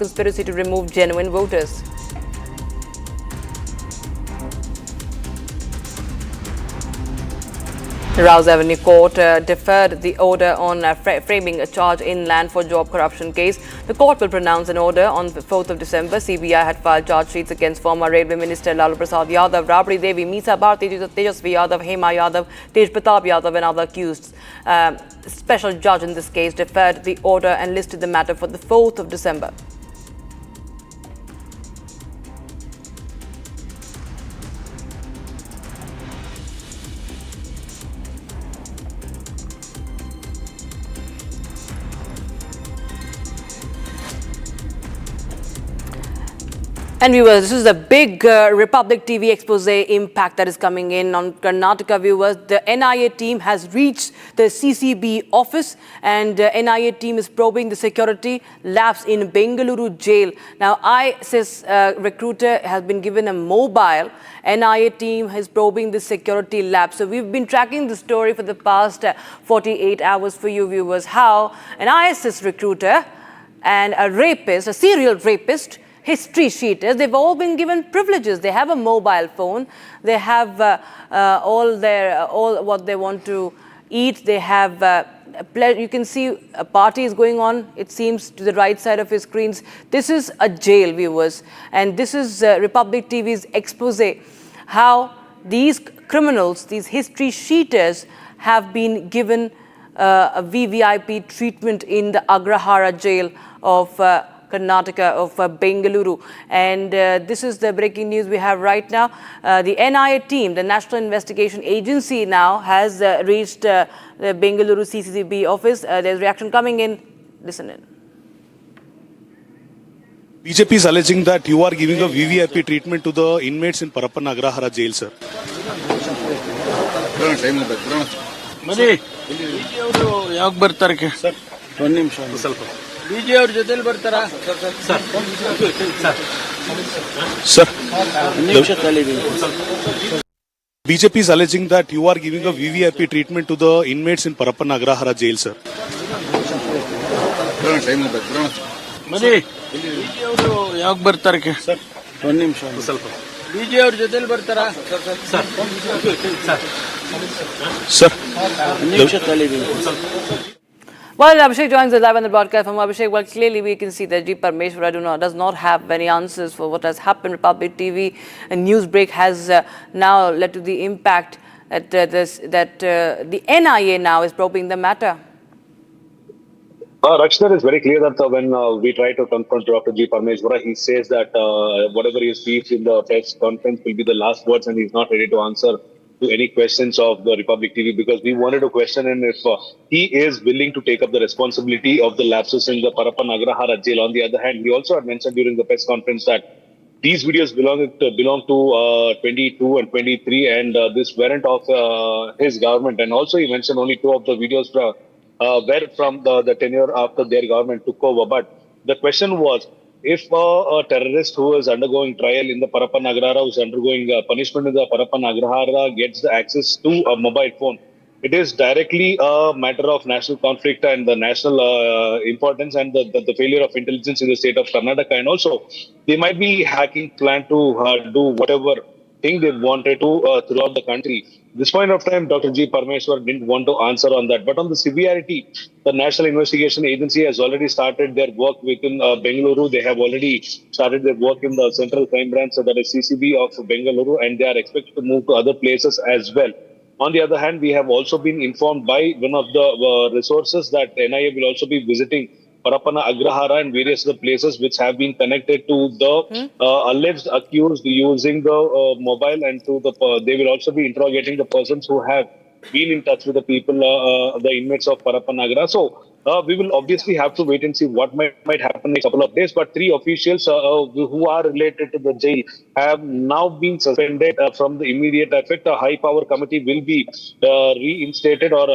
conspiracy to remove genuine voters. Rouse Avenue Court deferred the order on framing a charge in land for job corruption case. The court will pronounce an order on the 4th of December. CBI had filed charge sheets against former Railway Minister Lalu Prasad Yadav, Rabri Devi, Meesa Bharti, Tejasvi Yadav, Hema Yadav, Tej Pratap Yadav and other accused. Special judge in this case deferred the order and listed the matter for the 4th of December. And viewers, this is the big Republic TV expose impact that is coming in on Karnataka. Viewers, the NIA team has reached the CCB office, and NIA team is probing the security lapse in Bengaluru jail. Now, ISIS recruiter has been given a mobile. NIA team is probing the security lapse. So we've been tracking the story for the past 48 hours for you viewers, how an ISIS recruiter and a rapist, a serial rapist, history sheeters, they've all been given privileges. They have a mobile phone. They have all what they want to eat. They have you can see a party is going on, it seems, to the right side of your screens. This is a jail, viewers, and this is Republic TV's expose, how these criminals, these history sheeters, have been given a VVIP treatment in the Agrahara jail of Karnataka, of Bengaluru. And this is the breaking news we have right now. The NIA team, the National Investigation Agency, now has reached the Bengaluru CCB office. There's reaction coming in. Listen in. BJP is alleging that you are giving a VVIP treatment to the inmates in Parappan Agrahara jail, sir. Sir, BJP is alleging that you are giving a VVIP treatment to the inmates in Parappan Agrahara jail, sir. Sir. Well, Abhishek joins us live on the broadcast from Abhishek. Well, clearly we can see that G. Parmeshwara does not have any answers for what has happened. Republic TV and Newsbreak has now led to the impact that the NIA now is probing the matter. Rakshita, is very clear that when we try to confront Dr. G. Parmeshwara, he says that whatever he speaks in the press conference will be the last words, and he's not ready to answer to any questions of the Republic TV, because we wanted to question him if he is willing to take up the responsibility of the lapses in the Parappan Agrahara jail. On the other hand, he also had mentioned during the press conference that these videos belong to 22 and 23, and this weren't of his government. And also he mentioned only 2 of the videos were from the tenure after their government took over. But the question was, if a terrorist who is undergoing trial in the Parappan Agrahara, who is undergoing punishment in the Parappan Agrahara, gets the access to a mobile phone, it is directly a matter of national conflict and the national importance and the failure of intelligence in the state of Karnataka. And also, they might be hacking plan to do whatever thing they wanted to throughout the country. This point of time, Dr. G. Parmeshwar didn't want to answer on that. But on the severity, the National Investigation Agency has already started their work within Bengaluru. They have already started their work in the Central Crime Branch, so that is CCB of Bengaluru, and they are expected to move to other places as well. On the other hand, we have also been informed by one of the resources that NIA will also be visiting Parappan Agrahara and various other places which have been connected to the alleged accused using the mobile, and to they will also be interrogating the persons who have been in touch with the people, the inmates of Parappan Agrahara. So we will obviously have to wait and see what might happen in a couple of days. But 3 officials who are related to the jail have now been suspended from the immediate effect. A high power committee will be reinstated or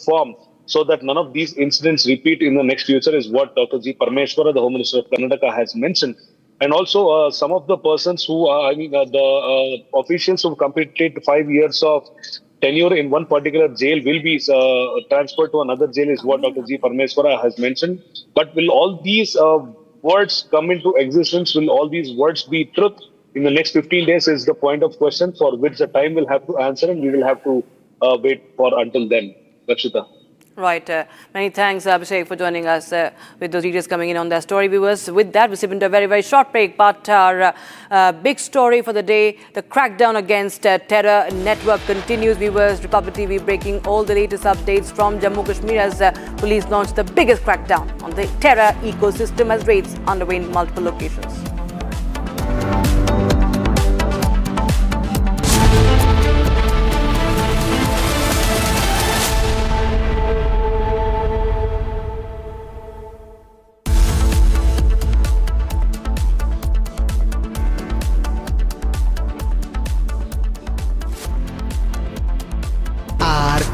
formed, so that none of these incidents repeat in the next future, is what Dr. G. Parmeshwara, the Home Minister of Karnataka, has mentioned. And also some of the persons who are, the officials who completed 5 years of tenure in one particular jail will be transferred to another jail, is what Dr. G. Parmeshwara has mentioned. But will all these words come into existence, will all these words be truth in the next 15 days is the point of question for which the time will have to answer, and we will have to wait for until then. Rakshita. Right. Many thanks, Abhishek, for joining us with those details coming in on that story. Viewers, with that, we step into a very, very short break. But our big story for the day, the crackdown against terror network continues. Viewers, Republic TV breaking all the latest updates from Jammu Kashmir as police launched the biggest crackdown on the terror ecosystem as raids underway in multiple locations.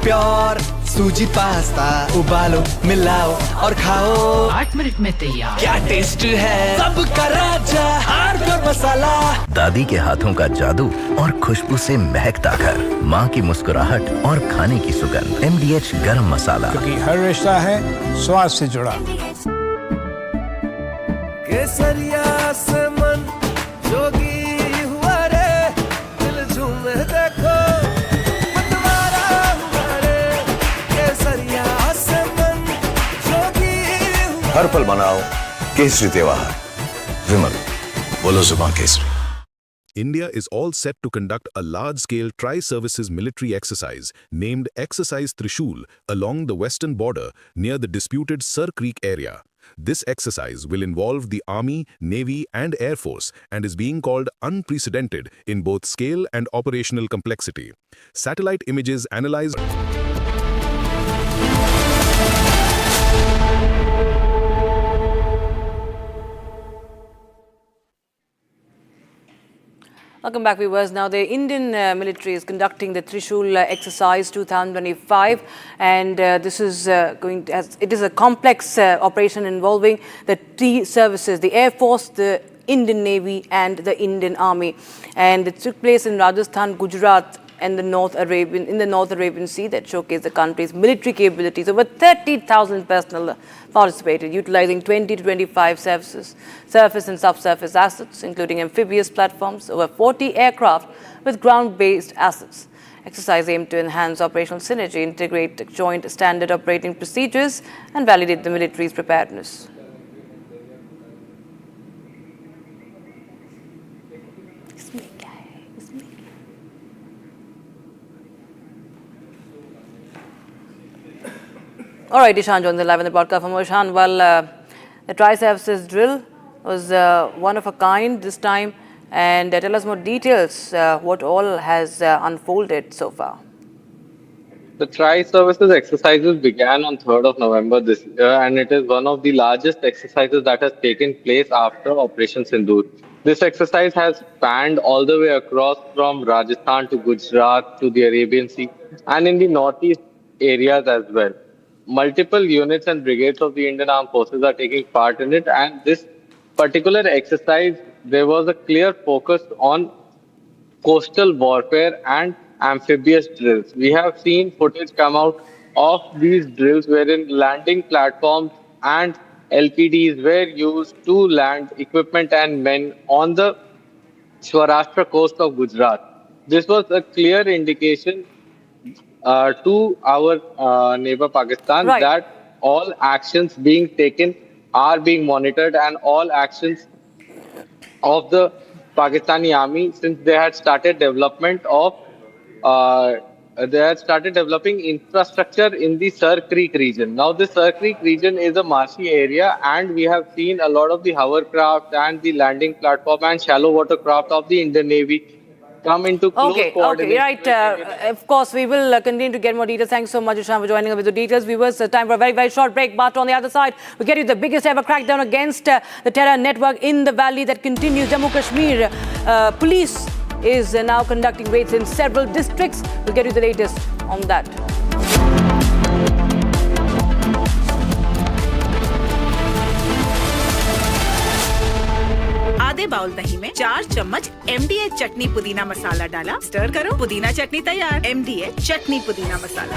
Pure suji pasta उबालो मिलाओ और खाओ 8 minute में तैयार। क्या taste है सबका राजा आर प्योर मसाला। दादी के हाथों का जादू और खुशबू से महकता घर, माँ की मुस्कुराहट और खाने की सुगंध। MDH गरम मसाला, क्योंकि हर रिश्ता है स्वाद से जुड़ा। केसरिया से मन जोगी हुआ रे, दिल झूमे देखो हर पल मनाओ केसरी त्योहार। विमल, बोलो जुबान Kesari. India is all set to conduct a large-scale tri-services military exercise named Exercise Trishul along the western border near the disputed Sir Creek area. This exercise will involve the Army, Navy and Air Force and is being called unprecedented in both scale and operational complexity. Satellite images analyzed. Welcome back, viewers. Now, the Indian military is conducting the Trishul exercise 2025, and this is it is a complex operation involving the three services: the Air Force, the Indian Navy, and the Indian Army. And it took place in Rajasthan, Gujarat, and in the North Arabian Sea that showcased the country's military capabilities. Over 30,000 personnel participated, utilizing 20 to 25 surface and subsurface assets, including amphibious platforms, over 40 aircraft with ground-based assets. Exercise aimed to enhance operational synergy, integrate joint standard operating procedures, and validate the military's preparedness. All right, Ishan joins the live in the broadcast from Ishan. Well, the tri-services drill was one of a kind this time. And tell us more details, what all has unfolded so far. The tri-services exercises began on 3rd of November this year, and it is one of the largest exercises that has taken place after Operation Sindoor. This exercise has spanned all the way across from Rajasthan to Gujarat to the Arabian Sea and in the northeast areas as well. Multiple units and brigades of the Indian Armed Forces are taking part in it, and this particular exercise, there was a clear focus on coastal warfare and amphibious drills. We have seen footage come out of these drills wherein landing platforms and LPDs were used to land equipment and men on the Saurashtra coast of Gujarat. This was a clear indication to our neighbor Pakistan that all actions being taken are being monitored, and all actions of the Pakistani army, since they had started development of developing infrastructure in the Sir Creek region. Now, the Sir Creek region is a marshy area, and we have seen a lot of the hovercraft and the landing platform and shallow water craft of the Indian Navy come into close coordination. Okay, right. Of course, we will continue to get more details. Thanks so much, Ishan, for joining us with the details. Viewers, time for a very, very short break. But on the other side, we get you the biggest ever crackdown against the terror network in the valley that continues. Jammu Kashmir Police is now conducting raids in several districts. We'll get you the latest on that. आधे bowl दही में 4 चम्मच MDH चटनी पुदीना मसाला डाला, stir करो, पुदीना चटनी तैयार। MDH चटनी पुदीना मसाला।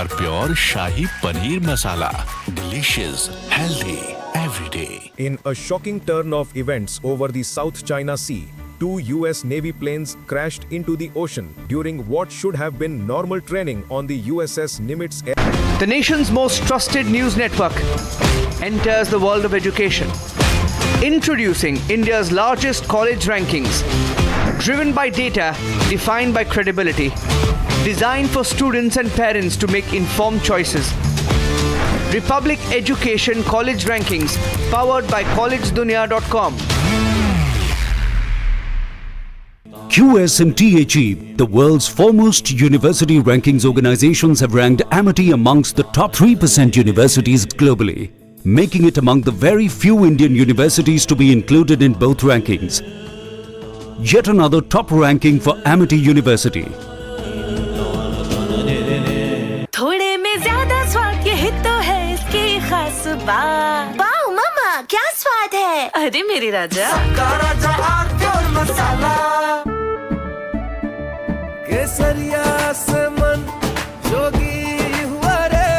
और pure shahi paneer masala. Delicious, healthy, every day. In a shocking turn of events over the South China Sea, 2 US Navy planes crashed into the ocean during what should have been normal training on the USS Nimitz. The nation's most trusted news network enters the world of education. Introducing India's largest college rankings, driven by data, defined by credibility, designed for students and parents to make informed choices. Republic Education College Rankings, powered by collegedunia.com. QSMTHE, the world's foremost university rankings organizations, have ranked Amity amongst the top 3% universities globally, making it among the very few Indian universities to be included in both rankings. Yet another top ranking for Amity University. थोड़े में ज्यादा स्वाद ये तो है इसकी खास बात। वाओ मामा, क्या स्वाद है? अरे मेरे राजा, राजा और मसाला, केसरिया से मन जोगी हुआ रे,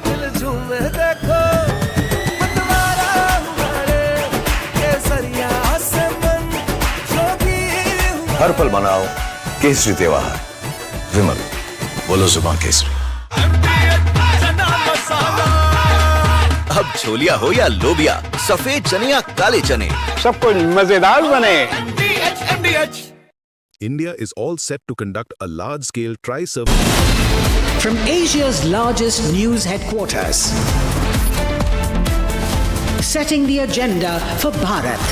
दिल झूमे देखो मतवारा हुआ रे, केसरिया से मन जोगी हुआ। हर पल मनाओ केसरी त्योहार, विमल बोलो जुबान केसरी। अब छोलिया हो या लोबिया, सफेद चने या काले चने, सब कुछ मजेदार बने। India is all set to conduct a large-scale tri-service. From Asia's largest news headquarters, setting the agenda for Bharat.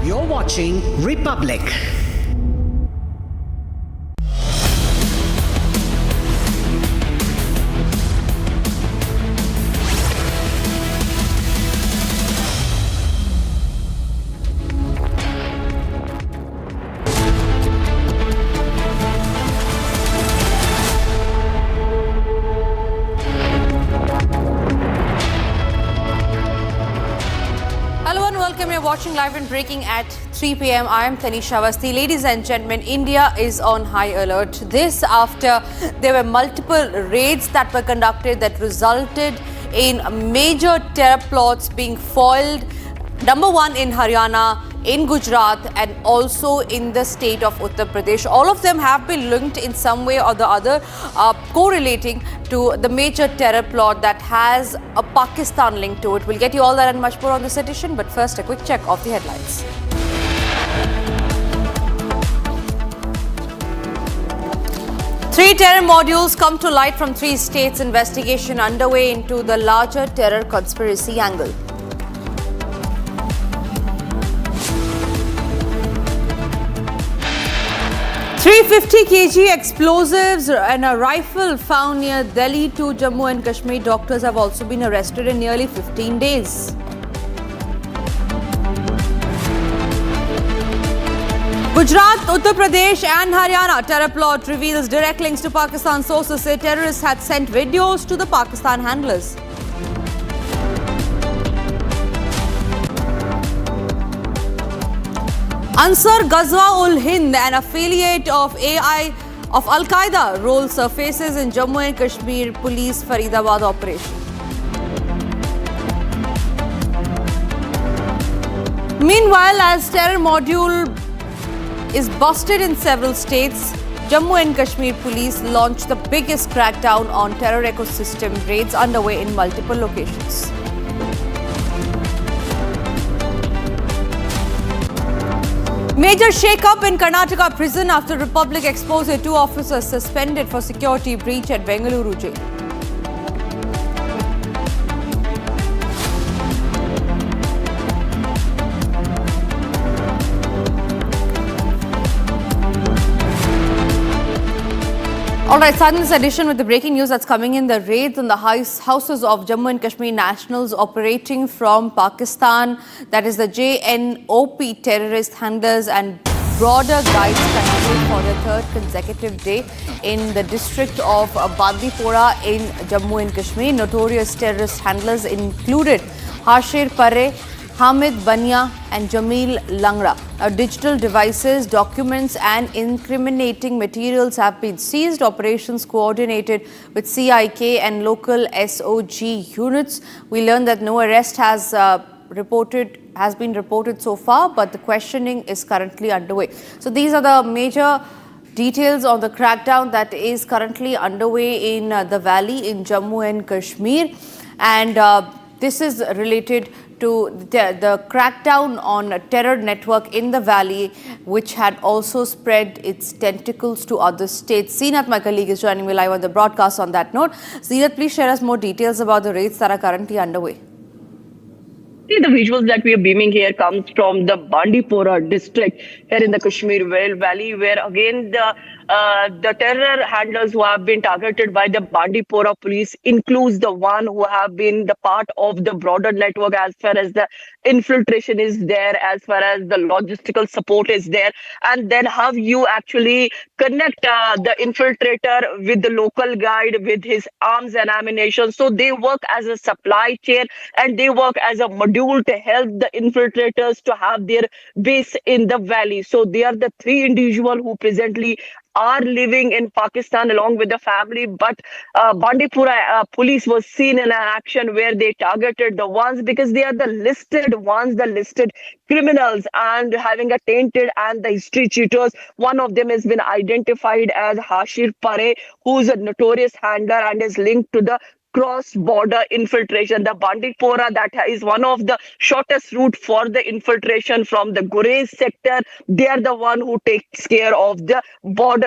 You're watching Republic. Watching live and breaking at 3 p.m. I am Tanisha Awasthi. Ladies and gentlemen, India is on high alert. This after there were multiple raids that were conducted that resulted in major terror plots being foiled. Number one in Haryana, in Gujarat, and also in the state of Uttar Pradesh. All of them have been linked in some way or the other, correlating to the major terror plot that has a Pakistan link to it. We'll get you all that and much more on this edition, but first a quick check of the headlines. Three terror modules come to light from 3 states. Investigation underway into the larger terror conspiracy angle. .350 kg explosives and a rifle found near Delhi to Jammu and Kashmir. Doctors have also been arrested in nearly 15 days. Gujarat, Uttar Pradesh and Haryana terror plot reveals direct links to Pakistan. Sources say terrorists had sent videos to the Pakistan handlers. Ansar Ghazwa-ul-Hind, an affiliate of Al-Qaeda, role surfaces in Jammu and Kashmir Police Faridabad operation. Meanwhile, as terror module is busted in several states, Jammu and Kashmir Police launched the biggest crackdown on terror ecosystem. Raids underway in multiple locations. Major shake-up in Karnataka prison after Republic exposé. 2 officers suspended for security breach at Bengaluru jail. All right, starting this edition with the breaking news that's coming in. The raids on the houses of Jammu and Kashmir nationals operating from Pakistan, that is the JNOP terrorist handlers, and broader guides continued for the 3rd consecutive day in the district of Bandipora in Jammu and Kashmir. Notorious terrorist handlers included Hashir Parre, Hamid Bania and Jamil Langra. Now, digital devices, documents and incriminating materials have been seized. Operations coordinated with CIK and local SOG units. We learned that no arrest has been reported so far, but the questioning is currently underway. So these are the major details on the crackdown that is currently underway in the valley in Jammu and Kashmir. And this is related to the crackdown on a terror network in the valley, which had also spread its tentacles to other states. Zeenat, my colleague, is joining me live on the broadcast on that note. Zeenat, please share us more details about the raids that are currently underway. See, the visuals that we are beaming here comes from the Bandipora district here in the Kashmir Valley, where again the terror handlers who have been targeted by the Bandipora police includes the one who have been the part of the broader network as far as the infiltration is there, as far as the logistical support is there, and then how you actually connect the infiltrator with the local guide with his arms and ammunition. So they work as a supply chain and they work as a module to help the infiltrators to have their base in the valley. So they are the three individuals who presently are living in Pakistan along with the family, but Bandipora police was seen in an action where they targeted the ones because they are the listed ones, the listed criminals and having a tainted and the history cheaters. One of them has been identified as Hashir Pare, who is a notorious handler and is linked to the cross-border infiltration. The Bandipora, that is one of the shortest route for the infiltration from the Gurez sector. They are the one who takes care of the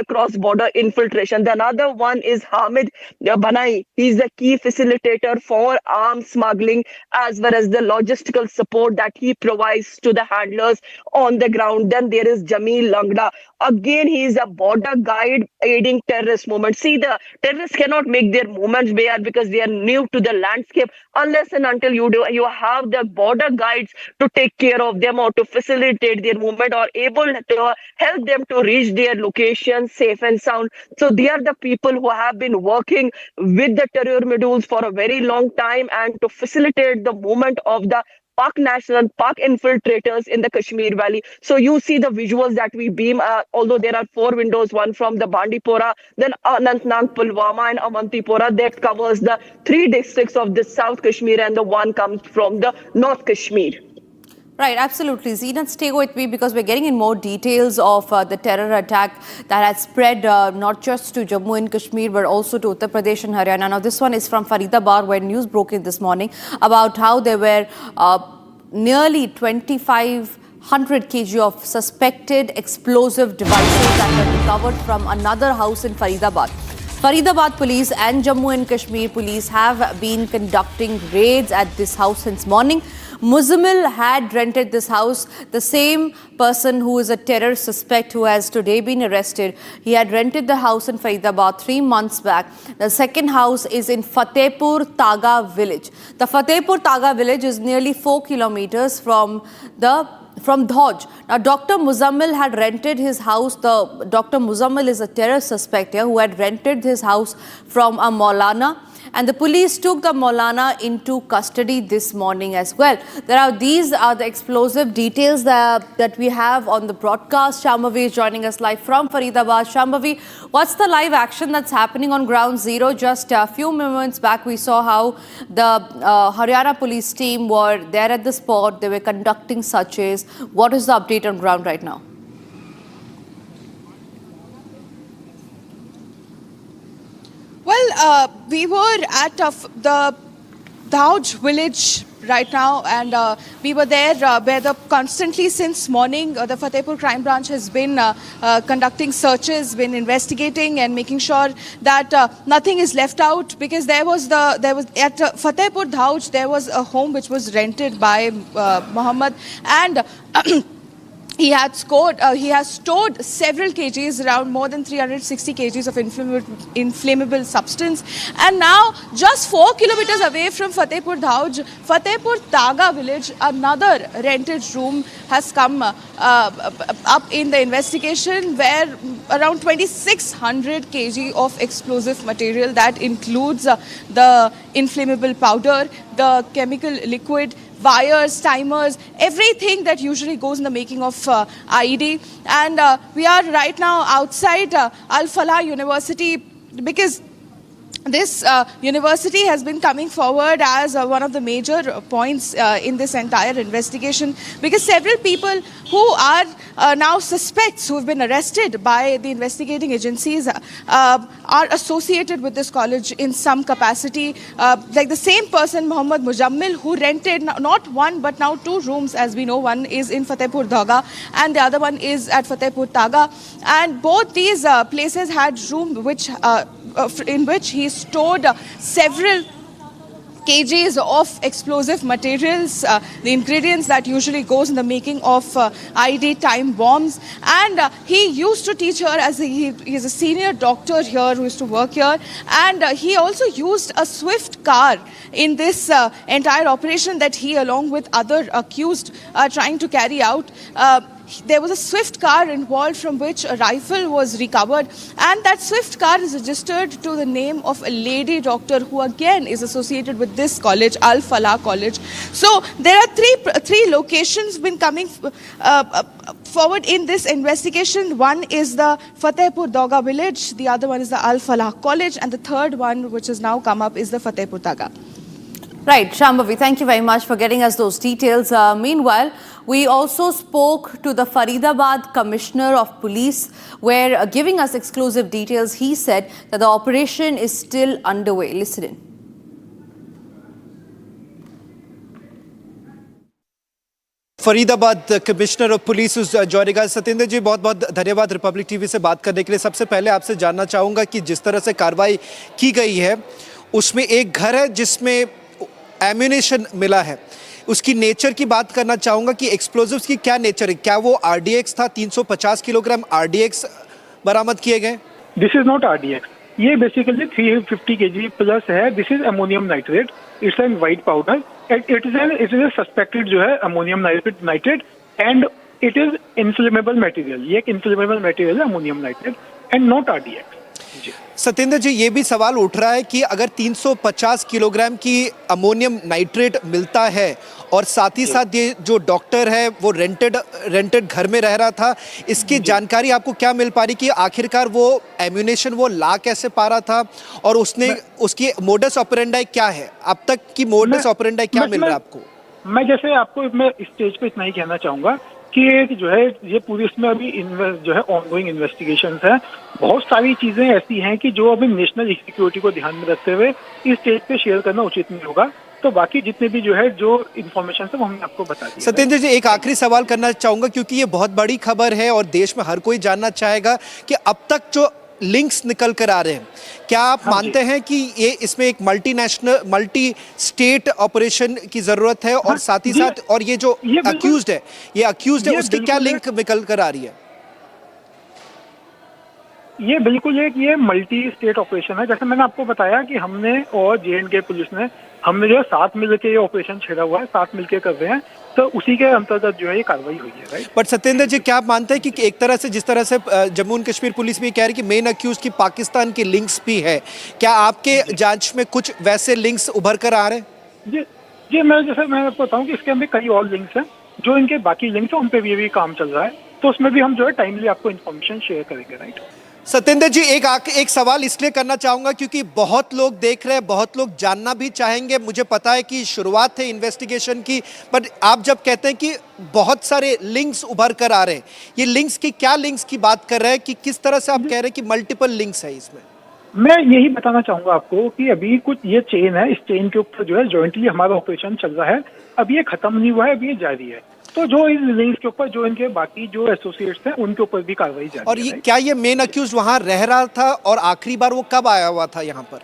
cross-border infiltration. The another one is Hamid Banai. He's the key facilitator for arms smuggling as well as the logistical support that he provides to the handlers on the ground. Then there is Jamil Langra. Again, he is a border guide aiding terrorist movements. See, the terrorists cannot make their movements bare because they are new to the landscape unless and until you have the border guides to take care of them or to facilitate their movement or able to help them to reach their location safe and sound. So they are the people who have been working with the terror modules for a very long time and to facilitate the movement of the Pak infiltrators in the Kashmir Valley. So you see the visuals that we beam, although there are 4 windows, one from the Bandipora, then Anantnag, Pulwama and Awantipora, that covers the 3 districts of the South Kashmir and the one comes from the North Kashmir. Right, absolutely. Zeenat, stay with me because we're getting in more details of the terror attack that has spread not just to Jammu and Kashmir but also to Uttar Pradesh and Haryana. Now, this one is from Faridabad, where news broke in this morning about how there were nearly 2,500 kg of suspected explosive devices that were recovered from another house in Faridabad. Faridabad police and Jammu and Kashmir police have been conducting raids at this house since morning. Muzammil had rented this house. The same person who is a terror suspect who has today been arrested, he had rented the house in Faridabad 3 months back. The second house is in Fatehpur Taga village. The Fatehpur Taga village is nearly 4 kilometers from Dhoj. Now, Dr. Muzammil had rented his house. Dr. Muzammil is a terror suspect here who had rented his house from a Maulana. And the police took the Maulana into custody this morning as well. These are the explosive details that we have on the broadcast. Shambhavi is joining us live from Faridabad. Shambhavi, what's the live action that's happening on ground zero? Just a few moments back, we saw how the Haryana police team were there at the spot. They were conducting searches. What is the update on ground right now? Well, we were at the Dhauj village right now, and we were there where constantly since morning the Fatehpur crime branch has been conducting searches, been investigating and making sure that nothing is left out, because there was at Fatehpur Dhauj there was a home which was rented by Muhammad, and he has stored several kgs, around more than 360 kgs of inflammable substance. And now, just 4 kilometers away from Fatehpur Dhauj, Fatehpur Taga village, another rented room has come up in the investigation, where around 2,600 kg of explosive material, that includes the inflammable powder, the chemical liquid, wires, timers, everything that usually goes in the making of IED. And we are right now outside Al-Falah University, because this university has been coming forward as one of the major points in this entire investigation, because several people who are now suspects who have been arrested by the investigating agencies are associated with this college in some capacity. Like the same person, Mohammad Mujammil, who rented not one but now 2 rooms, as we know. One is in Fatehpur Dhaga and the other one is at Fatehpur Taga. And both these places had rooms in which he stored several kgs of explosive materials, the ingredients that usually goes in the making of IED time bombs. And he used to teach here, as he is a senior doctor here who used to work here. And he also used a swift car in this entire operation that he, along with other accused, are trying to carry out. There was a swift car involved from which a rifle was recovered, and that swift car is registered to the name of a lady doctor who again is associated with this college, Al-Falah College. So there are three locations been coming forward in this investigation. One is the Fatehpur Dhaga village, the other one is the Al-Falah College, and the third one which has now come up is the Fatehpur Taga. Right, Shambhavi, thank you very much for getting us those details. Meanwhile, we also spoke to the Faridabad Commissioner of Police, where giving us exclusive details, he said that the operation is still underway. Listen in. Faridabad commissioner of police joining us. Satyendra ji, बहुत बहुत धन्यवाद Republic TV से बात करने के लिए. सबसे पहले आपसे जानना चाहूँगा कि जिस तरह से कार्रवाई की गई है, उसमें एक घर है जिसमें एम्यूनेशन मिला है, उसकी नेचर की बात करना चाहूँगा कि एक्सप्लोजिव्स की क्या नेचर है. क्या वो आरडीएक्स था? 350 किलोग्राम आरडीएक्स बरामद किए गए. दिस इज नॉट आरडीएक्स, ये बेसिकली 350 केजी प्लस है. This is ammonium nitrate, it's an white powder. It is a suspected जो है ammonium nitrate and it is inflammable material. ये एक इन्फ्लेमेबल मटेरियल है ammonium nitrate and not RDX. Satyendra ji, ये भी सवाल उठ रहा है कि अगर 350 किलोग्राम की अमोनियम नाइट्रेट मिलता है और साथ ही साथ ये जो डॉक्टर है वो रेंटेड घर में रह रहा था, इसकी जानकारी आपको क्या मिल पा रही कि आखिरकार वो एम्यूनेशन वो ला कैसे पा रहा था और उसकी मोडस ऑपरेंडाई क्या है? अब तक की मोडस ऑपरेंडाई क्या मिल रहा है आपको? मैं जैसे आपको मैं स्टेज पे इतना ही कहना चाहूँगा कि जो है ये पूरी इसमें अभी जो है ऑनगोइंग इन्वेस्टिगेशंस है. बहुत सारी चीजें ऐसी हैं कि जो अभी नेशनल सिक्योरिटी को ध्यान में रखते हुए इस स्टेज पे शेयर करना उचित नहीं होगा. तो बाकी जितने भी जो है जो इन्फॉर्मेशन है वो हमने आपको बता दी. सत्येंद्र जी, एक आखिरी सवाल करना चाहूंगा क्योंकि ये बहुत बड़ी खबर है और देश में हर कोई जानना चाहेगा कि अब तक जो लिंक्स निकल कर आ रहे हैं, क्या आप मानते हैं कि ये इसमें एक मल्टी स्टेट ऑपरेशन की जरूरत है? और साथ ही साथ और ये जो अक्यूज्ड है उसकी क्या लिंक निकल कर आ रही है? ये बिल्कुल ये मल्टी स्टेट ऑपरेशन है. जैसे मैंने आपको बताया कि हमने और जे&के पुलिस ने हमने जो है साथ मिलकर ये ऑपरेशन छेड़ा हुआ है, साथ मिलकर कर रहे हैं. तो उसी के अंतर्गत जो है ये कार्रवाई हुई है. राइट. बट सत्येंद्र जी, क्या आप मानते हैं कि एक तरह से जिस तरह से जम्मू एंड कश्मीर पुलिस भी कह रही है कि मेन अक्यूज की पाकिस्तान की लिंक्स भी है, क्या आपके जांच में कुछ वैसे लिंक्स उभर कर आ रहे हैं? जी मैं आपको बताऊं कि इसके अंदर कई और लिंक्स हैं. जो इनके बाकी लिंक्स हैं उन पे भी काम चल रहा है. तो उसमें भी हम जो है टाइमली आपको इन्फॉर्मेशन शेयर करेंगे. राइट. सत्येंद्र जी, एक सवाल इसलिए करना चाहूंगा क्योंकि बहुत लोग देख रहे हैं, बहुत लोग जानना भी चाहेंगे. मुझे पता है कि शुरुआत है इन्वेस्टिगेशन की, बट आप जब कहते हैं कि बहुत सारे लिंक्स उभर कर आ रहे हैं, ये लिंक्स की क्या लिंक्स की बात कर रहे हैं कि किस तरह से आप कह रहे हैं कि मल्टीपल लिंक्स है इसमें? मैं यही बताना चाहूंगा आपको कि अभी कुछ ये चेन है, इस चेन के ऊपर जो है जॉइंटली हमारा ऑपरेशन चल रहा है. अभी ये खत्म नहीं हुआ है, अभी ये जारी है. तो जो इस लिंक्स के ऊपर जो इनके बाकी जो एसोसिएट्स हैं उनके ऊपर भी कार्रवाई जारी है. और ये क्या ये मेन अक्यूज वहां रह रहा था और आखिरी बार वो कब आया हुआ था यहाँ पर?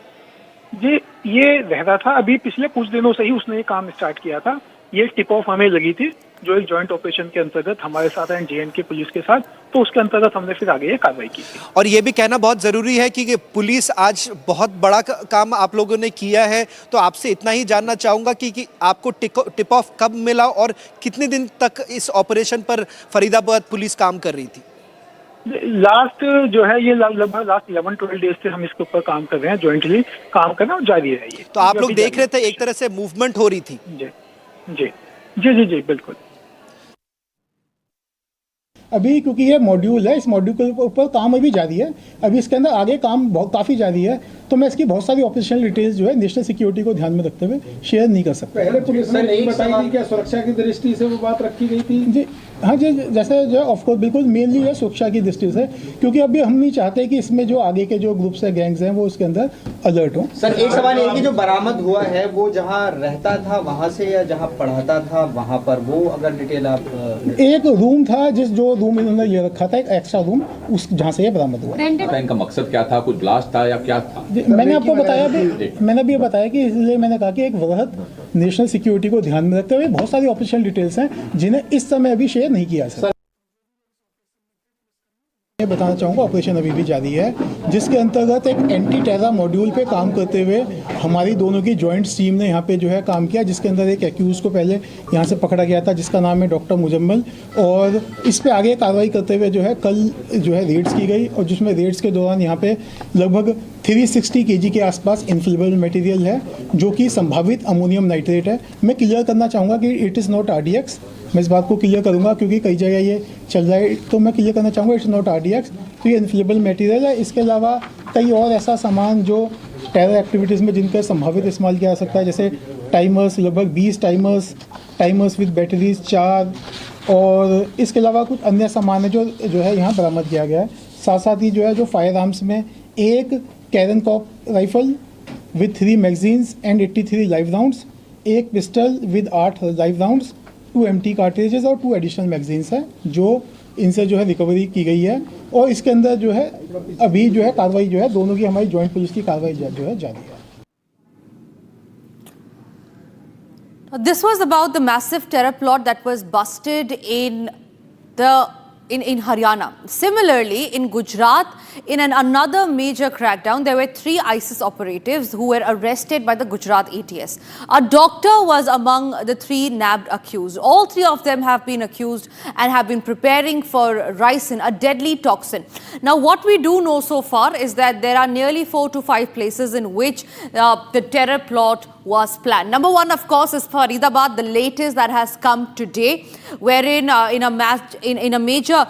जी, ये रह रहा था अभी पिछले कुछ दिनों से ही उसने ये काम स्टार्ट किया था. ये टिप ऑफ हमें लगी थी जो एक जॉइंट ऑपरेशन के अंतर्गत हमारे साथ एंड जे&के पुलिस के साथ, तो उसके अंतर्गत हमने फिर आगे ये कार्रवाई की थी. और ये भी कहना बहुत जरूरी है कि पुलिस आज बहुत बड़ा काम आप लोगों ने किया है. तो आपसे इतना ही जानना चाहूंगा कि आपको टिप ऑफ कब मिला और कितने दिन तक इस ऑपरेशन पर फरीदाबाद पुलिस काम कर रही थी? लास्ट जो है ये लगभग लास्ट 11-12 डेज से हम इसके ऊपर काम कर रहे हैं, जॉइंटली काम करना जारी है. ये तो आप लोग देख रहे थे एक तरह से मूवमेंट हो रही थी. जी जी जी जी बिल्कुल। अभी क्योंकि ये मॉड्यूल है, इस मॉड्यूल के ऊपर काम अभी जारी है, अभी इसके अंदर आगे काम काफ़ी जारी है, तो मैं इसकी बहुत सारी ऑपरेशनल डिटेल्स जो है नेशनल सिक्योरिटी को ध्यान में रखते हुए शेयर नहीं कर सकता। पहले पुलिस ने नहीं बताई थी, क्या सुरक्षा की दृष्टि से वो बात रखी गई थी? जी हाँ जी, जैसे जो ऑफकोर्स बिल्कुल मेनली है सुरक्षा की दृष्टि से, क्योंकि अभी हम नहीं चाहते कि इसमें जो आगे के जो ग्रुप्स है, गैंग्स हैं, वो उसके अंदर अलर्ट हो। सर एक सवाल ये है कि जो बरामद हुआ है वो जहाँ रहता था वहाँ से या जहाँ पढ़ाता था वहाँ पर, वो अगर डिटेल आप। एक रूम था, जो रूम इन्होंने ये रखा था, एक एक्स्ट्रा रूम, उस जहाँ से ये बरामद हुआ। इनका मकसद क्या था, कुछ ब्लास्ट था या क्या था? मैंने आपको बताया भी, मैंने भी बताया कि इसलिए मैंने कहा कि एक वृहद नेशनल सिक्योरिटी को ध्यान में रखते हुए बहुत सारी ऑपरेशनल डिटेल्स हैं जिन्हें इस समय अभी शेयर नहीं किया सर। मैं बताना चाहूँगा ऑपरेशन अभी भी जारी है, जिसके अंतर्गत एक एंटी टेरर मॉड्यूल पे काम करते हुए हमारी दोनों की जॉइंट टीम ने यहाँ पे जो है काम किया, जिसके अंदर एक एक्यूज को पहले यहाँ से पकड़ा गया था जिसका नाम है डॉक्टर मुजम्मल, और इस पे आगे कार्रवाई करते हुए जो है कल जो है रेड्स की गई, और जिसमें रेड्स के दौरान यहाँ पे लगभग 360 kg के आसपास इनफ्लेमेबल मटेरियल है जो कि संभावित अमोनियम नाइट्रेट है। मैं क्लियर करना चाहूँगा कि इट इज़ नॉट RDX, मैं इस बात को क्लियर करूंगा क्योंकि कई जगह ये चल रहा है, तो मैं क्लियर करना चाहूँगा इट्स नॉट RDX, तो ये इनफ्लेमेबल मटेरियल है। इसके अलावा कई और ऐसा सामान जो टेरर एक्टिविटीज़ में जिनका संभावित इस्तेमाल किया जा सकता है, जैसे टाइमर्स, लगभग 20 टाइमर्स विद बैटरीज 4, और इसके अलावा कुछ अन्य सामान है जो है यहाँ बरामद किया गया है। साथ साथ ही जो है जो फायर आर्म्स में एक krinkov rifle with 3 magazines and 83 live rounds, एक pistol with 8 live rounds, 2 empty cartridges और 2 एडिशनल मैगजीन्स हैं जो इनसे जो है रिकवरी की गई है। और इसके अंदर जो है अभी जो है कार्रवाई जो है दोनों की हमारी जॉइंट पुलिस की कार्रवाई जो है जारी है। This was about the massive terror plot that was busted in Haryana. Similarly, in Gujarat, in another major crackdown, there were 3 ISIS operatives who were arrested by the Gujarat ATS. A doctor was among the 3 nabbed accused. All 3 of them have been accused and have been preparing for ricin, a deadly toxin. Now, what we do know so far is that there are nearly 4 to 5 places in which the terror plot was planned. Number 1, of course, is Faridabad, the latest that has come today, wherein in a major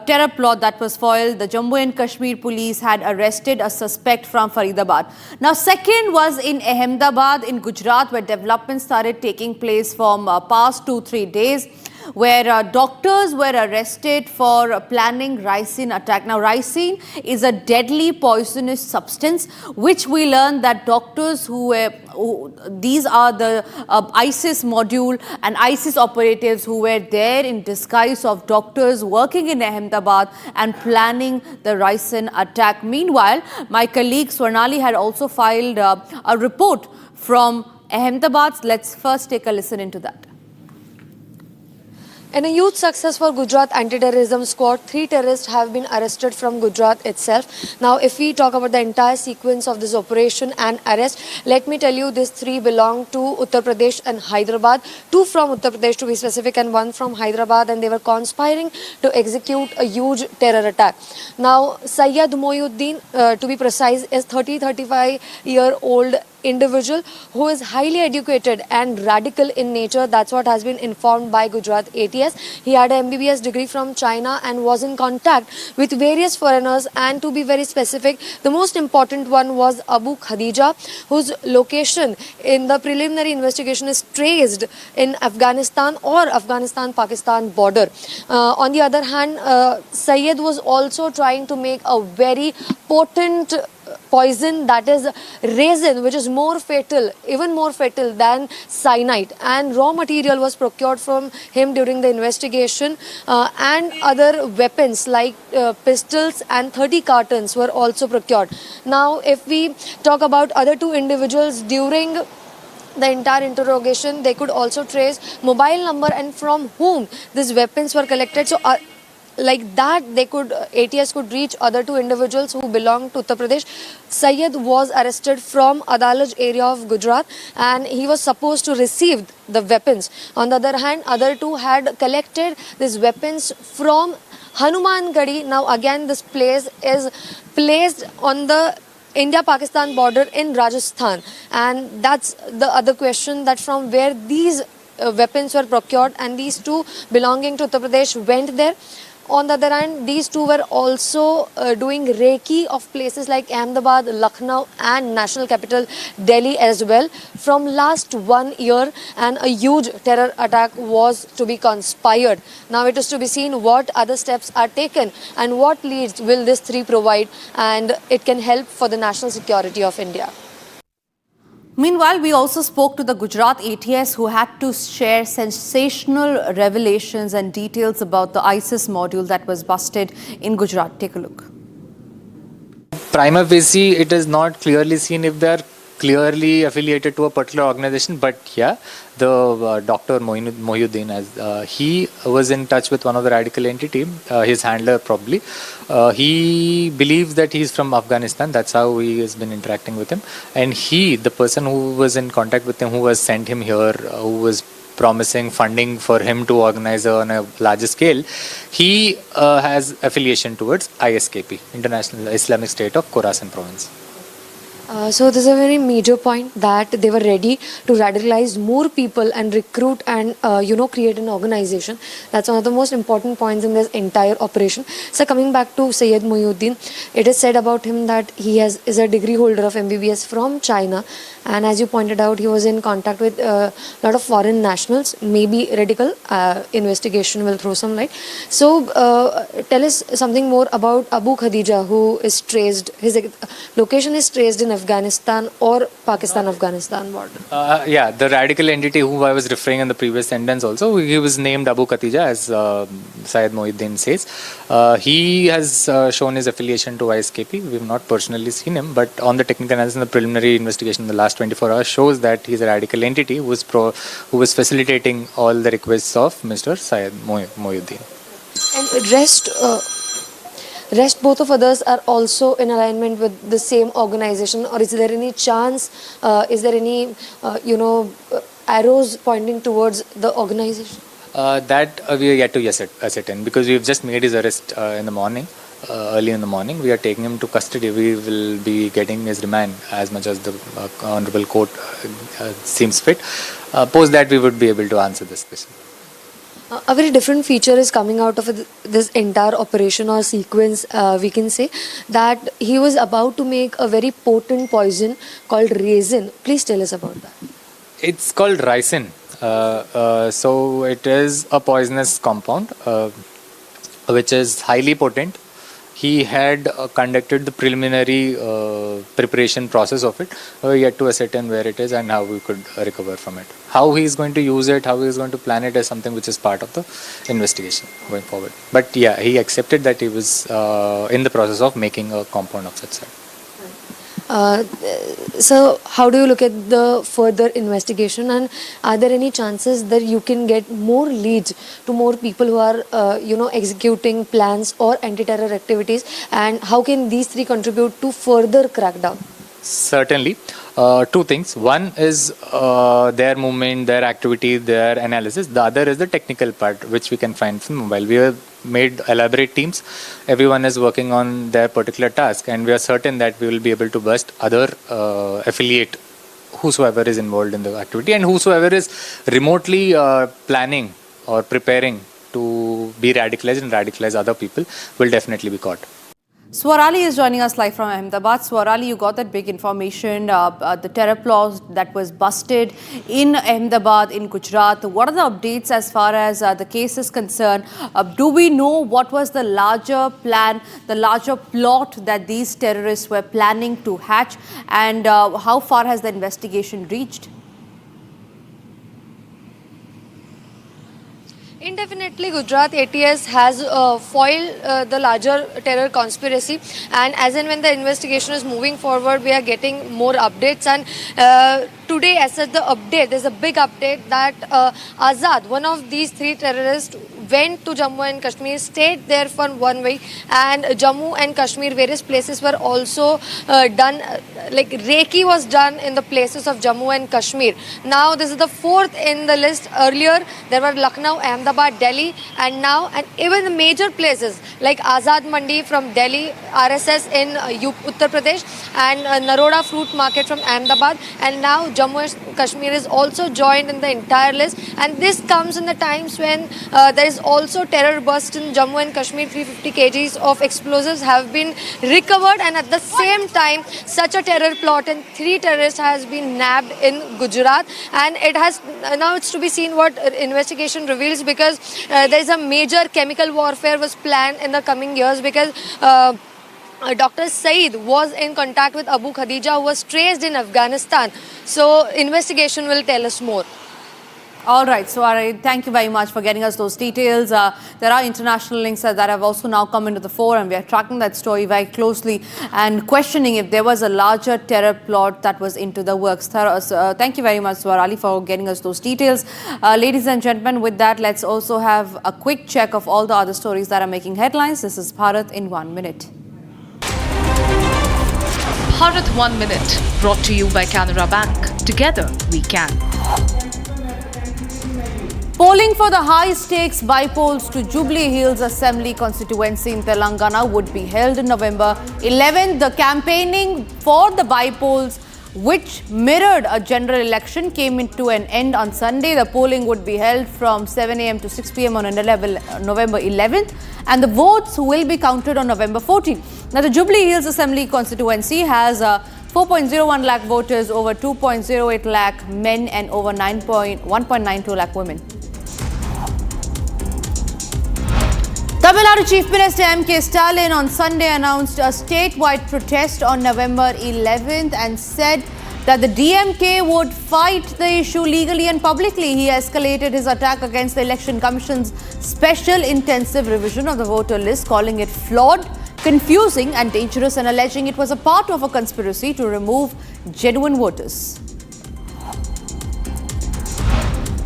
terror plot that was foiled, the Jammu and Kashmir Police had arrested a suspect from Faridabad. Now, second was in Ahmedabad in Gujarat, where developments started taking place from past 2-3 days, where doctors were arrested for planning ricin attack. Now, ricin is a deadly poisonous substance, which we learned that doctors these are the ISIS module and ISIS operatives who were there in disguise of doctors working in Ahmedabad and planning the ricin attack. Meanwhile, my colleague Swarnali had also filed a report from Ahmedabad. Let's first take a listen into that. In a huge success for Gujarat anti-terrorism squad, 3 terrorists have been arrested from Gujarat itself. Now, if we talk about the entire sequence of this operation and arrest, let me tell you these 3 belong to Uttar Pradesh and Hyderabad. 2 from Uttar Pradesh to be specific and 1 from Hyderabad, and they were conspiring to execute a huge terror attack. Now, Sayyid Moyuddin, to be precise, is 35-year-old individual who is highly educated and radical in nature. That's what has been informed by Gujarat ATS. He had an MBBS degree from China and was in contact with various foreigners, and to be very specific, the most important one was Abu Khadija, whose location in the preliminary investigation is traced in Afghanistan or Afghanistan-Pakistan border. On the other hand, Syed was also trying to make a very potent poison, that is resin, which is more fatal, even more fatal than cyanide, and raw material was procured from him during the investigation, and other weapons like pistols and 30 cartons were also procured. Now, if we talk about other 2 individuals, during the entire interrogation, they could also trace mobile number and from whom these weapons were collected. So like that, ATS could reach other 2 individuals who belong to Uttar Pradesh. Syed was arrested from Adalaj area of Gujarat, and he was supposed to receive the weapons. On the other hand, other 2 had collected these weapons from Hanumangadi. Now again, this place is placed on the India-Pakistan border in Rajasthan, and that's the other question, that from where these weapons were procured, and these two belonging to Uttar Pradesh went there. On the other hand, these two were also doing recce of places like Ahmedabad, Lucknow and national capital Delhi as well from last 1 year, and a huge terror attack was to be conspired. Now it is to be seen what other steps are taken and what leads will this three provide, and it can help for the national security of India. Meanwhile, we also spoke to the Gujarat ATS who had to share sensational revelations and details about the ISIS module that was busted in Gujarat. Take a look. Prima facie, it is not clearly seen if they are clearly affiliated to a particular organization, but yeah, the Dr. Mohyuddin, he was in touch with one of the radical entity, his handler probably. He believes that he is from Afghanistan. That's how he has been interacting with him. And the person who was in contact with him, who was sent him here, who was promising funding for him to organize on a larger scale, he has affiliation towards ISKP, International Islamic State of Khorasan Province. So this is a very major point, that they were ready to radicalize more people and recruit and create an organization. That's one of the most important points in this entire operation. So coming back to Syed Mohyuddin, it is said about him that he is a degree holder of MBBS from China, and as you pointed out, he was in contact with a lot of foreign nationals. Maybe radical investigation will throw some light. So tell us something more about Abu Khadija, who is traced, his location is traced in Afghanistan or Pakistan-Afghanistan border. Yeah, the radical entity who I was referring in the previous sentence also, he was named Abu Khatija, as Syed Mohyuddin says. He has shown his affiliation to ISKP. We have not personally seen him, but on the technical analysis and the preliminary investigation in the last 24 hours shows that he is a radical entity who was facilitating all the requests of Mr. Syed Mohyuddin. And rest both of others are also in alignment with the same organization, or is there any chance, is there any arrows pointing towards the organization? That we are yet to ascertain, because we have just made his arrest in the morning, early in the morning. We are taking him to custody. We will be getting his remand as much as the Honorable Court seems fit. Post that we would be able to answer this question. A very different feature is coming out of this entire operation or sequence. We can say that he was about to make a very potent poison called resin. Please tell us about that. It's called ricin. So it is a poisonous compound which is highly potent. He had conducted the preliminary preparation process of it. We yet to ascertain where it is and how we could recover from it. How he is going to use it, how he is going to plan it is something which is part of the investigation going forward. But yeah, he accepted that he was in the process of making a compound of such sort. So how do you look at the further investigation, and are there any chances that you can get more leads to more people who are executing plans or anti-terror activities, and how can these three contribute to further crackdown? Certainly. Two things. One is their movement, their activity, their analysis. The other is the technical part, which we can find from mobile. We have made elaborate teams. Everyone is working on their particular task, and we are certain that we will be able to bust other affiliate, whosoever is involved in the activity, and whosoever is remotely planning or preparing to be radicalized and radicalize other people will definitely be caught. Swarali is joining us live from Ahmedabad. Swarali, you got that big information, the terror plot that was busted in Ahmedabad, in Gujarat. What are the updates as far as the case is concerned? Do we know what was the larger plan, the larger plot that these terrorists were planning to hatch, and how far has the investigation reached? Indefinitely, Gujarat ATS has foiled the larger terror conspiracy, and as and when the investigation is moving forward, we are getting more updates. And today, as such, there's a big update that Azad, one of these three terrorists, went to Jammu and Kashmir, stayed there for 1 week, and Jammu and Kashmir, various places were also done, like Reiki was done in the places of Jammu and Kashmir. Now this is the 4th in the list. Earlier there were Lucknow, Ahmedabad, Delhi, and now and even the major places like Azad Mandi from Delhi, RSS in Uttar Pradesh, and Naroda Fruit Market from Ahmedabad, and now Jammu and Kashmir is also joined in the entire list. And this comes in the times when there is also terror bust in Jammu and Kashmir. 350 kgs of explosives have been recovered, and at the same time such a terror plot and 3 terrorists has been nabbed in Gujarat. And it has now, it's to be seen what investigation reveals, because there is a major chemical warfare was planned in the coming years, because Dr. Saeed was in contact with Abu Khadija, who was traced in Afghanistan. So investigation will tell us more. All right, so thank you very much for getting us those details. There are international links that have also now come into the fore, and we are tracking that story very closely and questioning if there was a larger terror plot that was into the works. Thank you very much, Thwart Ali, for getting us those details. Ladies and gentlemen, with that, let's also have a quick check of all the other stories that are making headlines. This is Bharat in 1 minute. Bharat 1 Minute, brought to you by Canara Bank. Together we can. Polling for the high-stakes bypolls to Jubilee Hills Assembly constituency in Telangana would be held in November 11th. The campaigning for the bypolls, which mirrored a general election, came into an end on Sunday. The polling would be held from 7 a.m. to 6 p.m. on November 11th, and the votes will be counted on November 14th. Now, the Jubilee Hills Assembly constituency has 4.01 lakh voters, over 2.08 lakh men and over 1.92 lakh women. Tamil Nadu Chief Minister M.K. Stalin on Sunday announced a statewide protest on November 11th and said that the DMK would fight the issue legally and publicly. He escalated his attack against the Election Commission's special intensive revision of the voter list, calling it flawed, confusing and dangerous, and alleging it was a part of a conspiracy to remove genuine voters.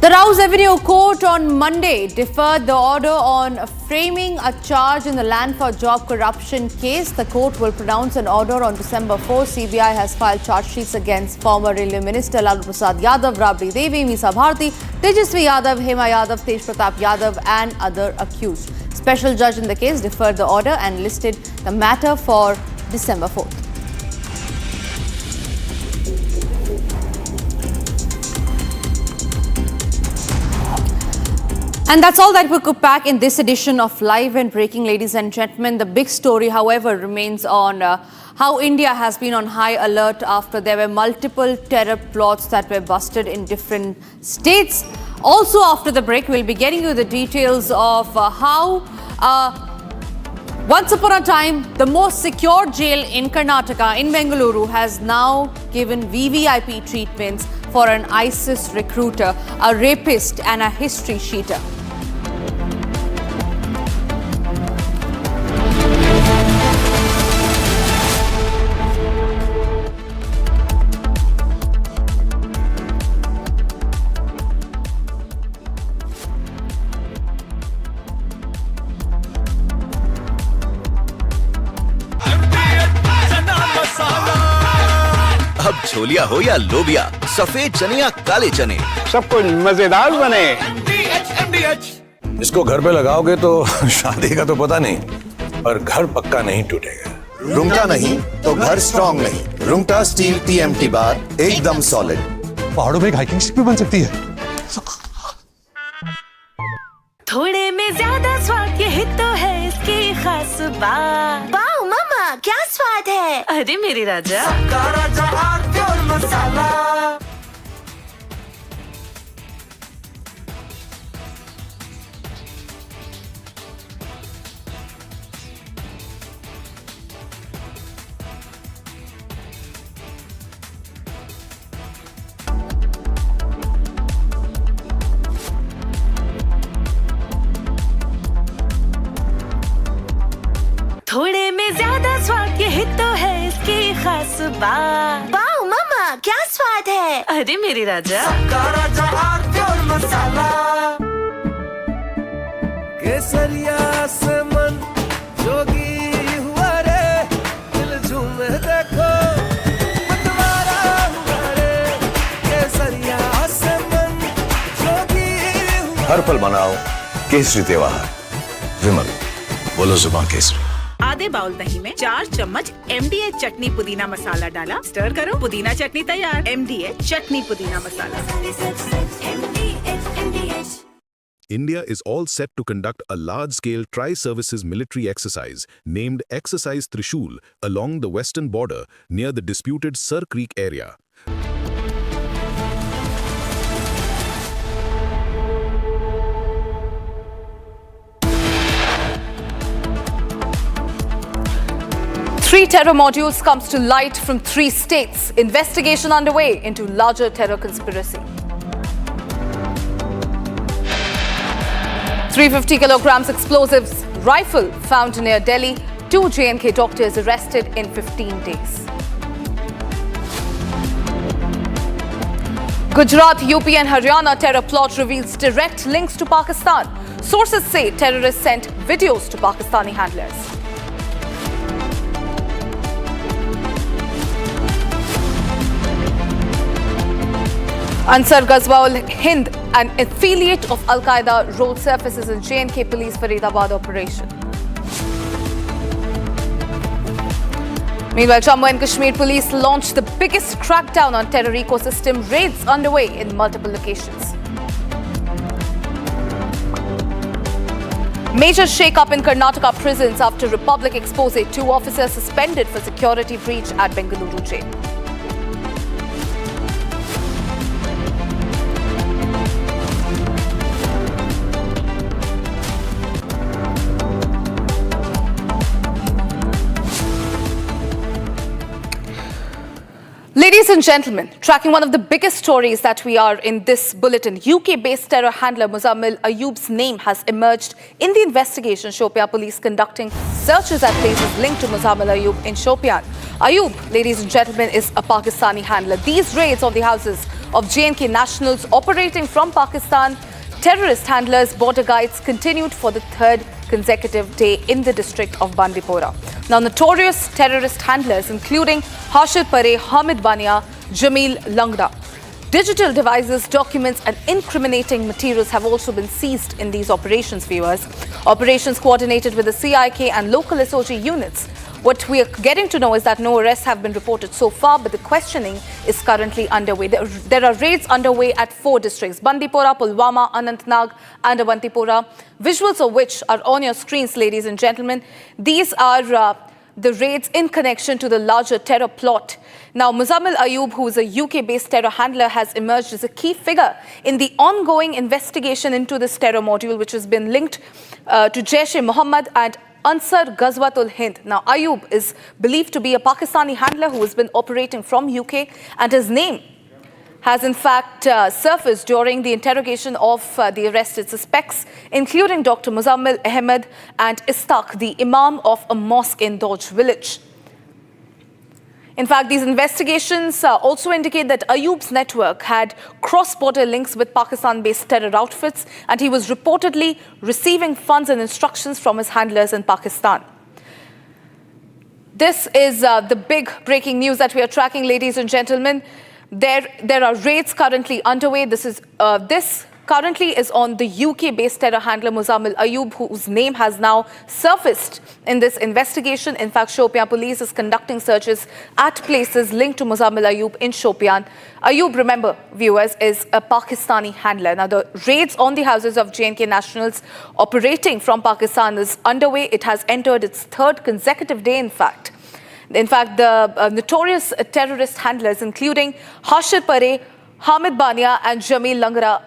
The Rouse Avenue Court on Monday deferred the order on framing a charge in the land for job corruption case. The court will pronounce an order on December 4. CBI has filed charge sheets against former Railway Minister Lalu Prasad Yadav, Rabri Devi, Misa Bharti, Tejasvi Yadav, Hema Yadav, Tej Pratap Yadav and other accused. Special judge in the case deferred the order and listed the matter for December 4th. And that's all that we could pack in this edition of Live and Breaking, ladies and gentlemen. The big story, however, remains on how India has been on high alert after there were multiple terror plots that were busted in different states. Also, after the break, we'll be getting you the details of how once upon a time, the most secure jail in Karnataka, in Bengaluru, has now given VVIP treatments for an ISIS recruiter, a rapist and a history cheater. अब छोलिया हो या लोबिया, सफेद चने या काले चने, सब कुछ मजेदार बने। इसको घर पे लगाओगे तो शादी का तो पता नहीं, पर घर पक्का नहीं टूटेगा। रुंगटा नहीं तो घर स्ट्रॉन्ग नहीं। रुंगटा स्टील TMT बार एकदम सॉलिड। पहाड़ों में एक हाइकिंग स्टिक भी बन सकती है। थोड़े में ज्यादा स्वाद, यही तो है इसकी खास बात। वाओ मामा, क्या स्वाद है। अरे मेरे राजा, मसाला। थोड़े में ज्यादा स्वाद, यही तो है इसकी खास बात। वाओ मामा, क्या स्वाद है। अरे मेरे राजा, मसाला। हर पल मनाओ केसरी त्योहार। विमल, बोलो जुबान केसरी। आधे बाउल दही में 4 चम्मच MDH चटनी पुदीना मसाला डाला, स्टर करो, पुदीना चटनी तैयार। MDH चटनी पुदीना मसाला। India is all set to conduct a large-scale tri-services military exercise named Exercise Trishul along the western border near the disputed Sir Creek area. Three terror modules comes to light from 3 states. Investigation underway into larger terror conspiracy. 350 kilograms explosives rifle found near Delhi. 2 J&K doctors arrested in 15 days. Gujarat, UP and Haryana terror plot reveals direct links to Pakistan. Sources say terrorists sent videos to Pakistani handlers. Ansar Ghazwa-ul-Hind, an affiliate of Al-Qaeda, rolled surfaces in J&K Police Faridabad operation. Meanwhile, Jammu and Kashmir Police launched the biggest crackdown on terror ecosystem. Raids underway in multiple locations. Major shake-up in Karnataka prisons after Republic expose. 2 officers suspended for security breach at Bengaluru jail. Ladies and gentlemen, tracking one of the biggest stories that we are in this bulletin, UK-based terror handler Muzammil Ayub's name has emerged in the investigation. Shopian police conducting searches at places linked to Muzammil Ayub in Shopian. Ayub, ladies and gentlemen, is a Pakistani handler. These raids on the houses of J&K nationals operating from Pakistan, terrorist handlers, border guides continued for the 3rd consecutive day in the district of Bandipora. Now, notorious terrorist handlers including Harshad Pare, Hamid Bania, Jamil Langra. Digital devices, documents and incriminating materials have also been seized in these operations, viewers. Operations coordinated with the CIK and local SOG units. What we are getting to know is that no arrests have been reported so far, but the questioning is currently underway. There are raids underway at 4 districts: Bandipora, Pulwama, Anantnag and Avantipura. Visuals of which are on your screens, ladies and gentlemen. These are the raids in connection to the larger terror plot. Now, Muzammil Ayub, who is a UK-based terror handler, has emerged as a key figure in the ongoing investigation into this terror module, which has been linked to Jaish-e-Mohammed and Ansar Ghazwa-ul-Hind. Now, Ayub is believed to be a Pakistani handler who has been operating from UK, and his name has in fact surfaced during the interrogation of the arrested suspects, including Dr. Muzammil Ahmed and Istaq, the Imam of a mosque in Dodge village. In fact, these investigations also indicate that Ayub's network had cross-border links with Pakistan-based terror outfits, and he was reportedly receiving funds and instructions from his handlers in Pakistan. This is the big breaking news that we are tracking, ladies and gentlemen. There are raids currently underway. This currently is on the UK-based terror handler Muzammil Ayub, whose name has now surfaced in this investigation. In fact, Shopian police is conducting searches at places linked to Muzammil Ayub in Shopian. Ayub, remember, viewers, is a Pakistani handler. Now, the raids on the houses of J&K nationals operating from Pakistan is underway. It has entered its 3rd consecutive day, in fact. The notorious terrorist handlers, including Harshad Pare, Hamid Bania and Jamil Langra,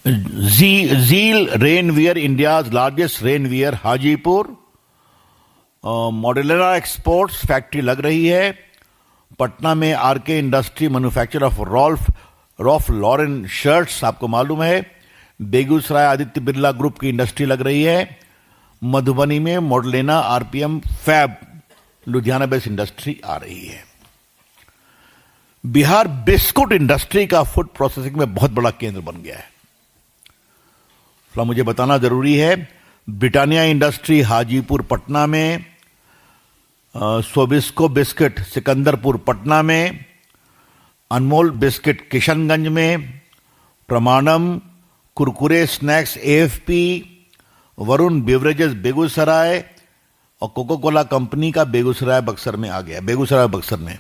Zeal Rainwear, India's largest rainwear, Hajipur. Modular exports factory लग रही है पटना में। RK industry manufacture of Ralph Lauren shirts, आपको मालूम है। Begusarai Aditya Birla group की industry लग रही है। मधुबनी में Modelama RPM fab Ludhiana based industry आ रही है। बिहार बिस्कुट इंडस्ट्री का फूड प्रोसेसिंग में बहुत बड़ा केंद्र बन गया है। मुझे बताना जरूरी है, ब्रिटानिया इंडस्ट्री हाजीपुर पटना में, सोबिस्को बिस्किट सिकंदरपुर पटना में, अनमोल बिस्किट किशनगंज में, Pramanam Kurkure snacks AFP, Varun beverages Begusarai और कोको कोला कंपनी का बेगूसराय बक्सर में आ गया, बेगूसराय बक्सर में।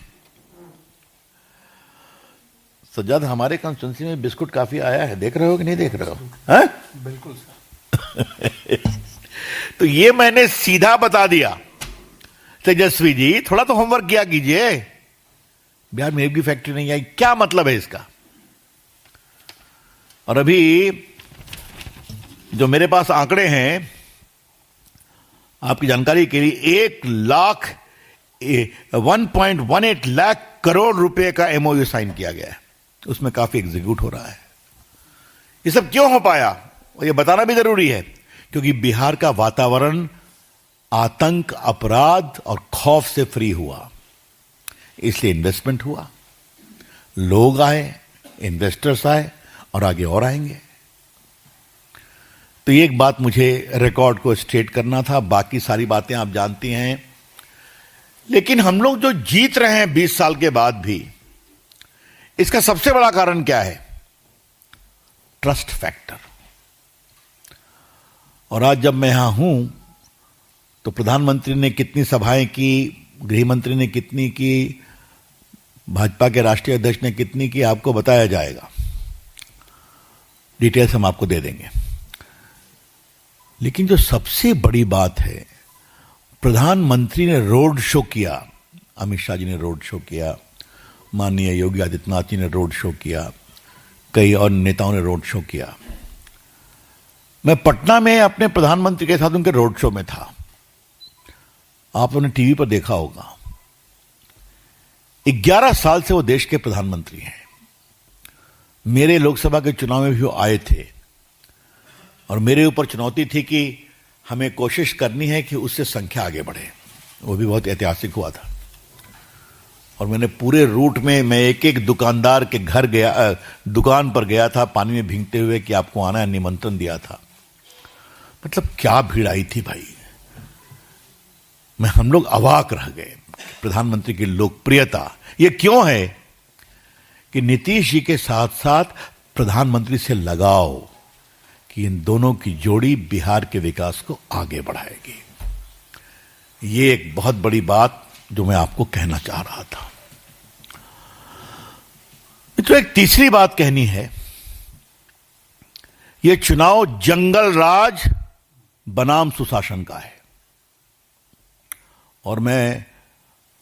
सज्जाद, हमारे कंस्टिट्यूंसी में बिस्कुट काफी आया है, देख रहे हो कि नहीं देख रहे हो? हैं? बिल्कुल सर। तो ये मैंने सीधा बता दिया। तेजस्वी जी, थोड़ा तो होमवर्क किया कीजिए। बिहार में एक भी फैक्ट्री नहीं आई, क्या मतलब है इसका? और अभी जो मेरे पास आंकड़े हैं आपकी जानकारी के लिए, 1.18 लाख करोड़ रुपए का एमओयू साइन किया गया है, उसमें काफी एग्जीक्यूट हो रहा है। ये सब क्यों हो पाया और ये बताना भी जरूरी है, क्योंकि बिहार का वातावरण आतंक, अपराध और खौफ से फ्री हुआ, इसलिए इन्वेस्टमेंट हुआ, लोग आए, इन्वेस्टर्स आए और आगे और आएंगे। तो ये एक बात मुझे रिकॉर्ड को स्ट्रेट करना था, बाकी सारी बातें आप जानती हैं। लेकिन हम लोग जो जीत रहे हैं 20 साल के बाद भी, इसका सबसे बड़ा कारण क्या है? Trust factor. और आज जब मैं यहां हूं तो प्रधानमंत्री ने कितनी सभाएं की, गृह मंत्री ने कितनी की, भाजपा के राष्ट्रीय अध्यक्ष ने कितनी की, आपको बताया जाएगा, डिटेल्स हम आपको दे देंगे। लेकिन जो सबसे बड़ी बात है, प्रधानमंत्री ने रोड शो किया, अमित शाह जी ने रोड शो किया, माननीय योगी आदित्यनाथ जी ने रोड शो किया, कई और नेताओं ने रोड शो किया। मैं पटना में अपने प्रधानमंत्री के साथ उनके रोड शो में था, आप लोगों ने टीवी पर देखा होगा। 11 साल से वो देश के प्रधानमंत्री हैं। मेरे लोकसभा के चुनाव में भी वो आए थे और मेरे ऊपर चुनौती थी कि हमें कोशिश करनी है कि उससे संख्या आगे बढ़े। वो भी बहुत ऐतिहासिक हुआ था। और मैंने पूरे रूट में मैं एक एक दुकानदार के घर गया, दुकान पर गया था पानी में भीगते हुए कि आपको आना है, निमंत्रण दिया था। मतलब क्या भीड़ आई थी भाई, हम लोग अवाक रह गए। प्रधानमंत्री की लोकप्रियता ये क्यों है कि नीतीश जी के साथ साथ प्रधानमंत्री से लगाव, कि इन दोनों की जोड़ी बिहार के विकास को आगे बढ़ाएगी। ये एक बहुत बड़ी बात जो मैं आपको कहना चाह रहा था। तो एक तीसरी बात कहनी है, यह चुनाव जंगल राज बनाम सुशासन का है। और मैं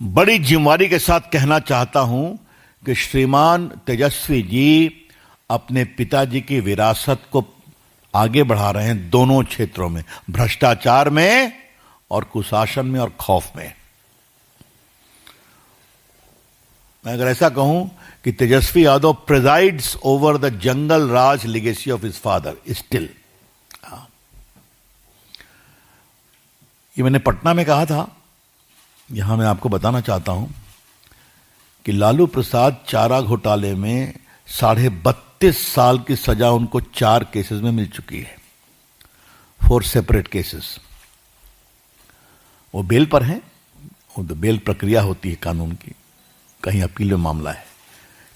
बड़ी जिम्मेदारी के साथ कहना चाहता हूं कि श्रीमान तेजस्वी जी अपने पिताजी की विरासत को आगे बढ़ा रहे हैं दोनों क्षेत्रों में, भ्रष्टाचार में और कुशासन में और खौफ में। मैं अगर ऐसा कहूं कि Tejashwi Yadav presides over the jungle raj legacy of his father still. ये मैंने पटना में कहा था, यहां मैं आपको बताना चाहता हूं कि लालू प्रसाद चारा घोटाले में 32.5 साल की सजा उनको 4 केसेस में मिल चुकी है, 4 सेपरेट केसेस। वो बेल पर हैं, वो तो बेल प्रक्रिया होती है कानून की, कहीं अपील में मामला है,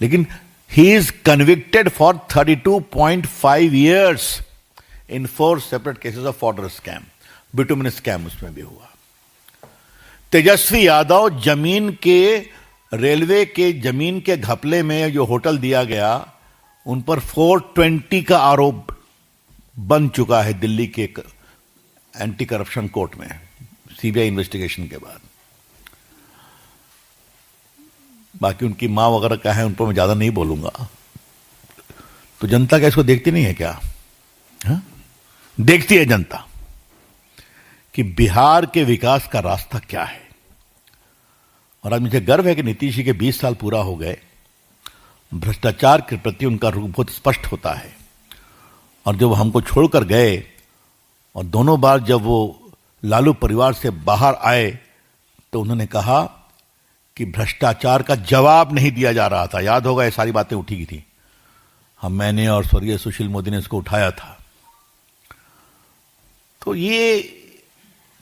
लेकिन he is convicted for 32.5 years in 4 separate cases of fodder scam, bitumen scam उसमें भी हुआ। तेजस्वी यादव जमीन के, रेलवे के जमीन के घपले में जो होटल दिया गया, उन पर 420 का आरोप बन चुका है दिल्ली के एंटी करप्शन कोर्ट में, सीबीआई इन्वेस्टिगेशन के बाद। बाकी उनकी मां वगैरह का है, उन पर मैं ज्यादा नहीं बोलूंगा। तो जनता क्या इसको देखती नहीं है क्या? हा? देखती है जनता कि बिहार के विकास का रास्ता क्या है। और आज मुझे गर्व है कि नीतीश जी के 20 साल पूरा हो गए, भ्रष्टाचार के प्रति उनका रुख बहुत स्पष्ट होता है। और जब हमको छोड़कर गए और दोनों बार जब वो लालू परिवार से बाहर आए, तो उन्होंने कहा कि भ्रष्टाचार का जवाब नहीं दिया जा रहा था। याद होगा, ये सारी बातें उठी की थी, मैंने और स्वर्गीय सुशील मोदी ने इसको उठाया था। तो ये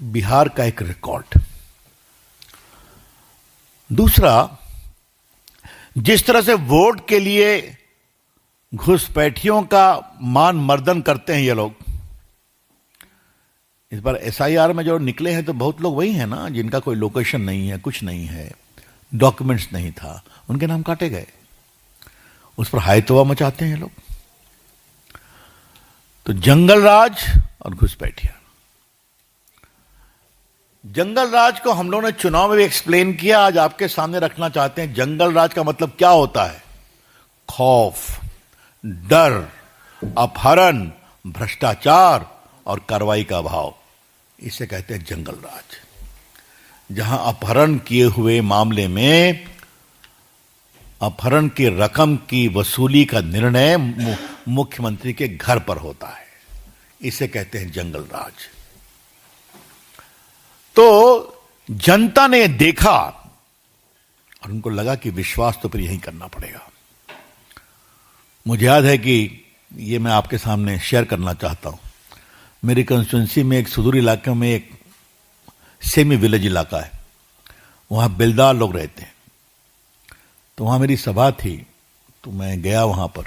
बिहार का एक रिकॉर्ड। दूसरा, जिस तरह से वोट के लिए घुसपैठियों का मान मर्दन करते हैं ये लोग, इस बार SIR में जो निकले हैं तो बहुत लोग वही हैं ना जिनका कोई लोकेशन नहीं है, कुछ नहीं है, डॉक्यूमेंट्स नहीं था, उनके नाम काटे गए। उस पर हायतोवा मचाते हैं ये लोग। तो जंगल राज और घुसपैठिया, जंगल राज को हम लोगों ने चुनाव में भी एक्सप्लेन किया, आज आपके सामने रखना चाहते हैं। जंगल राज का मतलब क्या होता है? खौफ, डर, अपहरण, भ्रष्टाचार और कार्रवाई का अभाव, इसे कहते हैं जंगल राज। जहां अपहरण किए हुए मामले में अपहरण की रकम की वसूली का निर्णय मुख्यमंत्री के घर पर होता है, इसे कहते हैं जंगल राज। तो जनता ने देखा और उनको लगा कि विश्वास तो फिर यही करना पड़ेगा। मुझे याद है कि ये मैं आपके सामने शेयर करना चाहता हूं। मेरी कंस्टिट्यूंसी में एक सुदूर इलाके में एक सेमी विलेज इलाका है, वहां बेलदार लोग रहते हैं। तो वहां मेरी सभा थी, तो मैं गया वहां पर।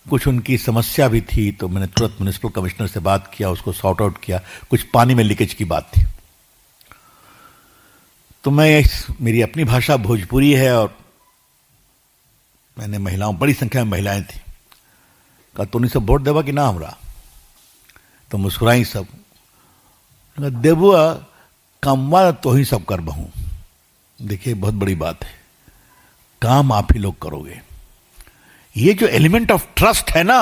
कुछ उनकी समस्या भी थी, तो मैंने तुरंत म्युनिसिपल कमिश्नर से बात किया, उसको सॉर्ट आउट किया। कुछ पानी में लीकेज की बात थी। तो मेरी अपनी भाषा भोजपुरी है और मैंने महिलाओं, बड़ी संख्या में महिलाएं थी, कहा तो नहीं सब वोट देवा कि ना हमरा? तो मुस्कुराई सब, देबुआ कमवा तो ही सब कर बहू। देखिए बहुत बड़ी बात है, काम आप ही लोग करोगे। ये जो एलिमेंट ऑफ ट्रस्ट है ना,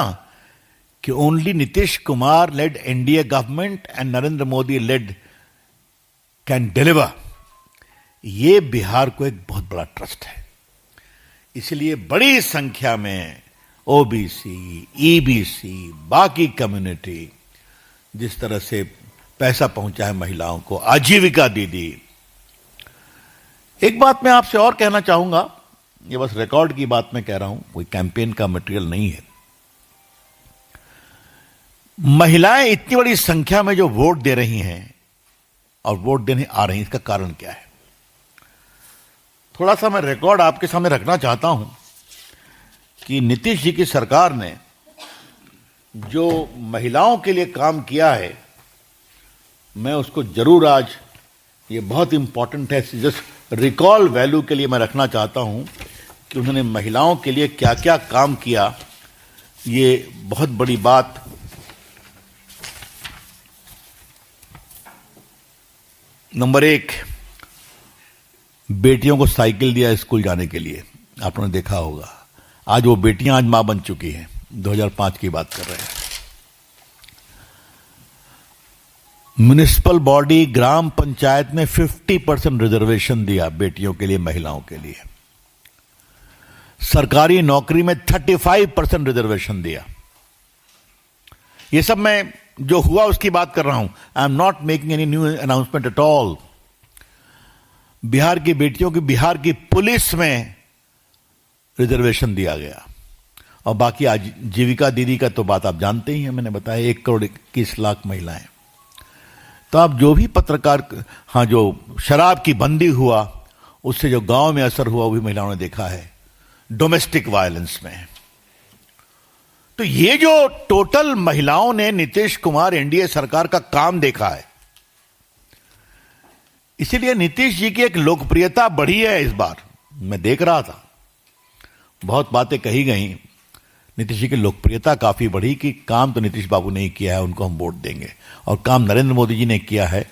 कि only Nitish Kumar led NDA government and Narendra Modi led can deliver, ये बिहार को एक बहुत बड़ा ट्रस्ट है। इसलिए बड़ी संख्या में ओबीसी, ईबीसी, बाकी कम्युनिटी, जिस तरह से पैसा पहुंचा है महिलाओं को, आजीविका दीदी। एक बात मैं आपसे और कहना चाहूंगा, ये बस रिकॉर्ड की बात मैं कह रहा हूं, कोई कैंपेन का मटेरियल नहीं है। महिलाएं इतनी बड़ी संख्या में जो वोट दे रही हैं और वोट देने आ रही हैं, इसका कारण क्या है? थोड़ा सा मैं रिकॉर्ड आपके सामने रखना चाहता हूं कि नीतीश जी की सरकार ने जो महिलाओं के लिए काम किया है, मैं उसको जरूर आज, ये बहुत इंपॉर्टेंट है, जस्ट रिकॉल वैल्यू के लिए मैं रखना चाहता हूं कि उन्होंने महिलाओं के लिए क्या क्या काम किया। ये बहुत बड़ी बात। नंबर 1, बेटियों को साइकिल दिया स्कूल जाने के लिए, आपने देखा होगा। आज वो बेटियां आज मां बन चुकी हैं, 2005 की बात कर रहे हैं। म्युनिसिपल बॉडी, ग्राम पंचायत में 50% रिजर्वेशन दिया बेटियों के लिए, महिलाओं के लिए। सरकारी नौकरी में 35% रिजर्वेशन दिया। ये सब मैं जो हुआ उसकी बात कर रहा हूं। I am not making any new announcement at all. Bihar की बेटियों की, बिहार की पुलिस में रिजर्वेशन दिया गया। और बाकी आजीविका दीदी का तो बात आप जानते ही हैं, मैंने बताया 1 करोड़ 21 लाख महिलाएं। तो आप जो भी पत्रकार, हाँ, जो शराब की बंदी हुआ, उससे जो गांव में असर हुआ, वो भी महिलाओं ने देखा है, डोमेस्टिक वायलेंस में। तो ये जो टोटल महिलाओं ने नीतीश कुमार एनडीए सरकार का काम देखा है, इसीलिए नीतीश जी की एक लोकप्रियता बढ़ी है इस बार। मैं देख रहा था, बहुत बातें कही गई, नीतीश जी की लोकप्रियता काफी बढ़ी कि काम तो नीतीश बाबू ने ही किया है, उनको हम वोट देंगे। और काम नरेंद्र मोदी जी ने किया है,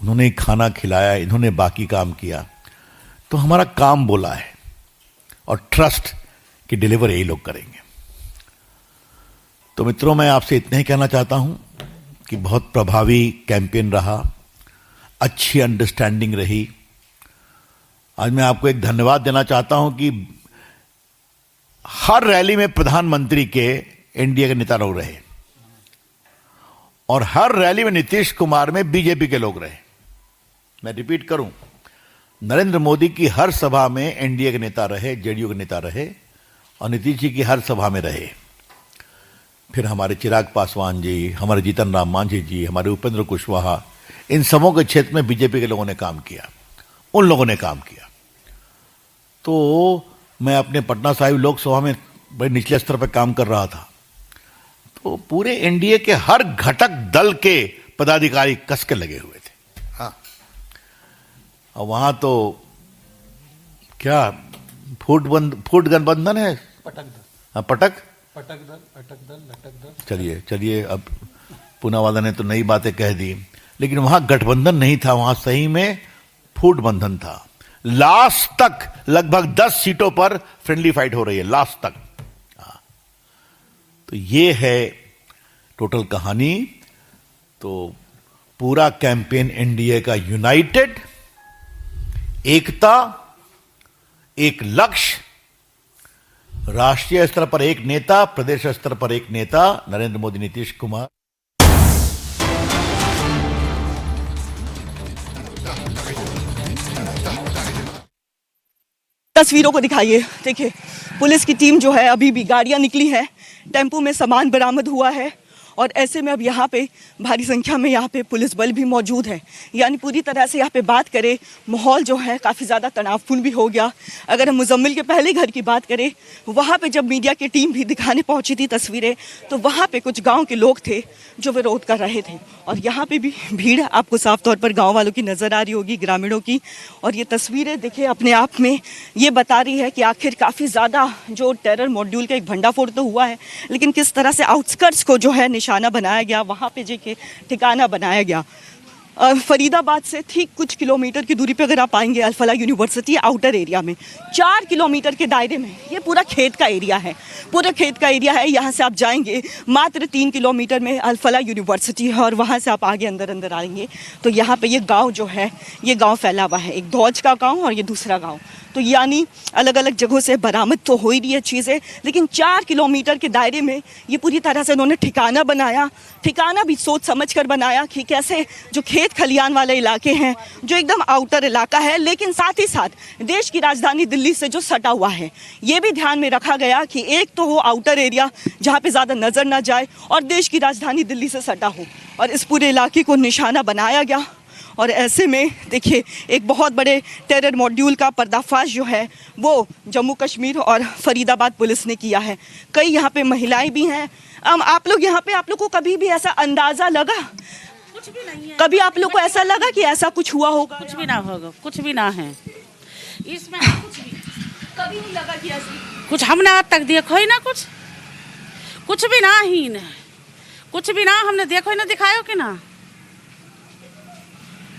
उन्होंने खाना खिलाया, इन्होंने बाकी काम किया, तो हमारा काम बोला है। और ट्रस्ट की डिलीवर यही लोग करेंगे। तो मित्रों, मैं आपसे इतना ही कहना चाहता हूं कि बहुत प्रभावी कैंपेन रहा, अच्छी अंडरस्टैंडिंग रही। आज मैं आपको एक धन्यवाद देना चाहता हूं कि हर रैली में प्रधानमंत्री के एनडीए के नेता लोग रहे और हर रैली में नीतीश कुमार में बीजेपी के लोग रहे। मैं रिपीट करूं, नरेंद्र मोदी की हर सभा में एनडीए के नेता रहे, जेडीयू के नेता रहे और नीतीश जी की हर सभा में रहे। फिर हमारे चिराग पासवान जी, हमारे जीतन राम मांझी जी, हमारे उपेंद्र कुशवाहा, इन सबों के क्षेत्र में बीजेपी के लोगों ने काम किया, उन लोगों ने काम किया। तो मैं अपने पटना साहिब लोकसभा में बड़े निचले स्तर पर काम कर रहा था, तो पूरे एनडीए के हर घटक दल के पदाधिकारी कस के लगे हुए थे। हाँ, और वहां तो क्या फूट गठबंधन है, पटक दल। चलिए अब पूनावाला ने तो नई बातें कह दी, लेकिन वहां गठबंधन नहीं था, वहां सही में फूट बंधन था। लास्ट तक लगभग 10 सीटों पर फ्रेंडली फाइट हो रही है, लास्ट तक। तो ये है टोटल कहानी। तो पूरा कैंपेन एनडीए का यूनाइटेड, एकता, एक लक्ष्य, राष्ट्रीय स्तर पर एक नेता, प्रदेश स्तर पर एक नेता, नरेंद्र मोदी, नीतीश कुमार। तस्वीरों को दिखाइए। देखिए, पुलिस की टीम जो है, अभी भी गाड़ियां निकली है, टेम्पो में सामान बरामद हुआ है और ऐसे में अब यहाँ पे भारी संख्या में यहाँ पे पुलिस बल भी मौजूद है। यानी पूरी तरह से यहाँ पे बात करें, माहौल जो है काफ़ी ज़्यादा तनावपूर्ण भी हो गया। अगर हम मुजम्मिल के पहले घर की बात करें, वहाँ पे जब मीडिया की टीम भी दिखाने पहुँची थी तस्वीरें, तो वहाँ पे कुछ गाँव के लोग थे जो विरोध कर रहे थे और यहाँ पे भी भीड़ आपको साफ तौर पर गाँव वालों की नज़र आ रही होगी, ग्रामीणों की। और ये तस्वीरें देखिए अपने आप में ये बता रही है कि आखिर काफ़ी ज़्यादा जो टेरर मॉड्यूल का एक भंडाफोड़ तो हुआ है, लेकिन किस तरह से आउटस्कर्ट्स को जो है निशाना बनाया गया, वहाँ पे जे ठिकाना बनाया गया। फरीदाबाद से ठीक कुछ किलोमीटर की दूरी पे अगर आप आएंगे, अल-फलाह यूनिवर्सिटी आउटर एरिया में 4 किलोमीटर के दायरे में ये पूरा खेत का एरिया है, पूरा खेत का एरिया है। यहाँ से आप जाएंगे मात्र 3 किलोमीटर में अल-फलाह यूनिवर्सिटी है और वहाँ से आप आगे अंदर आएंगे तो यहाँ पे ये गांव जो है, ये गांव फैला हुआ है, एक धौज का गांव और ये दूसरा गांव। तो यानी अलग अलग जगहों से बरामद तो हो ही रही है चीज़ें, लेकिन 4 किलोमीटर के दायरे में ये पूरी तरह से उन्होंने ठिकाना बनाया। ठिकाना भी सोच समझ कर बनाया कि कैसे जो खेत खलियान वाले इलाके हैं, जो एकदम आउटर इलाका है, लेकिन साथ ही साथ देश की राजधानी दिल्ली से जो सटा हुआ है, ये भी ध्यान में रखा गया कि एक तो हो आउटर एरिया जहाँ पे ज़्यादा नज़र ना जाए और देश की राजधानी दिल्ली से सटा हो, और इस पूरे इलाके को निशाना बनाया गया। और ऐसे में देखिए एक बहुत बड़े टेरर मॉड्यूल का पर्दाफाश जो है वो जम्मू कश्मीर और फरीदाबाद पुलिस ने किया है। कई यहाँ पे महिलाएं भी हैं। आप लोग यहाँ पे, आप लोग को कभी भी ऐसा अंदाज़ा लगा? कुछ भी नहीं है। कभी आप लोग को ऐसा लगा कि ऐसा कुछ हुआ होगा? कुछ भी ना होगा, कुछ भी ना है इसमें। कुछ भी कभी नहीं लगा कि ऐसी कुछ हमने आज तक देखो ही ना, कुछ भी ना ही ना, कुछ भी ना हमने देखो ही ना, दिखायो कि ना,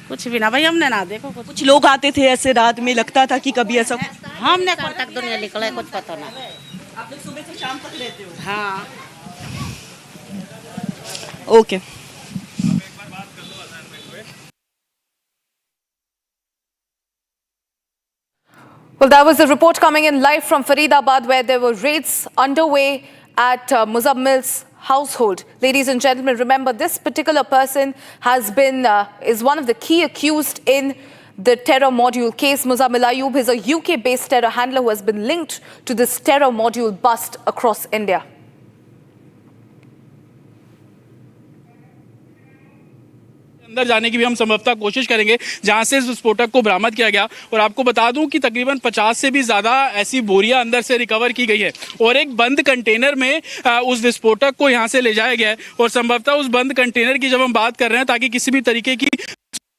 कुछ भी ना भाई हमने ना देखो। कुछ लोग आते थे ऐसे रात में, लगता था कि कभी ऐसा हमने कब तक दुनिया निकला है कुछ पता ना। आप लोग सुबह से शाम तक रहते हो? हाँ। Okay. Well, that was a report coming in live from Faridabad where there were raids underway at Muzammil's household. Ladies and gentlemen, remember this particular person has been, is one of the key accused in the terror module case. Muzammil Ayub is a UK-based terror handler who has been linked to this terror module bust across India. अंदर जाने की भी हम संभवतः कोशिश करेंगे जहां से इस विस्फोटक को बरामद किया गया। और आपको बता दूं कि तकरीबन 50 से भी ज़्यादा ऐसी बोरियां अंदर से रिकवर की गई है और एक बंद कंटेनर में उस विस्फोटक को यहां से ले जाया गया है। और संभवतः उस बंद कंटेनर की जब हम बात कर रहे हैं ताकि किसी भी तरीके की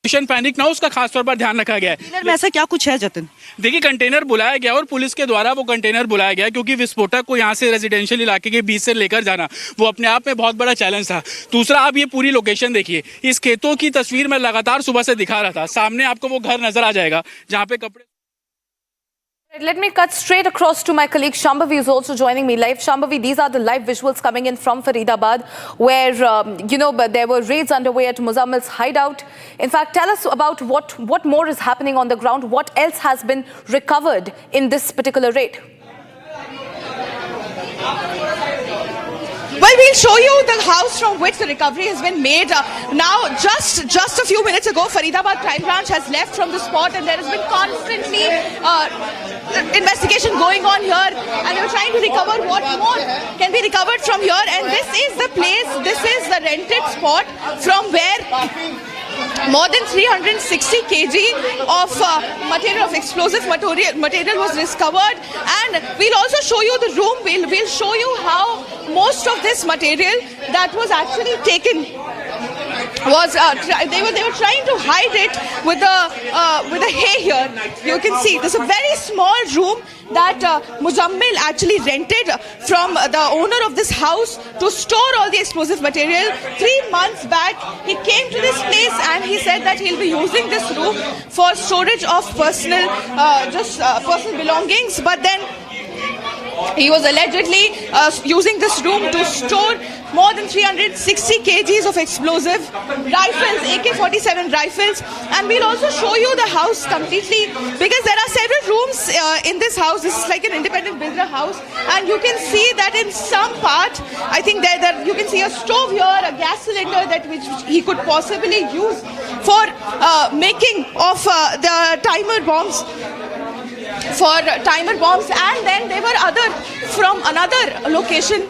पैनिक ना हो, उसका खास तौर पर ध्यान रखा गया है। कंटेनर में ऐसा क्या कुछ है जतिन? देखिए, कंटेनर बुलाया गया और पुलिस के द्वारा वो कंटेनर बुलाया गया क्योंकि विस्फोटक को यहाँ से रेजिडेंशियल इलाके के बीच से लेकर जाना वो अपने आप में बहुत बड़ा चैलेंज था। दूसरा, आप ये पूरी लोकेशन देखिए, इस खेतों की तस्वीर मैं लगातार सुबह से दिखा रहा था। सामने आपको वो घर नजर आ जाएगा जहाँ पे कपड़े। Let me cut straight across to my colleague Shambhavi, who's also joining me live. Shambhavi, these are the live visuals coming in from Faridabad, where there were raids underway at Muzammil's hideout. In fact, tell us about what more is happening on the ground. What else has been recovered in this particular raid? Well, we'll show you the house from which the recovery has been made. Now, just a few minutes ago, Faridabad Crime Branch has left from the spot, and there has been constantly investigation going on here, and they were trying to recover what more can be recovered from here. And this is the place, this is the rented spot from where More than 360 kg of material, of explosive material was discovered, and we'll also show you the room. We'll show you how most of this material that was actually taken was they were trying to hide it with the hay here. You can see there's a very small room that Muzammil actually rented from the owner of this house to store all the explosive material. 3 months back, he came to this place and he said that he'll be using this room for storage of personal belongings. But then he was allegedly using this room to store more than 360 kgs of explosive rifles, AK-47 rifles. And we'll also show you the house completely, because there are several rooms in this house. This is like an independent builder house, and you can see that in some part, I think that you can see a stove here, a gas cylinder that which he could possibly use for making of the timer bombs. And then there were from another location,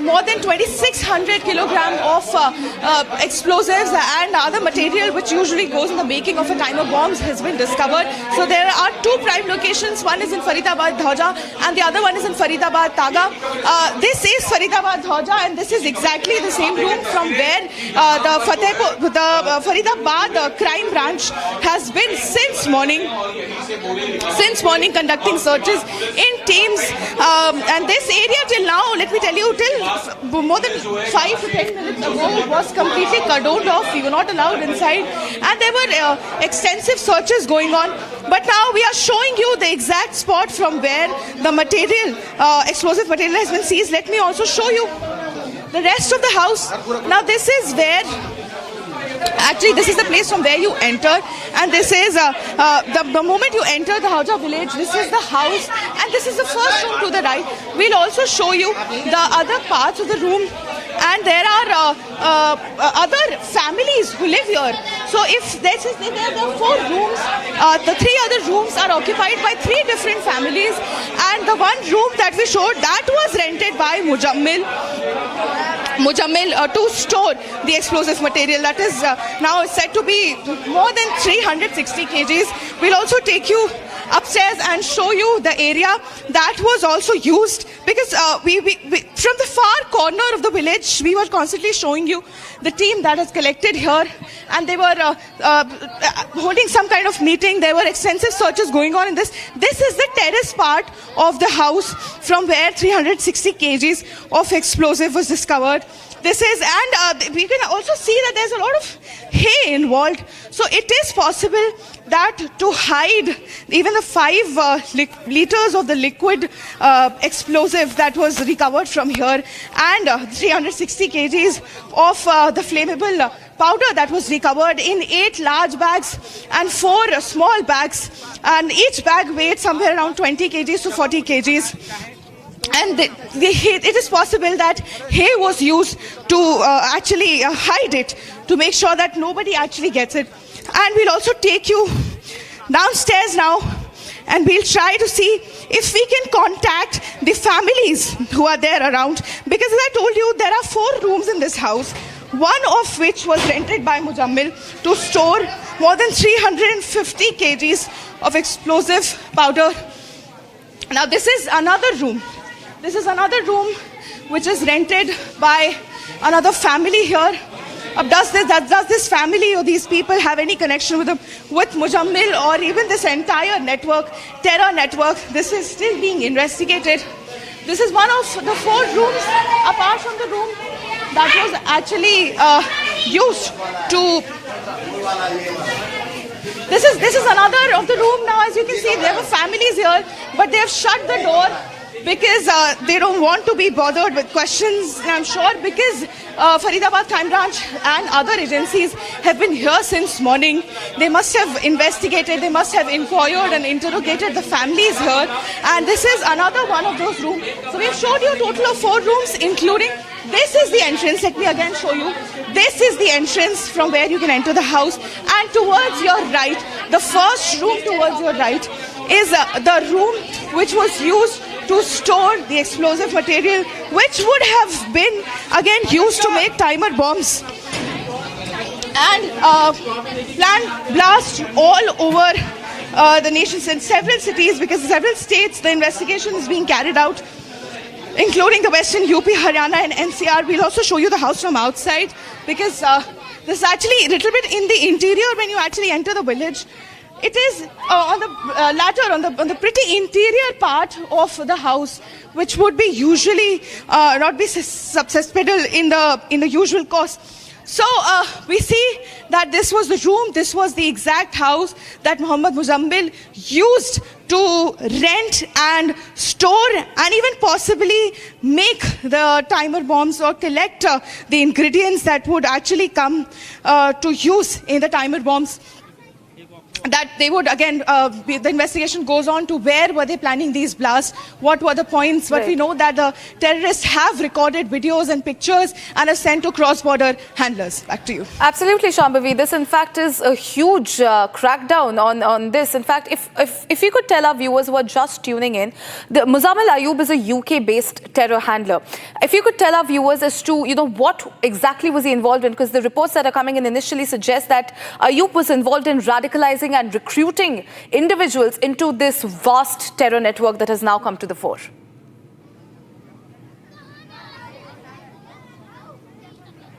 more than 2,600 kilogram of explosives and other material which usually goes in the making of a timer bombs has been discovered. So there are 2 prime locations. One is in Faridabad Dhauja and the other one is in Faridabad Taga. This is Faridabad Dhauja, and this is exactly the same room from where the Faridabad crime branch has been since morning conducting searches in teams, and this area till now, let me tell you, till more than 5 to 10 minutes ago was completely cordoned off. We were not allowed inside, and there were extensive searches going on. But now we are showing you the exact spot from where the material, explosive material, has been seized. Let me also show you the rest of the house. Now this is where, actually this is the place from where you enter, and this is the moment you enter the Hauja village, this is the house, and this is the first room to the right. We'll also show you the other parts of the room, and there are other families who live here. So if there are 4 rooms, the 3 other rooms are occupied by 3 different families, and the one room that we showed, that was rented by Muzammil to store the explosive material that is now said to be more than 360 kgs. We'll also take you upstairs and show you the area that was also used, because we from the far corner of the village, we were constantly showing you the team that has collected here, and they were holding some kind of meeting. There were extensive searches going on in this. This is the terrace part of the house from where 360 kgs of explosive was discovered. This is, and we can also see that there's a lot of hay involved. So it is possible that to hide even the 5 liters of the liquid explosive that was recovered from here, and 360 kgs of the flammable powder that was recovered in 8 large bags and 4 small bags, and each bag weighed somewhere around 20 kgs to 40 kgs. And it is possible that hay was used to actually hide it, to make sure that nobody actually gets it. And we'll also take you downstairs now, and we'll try to see if we can contact the families who are there around. Because as I told you, there are 4 rooms in this house, one of which was rented by Muzammil to store more than 350 kgs of explosive powder. Now this is another room. This is another room which is rented by another family here. Does this family or these people have any connection with Muzammil or even this entire network, terror network? This is still being investigated. This is one of the 4 rooms, apart from the room that was actually used to... This is another of the room. Now, as you can see, there were families here, but they have shut the door because they don't want to be bothered with questions. And I'm sure because Faridabad Crime Branch and other agencies have been here since morning, they must have investigated, they must have inquired and interrogated the families here. And this is another one of those rooms. So we've showed you a total of 4 rooms, including, this is the entrance. Let me again show you. This is the entrance from where you can enter the house. And towards your right, the first room towards your right, is the room which was used to store the explosive material, which would have been again used to make timer bombs. and planned blast all over the nation in several cities, because in several states the investigation is being carried out, including the western UP, Haryana and NCR. We'll also show you the house from outside, because this is actually a little bit in the interior when you actually enter the village. It is on the latter, on the pretty interior part of the house, which would be usually not be susceptible in the usual course. So we see that this was the room, this was the exact house that Mohammed Muzammil used to rent and store and even possibly make the timer bombs or collect the ingredients that would actually come to use in the timer bombs. That they would again, the investigation goes on to where were they planning these blasts, what were the points, but we know that the terrorists have recorded videos and pictures and are sent to cross-border handlers. Back to you. Absolutely, Shambhavi. This in fact is a huge crackdown on this. In fact, if you could tell our viewers who are just tuning in, the Muzammil Ayub is a UK-based terror handler. If you could tell our viewers as to, what exactly was he involved in, because the reports that are coming in initially suggest that Ayub was involved in radicalizing and recruiting individuals into this vast terror network that has now come to the fore.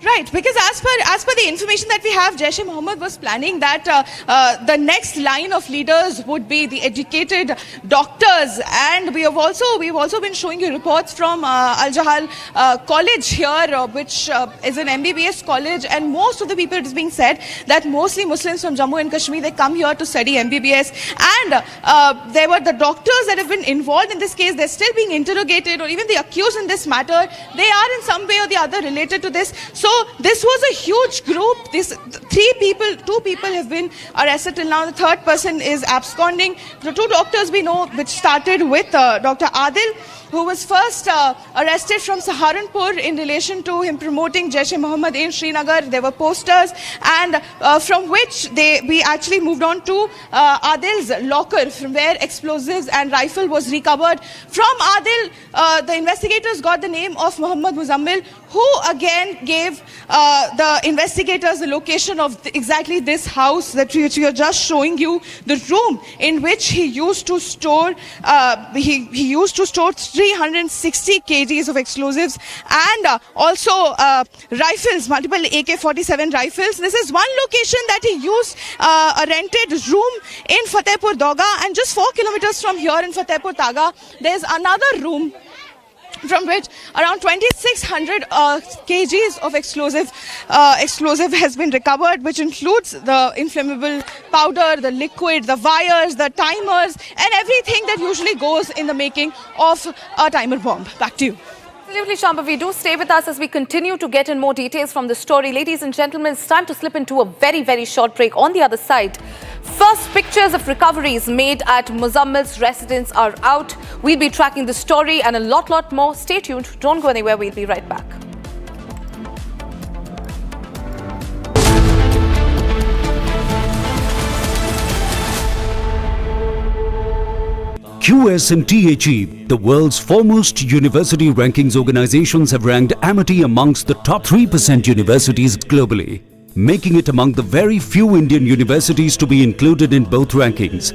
Right, because as per the information that we have, Jaish-e-Mohammed was planning that the next line of leaders would be the educated doctors, and we've also been showing you reports from Al-Jahal College here, which is an MBBS college, and most of the people, it is being said that mostly Muslims from Jammu and Kashmir, they come here to study MBBS, and there were the doctors that have been involved in this case. They're still being interrogated, or even the accused in this matter, they are in some way or the other related to this. So this was a huge group. Two people have been arrested till now. The third person is absconding. The two doctors we know, which started with Dr. Adil, who was first arrested from Saharanpur in relation to him promoting Jaish-e-Mohammed in Srinagar. There were posters, and from which we actually moved on to Adil's locker, from where explosives and rifle was recovered. From Adil, the investigators got the name of Mohammed Muzammil, who again gave the investigators the location of exactly this house that we are just showing you, the room in which he used to store. He used to store 360 kgs of explosives, and also rifles, multiple AK-47 rifles. This is one location that he used a rented room in Fatehpur Doga, and just 4 kilometers from here in Fatehpur Taga, there's another room from which around 2,600 kgs of explosive has been recovered, which includes the inflammable powder, the liquid, the wires, the timers, and everything that usually goes in the making of a timer bomb. Back to you. Absolutely, Shambhavi. Do stay with us as we continue to get in more details from the story. Ladies and gentlemen, it's time to slip into a very, very short break. On the other side, first pictures of recoveries made at Muzammil's residence are out. We'll be tracking the story and a lot more. Stay tuned. Don't go anywhere. We'll be right back. QS&THE, the world's foremost university rankings organizations, have ranked Amity amongst the top 3% universities globally, making it among the very few Indian universities to be included in both rankings.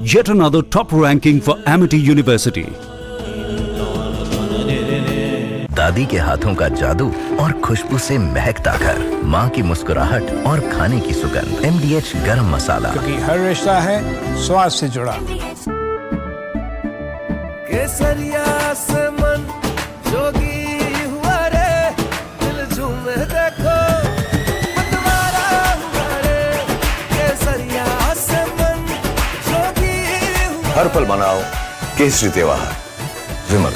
Yet another top ranking for Amity University. दादी के हाथों का जादू और खुशबू से महकता घर, माँ की मुस्कुराहट और खाने की सुगंध। MDH गरम मसाला, क्योंकि हर रिश्ता है स्वाद से जुड़ा। केसरिया से मन जोगी हुआ रे, दिल झूमे देखो मतवारा हुआ रे, केसरिया से मन जोगी हुआ। हर पल मनाओ केसरी त्योहार, विमल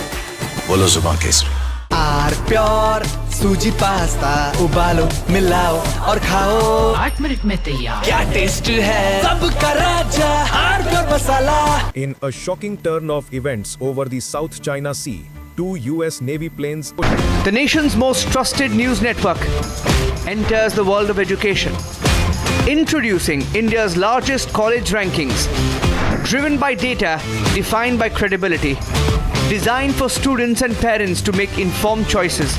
बोलो जुबान Kesari. Are pure suji pasta उबालो मिलाओ और खाओ, 8 मिनट में तैयार। क्या टेस्ट है सबका राजा आर प्योर मसाला। In a shocking turn of events over the South China Sea, 2 US Navy planes. The nation's most trusted news network enters the world of education. Introducing India's largest college rankings, driven by data, defined by credibility, designed for students and parents to make informed choices.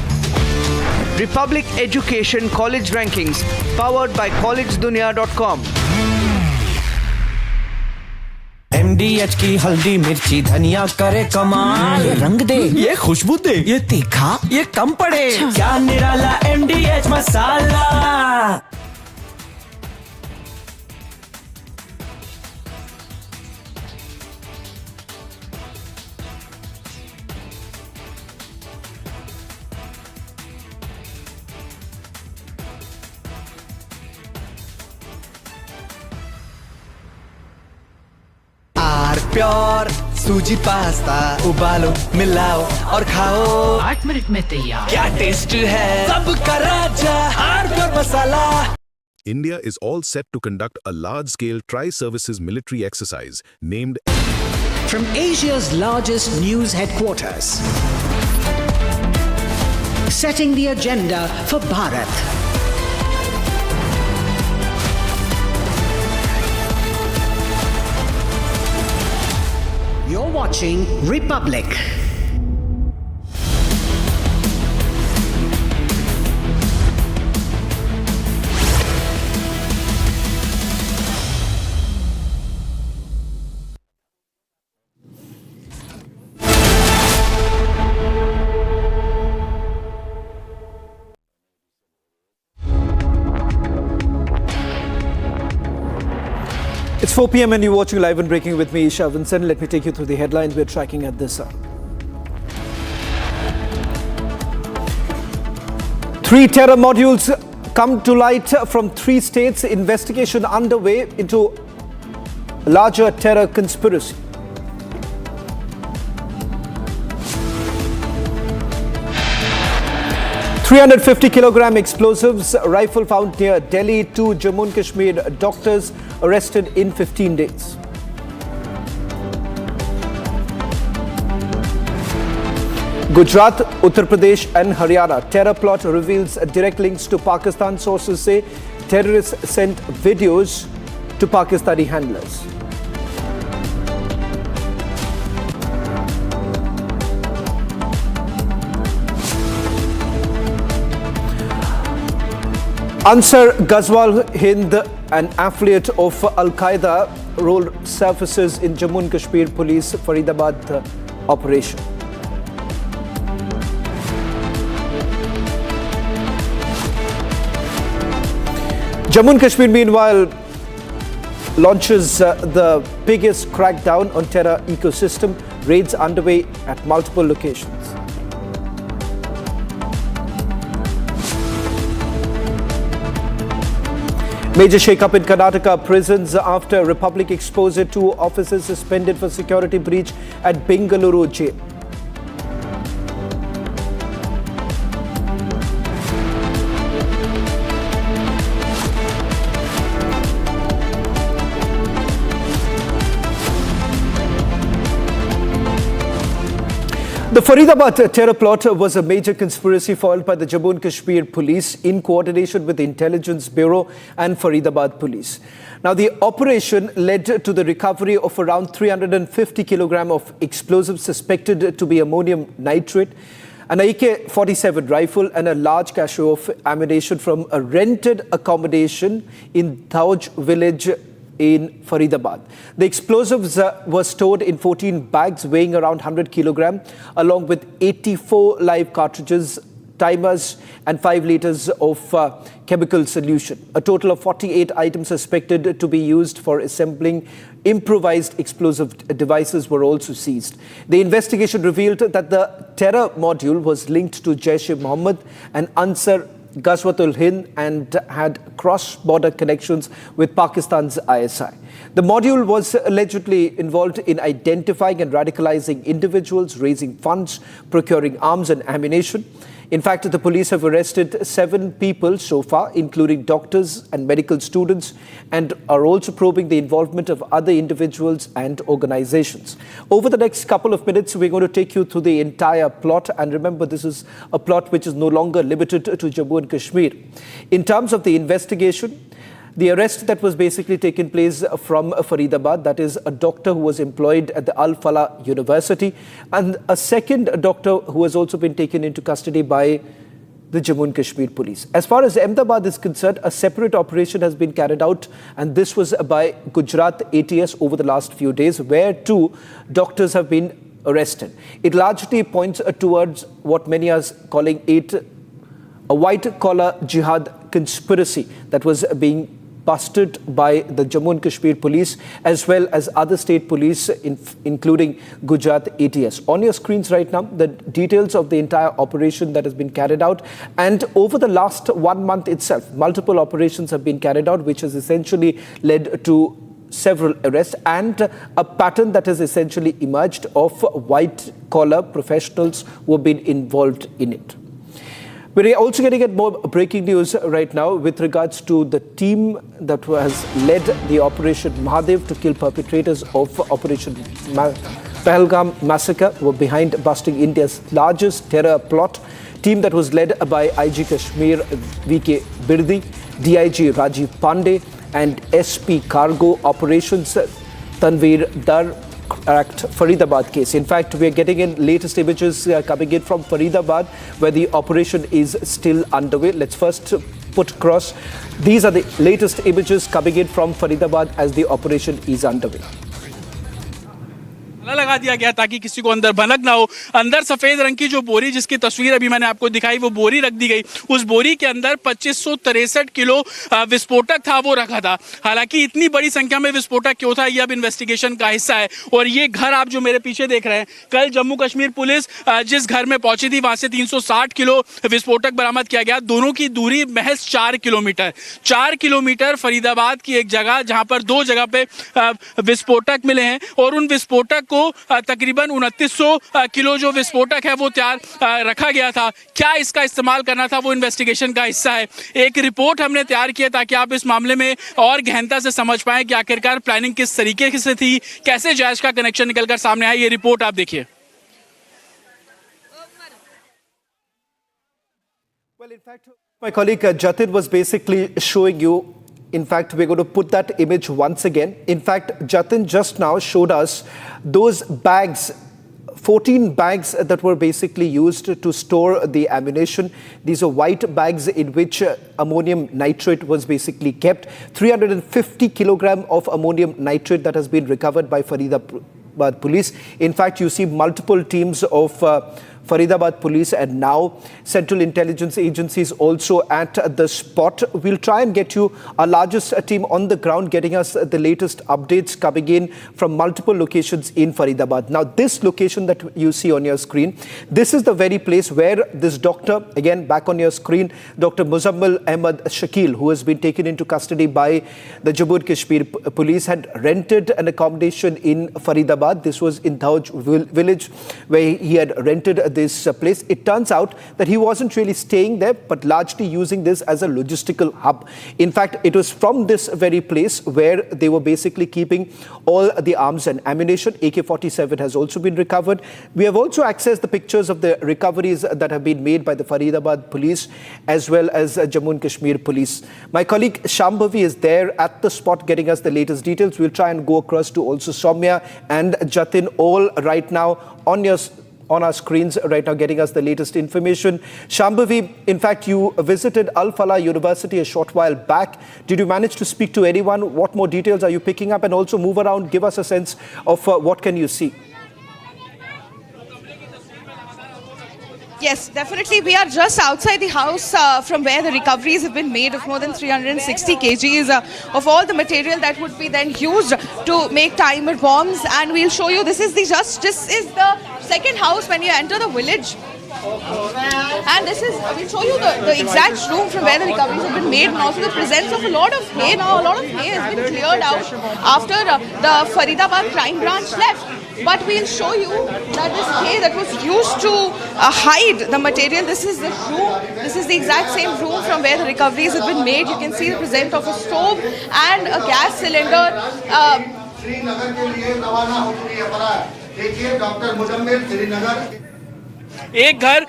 Republic Education College Rankings, powered by collegedunia.com. MDH की हल्दी मिर्ची धनिया करे कमाल, ये रंग दे, ये खुशबू दे, ये तीखा, ये कम पड़े, क्या निराला MDH मसाला। प्योर सूजी पास्ता उबालो मिलाओ और खाओ 8 मिनट में तैयार। क्या टेस्ट है सबका राजा आर प्योर मसाला। India is all set to conduct a large-scale tri-services military exercise named From Asia's largest news headquarters, setting the agenda for Bharat. You're watching Republic. It's 4 p.m. and you're watching Live and Breaking with me, Isha Vincent. Let me take you through the headlines we're tracking at this hour. 3 terror modules come to light from 3 states. Investigation underway into a larger terror conspiracy. $350-kilogram explosives rifle found near Delhi. 2 Jammu and Kashmir doctors arrested in 15 days. Gujarat, Uttar Pradesh and Haryana terror plot reveals direct links to Pakistan. Sources say terrorists sent videos to Pakistani handlers. Ansar Ghazwal Hind, an affiliate of Al-Qaeda, role surfaces in Jammu and Kashmir Police Faridabad operation. Jammu and Kashmir, meanwhile, launches the biggest crackdown on terror ecosystem. Raids underway at multiple locations. Major shake-up in Karnataka prisons after Republic exposé. 2 officers suspended for security breach at Bengaluru jail. The Faridabad terror plot was a major conspiracy foiled by the Jammu and Kashmir Police in coordination with the Intelligence Bureau and Faridabad Police. Now, the operation led to the recovery of around 350 kilograms of explosives suspected to be ammonium nitrate, an AK-47 rifle and a large cache of ammunition from a rented accommodation in Thwart village in Faridabad. The explosives were stored in 14 bags weighing around 100 kilograms, along with 84 live cartridges, timers and 5 liters of chemical solution. A total of 48 items suspected to be used for assembling improvised explosive devices were also seized. The investigation revealed that the terror module was linked to Jaish-e-Mohammed and Ansar Ghazwal Hind and had cross-border connections with Pakistan's ISI. The module was allegedly involved in identifying and radicalizing individuals, raising funds, procuring arms and ammunition. In fact, the police have arrested 7 people so far, including doctors and medical students, and are also probing the involvement of other individuals and organizations. Over the next couple of minutes, we're going to take you through the entire plot. And remember, this is a plot which is no longer limited to Jammu and Kashmir. In terms of the investigation, the arrest that was basically taken place from Faridabad, that is a doctor who was employed at the Al-Falah University, and a second doctor who has also been taken into custody by the Jammu and Kashmir Police. As far as Ahmedabad is concerned, a separate operation has been carried out, and this was by Gujarat ATS over the last few days, where 2 doctors have been arrested. It largely points towards what many are calling a white-collar jihad conspiracy that was being busted by the Jammu and Kashmir Police as well as other state police, including Gujarat ATS. On your screens right now, the details of the entire operation that has been carried out. And over the last 1 month itself, multiple operations have been carried out, which has essentially led to several arrests and a pattern that has essentially emerged of white-collar professionals who have been involved in it. We're also getting at more breaking news right now with regards to the team that has led the Operation Mahadev to kill perpetrators of Operation Pahalgam massacre, were behind busting India's largest terror plot. Team that was led by IG Kashmir VK Birdi, DIG Rajiv Pandey and SP Cargo Operations Tanveer Dar cracked Faridabad case. In fact, we are getting in latest images coming in from Faridabad, where the operation is still underway. Let's first put across. These are the latest images coming in from Faridabad as the operation is underway. लगा दिया गया ताकि किसी को अंदर भनक ना हो। अंदर सफेद रंग की जो बोरी जिसकी तस्वीर अभी मैंने आपको दिखाई, वो बोरी रख दी गई। उस बोरी के अंदर 2563 किलो विस्फोटक था, वो रखा था। हालांकि इतनी बड़ी संख्या में विस्फोटक क्यों था, ये अब इन्वेस्टिगेशन का हिस्सा है। और ये घर आप जो मेरे पीछे देख रहे हैं, कल जम्मू कश्मीर पुलिस जिस घर में पहुंची थी, वहां से 360 किलो विस्फोटक बरामद किया गया। दोनों की दूरी महज 4 किलोमीटर। 4 किलोमीटर फरीदाबाद की एक जगह जहां पर 2 जगह पे विस्फोटक मिले हैं और उन विस्फोटक तकरीबन 2900 किलो जो विस्फोटक है वो तैयार रखा गया था। क्या इसका इस्तेमाल करना था, वो इन्वेस्टिगेशन का हिस्सा है। एक रिपोर्ट हमने तैयार की है ताकि आप इस मामले में और गहनता से समझ पाएं कि आखिरकार प्लानिंग किस तरीके से थी, कैसे जायज का कनेक्शन निकलकर सामने आया। ये रिपोर्ट आप देखिए। Well, in fact, my colleague Jatin was basically showing you. In fact, we're going to put that image once again. In fact, Jatin just now showed us those bags, 14 bags that were basically used to store the ammunition. These are white bags in which ammonium nitrate was basically kept. 350 kilogram of ammonium nitrate that has been recovered by Faridabad Police. In fact, you see multiple teams of Faridabad Police and now Central Intelligence Agencies also at the spot. We'll try and get you our largest team on the ground, getting us the latest updates coming in from multiple locations in Faridabad. Now, this location that you see on your screen, this is the very place where this doctor, again back on your screen, Dr. Muzammil Ahmad Shakil, who has been taken into custody by the Jammu and Kashmir Police, had rented an accommodation in Faridabad. This was in Thwart village where he had rented this place. It turns out that he wasn't really staying there, but largely using this as a logistical hub. In fact, it was from this very place where they were basically keeping all the arms and ammunition. AK-47 has also been recovered. We have also accessed the pictures of the recoveries that have been made by the Faridabad Police as well as Jammu and Kashmir Police. My colleague Shambhavi is there at the spot getting us the latest details. We'll try and go across to also Soumya and Jatin, all right now on our screens right now, getting us the latest information. Shambhavi, in fact, you visited Al-Falah University a short while back. Did you manage to speak to anyone? What more details are you picking up? And also move around, give us a sense of what can you see? Yes, definitely. We are just outside the house from where the recoveries have been made of more than 360 kgs of all the material that would be then used to make timer bombs. And we'll show you, this is the second house when you enter the village. And we'll show you the exact room from where the recoveries have been made, and also the presence of a lot of hay. Now, a lot of hay has been cleared out after the Faridabad crime branch left. But we'll show you that this hay that was used to hide the material, this is the room. This is the exact same room from where the recoveries have been made. You can see the presence of a stove and a gas cylinder. एक घर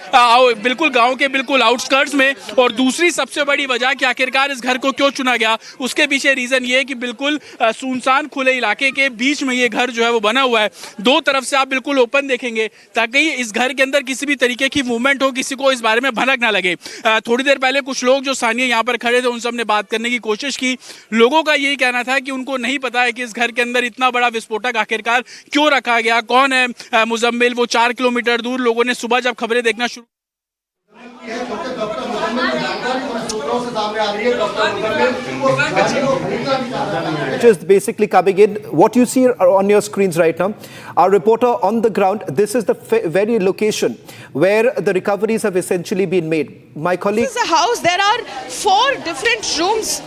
बिल्कुल गांव के बिल्कुल outskirts में, और दूसरी सबसे बड़ी वजह कि आखिरकार इस घर को क्यों चुना गया, उसके पीछे रीजन ये है कि बिल्कुल सुनसान खुले इलाके के बीच में ये घर जो है वो बना हुआ है। दो तरफ से आप बिल्कुल ओपन देखेंगे ताकि इस घर के अंदर किसी भी तरीके की मूवमेंट हो, किसी को इस बारे में भनक ना लगे। थोड़ी देर पहले कुछ लोग जो स्थानीय यहाँ पर खड़े थे उनसे हमने बात करने की कोशिश की। लोगों का यही कहना था कि उनको नहीं पता है कि इस घर के अंदर इतना बड़ा विस्फोटक आखिरकार क्यों रखा गया, कौन है मुजम्मिल। वो 4 किलोमीटर दूर लोगों ने सुबह जब खबरें देखना शुरू Just basically coming in, what you see on your screens right now, our reporter on the ground, this is the very location where the recoveries have essentially been made. My colleague... This is a house, there are 4 different rooms.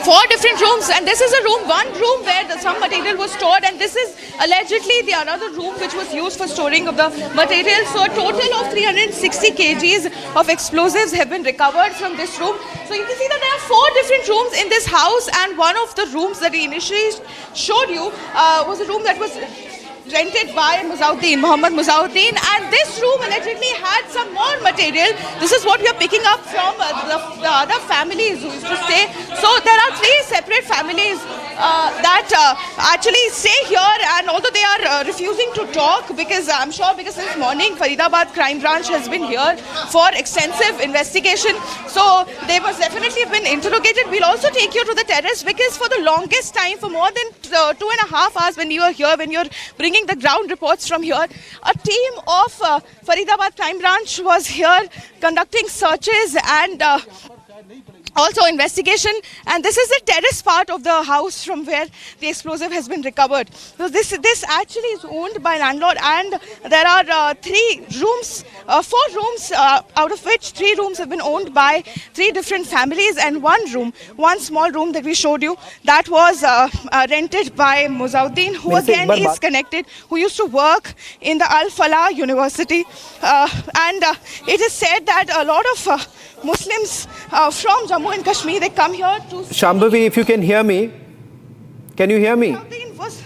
4 different rooms, and this is a room, one room where some material was stored, and this is allegedly the another room which was used for storing of the material. So a total of 360 kgs of explosives have been recovered from this room. So you can see that there are 4 different rooms in this house, and one of the rooms that we initially showed you was a room that was rented by Mohammed Muzauddin, and this room allegedly had some more material. This is what we are picking up from the other families who used to stay. So there are 3 separate families that actually stay here, and although they are refusing to talk, because I'm sure because since morning Faridabad crime branch has been here for extensive investigation, so they must definitely have been interrogated. We'll also take you to the terrace, because for the longest time, for more than 2.5 hours when you are here, when you're bringing the ground reports from here, a team of Faridabad crime branch was here conducting searches and also investigation, and this is the terrace part of the house from where the explosive has been recovered. So this actually is owned by landlord, and there are 3 rooms, 4 rooms, out of which 3 rooms have been owned by 3 different families, and one small room that we showed you, that was rented by Muzauddin, who again is connected, who used to work in the Al-Falah University, and it is said that a lot of Muslims from Jammu and Kashmir, they come here to... Shambhavi, if you can hear me. Can you hear me? Was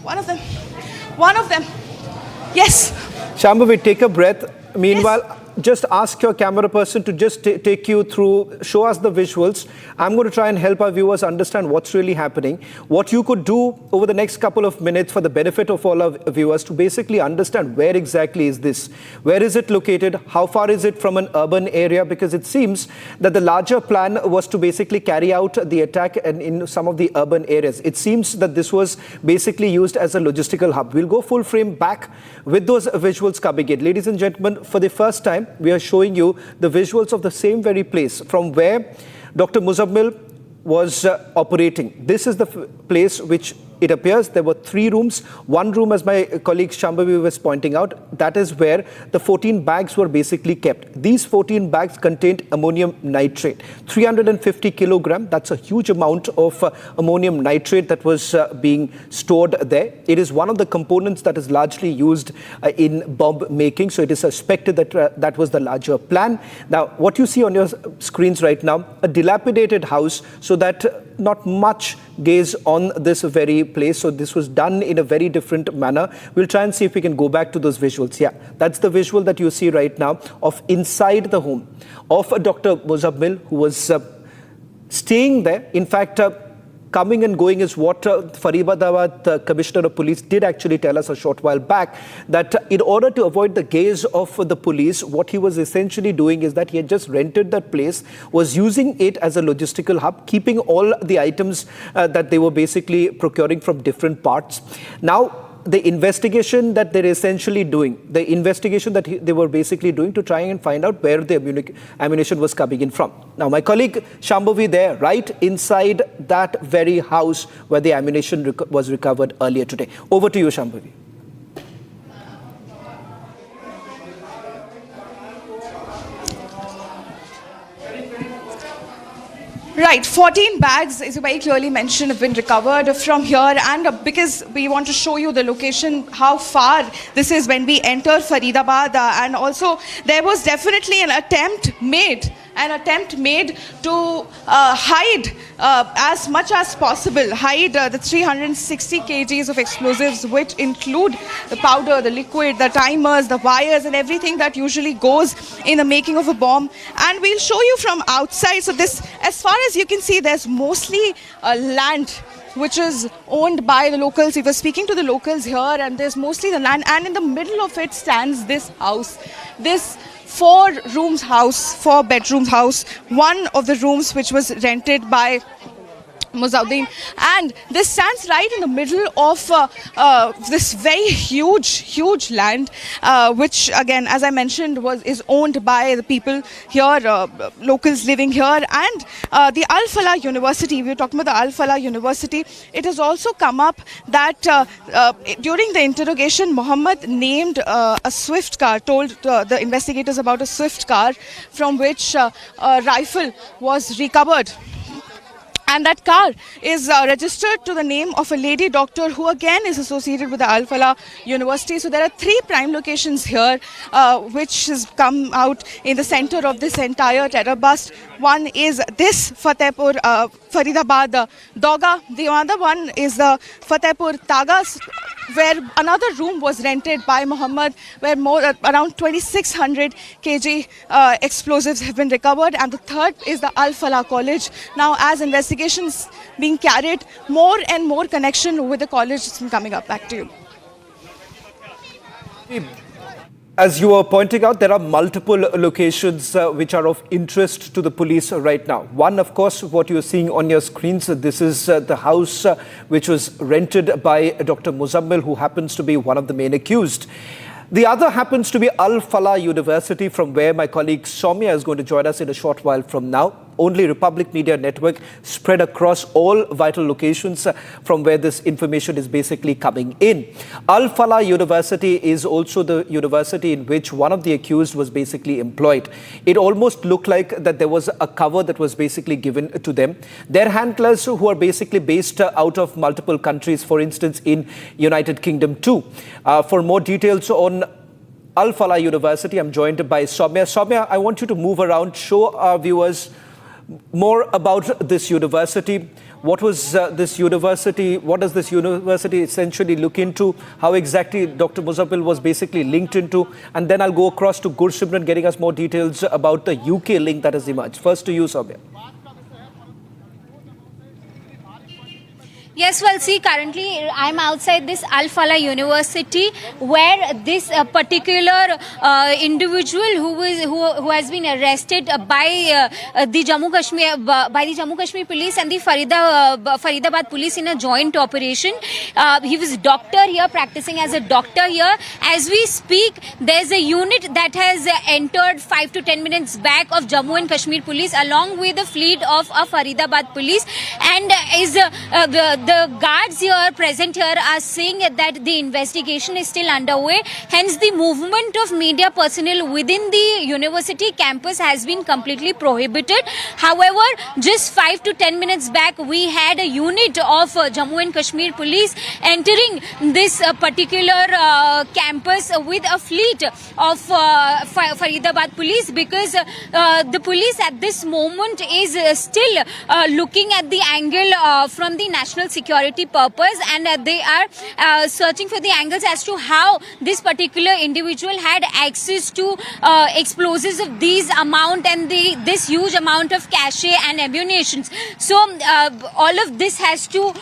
one of them. Yes. Shambhavi, take a breath. Meanwhile, just ask your camera person to just take you through, show us the visuals. I'm going to try and help our viewers understand what's really happening. What you could do over the next couple of minutes for the benefit of all our viewers to basically understand where exactly is this? Where is it located? How far is it from an urban area? Because it seems that the larger plan was to basically carry out the attack in some of the urban areas. It seems that this was basically used as a logistical hub. We'll go full frame back with those visuals coming in. Ladies and gentlemen, for the first time, we are showing you the visuals of the same very place from where Dr. Muzammil was operating. This is the place which it appears there were 3 rooms. One room, as my colleague Shambhavi was pointing out, that is where the 14 bags were basically kept. These 14 bags contained ammonium nitrate, 350 kilogram. That's a huge amount of ammonium nitrate that was being stored there. It is one of the components that is largely used in bomb making. So it is suspected that that was the larger plan. Now, what you see on your screens right now, a dilapidated house, so that not much gaze on this very place. So this was done in a very different manner. We'll try and see if we can go back to those visuals. Yeah, that's the visual that you see right now of inside the home of Dr. Muzammil, who was staying there. In fact, coming and going is what Faridabad Commissioner of Police did actually tell us a short while back, that in order to avoid the gaze of the police, what he was essentially doing is that he had just rented that place, was using it as a logistical hub, keeping all the items that they were basically procuring from different parts. Now, the investigation that they're essentially doing, the investigation that they were basically doing to try and find out where the ammunition was coming in from. Now, my colleague Shambhavi there, right inside that very house where the ammunition was recovered earlier today. Over to you, Shambhavi. Right, 14 bags, as you very clearly mentioned, have been recovered from here, and because we want to show you the location, how far this is when we enter Faridabad, and also there was definitely an attempt made, an attempt made to hide as much as possible, hide the 360 kgs of explosives, which include the powder, the liquid, the timers, the wires, and everything that usually goes in the making of a bomb. And we'll show you from outside. So this, as far as you can see, there's mostly land which is owned by the locals. We were speaking to the locals here, and there's mostly the land, and in the middle of it stands this house, this 4-room house, 4-bedroom house, one of the rooms which was rented by Muzaddin, and this stands right in the middle of this very huge land, which again, as I mentioned, is owned by the people here, locals living here. And the Al-Falah University, we were talking about the Al-Falah University, it has also come up that during the interrogation, Muhammad named a Swift car, told the investigators about a Swift car from which a rifle was recovered. And that car is registered to the name of a lady doctor who again is associated with the Al-Falah University. So there are 3 prime locations here which has come out in the center of this entire terror bust. One is this Fatehpur, Faridabad, Doga. The other one is the Fatehpur Tagas, where another room was rented by Muhammad, where around 2,600 kg explosives have been recovered. And the third is the Al-Falah College. Now, as investigations being carried, more and more connection with the college is coming up. Back to you. As you were pointing out, there are multiple locations which are of interest to the police right now. One, of course, what you're seeing on your screens, this is the house which was rented by Dr. Muzammil, who happens to be one of the main accused. The other happens to be Al-Falah University, from where my colleague Soumya is going to join us in a short while from now. Only Republic Media Network spread across all vital locations from where this information is basically coming in. Al-Falah University is also the university in which one of the accused was basically employed. It almost looked like that there was a cover that was basically given to them. Their handlers, who are basically based out of multiple countries, for instance, in United Kingdom too. For more details on Al-Falah University, I'm joined by Soumya. Soumya, I want you to move around, show our viewers more about this university. What was this university? What does this university essentially look into? How exactly Dr. Muzammil was basically linked into? And then I'll go across to Gursimran, getting us more details about the UK link that has emerged. First to you, Soumya. Yes, well, see, currently I'm outside this Al-Falah University, where this particular individual who has been arrested by the Jammu Kashmir Police and the Faridabad Police in a joint operation. He was a doctor here, practicing as a doctor here. As we speak, there's a unit that has entered 5 to 10 minutes back of Jammu and Kashmir Police, along with the fleet of Faridabad Police, and is the guards here present here are saying that the investigation is still underway. Hence, the movement of media personnel within the university campus has been completely prohibited. However, just 5 to 10 minutes back, we had a unit of Jammu and Kashmir Police entering this particular campus with a fleet of Faridabad Police, because the police at this moment is still looking at the angle from the national security purpose, and they are searching for the angles as to how this particular individual had access to explosives of these amount and this huge amount of cache and ammunitions. So all of this has to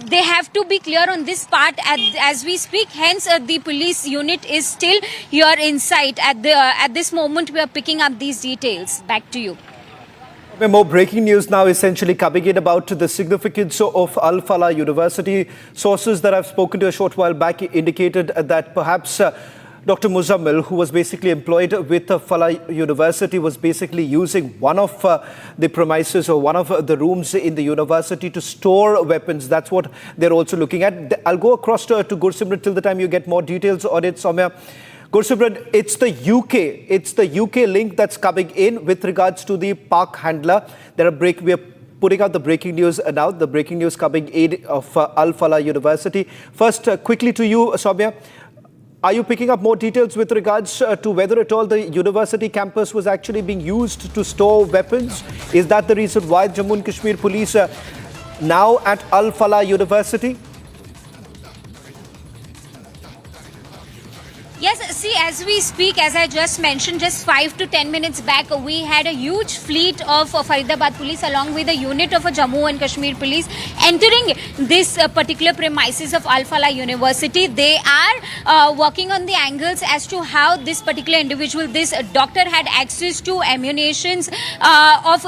they have to be clear on this part as we speak. Hence the police unit is still here in sight at this moment. We are picking up these details. Back to you. More breaking news now essentially coming in about the significance of Al-Falah University. Sources that I've spoken to a short while back indicated that perhaps Dr. Muzammil, who was basically employed with Falah University, was basically using one of the premises or one of the rooms in the university to store weapons. That's what they're also looking at. I'll go across to Gursimran till the time you get more details on it, Soumya. Gursimran, it's the UK link that's coming in with regards to the park handler. We are putting out the breaking news now, the breaking news coming in of Al-Falah University. First, quickly to you, Soumya. Are you picking up more details with regards to whether at all the university campus was actually being used to store weapons? Is that the reason why Jammu and Kashmir Police now at Al-Falah University? Yes, see, as we speak, as I just mentioned, just 5 to 10 minutes back, we had a huge fleet of Faridabad police along with a unit of Jammu and Kashmir police entering this particular premises of Al-Falah University. They are working on the angles as to how this particular individual, this doctor, had access to ammunitions of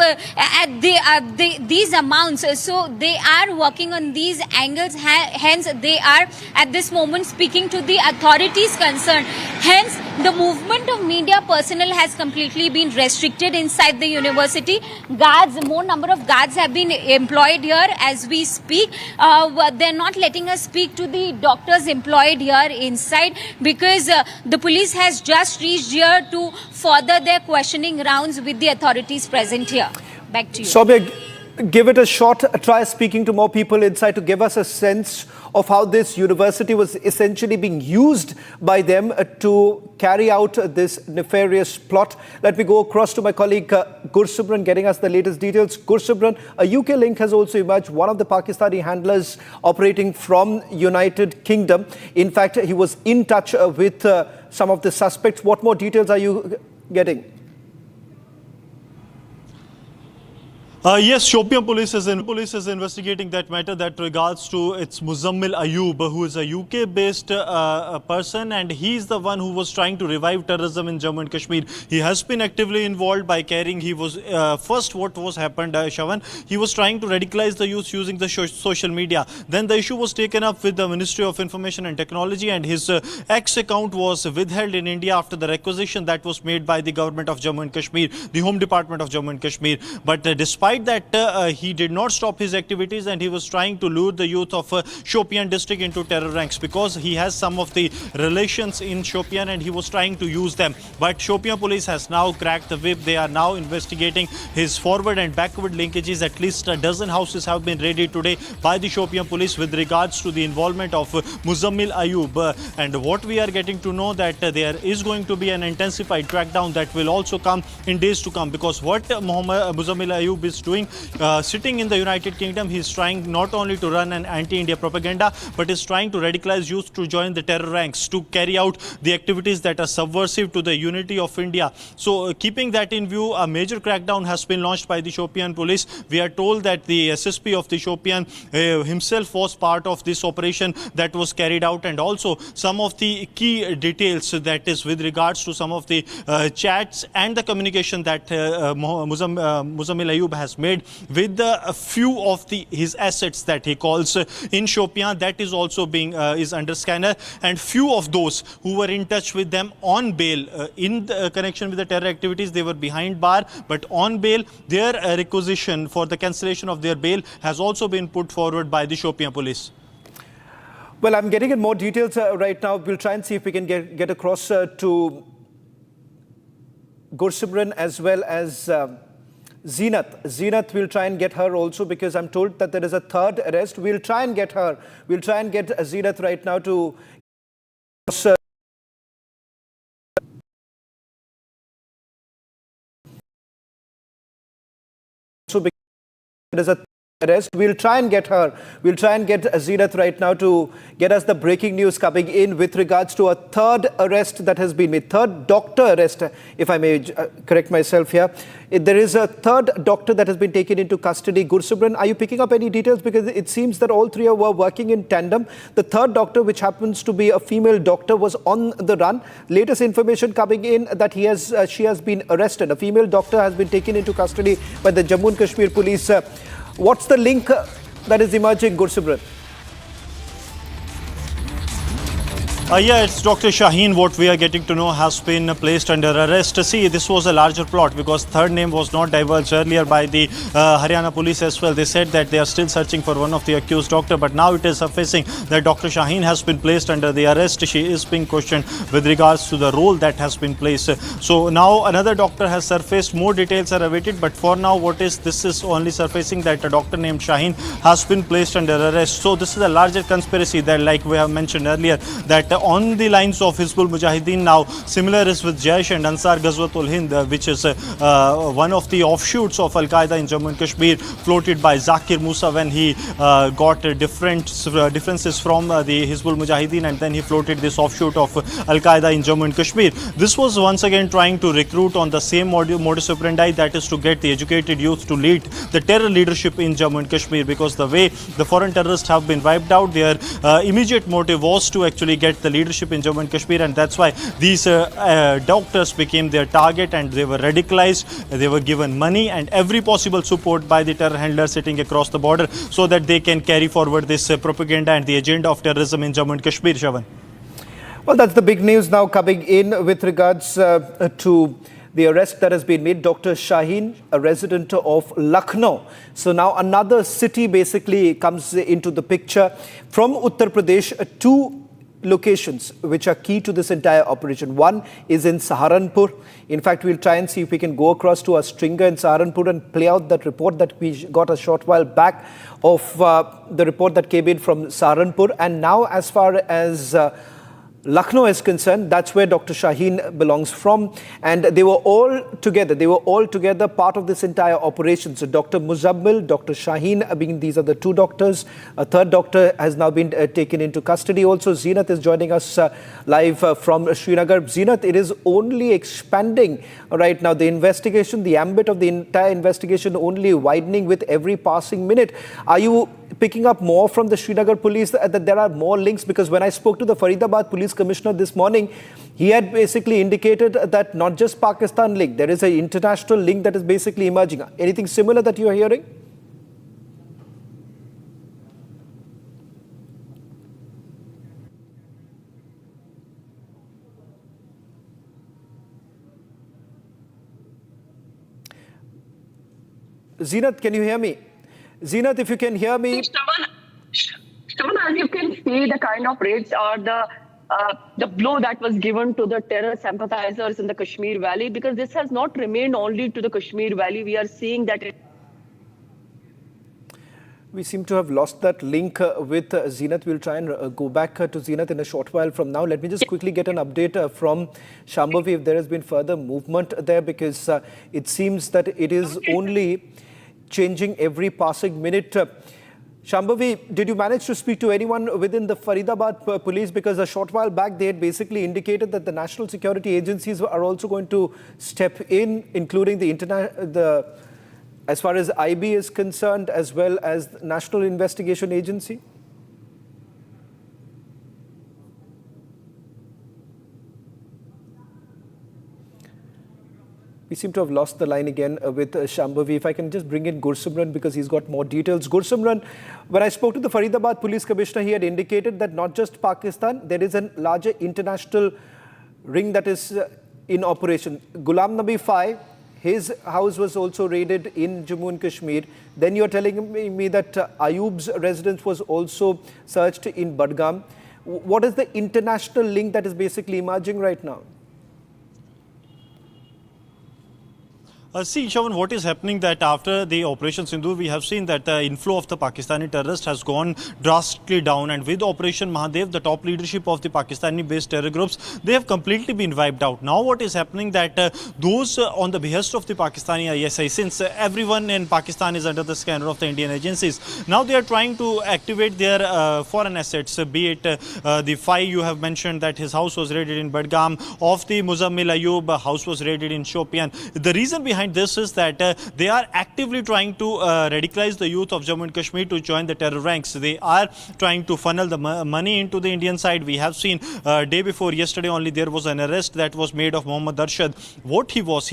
these amounts. So they are working on these angles. Hence, they are at this moment speaking to the authorities concerned. Hence, the movement of media personnel has completely been restricted inside the university. Guards, more number of guards have been employed here as we speak. They're not letting us speak to the doctors employed here inside because the police has just reached here to further their questioning rounds with the authorities present here. Back to you. Soumya, give it a shot. Try speaking to more people inside to give us a sense of how this university was essentially being used by them to carry out this nefarious plot. Let me go across to my colleague Gursubran getting us the latest details. Gursubran, a UK link has also emerged, one of the Pakistani handlers operating from United Kingdom. In fact, he was in touch with some of the suspects. What more details are you getting? Yes, Shopian police is investigating that matter that regards to its Muzammil Ayub, who is a UK-based person, and he's the one who was trying to revive terrorism in Jammu and Kashmir. He has been actively involved by carrying. He was first what was happened, Shavan. He was trying to radicalize the youth using the social media. Then the issue was taken up with the Ministry of Information and Technology, and his X account was withheld in India after the requisition that was made by the government of Jammu and Kashmir, the Home Department of Jammu and Kashmir. But despite that, he did not stop his activities, and he was trying to lure the youth of Shopian district into terror ranks because he has some of the relations in Shopian and he was trying to use them. But Shopian police has now cracked the whip. They are now investigating his forward and backward linkages. At least a dozen houses have been raided today by the Shopian police with regards to the involvement of Muzammil Ayub. And what we are getting to know that there is going to be an intensified crackdown that will also come in days to come, because what Muzammil Ayub is doing, sitting in the United Kingdom, he is trying not only to run an anti-India propaganda, but is trying to radicalize youth to join the terror ranks, to carry out the activities that are subversive to the unity of India. So keeping that in view, a major crackdown has been launched by the Shopian police. We are told that the SSP of the Shopian himself was part of this operation that was carried out, and also some of the key details, that is with regards to some of the chats and the communication that Muzammil Ayub has made with a few of his assets that he calls in Shopian, that is also being is under scanner, and few of those who were in touch with them on bail in the connection with the terror activities, they were behind bar, but on bail their requisition for the cancellation of their bail has also been put forward by the Shopian police. Well, I'm getting in more details right now. We'll try and see if we can get across to Gursubran as well as Zeenat, we'll try and get her also, because I'm told that there is a third arrest. We'll try and get her. We'll try and get Zeenat right now to there is a arrest. We'll try and get her. We'll try and get Zeenat right now to get us the breaking news coming in with regards to a third arrest that has been made. Third doctor arrest, if I may correct myself here. There is a third doctor that has been taken into custody. Gursubran, are you picking up any details? Because it seems that all three were working in tandem. The third doctor, which happens to be a female doctor, was on the run. Latest information coming in that she has been arrested. A female doctor has been taken into custody by the Jammu and Kashmir Police. What's the link that is emerging, Gursubran? Yeah, it's Dr. Shaheen. What we are getting to know has been placed under arrest. See, this was a larger plot because third name was not divulged earlier by the Haryana police as well. They said that they are still searching for one of the accused doctor, but now it is surfacing that Dr. Shaheen has been placed under the arrest. She is being questioned with regards to the role that has been placed. So now another doctor has surfaced. More details are awaited, but for now this is only surfacing that a doctor named Shaheen has been placed under arrest. So this is a larger conspiracy that, like we have mentioned earlier, that on the lines of Hizbul Mujahideen now. Similar is with Jaish and Ansar Ghazwatul Hind, which is one of the offshoots of Al-Qaeda in Jammu and Kashmir, floated by Zakir Musa when he got differences from the Hizbul Mujahideen, and then he floated this offshoot of Al-Qaeda in Jammu and Kashmir. This was once again trying to recruit on the same modus operandi, that is to get the educated youth to lead the terror leadership in Jammu and Kashmir, because the way the foreign terrorists have been wiped out, their immediate motive was to actually get the leadership in Jammu and Kashmir, and that's why these doctors became their target, and they were radicalized, they were given money and every possible support by the terror handlers sitting across the border so that they can carry forward this propaganda and the agenda of terrorism in Jammu and Kashmir, Shavan. Well, that's the big news now coming in with regards to the arrest that has been made. Dr. Shaheen, a resident of Lucknow. So now another city basically comes into the picture. From Uttar Pradesh, two locations which are key to this entire operation. One is in Saharanpur. In fact, we'll try and see if we can go across to a stringer in Saharanpur and play out that report that we got a short while back of the report that came in from Saharanpur. And now as far as Lucknow is concerned, that's where Dr. Shaheen belongs from, and they were all together part of this entire operation. So Dr. Muzammil, Dr. Shaheen, these are the two doctors. A third doctor has now been taken into custody. Also, Zeenat is joining us live from Srinagar. Zeenat, it is only expanding right now. The investigation, the ambit of the entire investigation only widening with every passing minute. Are you picking up more from the Srinagar police that there are more links? Because when I spoke to the Faridabad police commissioner this morning, he had basically indicated that not just Pakistan link, there is an international link that is basically emerging. Anything similar that you are hearing? Zeenat, can you hear me? Zeenat, if you can hear me. Shravan, as you can see, the kind of raids or the blow that was given to the terror sympathizers in the Kashmir Valley, because this has not remained only to the Kashmir Valley. We are seeing that We seem to have lost that link with Zeenat. We'll try and go back to Zeenat in a short while from now. Let me just quickly get an update from Shambhavi if there has been further movement there, because it seems that it is only changing every passing minute. Shambhavi, did you manage to speak to anyone within the Faridabad police? Because a short while back, they had basically indicated that the national security agencies are also going to step in, including as far as IB is concerned, as well as the National Investigation Agency. We seem to have lost the line again with Shambhavi. If I can just bring in Gursimran, because he's got more details. Gursimran, when I spoke to the Faridabad police commissioner, he had indicated that not just Pakistan, there is a larger international ring that is in operation. Ghulam Nabi Fai, his house was also raided in Jammu and Kashmir. Then you're telling me that Ayub's residence was also searched in Budgam. What is the international link that is basically emerging right now? See, Shavan, what is happening that after the Operation Sindhu, we have seen that the inflow of the Pakistani terrorists has gone drastically down. And with Operation Mahadev, the top leadership of the Pakistani-based terror groups, they have completely been wiped out. Now what is happening that those on the behest of the Pakistani ISI, since everyone in Pakistan is under the scanner of the Indian agencies, now they are trying to activate their foreign assets, be it the Fai you have mentioned that his house was raided in Budgam, of the Muzammil Ayub house was raided in Shopian. The reason behind this is that they are actively trying to radicalize the youth of Jammu and Kashmir to join the terror ranks. They are trying to funnel the money into the Indian side. We have seen day before yesterday only there was an arrest that was made of Mohammad Arshad. What he was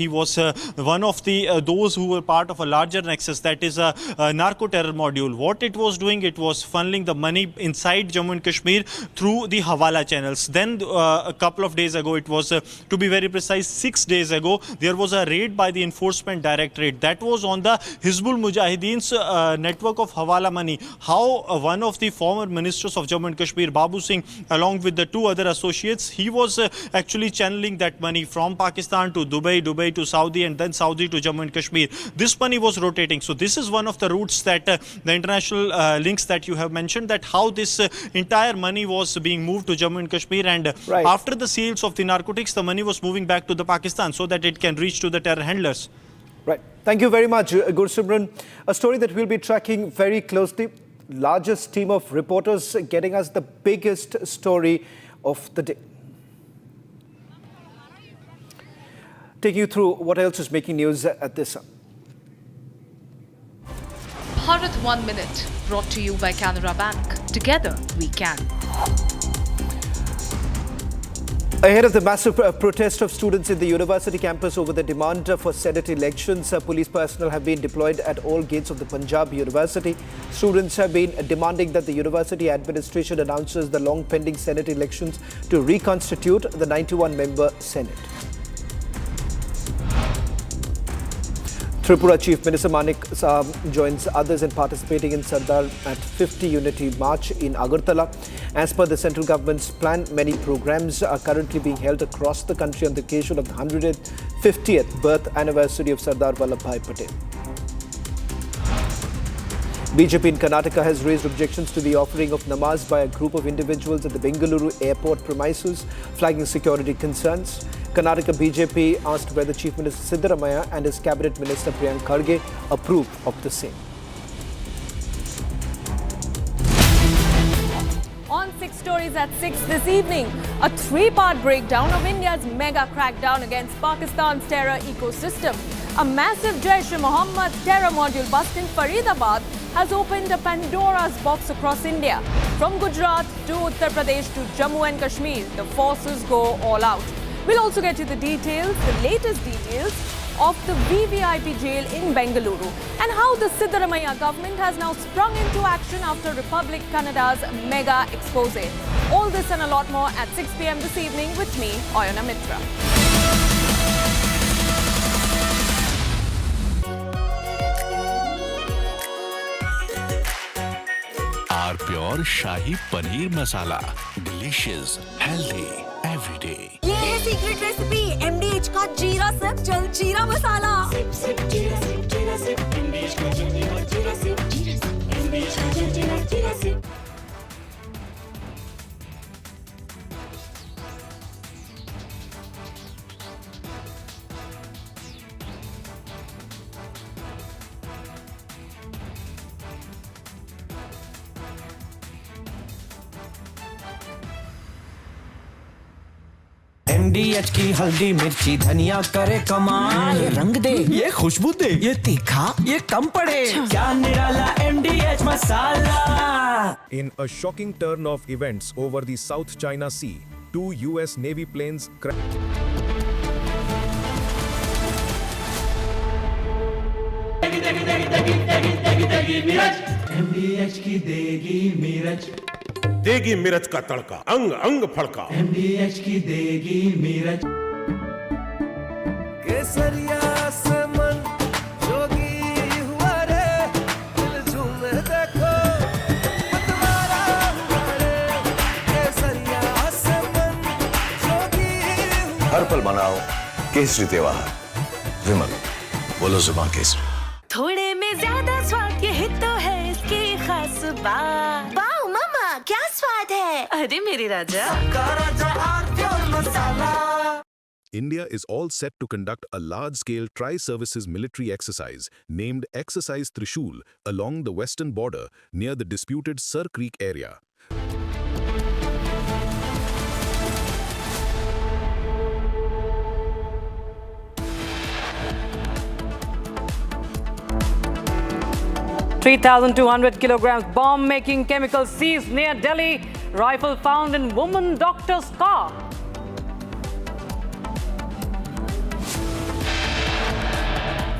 one of the those who were part of a larger nexus, that is a narco-terror module. What it was doing, it was funneling the money inside Jammu and Kashmir through the Hawala channels. Then a couple of days ago, it was to be very precise 6 days ago, there was a raid by the Enforcement Directorate. That was on the Hizbul Mujahideen's network of Hawala money. How one of the former ministers of Jammu and Kashmir, Babu Singh, along with the two other associates, he was actually channeling that money from Pakistan to Dubai, Dubai to Saudi, and then Saudi to Jammu and Kashmir. This money was rotating. So this is one of the routes that the international links that you have mentioned, that how this entire money was being moved to Jammu and Kashmir, and after the sales of the narcotics, the money was moving back to the Pakistan so that it can reach to the terror handlers. Right. Thank you very much, Gursimran. A story that we'll be tracking very closely. Largest team of reporters getting us the biggest story of the day. Take you through what else is making news at this hour. Bharat 1 Minute, brought to you by Canara Bank. Together we can. Ahead of the massive protest of students in the university campus over the demand for Senate elections, police personnel have been deployed at all gates of the Punjab University. Students have been demanding that the university administration announces the long-pending Senate elections to reconstitute the 91-member Senate. Tripura Chief Minister Manik joins others in participating in Sardar at 50 Unity March in Agartala. As per the central government's plan, many programs are currently being held across the country on the occasion of the 150th birth anniversary of Sardar Vallabhbhai Patel. BJP in Karnataka has raised objections to the offering of namaz by a group of individuals at the Bengaluru airport premises, flagging security concerns. Karnataka BJP asked whether Chief Minister Siddaramaiah and his Cabinet Minister Priyank Kharge approve of the same. On 6 Stories at 6 this evening, a 3-part breakdown of India's mega crackdown against Pakistan's terror ecosystem. A massive Jaish-e-Mohammed terror module bust in Faridabad has opened a Pandora's box across India. From Gujarat to Uttar Pradesh to Jammu and Kashmir, the forces go all out. We'll also get you the details, the latest details of the VVIP jail in Bengaluru and how the Siddaramaiah government has now sprung into action after Republic Kannada's mega expose. All this and a lot more at 6 p.m. this evening with me, Oyana Mitra. Our pure Shahi Paneer Masala. Delicious, healthy, every day. ये है secret recipe MDH का जीरा SIP जल जीरा मसाला। SIP SIP जीरा SIP MDH का जल जीरा सिप MDH का जल जीरा सिप। MDH की हल्दी मिर्ची धनिया करे कमाल, ये रंग दे, ये खुशबू दे, ये तीखा, ये कम पड़े, क्या निराला MDH masala. In a shocking turn of events over the South China Sea, 2 US Navy planes crashed. MDH की देगी मिर्च, देगी मिर्च का तड़का, अंग अंग फड़का. MDH की देगी मिर्च. केसरिया से मन जोगी हुआ रे, दिल झूमे देखो मतवारा हुआ रे. केसरिया से मन जोगी हुआ. हर पल मनाओ केसरी त्योहार. विमल, बोलो जुबान केसरी. थोड़े में ज्यादा स्वाद, यही तो है इसकी खास बात. वाओ मामा, क्या स्वाद है. अरे मेरे राजा, India is all set to conduct a large-scale tri-services military exercise named Exercise Trishul along the western border near the disputed Sir Creek area. $3,200 kilograms bomb-making chemical seized near Delhi. Rifle found in woman doctor's car.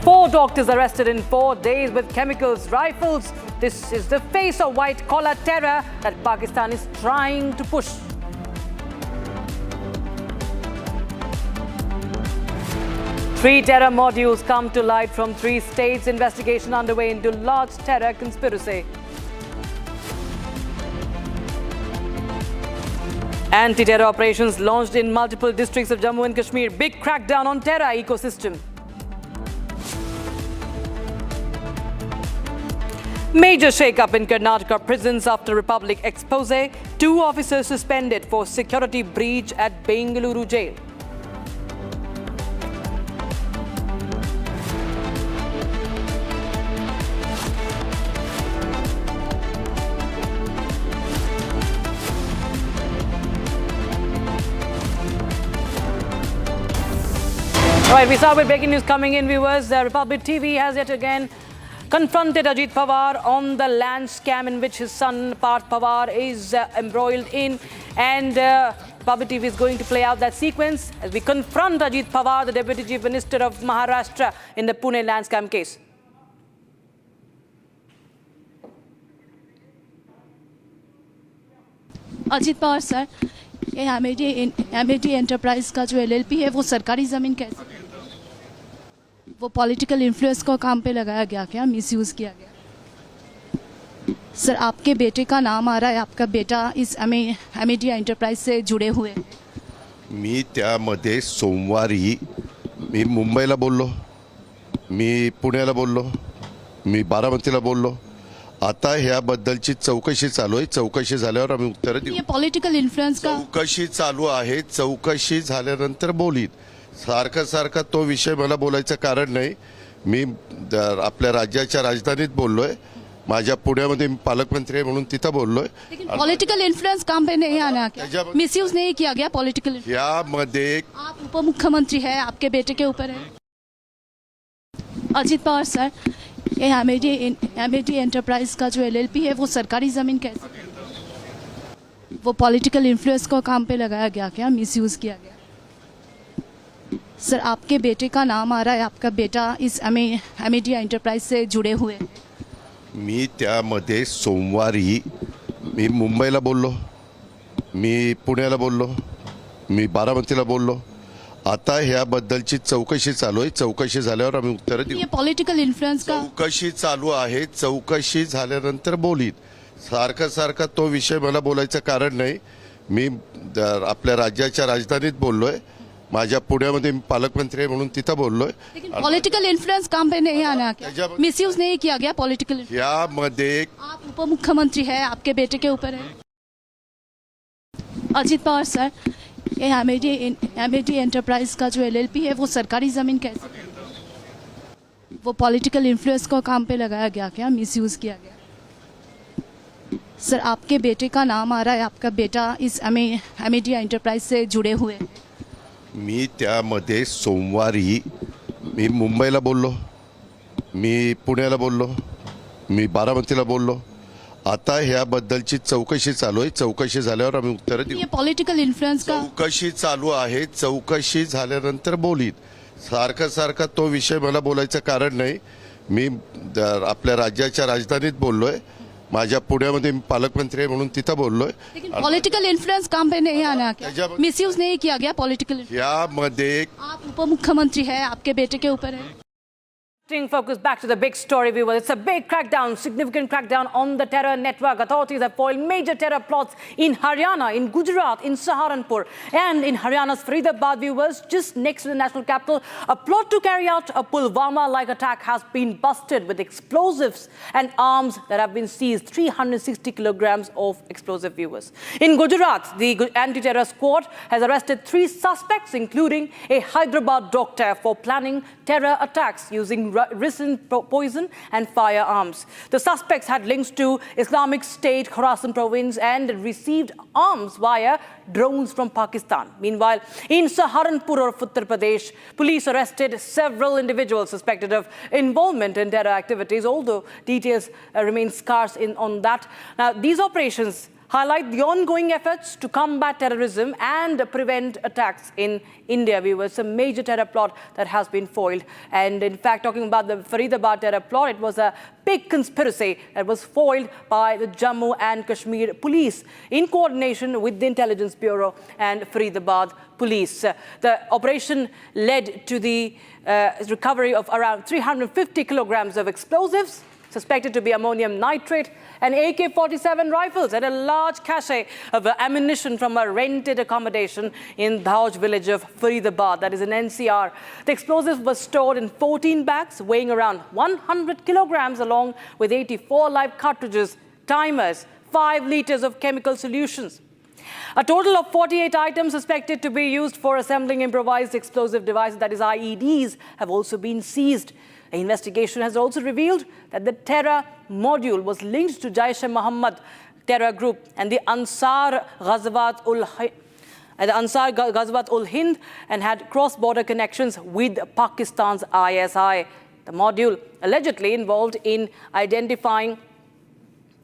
Four doctors arrested in 4 days with chemicals, rifles. This is the face of white-collar terror that Pakistan is trying to push. 3 terror modules come to light from 3 states. Investigation underway into large terror conspiracy. Anti-terror operations launched in multiple districts of Jammu and Kashmir. Big crackdown on terror ecosystem. Major shake-up in Karnataka prisons after Republic expose. 2 officers suspended for security breach at Bengaluru jail. All right, we start with breaking news coming in, viewers. Republic TV has yet again confronted Ajit Pawar on the land scam in which his son Parth Pawar is embroiled in. And Republic TV is going to play out that sequence as we confront Ajit Pawar, the Deputy Chief Minister of Maharashtra, in the Pune land scam case. Ajit Pawar sir, ये MAD enterprise का जो LLP है वो सरकारी ज़मीन कैसे, वो political influence को काम पे लगाया गया क्या, मिसयूज़ किया गया? सर, आपके बेटे का नाम आ रहा है, आपका बेटा इस एमएडी एंटरप्राइज से जुड़े हुए. मी त्यामध्ये सोमवारी मी मुंबईला बोललो, मी पुण्याला बोललो, मी बारामतीला बोललो. आता ह्याबद्दलची चौकशी चालू आहे. चौकशी झाल्यावर आम्ही उत्तर देऊ. पॉलिटिकल इन्फ्लुएंस का चौकशी चालू आहे. चौकशी झाल्यानंतर बोलीत. सारखा तो विषय मला बोलायचं कारण नाही. मी आपल्या राज्याच्या राजधानीत बोललोय. माझ्या पुण्यामध्ये पालकमंत्री आहे म्हणून तिथं बोललोय. पॉलिटिकल इन्फ्लुएंस काम पे नहीं आना क्या, मिसयूज नहीं किया गया पॉलिटिकल. यामध्ये आप उप मुख्यमंत्री है, आपके बेटे के ऊपर है. अजित पवार सर, ये एमएडी एंटरप्राइज का जो एलएलपी है वो सरकारी ज़मीन कैसे, वो पॉलिटिकल इन्फ्लुएंस को काम पे लगाया गया क्या, मिसयूज़ किया गया? सर, आपके बेटे का नाम आ रहा है, आपका बेटा इस एमएडी एंटरप्राइज से जुड़े हुए. मी त्यामध्ये सोमवारी मी मुंबईला बोललो, मी पुण्याला बोललो, मी बारामतीला बोललो. आता ह्याबद्दलची चौकशी चालू आहे. चौकशी झाल्यावर आम्ही उत्तर देऊ. पॉलिटिकल इन्फ्लुएंस का चौकशी चालू आहे. चौकशी झाल्यानंतर बोलीत. सारखा तो विषय मला बोलायचं कारण नाही. मी आपल्या राज्याच्या राजधानीत बोललोय. माझ्या पुण्यामध्ये पालकमंत्री आहे म्हणून तिथं बोललोय. पॉलिटिकल इन्फ्लुएंस काम पे नहीं आना क्या, मिसयूज नहीं किया गया पॉलिटिकल. यामध्ये आप उप मुख्यमंत्री है, आपके बेटे के ऊपर है. अजित पवार सर, ये एमएडी एंटरप्राइज का जो एलएलपी है वो सरकारी ज़मीन कैसे, वो पॉलिटिकल इन्फ्लुएंस को काम पे लगाया गया क्या, मिसयूज़ किया गया? सर, आपके बेटे का नाम आ रहा है, आपका बेटा इस एमएडी एंटरप्राइज से जुड़े हुए. मी त्यामध्ये सोमवारी मी मुंबईला बोललो, मी पुण्याला बोललो, मी बारामतीला बोललो. आता ह्याबद्दलची चौकशी चालू आहे. चौकशी झाल्यावर आम्ही उत्तर देऊ. पॉलिटिकल इन्फ्लुएंस का चौकशी चालू आहे. चौकशी झाल्यानंतर बोलीत. सारखा तो विषय मला बोलायचं कारण नाही. मी आपल्या राज्याच्या राजधानीत बोललोय. माझ्या पुण्यामध्ये पालकमंत्री आहे म्हणून तिथं बोललोय. पॉलिटिकल इन्फ्लुएंस काम पे नहीं आना क्या, मिसयूज नहीं किया गया पॉलिटिकल. यामध्ये आप उप मुख्यमंत्री है, आपके बेटे के ऊपर है. Focus back to the big story, viewers. It's a big crackdown, significant crackdown on the terror network. Authorities have foiled major terror plots in Haryana, in Gujarat, in Saharanpur, and in Haryana's Faridabad, viewers, just next to the national capital. A plot to carry out a Pulwama-like attack has been busted with explosives and arms that have been seized, 360 kilograms of explosive, viewers. In Gujarat, the anti-terror squad has arrested 3 suspects, including a Hyderabad doctor, for planning terror attacks using ricin poison and firearms. The suspects had links to Islamic State, Khorasan province, and received arms via drones from Pakistan. Meanwhile, in Saharanpur of Uttar Pradesh, police arrested several individuals suspected of involvement in terror activities, although details remain scarce on that. Now, these operations highlight the ongoing efforts to combat terrorism and prevent attacks in India. Viewers, a major terror plot that has been foiled. And in fact, talking about the Faridabad terror plot, it was a big conspiracy that was foiled by the Jammu and Kashmir Police in coordination with the Intelligence Bureau and Faridabad Police. The operation led to the recovery of around 350 kilograms of explosives, suspected to be ammonium nitrate, and AK-47 rifles, and a large cache of ammunition from a rented accommodation in Dhauj village of Faridabad, that is in NCR. The explosives were stored in 14 bags weighing around 100 kilograms, along with 84 live cartridges, timers, 5 liters of chemical solutions. A total of 48 items suspected to be used for assembling improvised explosive devices, that is IEDs, have also been seized. The investigation has also revealed that the terror module was linked to Jaish-e-Mohammed terror group and the Ansar Ghazwat ul-Hind, and had cross-border connections with Pakistan's ISI. The module allegedly involved in identifying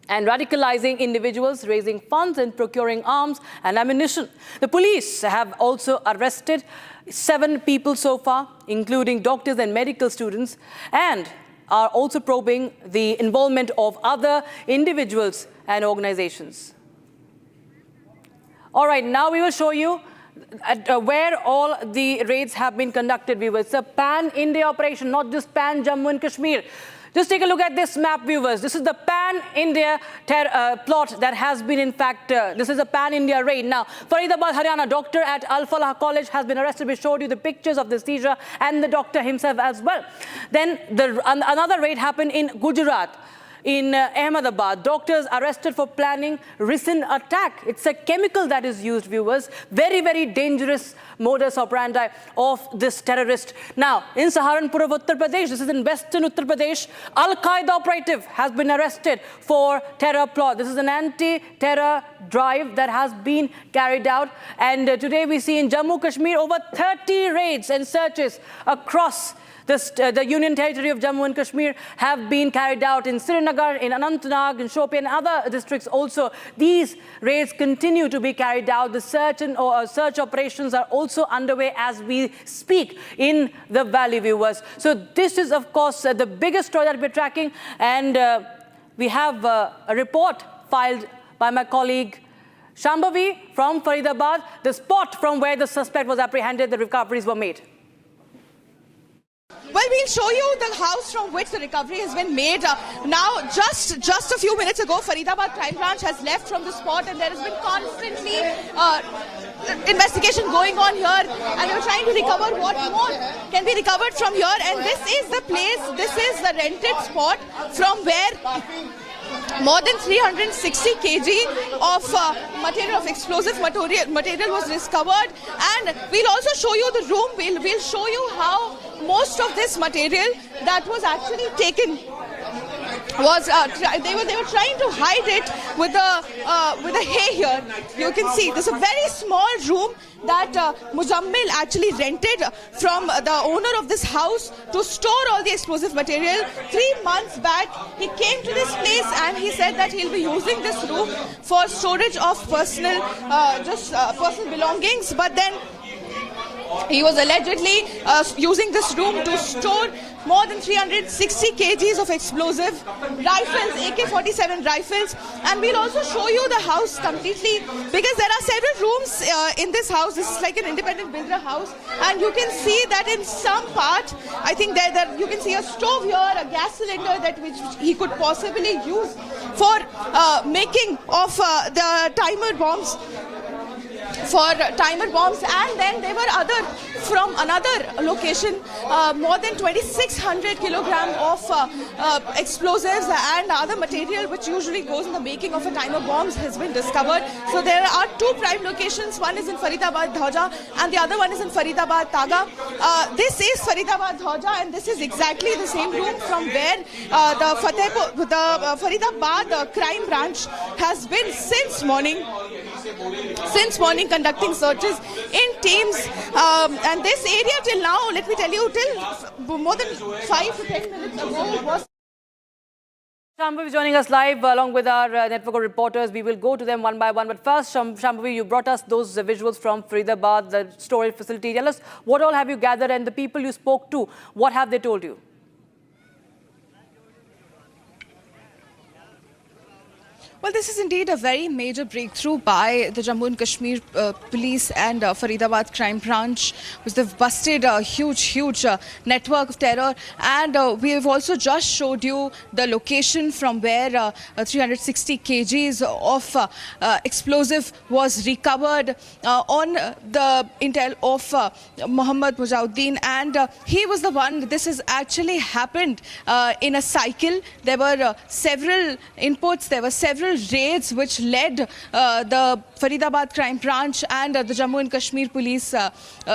and radicalizing individuals, raising funds and procuring arms and ammunition. The police have also arrested 7 people so far, including doctors and medical students, and are also probing the involvement of other individuals and organizations. All right, now we will show you where all the raids have been conducted, viewers. It's a pan-India operation, not just pan-Jammu and Kashmir. Just take a look at this map, viewers. This is the pan-India plot that has been, in fact, this is a pan-India raid. Now, Faridabad, Haryana, doctor at Al-Falah College has been arrested. We showed you the pictures of the seizure and the doctor himself as well. Then another raid happened in Gujarat. In Ahmedabad, doctors arrested for planning recent attack. It's a chemical that is used, viewers. Very, very dangerous modus operandi of this terrorist. Now, in Saharanpur of Uttar Pradesh, this is in western Uttar Pradesh, Al-Qaeda operative has been arrested for terror plot. This is an anti-terror drive that has been carried out. And today we see in Jammu Kashmir over 30 raids and searches across the Union Territory of Jammu and Kashmir have been carried out in Srinagar, in Anantnag, in Shopian, and other districts also. These raids continue to be carried out. The search operations are also underway as we speak in the valley, viewers. So this is, of course, the biggest story that we're tracking. And we have a report filed by my colleague Shambhavi from Faridabad, the spot from where the suspect was apprehended, the recoveries were made. Well, we'll show you the house from which the recovery has been made. Now, just a few minutes ago, Faridabad Crime Branch has left from the spot, and there has been constantly investigation going on here, and they were trying to recover what more can be recovered from here. And this is the place, this is the rented spot from where more than 360 kg of material, of explosive material was discovered. And we'll also show you the room. We'll show you how most of this material that was actually taken was they were trying to hide it with the hay here. You can see there's a very small room that Muzammil actually rented from the owner of this house to store all the explosive material. 3 months back, he came to this place and he said that he'll be using this room for storage of personal belongings. But then he was allegedly using this room to store more than 360 kgs of explosive rifles, AK-47 rifles. And we'll also show you the house completely, because there are several rooms in this house. This is like an independent builder house, and you can see that in some part, I think that you can see a stove here, a gas cylinder that which he could possibly use for making of the timer bombs. And then there were other from another location, more than 2,600 kilogram of explosives and other material which usually goes in the making of a timer bombs has been discovered. So there are 2 prime locations. One is in Faridabad Dhauja and the other one is in Faridabad Taga. This is Faridabad Dhauja, and this is exactly the same room from where the Faridabad crime branch has been since morning conducting searches in teams, and this area till now, let me tell you, till more than 5 to 10 minutes ago was Shambhavi joining us live along with our network of reporters. We will go to them one by one. But first, Shambhavi, you brought us those visuals from Faridabad, the storage facility. Tell us, what all have you gathered, and the people you spoke to, what have they told you? Well, this is indeed a very major breakthrough by the Jammu and Kashmir Police and Faridabad Crime Branch, which they've busted a huge network of terror. And we have also just showed you the location from where 360 kgs of explosive was recovered on the intel of Mohammed Mujahideen. And he was the one. This has actually happened in a cycle. There were several inputs. There were several raids which led the Faridabad Crime Branch and the Jammu and Kashmir Police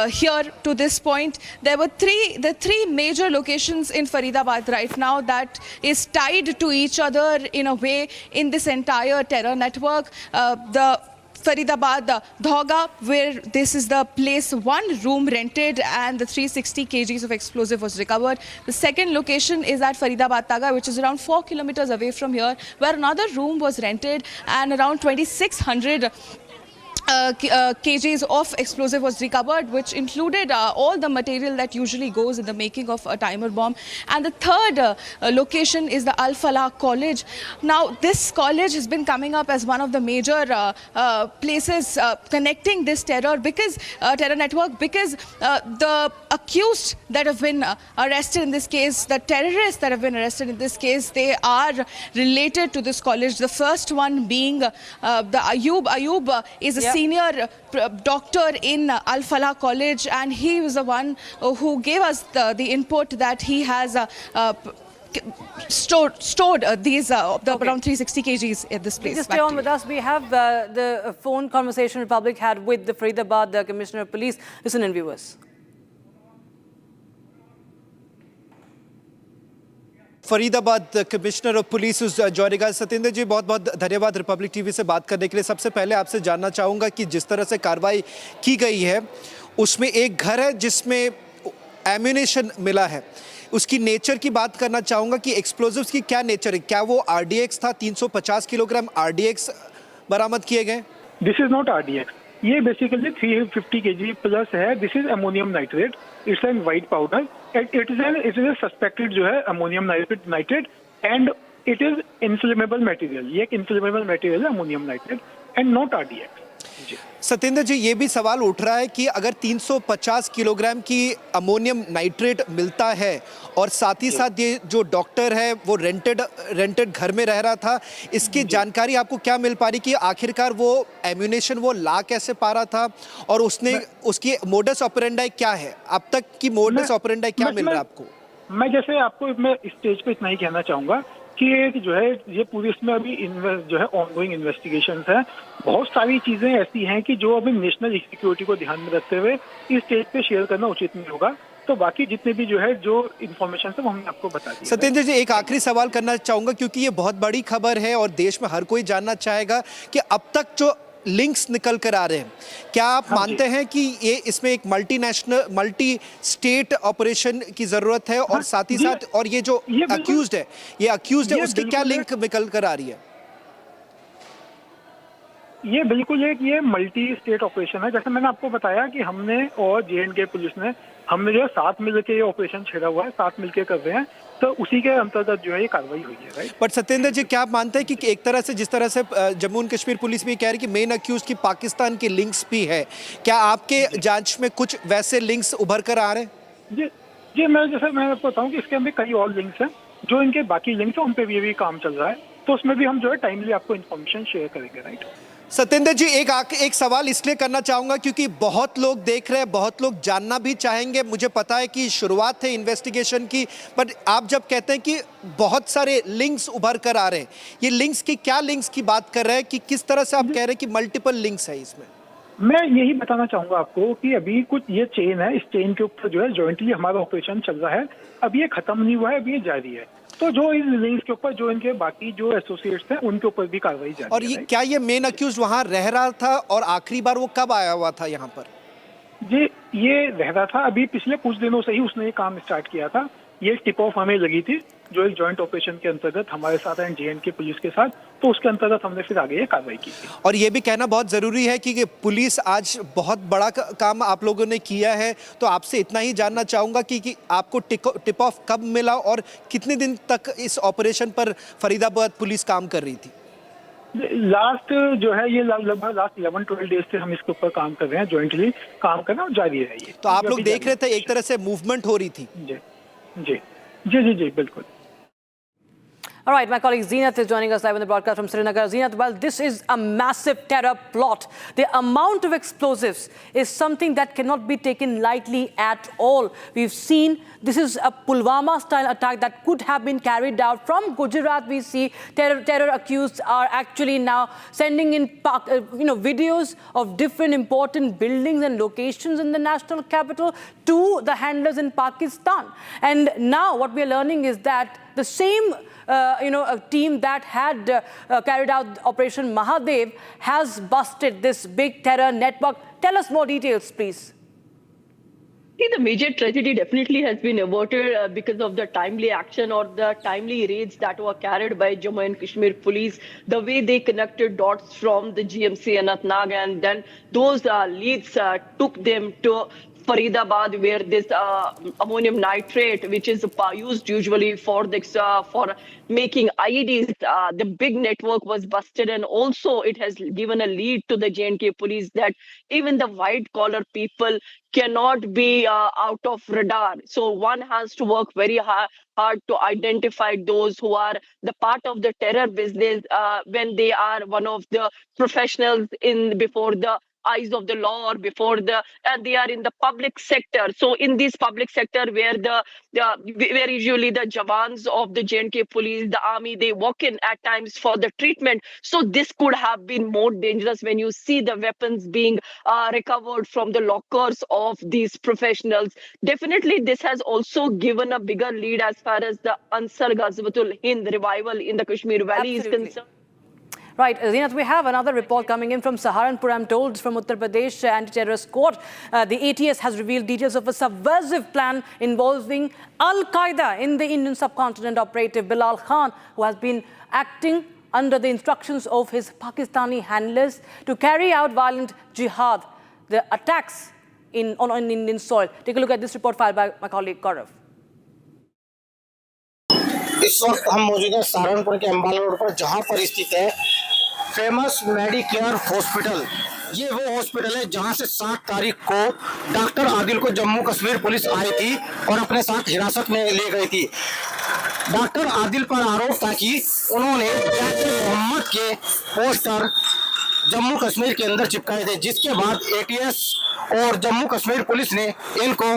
here to this point. There were three major locations in Faridabad right now that is tied to each other in a way in this entire terror network. The Faridabad Dhoga, where this is the place, one room rented and the 360 kgs of explosive was recovered. The second location is at Faridabad Taga, which is around 4 kilometers away from here, where another room was rented and around 2600 kgs of explosive was recovered, which included all the material that usually goes in the making of a timer bomb. And the third location is the Al-Falah College. Now, this college has been coming up as one of the major places connecting this terror network, because the accused that have been arrested in this case, the terrorists that have been arrested in this case, they are related to this college. The first one being the Ayub. Ayub is a senior doctor in Al-Falah College, and he was the one who gave us the input that he has stored these around 360 kgs at this place. Just stay on with us. We have the phone conversation Republic had with the Faridabad, the Commissioner of Police. Listen in, viewers. Faridabad commissioner of police joining us. Satyendra ji, बहुत बहुत धन्यवाद Republic TV से बात करने के लिए। सबसे पहले आपसे जानना चाहूँगा कि जिस तरह से कार्रवाई की गई है उसमें एक घर है जिसमें एम्यूनेशन मिला है, उसकी नेचर की बात करना चाहूँगा कि एक्सप्लोजिव्स की क्या नेचर है? क्या वो आरडीएक्स था? 350 किलोग्राम आरडीएक्स बरामद किए गए? दिस इज नॉट आरडीएक्स, ये बेसिकली 350 kg प्लस है। This is ammonium nitrate, it's an white powder. It is a suspected जो है ammonium nitrate and it is inflammable material. ये एक इन्फ्लेमेबल मटेरियल है ammonium nitrate and not RDX. Satyendra ji, ये भी सवाल उठ रहा है कि अगर 350 किलोग्राम की अमोनियम नाइट्रेट मिलता है और साथ ही साथ ये जो डॉक्टर है वो रेंटेड घर में रह रहा था, इसकी जानकारी आपको क्या मिल पा रही कि आखिरकार वो एम्यूनेशन वो ला कैसे पा रहा था और उसकी मोडस ऑपरेंडाई क्या है? अब तक की मोडस ऑपरेंडाई क्या मिल रहा है आपको? मैं जैसे आपको मैं स्टेज पे इतना ही कहना चाहूंगा कि जो है ये पूरी इसमें अभी जो है ऑनगोइंग इन्वेस्टिगेशंस है। बहुत सारी चीजें ऐसी हैं कि जो अभी नेशनल सिक्योरिटी को ध्यान में रखते हुए इस स्टेज पे शेयर करना उचित नहीं होगा। तो बाकी जितने भी जो है जो इन्फॉर्मेशन है वो हमने आपको बता दी। सत्येंद्र जी, एक आखिरी सवाल करना चाहूंगा क्योंकि ये बहुत बड़ी खबर है और देश में हर कोई जानना चाहेगा कि अब तक जो लिंक्स निकल कर आ रहे हैं, क्या आप मानते हैं कि ये इसमें एक मल्टी स्टेट ऑपरेशन की जरूरत है? और साथ ही साथ और ये जो अक्यूज्ड है उसकी क्या लिंक निकल कर आ रही है? ये बिल्कुल ये मल्टी स्टेट ऑपरेशन है। जैसे मैंने आपको बताया कि हमने और जे&के पुलिस ने हमने जो है साथ मिलकर ये ऑपरेशन छेड़ा हुआ है, साथ मिलकर कर रहे हैं, तो उसी के अंतर्गत जो है ये कार्रवाई हुई है, राइट। बट सत्येंद्र जी, क्या आप मानते हैं कि एक तरह से जिस तरह से जम्मू एंड कश्मीर पुलिस भी कह रही है कि मेन अक्यूज की पाकिस्तान के लिंक्स भी है, क्या आपके जांच में कुछ वैसे लिंक्स उभर कर आ रहे हैं? जी मैं बताऊँ कि इसके अंदर कई और लिंक्स हैं, जो इनके बाकी लिंक्स हैं उन पर भी काम चल रहा है, तो उसमें भी हम जो है टाइमली आपको इन्फॉर्मेशन शेयर करेंगे, राइट। सत्येंद्र जी, एक सवाल इसलिए करना चाहूंगा क्योंकि बहुत लोग देख रहे हैं, बहुत लोग जानना भी चाहेंगे। मुझे पता है कि शुरुआत है इन्वेस्टिगेशन की, बट आप जब कहते हैं कि बहुत सारे लिंक्स उभर कर आ रहे हैं, ये लिंक्स की क्या लिंक्स की बात कर रहे हैं कि किस तरह से आप कह रहे हैं कि मल्टीपल लिंक्स है इसमें? मैं यही बताना चाहूंगा आपको कि अभी कुछ ये चेन है, इस चेन के ऊपर जो है जॉइंटली हमारा ऑपरेशन चल रहा है। अभी ये खत्म नहीं हुआ है, अभी ये जारी है। तो जो इस लिंक्स के ऊपर जो इनके बाकी जो एसोसिएट्स हैं उनके ऊपर भी कार्रवाई जारी है। और ये क्या ये मेन अक्यूज वहां रह रहा था और आखिरी बार वो कब आया हुआ था यहाँ पर? जी, ये रह रहा था, अभी पिछले कुछ दिनों से ही उसने ये काम स्टार्ट किया था। ये टिप ऑफ हमें लगी थी जो एक जॉइंट ऑपरेशन के अंतर्गत हमारे साथ है J&K पुलिस के साथ, तो उसके अंतर्गत हमने फिर आगे ये कार्रवाई की थी। और ये भी कहना बहुत ज़रूरी है कि पुलिस आज बहुत बड़ा काम आप लोगों ने किया है, तो आपसे इतना ही जानना चाहूँगा कि आपको टिप ऑफ कब मिला और कितने दिन तक इस ऑपरेशन पर फरीदाबाद पुलिस काम कर रही थी? लास्ट जो है ये लगभग लास्ट 11-12 डेज से हम इसके ऊपर काम कर रहे हैं, जॉइंटली काम करना और जारी है ये। तो आप लोग देख रहे थे एक तरह से मूवमेंट हो रही थी? जी बिल्कुल। All right, my colleague Zeenat is joining us live on the broadcast from Srinagar. Zeenat, well, this is a massive terror plot. The amount of explosives is something that cannot be taken lightly at all. We've seen this is a Pulwama-style attack that could have been carried out from Gujarat. We see terror accused are actually now sending in videos of different important buildings and locations in the national capital to the handlers in Pakistan. And now what we are learning is that the same a team that had carried out Operation Mahadev has busted this big terror network. Tell us more details, please. See, the major tragedy definitely has been averted because of the timely action or the timely raids that were carried by Jammu and Kashmir Police, the way they connected dots from the GMC Anantnag, and then those leads took them to Faridabad, where this ammonium nitrate, which is used usually for making IEDs, the big network was busted, and also it has given a lead to the J&K police that even the white-collar people cannot be out of radar. So one has to work very hard to identify those who are the part of the terror business when they are one of the professionals before the eyes of the law or and they are in the public sector. So in this public sector where usually the jawans of the J&K police, the army, they walk in at times for the treatment. So this could have been more dangerous when you see the weapons being recovered from the lockers of these professionals. Definitely this has also given a bigger lead as far as the Ansar Ghazwatul Hind revival in the Kashmir Valley is concerned. Right, Zeenat, we have another report coming in from Saharanpur, I'm told, from Uttar Pradesh anti-terrorist court. The ATS has revealed details of a subversive plan involving Al-Qaeda in the Indian subcontinent operative Bilal Khan, who has been acting under the instructions of his Pakistani handlers to carry out violent jihad, the attacks on Indian soil. Take a look at this report filed by my colleague Gaurav. इस वक्त हम मौजूद हैं सहारनपुर के Ambala road पर, जहां पर स्थित है फेमस मेडिकेयर हॉस्पिटल। ये वो हॉस्पिटल है जहां से 7 तारीख को डॉक्टर आदिल को जम्मू कश्मीर पुलिस आई थी और अपने साथ हिरासत में ले गई थी। डॉक्टर आदिल पर आरोप था कि उन्होंने मोहम्मद के पोस्टर जम्मू कश्मीर के अंदर चिपकाए थे, जिसके बाद एटीएस और जम्मू कश्मीर पुलिस ने इनको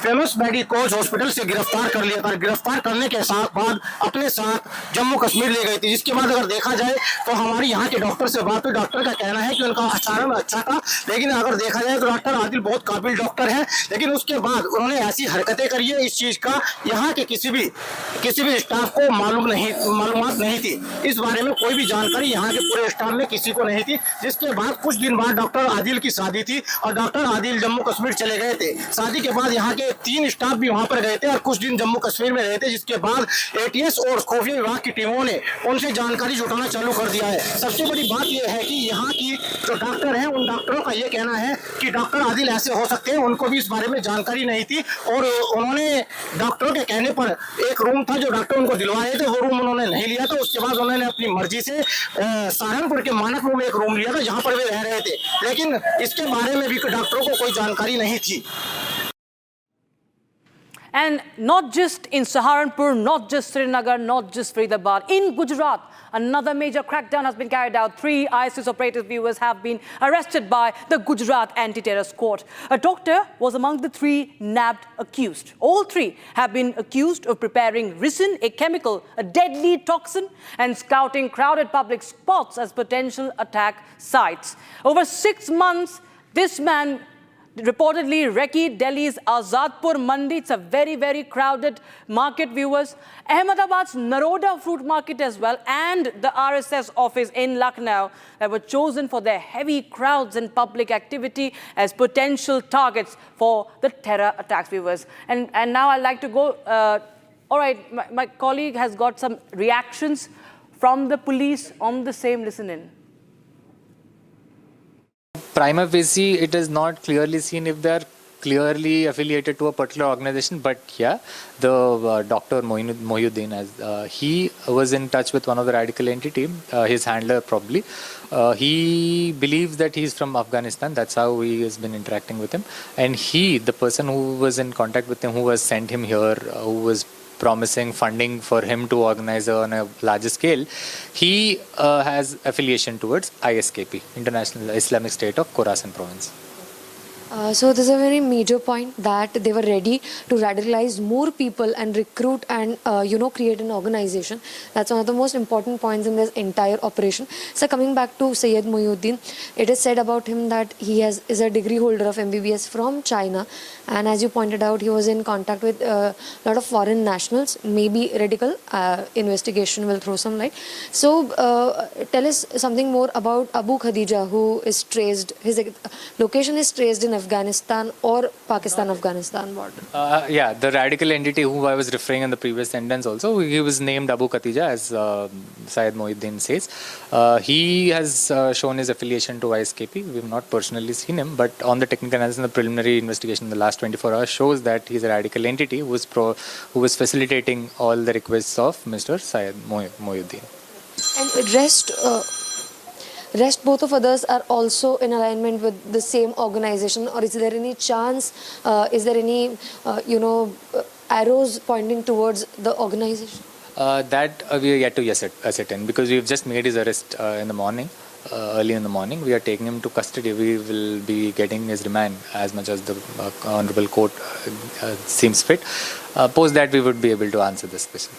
फेमस मेडिकोज हॉस्पिटल से गिरफ्तार कर लिया था। गिरफ्तार करने के बाद अपने साथ जम्मू कश्मीर ले गई थी, जिसके बाद अगर देखा जाए तो हमारी यहाँ के डॉक्टर से बात हुई। डॉक्टर का कहना है कि उनका आचरण अच्छा था, लेकिन अगर देखा जाए तो डॉक्टर आदिल बहुत काबिल डॉक्टर है, लेकिन उसके बाद उन्होंने ऐसी हरकतें करी है, इस चीज का यहाँ के किसी भी स्टाफ को मालूमात नहीं थी। इस बारे में कोई भी जानकारी यहाँ के पूरे स्टाफ में किसी को नहीं थी। जिसके बाद कुछ दिन बाद डॉक्टर आदिल की शादी थी और डॉक्टर आदिल जम्मू कश्मीर चले गए थे। शादी के बाद यहाँ के 3 स्टाफ भी वहां पर गए थे और कुछ दिन जम्मू कश्मीर में रहे थे, जिसके बाद एटीएस और खुफिया विभाग की टीमों ने उनसे जानकारी जुटाना चालू कर दिया है। सबसे बड़ी बात यह है कि यहाँ की जो डॉक्टर हैं, उन डॉक्टरों का ये कहना है कि डॉक्टर आदिल ऐसे हो सकते हैं, उनको भी इस बारे में जानकारी नहीं थी और उन्होंने डॉक्टरों के कहने पर एक रूम था जो डॉक्टर उनको दिलवाए थे, वो रूम उन्होंने नहीं लिया था। उसके बाद उन्होंने अपनी मर्जी से सहारनपुर के मानक में एक रूम लिया था जहाँ पर वे रह रहे थे, लेकिन इसके बारे में भी डॉक्टरों को कोई जानकारी नहीं थी। And not just in Saharanpur, not just Srinagar, not just Faridabad. In Gujarat, another major crackdown has been carried out. 3 ISIS operative viewers have been arrested by the Gujarat anti-terror squad. A doctor was among the 3 nabbed accused. All 3 have been accused of preparing ricin, a chemical, a deadly toxin, and scouting crowded public spots as potential attack sites. Over 6 months, this man reportedly wrecked Delhi's Azadpur Mandi. It's a very, very crowded market, viewers. Ahmedabad's Naroda fruit market as well, and the RSS office in Lucknow that were chosen for their heavy crowds and public activity as potential targets for the terror attacks, viewers. And now I'd like to go All right, my colleague has got some reactions from the police on the same. Listen in. Prima facie, it is not clearly seen if they are clearly affiliated to a particular organization, but yeah, the Dr. Mohyuddin, he was in touch with one of the radical entity, his handler probably. He believes that he's from Afghanistan. That's how he has been interacting with him. And the person who was in contact with him, who has sent him here, who was promising funding for him to organize on a larger scale, he has affiliation towards ISKP, International Islamic State of Khorasan Province. So this is a very major point, that they were ready to radicalize more people and recruit and create an organization. That's one of the most important points in this entire operation. So coming back to Syed Mohyuddin, it is said about him that he is a degree holder of MBBS from China, and as you pointed out, he was in contact with a lot of foreign nationals. Maybe radical investigation will throw some light. So tell us something more about Abu Khadija, who is traced, his location is traced in Afghanistan or Pakistan-Afghanistan border. Yeah, the radical entity who I was referring in the previous sentence also, he was named Abu Khatija, as Syed Mohyuddin says. He has shown his affiliation to ISKP. We have not personally seen him, but on the technical analysis and the preliminary investigation in the last 24 hours shows that he's a radical entity who was facilitating all the requests of Mr. Syed Mohyuddin. And rest both of others are also in alignment with the same organization, or is there any chance, is there any arrows pointing towards the organization? That we are yet to ascertain, because we have just made his arrest in the morning, early in the morning. We are taking him to custody. We will be getting his remand as much as the Honorable Court seems fit. Post that, we would be able to answer this question.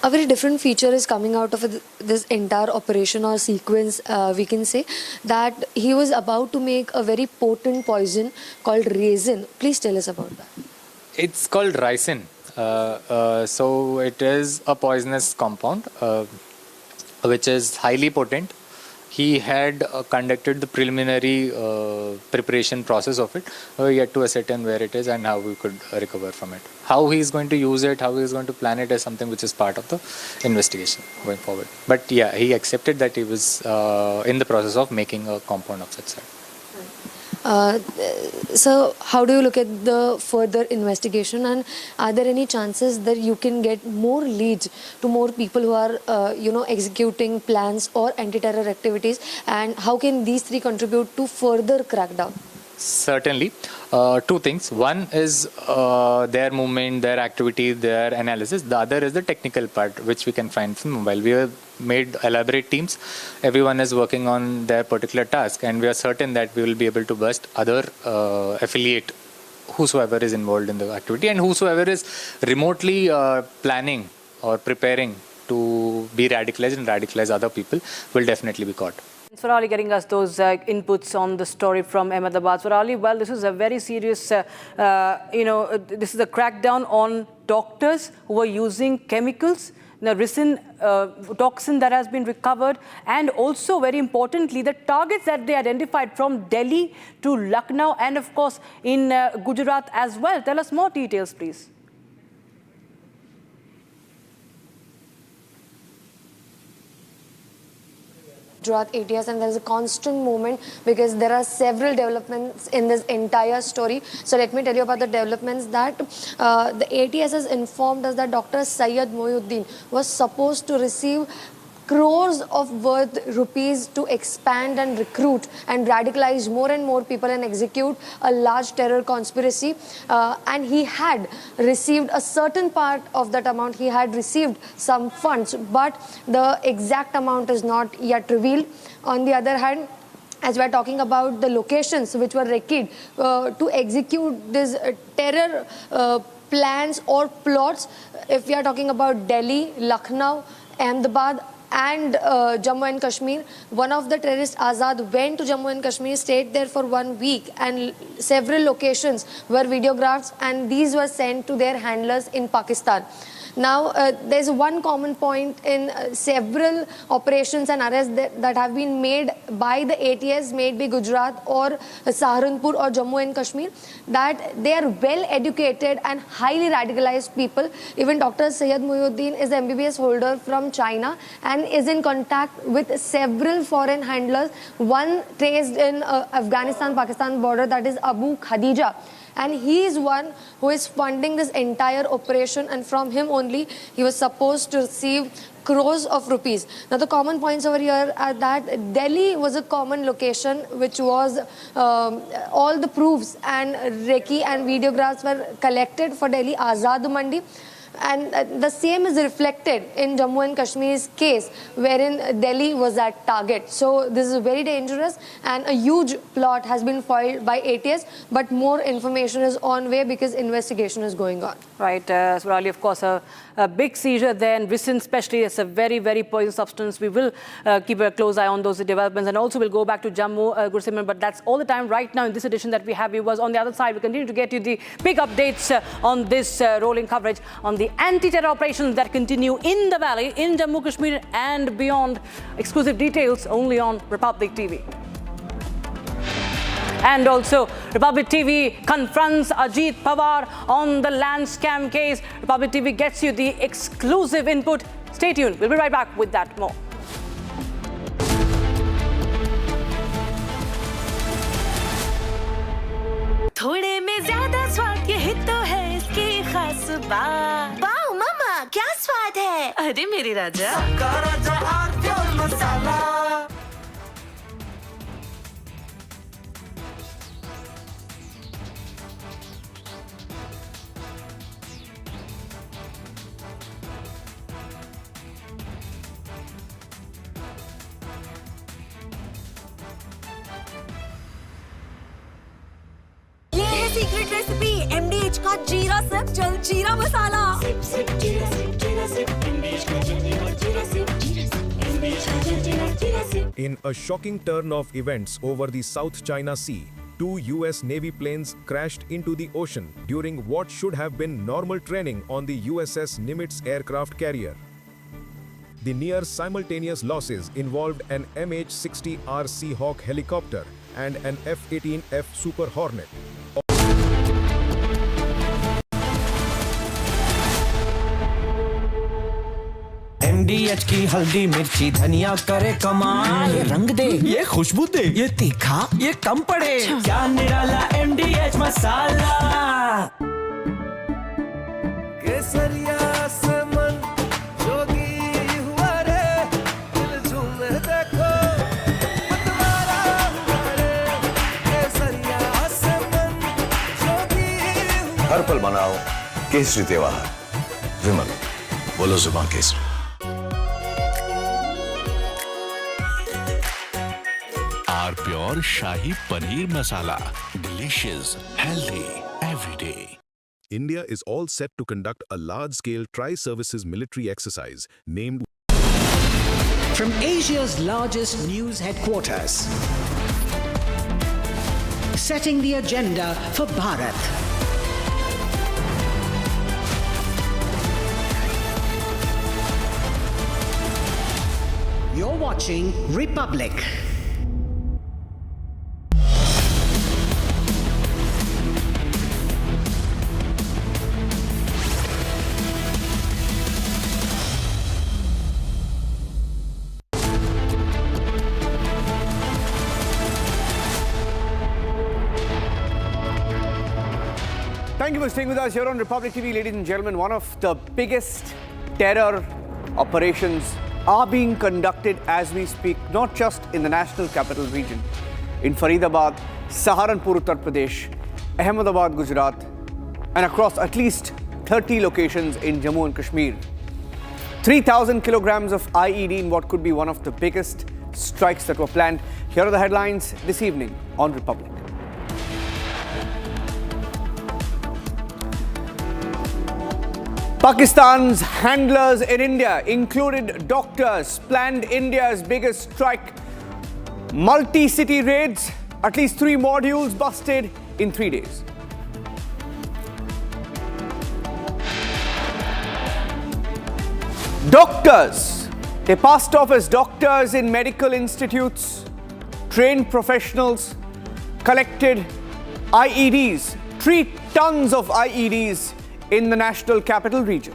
A very different feature is coming out of this entire operation or sequence, we can say, that he was about to make a very potent poison called resin. Please tell us about that. It's called ricin. So it is a poisonous compound which is highly potent. He had conducted the preliminary preparation process of it. We are yet to ascertain where it is and how we could recover from it. How he is going to use it, how he is going to plan it is something which is part of the investigation going forward. But yeah, he accepted that he was in the process of making a compound of such sort. So how do you look at the further investigation, and are there any chances that you can get more leads to more people who are executing plans or anti-terror activities, and how can these three contribute to further crackdown? Certainly. Two things. One is their movement, their activity, their analysis. The other is the technical part, which we can find from mobile. We have made elaborate teams. Everyone is working on their particular task, and we are certain that we will be able to bust other affiliate, whosoever is involved in the activity, and whosoever is remotely planning or preparing to be radicalized and radicalize other people will definitely be caught. Farali getting us those inputs on the story from Ahmedabad. Farali, well, this is a very serious, this is a crackdown on doctors who are using chemicals, the resin toxin that has been recovered, and also very importantly, the targets that they identified from Delhi to Lucknow and of course in Gujarat as well. Tell us more details, please. Gujarat ATS, and there is a constant movement because there are several developments in this entire story. So let me tell you about the developments that the ATS has informed us that Dr. Syed Mohyuddin was supposed to receive crores of worth rupees to expand and recruit and radicalize more and more people and execute a large terror conspiracy. And he had received a certain part of that amount. He had received some funds, but the exact amount is not yet revealed. On the other hand, as we are talking about the locations which were recceived to execute this terror plans or plots, if we are talking about Delhi, Lucknow, Ahmedabad, and Jammu and Kashmir. One of the terrorists, Azad, went to Jammu and Kashmir, stayed there for 1 week, and several locations were videographed, and these were sent to their handlers in Pakistan. Now, there's one common point in several operations and arrests that have been made by the ATS, may it be Gujarat or Saharanpur or Jammu and Kashmir, that they are well educated and highly radicalized people. Even Dr. Syed Mohiuddin is MBBS holder from China and is in contact with several foreign handlers, one traced in Afghanistan-Pakistan border, that is Abu Khadija. And he is one who is funding this entire operation, and from him only he was supposed to receive crores of rupees. Now the common points over here are that Delhi was a common location which was all the proofs and recce and videographs were collected for Delhi Azad Mandi. And the same is reflected in Jammu and Kashmir's case, wherein Delhi was at target. So this is very dangerous, and a huge plot has been foiled by ATS, but more information is on way because investigation is going on. Right, Surali, of course, a big seizure there, and ricin especially, it's a very, very poisonous substance. We will keep a close eye on those developments, and also we'll go back to Jammu, Gursimran, but that's all the time right now in this edition that we have. Viewers, on the other side, we continue to get you the big updates on this rolling coverage on the anti-terror operations that continue in the valley, in Jammu Kashmir and beyond. Exclusive details only on Republic TV. And also, Republic TV confronts Ajit Pawar on the land scam case. Republic TV gets you the exclusive input. Stay tuned. We'll be right back with that more. थोड़े में ज्यादा स्वाद यही तो है इसकी खास बात। वाओ मामा, क्या स्वाद है? अरे मेरे राजा, सबका राजा और प्योर मसाला। सीक्रेट रेसिपी MDH का जीरा सिप जल जीरा मसाला। सिप सिप जीरा सिप MDH का जल जीरा सिप MDH का जल जीरा SIP. In a shocking turn of events over the South China Sea, 2 US Navy planes crashed into the ocean during what should have been normal training on the USS Nimitz aircraft carrier. The near simultaneous losses involved an MH-60R Seahawk helicopter and an F-18F Super Hornet. MDH की हल्दी मिर्ची धनिया करे कमाल, ये रंग दे, ये खुशबू दे, ये तीखा, ये कम पड़े, क्या निराला MDH मसाला। केसरिया से मन जोगी हुआ रे, दिल झूमे देखो मतवारा हुआ रे। केसरिया से मन जोगी हुआ। हर पल मनाओ केसरी त्योहार। विमल, बोलो जुबान Kesari. Our pure Shahi Paneer Masala. Delicious, healthy, every day. India is all set to conduct a large-scale tri-services military exercise named from Asia's largest news headquarters, setting the agenda for Bharat. You're watching Republic. Thank you for staying with us here on Republic TV, ladies and gentlemen. One of the biggest terror operations are being conducted as we speak, not just in the national capital region, in Faridabad, Saharanpur, Uttar Pradesh, Ahmedabad, Gujarat, and across at least 30 locations in Jammu and Kashmir. 3,000 kilograms of IED in what could be one of the biggest strikes that were planned. Here are the headlines this evening on Republic. Pakistan's handlers in India, included doctors, planned India's biggest strike. Multi-city raids, at least 3 modules busted in 3 days. Doctors. They passed off as doctors in medical institutes, trained professionals, collected IEDs, 3 tons of IEDs in the National Capital Region.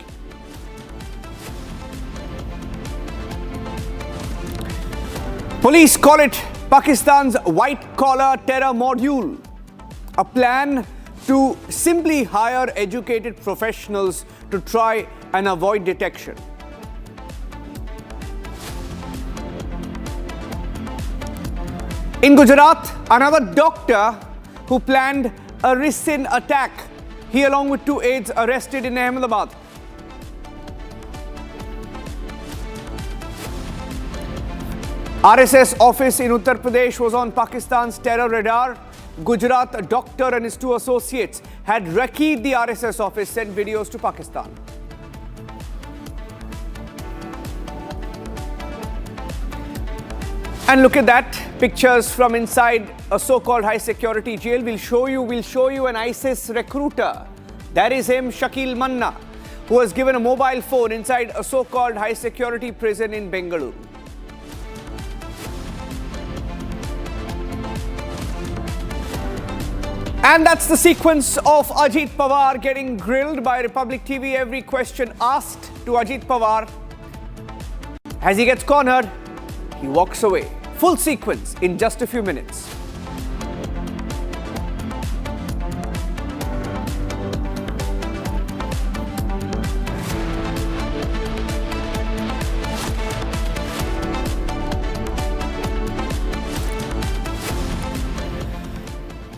Police call it Pakistan's white-collar terror module, a plan to simply hire educated professionals to try and avoid detection. In Gujarat, another doctor who planned a recent attack. He, along with 2 aides, arrested in Ahmedabad. RSS office in Uttar Pradesh was on Pakistan's terror radar. Gujarat doctor and his 2 associates had recce'd the RSS office, sent videos to Pakistan. And look at that, pictures from inside a so-called high-security jail. We'll show you an ISIS recruiter. That is him, Shakil Manna, who was given a mobile phone inside a so-called high-security prison in Bengaluru. And that's the sequence of Ajit Pawar getting grilled by Republic TV. Every question asked to Ajit Pawar. As he gets cornered, he walks away. Full sequence in just a few minutes.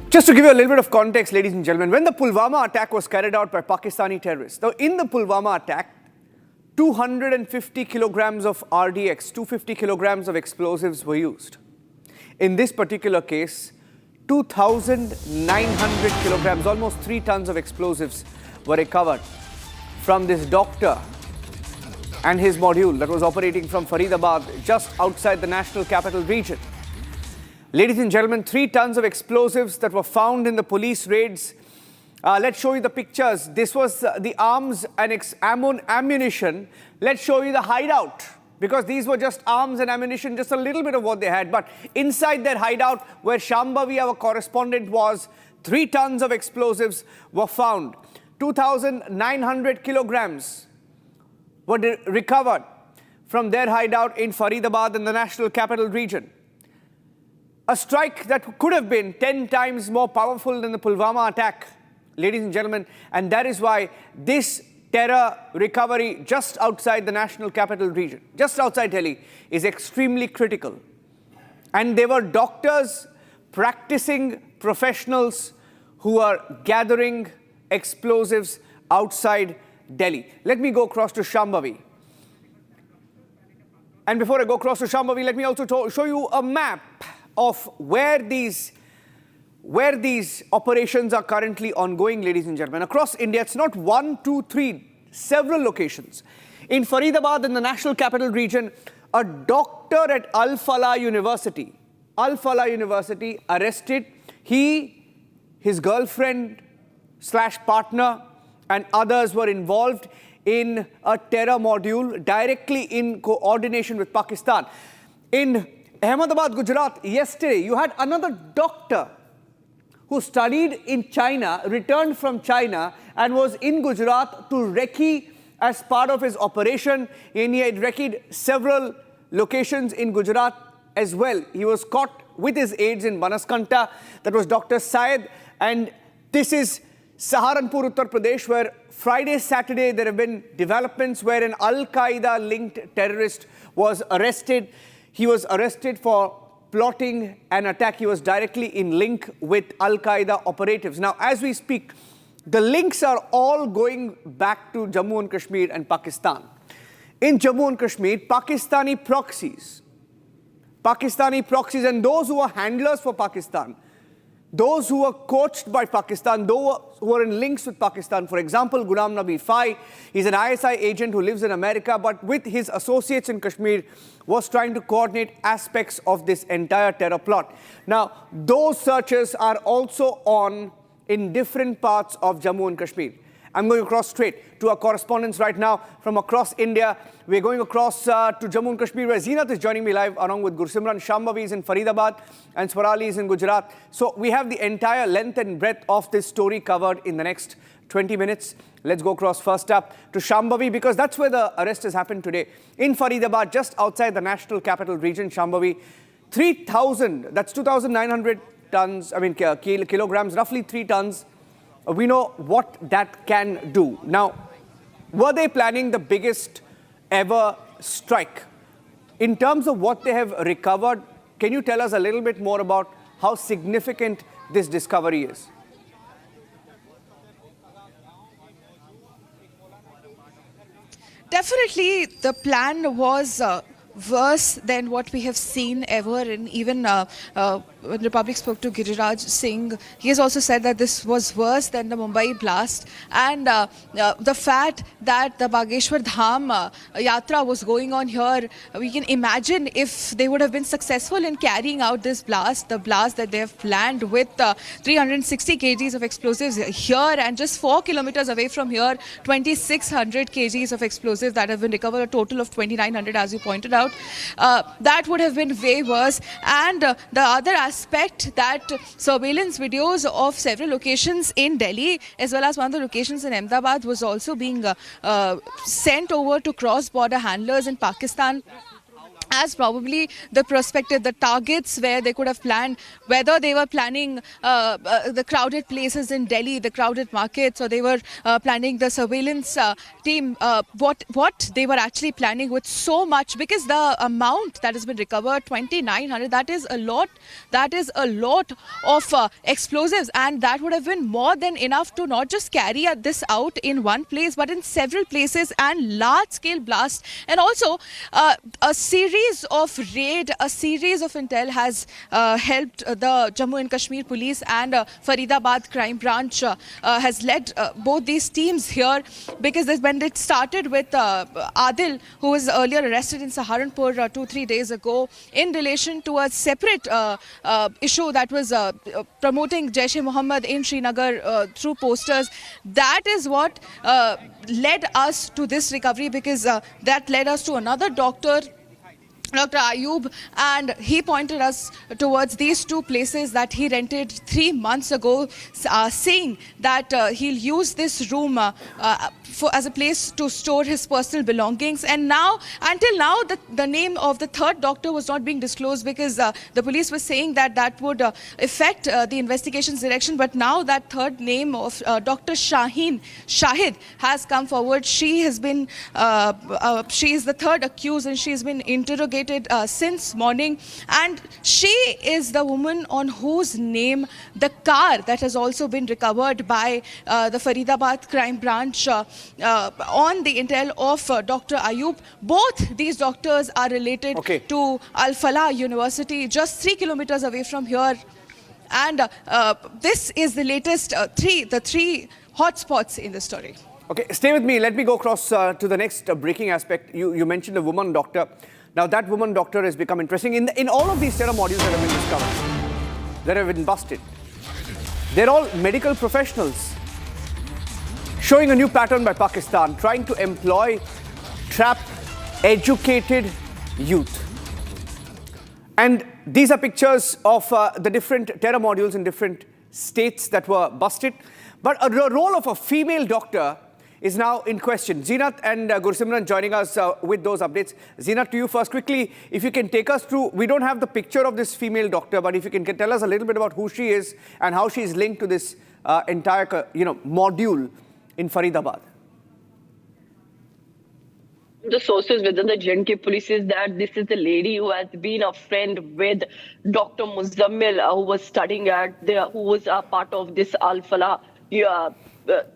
Just to give you a little bit of context, ladies and gentlemen, when the Pulwama attack was carried out by Pakistani terrorists, now in the Pulwama attack, 250 kilograms of RDX, 250 kilograms of explosives were used. In this particular case, 2,900 kilograms, almost 3 tons of explosives were recovered from this doctor and his module that was operating from Faridabad, just outside the National Capital Region. Ladies and gentlemen, 3 tons of explosives that were found in the police raids. Let's show you the pictures. This was the arms and ammunition. Let's show you the hideout, because these were just arms and ammunition, just a little bit of what they had. But inside their hideout, where Shambhavi, our correspondent, was, 3 tons of explosives were found. 2,900 kilograms were recovered from their hideout in Faridabad in the National Capital Region. A strike that could have been 10 times more powerful than the Pulwama attack, ladies and gentlemen, and that is why this terror recovery just outside the National Capital Region, just outside Delhi, is extremely critical. And they were doctors, practicing professionals who are gathering explosives outside Delhi. Let me go across to Shambhavi. And before I go across to Shambhavi, let me also show you a map of where these operations are currently ongoing, ladies and gentlemen. Across India, it's not 1, 2, 3, several locations. In Faridabad, in the National Capital Region, a doctor at Al-Falah University arrested. He, his girlfriend / partner and others were involved in a terror module directly in coordination with Pakistan. In Ahmedabad, Gujarat, yesterday, you had another doctor who studied in China, returned from China, and was in Gujarat to recce as part of his operation. And he had recce'd several locations in Gujarat as well. He was caught with his aides in Banaskantha. That was Dr. Syed. And this is Saharanpur, Uttar Pradesh, where Friday, Saturday, there have been developments where an Al-Qaeda-linked terrorist was arrested. He was arrested for plotting an attack. He was directly in link with Al-Qaeda operatives. Now, as we speak, the links are all going back to Jammu and Kashmir and Pakistan. In Jammu and Kashmir, Pakistani proxies and those who are handlers for Pakistan, those who are coached by Pakistan, those who are in links with Pakistan. For example, Ghulam Nabi Fai, he's an ISI agent who lives in America, but with his associates in Kashmir, was trying to coordinate aspects of this entire terror plot. Now, those searches are also on in different parts of Jammu and Kashmir. I'm going across straight to our correspondents right now from across India. We're going across to Jammu and Kashmir, where Zeenat is joining me live along with Gursimran. Shambhavi is in Faridabad and Swarali is in Gujarat. So we have the entire length and breadth of this story covered in the next 20 minutes. Let's go across first up to Shambhavi, because that's where the arrest has happened today. In Faridabad, just outside the national capital region, Shambhavi, 3,000, that's 2,900 tons, kilograms, roughly 3 tons. We know what that can do. Now, were they planning the biggest ever strike? In terms of what they have recovered, can you tell us a little bit more about how significant this discovery is? Definitely, the plan was worse than what we have seen ever. And even when Republic spoke to Giriraj Singh, he has also said that this was worse than the Mumbai blast. And the fact that the Bageshwar Dham Yatra was going on here, we can imagine if they would have been successful in carrying out this blast, the blast that they have planned with 360 kgs of explosives here, and just 4 kilometers away from here, 2,600 kgs of explosives that have been recovered, a total of 2,900, as you pointed out. That would have been way worse. And the other aspect, that surveillance videos of several locations in Delhi as well as one of the locations in Ahmedabad was also being sent over to cross-border handlers in Pakistan as probably the prospective, the targets where they could have planned, whether they were planning the crowded places in Delhi, the crowded markets, or they were planning the surveillance team, what they were actually planning with so much, because the amount that has been recovered, 2,900, that is a lot of explosives, and that would have been more than enough to not just carry this out in one place, but in several places, and large-scale blast. And also a series of raid, a series of intel has helped the Jammu and Kashmir Police, and Faridabad Crime Branch has led both these teams here, because when it started with Adil, who was earlier arrested in Saharanpur 2-3 days ago in relation to a separate issue that was promoting Jaish-e-Mohammed in Srinagar through posters. That is what led us to this recovery, because that led us to another doctor, Dr. Ayub, and he pointed us towards these two places that he rented 3 months ago, saying that he'll use this room as a place to store his personal belongings. And now, until now, the name of the third doctor was not being disclosed, because the police was saying that that would affect the investigation's direction. But now that third name of Dr. Shahid has come forward. She has been, she is the third accused, and she has been interrogated since morning, and she is the woman on whose name the car that has also been recovered by the Faridabad Crime Branch on the intel of Dr. Ayub. Both these doctors are related to Al-Falah University, just 3 kilometers away from here. And this is the latest the three hotspots in the story. Okay, stay with me. Let me go across to the next breaking aspect. You mentioned a woman doctor. Now, that woman doctor has become interesting. In all of these terror modules that have been discovered, that have been busted, they're all medical professionals, showing a new pattern by Pakistan, trying to employ trapped, educated youth. And these are pictures of the different terror modules in different states that were busted. But the role of a female doctor is now in question. Zeenat and Gursimran joining us with those updates. Zeenat, to you first. Quickly, if you can take us through, we don't have the picture of this female doctor, but if you can tell us a little bit about who she is and how she is linked to this entire module in Faridabad. The sources within the J&K police is that this is the lady who has been a friend with Dr. Muzammil, who was studying who was a part of this Al-Falah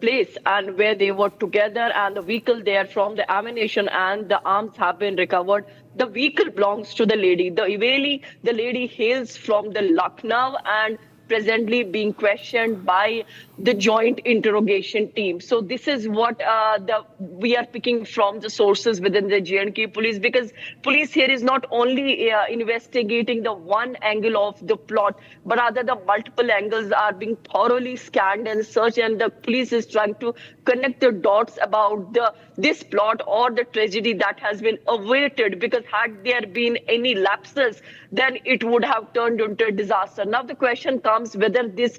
place, and where they were together, and the vehicle there, from the ammunition and the arms have been recovered. The vehicle belongs to the lady. The lady hails from the Lucknow and presently being questioned by the joint interrogation team. So this is what we are picking from the sources within the J&K police, because police here is not only investigating the one angle of the plot, but rather the multiple angles are being thoroughly scanned and searched, and the police is trying to connect the dots about this plot or the tragedy that has been averted, because had there been any lapses, then it would have turned into a disaster. Now the question comes whether this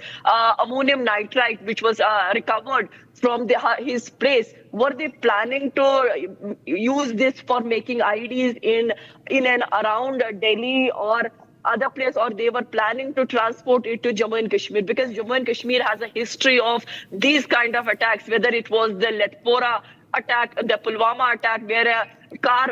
ammonium nitrate, which was recovered from his place, were they planning to use this for making IDs in and around Delhi or other place, or they were planning to transport it to Jammu and Kashmir, because Jammu and Kashmir has a history of these kind of attacks, whether it was the Letpora attack, the Pulwama attack, where a car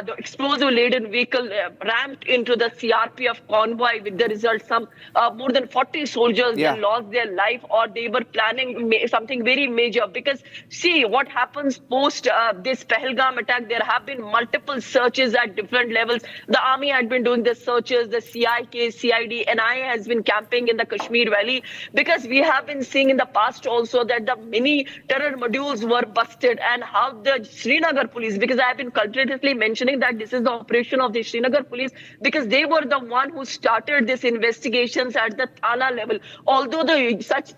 the explosive laden vehicle rammed into the CRPF convoy, with the result some more than 40 soldiers then lost their life, or they were planning something very major. Because see what happens post this Pahalgam attack, there have been multiple searches at different levels. The army had been doing the searches, the CIK, CID, NIA has been camping in the Kashmir Valley, because we have been seeing in the past also that the many terror modules were busted, and how the Srinagar police, because I have been continuously mentioning that this is the operation of the Srinagar police, because they were the one who started these investigations at the Thana level. Although such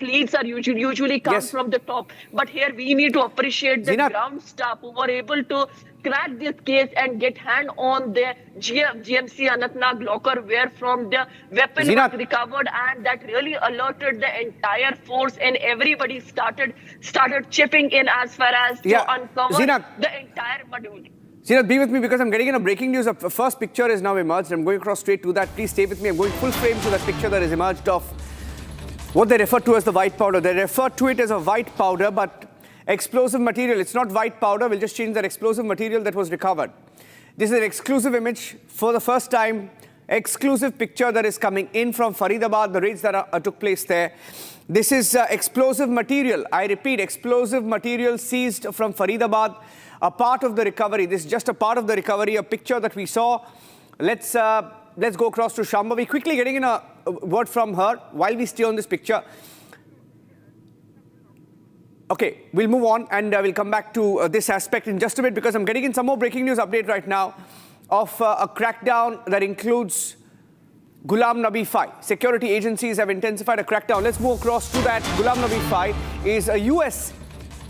leads are usually come from the top, but here we need to appreciate the ground staff who were able to crack this case and get hand on the GMC Anantnag locker, where from the weapon was recovered, and that really alerted the entire force, and everybody started chipping in as far as to uncover the entire module. Zeenat, be with me, because I'm getting in a breaking news. The first picture is now emerged. I'm going across straight to that. Please stay with me. I'm going full frame to that picture that is emerged of what they refer to as the white powder. They refer to it as a white powder, but explosive material. It's not white powder. We'll just change that explosive material that was recovered. This is an exclusive image for the first time. Exclusive picture that is coming in from Faridabad, the raids that took place there. This is explosive material. I repeat, explosive material seized from Faridabad. A part of the recovery. This is just a part of the recovery, a picture that we saw. Let's go across to Shambhavi. Quickly getting in a word from her while we stay on this picture. Okay, we'll move on, and we'll come back to this aspect in just a bit, because I'm getting in some more breaking news update right now of a crackdown that includes Ghulam Nabi Fai. Security agencies have intensified a crackdown. Let's move across to that. Ghulam Nabi Fai is a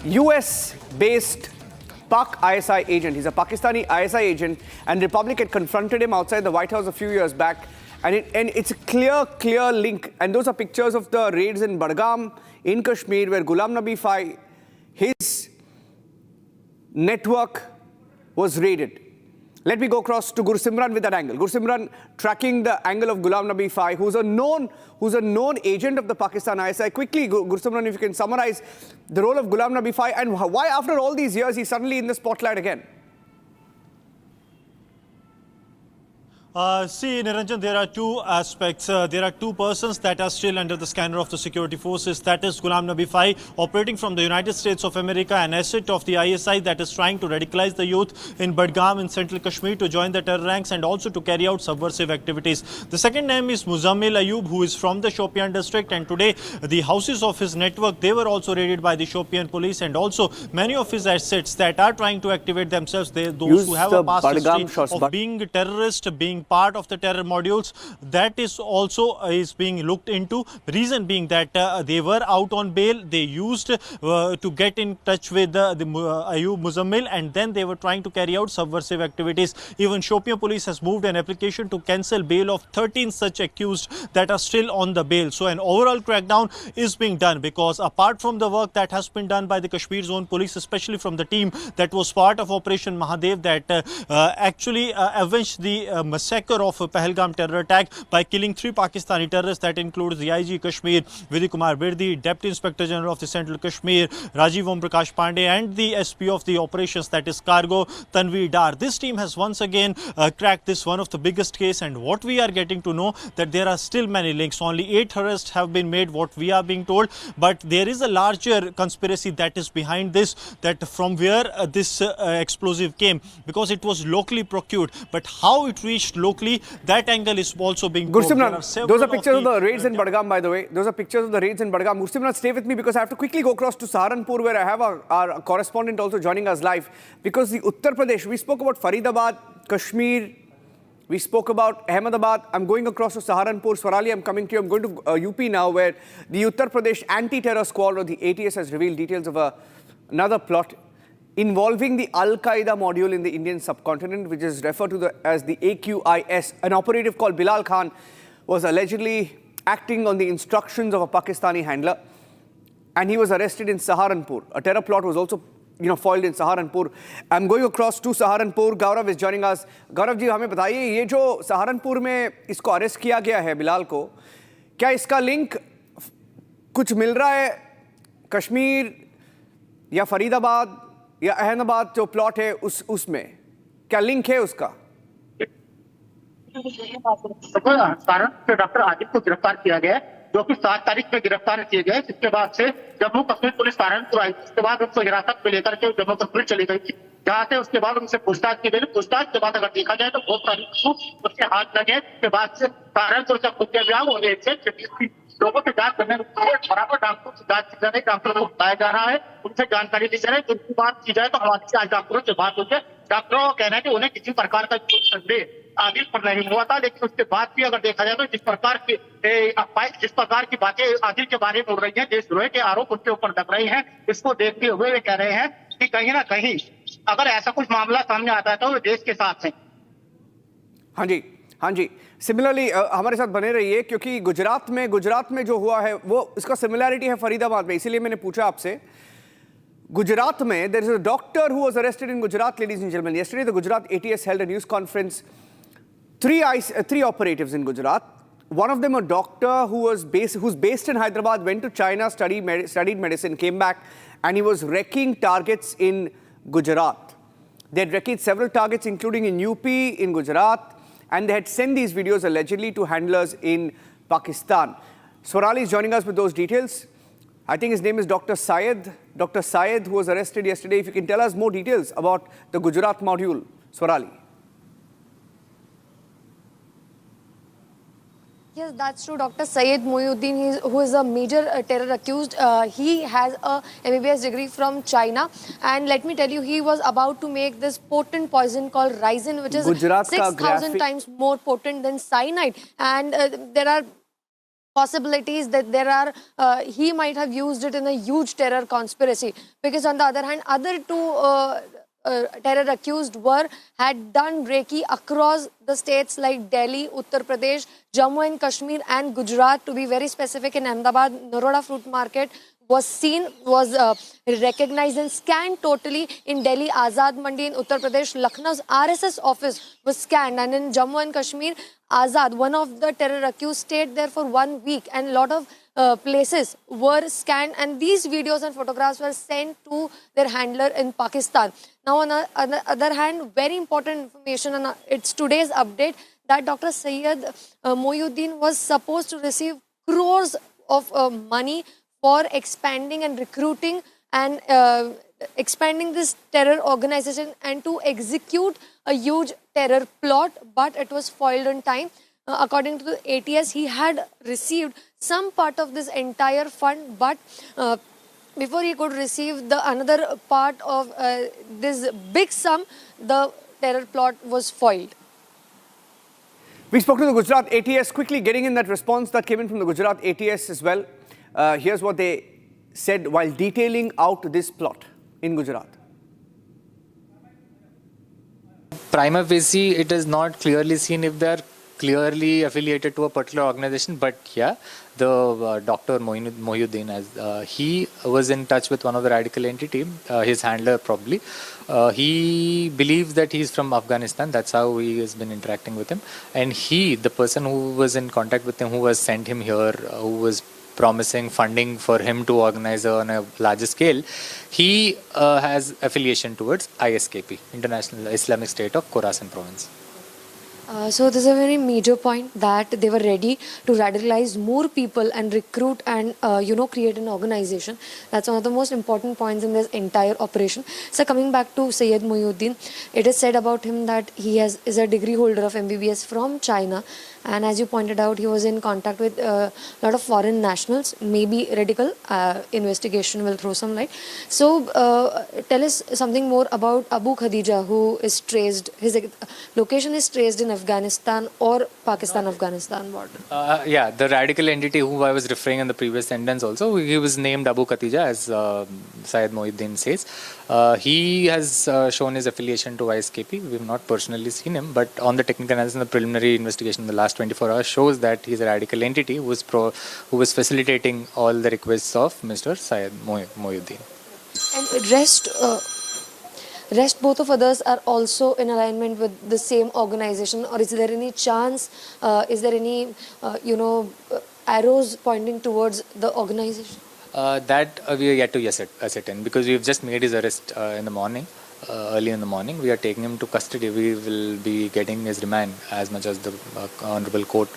US-based Pak ISI agent. He's a Pakistani ISI agent, and Republic had confronted him outside the White House a few years back. And it's a clear link. And those are pictures of the raids in Budgam, in Kashmir, where Ghulam Nabi Fai, his network was raided. Let me go across to Gursimran with that angle. Gursimran, tracking the angle of Ghulam Nabi Fai, who's a known agent of the Pakistan ISI. Quickly, Gursimran, if you can summarize the role of Ghulam Nabi Fai and why after all these years he's suddenly in the spotlight again. See, Niranjan, there are two aspects. There are two persons that are still under the scanner of the security forces. That is Ghulam Nabi Fai, operating from the United States of America, an asset of the ISI that is trying to radicalize the youth in Budgam in central Kashmir to join the terror ranks and also to carry out subversive activities. The second name is Muzammil Ayub, who is from the Shopian district, and today the houses of his network, they were also raided by the Shopian police, and also many of his assets that are trying to activate themselves, those who have a past history of being terrorist, being part of the terror modules, that is also being looked into. Reason being that they were out on bail, they used to get in touch with the Ayub Muzammil, and then they were trying to carry out subversive activities. Even Shopian police has moved an application to cancel bail of 13 such accused that are still on the bail. So an overall crackdown is being done, because apart from the work that has been done by the Kashmir Zone Police, especially from the team that was part of Operation Mahadev that actually avenged the massacre of Pahalgam terror attack by killing 3 Pakistani terrorists, that includes the IG Kashmir, Vidhi Kumar Birdi, Deputy Inspector General of the Central Kashmir, Rajiv Om Prakash Pandey, and the SP of the operations, that is Cargo, Tanveer Dar. This team has once again cracked this, one of the biggest case, and what we are getting to know that there are still many links. Only 8 arrests have been made, what we are being told, but there is a larger conspiracy that is behind this, that from where this explosive came, because it was locally procured, but how it reached locally. That angle is also being probed. Gursimran, those are pictures of the raids in Badgam, by the way. Those are pictures of the raids in Badgam. Gursimran, stay with me because I have to quickly go across to Saharanpur, where I have our correspondent also joining us live. Because the Uttar Pradesh, we spoke about Faridabad, Kashmir, we spoke about Ahmedabad. I'm going across to Saharanpur. Swarali, I'm coming to you. I'm going to UP now, where the Uttar Pradesh Anti-Terror Squad, or the ATS, has revealed details of another plot involving the Al-Qaeda module in the Indian subcontinent, which is referred to as the AQIS. An operative called Bilal Khan was allegedly acting on the instructions of a Pakistani handler, and he was arrested in Saharanpur. A terror plot was also foiled in Saharanpur. I'm going across to Saharanpur. Gaurav is joining us. Gaurav ji, हमें बताइए ये जो सहारनपुर में इसको arrest किया गया है बिलाल को, क्या इसका लिंक कुछ मिल रहा है कश्मीर या फरीदाबाद या अहमदाबाद जो प्लॉट है उसमें क्या लिंक है उसका? कारण से डॉक्टर आदिल को गिरफ्तार किया गया है, जो कि 7 तारीख में गिरफ्तार किए गए। जिसके बाद से जम्मू कश्मीर पुलिस सहारनपुर आई। उसके बाद उनको हिरासत में लेकर के जम्मू कश्मीर चली गई थी, जहाँ से उसके बाद उनसे पूछताछ की गई। पूछताछ के बाद अगर देखा जाए तो बहुत सारी उसके हाथ लगे। उसके बाद से सहारनपुर से खुद के लोगों से जांच करने बराबर डॉक्टरों से जांच की जा रही, डॉक्टरों को बताया जा रहा है, उनसे जानकारी दी जा रही है। जिनकी बात की जाए तो हमारी आज डॉक्टरों से बात हुई है। डॉक्टरों का कहना है कि उन्हें किसी प्रकार का संदेह आदिल पर नहीं हुआ था, लेकिन उसके बाद भी अगर देखा जाए तो जिस प्रकार की बातें आदिल के बारे में हो रही है, देशद्रोह के आरोप उनके ऊपर लग रहे हैं, इसको देखते हुए वे कह रहे हैं कि कहीं ना कहीं अगर ऐसा कुछ मामला सामने आता है तो वे देश के साथ हैं। हाँ जी, सिमिलरली हमारे साथ बने रहिए, क्योंकि गुजरात में जो हुआ है वो इसका सिमिलैरिटी है फरीदाबाद में, इसीलिए मैंने पूछा आपसे। गुजरात में there is a doctor who was arrested in Gujarat, ladies and gentlemen. Yesterday, the Gujarat ATS held a news conference. Three operatives in Gujarat. One of them, a doctor who's based in Hyderabad, went to China, studied medicine, came back, and he was wrecking targets in Gujarat. They had wrecked several targets, including in UP, in Gujarat, and they had sent these videos allegedly to handlers in Pakistan. Swarali is joining us with those details. I think his name is Dr. Syed. Dr. Syed, who was arrested yesterday. If you can tell us more details about the Gujarat module, Swarali. Yes, that's true. Dr. Syed Mohyuddin, who is a major terror accused, he has a MBBS degree from China. And let me tell you, he was about to make this potent poison called ricin, which is 6,000 times more potent than cyanide. And there are possibilities that he might have used it in a huge terror conspiracy. Because on the other hand, other two terror accused had done Reiki across the states like Delhi, Uttar Pradesh, Jammu and Kashmir and Gujarat. To be very specific, in Ahmedabad, Naroda Fruit Market was recognized and scanned totally. In Delhi, Azad Mandi in Uttar Pradesh, Lucknow's RSS office was scanned, and in Jammu and Kashmir, Azad, one of the terror accused, stayed there for 1 week, and a lot of places were scanned, and these videos and photographs were sent to their handler in Pakistan. Now, on the other hand, very important information, and it's today's update, that Dr. Syed Mohyuddin was supposed to receive crores of money for expanding and recruiting and expanding this terror organization and to execute a huge terror plot, but it was foiled on time. According to the ATS, he had received some part of this entire fund, but before he could receive the another part of this big sum, the terror plot was foiled. We spoke to the Gujarat ATS, quickly getting in that response that came in from the Gujarat ATS as well. Here's what they said while detailing out this plot in Gujarat. Prima facie, it is not clearly seen if they are clearly affiliated to a particular organization, but yeah, the Dr. Mohyuddin, as he was in touch with one of the radical entity, his handler probably. He believes that he's from Afghanistan. That's how he has been interacting with him. And the person who was in contact with him, who was sent him here, who was promising funding for him to organize on a larger scale, he has affiliation towards ISKP, International Islamic State of Khorasan Province. So this is a very major point that they were ready to radicalize more people and recruit and create an organization. That's one of the most important points in this entire operation. So coming back to Syed Mohiuddin, it is said about him that he is a degree holder of MBBS from China, and as you pointed out, he was in contact with a lot of foreign nationals. Maybe radical investigation will throw some light. So tell us something more about Abu Khadija, who is traced, his location is traced in Afghanistan or Pakistan-Afghanistan border. Yeah, the radical entity who I was referring in the previous sentence also, he was named Abu Khatija, as Syed Mohiuddin says. He has shown his affiliation to ISKP. We have not personally seen him, but on the technical analysis and the preliminary investigation in the last 24 hours shows that he's a radical entity who was facilitating all the requests of Mr. Syed Mohiuddin. And rest both of others are also in alignment with the same organization, or is there any chance, is there any arrows pointing towards the organization? That we are yet to ascertain, because we have just made his arrest in the morning, early in the morning. We are taking him to custody. We will be getting his remand as much as the Honorable Court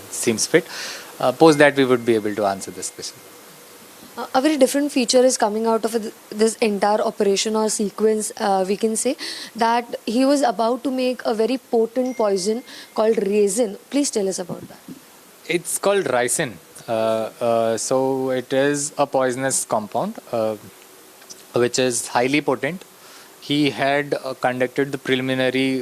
seems fit. Post that, we would be able to answer this question. A very different feature is coming out of this entire operation or sequence. We can say that he was about to make a very potent poison called resin. Please tell us about that. It's called ricin. So it is a poisonous compound which is highly potent. He had conducted the preliminary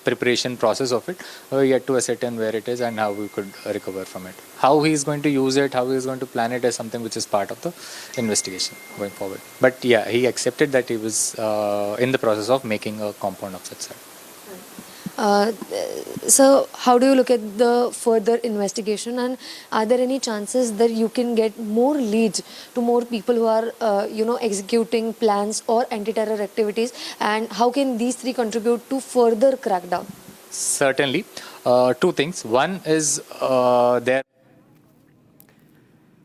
preparation process of it. We are yet to ascertain where it is and how we could recover from it. How he is going to use it, how he is going to plan it is something which is part of the investigation going forward. But yeah, he accepted that he was in the process of making a compound of such sort. So how do you look at the further investigation, and are there any chances that you can get more leads to more people who are executing plans or anti-terror activities, and how can these three contribute to further crackdown? Certainly. Two things. One is there.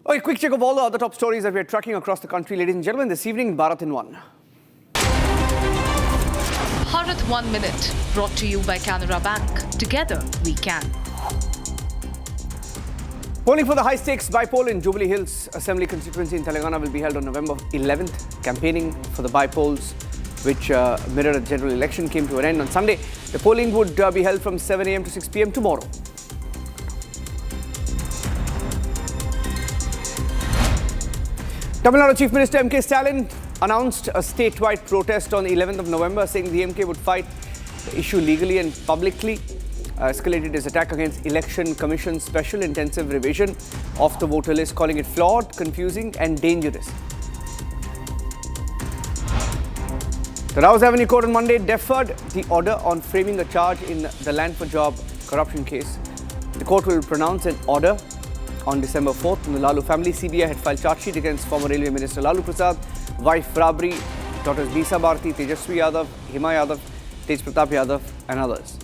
A quick check of all the other top stories that we are tracking across the country, ladies and gentlemen, this evening in Bharat in One. Bharat 1 Minute, brought to you by Canara Bank. Together we can. Polling for the high-stakes Bypoll in Jubilee Hills Assembly constituency in Telangana will be held on November 11th. Campaigning for the Bypolls, which mirror a general election, came to an end on Sunday. The polling would be held from 7 a.m. to 6 p.m. tomorrow. Tamil Nadu Chief Minister M.K. Stalin announced a statewide protest on the 11th of November, saying the MK would fight the issue legally and publicly. Escalated his attack against Election Commission's special intensive revision of the voter list, calling it flawed, confusing and dangerous. The Rouse Avenue Court on Monday deferred the order on framing a charge in the Land for Job corruption case. The court will pronounce an order on December 4th. In the Lalu family, CBI had filed charge sheet against former Railway Minister Lalu Prasad, wife Rabri, daughters Lisa Bharti, Tejaswi Yadav, Hima Yadav, Tej Pratap Yadav and others.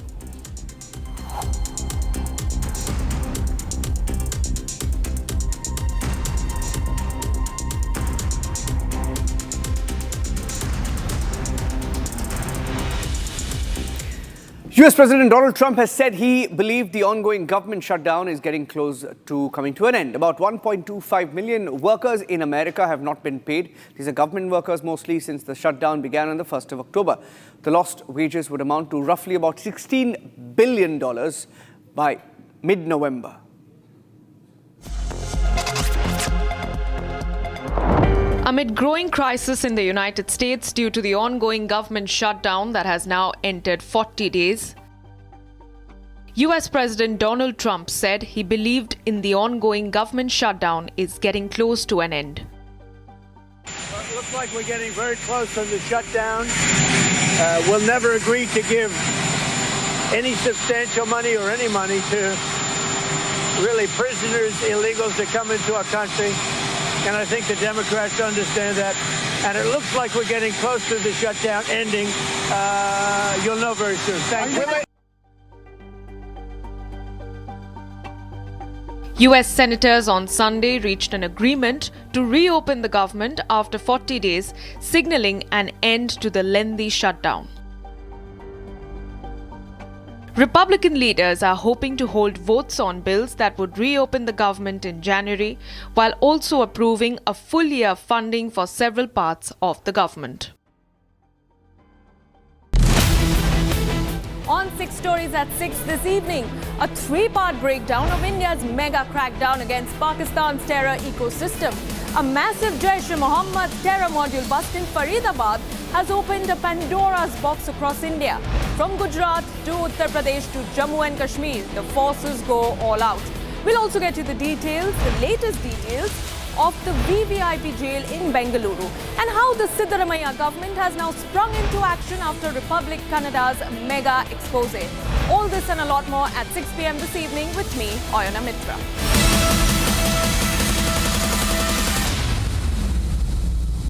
US President Donald Trump has said he believed the ongoing government shutdown is getting close to coming to an end. About 1.25 million workers in America have not been paid. These are government workers mostly, since the shutdown began on the 1st of October. The lost wages would amount to roughly about $16 billion by mid-November. Amid growing crisis in the United States due to the ongoing government shutdown that has now entered 40 days, US President Donald Trump said he believed in the ongoing government shutdown is getting close to an end. Well, it looks like we're getting very close on the shutdown. We'll never agree to give any substantial money or any money to really prisoners, illegals that come into our country. And I think the Democrats understand that. And it looks like we're getting close to the shutdown ending. You'll know very soon. Thank you. US senators on Sunday reached an agreement to reopen the government after 40 days, signaling an end to the lengthy shutdown. Republican leaders are hoping to hold votes on bills that would reopen the government in January, while also approving a full year funding for several parts of the government. On 6 Stories at 6 this evening, a 3-part breakdown of India's mega crackdown against Pakistan's terror ecosystem. A massive Jaish-e-Mohammed terror module bust in Faridabad has opened a Pandora's box across India. From Gujarat to Uttar Pradesh to Jammu and Kashmir, the forces go all out. We'll also get you the latest details of the VVIP jail in Bengaluru and how the Siddaramaiah government has now sprung into action after Republic Kannada's mega expose. All this and a lot more at 6 p.m. this evening with me, Oyana Mitra.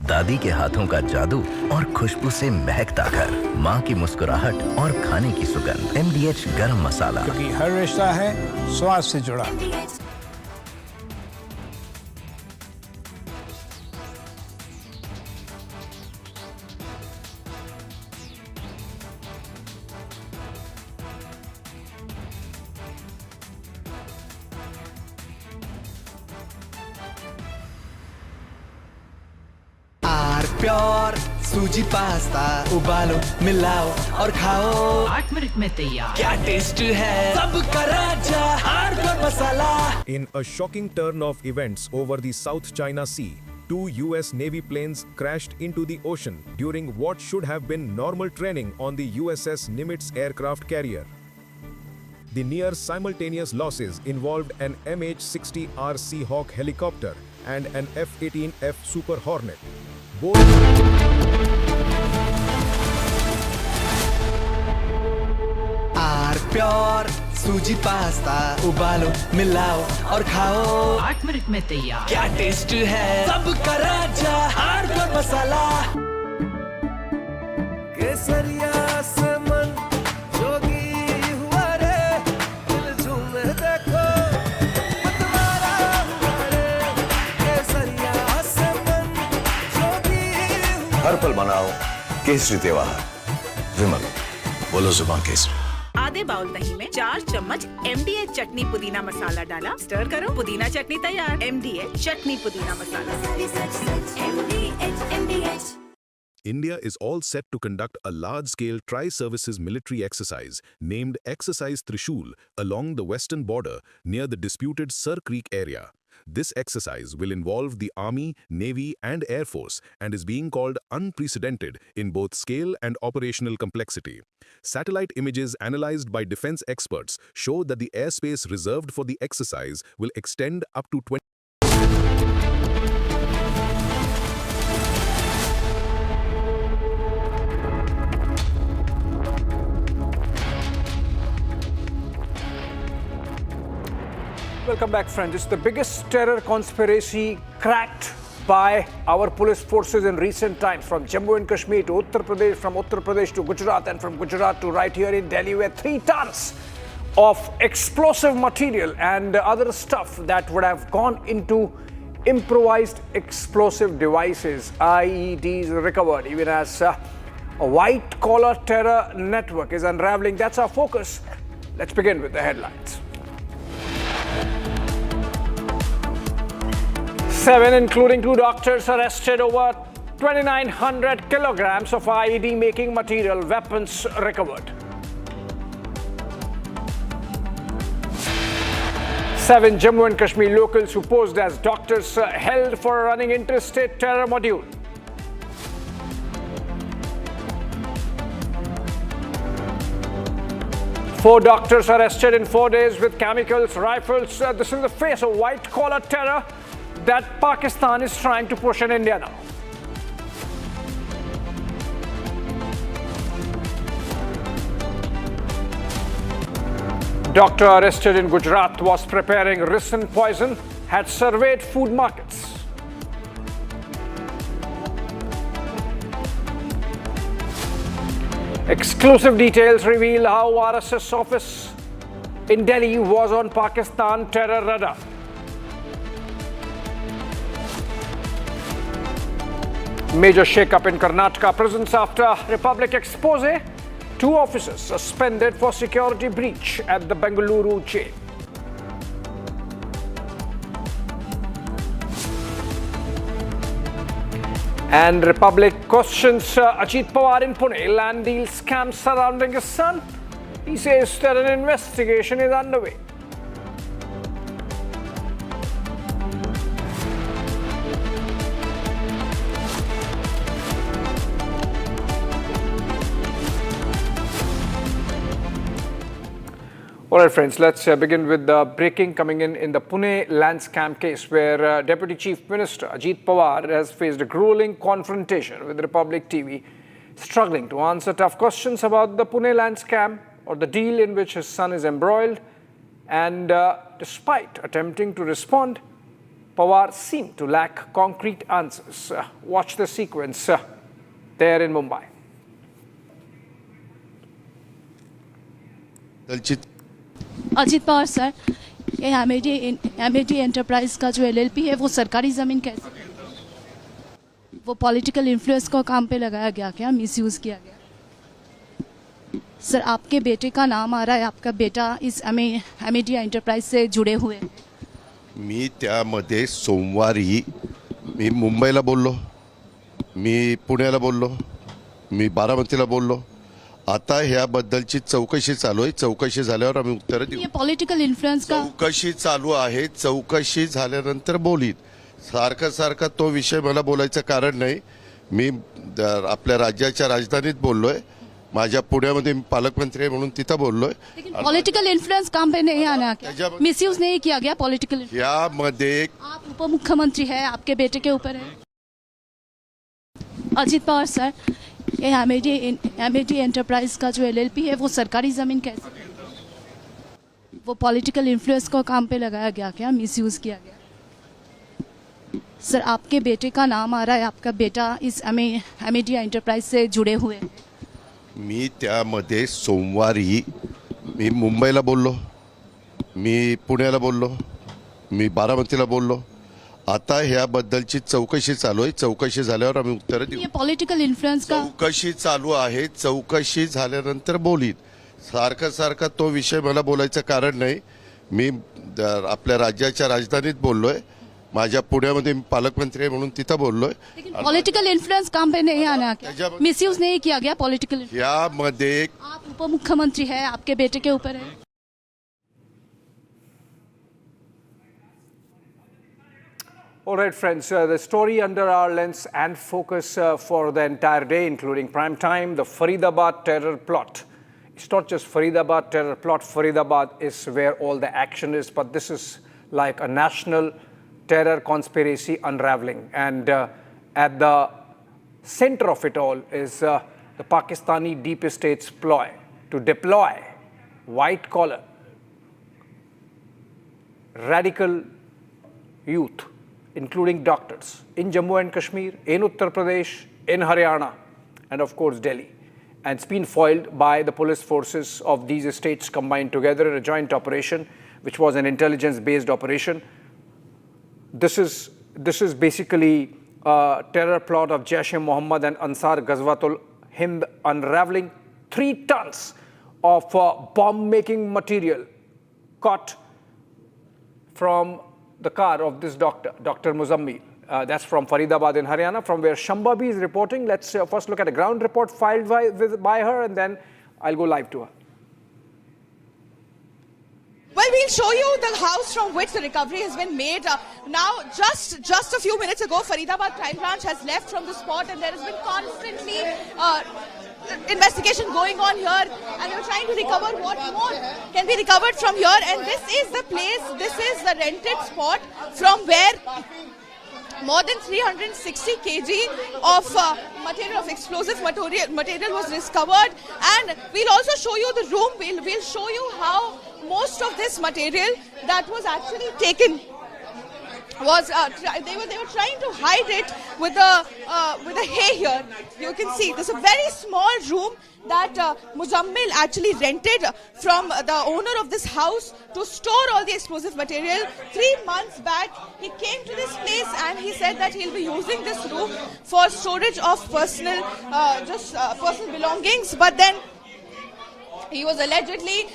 दादी के हाथों का जादू और खुशबू से महकता घर, माँ की मुस्कुराहट और खाने की सुगंध। MDH गरम मसाला, क्योंकि हर रिश्ता है स्वाद से जुड़ा। प्योर सूजी पास्ता उबालो मिलाओ और खाओ 8 मिनट में तैयार। क्या टेस्ट है सबका राजा आर मसाला। In a shocking turn of events over the South China Sea, 2 US Navy planes crashed into the ocean during what should have been normal training on the USS Nimitz aircraft carrier. The near simultaneous losses involved an MH-60R Seahawk helicopter and an F-18F Super Hornet. Are pure suji pasta उबालो मिलाओ और खाओ 8 minute में तैयार। क्या taste है सबका राजा आर मसाला। केसरिया से मन जोगी हुआ रे, दिल झूमे देखो मतवारा हुआ रे। केसरिया से मन जोगी हुआ। हर पल मनाओ केसरी त्योहार। विमल, बोलो जुबान केसरी। आधे बाउल दही में 4 चम्मच MDH चटनी पुदीना मसाला डाला, स्टर करो, पुदीना चटनी तैयार। MDH चटनी पुदीना मसाला। India is all set to conduct a large-scale tri-services military exercise named Exercise Trishul along the western border near the disputed Sir Creek area. This exercise will involve the Army, Navy and Air Force and is being called unprecedented in both scale and operational complexity. Satellite images analyzed by defense experts show that the airspace reserved for the exercise will extend up to 20. Welcome back, friends. It's the biggest terror conspiracy cracked by our police forces in recent times, from Jammu and Kashmir to Uttar Pradesh, from Uttar Pradesh to Gujarat, and from Gujarat to right here in Delhi, where 3 tons of explosive material and other stuff that would have gone into improvised explosive devices, IEDs, recovered, even as a white-collar terror network is unraveling. That's our focus. Let's begin with the headlines. 7, including 2 doctors, arrested. Over 2,900 kilograms of IED-making material, weapons recovered. 7 Jammu and Kashmir locals who posed as doctors held for running interstate terror module. Four doctors arrested in 4 days with chemicals, rifles. This is the face of white-collar terror that Pakistan is trying to push in India now. Doctor arrested in Gujarat was preparing ricin poison, had surveyed food markets. Exclusive details reveal how RSS office in Delhi was on Pakistan terror radar. Major shake-up in Karnataka prisons after Republic expose. 2 officers suspended for security breach at the Bengaluru jail. And Republic questions Ajit Pawar in Pune, land deal scams surrounding his son. He says that an investigation is underway. All right, friends, let's begin with the breaking coming in the Pune land scam case, where Deputy Chief Minister Ajit Pawar has faced a grueling confrontation with Republic TV, struggling to answer tough questions about the Pune land scam or the deal in which his son is embroiled. And despite attempting to respond, Pawar seemed to lack concrete answers. Watch the sequence there in Mumbai. Ajit Pawar sir, ये MAD enterprise का जो LLP है वो सरकारी ज़मीन कैसे, वो political influence को काम पे लगाया गया क्या, मिसयूज़ किया गया? सर, आपके बेटे का नाम आ रहा है, आपका बेटा इस एमएडी एंटरप्राइज से जुड़े हुए। मी त्यामध्ये सोमवारी मी मुंबईला बोललो, मी पुण्याला बोललो, मी बारामतीला बोललो. आता ह्याबद्दलची चौकशी चालू आहे. चौकशी झाल्यावर आम्ही उत्तर देऊ. पॉलिटिकल इन्फ्लुएंस का चौकशी चालू आहे. चौकशी झाल्यानंतर बोलीत. सारखा तो विषय मला बोलायचं कारण नाही. मी आपल्या राज्याच्या राजधानीत बोललोय. माझ्या पुण्यामध्ये पालकमंत्री म्हणून तिथं बोललोय. पॉलिटिकल इन्फ्लुएंस काम पे नहीं आना क्या, मिसयूज नहीं किया गया पॉलिटिकल? यामध्ये आप उप मुख्यमंत्री है, आपके बेटे के ऊपर है। अजीत पवार सर, ये एमएडी एंटरप्राइज का जो एलएलपी है वो सरकारी ज़मीन कैसे, वो पॉलिटिकल इन्फ्लुएंस को काम पे लगाया गया क्या, मिसयूज़ किया गया? सर, आपके बेटे का नाम आ रहा है, आपका बेटा इस एमएडी एंटरप्राइज से जुड़े हुए। मी त्यामध्ये सोमवारी मी मुंबईला बोललो, मी पुण्याला बोललो, मी बारामतीला बोललो. आता ह्याबद्दलची चौकशी चालू आहे. चौकशी झाल्यावर आम्ही उत्तर देऊ. पॉलिटिकल इन्फ्लुएंस का चौकशी चालू आहे. चौकशी झाल्यानंतर बोलीत. सारखा तो विषय मला बोलायचं कारण नाही. मी आपल्या राज्याच्या राजधानीत बोललोय. माझ्या पुण्यामध्ये पालकमंत्री म्हणून तिथं बोललोय. पॉलिटिकल इन्फ्लुएंस काम पे नहीं आना क्या, मिसयूज नहीं किया गया पॉलिटिकल? यामध्ये आप उप मुख्यमंत्री है, आपके बेटे के ऊपर है। All right, friends, the story under our lens and focus for the entire day, including prime time, the Faridabad terror plot. It's not just Faridabad terror plot. Faridabad is where all the action is, but this is like a national terror conspiracy unraveling. And at the center of it all is the Pakistani deep state's ploy to deploy white-collar radical youth, including doctors, in Jammu and Kashmir, in Uttar Pradesh, in Haryana, and of course Delhi. And it's been foiled by the police forces of these states combined together in a joint operation, which was an intelligence-based operation. This is basically a terror plot of Jaish-e-Mohammed and Ansar Ghazwatul Hind, unraveling 3 tons of bomb-making material caught from the car of this Dr. Muzammil. That's from Faridabad in Haryana, from where Shambabi is reporting. Let's first look at a ground report filed by her, and then I'll go live to her. Well, we'll show you the house from which the recovery has been made. Now, just a few minutes ago, Faridabad Crime Branch has left from the spot, and there has been constantly investigation going on here, and we're trying to recover what more can be recovered from here. And this is the place, this is the rented spot from where more than 360 kg of material, of explosive material was discovered. And we'll also show you the room. We'll show you how most of this material that was actually taken was they were trying to hide it with a hay here. You can see there's a very small room that Muzammil actually rented from the owner of this house to store all the explosive material. 3 months back, he came to this place and he said that he'll be using this room for storage of personal belongings. But then He was allegedly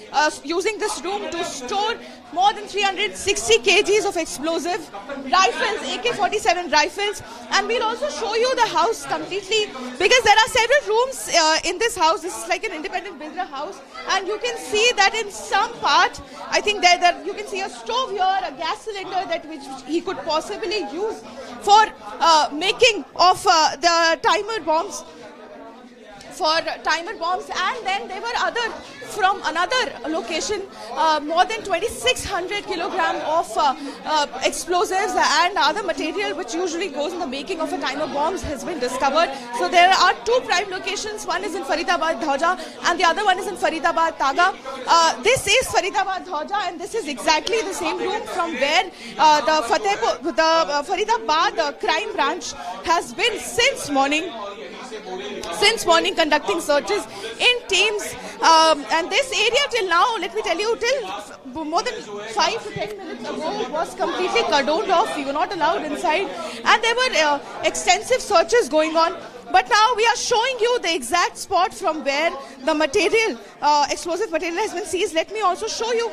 using this room to store more than 360 kgs of explosive rifles, AK-47 rifles. And we'll also show you the house completely because there are several rooms in this house. This is like an independent builder house. And you can see that in some part, I think that you can see a stove here, a gas cylinder that which he could possibly use for making of the timer bombs. And then there were other from another location, more than 2,600 kilogram of explosives and other material which usually goes in the making of a timer bombs has been discovered. So there are two prime locations. One is in Faridabad Dhauja and the other one is in Faridabad Taga. This is Faridabad Dhauja and this is exactly the same room from where the Faridabad crime branch has been since morning conducting searches in teams, and this area till now, let me tell you, till more than 5 to 10 minutes ago was completely cordoned off. We were not allowed inside and there were extensive searches going on. But now we are showing you the exact spot from where the material, explosive material has been seized. Let me also show you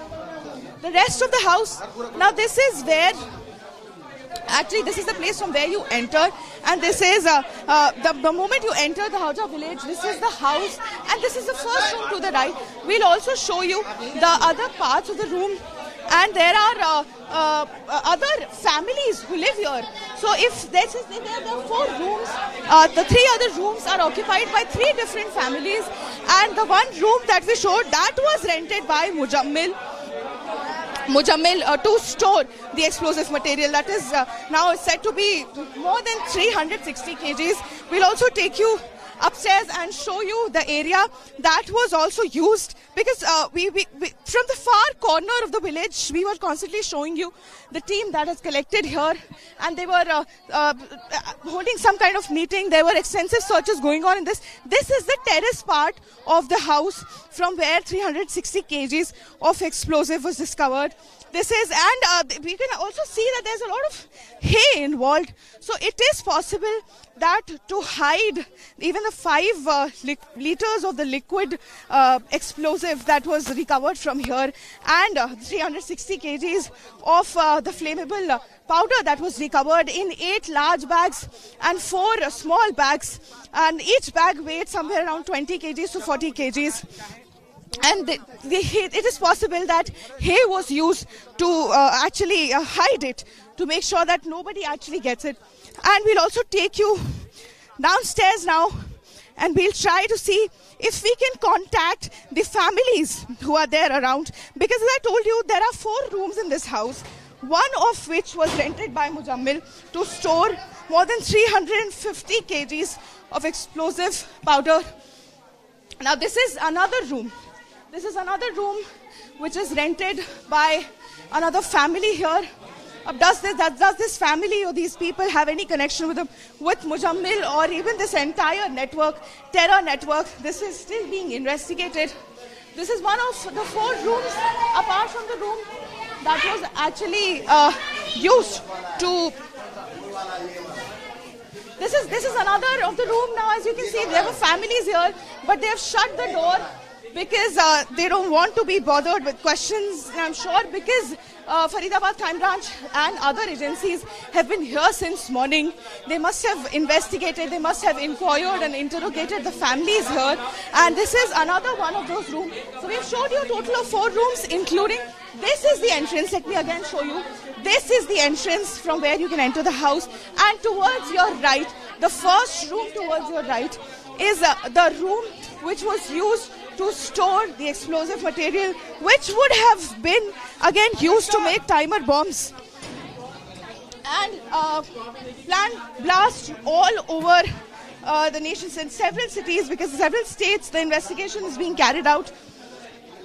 the rest of the house. Now this is where actually, this is the place from where you enter, and this is the moment you enter the Dhauja village. This is the house, and this is the first room to the right. We'll also show you the other parts of the room, and there are other families who live here. So if there are 4 rooms, the 3 other rooms are occupied by 3 different families, and the one room that we showed, that was rented by Mujammil to store the explosive material that is now said to be more than 360 kgs. We'll also take you upstairs and show you the area that was also used because we from the far corner of the village we were constantly showing you the team that has collected here, and they were holding some kind of meeting. There were extensive searches going on in this. This is the terrace part of the house from where 360 kgs of explosive was discovered. This is, and we can also see that there's a lot of hay involved. So it is possible that to hide even the 5 liters of the liquid explosive that was recovered from here and 360 kgs of the flammable powder that was recovered in 8 large bags and 4 small bags, and each bag weighed somewhere around 20 kgs to 40 kgs. And it is possible that hay was used to actually hide it, to make sure that nobody actually gets it. And we'll also take you downstairs now, and we'll try to see if we can contact the families who are there around. Because as I told you, there are 4 rooms in this house, one of which was rented by Mujammil to store more than 350 kgs of explosive powder. Now this is another room. This is another room which is rented by another family here. Does this family or these people have any connection with Mujammil or even this entire network, terror network? This is still being investigated. This is one of the 4 rooms apart from the room that was actually used to. This is another of the room now. As you can see, there were families here, but they have shut the door because they don't want to be bothered with questions. And I'm sure because Faridabad Crime Branch and other agencies have been here since morning, they must have investigated, they must have inquired and interrogated the families here. And this is another one of those rooms. So we've showed you a total of 4 rooms, including this is the entrance. Let me again show you. This is the entrance from where you can enter the house. And towards your right, the first room towards your right is the room which was used to store the explosive material, which would have been again used to make timer bombs and plan blasts all over the nation in several cities, because in several states the investigation is being carried out,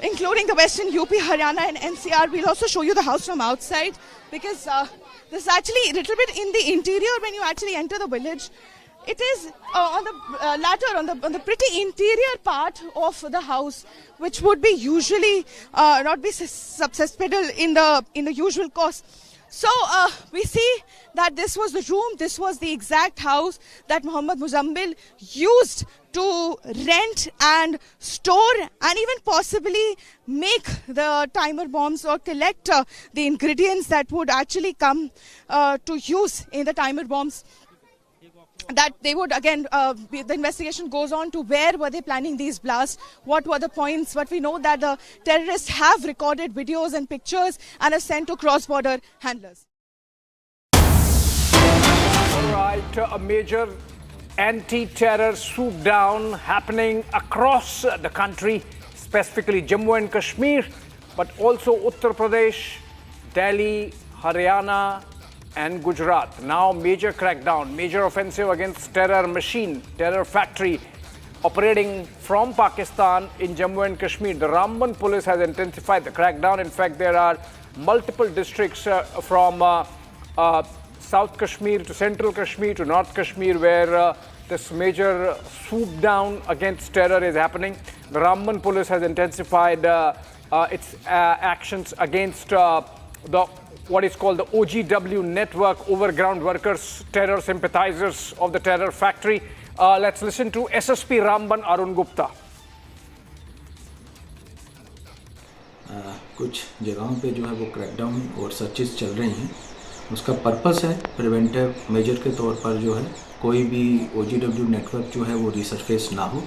including the Western UP, Haryana and NCR. We'll also show you the house from outside, because this is actually a little bit in the interior when you actually enter the village. It is on the latter, on the pretty interior part of the house, which would be usually not be susceptible in the usual course. So we see that this was the room, this was the exact house that Mohammed Muzammil used to rent and store and even possibly make the timer bombs or collect the ingredients that would actually come to use in the timer bombs. That they would again, the investigation goes on to where were they planning these blasts, what were the points, but we know that the terrorists have recorded videos and pictures and have sent to cross-border handlers. All right, a major anti-terror swoop down happening across the country, specifically Jammu and Kashmir, but also Uttar Pradesh, Delhi, Haryana, and Gujarat. Now major crackdown, major offensive against terror machine, terror factory operating from Pakistan in Jammu and Kashmir. The Ramban police has intensified the crackdown. In fact, there are multiple districts from South Kashmir to Central Kashmir to North Kashmir where this major swoop down against terror is happening. The Ramban police has intensified its actions against what is called the OGW network, overground workers, terror sympathizers of the terror factory. Let's listen to SSP Ramban Arun Gupta. कुछ जगहों पे जो है वो crackdown और searches चल रही हैं. उसका पर्पस है प्रिवेंटिव मेजर के तौर पर जो है कोई भी OGW नेटवर्क जो है वो रिसरफेस ना हो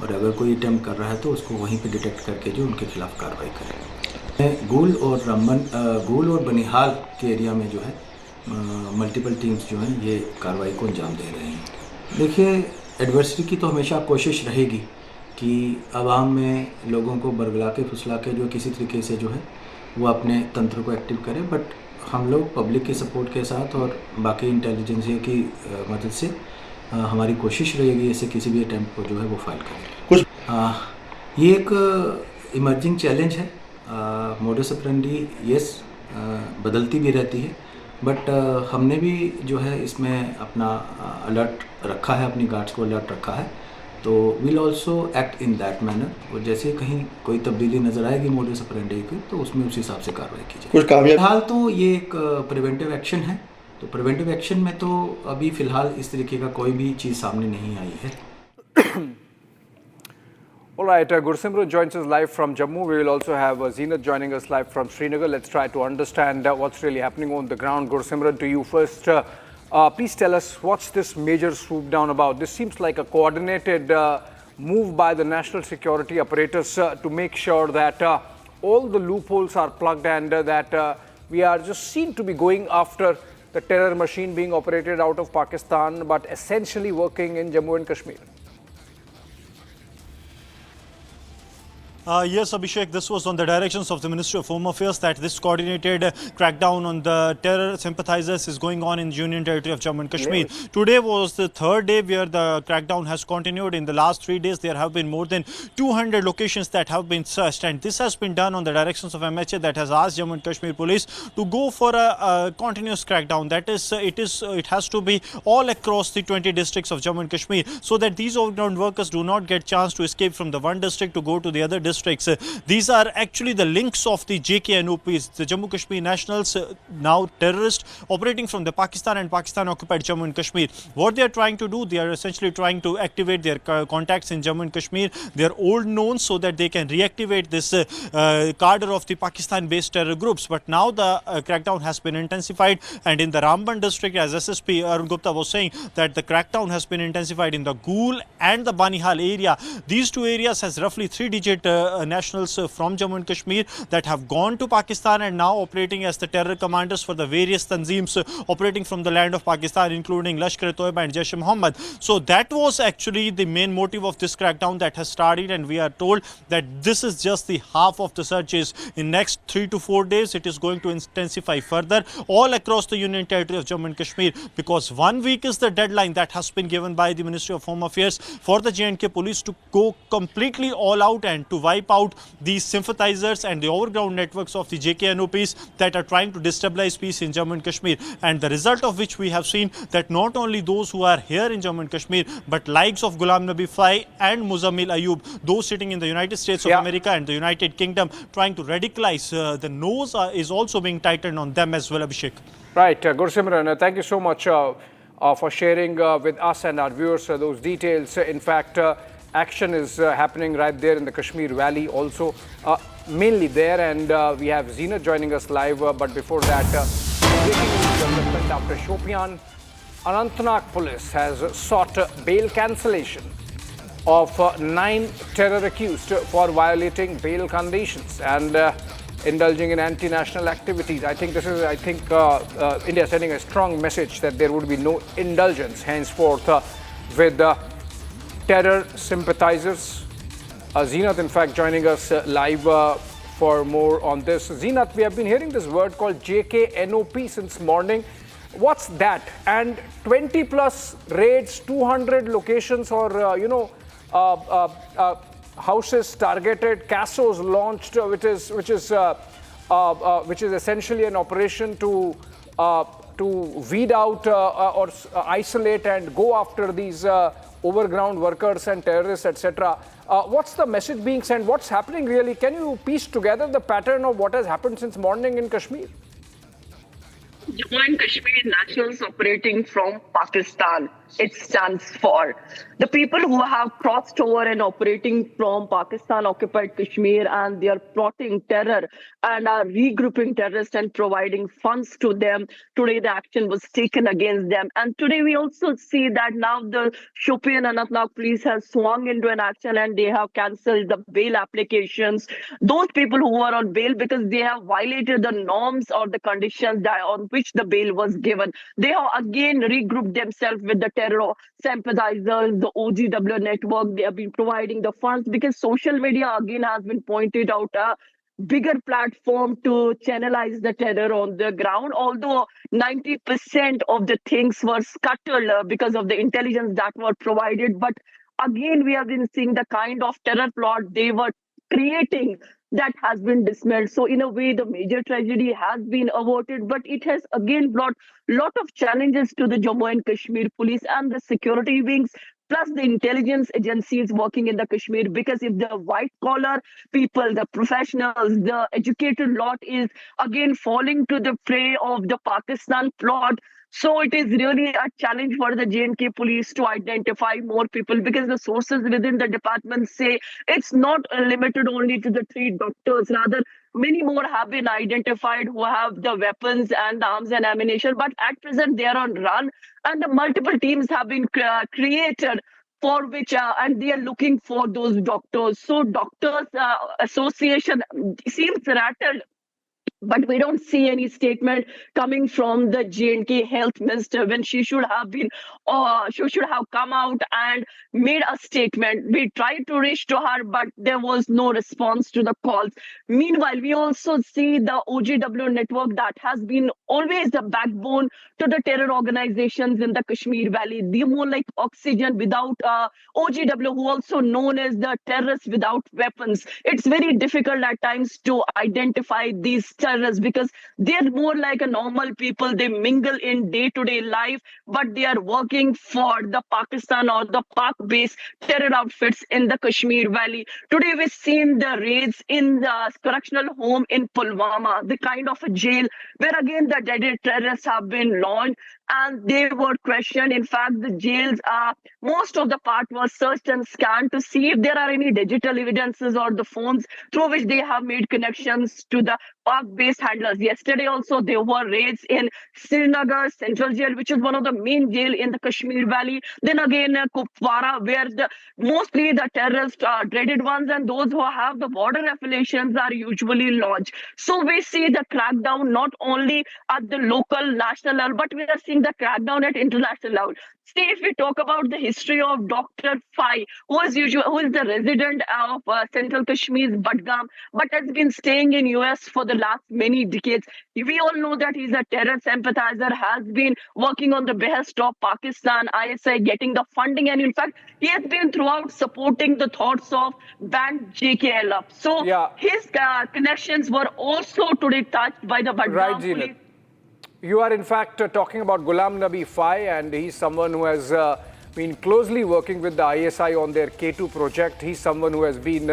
और अगर कोई अटेम्प्ट कर रहा है तो उसको वहीं पे डिटेक्ट करके जो उनके खिलाफ कार्रवाई करें. गूल और बनिहाल के एरिया में जो है मल्टीपल टीम्स जो हैं ये कार्रवाई को अंजाम दे रहे हैं. देखिए, एडवर्सरी की तो हमेशा कोशिश रहेगी कि आवाम में लोगों को बरगला के फुसला के जो किसी तरीके से जो है वो अपने तंत्र को एक्टिव करें, बट हम लोग पब्लिक की सपोर्ट के साथ और बाकी इंटेलिजेंसिया की मदद से हमारी कोशिश रहेगी ऐसे किसी भी अटैम्प्ट को जो है वो फाइल करें. ये एक इमर्जिंग चैलेंज है. मोडस ऑपरेंडी यस बदलती भी रहती है, बट हमने भी जो है इसमें अपना अलर्ट रखा है, अपनी गार्ड्स को अलर्ट रखा है. तो will also act in that manner और जैसे कहीं कोई तब्दीली नज़र आएगी मोडस ऑपरेंडी की तो उसमें उस हिसाब से कार्रवाई की जाएगी. फिलहाल तो ये एक प्रिवेंटिव एक्शन है, तो प्रिवेंटिव एक्शन में तो अभी फ़िलहाल इस तरीके का कोई भी चीज़ सामने नहीं आई है. All right, Gursimran joins us live from Jammu. We will also have Zeenat joining us live from Srinagar. Let's try to understand what's really happening on the ground. Gursimran, to you first. Please tell us what's this major swoop down about. This seems like a coordinated move by the national security apparatus to make sure that all the loopholes are plugged and that we are just seen to be going after the terror machine being operated out of Pakistan, but essentially working in Jammu and Kashmir. Yes, Abhishek, this was on the directions of the Ministry of Home Affairs that this coordinated crackdown on the terror sympathizers is going on in the Union Territory of Jammu and Kashmir. Yes. Today was the third day where the crackdown has continued. In the last 3 days, there have been more than 200 locations that have been searched, and this has been done on the directions of MHA that has asked Jammu and Kashmir Police to go for a continuous crackdown. That is, it has to be all across the 20 districts of Jammu and Kashmir so that these overground workers do not get chance to escape from the one district to go to the other district. These are actually the links of the JKNOPs, the Jammu Kashmir Nationals, now terrorists operating from the Pakistan and Pakistan occupied Jammu and Kashmir. What they are trying to do, they are essentially trying to activate their contacts in Jammu and Kashmir, their old knowns, so that they can reactivate this cadre of the Pakistan-based terror groups. But now the crackdown has been intensified, and in the Ramban district, as SSP Arun Gupta was saying, that the crackdown has been intensified in the Gul and the Banihal area. These two areas has roughly 3-digit nationals from Jammu and Kashmir that have gone to Pakistan and now operating as the terror commanders for the various tanzeems operating from the land of Pakistan, including Lashkar-e-Toiba and Jaish-e-Mohammed. So that was actually the main motive of this crackdown that has started, and we are told that this is just the half of the searches. In next 3 to 4 days, it is going to intensify further all across the Union Territory of Jammu and Kashmir, because 1 week is the deadline that has been given by the Ministry of Home Affairs for the J&K Police to go completely all out and to wipe wipe out these sympathizers and the overground networks of the JKNOPs that are trying to destabilize peace in Jammu and Kashmir. And the result of which we have seen that not only those who are here in Jammu and Kashmir, but likes of Ghulam Nabi Fai and Muzammil Ayub, those sitting in the United States of America and the United Kingdom, trying to radicalize, the nose is also being tightened on them as well, Abhishek. Right, Gursimran, thank you so much for sharing with us and our viewers those details. In fact, action is happening right there in the Kashmir Valley also, mainly there, and we have Zeenat joining us live. But before that, breaking news development after Shopian, Anantnag Police has sought bail cancellation of 9 terror accused for violating bail conditions and indulging in anti-national activities. I think this is, India sending a strong message that there would be no indulgence henceforth with terror sympathizers. Zeenat, in fact, joining us live for more on this. Zeenat, we have been hearing this word called JKNOP since morning. What's that? And 20 plus raids, 200 locations, or houses targeted, CASOs launched, which is essentially an operation to weed out or isolate and go after these overground workers and terrorists, etc. What's the message being sent? What's happening really? Can you piece together the pattern of what has happened since morning in Kashmir? Jammu and Kashmir nationals operating from Pakistan, it stands for. The people who have crossed over and operating from Pakistan-occupied Kashmir, and they are plotting terror and are regrouping terrorists and providing funds to them. Today the action was taken against them. And today we also see that now the Shopian and Anantnag police has swung into an action and they have cancelled the bail applications. Those people who were on bail because they have violated the norms or the conditions that on which the bail was given. They have again regrouped themselves with the terror sympathizers, the OGW network. They have been providing the funds because social media again has been pointed out a bigger platform to channelize the terror on the ground. Although 90% of the things were scuttled because of the intelligence that were provided. But again, we have been seeing the kind of terror plot they were creating that has been dismantled. So in a way, the major tragedy has been averted, but it has again brought a lot of challenges to the Jammu and Kashmir police and the security wings, plus the intelligence agencies working in the Kashmir, because if the white collar people, the professionals, the educated lot is again falling to the prey of the Pakistan plot, so it is really a challenge for the J&K police to identify more people, because the sources within the department say it's not limited only to the 3 doctors. Rather, many more have been identified who have the weapons and arms and ammunition. But at present, they are on run, and the multiple teams have been created for which, and they are looking for those doctors. So Doctors Association seems rattled, but we don't see any statement coming from the J&K health minister when she should have been, she should have come out and made a statement. We tried to reach to her, but there was no response to the calls. Meanwhile, we also see the OGW network that has been always the backbone to the terror organizations in the Kashmir Valley. They're more like oxygen without OGW, who also known as the terrorists without weapons. It's very difficult at times to identify these terrorists because they're more like a normal people. They mingle in day-to-day life, but they are working for the Pakistan or the Pak-based terror outfits in the Kashmir Valley. Today we've seen the raids in the correctional home in Pulwama, the kind of a jail where again the deadly terrorists have been launched and they were questioned. In fact, the jails, most of the part was searched and scanned to see if there are any digital evidences or the phones through which they have made connections to the Pak-based handlers. Yesterday also there were raids in Srinagar Central Jail, which is one of the main jail in the Kashmir Valley. Then again Kupwara, where mostly the terrorists are dreaded ones and those who have the border affiliations are usually lodged. So we see the crackdown not only at the local, national level, but we are seeing launching the crackdown at international level. See, if we talk about the history of Dr. Fai, who is the resident of Central Kashmir's Budgam, but has been staying in US for the last many decades. We all know that he's a terror sympathizer, has been working on the behest of Pakistan, ISI, getting the funding, and in fact, he has been throughout supporting the thoughts of banned JKL up. So his connections were also today touched by the Budgam police. You are in fact talking about Ghulam Nabi Fai, and he's someone who has been closely working with the ISI on their K2 project. He's someone who has been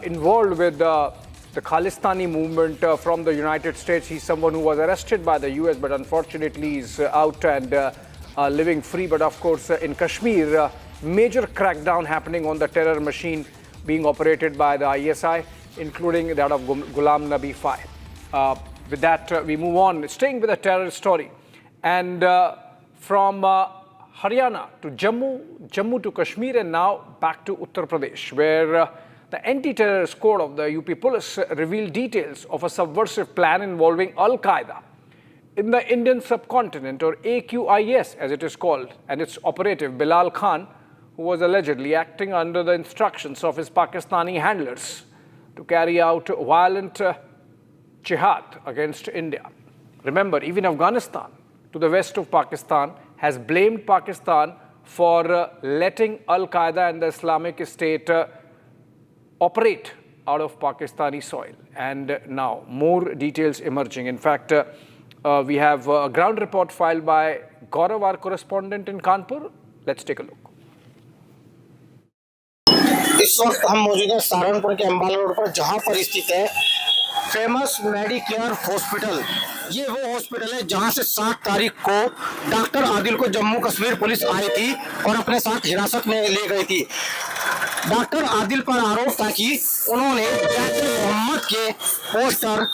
involved with the Khalistani movement from the United States. He's someone who was arrested by the US, but unfortunately is out and living free. But of course, in Kashmir, major crackdown happening on the terror machine being operated by the ISI, including that of Ghulam Nabi Fai. With that, we move on, staying with a terror story. And from Haryana to Jammu to Kashmir, and now back to Uttar Pradesh, where the anti-terror squad of the UP police revealed details of a subversive plan involving Al-Qaeda in the Indian subcontinent, or AQIS as it is called, and its operative Bilal Khan, who was allegedly acting under the instructions of his Pakistani handlers to carry out violent jihad against India. Remember, even Afghanistan, to the west of Pakistan, has blamed Pakistan for letting Al-Qaeda and the Islamic State operate out of Pakistani soil. And now, more details emerging. In fact, we have a ground report filed by Gaurav, our correspondent in Kanpur. Let's take a look. इस वक्त हम मौजूद हैं सहारनपुर के Ambala road पर, जहां पर स्थित है फेमस मेडिकेयर हॉस्पिटल। ये वो हॉस्पिटल है जहां से 7 तारीख को डॉक्टर आदिल को जम्मू कश्मीर पुलिस आई थी और अपने साथ हिरासत में ले गई थी। डॉक्टर आदिल पर आरोप था कि उन्होंने मोहम्मद के पोस्टर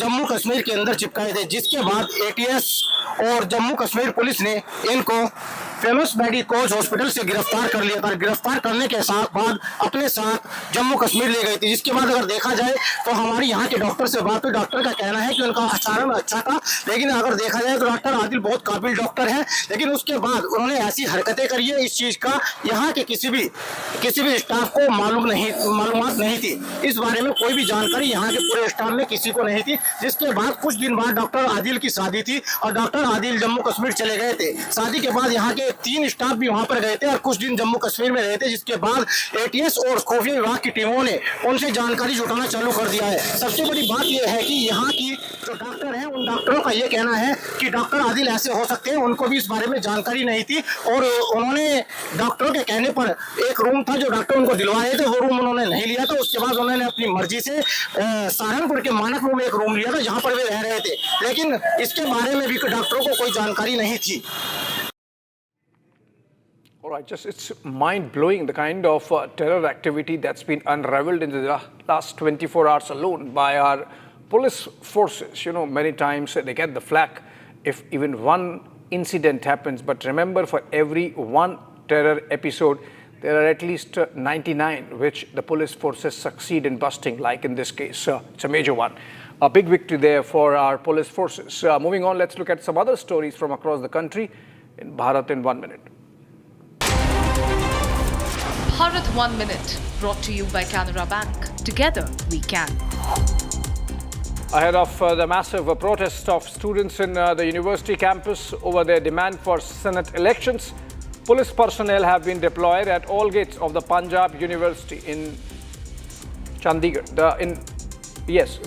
जम्मू कश्मीर के अंदर चिपकाए थे, जिसके बाद एटीएस और जम्मू कश्मीर पुलिस ने इनको फेमस मेडिकोज हॉस्पिटल से गिरफ्तार कर लिया था। गिरफ्तार करने के बाद अपने साथ जम्मू कश्मीर ले गई थी, जिसके बाद अगर देखा जाए तो हमारी यहाँ के डॉक्टर से बात हुई। डॉक्टर का कहना है कि उनका आचरण अच्छा था, लेकिन अगर देखा जाए तो डॉक्टर आदिल बहुत काबिल डॉक्टर है, लेकिन उसके बाद उन्होंने ऐसी हरकतें करी है, इस चीज का यहाँ के किसी भी स्टाफ को मालूमात नहीं थी। इस बारे में कोई भी जानकारी यहाँ के पूरे स्टाफ में किसी को नहीं थी। जिसके बाद कुछ दिन बाद डॉक्टर आदिल की शादी थी और डॉक्टर आदिल जम्मू कश्मीर चले गए थे। शादी के बाद यहाँ के 3 स्टाफ भी वहां पर गए थे और कुछ दिन जम्मू कश्मीर में रहे थे, जिसके बाद एटीएस और खुफिया विभाग की टीमों ने उनसे जानकारी जुटाना चालू कर दिया है। सबसे बड़ी बात यह है कि यहाँ की जो डॉक्टर हैं, उन डॉक्टरों का ये कहना है कि डॉक्टर आदिल ऐसे हो सकते हैं, उनको भी इस बारे में जानकारी नहीं थी और उन्होंने डॉक्टरों के कहने पर एक रूम था जो डॉक्टर उनको दिलवाए थे, वो रूम उन्होंने नहीं लिया था। उसके बाद उन्होंने अपनी मर्जी से सहारनपुर के मानक रूम में एक रूम लिया था जहाँ पर वे रह रहे थे, लेकिन इसके बारे में भी डॉक्टरों को कोई जानकारी नहीं थी। All right, it's mind-blowing the kind of terror activity that's been unraveled in the last 24 hours alone by our police forces. You know, many times they get the flak if even one incident happens. But remember, for every one terror episode, there are at least 99 which the police forces succeed in busting, like in this case. It's a major one. A big victory there for our police forces. Moving on, let's look at some other stories from across the country in Bharat in 1 minute. Bharat 1 Minute, brought to you by Canara Bank. Together we can. Ahead of the massive protest of students in the university campus over their demand for Senate elections, police personnel have been deployed at all gates of the Punjab University in Chandigarh.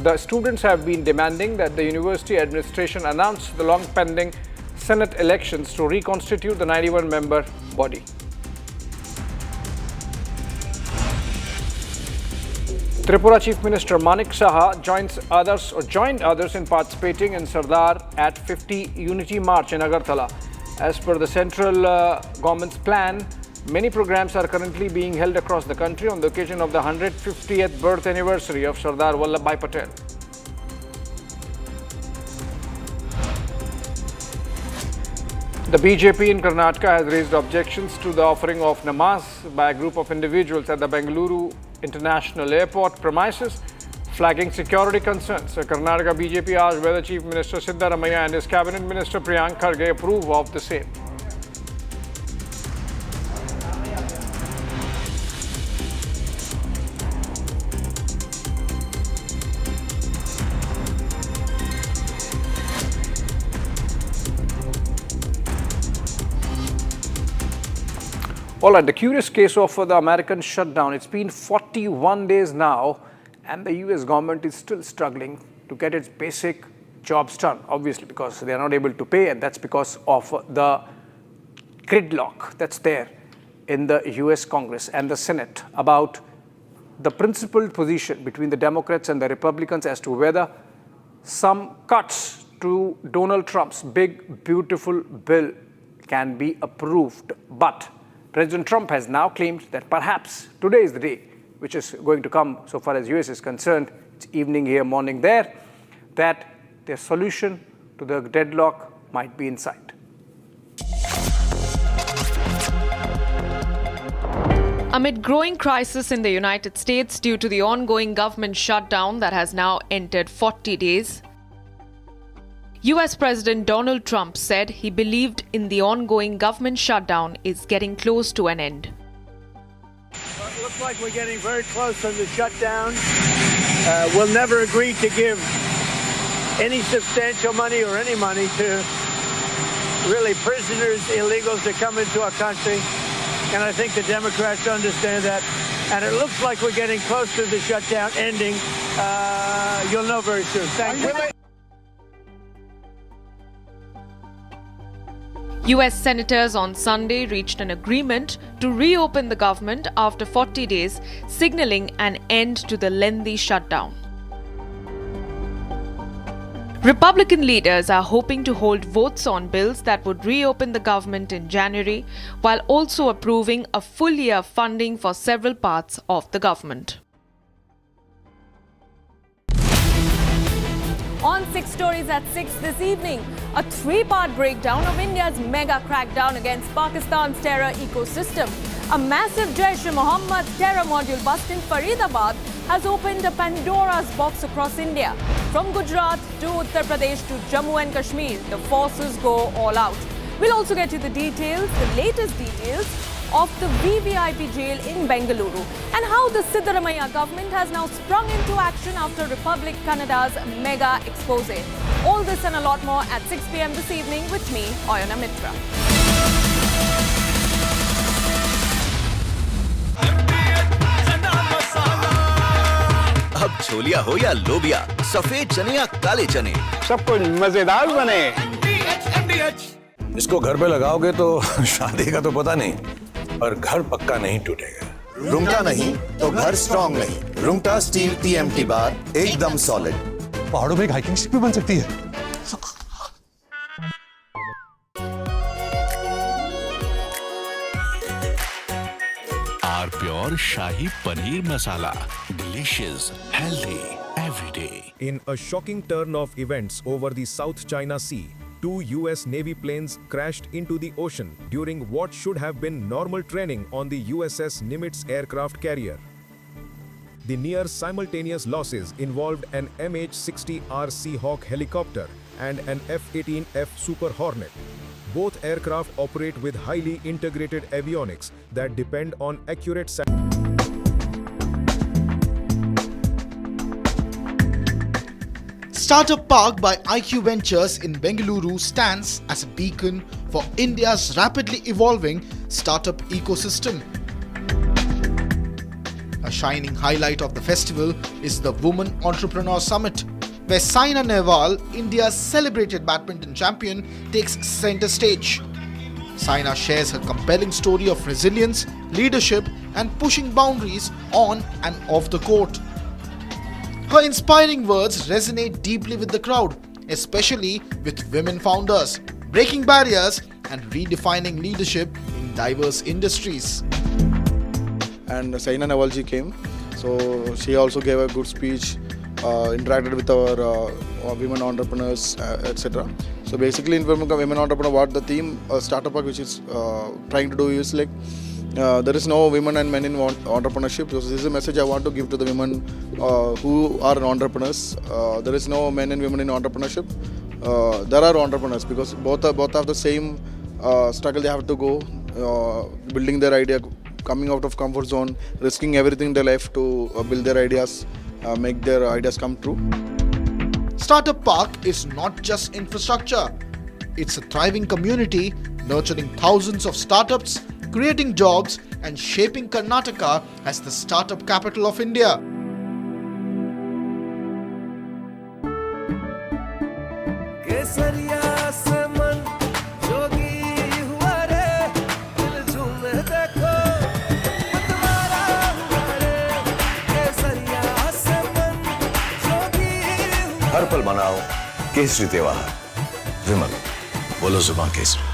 The students have been demanding that the university administration announce the long-pending Senate elections to reconstitute the 91-member body. Tripura Chief Minister Manik Saha joined others in participating in Sardar at 50 Unity March in Agartala. As per the central government's plan, many programs are currently being held across the country on the occasion of the 150th birth anniversary of Sardar Vallabhbhai Patel. The BJP in Karnataka has raised objections to the offering of namaz by a group of individuals at the Bengaluru International Airport premises, Flagging security concerns, Karnataka BJP asked whether Chief Minister Siddaramaiah and his Cabinet Minister Priyank Kharge approve of the same. All right, the curious case of the American shutdown. It's been 41 days now, and the US government is still struggling to get its basic jobs done, obviously, because they are not able to pay, and that's because of the gridlock that's there in the US Congress and the Senate about the principled position between the Democrats and the Republicans as to whether some cuts to Donald Trump's big, beautiful bill can be approved. But President Trump has now claimed that perhaps today is the day, which is going to come so far as US is concerned. It's evening here, morning there, that the solution to the deadlock might be in sight. Amid growing crisis in the United States due to the ongoing government shutdown that has now entered 40 days, US President Donald Trump said he believed in the ongoing government shutdown is getting close to an end. Well, it looks like we're getting very close on the shutdown. We'll never agree to give any substantial money or any money to really prisoners, illegals that come into our country. And I think the Democrats understand that. And it looks like we're getting close to the shutdown ending. You'll know very soon. Thank you. US senators on Sunday reached an agreement to reopen the government after 40 days, signaling an end to the lengthy shutdown. Republican leaders are hoping to hold votes on bills that would reopen the government in January, while also approving a full-year funding for several parts of the government. On 6 Stories at 6 this evening, a 3-part breakdown of India's mega crackdown against Pakistan's terror ecosystem. A massive Jaish-e-Mohammed terror module bust in Faridabad has opened a Pandora's box across India. From Gujarat to Uttar Pradesh to Jammu and Kashmir, the forces go all out. We'll also get you the latest details of the VVIP jail in Bengaluru and how the Siddaramaiah government has now sprung into action after Republic Kannada's mega expose. All this and a lot more at 6 p.m. this evening with me, Oyana Mitra. अब छोलिया हो या लोबिया, सफेद चने या काले चने, सब कुछ मजेदार बने। इसको घर पे लगाओगे तो शादी का तो पता नहीं, पर घर पक्का नहीं टूटेगा। रुंगटा नहीं तो घर स्ट्रॉन्ग नहीं। रुंगटा स्टील TMT बार एकदम सॉलिड। पहाड़ों में एक हाइकिंग शिप भी बन सकती है। Pure Shahi Paneer Masala. Delicious, healthy, every day. In a shocking turn of events over the South China Sea, 2 US Navy planes crashed into the ocean during what should have been normal training on the USS Nimitz aircraft carrier. The near simultaneous losses involved an MH-60R Seahawk helicopter and an F-18F Super Hornet. Both aircraft operate with highly integrated avionics that depend on accurate Startup Park by IQ Ventures in Bengaluru stands as a beacon for India's rapidly evolving startup ecosystem. A shining highlight of the festival is the Women Entrepreneur Summit, where Saina Nehwal, India's celebrated badminton champion, takes center stage. Saina shares her compelling story of resilience, leadership, and pushing boundaries on and off the court. Her inspiring words resonate deeply with the crowd, especially with women founders, breaking barriers and redefining leadership in diverse industries. And Saina Nehwal ji came, so she also gave a good speech. Interacted with our women entrepreneurs, etc. So basically in women entrepreneur, what the theme Startup Park which is trying to do is like there is no women and men in entrepreneurship. So this is a message I want to give to the women who are entrepreneurs. There is no men and women in entrepreneurship. There are entrepreneurs because both have the same struggle they have to go, building their idea, coming out of comfort zone, risking everything in their life to build their ideas, make their ideas come true. Startup Park is not just infrastructure. It's a thriving community nurturing thousands of startups, creating jobs and shaping Karnataka as the startup capital of India. हर पल मनाओ केसरी त्योहार विमल बोलो जुबान Kesari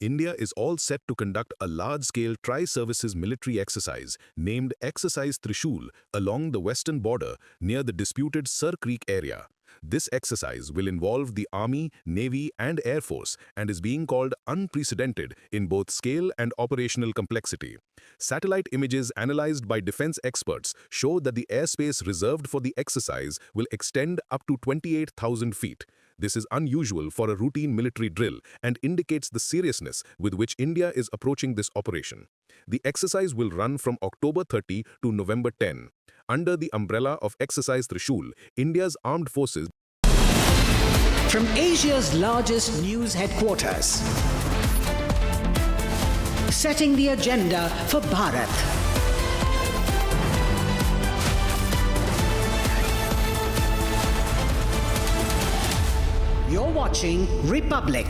India is all set to conduct a large-scale tri-services military exercise named Exercise Trishul along the western border near the disputed Sir Creek area. This exercise will involve the Army, Navy and Air Force and is being called unprecedented in both scale and operational complexity. Satellite images analyzed by defense experts show that the airspace reserved for the exercise will extend up to 28,000 feet. This is unusual for a routine military drill and indicates the seriousness with which India is approaching this operation. The exercise will run from October 30 to November 10. Under the umbrella of Exercise Trishul, India's armed forces. From Asia's largest news headquarters, setting the agenda for Bharat. You're watching Republic.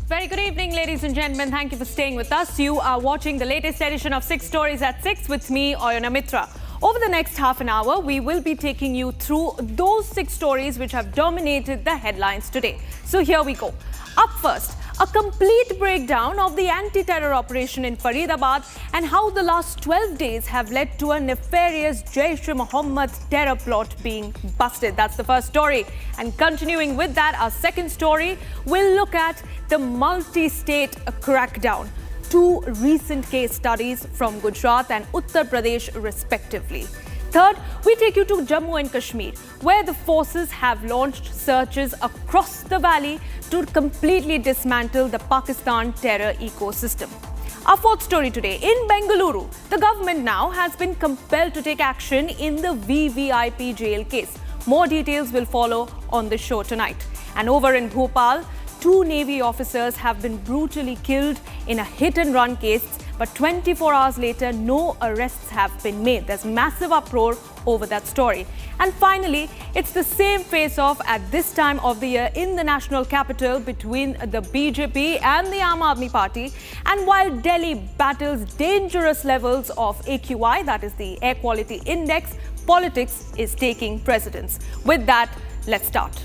Very good evening, ladies and gentlemen. Thank you for staying with us. You are watching the latest edition of 6 Stories at 6 with me, Oyana Mitra. Over the next half an hour, we will be taking you through those 6 stories which have dominated the headlines today. So here we go. Up first, a complete breakdown of the anti-terror operation in Faridabad and how the last 12 days have led to a nefarious Jaish-e-Mohammed terror plot being busted. That's the first story. And continuing with that, our second story will look at the multi-state crackdown. 2 recent case studies from Gujarat and Uttar Pradesh respectively. Third, we take you to Jammu and Kashmir, where the forces have launched searches across the valley to completely dismantle the Pakistan terror ecosystem. Our fourth story today, in Bengaluru, the government now has been compelled to take action in the VVIP jail case. More details will follow on the show tonight. And over in Bhopal, 2 Navy officers have been brutally killed in a hit-and-run case, but 24 hours later, no arrests have been made. There's massive uproar over that story. And finally, it's the same face-off at this time of the year in the national capital between the BJP and the Aam Aadmi Party. And while Delhi battles dangerous levels of AQI, that is the Air Quality Index, politics is taking precedence. With that, let's start.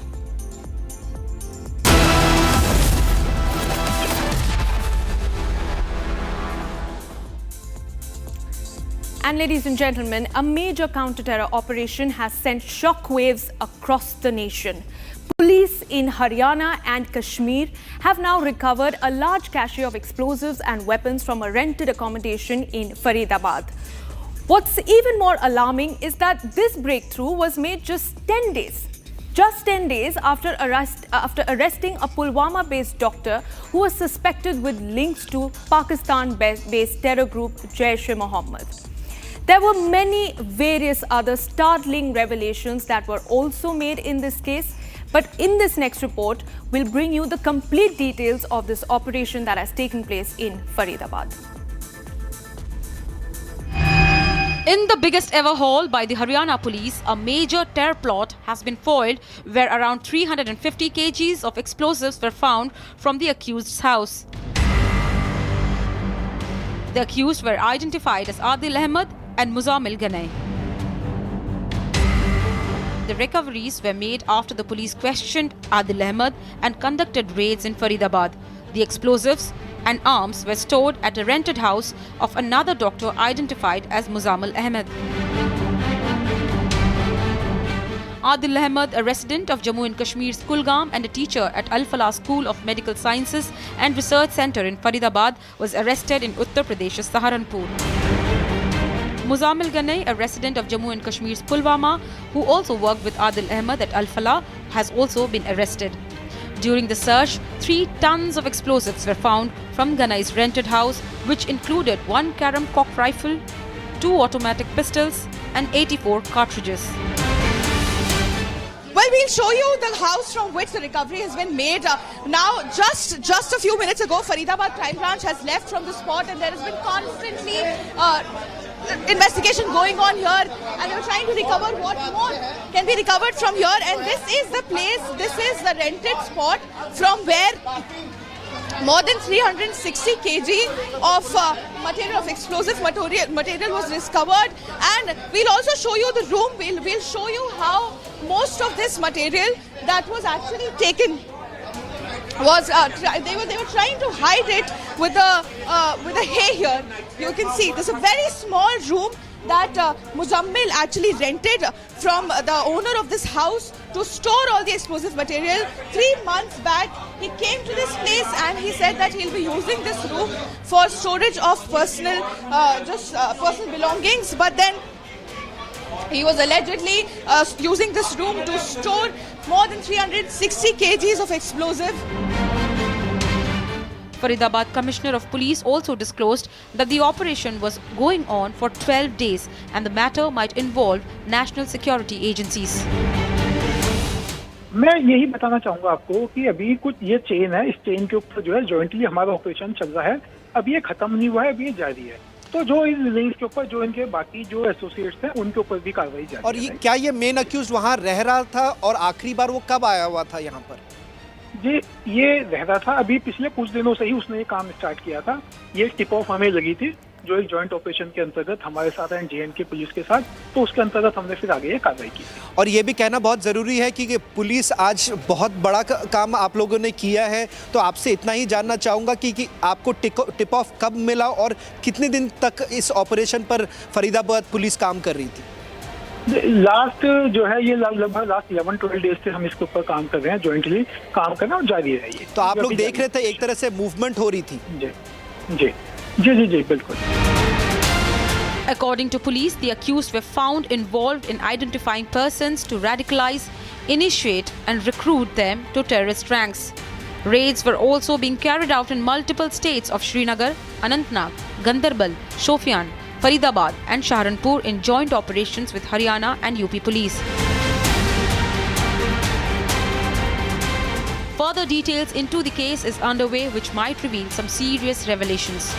And ladies and gentlemen, a major counter-terror operation has sent shockwaves across the nation. Police in Haryana and Kashmir have now recovered a large cache of explosives and weapons from a rented accommodation in Faridabad. What's even more alarming is that this breakthrough was made just 10 days. Just 10 days after arresting a Pulwama-based doctor who was suspected with links to Pakistan-based terror group Jaish-e-Mohammed. There were many various other startling revelations that were also made in this case. But in this next report, we'll bring you the complete details of this operation that has taken place in Faridabad. In the biggest ever haul by the Haryana police, a major terror plot has been foiled where around 350 kgs of explosives were found from the accused's house. The accused were identified as Adil Ahmed and Muzammil Ganay. The recoveries were made after the police questioned Adil Ahmed and conducted raids in Faridabad. The explosives and arms were stored at a rented house of another doctor identified as Muzammil Ahmed. Adil Ahmed, a resident of Jammu and Kashmir's Kulgam and a teacher at Al-Falah School of Medical Sciences and Research Centre in Faridabad, was arrested in Uttar Pradesh's Saharanpur. Muzammil Ganai, a resident of Jammu and Kashmir's Pulwama, who also worked with Adil Ahmed at Al-Falah, has also been arrested. During the search, 3 tons of explosives were found from Ganai's rented house, which included 1 Karam cock rifle, 2 automatic pistols and 84 cartridges. Well, we'll show you the house from which the recovery has been made. Now, just a few minutes ago, Faridabad Crime Branch has left from the spot, and there has been constantly investigation going on here, and they were trying to recover what more can be recovered from here. And this is the place, this is the rented spot from where more than 360 kg of material, of explosive material was discovered. And we'll also show you the room. We'll show you how most of this material that was actually taken was they were trying to hide it with the hay here. You can see there's a very small room that Muzammil actually rented from the owner of this house to store all the explosive material. 3 months back, he came to this place and he said that he'll be using this room for storage of personal belongings. But then he was allegedly using this room to store more than 360 kgs of explosive. Faridabad Commissioner of Police also disclosed that the operation was going on for 12 days and the matter might involve national security agencies. मैं यही बताना चाहूँगा आपको कि अभी कुछ ये chain है, इस चेन के ऊपर जो है जॉइंटली हमारा ऑपरेशन चल रहा है. अभी ये खत्म नहीं हुआ है, अभी ये जारी है. तो जो इस लिंक्स के ऊपर जो इनके बाकी जो एसोसिएट्स हैं उनके ऊपर भी कार्रवाई जारी है. और ये क्या ये मेन अक्यूज वहाँ रह रहा था और आखिरी बार वो कब आया हुआ था यहाँ पर? जी, ये रह रहा था. अभी पिछले कुछ दिनों से ही उसने ये काम स्टार्ट किया था. ये टिप ऑफ हमें लगी थी जो एक जॉइंट ऑपरेशन के अंतर्गत हमारे साथ एंड जे&के पुलिस के साथ, तो उसके अंतर्गत हमने फिर आगे ये कार्रवाई की. और ये भी कहना बहुत ज़रूरी है कि पुलिस आज बहुत बड़ा काम आप लोगों ने किया है. तो आपसे इतना ही जानना चाहूँगा कि आपको टिप ऑफ कब मिला और कितने दिन तक इस ऑपरेशन पर फरीदाबाद पुलिस काम कर रही थी? लास्ट जो है ये लगभग लास्ट 11-12 डेज से हम इसके ऊपर काम कर रहे हैं, जॉइंटली काम करना और जारी है ये. तो आप लोग देख रहे थे एक तरह से मूवमेंट हो रही थी? जी, बिल्कुल. According to police, the accused were found involved in identifying persons to radicalize, initiate and recruit them to terrorist ranks. Raids were also being carried out in multiple states of Srinagar, Anantnag, Gandarbal, Shopian, Faridabad and Saharanpur in joint operations with Haryana and UP police. Further details into the case is underway, which might reveal some serious revelations.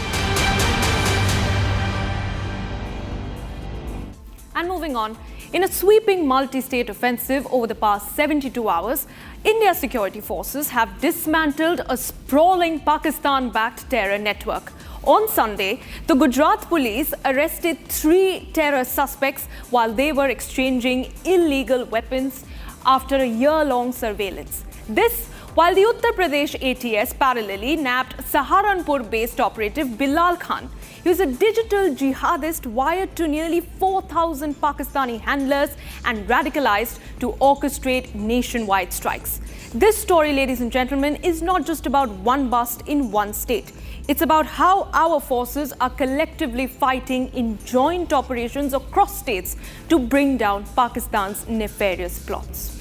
And moving on, in a sweeping multi-state offensive over the past 72 hours, India's security forces have dismantled a sprawling Pakistan-backed terror network. On Sunday, the Gujarat police arrested 3 terror suspects while they were exchanging illegal weapons after a year-long surveillance. This while the Uttar Pradesh ATS parallelly nabbed Saharanpur-based operative Bilal Khan. He was a digital jihadist wired to nearly 4,000 Pakistani handlers and radicalized to orchestrate nationwide strikes. This story, ladies and gentlemen, is not just about one bust in one state. It's about how our forces are collectively fighting in joint operations across states to bring down Pakistan's nefarious plots.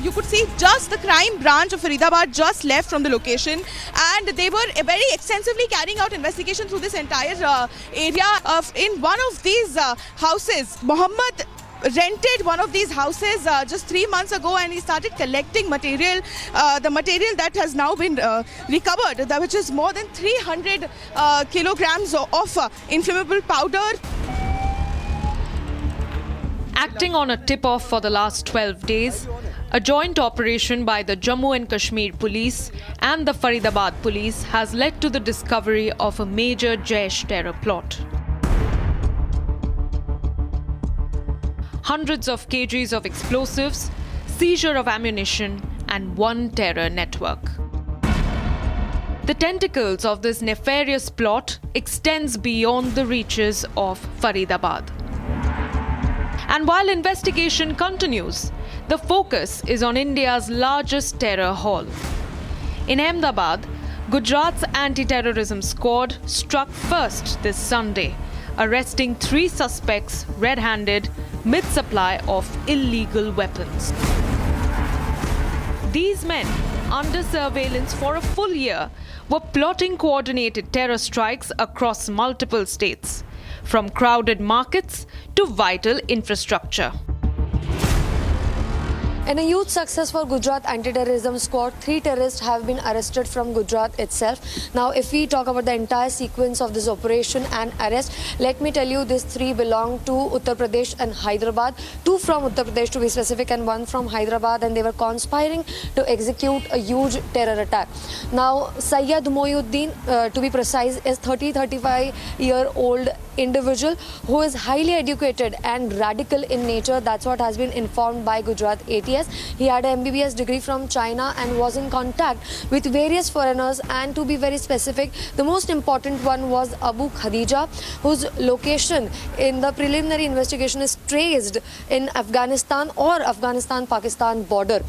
You could see just the crime branch of Faridabad just left from the location, and they were very extensively carrying out investigation through this entire area. In one of these houses, Muhammad rented one of these houses just 3 months ago, and he started collecting material, the material that has now been recovered, which is more than 300 kilograms of inflammable powder. Acting on a tip-off for the last 12 days, a joint operation by the Jammu and Kashmir Police and the Faridabad Police has led to the discovery of a major Jaish terror plot. hundreds of kgs of explosives, seizure of ammunition, and one terror network. The tentacles of this nefarious plot extends beyond the reaches of Faridabad. And while investigation continues, the focus is on India's largest terror hall. In Ahmedabad, Gujarat's anti-terrorism squad struck first this Sunday, arresting 3 suspects red-handed mid-supply of illegal weapons. These men, under surveillance for a full year, were plotting coordinated terror strikes across multiple states, from crowded markets to vital infrastructure. In a huge success for Gujarat anti-terrorism squad, 3 terrorists have been arrested from Gujarat itself. Now, if we talk about the entire sequence of this operation and arrest, let me tell you, these 3 belong to Uttar Pradesh and Hyderabad. 2 from Uttar Pradesh to be specific and 1 from Hyderabad, and they were conspiring to execute a huge terror attack. Now, Sayyid Moinuddin, to be precise, is 35-year-old individual who is highly educated and radical in nature. That's what has been informed by Gujarat ATS. He had an MBBS degree from China and was in contact with various foreigners, and to be very specific, the most important one was Abu Khadija, whose location in the preliminary investigation is traced in Afghanistan or Afghanistan-Pakistan border.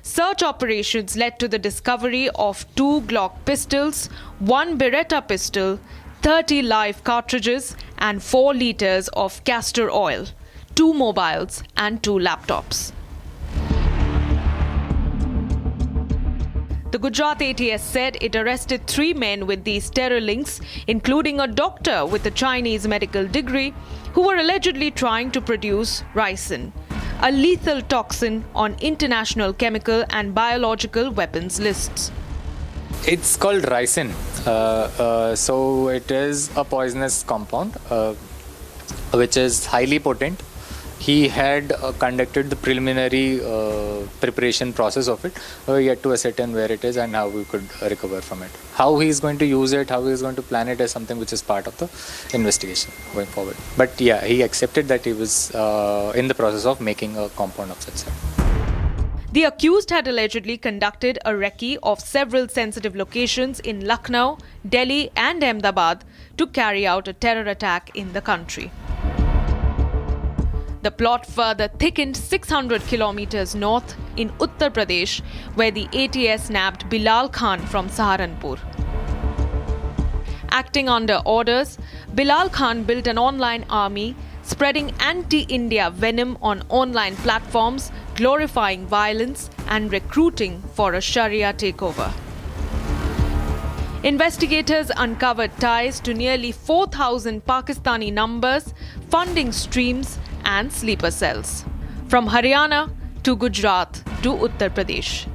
Search operations led to the discovery of 2 Glock pistols, 1 Beretta pistol, 30 live cartridges, and 4 liters of castor oil, 2 mobiles, and 2 laptops. The Gujarat ATS said it arrested 3 men with these terror links, including a doctor with a Chinese medical degree, who were allegedly trying to produce ricin, a lethal toxin on international chemical and biological weapons lists. It's called ricin. So it is a poisonous compound which is highly potent. He had conducted the preliminary preparation process of it, yet to ascertain where it is and how we could recover from it. How he is going to use it, how he is going to plan it is something which is part of the investigation going forward. But yeah, he accepted that he was in the process of making a compound of such sort. The accused had allegedly conducted a recce of several sensitive locations in Lucknow, Delhi and Ahmedabad to carry out a terror attack in the country. The plot further thickened 600 kilometers north in Uttar Pradesh, where the ATS nabbed Bilal Khan from Saharanpur. Acting under orders, Bilal Khan built an online army, spreading anti-India venom on online platforms, glorifying violence and recruiting for a Sharia takeover. Investigators uncovered ties to nearly 4,000 Pakistani numbers, funding streams, and sleeper cells, from Haryana to Gujarat to Uttar Pradesh.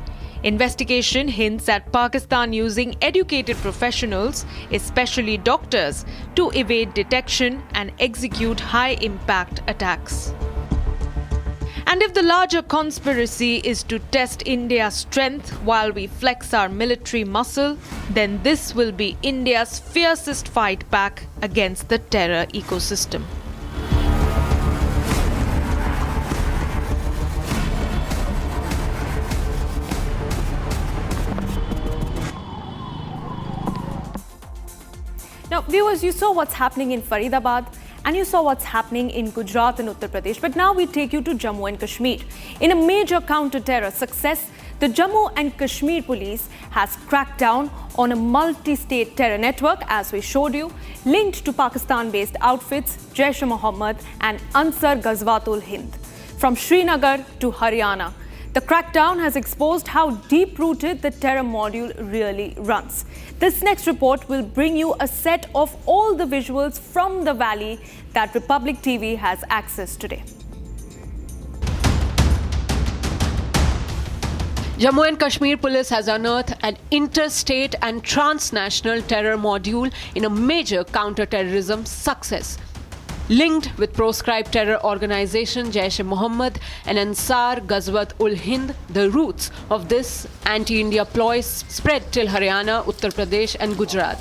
Investigation hints at Pakistan using educated professionals, especially doctors, to evade detection and execute high-impact attacks. And if the larger conspiracy is to test India's strength while we flex our military muscle, then this will be India's fiercest fight back against the terror ecosystem. Now, viewers, you saw what's happening in Faridabad and you saw what's happening in Gujarat and Uttar Pradesh. But now we take you to Jammu and Kashmir. In a major counter-terror success, the Jammu and Kashmir Police has cracked down on a multi-state terror network, as we showed you, linked to Pakistan-based outfits Jaish-e-Mohammed and Ansar Ghazwat-ul-Hind. From Srinagar to Haryana, the crackdown has exposed how deep-rooted the terror module really runs. This next report will bring you a set of all the visuals from the valley that Republic TV has access today. Jammu and Kashmir Police has unearthed an interstate and transnational terror module in a major counter-terrorism success. Linked with proscribed terror organization Jaish-e-Mohammed and Ansar Ghazwat-ul-Hind, the roots of this anti-India ploy spread till Haryana, Uttar Pradesh and Gujarat.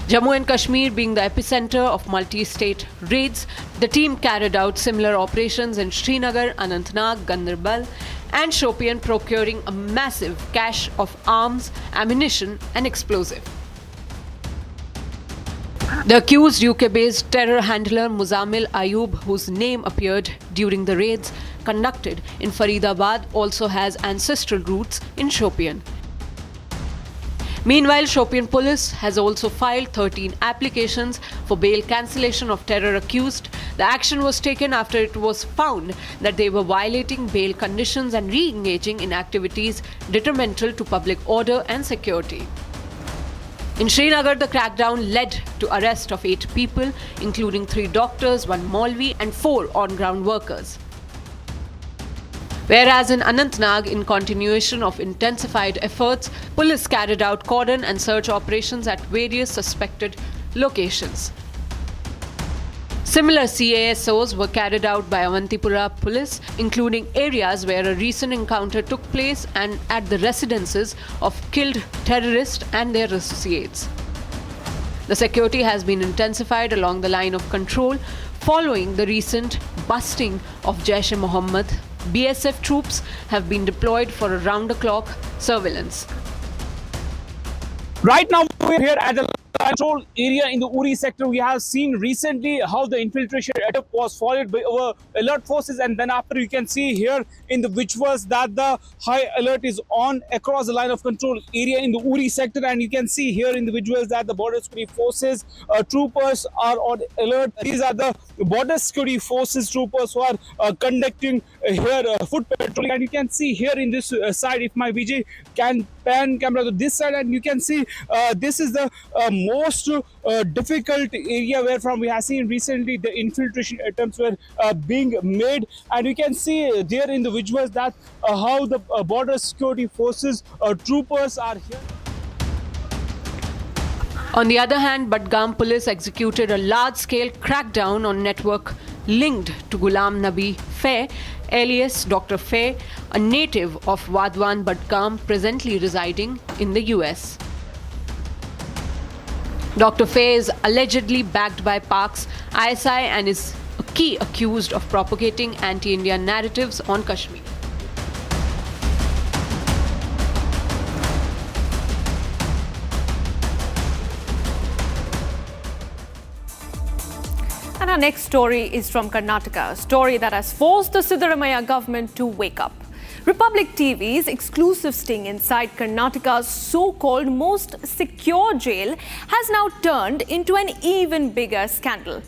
Jammu and Kashmir being the epicenter of multi-state raids, the team carried out similar operations in Srinagar, Anantnag, Gandarbal and Shopian, procuring a massive cache of arms, ammunition and explosive. The accused UK-based terror handler Muzammil Ayub, whose name appeared during the raids conducted in Faridabad, also has ancestral roots in Shopian. Meanwhile, Shopian Police has also filed 13 applications for bail cancellation of terror accused. The action was taken after it was found that they were violating bail conditions and re-engaging in activities detrimental to public order and security. In Srinagar, the crackdown led to arrest of 8 people, including 3 doctors, 1 Maulvi and 4 on-ground workers. Whereas in Anantnag, in continuation of intensified efforts, police carried out cordon and search operations at various suspected locations. Similar CASOs were carried out by Avantipura police, including areas where a recent encounter took place and at the residences of killed terrorists and their associates. The security has been intensified along the line of control following the recent busting of Jaish-e-Mohammed. BSF troops have been deployed for a round-the-clock surveillance. Right now, we're here at the control area in the Uri sector. We have seen recently how the infiltration attempt was followed by our alert forces, and then after you can see here in the visuals that the high alert is on across the line of control area in the Uri sector, and you can see here in the visuals that the border security forces troopers are on alert. These are the border security forces troopers who are conducting here foot patrolling, and you can see here in this side, if my VJ can pan camera to this side, and you can see this is the most difficult area where from we have seen recently the infiltration attempts were being made, and you can see there in the visuals that how the border security forces troopers are here. On the other hand, Budgam police executed a large-scale crackdown on network linked to Ghulam Nabi Faye, alias Dr. Faye, a native of Wadwan, Budgam, presently residing in the US. Dr. Faye is allegedly backed by Pak's ISI and is a key accused of propagating anti-Indian narratives on Kashmir. And our next story is from Karnataka, a story that has forced the Siddaramaiah government to wake up. Republic TV's exclusive sting inside Karnataka's so-called most secure jail has now turned into an even bigger scandal.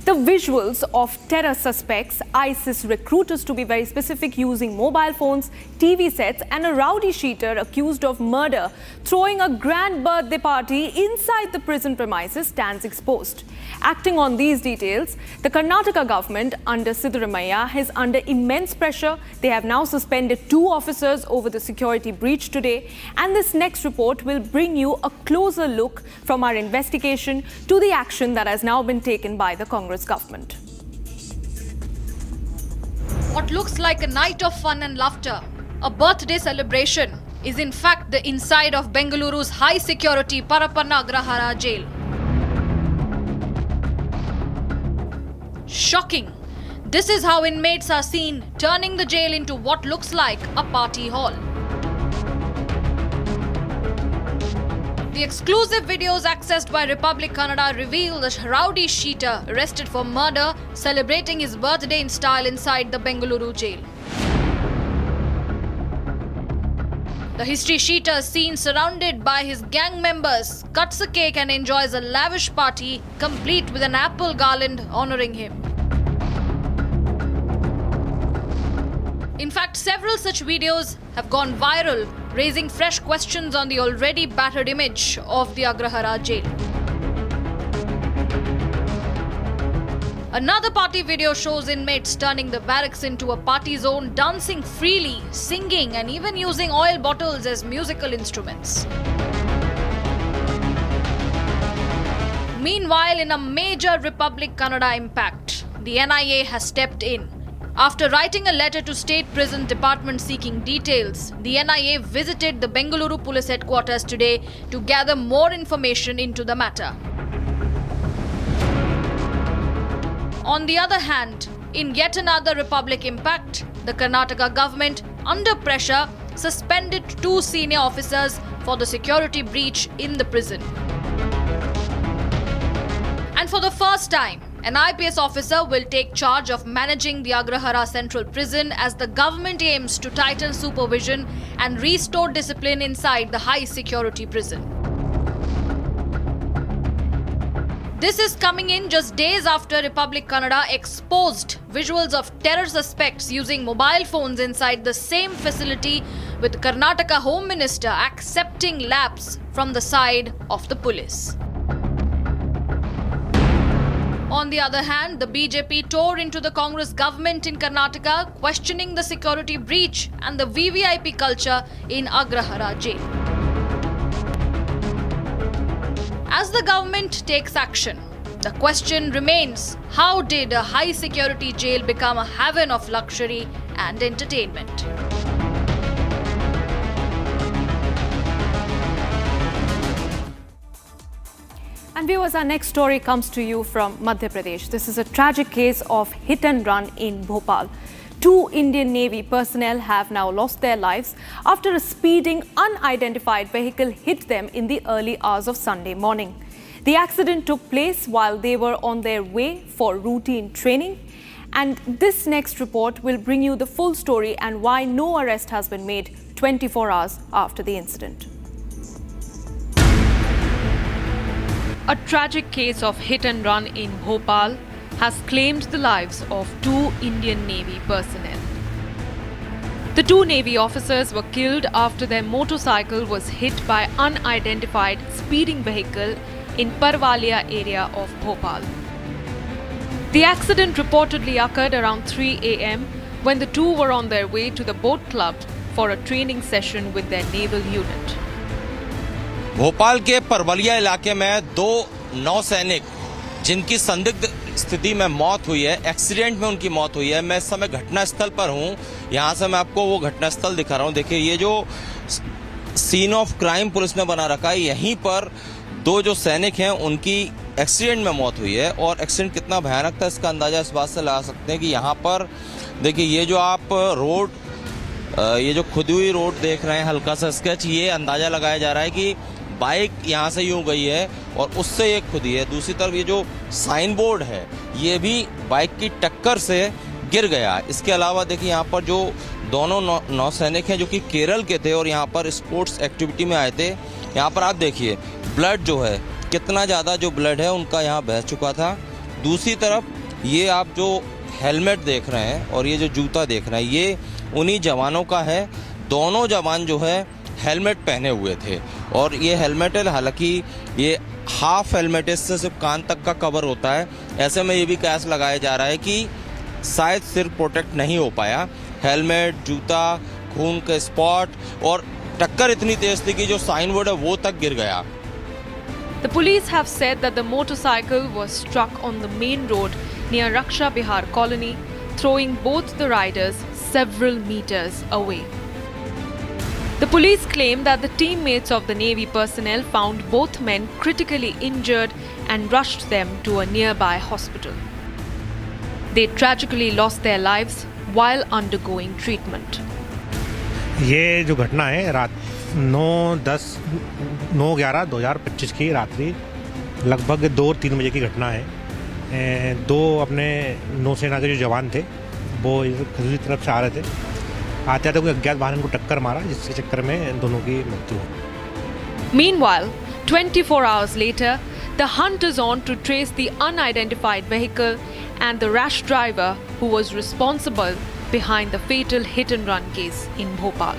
The visuals of terror suspects, ISIS recruiters to be very specific, using mobile phones, TV sets and a rowdy sheeter accused of murder throwing a grand birthday party inside the prison premises stands exposed. Acting on these details, the Karnataka government under Siddaramaiah is under immense pressure. They have now suspended 2 officers over the security breach today, and this next report will bring you a closer look from our investigation to the action that has now been taken by the Congress government. What looks like a night of fun and laughter, a birthday celebration, is in fact the inside of Bengaluru's high security Parapanna Agrahara jail. Shocking. This is how inmates are seen turning the jail into what looks like a party hall. The exclusive videos accessed by Republic Kannada reveal the rowdy sheeter arrested for murder celebrating his birthday in style inside the Bengaluru jail. The history sheeter, seen surrounded by his gang members, cuts a cake and enjoys a lavish party complete with an apple garland honoring him. In fact, several such videos have gone viral, raising fresh questions on the already battered image of the Agrahara jail. Another party video shows inmates turning the barracks into a party zone, dancing freely, singing and even using oil bottles as musical instruments. Meanwhile, in a major Republic Kannada impact, the NIA has stepped in. After writing a letter to State Prison Department seeking details, the NIA visited the Bengaluru Police Headquarters today to gather more information into the matter. On the other hand, in yet another Republic impact, the Karnataka government, under pressure, suspended 2 senior officers for the security breach in the prison. And for the first time, an IPS officer will take charge of managing the Agrahara Central Prison as the government aims to tighten supervision and restore discipline inside the high security prison. This is coming in just days after Republic Kannada exposed visuals of terror suspects using mobile phones inside the same facility, with Karnataka Home Minister accepting lapse from the side of the police. On the other hand, the BJP tore into the Congress government in Karnataka, questioning the security breach and the VVIP culture in Agrahara jail. As the government takes action, the question remains, how did a high security jail become a haven of luxury and entertainment? And viewers, our next story comes to you from Madhya Pradesh. This is a tragic case of hit and run in Bhopal. 2 Indian Navy personnel have now lost their lives after a speeding, unidentified vehicle hit them in the early hours of Sunday morning. The accident took place while they were on their way for routine training. And this next report will bring you the full story and why no arrest has been made 24 hours after the incident. A tragic case of hit and run in Bhopal has claimed the lives of 2 Indian Navy personnel. The 2 Navy officers were killed after their motorcycle was hit by unidentified speeding vehicle in Parvalia area of Bhopal. The accident reportedly occurred around 3 a.m. when the 2 were on their way to the boat club for a training session with their naval unit. Bhopal के परवलिया इलाके में 2 नौसैनिक जिनकी संदिग्ध स्थिति में मौत हुई है, एक्सीडेंट में उनकी मौत हुई है। मैं इस समय घटनास्थल पर हूं। यहां से मैं आपको वो घटनास्थल दिखा रहा हूं। देखिए, ये जो सीन ऑफ क्राइम पुलिस ने बना रखा है, यहीं पर 2 जो सैनिक हैं उनकी एक्सीडेंट में मौत हुई है। और एक्सीडेंट कितना भयानक था इसका अंदाजा इस बात से लगा सकते हैं कि यहाँ पर देखिए, ये जो आप रोड, ये जो खुदी हुई रोड देख रहे हैं, हल्का सा स्केच, ये अंदाजा लगाया जा रहा है कि बाइक यहाँ से यूं गई है और उससे ये खुदी है। दूसरी तरफ ये जो साइन बोर्ड है, ये भी बाइक की टक्कर से गिर गया। इसके अलावा देखिए, यहाँ पर जो दोनों नौसैनिक हैं जो कि केरल के थे और यहाँ पर स्पोर्ट्स एक्टिविटी में आए थे, यहाँ पर आप देखिए ब्लड जो है, कितना ज़्यादा जो ब्लड है उनका यहाँ बह चुका था। दूसरी तरफ ये आप जो हेलमेट देख रहे हैं और ये जो जूता देख रहे हैं, ये उन्हीं जवानों का है। दोनों जवान जो है हेलमेट पहने हुए थे और ये हेलमेट है, हालांकि ये हाफ हेलमेट, इससे सिर्फ कान तक का कवर होता है। ऐसे में ये भी कैस लगाया जा रहा है कि शायद सिर प्रोटेक्ट नहीं हो पाया। हेलमेट, जूता, खून के स्पॉट और टक्कर इतनी तेज थी कि जो साइन बोर्ड है वो तक गिर गया। The police have said that the motorcycle was struck on the main road near Raksha Bihar colony, throwing both the riders several meters away. The police claim that the teammates of the Navy personnel found both men critically injured and rushed them to a nearby hospital. They tragically lost their lives while undergoing treatment. ये जो घटना है रात 9/11/2025 की रात्रि लगभग 2-3 बजे की घटना है। 2 अपने नौसेना के जो जवान थे वो दूसरी तरफ से आ रहे थे। आते आते कोई अज्ञात वाहन को टक्कर मारा, जिसके चक्कर में दोनों की मृत्यु हुई। Meanwhile, 24 hours later, the hunt is on to trace the unidentified vehicle and the rash driver who was responsible behind the fatal hit-and-run case in Bhopal.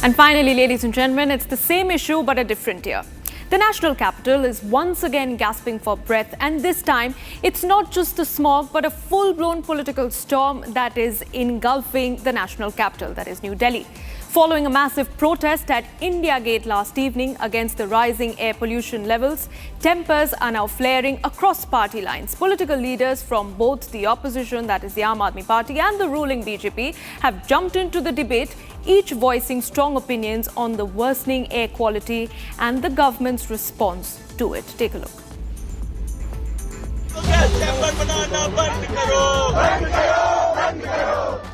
And finally, ladies and gentlemen, it's the same issue but a different year. The national capital is once again gasping for breath, and this time it's not just the smog but a full-blown political storm that is engulfing the national capital, that is New Delhi. Following a massive protest at India Gate last evening against the rising air pollution levels, tempers are now flaring across party lines. Political leaders from both the opposition, that is the Aam Aadmi Party, and the ruling BJP have jumped into the debate, each voicing strong opinions on the worsening air quality and the government's response to it. Take a look.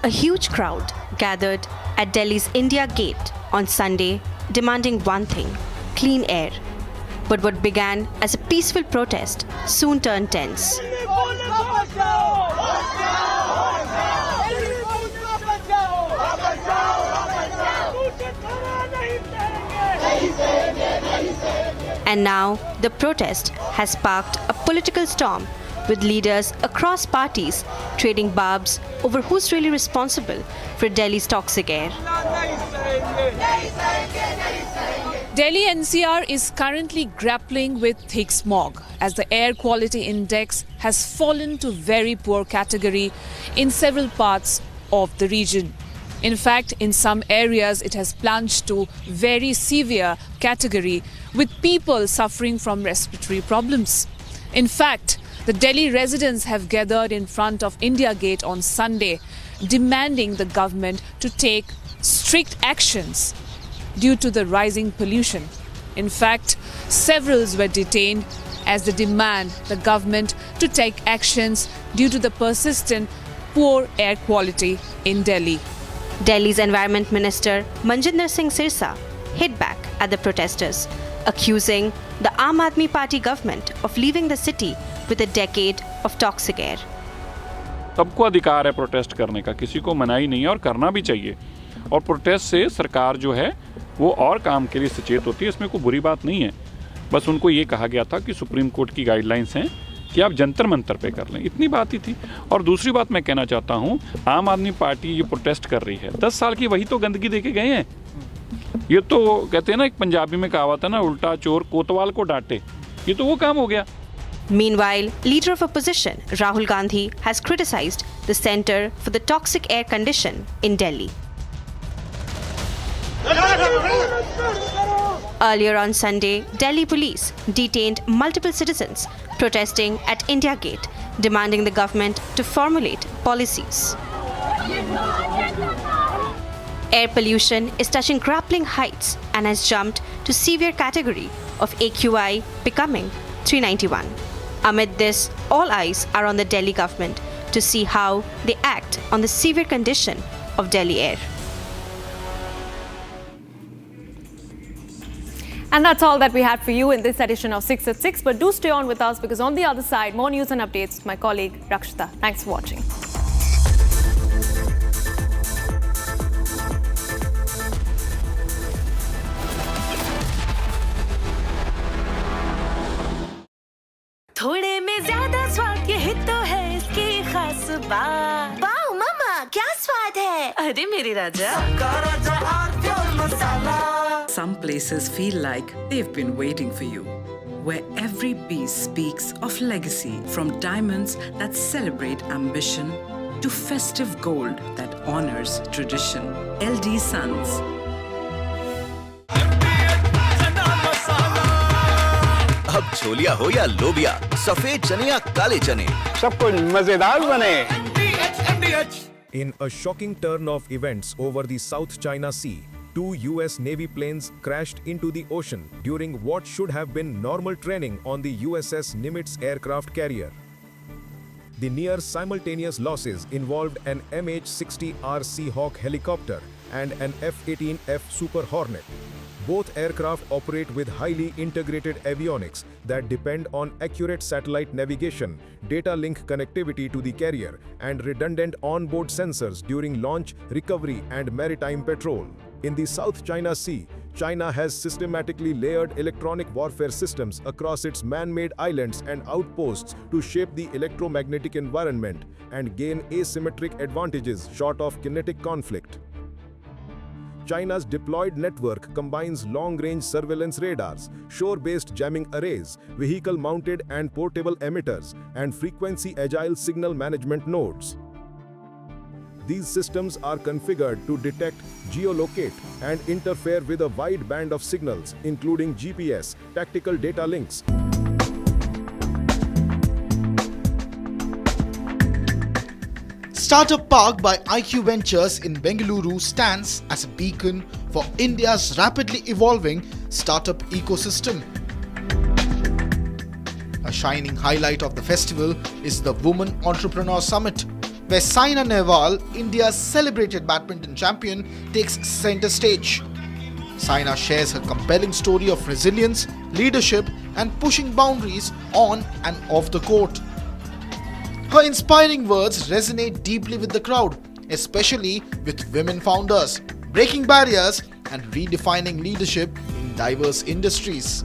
A huge crowd gathered at Delhi's India Gate on Sunday, demanding one thing: clean air. But what began as a peaceful protest soon turned tense. And now the protest has sparked a political storm, with leaders across parties trading barbs over who's really responsible for Delhi's toxic air. Delhi NCR is currently grappling with thick smog as the air quality index has fallen to very poor category in several parts of the region. In fact, in some areas it has plunged to very severe category, with people suffering from respiratory problems. In fact, the Delhi residents have gathered in front of India Gate on Sunday, demanding the government to take strict actions due to the rising pollution. In fact, several were detained as they demand the government to take actions due to the persistent poor air quality in Delhi. Delhi's Environment Minister Manjinder Singh Sirsa hit back at the protesters, accusing the Aam Aadmi Party government of leaving the city with a decade of toxic air. सबको अधिकार है protest करने का, किसी को मनाही नहीं है और करना भी चाहिए। और प्रोटेस्ट से सरकार जो है वो और काम के लिए सचेत होती है, इसमें कोई बुरी बात नहीं है। बस उनको ये कहा गया था कि सुप्रीम कोर्ट की गाइडलाइंस हैं कि आप जंतर मंतर पे कर लें, इतनी बात ही थी। और दूसरी बात मैं कहना चाहता हूँ, आम आदमी पार्टी ये प्रोटेस्ट कर रही है, 10 साल की वही तो गंदगी दे के गए हैं। ये तो कहते हैं ना, एक पंजाबी में कहावत है ना, उल्टा चोर कोतवाल को डांटे, ये तो वो काम हो गया। Meanwhile, leader of opposition Rahul Gandhi has criticized the Centre for the Toxic Air Condition in Delhi. Earlier on Sunday, Delhi police detained multiple citizens protesting at India Gate, demanding the government to formulate policies. Air pollution is touching grappling heights and has jumped to severe category of AQI, becoming 391. Amid this, all eyes are on the Delhi government to see how they act on the severe condition of Delhi air. And that's all that we had for you in this edition of 6 at 6. But do stay on with us, because on the other side, more news and updates with my colleague Rakshita. Thanks for watching. थोड़े में ज्यादा स्वाद, यही तो है इसकी खास बात। वाओ मम्मा, क्या स्वाद है? अरे मेरे राजा। Some places feel like they've been waiting for you, where every piece speaks of legacy, from diamonds that celebrate ambition to festive gold that honors tradition. LD Sons. अब छोलिया हो या लोबिया, सफेद चने या काले चने, सब कुछ मजेदार बने। In a shocking turn of events over the South China Sea, 2 US Navy planes crashed into the ocean during what should have been normal training on the USS Nimitz aircraft carrier. The near simultaneous losses involved an MH-60R Seahawk helicopter and an F-18F Super Hornet. Both aircraft operate with highly integrated avionics that depend on accurate satellite navigation, data link connectivity to the carrier, and redundant onboard sensors during launch, recovery, and maritime patrol. In the South China Sea, China has systematically layered electronic warfare systems across its man-made islands and outposts to shape the electromagnetic environment and gain asymmetric advantages short of kinetic conflict. China's deployed network combines long-range surveillance radars, shore-based jamming arrays, vehicle-mounted and portable emitters, and frequency-agile signal management nodes. These systems are configured to detect, geolocate, and interfere with a wide band of signals, including GPS, tactical data links. Startup Park by IQ Ventures in Bengaluru stands as a beacon for India's rapidly evolving startup ecosystem. A shining highlight of the festival is the Women Entrepreneur Summit, where Saina Nehwal, India's celebrated badminton champion, takes center stage. Saina shares her compelling story of resilience, leadership, and pushing boundaries on and off the court. Her inspiring words resonate deeply with the crowd, especially with women founders, breaking barriers and redefining leadership in diverse industries.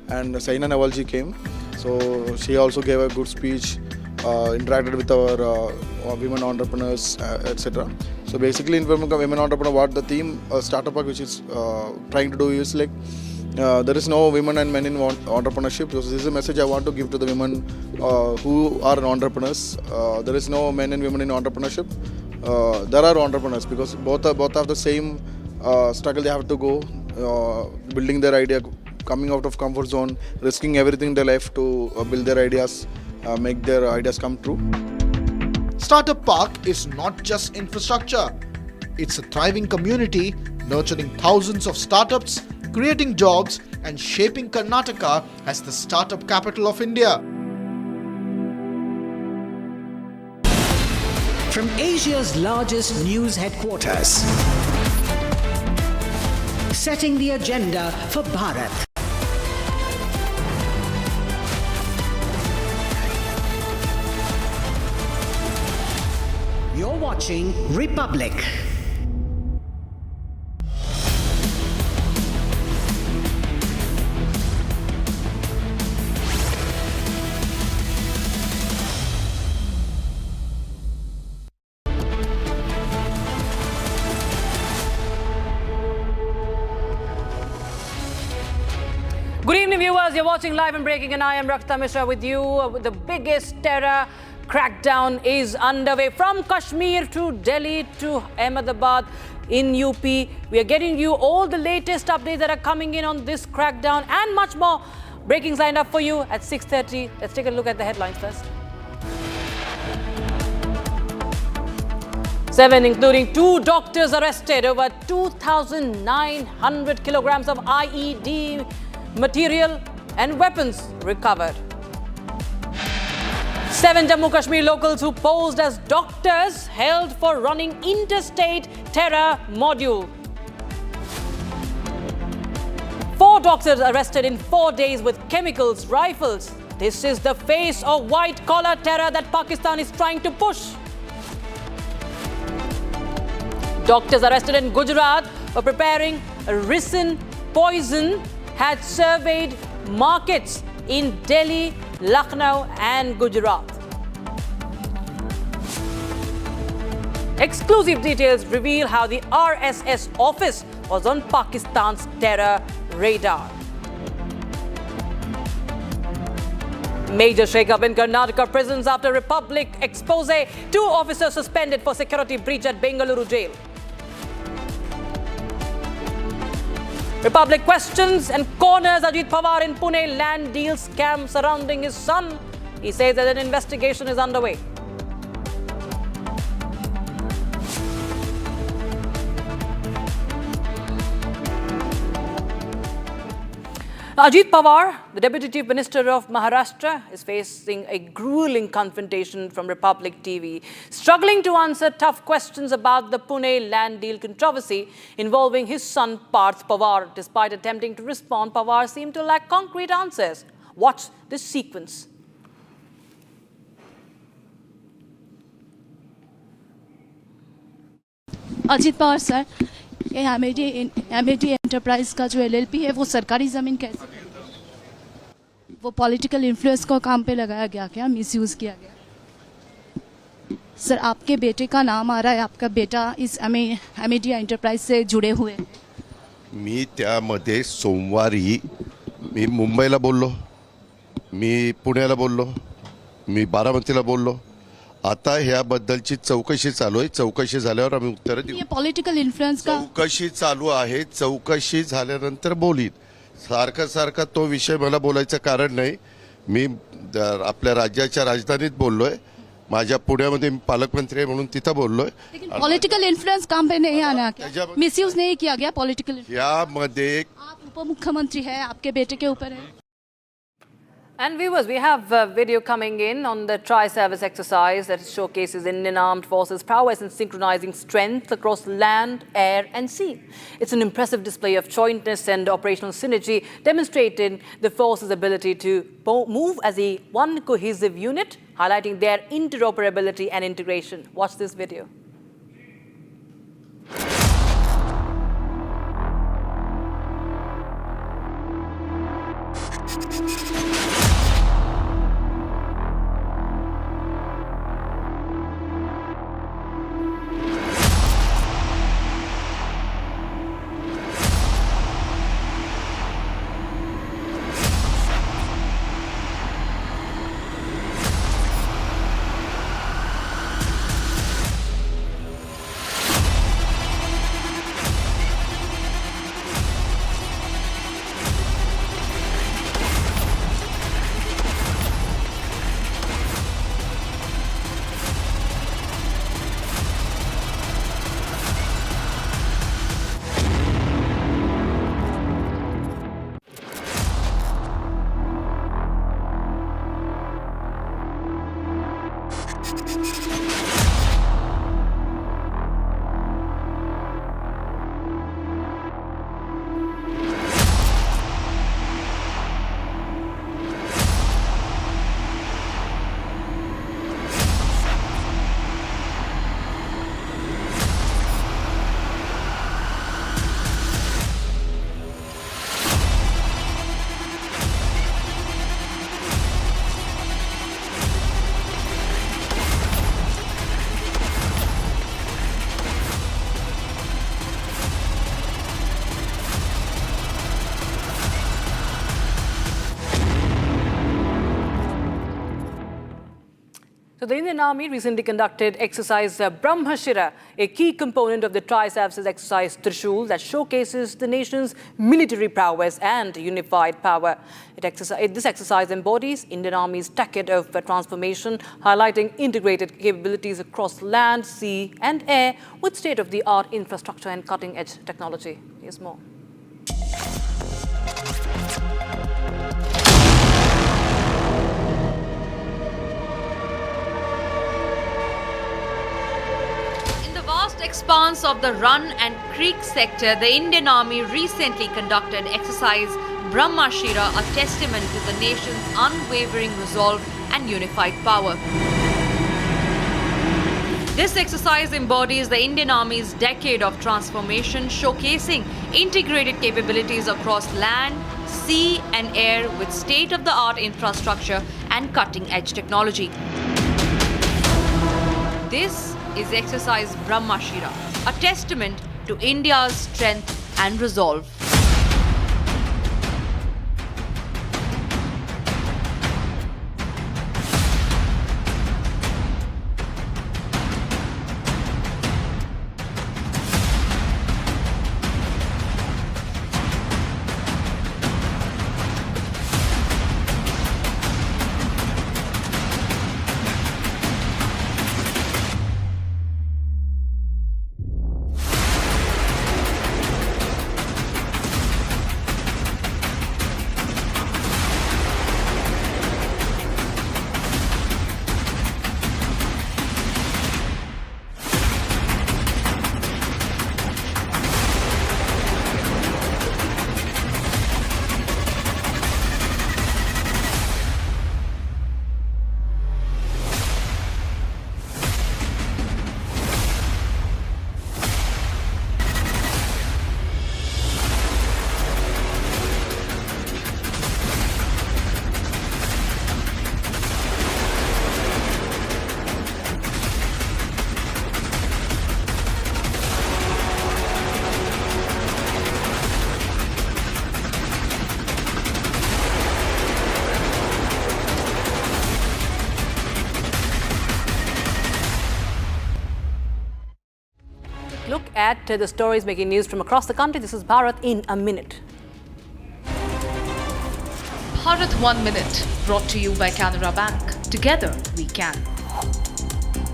And Saina Nehwal ji came, so she also gave a good speech, interacted with our women entrepreneurs, etc. So basically in women entrepreneur, what the theme Startup Park which is trying to do is like, there is no women and men in entrepreneurship. So this is a message I want to give to the women who are entrepreneurs. There is no men and women in entrepreneurship. There are entrepreneurs because both have the same struggle they have to go, building their idea, coming out of comfort zone, risking everything in their life to build their ideas, make their ideas come true. Startup Park is not just infrastructure. It's a thriving community nurturing thousands of startups, creating jobs and shaping Karnataka as the startup capital of India. From Asia's largest news headquarters, setting the agenda for Bharat. You're watching Republic. Good evening, viewers. You're watching Live and Breaking, and I am Rakta Mishra with you. The biggest terror crackdown is underway from Kashmir to Delhi to Ahmedabad in UP. We are getting you all the latest updates that are coming in on this crackdown and much more. Breaking's lined up for you at 6:30. Let's take a look at the headlines first. 7, including 2 doctors arrested, over 2,900 kilograms of IED material and weapons recovered. 7 Jammu Kashmir locals who posed as doctors held for running interstate terror module. 4 doctors arrested in 4 days with chemicals, rifles. This is the face of white-collar terror that Pakistan is trying to push. Doctors arrested in Gujarat for preparing ricin poison had surveyed markets in Delhi, Lucknow and Gujarat. Exclusive details reveal how the RSS office was on Pakistan's terror radar. Major shake-up in Karnataka prisons after Republic expose. 2 officers suspended for security breach at Bengaluru jail. Republic questions and corners Ajit Pawar in Pune land deal scam surrounding his son. He says that an investigation is underway. Ajit Pawar, the Deputy Chief Minister of Maharashtra, is facing a grueling confrontation from Republic TV, struggling to answer tough questions about the Pune land deal controversy involving his son Parth Pawar. Despite attempting to respond, Pawar seemed to lack concrete answers. Watch this sequence. Ajit Pawar sir, ये MAD enterprise का जो LLP है वो सरकारी ज़मीन कैसे, वो political influence को काम पे लगाया गया क्या, मिसयूज़ किया गया? सर, आपके बेटे का नाम आ रहा है, आपका बेटा इस एमएडी एंटरप्राइज से जुड़े हुए हैं. मी त्यामध्ये सोमवारी मी मुंबईला बोललो, मी पुण्याला बोललो, मी बारामतीला बोललो आता ह्याबद्दलची चौकशी चालू आहे. चौकशी झाल्यावर आम्ही उत्तर देऊ. ये पॉलिटिकल इन्फ्लुएंस का चौकशी चालू आहे. चौकशी झाल्यानंतर बोलीन. सारखा तो विषय मला बोलायचं कारण नाही. मी आपल्या राज्याच्या राजधानीत बोललोय. माझ्या पुण्यामध्ये पालकमंत्री आहे म्हणून तिथं बोललोय. लेकिन पॉलिटिकल इन्फ्लुएंस काम पे नहीं आना क्या? मिसयूज नहीं किया गया पॉलिटिकल? यामध्ये आप उप मुख्यमंत्री है, आपके बेटे के ऊपर है. And viewers, we have a video coming in on the tri-service exercise that showcases Indian Armed Forces prowess in synchronizing strength across land, air and sea. It's an impressive display of jointness and operational synergy, demonstrating the force's ability to move as a one cohesive unit, highlighting their interoperability and integration. Watch this video. So the Indian Army recently conducted exercise Brahmashira, a key component of the tri-services exercise Trishul that showcases the nation's military prowess and unified power. This exercise embodies Indian Army's decade of transformation, highlighting integrated capabilities across land, sea and air with state-of-the-art infrastructure and cutting-edge technology. Here's more. Expanse of the Run and Creek sector, the Indian Army recently conducted exercise Brahmashira, a testament to the nation's unwavering resolve and unified power. This exercise embodies the Indian Army's decade of transformation, showcasing integrated capabilities across land, sea and air with state-of-the-art infrastructure and cutting-edge technology. This is exercise Brahmashira, a testament to India's strength and resolve. at the stories making news from across the country. This is Bharat in a minute. Bharat 1 Minute, brought to you by Canara Bank. Together we can.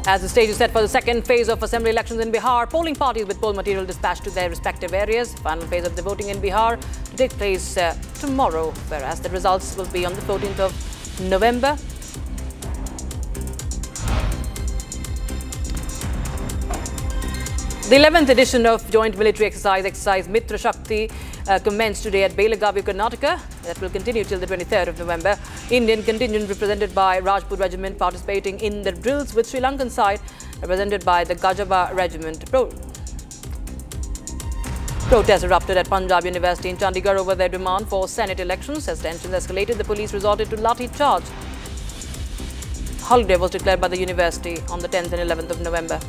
As the stage is set for the second phase of assembly elections in Bihar, polling parties with poll material dispatched to their respective areas. Final phase of the voting in Bihar to take place tomorrow, whereas the results will be on the 14th of November. The 11th edition of joint military exercise Mitra Shakti commenced today at Belagavi, Karnataka. That will continue till the 23rd of November. Indian contingent represented by Rajput Regiment participating in the drills with Sri Lankan side represented by the Gajaba Regiment. Protests erupted at Punjab University in Chandigarh over their demand for Senate elections. As tensions escalated, the police resorted to lathi charge. Holiday was declared by the university on the 10th and 11th of November.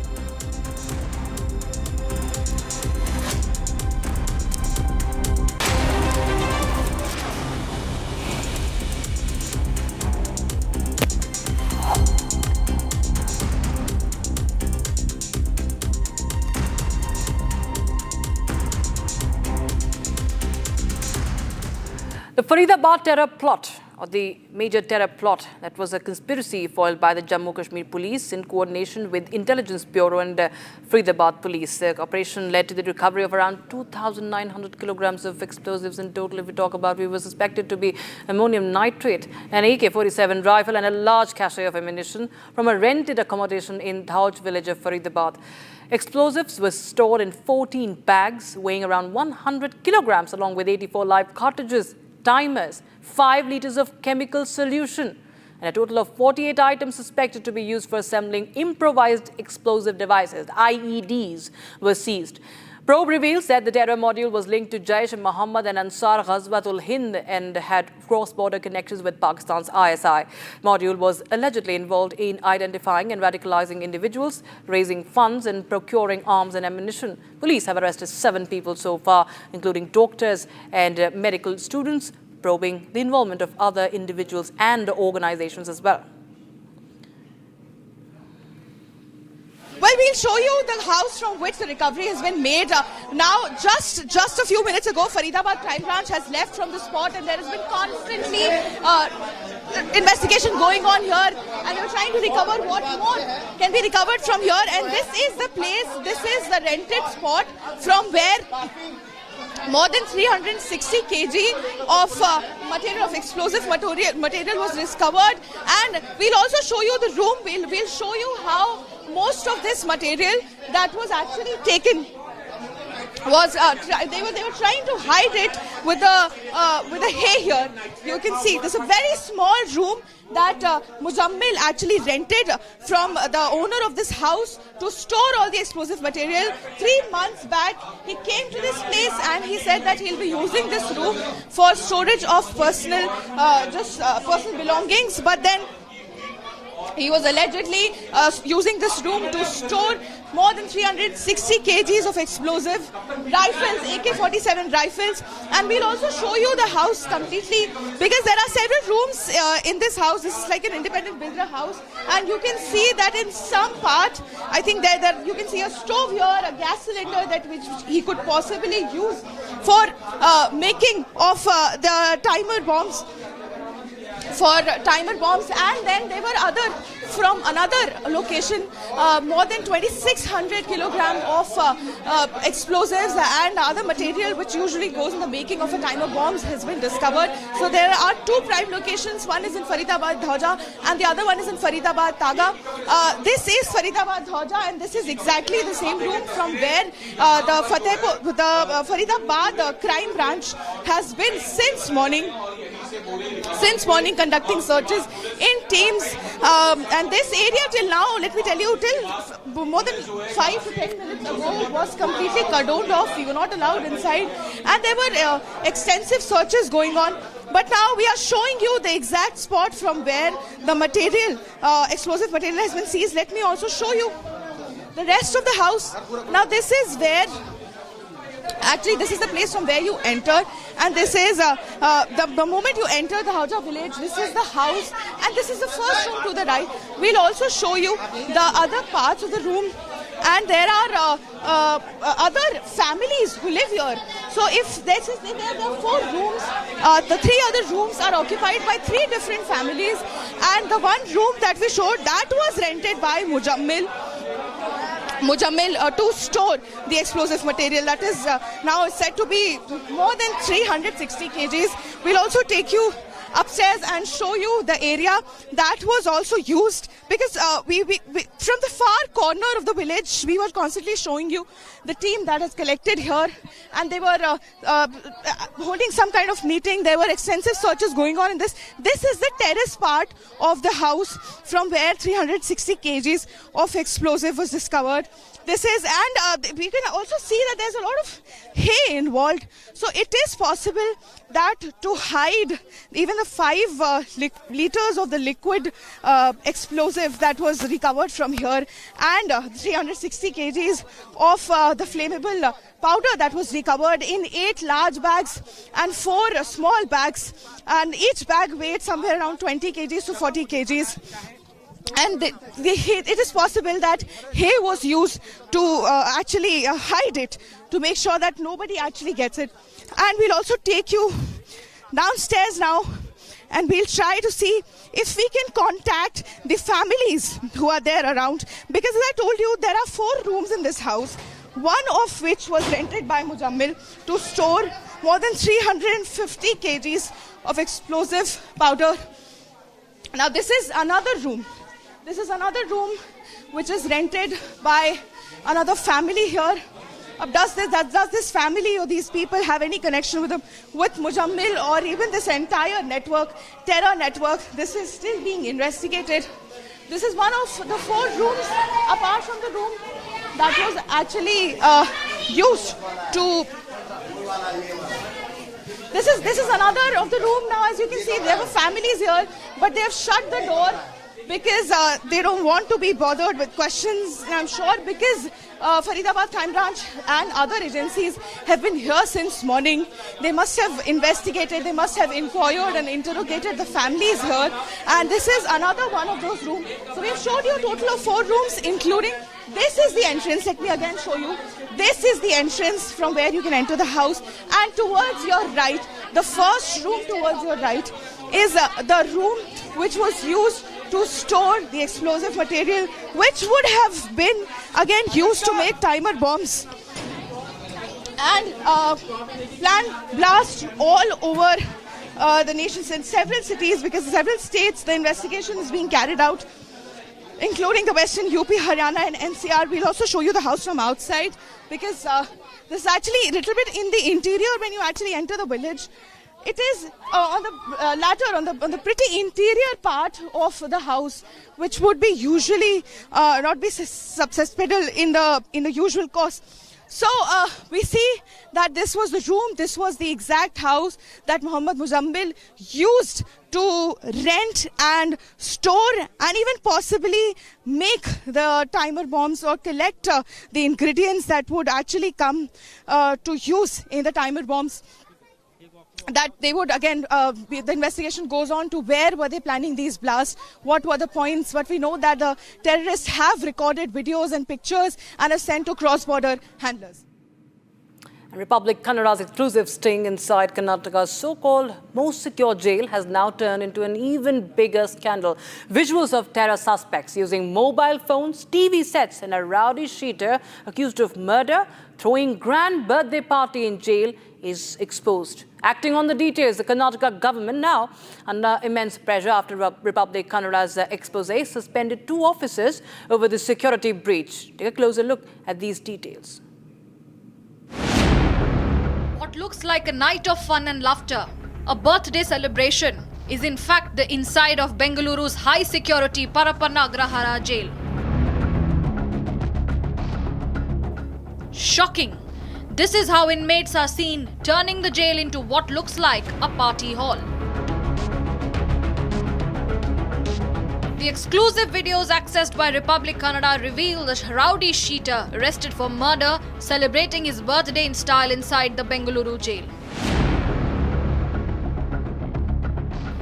The Faridabad terror plot, or the major terror plot, that was a conspiracy foiled by the Jammu Kashmir Police in coordination with Intelligence Bureau and Faridabad Police. The operation led to the recovery of around 2,900 kilograms of explosives in total. If we talk about, we were suspected to be ammonium nitrate, an AK-47 rifle and a large cache of ammunition from a rented accommodation in Thwart village of Faridabad. Explosives were stored in 14 bags weighing around 100 kilograms along with 84 live cartridges, timers, 5 liters of chemical solution, and a total of 48 items suspected to be used for assembling improvised explosive devices, IEDs, were seized. Probe reveals that the terror module was linked to Jaish-e-Mohammed and Ansar Ghazwat-ul-Hind and had cross-border connections with Pakistan's ISI. Module was allegedly involved in identifying and radicalizing individuals, raising funds and procuring arms and ammunition. Police have arrested 7 people so far, including doctors and medical students, probing the involvement of other individuals and organizations as well. Well, we'll show you the house from which the recovery has been made. Now, just a few minutes ago, Faridabad Crime Branch has left from the spot and there has been constantly investigation going on here, and we're trying to recover what more can be recovered from here. And this is the place, this is the rented spot from where more than 360 kg of material, of explosive material was discovered. And we'll also show you the room. We'll show you how most of this material that was actually taken was they were trying to hide it with a hay here. You can see this is a very small room that Muzammil actually rented from the owner of this house to store all the explosive material. 3 months back, he came to this place and he said that he'll be using this room for storage of personal belongings. But then he was allegedly using this room to store more than 360 kgs of explosive rifles, AK-47 rifles. And we'll also show you the house completely, because there are several rooms in this house. This is like an independent builder house, and you can see that in some part, I think there you can see a stove here, a gas cylinder that which he could possibly use for making of the timer bombs. And then there were other from another location, more than 2,600 kilograms of explosives and other material which usually goes in the making of a timer bombs has been discovered. So there are 2 prime locations. One is in Faridabad Dhauja and the other one is in Faridabad Taga. This is Faridabad Dhauja, and this is exactly the same room from where the Faridabad crime branch has been since morning conducting searches in teams, and this area till now, let me tell you, till more than 5 to 10 minutes ago was completely cordoned off. We were not allowed inside, and there were extensive searches going on. But now we are showing you the exact spot from where the material, explosive material, has been seized. Let me also show you the rest of the house. Now this is where, actually this is the place from where you enter, and this is the moment you enter the Hauja village, this is the house, and this is the first room to the right. We'll also show you the other parts of the room and there are other families who live here. So if there are 4 rooms, the 3 other rooms are occupied by 3 different families, and the one room that we showed, that was rented by Mujammil to store the explosive material that is now said to be more than 360 kgs. We'll also take you upstairs and show you the area that was also used, because we from the far corner of the village we were constantly showing you the team that is collected here, and they were holding some kind of meeting. There were extensive searches going on in this. This is the terrace part of the house from where 360 kgs of explosive was discovered. This is, and we can also see that there's a lot of hay involved. So it is possible that to hide even the 5 liters of the liquid explosive that was recovered from here, and 360 kgs of the flammable powder that was recovered in 8 large bags and 4 small bags, and each bag weighed somewhere around 20 kgs to 40 kgs. And it is possible that hay was used to actually hide it, to make sure that nobody actually gets it. And we'll also take you downstairs now, and we'll try to see if we can contact the families who are there around. Because as I told you, there are 4 rooms in this house, one of which was rented by Mujammil to store more than 350 kgs of explosive powder. Now this is another room. This is another room which is rented by another family here. Does this family or these people have any connection with Mujammil or even this entire network, terror network? This is still being investigated. This is one of the 4 rooms, apart from the room that was actually used to... This is another of the room now. As you can see, there were families here, but they have shut the door because they don't want to be bothered with questions. And I'm sure because Faridabad Crime Branch and other agencies have been here since morning, they must have investigated, they must have inquired and interrogated the families here. And this is another one of those rooms. So we've showed you a total of 4 rooms, including, this is the entrance. Let me again show you. This is the entrance from where you can enter the house. And towards your right, the first room towards your right, is the room which was used to store the explosive material, which would have been again used to make timer bombs and plan blasts all over the nation, in several cities, because in several states the investigation is being carried out, including the Western UP, Haryana and NCR. We'll also show you the house from outside, because this is actually a little bit in the interior when you actually enter the village. It is on the latter, on the pretty interior part of the house, which would be usually not be susceptible in the usual course. So we see that this was the room, this was the exact house that Muhammad Muzammil used to rent and store and even possibly make the timer bombs or collect the ingredients that would actually come to use in the timer bombs. That they would again, the investigation goes on to where were they planning these blasts, what were the points, but we know that the terrorists have recorded videos and pictures and are sent to cross-border handlers. And Republic Kannada's exclusive sting inside Karnataka's so-called most secure jail has now turned into an even bigger scandal. Visuals of terror suspects using mobile phones, TV sets and a rowdy sheeter accused of murder, throwing grand birthday party in jail is exposed. Acting on the details, the Karnataka government now under immense pressure after Republic Kannada's expose suspended 2 officers over the security breach. Take a closer look at these details. What looks like a night of fun and laughter, a birthday celebration, is in fact the inside of Bengaluru's high security Parapanna Agrahara jail. Shocking. This is how inmates are seen turning the jail into what looks like a party hall. The exclusive videos accessed by Republic Kannada reveal the rowdy sheeter arrested for murder celebrating his birthday in style inside the Bengaluru jail.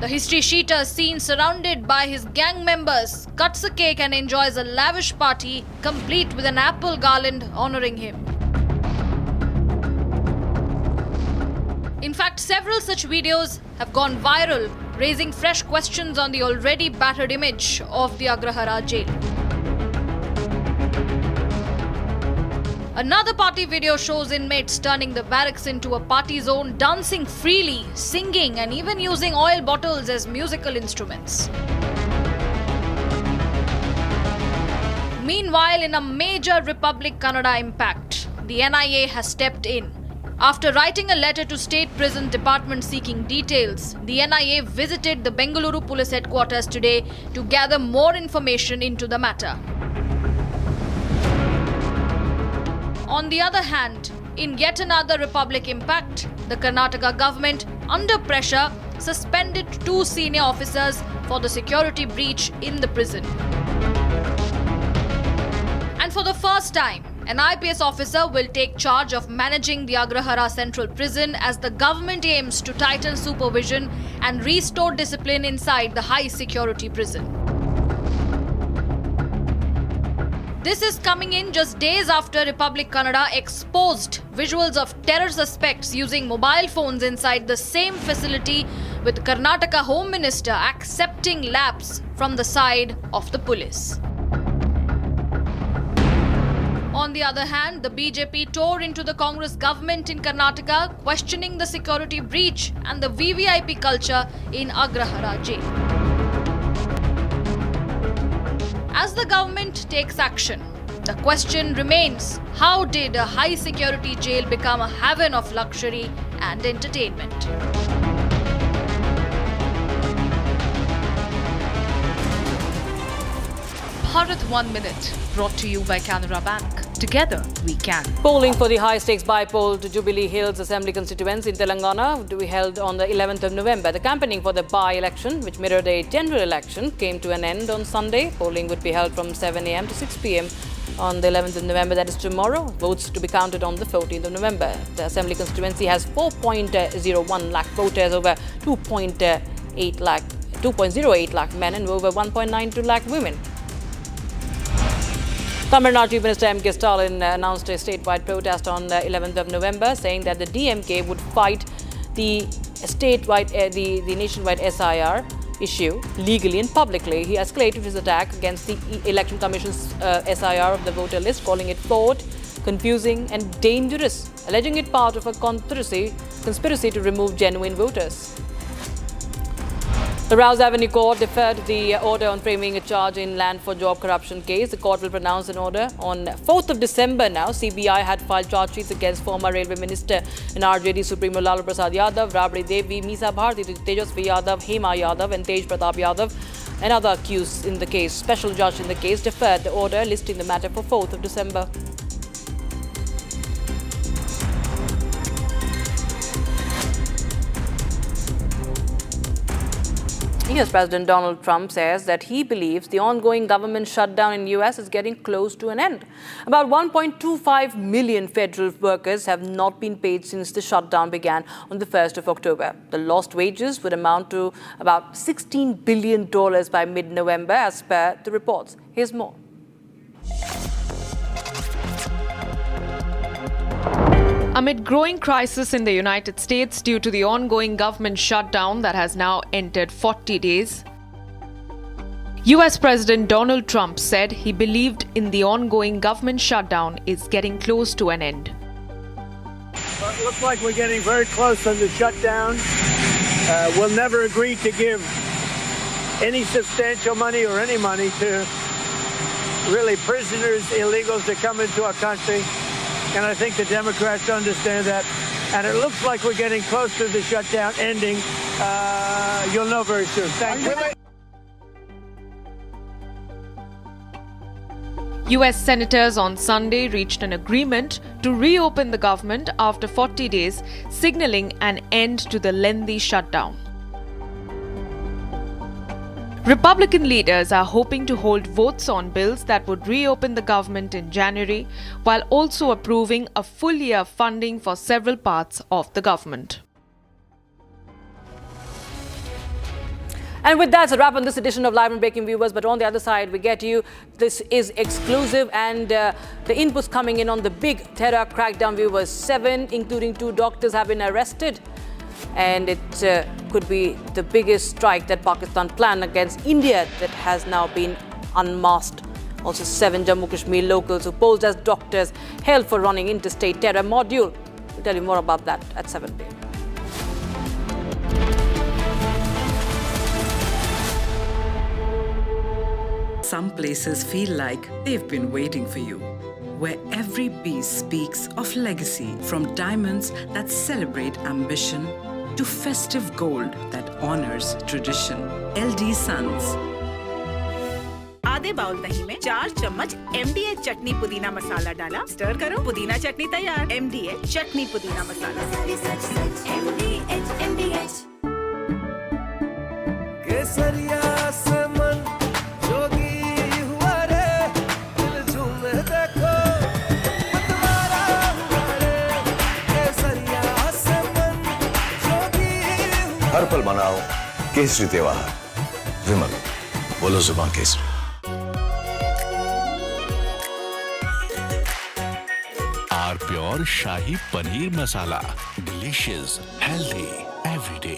The history sheeter, seen surrounded by his gang members, cuts a cake and enjoys a lavish party, complete with an apple garland honoring him. In fact, several such videos have gone viral, raising fresh questions on the already battered image of the Agrahara jail. Another party video shows inmates turning the barracks into a party zone, dancing freely, singing and even using oil bottles as musical instruments. Meanwhile, in a major Republic Kannada impact, the NIA has stepped in. After writing a letter to State Prison Department seeking details, the NIA visited the Bengaluru Police Headquarters today to gather more information into the matter. On the other hand, in yet another Republic impact, the Karnataka government, under pressure, suspended 2 senior officers for the security breach in the prison. And for the first time, an IPS officer will take charge of managing the Agrahara Central Prison as the government aims to tighten supervision and restore discipline inside the high security prison. This is coming in just days after Republic Kannada exposed visuals of terror suspects using mobile phones inside the same facility, with Karnataka Home Minister accepting lapse from the side of the police. On the other hand, the BJP tore into the Congress government in Karnataka, questioning the security breach and the VVIP culture in Agrahara jail. As the government takes action, the question remains, how did a high security jail become a haven of luxury and entertainment? Bharat 1 Minute, brought to you by Canara Bank. Together we can. Polling for the high-stakes Bypoll to Jubilee Hills Assembly constituency in Telangana to be held on the 11th of November. The campaigning for the by-election, which mirrored a general election, came to an end on Sunday. Polling would be held from 7 a.m. to 6 p.m. on the 11th of November, that is tomorrow. Votes to be counted on the 14th of November. The Assembly constituency has 4.01 lakh voters, over 2.08 lakh men and over 1.92 lakh women. Tamil Nadu Chief Minister M.K. Stalin announced a statewide protest on the 11th of November, saying that the DMK would fight the statewide, the nationwide SIR issue legally and publicly. He escalated his attack against the Election Commission's SIR of the voter list, calling it flawed, confusing and dangerous, alleging it part of a conspiracy to remove genuine voters. The Rouse Avenue Court deferred the order on framing a charge in land for job corruption case. The court will pronounce an order on 4th of December now. CBI had filed charge sheets against former Railway Minister and RJD Supremo Lalu Prasad Yadav, Rabri Devi, Meesa Bharti, Tejasvi Yadav, Hema Yadav and Tej Pratap Yadav and other accused in the case. Special judge in the case deferred the order, listing the matter for 4th of December. US President Donald Trump says that he believes the ongoing government shutdown in the US is getting close to an end. About 1.25 million federal workers have not been paid since the shutdown began on the 1st of October. The lost wages would amount to about $16 billion by mid-November, as per the reports. Here's more. Amid growing crisis in the United States due to the ongoing government shutdown that has now entered 40 days, US President Donald Trump said he believed in the ongoing government shutdown is getting close to an end. It looks like we're getting very close on the shutdown. We'll never agree to give any substantial money or any money to really prisoners, illegals that come into our country. And I think the Democrats understand that. And it looks like we're getting close to the shutdown ending. You'll know very soon. Thank you. US senators on Sunday reached an agreement to reopen the government after 40 days, signaling an end to the lengthy shutdown. Republican leaders are hoping to hold votes on bills that would reopen the government in January, while also approving a full-year funding for several parts of the government. And with that, it's a wrap on this edition of Live and Breaking, viewers. But on the other side, we get you. This is exclusive, and the inputs coming in on the big terror crackdown, viewers. 7, including 2 doctors, have been arrested. And it could be the biggest strike that Pakistan planned against India that has now been unmasked. Also, 7 Jammu Kashmir locals who posed as doctors held for running interstate terror module. We'll tell you more about that at 7 p.m. Some places feel like they've been waiting for you, where every piece speaks of legacy, from diamonds that celebrate ambition to festive gold that honors tradition. LD Sons. आधे bowl दही में 4 चम्मच MDH चटनी पुदीना मसाला डाला, stir करो, पुदीना चटनी तैयार। MDH चटनी पुदीना मसाला। MDH केसरिया से मन जोगी हुआ रे, दिल झूमे देखो मतवारा हुआ रे, केसरिया से मन जोगी हुआ। हर पल मनाओ केसरी त्योहार। विमल, बोलो जुबान केसरी। Pure shahi paneer masala, delicious, healthy every day.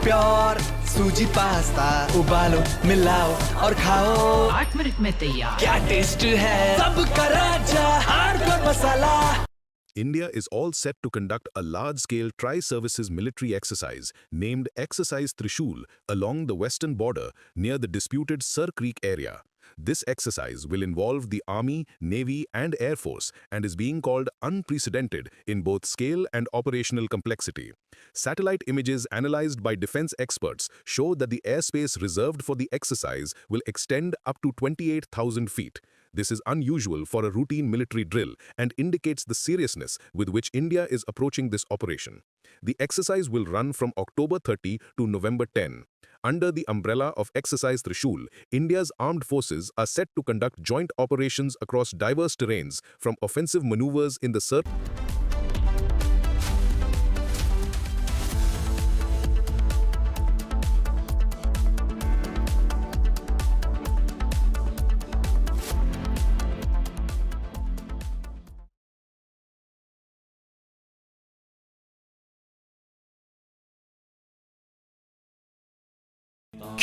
Pure suji pasta उबालो, मिलाओ और खाओ, 8 मिनट में तैयार। क्या टेस्ट है सबका राजा हार्डकोर मसाला। India is all set to conduct a large-scale tri-services military exercise named Exercise Trishul along the western border near the disputed Sir Creek area. This exercise will involve the Army, Navy and Air Force and is being called unprecedented in both scale and operational complexity. Satellite images analyzed by defense experts show that the airspace reserved for the exercise will extend up to 28,000 feet. This is unusual for a routine military drill and indicates the seriousness with which India is approaching this operation. The exercise will run from October 30 to November 10. Under the umbrella of Exercise Trishul, India's armed forces are set to conduct joint operations across diverse terrains, from offensive maneuvers in the Sir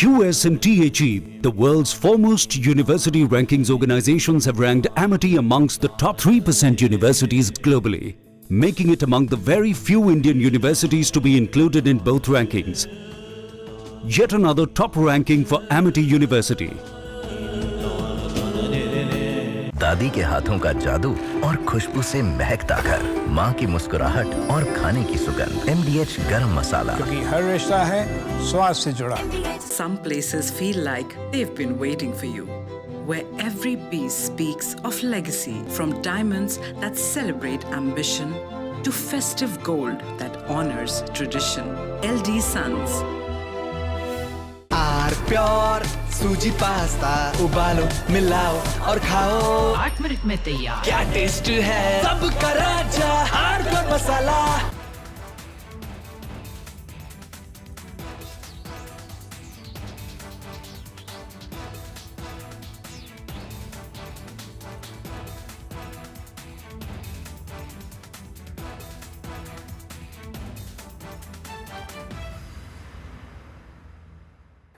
QS&THE, the world's foremost university rankings organizations, have ranked Amity amongst the top 3% universities globally, making it among the very few Indian universities to be included in both rankings. Yet another top ranking for Amity University. दादी के हाथों का जादू और खुशबू से महकता घर, माँ की मुस्कुराहट और खाने की सुगंध। MDH गरम मसाला, क्योंकि हर रिश्ता है स्वाद से जुड़ा। Some places feel like they've been waiting for you, where every piece speaks of legacy, from diamonds that celebrate ambition to festive gold that honors tradition. LD Sons. Pure suji pasta उबालो, मिलाओ और खाओ, 8 मिनट में तैयार। क्या taste है सबका राजा हार्डकोर मसाला।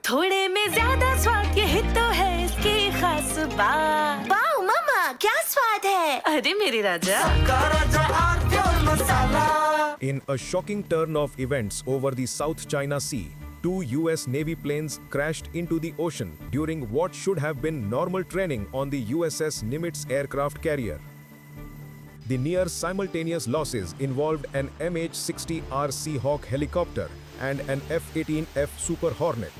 थोड़े में ज्यादा स्वाद, यही तो है इसकी खास बात। वाओ मामा, क्या स्वाद है। अरे मेरे राजा। In a shocking turn of events over the South China Sea, 2 US Navy planes crashed into the ocean during what should have been normal training on the USS Nimitz aircraft carrier. The near simultaneous losses involved an MH-60R Seahawk helicopter and an F-18F Super Hornet.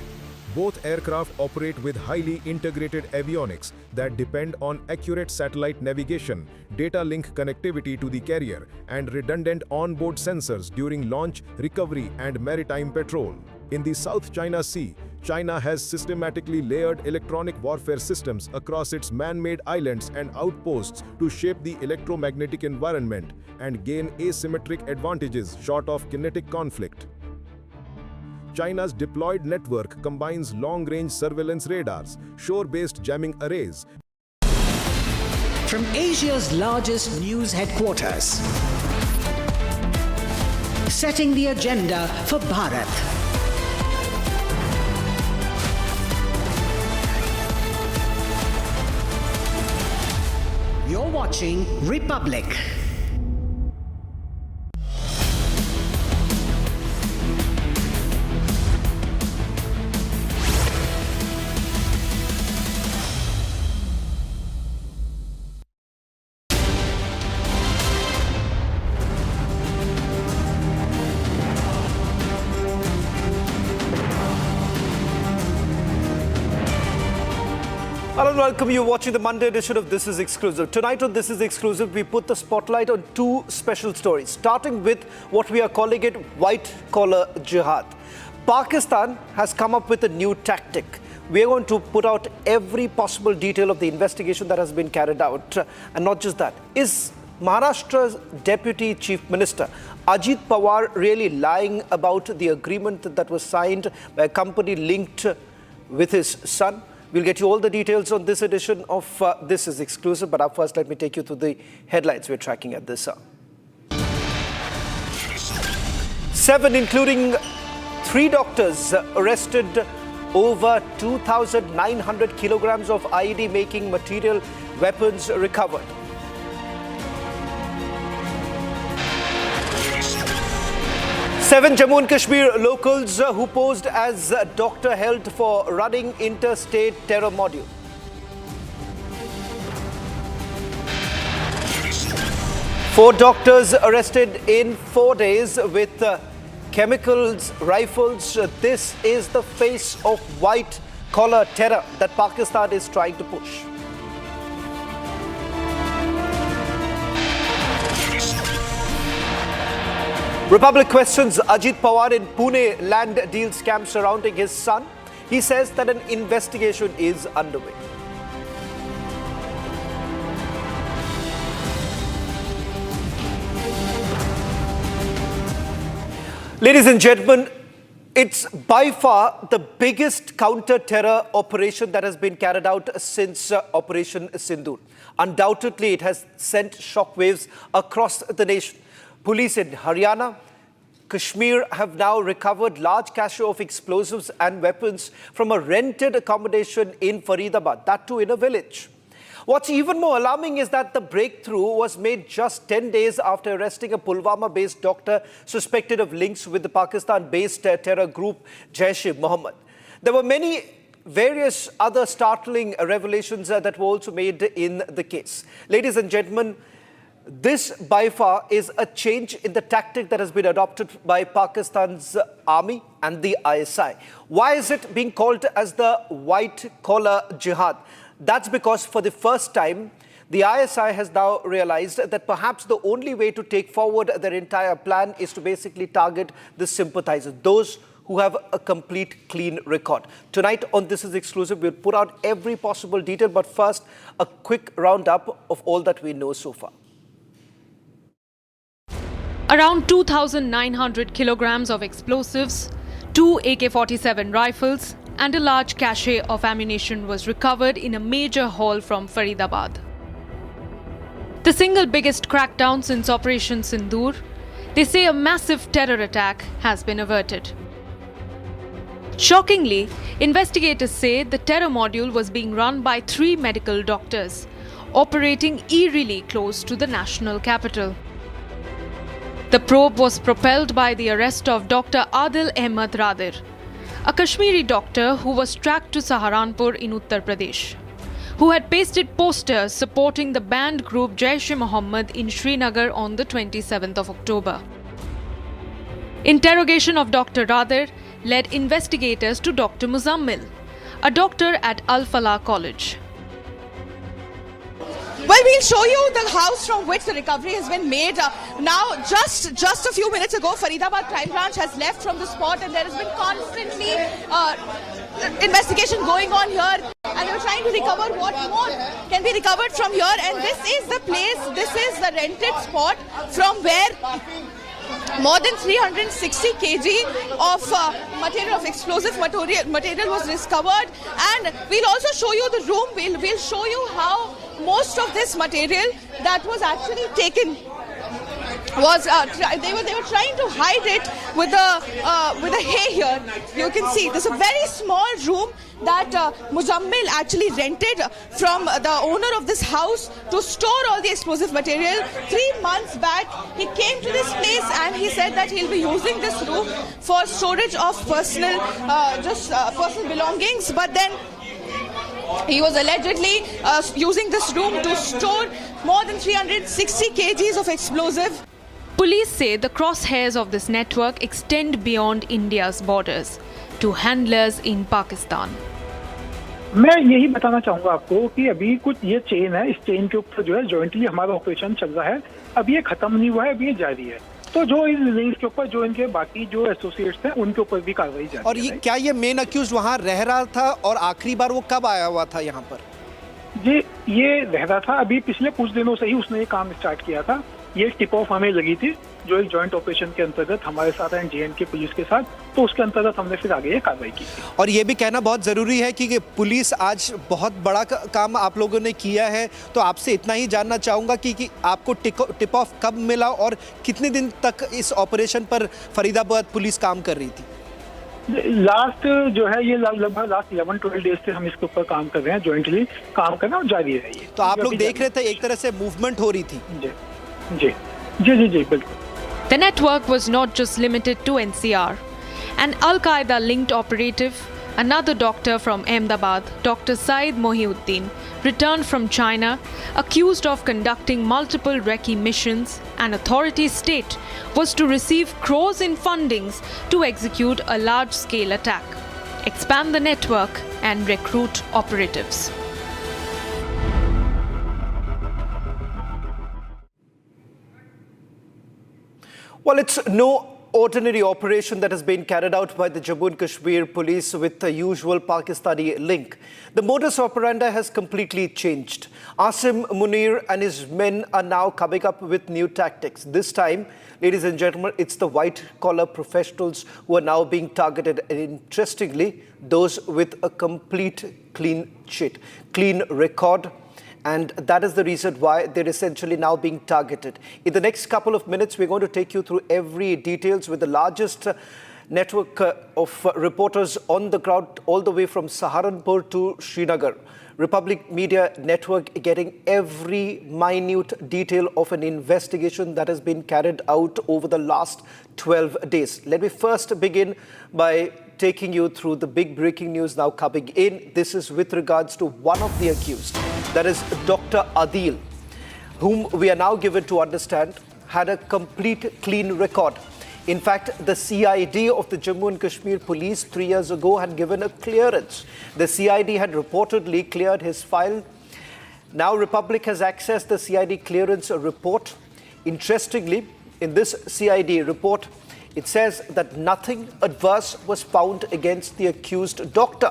Both aircraft operate with highly integrated avionics that depend on accurate satellite navigation, data link connectivity to the carrier, and redundant onboard sensors during launch, recovery, and maritime patrol. In the South China Sea, China has systematically layered electronic warfare systems across its man-made islands and outposts to shape the electromagnetic environment and gain asymmetric advantages short of kinetic conflict. China's deployed network combines long-range surveillance radars, shore-based jamming arrays. From Asia's largest news headquarters, setting the agenda for Bharat. You're watching Republic. Hello and welcome. You're watching the Monday edition of This Is Exclusive. Tonight on This Is Exclusive, we put the spotlight on two special stories, starting with what we are calling it white-collar jihad. Pakistan has come up with a new tactic. We are going to put out every possible detail of the investigation that has been carried out. And not just that, is Maharashtra's Deputy Chief Minister Ajit Pawar really lying about the agreement that was signed by a company linked with his son? We'll get you all the details on this edition of This Is Exclusive, but up first, let me take you through the headlines we're tracking at this hour. 7, including 3 doctors, arrested. Over 2,900 kilograms of IED-making material, weapons recovered. Seven Jammu and Kashmir locals who posed as doctor held for running interstate terror module. Four doctors arrested in 4 days with chemicals, rifles. This is the face of white-collar terror that Pakistan is trying to push. Republic questions Ajit Pawar in Pune land deal scam surrounding his son. He says that an investigation is underway. Ladies and gentlemen, it's by far the biggest counter-terror operation that has been carried out since Operation Sindoor. Undoubtedly, it has sent shockwaves across the nation. Police in Haryana, Kashmir have now recovered large cache of explosives and weapons from a rented accommodation in Faridabad, that too in a village. What's even more alarming is that the breakthrough was made just 10 days after arresting a Pulwama-based doctor suspected of links with the Pakistan-based terror group Jaish-e-Mohammed. There were many various other startling revelations that were also made in the case. Ladies and gentlemen, this by far is a change in the tactic that has been adopted by Pakistan's army and the ISI. Why is it being called as the white-collar jihad? That's because for the first time, the ISI has now realized that perhaps the only way to take forward their entire plan is to basically target the sympathizers, those who have a complete clean record. Tonight on This Is Exclusive, we'll put out every possible detail, but first, a quick roundup of all that we know so far. Around 2,900 kilograms of explosives, 2 AK-47 rifles, and a large cache of ammunition was recovered in a major haul from Faridabad. The single biggest crackdown since Operation Sindoor, they say a massive terror attack has been averted. Shockingly, investigators say the terror module was being run by 3 medical doctors, operating eerily close to the national capital. The probe was propelled by the arrest of Dr. Adil Ahmed Radir, a Kashmiri doctor who was tracked to Saharanpur in Uttar Pradesh, who had pasted posters supporting the banned group Jaish-e-Mohammed in Srinagar on the 27th of October. Interrogation of Dr. Radir led investigators to Dr. Muzammil, a doctor at Al-Falah College. Well, we'll show you the house from which the recovery has been made. Now, just a few minutes ago, Faridabad Crime Branch has left from the spot, and there has been constantly investigation going on here, and they were trying to recover what more can be recovered from here. And this is the place, this is the rented spot from where more than 360 kg of material, of explosive material was discovered. And we'll also show you the room. We'll show you how most of this material that was actually taken was they were trying to hide it with the hay here. You can see there's a very small room that Muzammil actually rented from the owner of this house to store all the explosive material. 3 months back, he came to this place and he said that he'll be using this room for storage of personal belongings. But then he was allegedly using this room to store more than 360 kgs of explosive. Police say the crosshairs of this network extend beyond India's borders to handlers in Pakistan. मैं यही बताना चाहूँगा आपको कि अभी कुछ ये chain है, इस चेन के ऊपर जो है जॉइंटली हमारा ऑपरेशन चल रहा है. अभी ये खत्म नहीं हुआ है, अभी ये जारी है. तो जो इन लिंक्स के ऊपर जो इनके बाकी जो एसोसिएट्स हैं उनके ऊपर भी कार्रवाई जारी है. और ये क्या ये मेन अक्यूज वहाँ रह रहा था और आखिरी बार वो कब आया हुआ था यहाँ पर? जी, ये रह रहा था. अभी पिछले कुछ दिनों से ही उसने ये काम स्टार्ट किया था. ये टिप ऑफ हमें लगी थी जो एक जॉइंट ऑपरेशन के अंतर्गत हमारे साथ एंड जे&के पुलिस के साथ, तो उसके अंतर्गत हमने फिर आगे ये कार्रवाई की. और ये भी कहना बहुत ज़रूरी है कि पुलिस आज बहुत बड़ा काम आप लोगों ने किया है. तो आपसे इतना ही जानना चाहूँगा कि आपको टिप ऑफ कब मिला और कितने दिन तक इस ऑपरेशन पर फरीदाबाद पुलिस काम कर रही थी? लास्ट जो है ये लगभग लास्ट 11-12 डेज से हम इसके ऊपर काम कर रहे हैं, जॉइंटली काम करना और जारी है ये. तो आप लोग देख रहे थे एक तरह से मूवमेंट हो रही थी? जी जी जी जी बिल्कुल. The network was not just limited to NCR. An Al-Qaeda-linked operative, another doctor from Ahmedabad, Dr. Saeed Mohiuddin, returned from China, accused of conducting multiple recce missions, and authorities state was to receive crores in fundings to execute a large-scale attack, expand the network, and recruit operatives. Well, it's no ordinary operation that has been carried out by the Jammu and Kashmir Police with the usual Pakistani link. The modus operandi has completely changed. Asim Munir and his men are now coming up with new tactics. This time, ladies and gentlemen, it's the white-collar professionals who are now being targeted. And interestingly, those with a complete clean sheet, clean record. And that is the reason why they're essentially now being targeted. In the next couple of minutes, we're going to take you through every details with the largest network of reporters on the ground all the way from Saharanpur to Srinagar. Republic Media Network getting every minute detail of an investigation that has been carried out over the last 12 days. Let me first begin by taking you through the big breaking news now coming in. This is with regards to one of the accused, that is Dr. Adil, whom we are now given to understand had a complete clean record. In fact, the CID of the Jammu and Kashmir Police 3 years ago had given a clearance. The CID had reportedly cleared his file. Now Republic has accessed the CID clearance report. Interestingly, in this CID report, it says that nothing adverse was found against the accused doctor.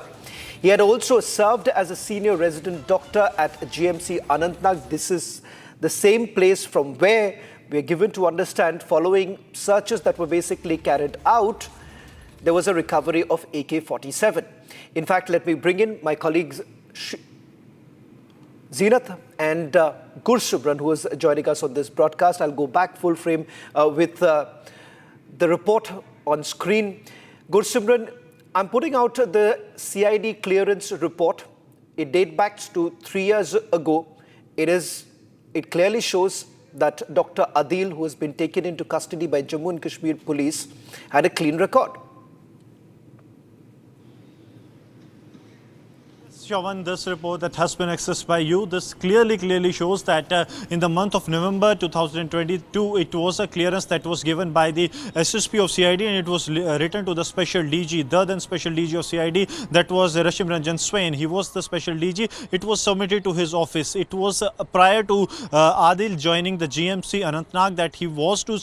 He had also served as a senior resident doctor at GMC Anantnag. This is the same place from where we are given to understand following searches that were basically carried out, there was a recovery of AK-47. In fact, let me bring in my colleagues Zeenath and Gursubran, who is joining us on this broadcast. I'll go back full frame with the report on screen. Gursubran, I'm putting out the CID clearance report. It dates back to 3 years ago. It clearly shows that Dr. Adil, who has been taken into custody by Jammu and Kashmir Police, had a clean record. Chavan, this report that has been accessed by you, this clearly shows that in the month of November 2022, it was a clearance that was given by the SSP of CID, and it was written to the Special DG, the then Special DG of CID, that was Rashim Ranjan Swain. He was the Special DG. It was submitted to his office. It was prior to Adil joining the GMC Anantnag that he was to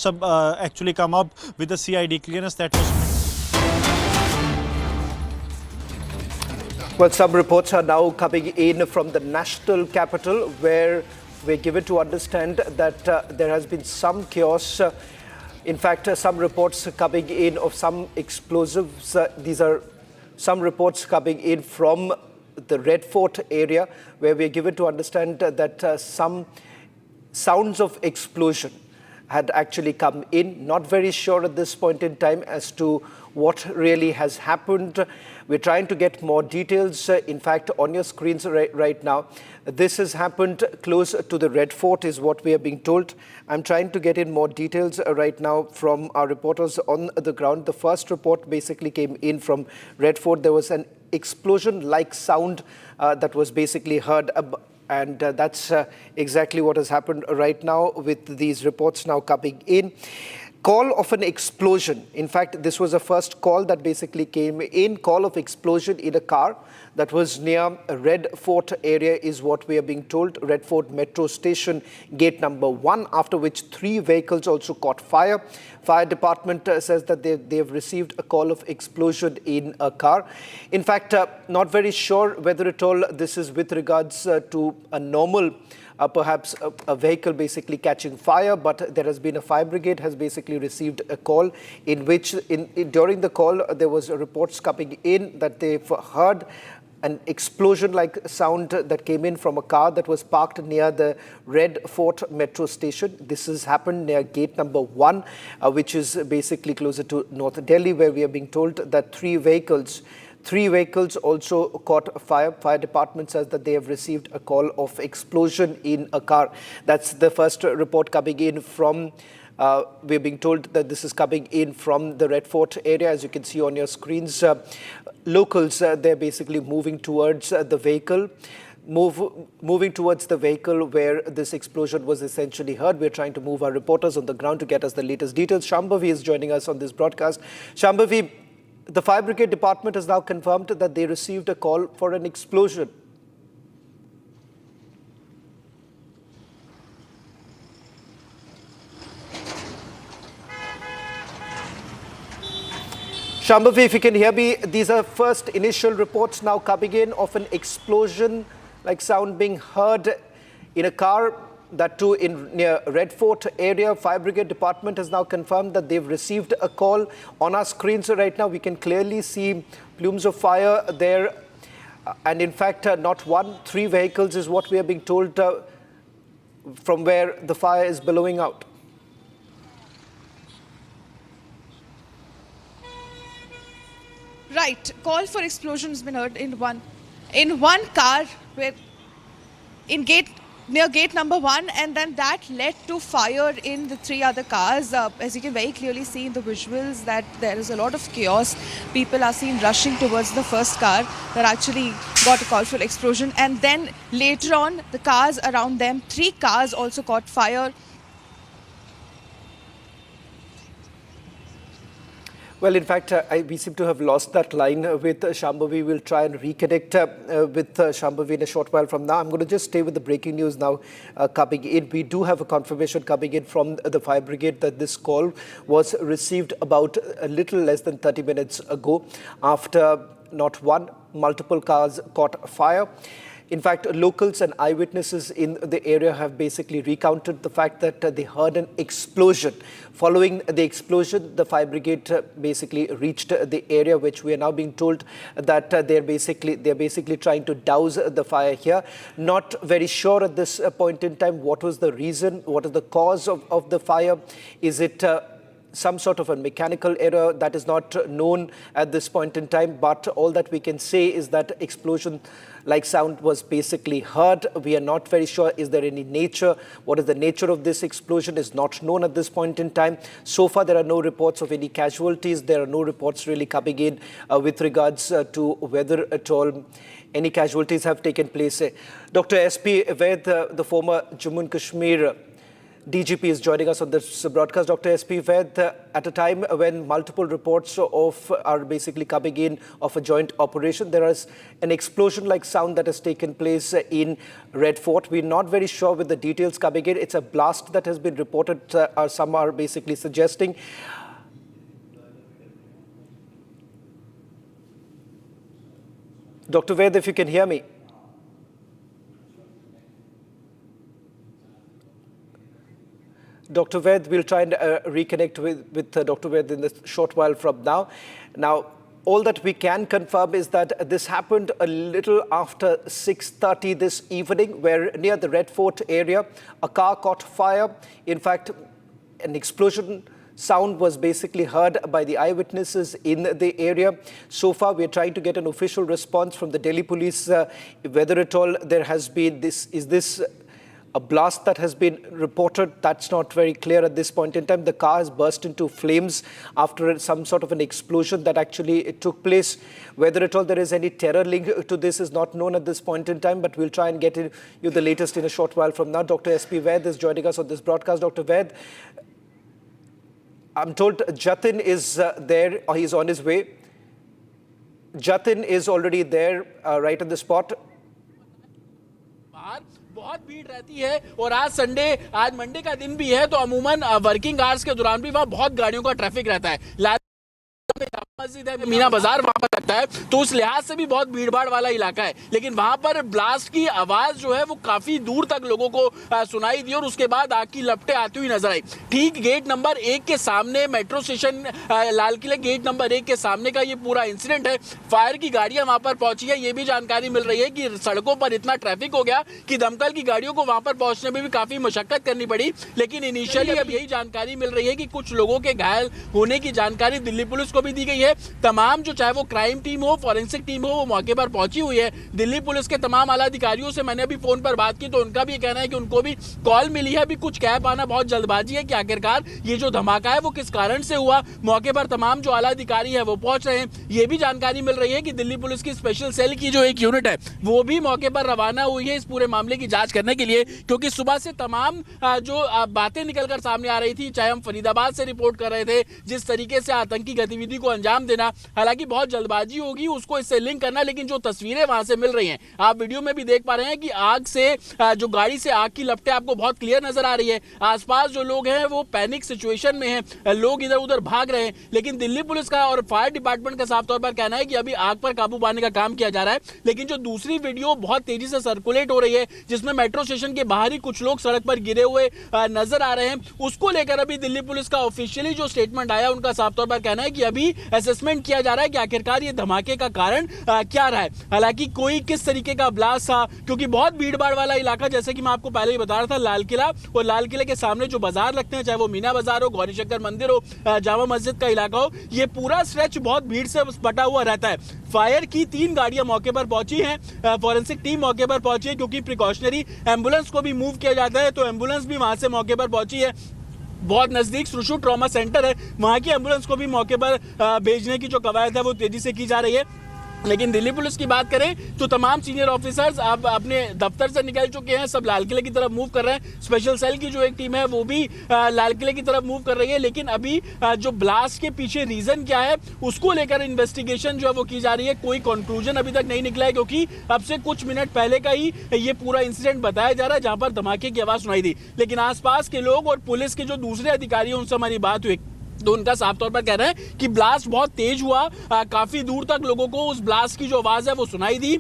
actually come up with the CID clearance that was... Well, some reports are now coming in from the national capital, where we're given to understand that there has been some chaos. In fact, some reports coming in of some explosives. These are some reports coming in from the Red Fort area, where we're given to understand that some sounds of explosion had actually come in. Not very sure at this point in time as to what really has happened. We're trying to get more details. In fact, on your screens right now, this has happened close to the Red Fort is what we are being told. I'm trying to get in more details right now from our reporters on the ground. The first report basically came in from Red Fort. There was an explosion-like sound that was basically heard, and that's exactly what has happened right now with these reports now coming in. Call of an explosion. In fact, this was the first call that basically came in. Call of explosion in a car that was near Red Fort area is what we are being told. Red Fort Metro Station, gate number 1, after which 3 vehicles also caught fire. Fire department says that they've received a call of explosion in a car. In fact, not very sure whether at all this is with regards to a normal perhaps a vehicle basically catching fire, but there has been a fire brigade has basically received a call in which during the call there was reports coming in that they've heard an explosion-like sound that came in from a car that was parked near the Red Fort Metro Station. This has happened near gate number 1, which is basically closer to North Delhi, where we are being told that 3 vehicles also caught fire. Fire department says that they have received a call of explosion in a car. That's the first report coming in from, we're being told that this is coming in from the Red Fort area. As you can see on your screens, locals, they're basically moving towards the vehicle. Moving towards the vehicle where this explosion was essentially heard. We're trying to move our reporters on the ground to get us the latest details. Shambhavi is joining us on this broadcast. Shambhavi, the fire brigade department has now confirmed that they received a call for an explosion. Shambhavi, if you can hear me, these are first initial reports now coming in of an explosion-like sound being heard in a car. That too in near Red Fort area. Fire brigade department has now confirmed that they've received a call. On our screens right now, we can clearly see plumes of fire there. And in fact, not 1, 3 vehicles is what we are being told from where the fire is billowing out. Right. Call for explosion has been heard in one car where near gate number 1, and then that led to fire in the 3 other cars. As you can very clearly see in the visuals that there is a lot of chaos. People are seen rushing towards the first car that actually got a call for explosion, and then later on the cars around them, 3 cars also caught fire. Well, in fact, we seem to have lost that line with Shambhavi. We'll try and reconnect with Shambhavi in a short while from now. I'm going to just stay with the breaking news now coming in. We do have a confirmation coming in from the fire brigade that this call was received about a little less than 30 minutes ago after not 1, multiple cars caught fire. In fact, locals and eyewitnesses in the area have basically recounted the fact that they heard an explosion. Following the explosion, the fire brigade basically reached the area, which we are now being told that they're basically trying to douse the fire here. Not very sure at this point in time what was the reason, what is the cause of the fire. Is it some sort of a mechanical error that is not known at this point in time, but all that we can say is that explosion-like sound was basically heard. We are not very sure, is there any nature? What is the nature of this explosion is not known at this point in time. So far, there are no reports of any casualties. There are no reports really coming in with regards to whether at all any casualties have taken place. Dr. S.P. Vaid, the former Jammu and Kashmir DGP, is joining us on this broadcast. Dr. S.P. Vaid, at a time when multiple reports are basically coming in of a joint operation, there is an explosion-like sound that has taken place in Red Fort. We're not very sure with the details coming in. It's a blast that has been reported, some are basically suggesting. Dr. Vaid, if you can hear me. Dr. Vaid, we'll try and reconnect with Dr. Vaid in a short while from now. Now, all that we can confirm is that this happened a little after 6:30 this evening, where near the Red Fort area, a car caught fire. In fact, an explosion sound was basically heard by the eyewitnesses in the area. So far, we are trying to get an official response from the Delhi police, whether at all there has been this, is this a blast that has been reported? That's not very clear at this point in time. The car has burst into flames after some sort of an explosion that actually took place. Whether at all there is any terror link to this is not known at this point in time, but we'll try and get you the latest in a short while from now. Dr. S.P. Vaid is joining us on this broadcast. Dr. Vaid, I'm told Jatin is there, or he's on his way. Jatin is already there, right on the spot. बहुत भीड़ रहती है और आज Monday का दिन भी है, तो अमूमन वर्किंग आवर्स के दौरान भी वहाँ बहुत गाड़ियों का ट्रैफिक रहता है। मस्जिद है, मीना बाजार वहां पर लगता है, तो उस लिहाज से भी बहुत भीड़भाड़ वाला इलाका है। लेकिन वहां पर ब्लास्ट की आवाज जो है वो काफी दूर तक लोगों को सुनाई दी और उसके बाद आग की लपटें आती हुई नजर आई। ठीक गेट नंबर 1 के सामने मेट्रो स्टेशन लाल किले गेट नंबर 1 के सामने का ये पूरा इंसिडेंट है। फायर की गाड़ियां वहां पर पहुंची है। ये भी जानकारी मिल रही है कि सड़कों पर इतना ट्रैफिक हो गया कि दमकल की गाड़ियों को वहां पर पहुंचने में भी काफी मशक्कत करनी पड़ी। लेकिन इनिशियली अब यही जानकारी मिल रही है कि कुछ लोगों के घायल होने की जानकारी दिल्ली पुलिस को भी दी गई है। तमाम जो चाहे वो क्राइम टीम हो, फॉरेंसिक टीम हो, वो मौके पर पहुंची हुई है। दिल्ली पुलिस के तमाम आला अधिकारियों से मैंने अभी फोन पर बात की, तो उनका भी कहना है कि उनको भी कॉल मिली है। अभी कुछ कह पाना बहुत जल्दबाजी है कि आखिरकार ये जो धमाका है वो किस कारण से हुआ। मौके पर तमाम जो आला अधिकारी है वो पहुंच रहे हैं। ये भी जानकारी मिल रही है कि दिल्ली पुलिस की स्पेशल सेल की जो एक यूनिट है वो भी मौके पर रवाना हुई है इस पूरे मामले की जांच करने के लिए, क्योंकि सुबह से तमाम जो बातें निकलकर सामने आ रही थी, चाहे हम फरीदाबाद से रिपोर्ट कर रहे थे, जिस तरीके से आतंकी गतिविधि को अंजाम देना, हालांकि बहुत जल्दबाजी होगी उसको इससे लिंक करना, लेकिन जो तस्वीरें वहां से मिल रही हैं, आप वीडियो में भी देख पा रहे हैं कि आग से जो गाड़ी से आग की लपटें आपको बहुत क्लियर नजर आ रही है। आसपास जो लोग हैं वो पैनिक सिचुएशन में हैं, लोग इधर उधर भाग रहे हैं। लेकिन दिल्ली पुलिस का और फायर डिपार्टमेंट का साफ तौर पर कहना है कि अभी आग पर काबू पाने का काम किया जा रहा है। लेकिन जो दूसरी वीडियो बहुत तेजी से सर्कुलेट हो रही है, जिसमें मेट्रो स्टेशन के बाहर ही कुछ लोग सड़क पर गिरे हुए नजर आ रहे हैं, उसको लेकर अभी दिल्ली पुलिस का ऑफिशियली जो स्टेटमेंट आया, उनका साफ तौर पर कहना है कि अभी असेसमेंट किया जा रहा है कि आखिरकार ये धमाके का कारण क्या रहा है। हालांकि कोई किस तरीके का ब्लास्ट था, क्योंकि बहुत भीड़भाड़ वाला इलाका, जैसे कि मैं आपको पहले ही बता रहा था, लाल किला और लाल किले के सामने जो बाजार लगते हैं, चाहे वो मीना बाजार हो, गौरी शंकर मंदिर हो, जामा मस्जिद का इलाका हो, ये पूरा स्ट्रेच बहुत भीड़ से बटा हुआ रहता है। फायर की 3 गाड़ियां मौके पर पहुंची हैं, फॉरेंसिक टीम मौके पर पहुंची है, क्योंकि प्रिकॉशनरी एम्बुलेंस को भी मूव किया जाता है, तो एम्बुलेंस भी वहां से मौके पर पहुंची है। बहुत नजदीक त्रिशूल ट्रॉमा सेंटर है, वहां की एम्बुलेंस को भी मौके पर भेजने की जो कवायद है वो तेजी से की जा रही है। लेकिन दिल्ली पुलिस की बात करें तो तमाम सीनियर ऑफिसर्स अब अपने दफ्तर से निकल चुके हैं, सब लाल किले की तरफ मूव कर रहे हैं। स्पेशल सेल की जो एक टीम है वो भी लाल किले की तरफ मूव कर रही है। लेकिन अभी जो ब्लास्ट के पीछे रीजन क्या है उसको लेकर इन्वेस्टिगेशन जो है वो की जा रही है। कोई कंक्लूजन अभी तक नहीं निकला है, क्योंकि अब से कुछ मिनट पहले का ही ये पूरा इंसिडेंट बताया जा रहा है जहां पर धमाके की आवाज सुनाई दी। लेकिन आसपास के लोग और पुलिस के जो दूसरे अधिकारी उनसे हमारी बात हुई, तो उनका साफ तौर पर कह रहे हैं कि ब्लास्ट बहुत तेज हुआ, काफी दूर तक लोगों को उस ब्लास्ट की जो आवाज है वो सुनाई दी।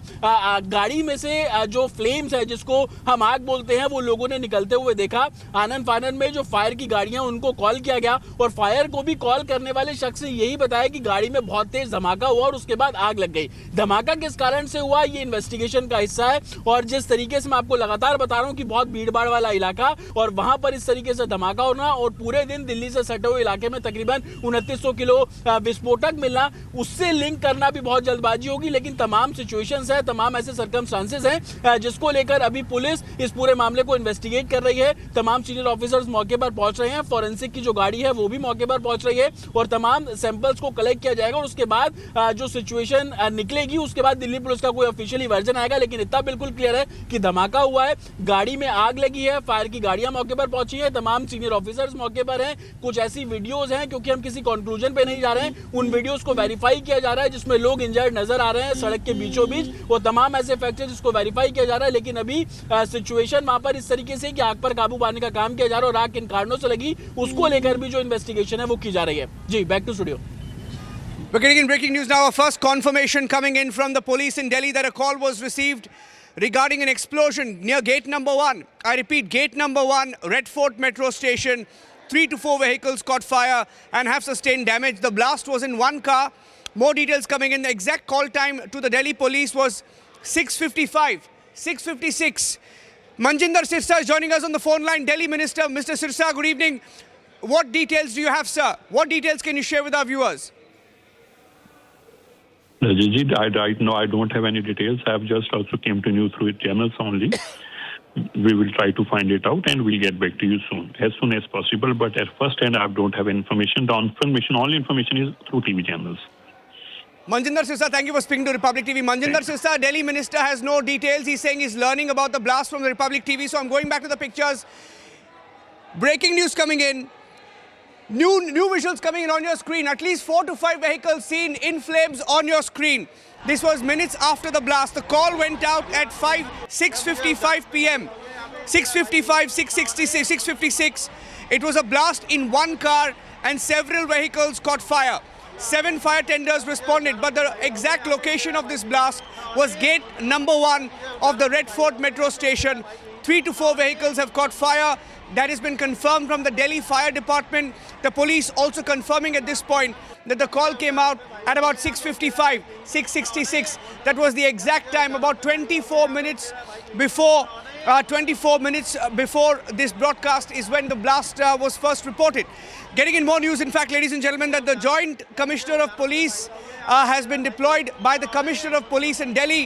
गाड़ी में से जो फ्लेम्स है, जिसको हम आग बोलते हैं, वो लोगों ने निकलते हुए देखा। आनन फानन में जो फायर की गाड़ियां उनको कॉल किया गया और फायर को भी कॉल करने वाले शख्स ने यही बताया कि गाड़ी में बहुत तेज धमाका हुआ और उसके बाद आग लग गई। धमाका किस कारण से हुआ ये इन्वेस्टिगेशन का हिस्सा है। और जिस तरीके से मैं आपको लगातार बता रहा हूँ कि बहुत भीड़ भाड़ वाला इलाका और वहां पर इस तरीके से धमाका होना और पूरे दिन दिल्ली से सटे हुए इलाके में तकरीबन 2900 किलो विस्फोटक मिलना, उससे लिंक करना भी बहुत जल्दबाजी होगी। लेकिन तमाम सिचुएशंस है, तमाम ऐसे सर्कमस्टांसेस हैं जिसको लेकर अभी पुलिस इस पूरे मामले को इन्वेस्टिगेट कर रही है। तमाम सीनियर ऑफिसर्स मौके पर पहुंच रहे हैं, फॉरेंसिक की जो गाड़ी है वो भी मौके पर पहुंच रही है और तमाम सैंपल्स को कलेक्ट किया जाएगा और उसके बाद जो सिचुएशन निकलेगी उसके बाद दिल्ली पुलिस का कोई ऑफिशियली वर्जन आएगा। लेकिन इतना बिल्कुल क्लियर है कि धमाका हुआ है, गाड़ी में आग लगी है, फायर की गाड़ियां मौके पर पहुंची है, तमाम सीनियर ऑफिसर्स मौके पर हैं। कुछ ऐसी वीडियोस हैं, क्योंकि हम किसी कंक्लूजन पे नहीं जा रहे हैं, उन वीडियोस को वेरीफाई किया जा रहा है जिसमें लोग इंजर्ड नजर आ रहे हैं सड़क के बीचों बीच। वो तमाम ऐसे फैक्टर्स जिसको वेरीफाई किया जा रहा है। लेकिन अभी सिचुएशन वहां पर इस तरीके से कि आग पर काबू पाने का काम किया जा रहा है और आग किन कारणों से लगी उसको लेकर भी जो इन्वेस्टिगेशन है वो की जा रही है। जी, back to studio. We're getting in breaking news now. Our first confirmation coming in from the police in Delhi that a call was received regarding an explosion near gate number 1. I repeat, gate number 1, Red Fort metro station. 3 to 4 vehicles caught fire and have sustained damage. The blast was in one car. More details coming in. The exact call time to the Delhi police was 6:55, 6:56. Manjinder Sirsa is joining us on the phone line. Delhi Minister, Mr. Sirsa, good evening. What details do you have, sir? What details can you share with our viewers? Right now I don't have any details. I have just also came to know through channels only. We will try to find it out and we'll get back to you soon as possible. But at first hand, I don't have information. The information, all information is through TV channels. Manjinder Sirsa, thank you for speaking to Republic TV. Manjinder Sirsa, Delhi Minister has no details. He's saying he's learning about the blast from the Republic TV. So I'm going back to the pictures. Breaking news coming in. New visuals coming in on your screen. At least 4 to 5 vehicles seen in flames on your screen. This was minutes after the blast. The call went out at 6:55 p.m. 6:55, 6:66, 6:56. It was a blast in one car and several vehicles caught fire. 7 fire tenders responded, but the exact location of this blast was gate number 1 of the Red Fort metro station. 3 to 4 vehicles have caught fire. That has been confirmed from the Delhi Fire Department. The police also confirming at this point that the call came out at about 6:55, 6:66. That was the exact time, about 24 minutes before this broadcast is when the blast was first reported. Getting in more news, in fact, ladies and gentlemen, that the Joint Commissioner of Police has been deployed by the Commissioner of Police in Delhi.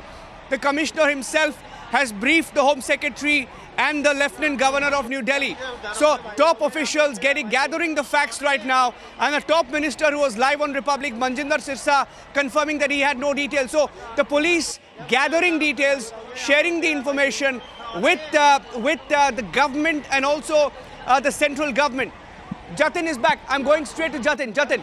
The Commissioner himself has briefed the Home Secretary and the Lieutenant Governor of New Delhi. So top officials gathering the facts right now, and the top minister who was live on Republic, Manjinder Sirsa, confirming that he had no details. So the police gathering details, sharing the information with the government and also the central government. Jatin is back. I'm going straight to Jatin. Jatin.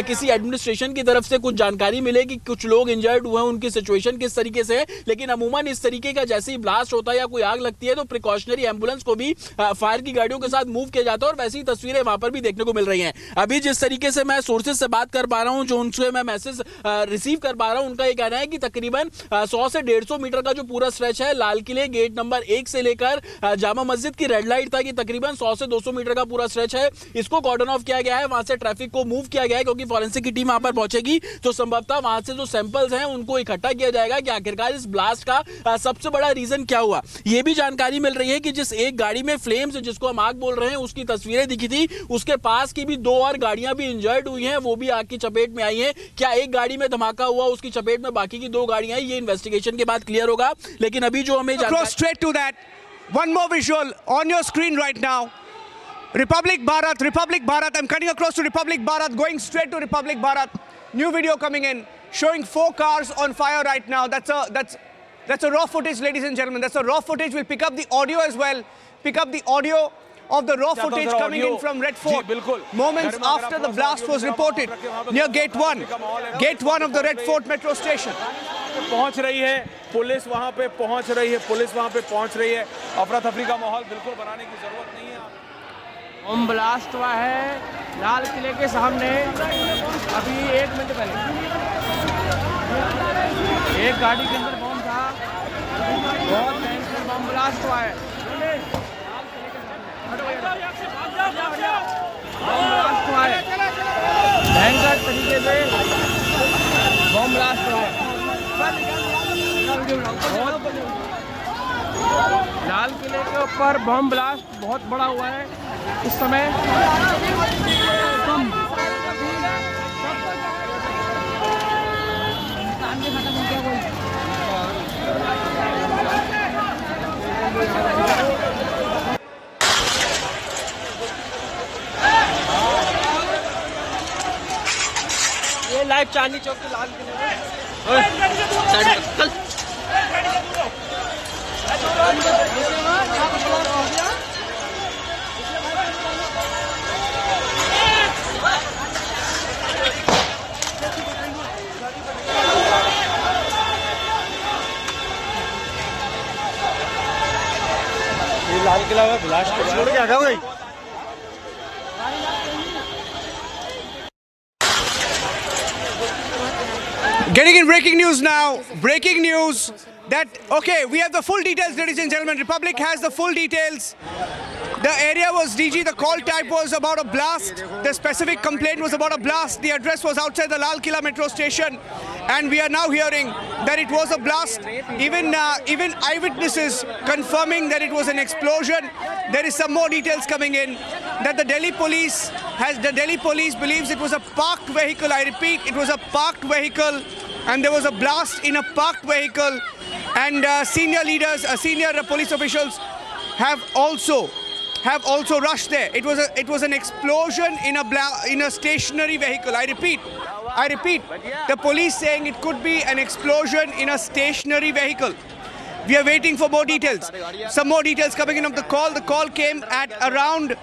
किसी administration की तरफ से कुछ जानकारी मिले कि कुछ लोग इंजर्ड हुए हैं, उनकी सिचुएशन किस तरीके से है। लेकिन अमूमन इस तरीके का जैसे ही ब्लास्ट होता है या कोई आग लगती है तो प्रिकॉशनरी एम्बुलेंस को भी फायर की गाड़ियों के साथ मूव किया जाता है और वैसी तस्वीरें वहां पर भी देखने को मिल रही हैं। अभी जिस तरीके से मैं सोर्सेज से बात कर पा रहा हूं, जो उनसे मैं मैसेज रिसीव कर पा रहा हूं, उनका ये कहना है कि तकरीबन 100 से 150 मीटर का जो पूरा स्ट्रेच है, लाल किले गेट नंबर 1 से लेकर जामा मस्जिद की रेड लाइट तक, ये तकरीबन 100 से 200 मीटर का पूरा स्ट्रेच है। इसको कॉर्डन ऑफ किया गया है, वहां से ट्रैफिक को मूव किया गया है क्योंकि फॉरेंसिक की टीम वहां पर पहुंचेगी तो संभवतः वहां से जो सैंपल्स हैं उनको इकट्ठा किया जाएगा कि आखिरकार इस ब्लास्ट का सबसे बड़ा रीजन क्या हुआ। यह भी जानकारी मिल रही है कि जिस एक गाड़ी में फ्लेम्स जिसको हम आग बोल रहे हैं उसकी तस्वीरें दिखी थी, उसके पास की भी 2 और गाड़ियां भी इंजर्ड हुई हैं, वो भी आग की चपेट में आई हैं। क्या एक गाड़ी में धमाका हुआ, उसकी चपेट में बाकी की 2 गाड़ियां, ये इन्वेस्टिगेशन के बाद क्लियर होगा। लेकिन अभी जो हमें straight to that, one more visual on your screen right now. Republic Bharat, I'm cutting across to Republic Bharat, going straight to Republic Bharat. New video coming in, showing 4 cars on fire right now. That's a raw footage, ladies and gentlemen. That's a raw footage. We'll pick up the audio as well. Pick up the audio of the raw footage coming in from Red Fort. Moments after the blast was reported near Gate 1 of the Red Fort metro station. पहुंच रही है police, वहां पे पहुंच रही है police, वहां पे पहुंच रही है। अफरा तफरी का माहौल बिल्कुल बनाने की जरूरत नहीं है। बम ब्लास्ट हुआ है लाल किले के सामने अभी 1 मिनट पहले। एक गाड़ी के अंदर बम था, बहुत भयंकर बम ब्लास्ट हुआ है। बम ब्लास्ट हुआ है, भयंकर तरीके से बम ब्लास्ट हुआ है। लाल किले के ऊपर बम ब्लास्ट बहुत बड़ा हुआ है इस समय। लाइव चांदनी चौक के लाल किले में। ये लाल किला में ब्लास्ट छोड़ के आ गया भाई। Getting in breaking news now. Breaking news that, okay, we have the full details, ladies and gentlemen. Republic has the full details. The area was DG, the call type was about a blast. The specific complaint was about a blast. The address was outside the Lal Kila metro station. And we are now hearing that it was a blast. Even eyewitnesses confirming that it was an explosion. There is some more details coming in that the Delhi police believes it was a parked vehicle. I repeat, it was a parked vehicle, and there was a blast in a parked vehicle. And senior leaders, senior police officials have also rushed there. It was an explosion in a stationary vehicle. I repeat, the police saying it could be an explosion in a stationary vehicle. We are waiting for more details. Some more details coming in of the call. The call came at around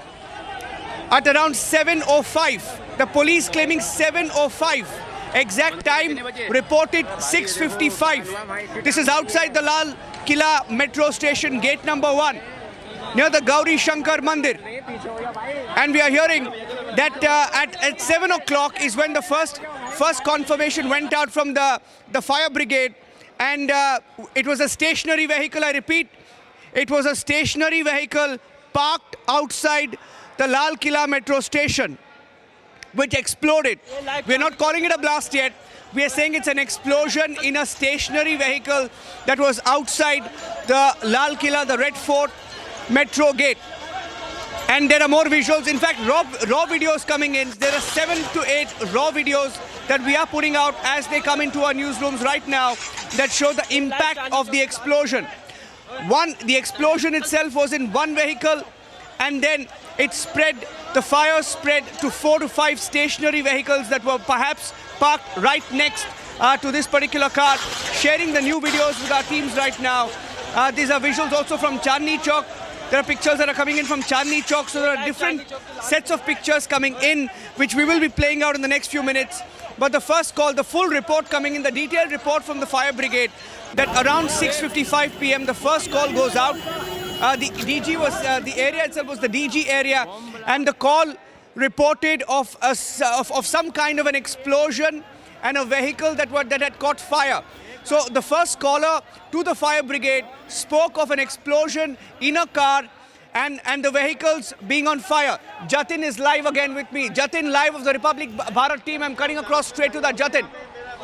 7:05. The police claiming 7:05. Exact time reported 6:55. This is outside the Lal Kila metro station, gate number 1, near the Gauri Shankar Mandir. And we are hearing that at 7 o'clock is when the first confirmation went out from the fire brigade. And it was a stationary vehicle, I repeat. It was a stationary vehicle parked outside the Lal Kila metro station, which exploded. We are not calling it a blast yet. We are saying it's an explosion in a stationary vehicle that was outside the Lal Kila, the Red Fort metro gate. And there are more visuals. In fact, raw videos coming in. There are 7 to 8 raw videos that we are putting out as they come into our newsrooms right now that show the impact of the explosion. The explosion itself was in one vehicle, and then it spread, the fire spread to 4 to 5 stationary vehicles that were perhaps parked right next to this particular car. Sharing the new videos with our teams right now. These are visuals also from Chandni Chowk. There are pictures that are coming in from Chandni Chowk, so there are different sets of pictures coming in, which we will be playing out in the next few minutes. But the first call, the full report coming in, the detailed report from the fire brigade, that around 6:55 p.m. the first call goes out. The DG was, the area itself was the DG area, and the call reported of some kind of an explosion and a vehicle that had caught fire. So the first caller to the fire brigade spoke of an explosion in a car and the vehicles being on fire. Jatin is live again with me. Jatin, live of the Republic Bharat team. I'm cutting across straight to that. Jatin.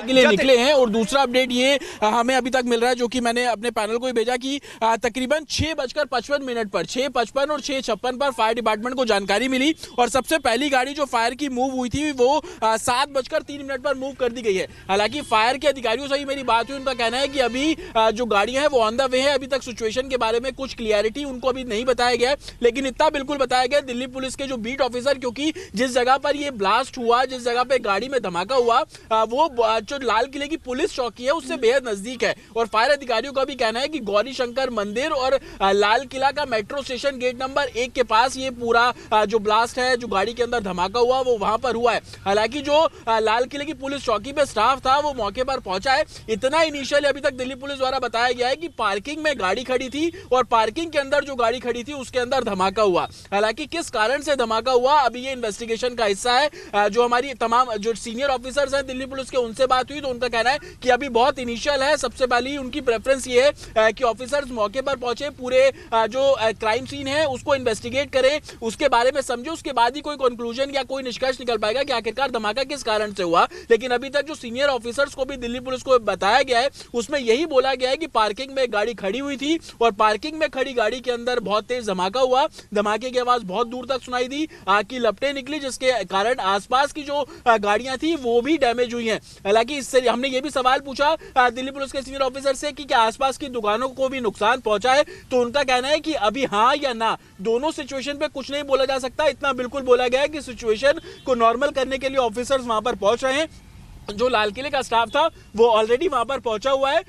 के लिए निकले हैं। और दूसरा update ये हमें अभी तक मिल रहा है, जो कि मैंने अपने पैनल को ही भेजा, कि तकरीबन 6:55 पर 6:55 और 6:56 पर फायर डिपार्टमेंट को जानकारी मिली और सबसे पहली गाड़ी जो फायर की मूव हुई थी वो 7:03 पर मूव कर दी गई है। हालांकि फायर के अधिकारियों से ही मेरी बात हुई, उनका कहना है कि अभी जो गाड़ियां हैं वो ऑन द वे है। अभी तक सिचुएशन के बारे में कुछ क्लियरिटी उनको अभी नहीं बताया गया है, लेकिन इतना बिल्कुल बताया गया दिल्ली पुलिस के जो बीट ऑफिसर, क्योंकि जिस जगह पर ये ब्लास्ट हुआ, जिस जगह पे गाड़ी में धमाका हुआ, वो जो लाल किले की पुलिस चौकी है उससे बेहद नजदीक है। और फायर अधिकारियों का भी कहना है कि गौरी शंकर मंदिर और लाल किला का मेट्रो स्टेशन गेट नंबर 1 के पास ये पूरा जो ब्लास्ट है, जो गाड़ी के अंदर धमाका हुआ, वो वहां पर हुआ है। हालांकि जो लाल किले की पुलिस चौकी पे स्टाफ था वो मौके पर पहुंचा है। इतना इनिशियल अभी तक दिल्ली पुलिस द्वारा बताया गया है कि पार्किंग में गाड़ी खड़ी थी और पार्किंग के अंदर जो गाड़ी खड़ी थी उसके अंदर धमाका हुआ। हालांकि किस कारण से धमाका हुआ अभी ये इन्वेस्टिगेशन का हिस्सा है। जो हमारी तमाम जो सीनियर ऑफिसर्स हैं दिल्ली पुलिस के, उनसे बात हुई तो उनका कहना है कि अभी बहुत इनिशियल है। सबसे पहले उनकी प्रेफरेंस ये है कि ऑफिसर्स मौके पर पहुंचे, पूरे जो क्राइम सीन है उसको इन्वेस्टिगेट करें, उसके बारे में समझे, उसके बाद ही कोई कंक्लूजन या कोई निष्कर्ष निकल पाएगा कि आखिरकार धमाका किस कारण से हुआ। लेकिन अभी तक जो सीनियर ऑफिसर्स को भी दिल्ली पुलिस को बताया गया है उसमें यही बोला गया है कि पार्किंग में गाड़ी खड़ी हुई थी और पार्किंग में खड़ी गाड़ी के अंदर बहुत तेज धमाका हुआ। धमाके की आवाज बहुत दूर तक सुनाई दी, आग की लपटें निकली, जिसके कारण आसपास की जो गाड़ियां थी वो भी डैमेज हुई हैं। हालांकि इससे हमने ये भी सवाल पूछा दिल्ली पुलिस के सीनियर ऑफिसर से कि क्या आसपास की दुकानों को भी नुकसान पहुंचा है, तो उनका कहना है कि अभी हाँ या ना, दोनों सिचुएशन पे कुछ नहीं बोला जा सकता। इतना बिल्कुल बोला गया है कि सिचुएशन को नॉर्मल करने के लिए ऑफिसर्स वहां पर पहुंच रहे हैं जो लाल किले का स्टाफ था वो ऑलरेडी वहां पर पहुंचा हुआ है।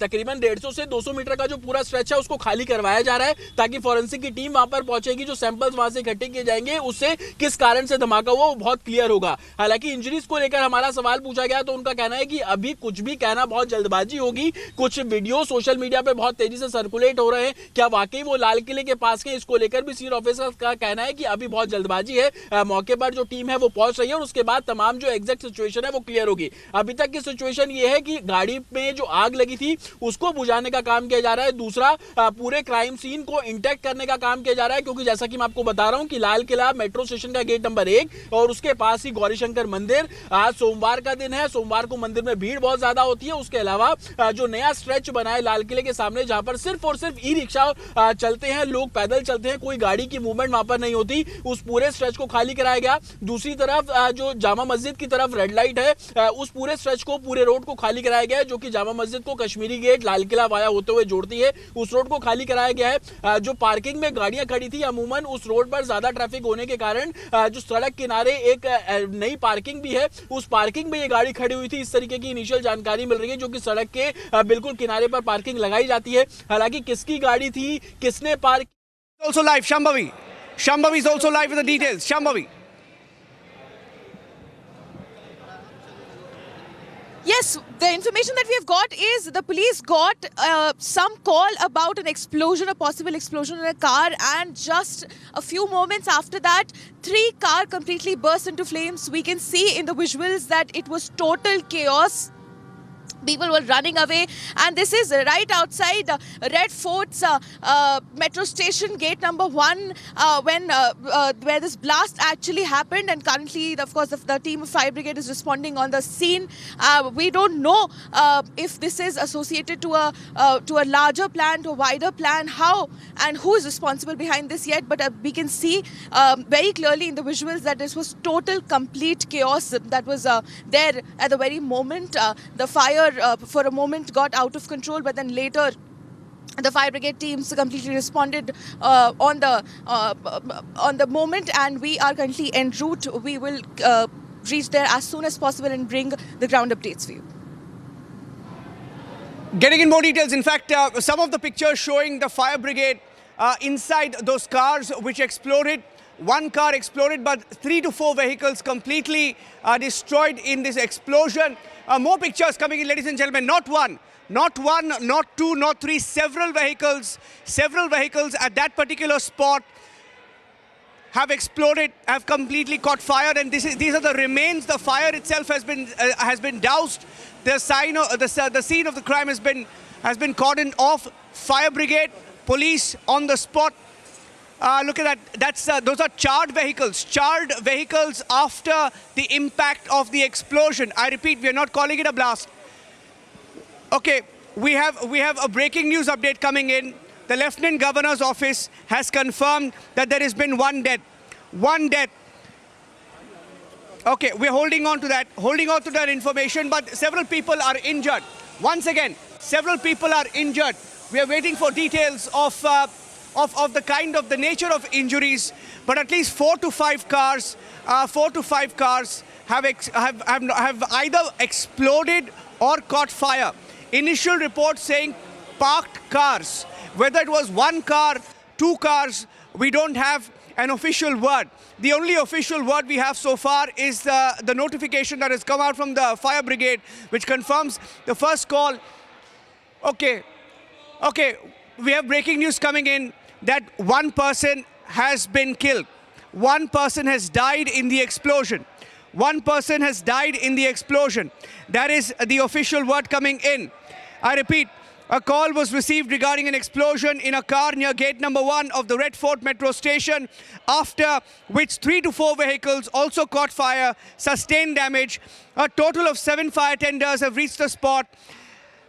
तकरीबन 150 से 200 मीटर का जो पूरा स्ट्रेच है उसको खाली करवाया जा रहा है ताकि फॉरेंसिक की टीम वहां पर पहुंचेगी, जो सैंपल्स वहां से इकट्ठे किए जाएंगे उससे किस कारण से धमाका हुआ वो बहुत क्लियर होगा। हालांकि इंजरीज को लेकर हमारा सवाल पूछा गया तो उनका कहना है कि अभी कुछ भी कहना बहुत जल्दबाजी होगी। कुछ वीडियो सोशल मीडिया पे बहुत तेजी से सर्कुलेट हो रहे हैं, क्या वाकई वो लाल किले के पास के, इसको लेकर भी सीनियर ऑफिसर का कहना है कि अभी बहुत जल्दबाजी है। मौके पर जो टीम है वो पहुंच रही है और उसके बाद तमाम जो एग्जैक्ट सिचुएशन है वो क्लियर होगी। अभी तक की सिचुएशन ये है कि गाड़ी में जो आग लगी थी उसको बुझाने का काम किया जा रहा है। दूसरा, पूरे क्राइम सीन को इंटैक्ट करने का काम किया जा रहा है, क्योंकि जैसा कि मैं आपको बता रहा हूं कि लाल किला मेट्रो स्टेशन का गेट नंबर 1 और उसके पास ही गौरीशंकर मंदिर। आज सोमवार का दिन है, सोमवार को मंदिर में भीड़ बहुत ज्यादा होती है। उसके अलावा जो नया स्ट्रेच बना है लाल किले के सामने जहां पर सिर्फ और सिर्फ ई रिक्शा चलते हैं, लोग पैदल चलते हैं, कोई गाड़ी की मूवमेंट वहां पर नहीं होती, उस पूरे स्ट्रेच को खाली कराया गया। दूसरी तरफ जो जामा मस्जिद की तरफ रेड लाइट है, उस पूरे स्ट्रेच को, पूरे रोड को खाली कराया गया है, जो कि जामा मस्जिद को कश्मीरी गेट लाल किला वाया होते हुए जोड़ती है। उस रोड को खाली कराया गया है। जो पार्किंग में गाड़ियां खड़ी थी, अमूमन उस रोड पर ज्यादा ट्रैफिक होने के कारण जो सड़क किनारे एक नई पार्किंग भी है, उस पार्किंग में ये गाड़ी खड़ी हुई थी। इस तरीके की इनिशियल जानकारी मिल रही है, जो कि सड़क के बिल्कुल किनारे पर पार्किंग लगाई जाती है। हालांकि किसकी गाड़ी थी, किसने park, Also live, Shambhavi. Shambhavi is also live with the details. Shambhavi. Yes, the information that we have got is the police got some call about an explosion, a possible explosion in a car, and just a few moments after that, 3 cars completely burst into flames. We can see in the visuals that it was total chaos. People were running away, and this is right outside Red Fort's metro station gate number 1 where this blast actually happened. And currently, of course, the team of fire brigade is responding on the scene. We don't know if this is associated to a larger plan, to a wider plan, how and who is responsible behind this yet. But we can see very clearly in the visuals that this was total, complete chaos that was there at the very moment. The fire for a moment got out of control, but then later the fire brigade teams completely responded on the moment, and we are currently en route. We will reach there as soon as possible and bring the ground updates for you. Getting in more details, in fact, some of the pictures showing the fire brigade inside those cars which exploded. 1 car exploded, but 3 to 4 vehicles completely destroyed in this explosion. More pictures coming in, ladies and gentlemen. Not one, not 2, not 3, several vehicles at that particular spot have exploded, have completely caught fire, and these are the remains. The fire itself has been doused. The scene of the crime has been cordoned off. Fire brigade, police on the spot. Look at that. Those are charred vehicles after the impact of the explosion. I repeat, we are not calling it a blast. Okay, we have a breaking news update coming in. The Lieutenant Governor's office has confirmed that there has been 1 death. 1 death. Okay, we're holding on to that information, but several people are injured. Once again, several people are injured. We are waiting for details of the nature of injuries, but at least 4 to 5 cars have either exploded or caught fire. Initial reports saying parked cars. Whether it was 1 car, 2 cars, we don't have an official word. The only official word we have so far is the notification that has come out from the fire brigade, which confirms the first call. Okay, we have breaking news coming in that 1 person has been killed. 1 person has died in the explosion. 1 person has died in the explosion. That is the official word coming in. I repeat, a call was received regarding an explosion in a car near gate number 1 of the Red Fort metro station, after which 3 to 4 vehicles also caught fire, sustained damage. A total of 7 fire tenders have reached the spot.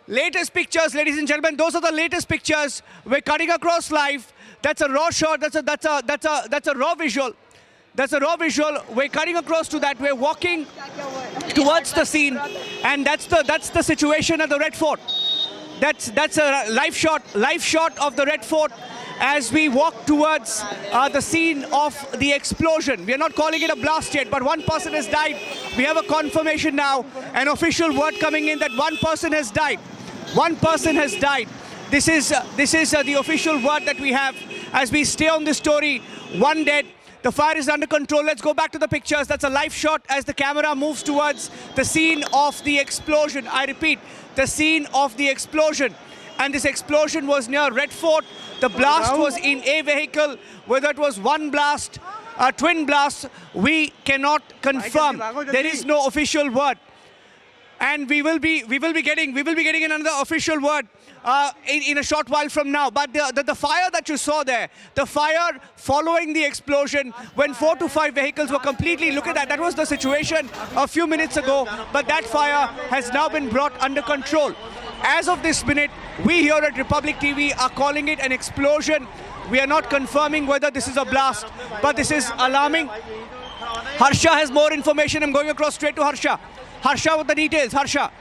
Latest pictures, ladies and gentlemen, those are the latest pictures. We're cutting across live. That's a raw shot. That's a raw visual. That's a raw visual. We're cutting across to that. We're walking towards the scene, and that's the situation at the Red Fort. That's a live shot of the Red Fort. as we walk towards the scene of the explosion. We are not calling it a blast yet, but one person has died. We have a confirmation now, an official word coming in that one person has died. One person has died. This is the official word that we have as we stay on this story. One dead. The fire is under control. Let's go back to the pictures. That's a live shot as the camera moves towards the scene of the explosion. I repeat, the scene of the explosion. And this explosion was near Red Fort. The blast was in a vehicle. Whether it was one blast, a twin blast, we cannot confirm. There is no official word. And we will be getting another official word in a short while from now. But the fire that you saw there, the fire following the explosion, when 4 to 5 vehicles were completely, look at that, that was the situation a few minutes ago, but that fire has now been brought under control. As of this minute, we here at Republic TV are calling it an explosion. We are not confirming whether this is a blast, but this is alarming. Harsha has more information. I'm going across straight to Harsha. Harsha with the details. Harsha.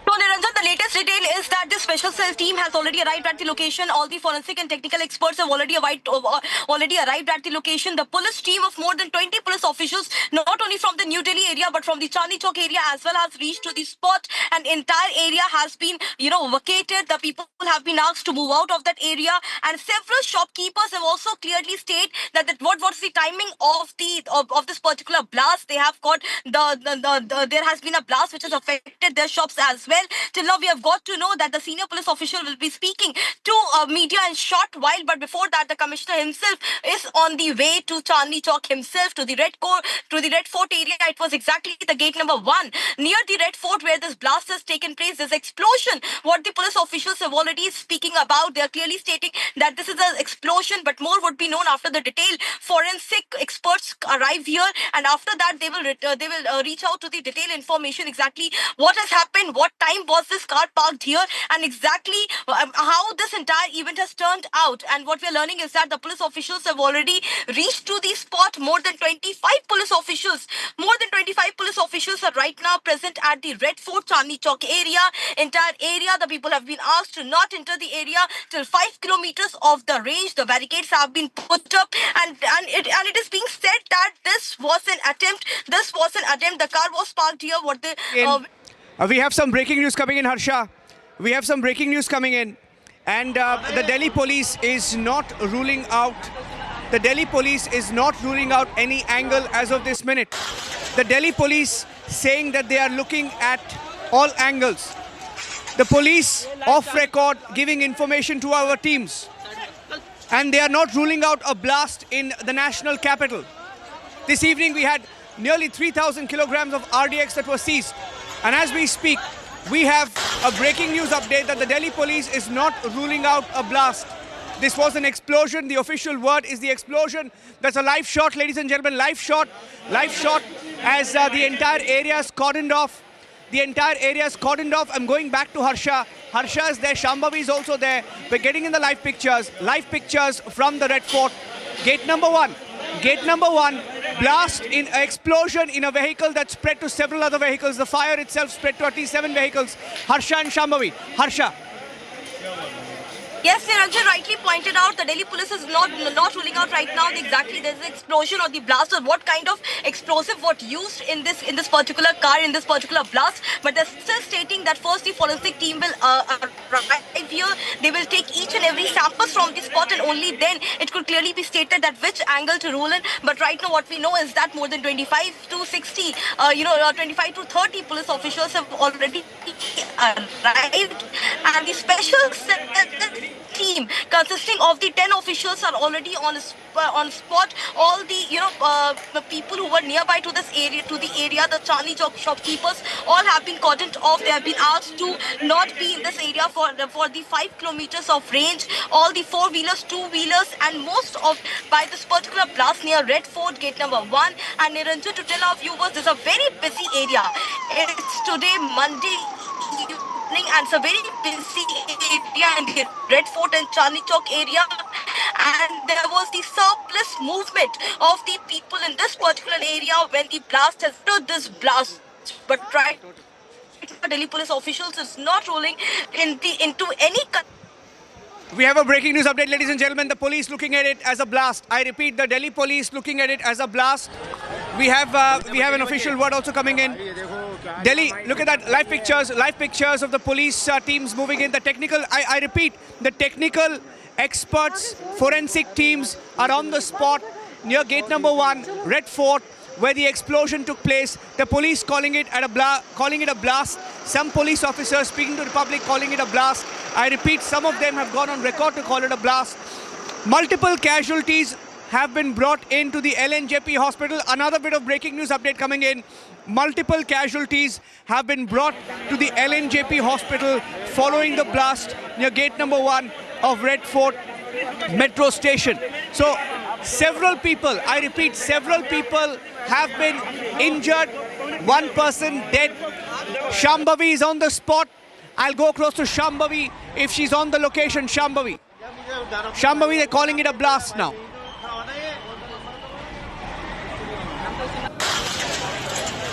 So, Niranjan, the latest detail is that the special cell team has already arrived at the location. All the forensic and technical experts have already arrived at the location. The police team of more than 20 police officials, not only from the New Delhi area, but from the Chandni Chowk area as well, has reached to the spot. And entire area has been, vacated. The people have been asked to move out of that area. And several shopkeepers have also clearly stated that what's the timing of this particular blast. They have got there has been a blast which has affected their shops as well. Till now, we have got to know that the senior police official will be speaking to media in short while. But before that, the commissioner himself is on the way to Chandni Chowk himself, to the Red Fort area. It was exactly the gate number 1 near the Red Fort where this blast has taken place, this explosion. What the police officials have already speaking about, they are clearly stating that this is an explosion, but more would be known after the detailed forensic experts arrive here, and after that they will reach out to the detailed information exactly what has happened, what time was this car parked here, and exactly how this entire event has turned out. And what we are learning is that the police officials have already reached to the spot. More than 25 police officials are right now present at the Red Fort Chandni Chowk area. Entire area, the people have been asked to not enter the area till 5 kilometers of the range. The barricades have been put up, and it is being said that this was an attempt. The car was parked here. We have some breaking news coming in, Harsha. We have some breaking news coming in. And the Delhi police is not ruling out. The Delhi police is not ruling out any angle as of this minute. The Delhi police saying that they are looking at all angles. The police off record giving information to our teams. And they are not ruling out a blast in the national capital. This evening we had nearly 3,000 kilograms of RDX that were seized. And as we speak, we have a breaking news update that the Delhi police is not ruling out a blast. This was an explosion. The official word is the explosion. That's a live shot, ladies and gentlemen, live shot as the entire area is cordoned off. I'm going back to Harsha. Harsha is there. Shambhavi is also there. We're getting in the live pictures from the Red Fort. Gate number 1. Blast in explosion in a vehicle that spread to several other vehicles. The fire itself spread to at least 7 vehicles. Harsha and Shambhavi. Harsha. Yes, Niranjan rightly pointed out, the Delhi police is not ruling out right now exactly there's an explosion or the blast or what kind of explosive was used in this particular car, in this particular blast. But they're still stating that first the forensic team will arrive here. They will take each and every sample from the spot, and only then it could clearly be stated that which angle to rule in. But right now what we know is that more than 25 to 60, 25 to 30 police officials have already arrived, and the special team consisting of the 10 officials are already on spot. All the people who were nearby to this area, the Chandni Chowk shopkeepers, all have been cordoned off. They have been asked to not be in this area for the 5 kilometers of range. All the 4-wheelers, 2-wheelers, and most of by this particular blast near Red Fort, gate number 1. And Niranjan, to tell our viewers, this is a very busy area. It's today Monday evening, and it's a very busy area in the Red Fort and Chandni Chowk area, and there was the surplus movement of the people in this particular area when the blast has stood this blast. But right, Delhi police officials is not ruling into any We have a breaking news update, ladies and gentlemen. The police looking at it as a blast. I repeat, the Delhi police looking at it as a blast. We have an official word also coming in. Delhi, look at that, live pictures of the police teams moving in. The technical, I repeat, the technical experts, forensic teams are on the spot near gate number 1, Red Fort, where the explosion took place. The police calling it a blast. Some police officers speaking to the public calling it a blast. I repeat, some of them have gone on record to call it a blast. Multiple casualties have been brought into the LNJP hospital. Another bit of breaking news update coming in. Multiple casualties have been brought to the LNJP hospital following the blast near gate number 1 of Red Fort metro station. So several people, I repeat, several people have been injured. One person dead. Shambhavi is on the spot. I'll go close to Shambhavi if she's on the location. Shambhavi, they're calling it a blast now.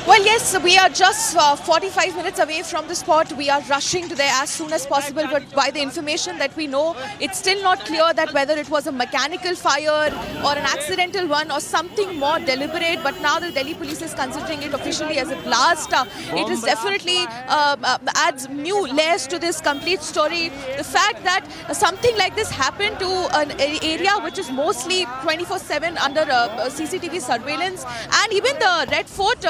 Well, yes, we are just 45 minutes away from the spot. We are rushing to there as soon as possible, but by the information that we know, it's still not clear that whether it was a mechanical fire or an accidental one or something more deliberate. But now the Delhi police is considering it officially as a blast. It is definitely adds new layers to this complete story. The fact that something like this happened to an area which is mostly 24/7 under CCTV surveillance, and even the Red Fort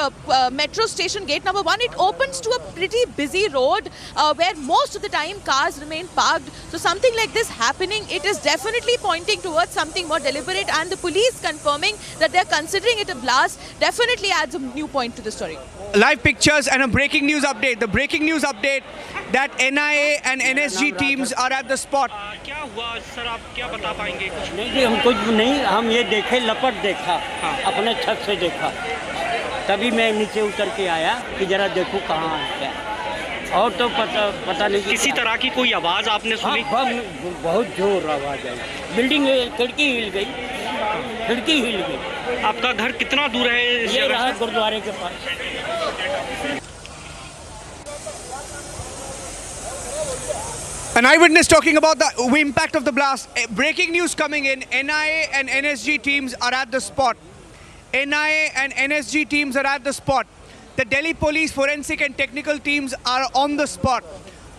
metro station gate number 1, it opens to a pretty busy road where most of the time cars remain parked. So something like this happening, it is definitely pointing towards something more deliberate, and the police confirming that they're considering it a blast definitely adds a new point to the story. Live pictures and a breaking news update. The breaking news update that NIA and NSG teams are at the spot. क्या हुआ sir, आप क्या बता पाएंगे? नहीं, हम कुछ नहीं, हम ये देखे, लपट देखा, अपने छत से देखा, तभी मैं नीचे उतर के आया कि जरा देखूं कहाँ है, और तो पता नहीं किसी तरह की कोई आवाज़ आपने सुनी? बहुत जोर आवाज़ आई, बिल्डिंग खिड़की हिल गई। आपका घर कितना दूर है? ये रहा गुरुद्वारे के पास। An eyewitness talking about the impact of the blast. Breaking news coming in. NIA and NSG teams are at the spot. NIA and NSG teams are at the spot. The Delhi police forensic and technical teams are on the spot.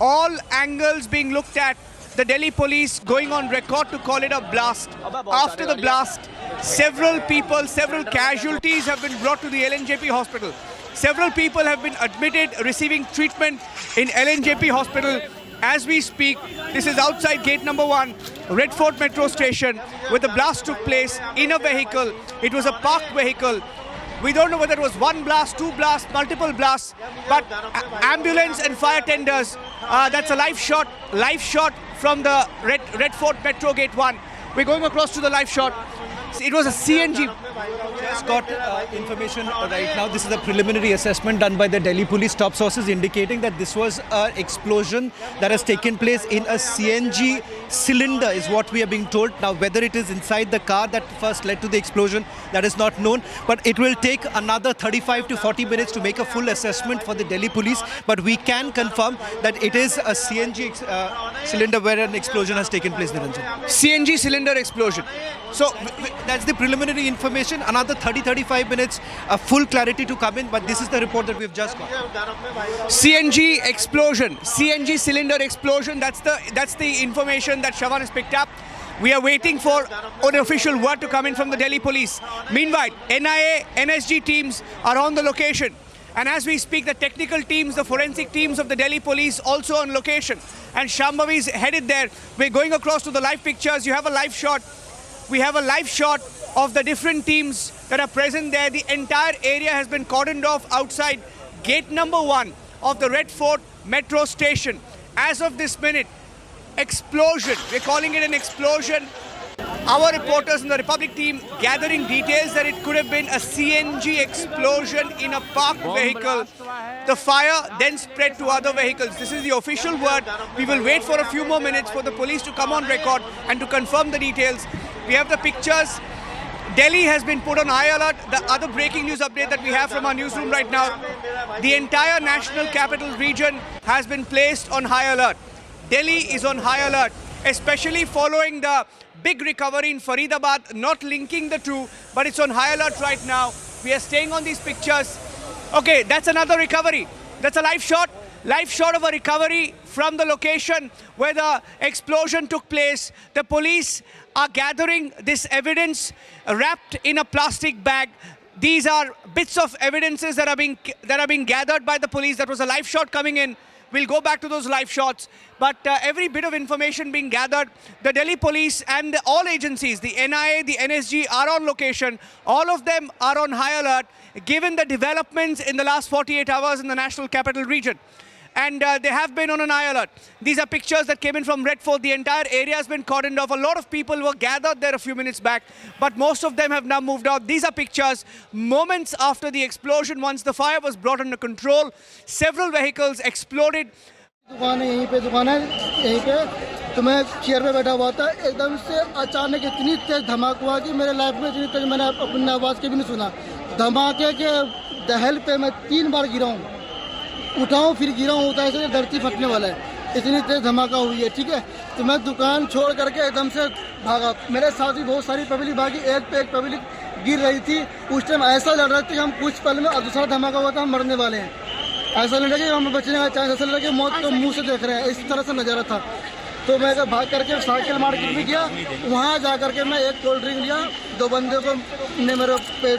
All angles being looked at. The Delhi police going on record to call it a blast. After the blast, several people, several casualties have been brought to the LNJP hospital. Several people have been admitted receiving treatment in LNJP hospital. As we speak, this is outside gate number 1, Red Fort metro station, where the blast took place in a vehicle. It was a parked vehicle. We don't know whether it was one blast, two blasts, multiple blasts, but ambulance and fire tenders, that's a live shot from the Red Fort metro gate 1. We're going across to the live shot. It was a CNG. Just got information right now. This is a preliminary assessment done by the Delhi police. Top sources indicating that this was an explosion that has taken place in a CNG cylinder is what we are being told. Now, whether it is inside the car that first led to the explosion, that is not known. But it will take another 35 to 40 minutes to make a full assessment for the Delhi police. But we can confirm that it is a CNG cylinder where an explosion has taken place, Niranjan. CNG cylinder explosion. So that's the preliminary information. Another 30-35 minutes, full clarity to come in. But this is the report that we've just got. CNG explosion, CNG cylinder explosion. That's the information that Shravan has picked up. We are waiting for an official word to come in from the Delhi police. Meanwhile, NIA, NSG teams are on the location. And as we speak, the technical teams, the forensic teams of the Delhi police also on location. And Shambhavi is headed there. We're going across to the live pictures. You have a live shot. We have a live shot of the different teams that are present there. The entire area has been cordoned off outside gate number 1 of the Red Fort metro station. As of this minute, explosion. We're calling it an explosion. Our reporters in the Republic team gathering details that it could have been a CNG explosion in a parked vehicle. The fire then spread to other vehicles. This is the official word. We will wait for a few more minutes for the police to come on record and to confirm the details. We have the pictures. Delhi has been put on high alert. The other breaking news update that we have from our newsroom right now, the entire national capital region has been placed on high alert. Delhi is on high alert. especially following the big recovery in Faridabad, not linking the two, but it's on high alert right now. We are staying on these pictures. Okay, that's another recovery. That's a live shot of a recovery from the location where the explosion took place. The police are gathering this evidence wrapped in a plastic bag. These are bits of evidences that are being gathered by the police. That was a live shot coming in. We'll go back to those live shots. But every bit of information being gathered, the Delhi police and all agencies, the NIA, the NSG are on location. All of them are on high alert, given the developments in the last 48 hours in the National Capital Region. And they have been on an high alert. These are pictures that came in from Red Fort. The entire area has been cordoned off. A lot of people were gathered there a few minutes back, but most of them have now moved out. These are pictures moments after the explosion. Once the fire was brought under control, several vehicles exploded. दुकान है यहीं पे तो मैं chair पे बैठा हुआ था, एकदम से अचानक इतनी तेज धमाका हुआ कि मेरे लाइफ में इतनी तेज मैंने अपनी आवाज़ के भी नहीं सुना। धमाके के दहल पे मैं 3 बार गिरा हूँ, उठाऊँ फिर गिरा हूँ, उठा ऐसे धरती फटने वाला है, इतनी तेज धमाका हुई है। ठीक है, तो मैं दुकान छोड़ करके एकदम से भागा। मेरे साथ भी बहुत सारी पब्लिक भागी, एक पे एक पब्लिक गिर रही थी। उस टाइम ऐसा लग रहा था कि हम कुछ पल में दूसरा धमाका हुआ था, हम मरने वाले हैं। ऐसा लग रहा कि हमें बचने का चांस, ऐसा लग रहा कि मौत को मुंह से देख रहे हैं, इस तरह से नजारा था। तो मैं भाग करके साइकिल मार्केट में गया, वहाँ जा करके मैं एक कोल्ड ड्रिंक लिया। 2 बंदे को ने मेरे पे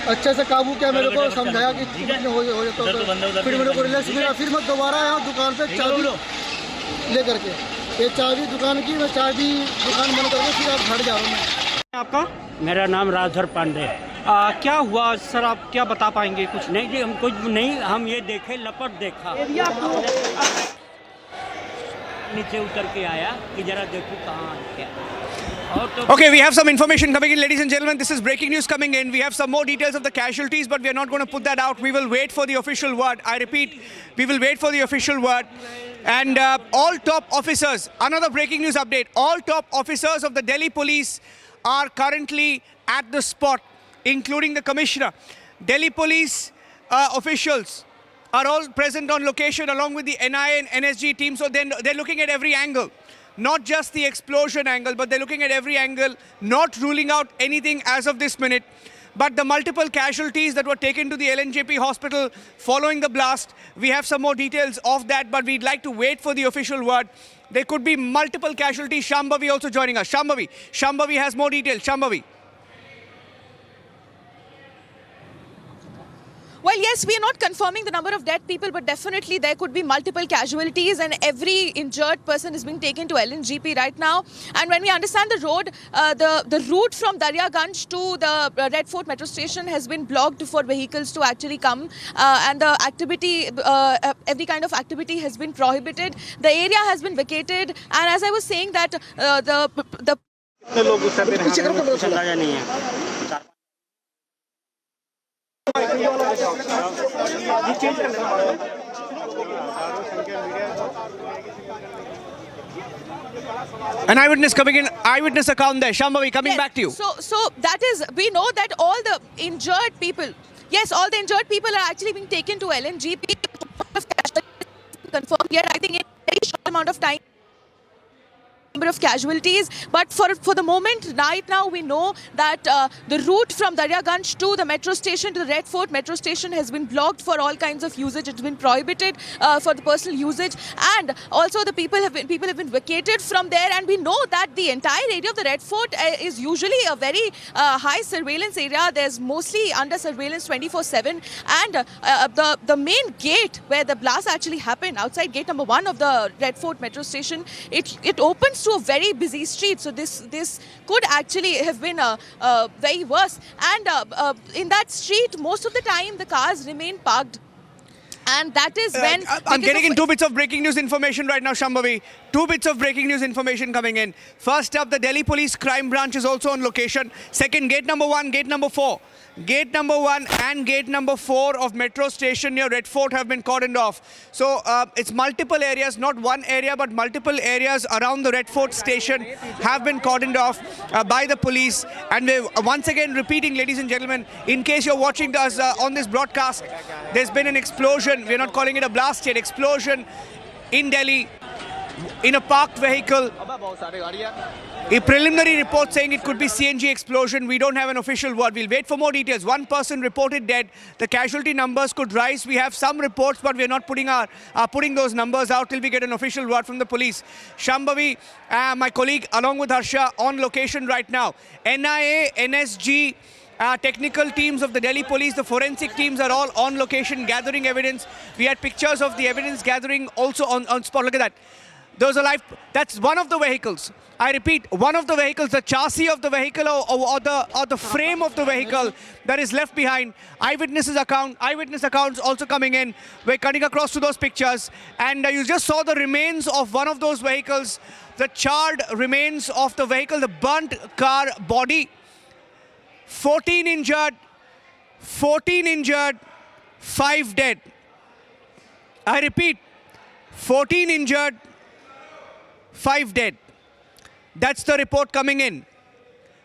अच्छे से काबू किया, मेरे को समझाया कि हो जाता, फिर मेरे को रिलैक्स मिला। फिर मैं दोबारा आया दुकान पे चाबी ले करके, ये चाबी दुकान की, मैं चाबी दुकान बंद करके फिर आप घर जा रहा हूँ मैं। आपका? मेरा नाम राजधर पांडे है। क्या हुआ सर, आप क्या बता पाएंगे? कुछ नहीं जी, हम कुछ नहीं, हम ये देखे लपट देखा, नीचे उतर के आया कि जरा देखो कहाँ क्या। Okay, we have some information coming in, ladies and gentlemen. This is breaking news coming in. We have some more details of the casualties, but we are not going to put that out. We will wait for the official word. I repeat, we will wait for the official word. And all top officers, another breaking news update, all top officers of the Delhi police are currently at the spot, including the commissioner. Delhi police officials are all present on location along with the NIA and NSG team. So they're looking at every angle. Not just the explosion angle, but they're looking at every angle, not ruling out anything as of this minute. But the multiple casualties that were taken to the LNJP hospital following the blast, we have some more details of that, but we'd like to wait for the official word. There could be multiple casualties. Shambhavi also joining us. Shambhavi has more details. Shambhavi. Well, yes, we are not confirming the number of dead people, but definitely there could be multiple casualties, and every injured person is being taken to LNGP right now. And when we understand the road, the route from Daryaganj to the Red Fort metro station has been blocked for vehicles to actually come, and the activity, every kind of activity has been prohibited. The area has been vacated, and as I was saying that the An eyewitness coming in, eyewitness account there. Shambhavi, coming back to you. So that is, we know that all the injured people, yes, all the injured people are actually being taken to LNGP. Confirmed yet, I think in a very short amount of time. Number of casualties, but for the moment right now we know that the route from Daryaganj to the metro station, to the Red Fort metro station, has been blocked for all kinds of usage. It's been prohibited for the personal usage, and also the people have been vacated from there. And we know that the entire area of the Red Fort is usually a very high surveillance area. There's mostly under surveillance 24/7, and the main gate where the blast actually happened, outside gate number 1 of the Red Fort metro station, it opens to a very busy street. So this could actually have been very worse. And in that street, most of the time the cars remain parked. And that is when... I'm getting in 2 bits of breaking news information right now, Shambhavi. 2 bits of breaking news information coming in. First up, the Delhi Police Crime Branch is also on location. Second, gate number 1, gate number 4. Gate number 1 and gate number 4 of metro station near Red Fort have been cordoned off. So it's multiple areas, not one area, but multiple areas around the Red Fort station have been cordoned off by the police. And we're once again repeating, ladies and gentlemen, in case you're watching us on this broadcast, there's been an explosion. We're not calling it a blast yet. Explosion in Delhi. in a parked vehicle. A preliminary report saying it could be CNG explosion. We don't have an official word. We'll wait for more details. One person reported dead. The casualty numbers could rise. We have some reports, but we're not putting those numbers out till we get an official word from the police. Shambhavi, my colleague, along with Harsha, on location right now. NIA, NSG, technical teams of the Delhi police, the forensic teams are all on location gathering evidence. We had pictures of the evidence gathering also on spot. Look at that. Those are live. That's one of the vehicles. I repeat, one of the vehicles, the chassis of the vehicle or the frame of the vehicle that is left behind. Eyewitness accounts also coming in. We're cutting across to those pictures. And you just saw the remains of one of those vehicles, the charred remains of the vehicle, the burnt car body. 14 injured, 5 dead. I repeat, 14 injured, 5 dead. That's the report coming in.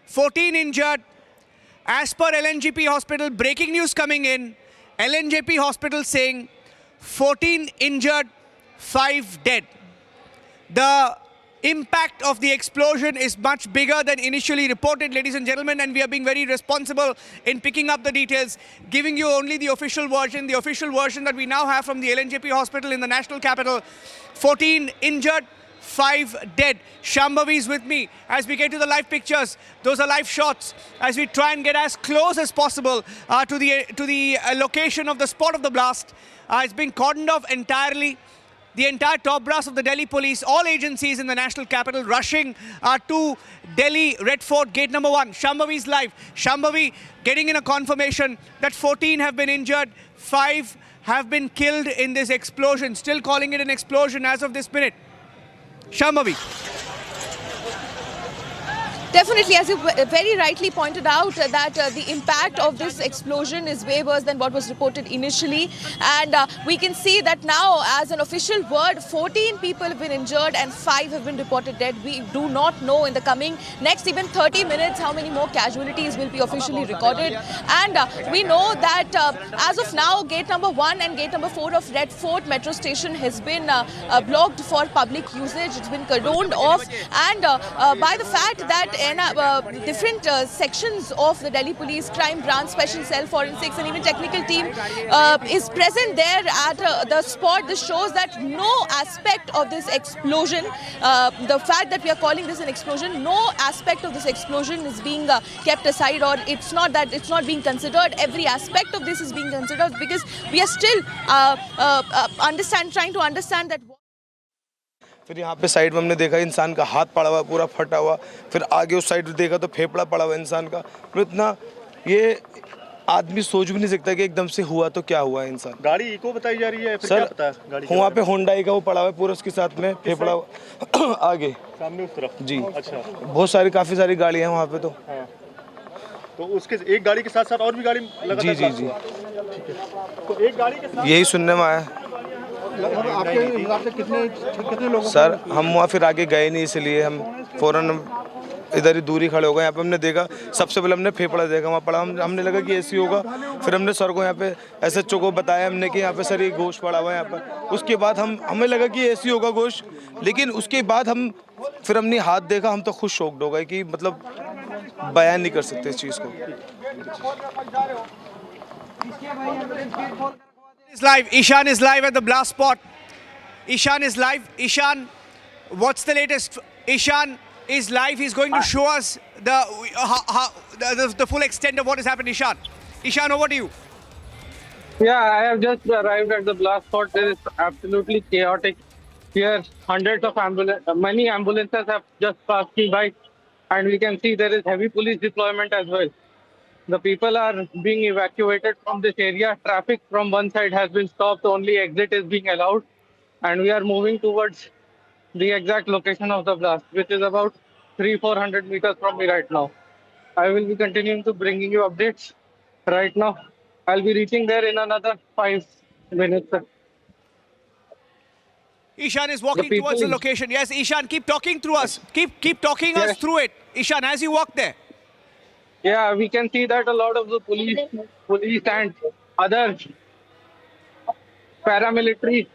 14 injured. As per LNGP hospital, breaking news coming in. LNGP hospital saying 14 injured, 5 dead. The impact of the explosion is much bigger than initially reported, ladies and gentlemen, and we are being very responsible in picking up the details, giving you only the official version that we now have from the LNJP hospital in the national capital. 14 injured, 5 dead. Shambhavi is with me as we get to the live pictures. Those are live shots as we try and get as close as possible to the location of the spot of the blast. It's been cordoned off entirely. The entire top brass of the Delhi police, all agencies in the national capital rushing to Delhi Red Fort, gate number 1. Shambhavi is live. Shambhavi getting in a confirmation that 14 have been injured, 5 have been killed in this explosion. Still calling it an explosion as of this minute. Shambhavi. Definitely, as you very rightly pointed out, that the impact of this explosion is way worse than what was reported initially. And we can see that now, as an official word, 14 people have been injured and 5 have been reported dead. We do not know in the coming next even 30 minutes how many more casualties will be officially recorded. And we know that as of now, gate number 1 and gate number 4 of Red Fort metro station has been blocked for public usage. It's been cordoned off. And by the fact that different sections of the Delhi Police Crime Branch, Special Cell, Forensics and even technical team is present there at the spot. This shows that no aspect of this explosion, the fact that we are calling this an explosion, no aspect of this explosion is being kept aside, or it's not that it's not being considered. Every aspect of this is being considered because we are still trying to understand that. फिर यहाँ पे side में हमने देखा इंसान का हाथ पड़ा हुआ पूरा फटा हुआ, फिर आगे उस साइड देखा तो फेफड़ा पड़ा हुआ इंसान का। तो इतना ये आदमी सोच भी नहीं सकता कि एकदम से हुआ तो क्या हुआ इंसान। गाड़ी इको बताई जा रही है, फिर क्या पता है गाड़ी? वहाँ पे होंडाई का वो पड़ा हुआ है पूरा, उसके साथ में फेफड़ा आगे सामने उस तरफ जी। अच्छा, बहुत सारी काफी सारी गाड़ियाँ हैं वहाँ पे। तो उसके एक गाड़ी के साथ साथ और भी गाड़ी लगा? जी जी जी, तो एक गाड़ी के साथ यही सुनने में आया। आपके हिसाब से कितने लोग? सर हम वहाँ फिर आगे गए नहीं, इसलिए हम फौरन इधर ही दूरी खड़े हो गए। यहाँ पे हमने देखा, सबसे पहले हमने फेफड़ा देखा वहाँ पड़ा, हमने लगा कि ऐसी होगा। फिर हमने सर को यहाँ पे SHO को बताया हमने कि यहाँ पे सर ये गोश्त पड़ा हुआ है यहाँ पर। उसके बाद हमें लगा कि ऐसी होगा गोश्त, लेकिन उसके बाद फिर हमने हाथ देखा, हम तो खुद शॉक्ड हो गए कि मतलब बयान नहीं कर सकते इस चीज़ को। Is live. Ishan is live at the blast spot. Ishan is live. Ishan, what's the latest? Ishan is live. He's going to show us the full extent of what has happened. Ishan, over to you. Yeah, I have just arrived at the blast spot. There is absolutely chaotic here. Hundreds of many ambulances have just passed me by, and we can see there is heavy police deployment as well. The people are being evacuated from this area. Traffic from one side has been stopped. Only exit is being allowed. And we are moving towards the exact location of the blast, which is about 300-400 meters from me right now. I will be continuing to bringing you updates right now. I'll be reaching there in another 5 minutes. Ishan is walking towards the location. Yes, Ishan, keep talking through us. Keep talking us through it. Ishan, as you walk there. Yeah, we can see that a lot of the police and other paramilitary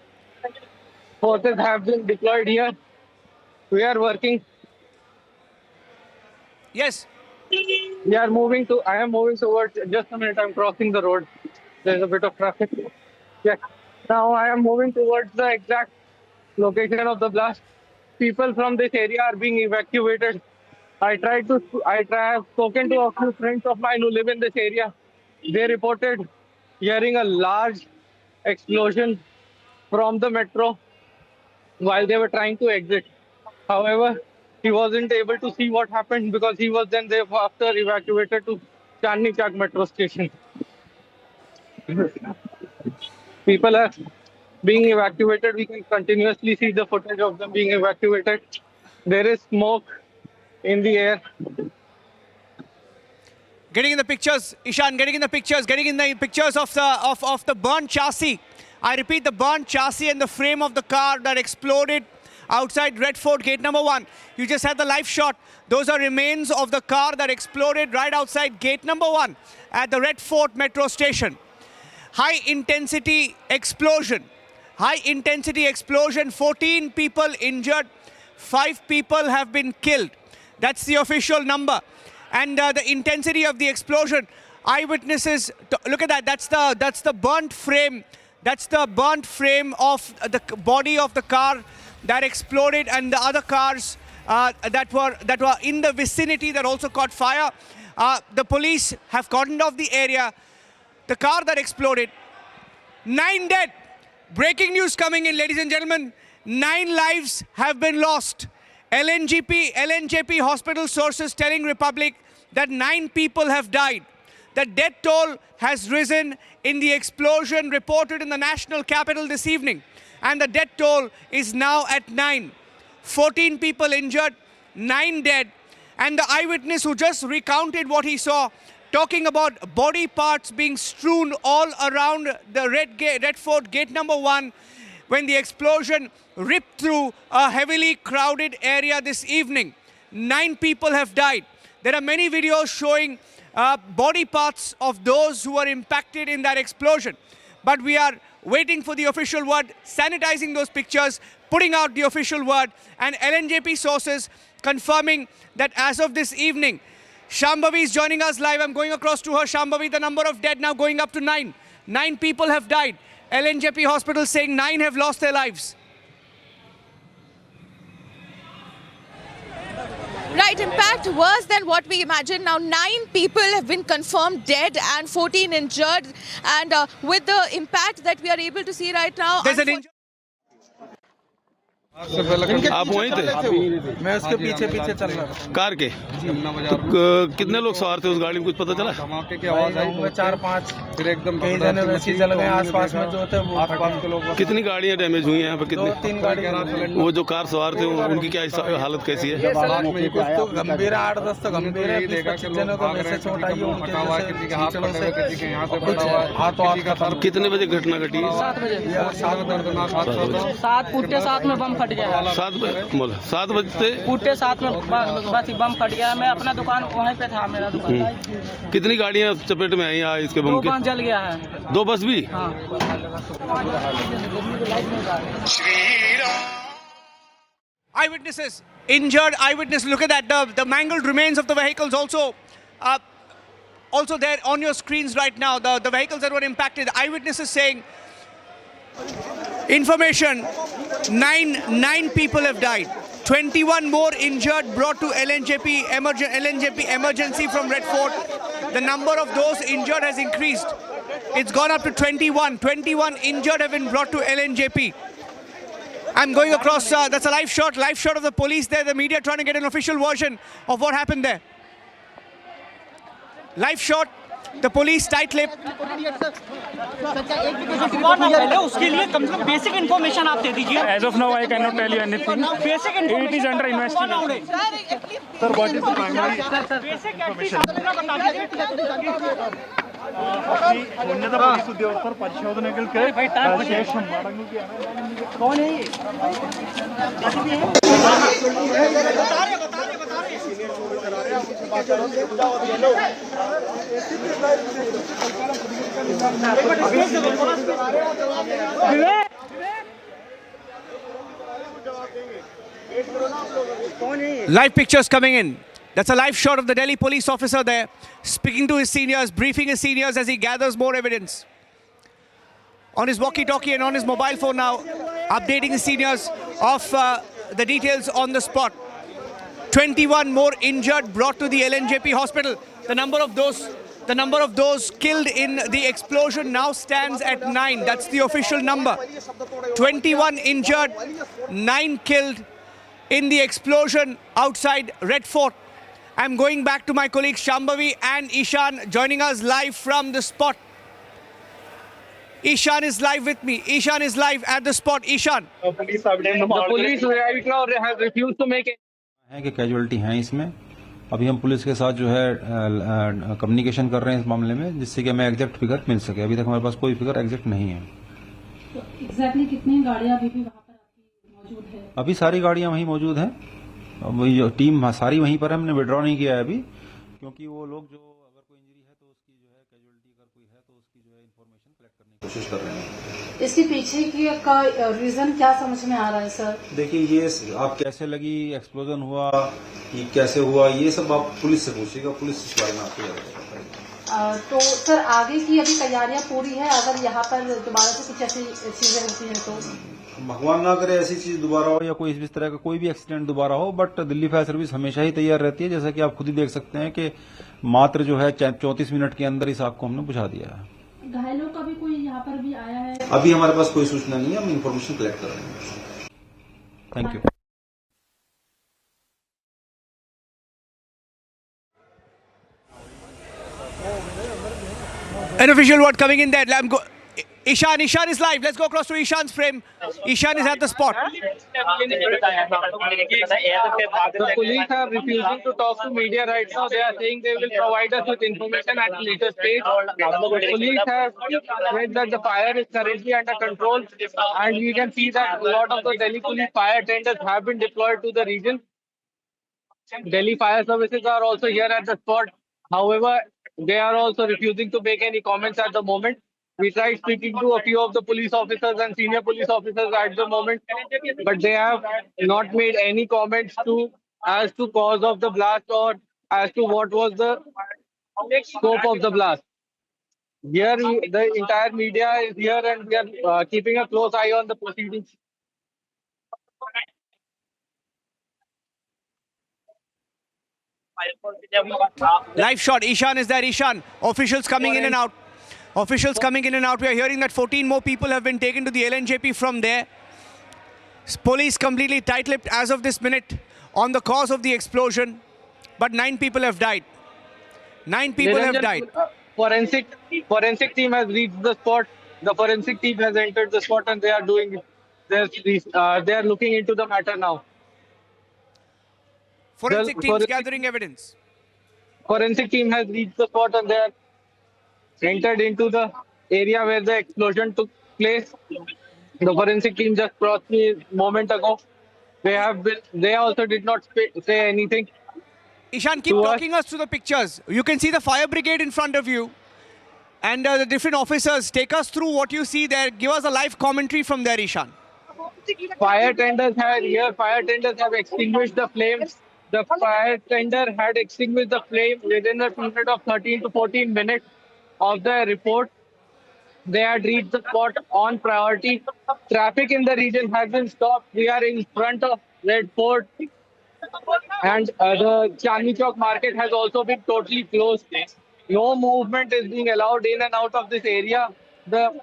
forces have been deployed here. We are working. Yes. We are moving to. I am moving towards. Just a minute. I'm crossing the road. There's a bit of traffic. Yeah. Now I am moving towards the exact location of the blast. People from this area are being evacuated. I have spoken to a few friends of mine who live in this area. They reported hearing a large explosion from the metro while they were trying to exit. However, he wasn't able to see what happened because he was then thereafter evacuated to Chandni Chowk metro station. People are being evacuated. We can continuously see the footage of them being evacuated. There is smoke in the air. Getting in the pictures, Ishan, getting in the pictures of the burnt chassis. I repeat, the burnt chassis and the frame of the car that exploded outside Red Fort gate number 1. You just had the live shot. Those are remains of the car that exploded right outside gate number 1 at the Red Fort metro station. High intensity explosion. 14 people injured, 5 people have been killed. That's the official number. And the intensity of the explosion, eyewitnesses, look at that, that's the burnt frame. That's the burnt frame of the body of the car that exploded, and the other cars that were in the vicinity that also caught fire. The police have cordoned off the area. The car that exploded, 9 dead. Breaking news coming in, ladies and gentlemen. 9 lives have been lost. LNJP hospital sources telling Republic that 9 people have died. The death toll has risen in the explosion reported in the national capital this evening. And the death toll is now at 9. 14 people injured, 9 dead. And the eyewitness who just recounted what he saw, talking about body parts being strewn all around the Red Fort gate number 1 when the explosion ripped through a heavily crowded area this evening. 9 people have died. There are many videos showing body parts of those who were impacted in that explosion. But we are waiting for the official word, sanitizing those pictures, putting out the official word, and LNJP sources confirming that as of this evening, Shambhavi is joining us live. I'm going across to her. Shambhavi, the number of dead now going up to 9. 9 people have died. LNJP hospital saying 9 have lost their lives. Right, impact worse than what we imagined. Now 9 people have been confirmed dead and 14 injured. And with the impact that we are able to see right now... There's an injury. आप वहीं थे? मैं उसके पीछे पीछे चल रहा था कार के। तो कितने लोग सवार थे उस गाड़ी में, कुछ पता चला? धमाके की आवाज आई, 4-5 फिर एकदम कई जने वैसे जल गए। आसपास में जो थे वो आसपास के लोग। कितनी गाड़ियां डैमेज हुई हैं यहाँ पे? कितनी? 2-3 गाड़ियां। वो जो कार सवार थे उनकी क्या हालत कैसी है? कुछ तो गंभीर है, 8-10 तो गंभीर है, 20-25 जनों को वैसे चोट आई है। उनके हाथ। कितने बजे घटना घटी? 7 बजे। 7 फुट के साथ में बम फट गया। 7 बजते फुटे साथ में बस बम फट गया। मैं अपना दुकान वहीं पे था, मेरा दुकान। कितनी गाड़ियां चपेट में आई यहाँ इसके बम के? 2 बस जल गया है। 2 बस भी? हाँ। Eyewitnesses injured. Eyewitness, look at that. The mangled remains of the vehicles also there on your screens right now. The vehicles that were impacted. Eyewitnesses saying information. 9 people have died. 21 more injured, brought to LNJP emergency from Red Fort. The number of those injured has increased. It's gone up to 21. 21 injured have been brought to LNJP. I'm going across, that's a live shot of the police there, the media trying to get an official version of what happened there. Live shot, the police tight-lipped. उसके लिए कम से कम basic information आप दे दीजिए। As of now, I cannot tell you anything. Basic information. It is under investigation. Sir, what is the primary basic information? ഉന്നത police ഉദ്യോഗസ്ഥർ പരിശോധനകൾക്ക് ശേഷം മടങ്ങുകയാണ്। कौन है ये? Live pictures coming in. That's a live shot of the Delhi police officer there, speaking to his seniors, briefing his seniors as he gathers more evidence. On his walkie-talkie and on his mobile phone now, updating his seniors of the details on the spot. 21 more injured brought to the LNJP hospital. The number of those killed in the explosion now stands at 9. That's the official number. 21 injured, 9 killed in the explosion outside Red Fort. I'm going back to my colleagues Shambhavi and Ishan joining us live from the spot. Ishan is live with me. Ishan is live at the spot. Ishan. The police right now has refused to make it. है कि casualty हैं इसमें अभी हम police के साथ जो है कम्युनिकेशन कर रहे हैं इस मामले में जिससे कि हमें एग्जैक्ट फिगर मिल सके अभी तक हमारे पास कोई फिगर एग्जैक्ट नहीं है तो एग्जैक्टली कितनी गाड़ियां अभी भी वहां पर आपकी मौजूद है अभी सारी गाड़ियां वहीं मौजूद हैं वही टीम सारी वहीं पर है हमने विड्रॉ नहीं किया है अभी क्योंकि वो लोग जो अगर कोई इंजरी है तो उसकी जो है कैजुअलिटी अगर कोई है तो उसकी जो है इन्फॉर्मेशन कलेक्ट करने की कोशिश कर रहे हैं इसके पीछे का रीजन क्या समझ में आ रहा है सर देखिए ये आप कैसे लगी एक्सप्लोजन हुआ ये कैसे हुआ ये सब आप पुलिस से पूछिएगा पुलिस इस बारे में आपको बताएगी तो सर आगे की अभी तैयारियां पूरी है अगर यहाँ पर दोबारा से कुछ ऐसी चीजें होती हैं तो भगवान ना करे ऐसी चीज दोबारा हो या कोई इस तरह का कोई भी एक्सीडेंट दोबारा हो बट दिल्ली फायर सर्विस हमेशा ही तैयार रहती है जैसा कि आप खुद ही देख सकते हैं कि मात्र जो है 34 मिनट के अंदर इस आग को हमने बुझा दिया है घायलों का भी कोई यहाँ पर भी आया है अभी हमारे पास कोई सूचना नहीं है हम इन्फॉर्मेशन कलेक्ट कर रहे हैं thank you An official word coming in there. Ishan is live. Let's go across to Ishan's frame. Ishan is at the spot. The police are refusing to talk to media right now. They are saying they will provide us with information at a later stage. The police have said that the fire is currently under control, and we can see that a lot of the Delhi police fire tenders have been deployed to the region. Delhi fire services are also here at the spot. However, they are also refusing to make any comments at the moment. We tried speaking to a few of the police officers and senior police officers at the moment, but they have not made any comments as to cause of the blast or as to what was the scope of the blast. Here, the entire media is here and we are keeping a close eye on the proceedings. Live shot. Ishan is there. Ishan. Officials coming in and out. Officials coming in and out. We are hearing that 14 more people have been taken to the LNJP from there. Police completely tight-lipped as of this minute on the cause of the explosion. But 9 people have died. 9 people have died. Forensic team has reached the spot. The forensic team has entered the spot and they are doing. They are looking into the matter now. Forensic teams gathering evidence. Forensic team has reached the spot and they are entered into the area where the explosion took place. The forensic team just crossed me a moment ago. They also did not say anything. Ishan, keep talking us through the pictures. You can see the fire brigade in front of you. And the different officers, take us through what you see there. Give us a live commentary from there, Ishan. Fire tenders have extinguished the flames. The fire tender had extinguished the flame within a period of 13 to 14 minutes of the report. They had reached the spot on priority. Traffic in the region has been stopped. We are in front of Red Fort. And the Chandni Chowk market has also been totally closed. No movement is being allowed in and out of this area. The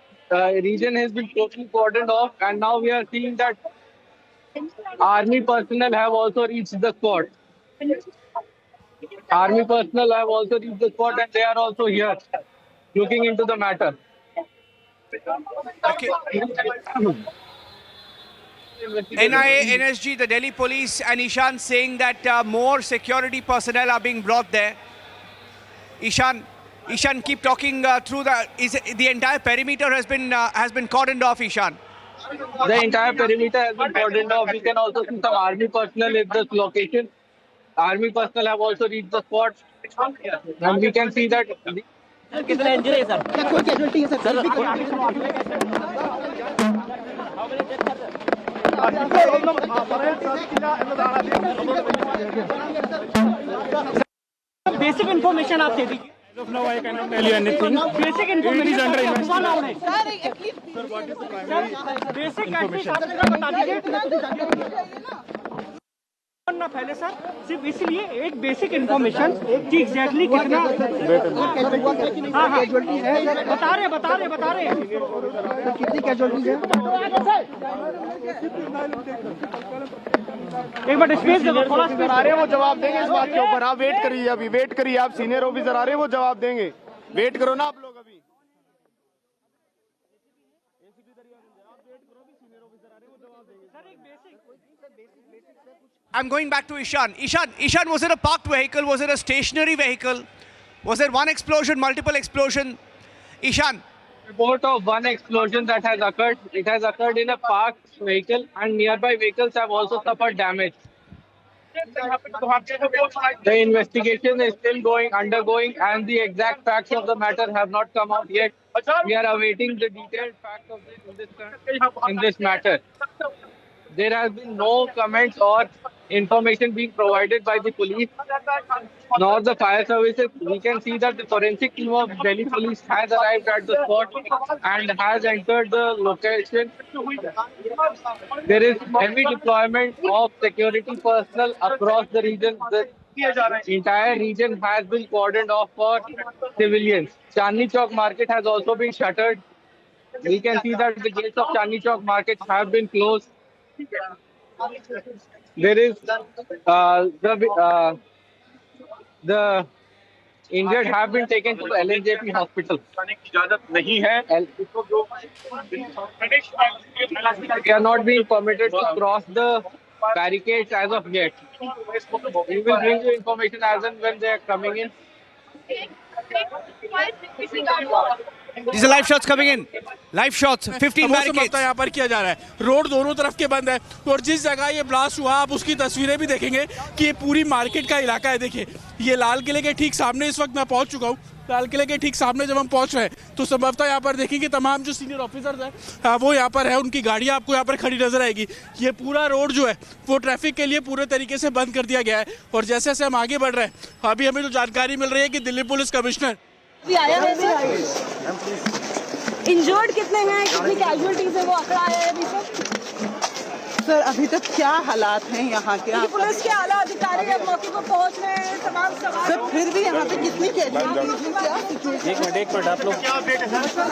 region has been totally cordoned off. And now we are seeing that army personnel have also reached the spot. Army personnel have also reached the spot and they are also here looking into the matter. Okay. NIA, NSG, the Delhi police and Ishan saying that more security personnel are being brought there. Ishan, keep talking through the entire perimeter has been cordoned off, Ishan. The entire perimeter has been cordoned off. We can also see some army personnel at this location. Army personnel have also reached the spot. And we can see that... कितने injury है sir? कोई casualty है sir? Basic information आप दे दीजिए. As of now, I cannot tell you anything. Basic information. It is under investigation. Sir, what is the primary information? बता दीजिए. ना पहले सर सिर्फ इसलिए एक बेसिक इन्फॉर्मेशन कि एग्जैक्टली कितना. हाँ हाँ बता रहे कितनी कैजुअलिटीज है. एक बार स्पेस दे दो, थोड़ा स्पेस आ रहे हैं, वो जवाब देंगे इस बात के ऊपर. आप वेट करिए, अभी वेट करिए. आप सीनियर ऑफिसर आ रहे हैं, वो जवाब देंगे. वेट करो ना आप लोग अभी. I'm going back to Ishan. Ishan, was it a parked vehicle? Was it a stationary vehicle? Was there one explosion, multiple explosion? Ishan. Report of one explosion that has occurred. It has occurred in a parked vehicle, and nearby vehicles have also suffered damage. The investigation is still undergoing, and the exact facts of the matter have not come out yet. We are awaiting the detailed facts of in this matter. There has been no comments or information being provided by the police nor the fire services. We can see that the forensic team of Delhi Police has arrived at the spot and has entered the location. There is heavy deployment of security personnel across the region. The entire region has been cordoned off for civilians. Chandni Chowk Market has also been shuttered. We can see that the gates of Chandni Chowk Market have been closed. There is the injured have been taken to the LNJP hospital. They are not being permitted to cross the barricades as of yet. We will bring you information as and when they are coming in. These are live shots coming in. Live shots. 15 barricades. यहाँ पर किया जा रहा है. Road दोनों तरफ के बंद है और जिस जगह ये ब्लास्ट हुआ आप उसकी तस्वीरें भी देखेंगे कि ये पूरी मार्केट का इलाका है. देखिए ये लाल किले के ठीक सामने इस वक्त मैं पहुंच चुका हूँ. लाल किले के ठीक सामने जब हम पहुंच रहे हैं तो संभवतः यहाँ पर देखेंगे तमाम जो सीनियर ऑफिसर्स हैं वो यहाँ पर है. उनकी गाड़ियाँ आपको यहाँ पर खड़ी नजर आएगी. ये पूरा रोड जो है वो ट्रैफिक के लिए पूरे तरीके से बंद कर दिया गया है. और जैसे जैसे हम आगे बढ़ रहे हैं अभी हमें जो जानकारी मिल रही है कि दिल्ली पुलिस कमिश्नर आया है इंजर्ड कितने हैं, कितनी कैजुअलिटीज है वो आंकड़ा आया है अभी सर. अभी तक क्या हालात हैं यहाँ के? पुलिस के आला अधिकारी अब मौके पर पहुँच रहे हैं. तमाम सवाल सर फिर भी यहाँ पे कितनी कैजुअलिटीज हैं, क्या सिचुएशन? एक मिनट आप लोग क्या अपडेट है सर?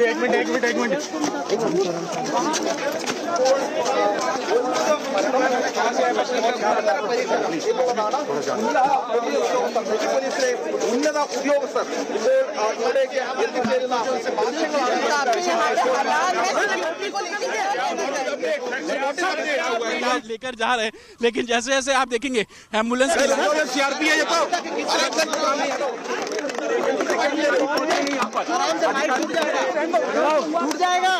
एक मिनट लेकर जा रहे हैं. लेकिन जैसे जैसे आप देखेंगे एम्बुलेंस टूट जाएगा.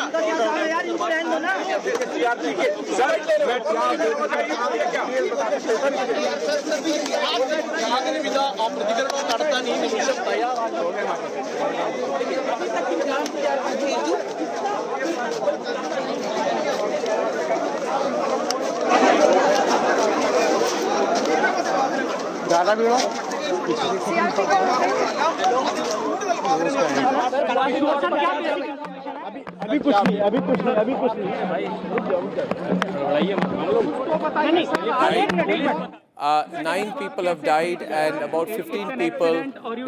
ज्यादा भीड़ हो अभी कुछ नहीं भाई. 9 people have died and about 15 people,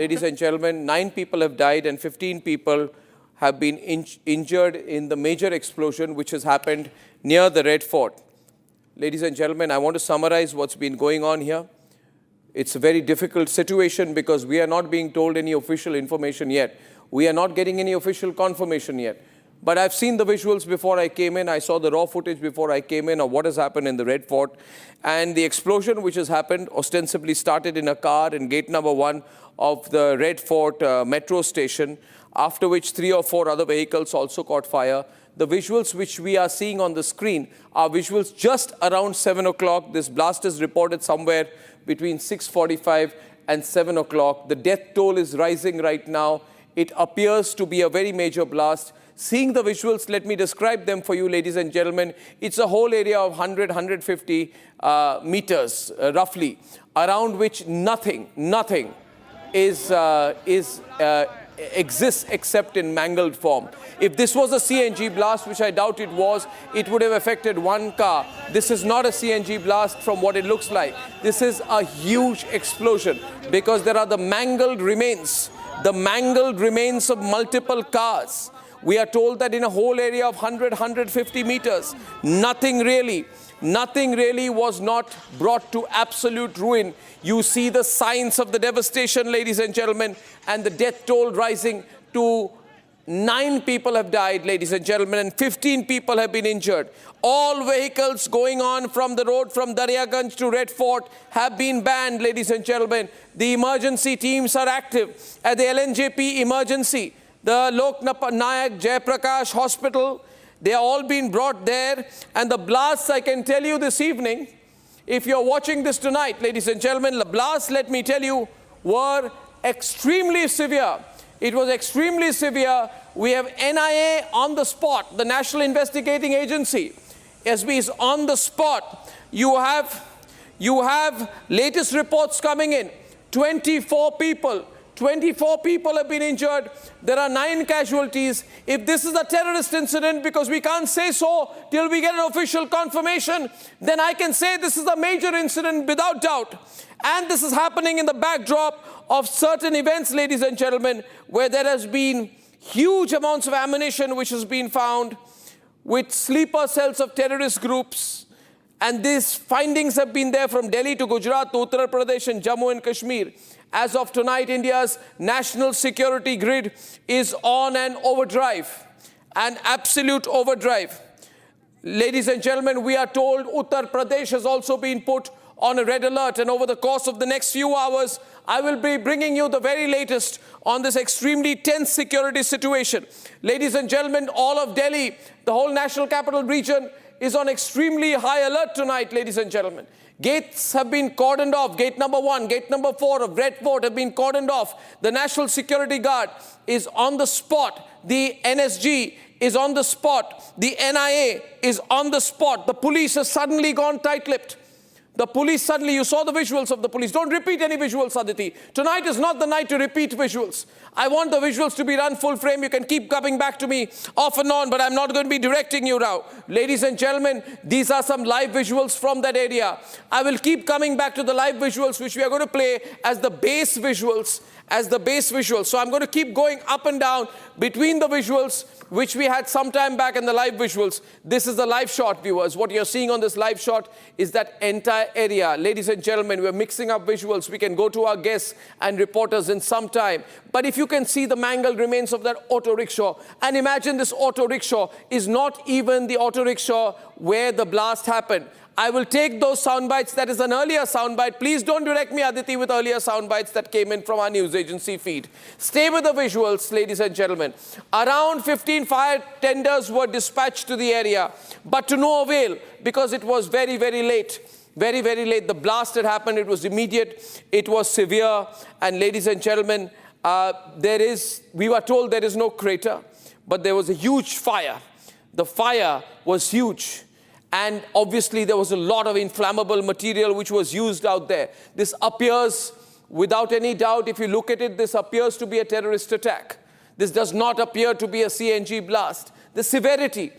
ladies and gentlemen, 9 people have died and 15 people have been injured in the major explosion which has happened near the Red Fort. Ladies and gentlemen, I want to summarize what's been going on here. It's a very difficult situation because we are not being told any official information yet. We are not getting any official confirmation yet. But I've seen the visuals before I came in. I saw the raw footage before I came in of what has happened in the Red Fort. And the explosion which has happened ostensibly started in a car in gate number 1 of the Red Fort metro station, after which 3 or 4 other vehicles also caught fire. The visuals which we are seeing on the screen are visuals just around 7 o'clock. This blast is reported somewhere between 6:45 and 7 o'clock. The death toll is rising right now. It appears to be a very major blast. Seeing the visuals, let me describe them for you, ladies and gentlemen. It's a whole area of 100-150 meters, roughly, around which nothing exists except in mangled form. If this was a CNG blast, which I doubt it was, it would have affected one car. This is not a CNG blast from what it looks like. This is a huge explosion because there are the mangled remains of multiple cars. We are told that in a whole area of 100-150 meters, nothing really was not brought to absolute ruin. You see the signs of the devastation, ladies and gentlemen, and the death toll rising to 9 people have died, ladies and gentlemen, and 15 people have been injured. All vehicles going on from the road from Daryaganj to Red Fort have been banned, ladies and gentlemen. The emergency teams are active at the LNJP emergency, the Lok Nayak Jayaprakash Hospital. They are all being brought there, and the blasts, I can tell you this evening, if you're watching this tonight, ladies and gentlemen, the blasts, let me tell you, were extremely severe. It was extremely severe. We have NIA on the spot, the National Investigating Agency. SB is on the spot. You have latest reports coming in. 24 people have been injured. There are 9 casualties. If this is a terrorist incident, because we can't say so till we get an official confirmation, then I can say this is a major incident without doubt. And this is happening in the backdrop of certain events, ladies and gentlemen, where there has been huge amounts of ammunition which has been found with sleeper cells of terrorist groups. And these findings have been there from Delhi to Gujarat to Uttar Pradesh and Jammu and Kashmir. As of tonight, India's national security grid is on an overdrive, an absolute overdrive. Ladies and gentlemen, we are told Uttar Pradesh has also been put on a red alert, and over the course of the next few hours, I will be bringing you the very latest on this extremely tense security situation. Ladies and gentlemen, all of Delhi, the whole national capital region, is on extremely high alert tonight, ladies and gentlemen. Gates have been cordoned off. Gate number 1, gate number 4 of Red Fort have been cordoned off. The National Security Guard is on the spot. The NSG is on the spot. The NIA is on the spot. The police has suddenly gone tight-lipped. The police suddenly, you saw the visuals of the police. Don't repeat any visuals, Aditi. Tonight is not the night to repeat visuals. I want the visuals to be run full frame. You can keep coming back to me off and on, but I'm not going to be directing you now. Ladies and gentlemen, these are some live visuals from that area. I will keep coming back to the live visuals, which we are going to play as the base visuals. So I'm going to keep going up and down between the visuals, which we had some time back, and the live visuals. This is the live shot, viewers. What you're seeing on this live shot is that entire area. Ladies and gentlemen, we're mixing up visuals. We can go to our guests and reporters in some time. But if you can see the mangled remains of that auto rickshaw, and imagine this auto rickshaw is not even the auto rickshaw where the blast happened. I will take those sound bites. That is an earlier sound bite. Please don't direct me, Aditi, with earlier sound bites that came in from our news agency feed. Stay with the visuals, ladies and gentlemen. Around 15 fire tenders were dispatched to the area, but to no avail, because it was very, very late. Very, very late. The blast had happened. It was immediate. It was severe. And ladies and gentlemen, we were told there is no crater, but there was a huge fire. The fire was huge. And obviously there was a lot of inflammable material which was used out there. This appears, without any doubt, if you look at it, this appears to be a terrorist attack. This does not appear to be a CNG blast. The severity,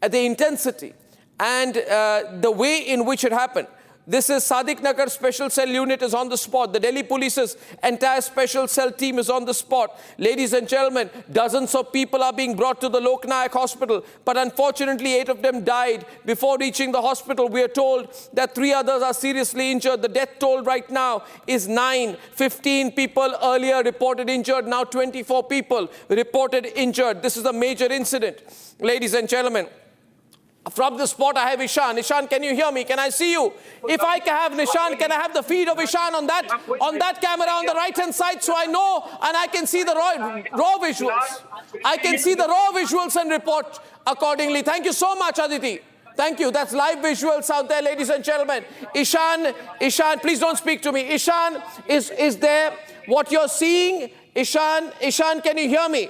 the intensity, and the way in which it happened. This is Sadiq Nagar Special Cell Unit is on the spot. The Delhi Police's entire Special Cell team is on the spot. Ladies and gentlemen, dozens of people are being brought to the Lok Nayak Hospital, but unfortunately 8 of them died before reaching the hospital. We are told that 3 others are seriously injured. The death toll right now is 9. 15 people earlier reported injured. Now 24 people reported injured. This is a major incident. Ladies and gentlemen, from the spot, I have Ishan. Ishan, can you hear me? Can I see you? If I can have Nishan, can I have the feed of Ishan on that camera on the right-hand side, so I know and I can see the raw visuals. I can see the raw visuals and report accordingly. Thank you so much, Aditi. Thank you. That's live visuals out there, ladies and gentlemen. Ishan, please don't speak to me. Ishan is there. What you're seeing Ishan, can you hear me?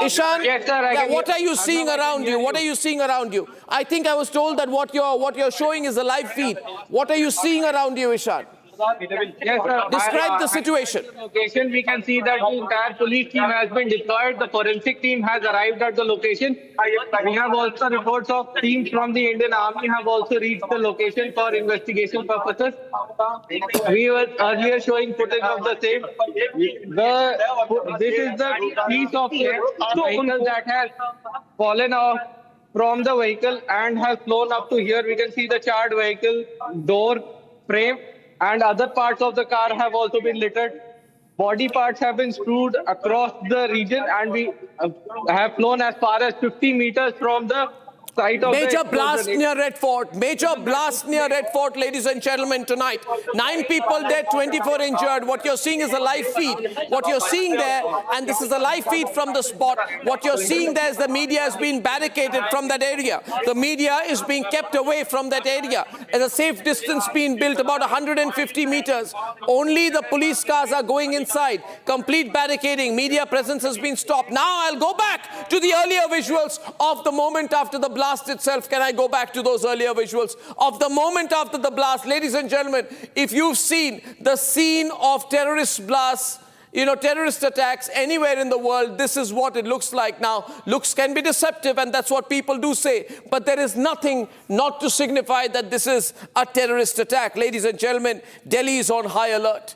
Ishan, Yes, sir, what are you seeing around you? What are you seeing around you? I think I was told that what you're showing is a live feed. What are you seeing around you, Ishan? Yes, sir. Describe the situation. Location, we can see that the entire police team has been deployed. The forensic team has arrived at the location. We have also reports of teams from the Indian Army have also reached the location for investigation purposes. We were earlier showing footage of the same. This is the piece of vehicle that has fallen off from the vehicle and has flown up to here. We can see the charred vehicle, door, frame, and other parts of the car have also been littered. Body parts have been strewed across the region, and we have flown as far as 50 meters from the site of Major the blast near Red Fort. Major blast near Red Fort, ladies and gentlemen, tonight. 9 people dead, 24 injured. What you're seeing is a live feed. What you're seeing there, and this is a live feed from the spot. What you're seeing there is the media has been barricaded from that area. The media is being kept away from that area. There's a safe distance being built, about 150 meters. Only the police cars are going inside. Complete barricading. Media presence has been stopped. Now I'll go back to the earlier visuals of the moment after the blast itself. Can I go back to those earlier visuals of the moment after the blast? Ladies and gentlemen, if you've seen the scene of terrorist blasts, terrorist attacks anywhere in the world, this is what it looks like. Now, looks can be deceptive, and that's what people do say, but there is nothing not to signify that this is a terrorist attack. Ladies and gentlemen, Delhi is on high alert.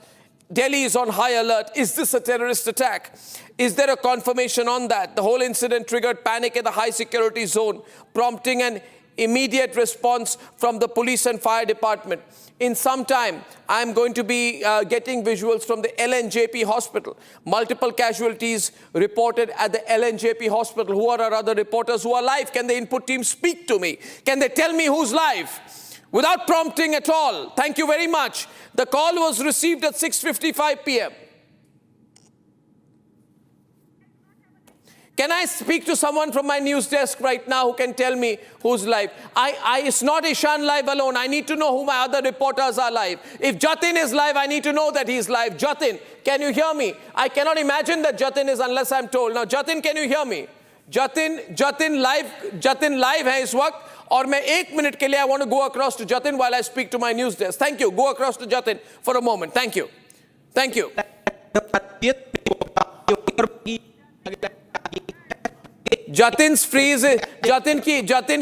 Delhi is on high alert. Is this a terrorist attack? Is there a confirmation on that? The whole incident triggered panic in the high security zone, prompting an immediate response from the police and fire department. In some time, I'm going to be getting visuals from the LNJP hospital. Multiple casualties reported at the LNJP hospital. Who are our other reporters who are live? Can the input team speak to me? Can they tell me who's live? Without prompting at all. Thank you very much. The call was received at 6:55 p.m. Can I speak to someone from my news desk right now who can tell me who's live? It's not Ishan live alone. I need to know who my other reporters are live. If Jatin is live, I need to know that he's live. Jatin, can you hear me? I cannot imagine that Jatin is unless I'm told. Now, Jatin, can you hear me? Jatin live hai is waqt. और मैं 1 minute के लिए I want to go across to Jatin while I speak to my news desk. Thank you. Go across to Jatin for a moment. Thank you. Thank you. Jatin's freeze. Jatin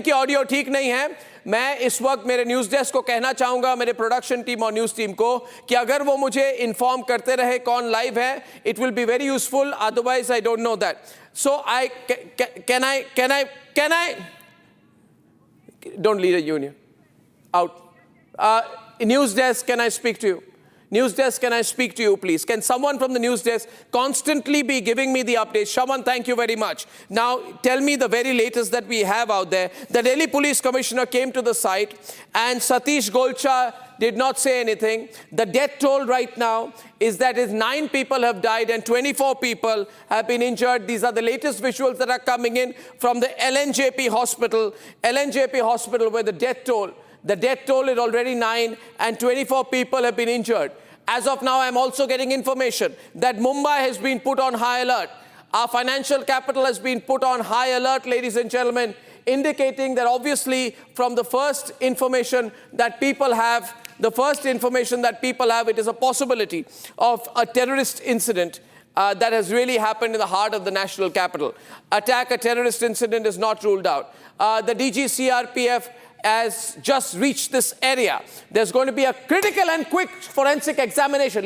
की audio ठीक नहीं है. मैं इस वक्त मेरे news desk को कहना चाहूँगा, मेरे प्रोडक्शन टीम और न्यूज़ टीम को, कि अगर वो मुझे इन्फॉर्म करते रहे कौन लाइव है, it will be very useful. Otherwise, I don't know that. So can I? Don't lead a union. Out. News desk, can I speak to you? News desk, can I speak to you, please? Can someone from the news desk constantly be giving me the updates? Shaman, thank you very much. Now, tell me the very latest that we have out there. The Delhi Police Commissioner came to the site, and Satish Golcha did not say anything. The death toll right now is that 9 people have died and 24 people have been injured. These are the latest visuals that are coming in from the LNJP hospital. LNJP hospital, where the death toll is already 9 and 24 people have been injured. As of now, I'm also getting information that Mumbai has been put on high alert. Our financial capital has been put on high alert, ladies and gentlemen, indicating that obviously from the first information that people have, it is a possibility of a terrorist incident that has really happened in the heart of the national capital. A terrorist incident is not ruled out. The DGCRPF has just reached this area. There's going to be a critical and quick forensic examination.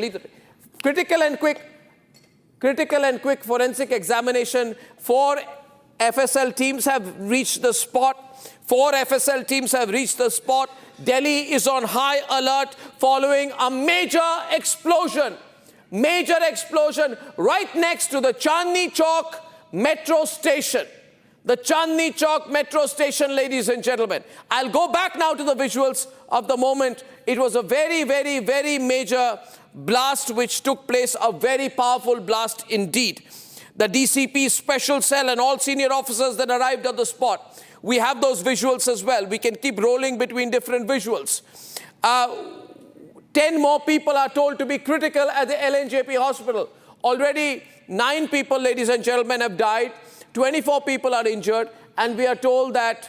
Critical and quick forensic examination. 4 FSL teams have reached the spot. Delhi is on high alert following a major explosion right next to the Chandni Chowk metro station. The Chandni Chowk metro station, ladies and gentlemen. I'll go back now to the visuals of the moment. It was a very, very, very major blast which took place, a very powerful blast indeed. The DCP special cell and all senior officers that arrived at the spot. We have those visuals as well. We can keep rolling between different visuals. 10 more people are told to be critical at the LNJP hospital. Already 9 people, ladies and gentlemen, have died. 24 people are injured. And we are told that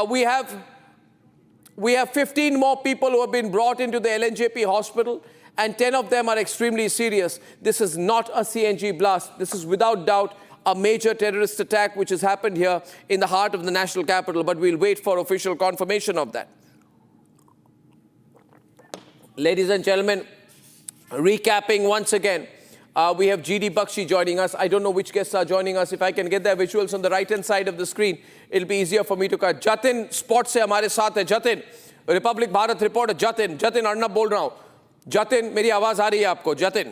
we have 15 more people who have been brought into the LNJP hospital, and 10 of them are extremely serious. This is not a CNG blast. This is without doubt a major terrorist attack which has happened here in the heart of the national capital, but we'll wait for official confirmation of that. Ladies and gentlemen, recapping once again, we have GD Bakshi joining us. I don't know which guests are joining us. If I can get their visuals on the right-hand side of the screen, it'll be easier for me to cut. Jatin Spot से हमारे साथ है. Jatin, Republic Bharat reporter. Jatin Arnab बोल रहा हूँ. Jatin, मेरी आवाज आ रही है आपको? Jatin.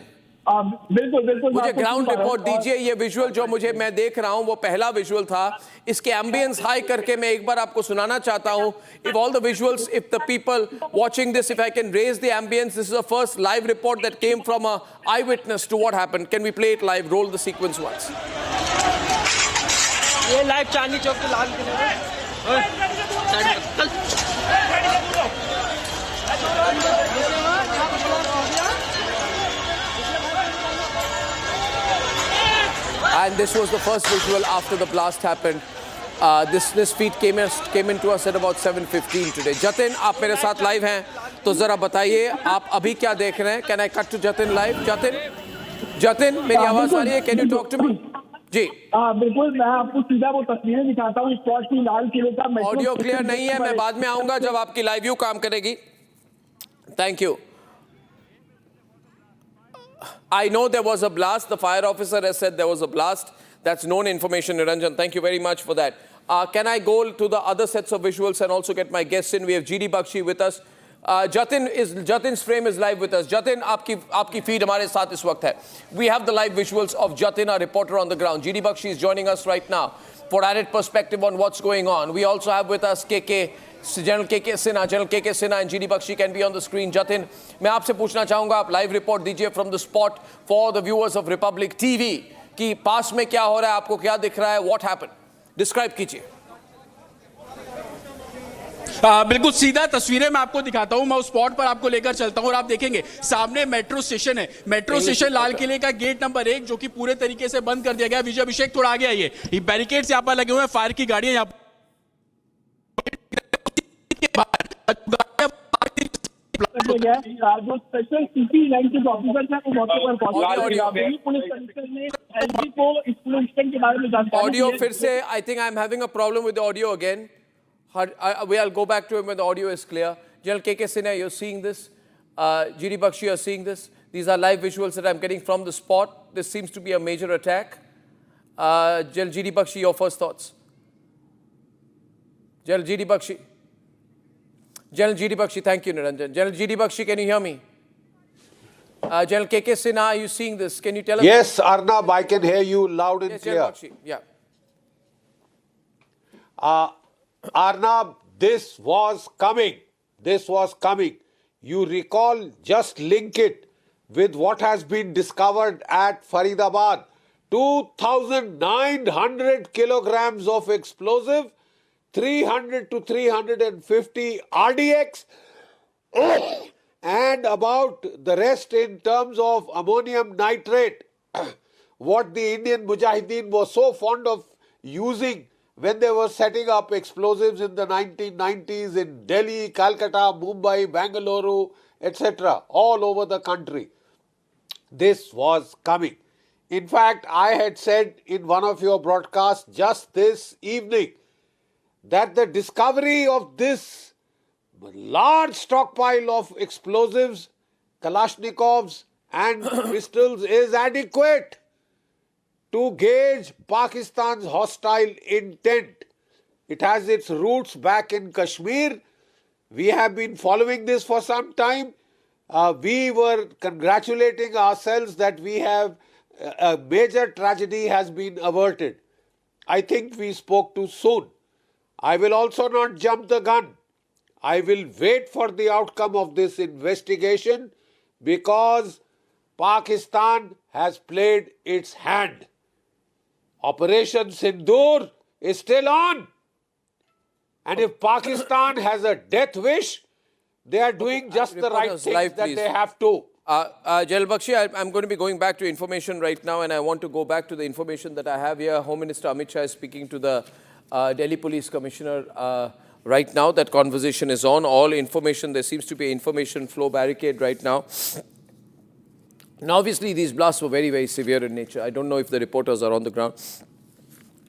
बिल्कुल बिल्कुल मुझे ग्राउंड रिपोर्ट दीजिए. ये विजुअल जो मैं देख रहा हूं वो पहला विजुअल था. इसके एम्बियंस हाई करके मैं एक बार आपको सुनाना चाहता हूं. If all the visuals, if the people watching this, if I can raise the ambience, this is the first live report that came from a eyewitness to what happened. Can we play it live? Roll the sequence once. ये live Chandni Chowk के लाल किले में. And this was the first visual after the blast happened. This feed came into us at about 7:15 today. Jatin, आप मेरे साथ live हैं, तो जरा बताइए आप अभी क्या देख रहे हैं? Can I cut to Jatin live? Jatin, मेरी आवाज आ रही है? Can you talk to me? जी. बिल्कुल, मैं आपको सीधा वो तस्वीरें दिखाता हूँ स्पॉट की लाल किले का. ऑडियो क्लियर नहीं है, मैं बाद में आऊंगा जब आपकी लाइव व्यू काम करेगी. Thank you. I know there was a blast. The fire officer has said there was a blast. That's known information, Niranjan. Thank you very much for that. Can I go to the other sets of visuals and also get my guests in? We have GD Bakshi with us. Jatin's frame is live with us. Jatin, आपकी feed हमारे साथ इस वक्त है. We have the live visuals of Jatin, our reporter on the ground. GD Bakshi is joining us right now for added perspective on what's going on. We also have with us General KK Sinha and GD Bakshi can be on the screen. Jatin, मैं आपसे पूछना चाहूँगा, आप live report दीजिए from the spot for the viewers of Republic TV कि पास में क्या हो रहा है, आपको क्या दिख रहा है, what happened? Describe कीजिए. बिल्कुल सीधा तस्वीरें मैं आपको दिखाता हूं. मैं उस स्पॉट पर आपको लेकर चलता हूं और आप देखेंगे सामने मेट्रो स्टेशन है. मेट्रो स्टेशन लाल किले का गेट नंबर 1 जो कि पूरे तरीके से बंद कर दिया गया. विजय अभिषेक थोड़ा आगे आइए. ये बैरिकेड्स यहाँ पर लगे हुए हैं, फायर की गाड़ियां यहाँ पर. जो स्पेशल सिटी लाइन के ऑफिसर हैं वो मौके पर पहुंचे. पुलिस कमिश्नर ने एसपी को इस इंसिडेंट के बारे में जानकारी. ऑडियो फिर से. I think I'm having a problem with the audio again. I'll go back to him when the audio is clear. General KK Sinha, you're seeing this. GD Bakshi, you're seeing this. These are live visuals that I'm getting from the spot. This seems to be a major attack. General GD Bakshi, your first thoughts. General GD Bakshi. General GD Bakshi, thank you, Niranjan. General GD Bakshi, can you hear me? General KK Sinha, are you seeing this? Can you tell us? Yes, Arnab, I can hear you loud and clear. General Bakshi, yeah. Arnab, this was coming. This was coming. You recall, just link it with what has been discovered at Faridabad. 2,900 kilograms of explosive, 300 to 350 RDX, and about the rest in terms of ammonium nitrate, what the Indian Mujahideen was so fond of using when they were setting up explosives in the 1990s in Delhi, Calcutta, Mumbai, Bangalore, etc., all over the country. This was coming. In fact, I had said in one of your broadcasts just this evening that the discovery of this large stockpile of explosives, Kalashnikovs and pistols is adequate to gauge Pakistan's hostile intent. It has its roots back in Kashmir. We have been following this for some time. We were congratulating ourselves that we have a major tragedy has been averted. I think we spoke too soon. I will also not jump the gun. I will wait for the outcome of this investigation because Pakistan has played its hand. Operation Sindoor is still on. And if Pakistan has a death wish, they are doing just the right things that they have to. General Bakshi, I'm going to be going back to information right now, and I want to go back to the information that I have here. Home Minister Amit Shah is speaking to the Delhi Police Commissioner right now. That conversation is on. All information, there seems to be an information flow barricade right now. Now, obviously, these blasts were very, very severe in nature. I don't know if the reporters are on the ground.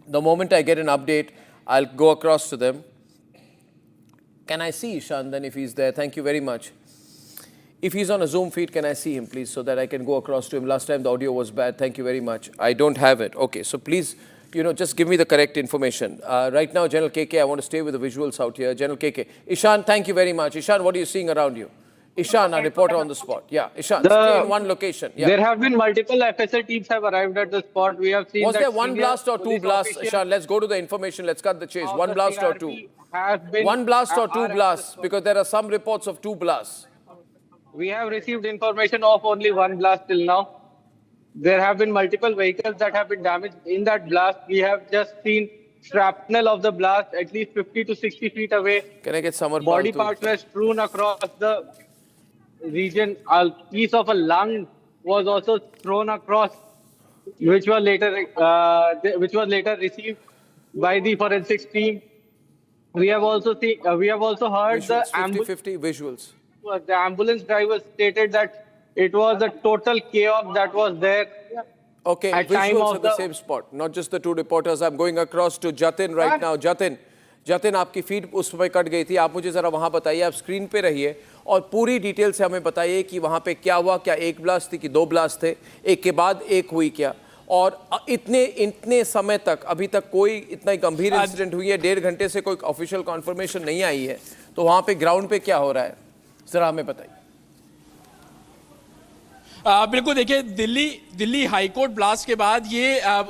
The moment I get an update, I'll go across to them. Can I see Ishan then if he's there? Thank you very much. If he's on a Zoom feed, can I see him, please, so that I can go across to him? Last time the audio was bad. Thank you very much. I don't have it. Okay, so please, just give me the correct information. Right now, General KK, I want to stay with the visuals out here. General KK. Ishan, thank you very much. Ishan, what are you seeing around you? Ishan, a reporter on the spot. Yeah, Ishan, stay in one location. Yeah. There have been multiple FSL teams have arrived at the spot. We have seen. Was there one blast or two blasts? Ishan, let's go to the information. Let's cut the chase. One blast or two? One blast or two blasts? Because there are some reports of two blasts. We have received information of only one blast till now. There have been multiple vehicles that have been damaged in that blast. We have just seen shrapnel of the blast at least 50 to 60 feet away. Can I get some body parts were strewn across the region. A piece of a lung was also thrown across, which was later received by the forensics team. We have also seen. We have also heard visuals, the 50-50 visuals. The ambulance driver stated that it was a total chaos that was there. Okay, visuals at the same spot, not just the two reporters. I'm going across to Jatin right now. Jatin, आपकी feed उस समय cut गई थी. आप मुझे जरा वहाँ बताइए. आप स्क्रीन पे रहिए और पूरी डिटेल से हमें बताइए कि वहाँ पे क्या हुआ. क्या एक ब्लास्ट थी कि दो ब्लास्ट थे? एक के बाद एक हुई क्या? और इतने समय तक अभी तक कोई इतना गंभीर इंसिडेंट हुई है? 1.5 घंटे से कोई ऑफिशियल कॉन्फर्मेशन नहीं आई है. तो वहाँ पे ग्राउंड पे क्या हो रहा है, जरा हमें बताइए. बिल्कुल, देखिए, दिल्ली हाईकोर्ट ब्लास्ट के बाद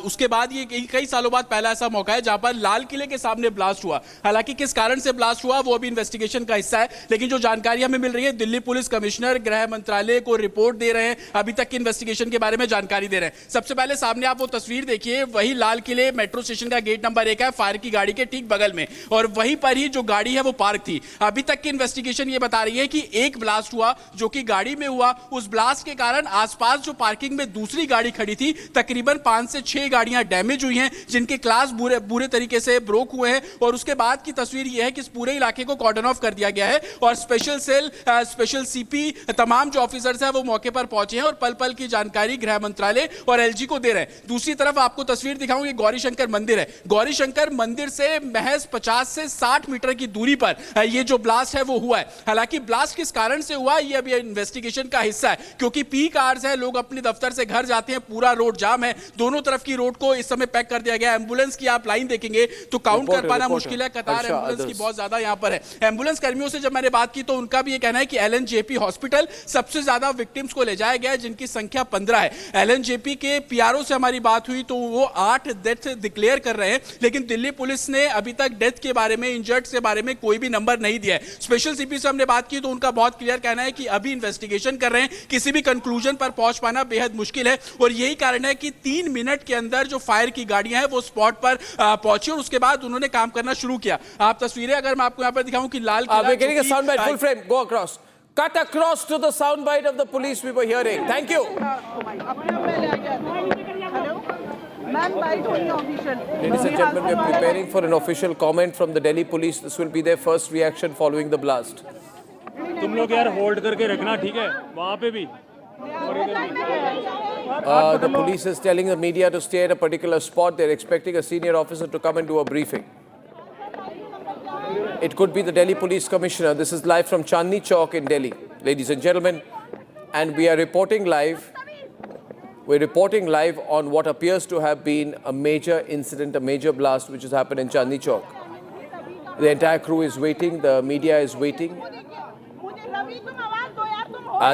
उसके बाद ये कई सालों बाद पहला ऐसा मौका है जहां पर लाल किले के सामने ब्लास्ट हुआ. हालांकि किस कारण से ब्लास्ट हुआ वो अभी इन्वेस्टिगेशन का हिस्सा है, लेकिन जो जानकारी हमें मिल रही है, दिल्ली पुलिस कमिश्नर गृह मंत्रालय को रिपोर्ट दे रहे हैं, अभी तक की इन्वेस्टिगेशन के बारे में जानकारी दे रहे हैं. सबसे पहले सामने आप वो तस्वीर देखिए, वही लाल किले मेट्रो स्टेशन का गेट नंबर 1 है, फायर की गाड़ी के ठीक बगल में, और वहीं पर ही जो गाड़ी है वो पार्क थी. अभी तक की इन्वेस्टिगेशन ये बता रही है कि एक ब्लास्ट हुआ जो कि गाड़ी में हुआ. उस ब्लास्ट के कारण आसपास जो पार्किंग में दूसरी गाड़ी खड़ी थी, तकरीबन 5 से 6 गाड़ियां डैमेज हुई हैं, जिनके ग्लास बुरे तरीके से ब्रोक हुए हैं. और उसके बाद की तस्वीर यह है कि इस पूरे इलाके को कॉर्डन ऑफ कर दिया गया है और स्पेशल सेल, स्पेशल सीपी, तमाम जो ऑफिसर्स हैं वो मौके पर पहुंचे हैं और पल पल की जानकारी गृह मंत्रालय और एलजी को दे रहे हैं. दूसरी तरफ आपको तस्वीर दिखाऊं, ये गौरी शंकर मंदिर है. गौरी शंकर मंदिर से महज 50 से 60 मीटर की दूरी पर ये जो ब्लास्ट है वो हुआ है. हालांकि ब्लास्ट किस कारण से हुआ ये अभी इन्वेस्टिगेशन का हिस्सा है, क्योंकि पीक आवर्स है, लोग अपने दफ्तर से घर जाते हैं, पूरा रोड जाम है. दोनों तरफ की रोड को इस समय पैक कर दिया गया है. एम्बुलेंस की आप लाइन देखेंगे तो काउंट कर पाना मुश्किल है. कतार एम्बुलेंस की बहुत ज्यादा यहां पर है. एम्बुलेंस कर्मियों से जब मैंने बात की तो उनका भी ये कहना है कि एलएनजेपी हॉस्पिटल सबसे ज्यादा विक्टिम्स को ले जाया गया है, जिनकी संख्या 15 है. एलएनजेपी के पीआरओ से हमारी बात हुई तो वो 8 डेथ डिक्लेयर कर रहे हैं, लेकिन दिल्ली पुलिस ने अभी तक डेथ के बारे में, इंजर्ड के बारे में कोई भी नंबर नहीं दिया है. स्पेशल सीपी से हमने बात की तो उनका बहुत क्लियर कहना है कि अभी इन्वेस्टिगेशन कर रहे हैं, किसी भी कंक्लूजन पर पहुंच पाना बेहद मुश्किल है. और यही कारण है कि 3 मिनट के अंदर जो फायर की गाड़ियां हैं वो स्पॉट पर पहुंची और उसके बाद उन्होंने काम करना शुरू किया. आप तस्वीरें अगर मैं आपको यहां पर दिखाऊं कि Lal Qila sound bite full frame, go across, cut across to the sound bite of the police we were hearing. Thank you. Ladies and gentlemen, we are preparing for an official comment from the Delhi police. This will be their first reaction following the blast. तुम लोग यार hold करके रखना, ठीक है? वहां पे भी the police is telling the media to stay at a particular spot. They're expecting a senior officer to come and do a briefing. It could be the Delhi Police Commissioner. This is live from Chandni Chowk in Delhi, ladies and gentlemen. And we are reporting live. We're reporting live on what appears to have been a major incident, a major blast which has happened in Chandni Chowk. The entire crew is waiting. The media is waiting.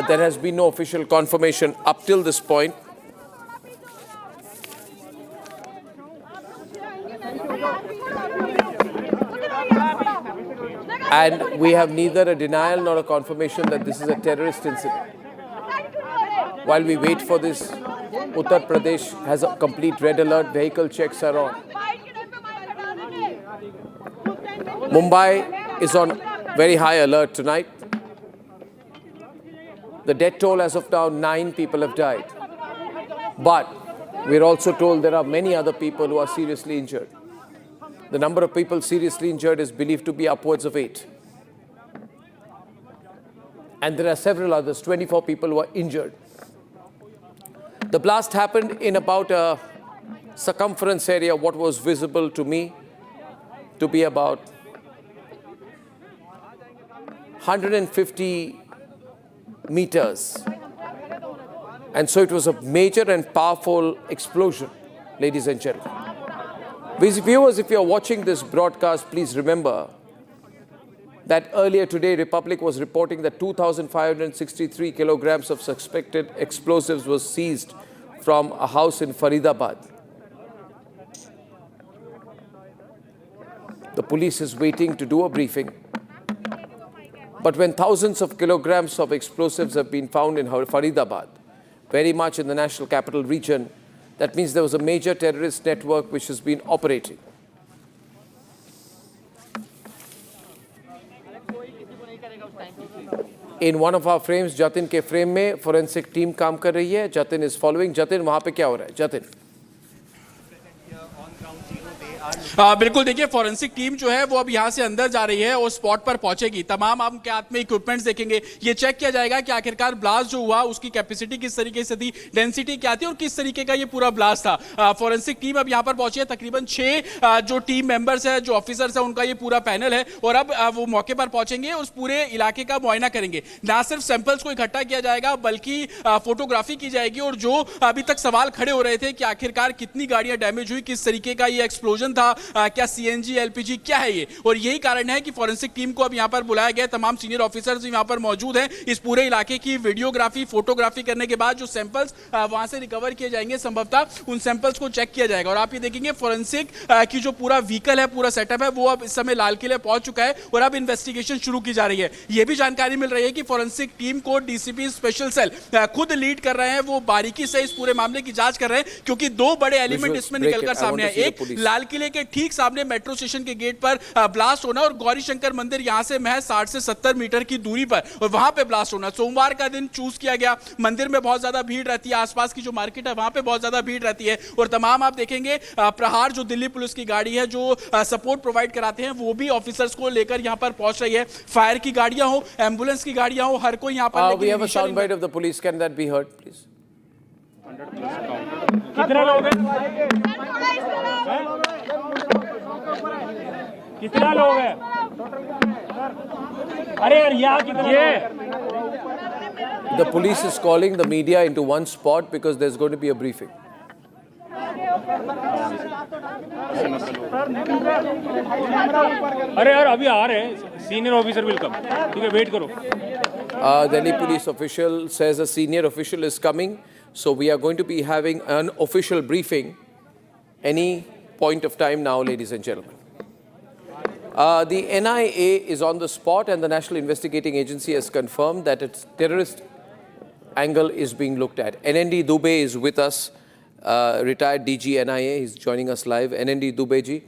There has been no official confirmation up till this point. And we have neither a denial nor a confirmation that this is a terrorist incident. While we wait for this, Uttar Pradesh has a complete red alert. Vehicle checks are on. Mumbai is on very high alert tonight. The death toll as of now, 9 people have died. But we're also told there are many other people who are seriously injured. The number of people seriously injured is believed to be upwards of 8. And there are several others, 24 people who are injured. The blast happened in about a circumference area, what was visible to me to be about 150 meters. And so it was a major and powerful explosion, ladies and gentlemen. Viewers, if you are watching this broadcast, please remember that earlier today, Republic was reporting that 2,563 kilograms of suspected explosives was seized from a house in Faridabad. The police is waiting to do a briefing. But when thousands of kilograms of explosives have been found in Faridabad, very much in the national capital region, that means there was a major terrorist network which has been operating. In one of our frames, Jatin के frame में forensic team काम कर रही है. Jatin is following. Jatin, वहाँ पे क्या हो रहा है? Jatin. बिल्कुल देखिए, फॉरेंसिक टीम जो है वो अब यहाँ से अंदर जा रही है और स्पॉट पर पहुंचेगी. तमाम आपके हाथ में इक्विपमेंट्स देखेंगे. ये चेक किया जाएगा कि आखिरकार ब्लास्ट जो हुआ उसकी कैपेसिटी किस तरीके से थी, डेंसिटी क्या थी और किस तरीके का ये पूरा ब्लास्ट था. फॉरेंसिक टीम अब यहाँ पर पहुंची है. तकरीबन 6 जो टीम मेंबर्स है, जो ऑफिसर्स है, उनका ये पूरा पैनल है और अब वो मौके पर पहुंचेंगे और उस पूरे इलाके का मुआयना करेंगे. ना सिर्फ सैंपल्स को इकट्ठा किया जाएगा बल्कि फोटोग्राफी की जाएगी. और जो अभी तक सवाल खड़े हो रहे थे कि आखिरकार कितनी गाड़ियां डैमेज हुई, किस तरीके का ये एक्सप्लोजन था, क्या सीएनजी एलपीजी क्या है ये, और यही कारण है कि फॉरेंसिक टीम को अब यहां पर बुलाया गया. तमाम सीनियर ऑफिसर्स यहां पर मौजूद हैं. इस पूरे इलाके की वीडियोग्राफी, फोटोग्राफी करने के बाद जो सैंपल्स वहां से रिकवर किए जाएंगे, संभवतः उन सैंपल्स को चेक किया जाएगा. और आप ये देखेंगे फॉरेंसिक की जो पूरा व्हीकल है, पूरा सेटअप है, वो अब इस समय लाल किले पहुंच चुका है और अब इन्वेस्टिगेशन शुरू की जा रही है. यह भी जानकारी मिल रही है कि फॉरेंसिक टीम को डीसीपी स्पेशल सेल खुद लीड कर रहे हैं. वो बारीकी से इस पूरे मामले की जांच कर रहे हैं क्योंकि 2 बड़े एलिमेंट इसमें निकलकर सामने आए. एक, लाल किले के ठीक सामने मेट्रो स्टेशन के गेट पर ब्लास्ट होना और गौरी शंकर मंदिर यहां से महज 60 से 70 मीटर की दूरी पर, और वहां पे ब्लास्ट होना. सोमवार का दिन चूज किया गया. मंदिर में बहुत ज्यादा भीड़ रहती है, आसपास की जो मार्केट है वहां पे बहुत ज्यादा भीड़ रहती है. और तमाम आप देखेंगे प्रहार जो दिल्ली पुलिस की गाड़ी है, जो सपोर्ट प्रोवाइड कराते हैं, वो भी ऑफिसर्स को लेकर यहां पर पहुंच रही है. फायर की गाड़ियां हो, एम्बुलेंस की गाड़ियां हो, हर कोई यहां पर. We have a sound bite of the police. Can that be heard, please? कितने लोग हैं? कितना लोग हैं? अरे यार ये The police is calling the media into one spot because there's going to be a briefing. अरे यार अभी आ रहे हैं. Senior officer will come. ठीक है, वेट करो. Delhi police official says a senior official is coming, so we are going to be having an official briefing any point of time now, ladies and gentlemen. The NIA is on the spot and the National Investigating Agency has confirmed that its terrorist angle is being looked at. NND Dubey is with us, retired DG NIA. He's joining us live. NND Dubey ji,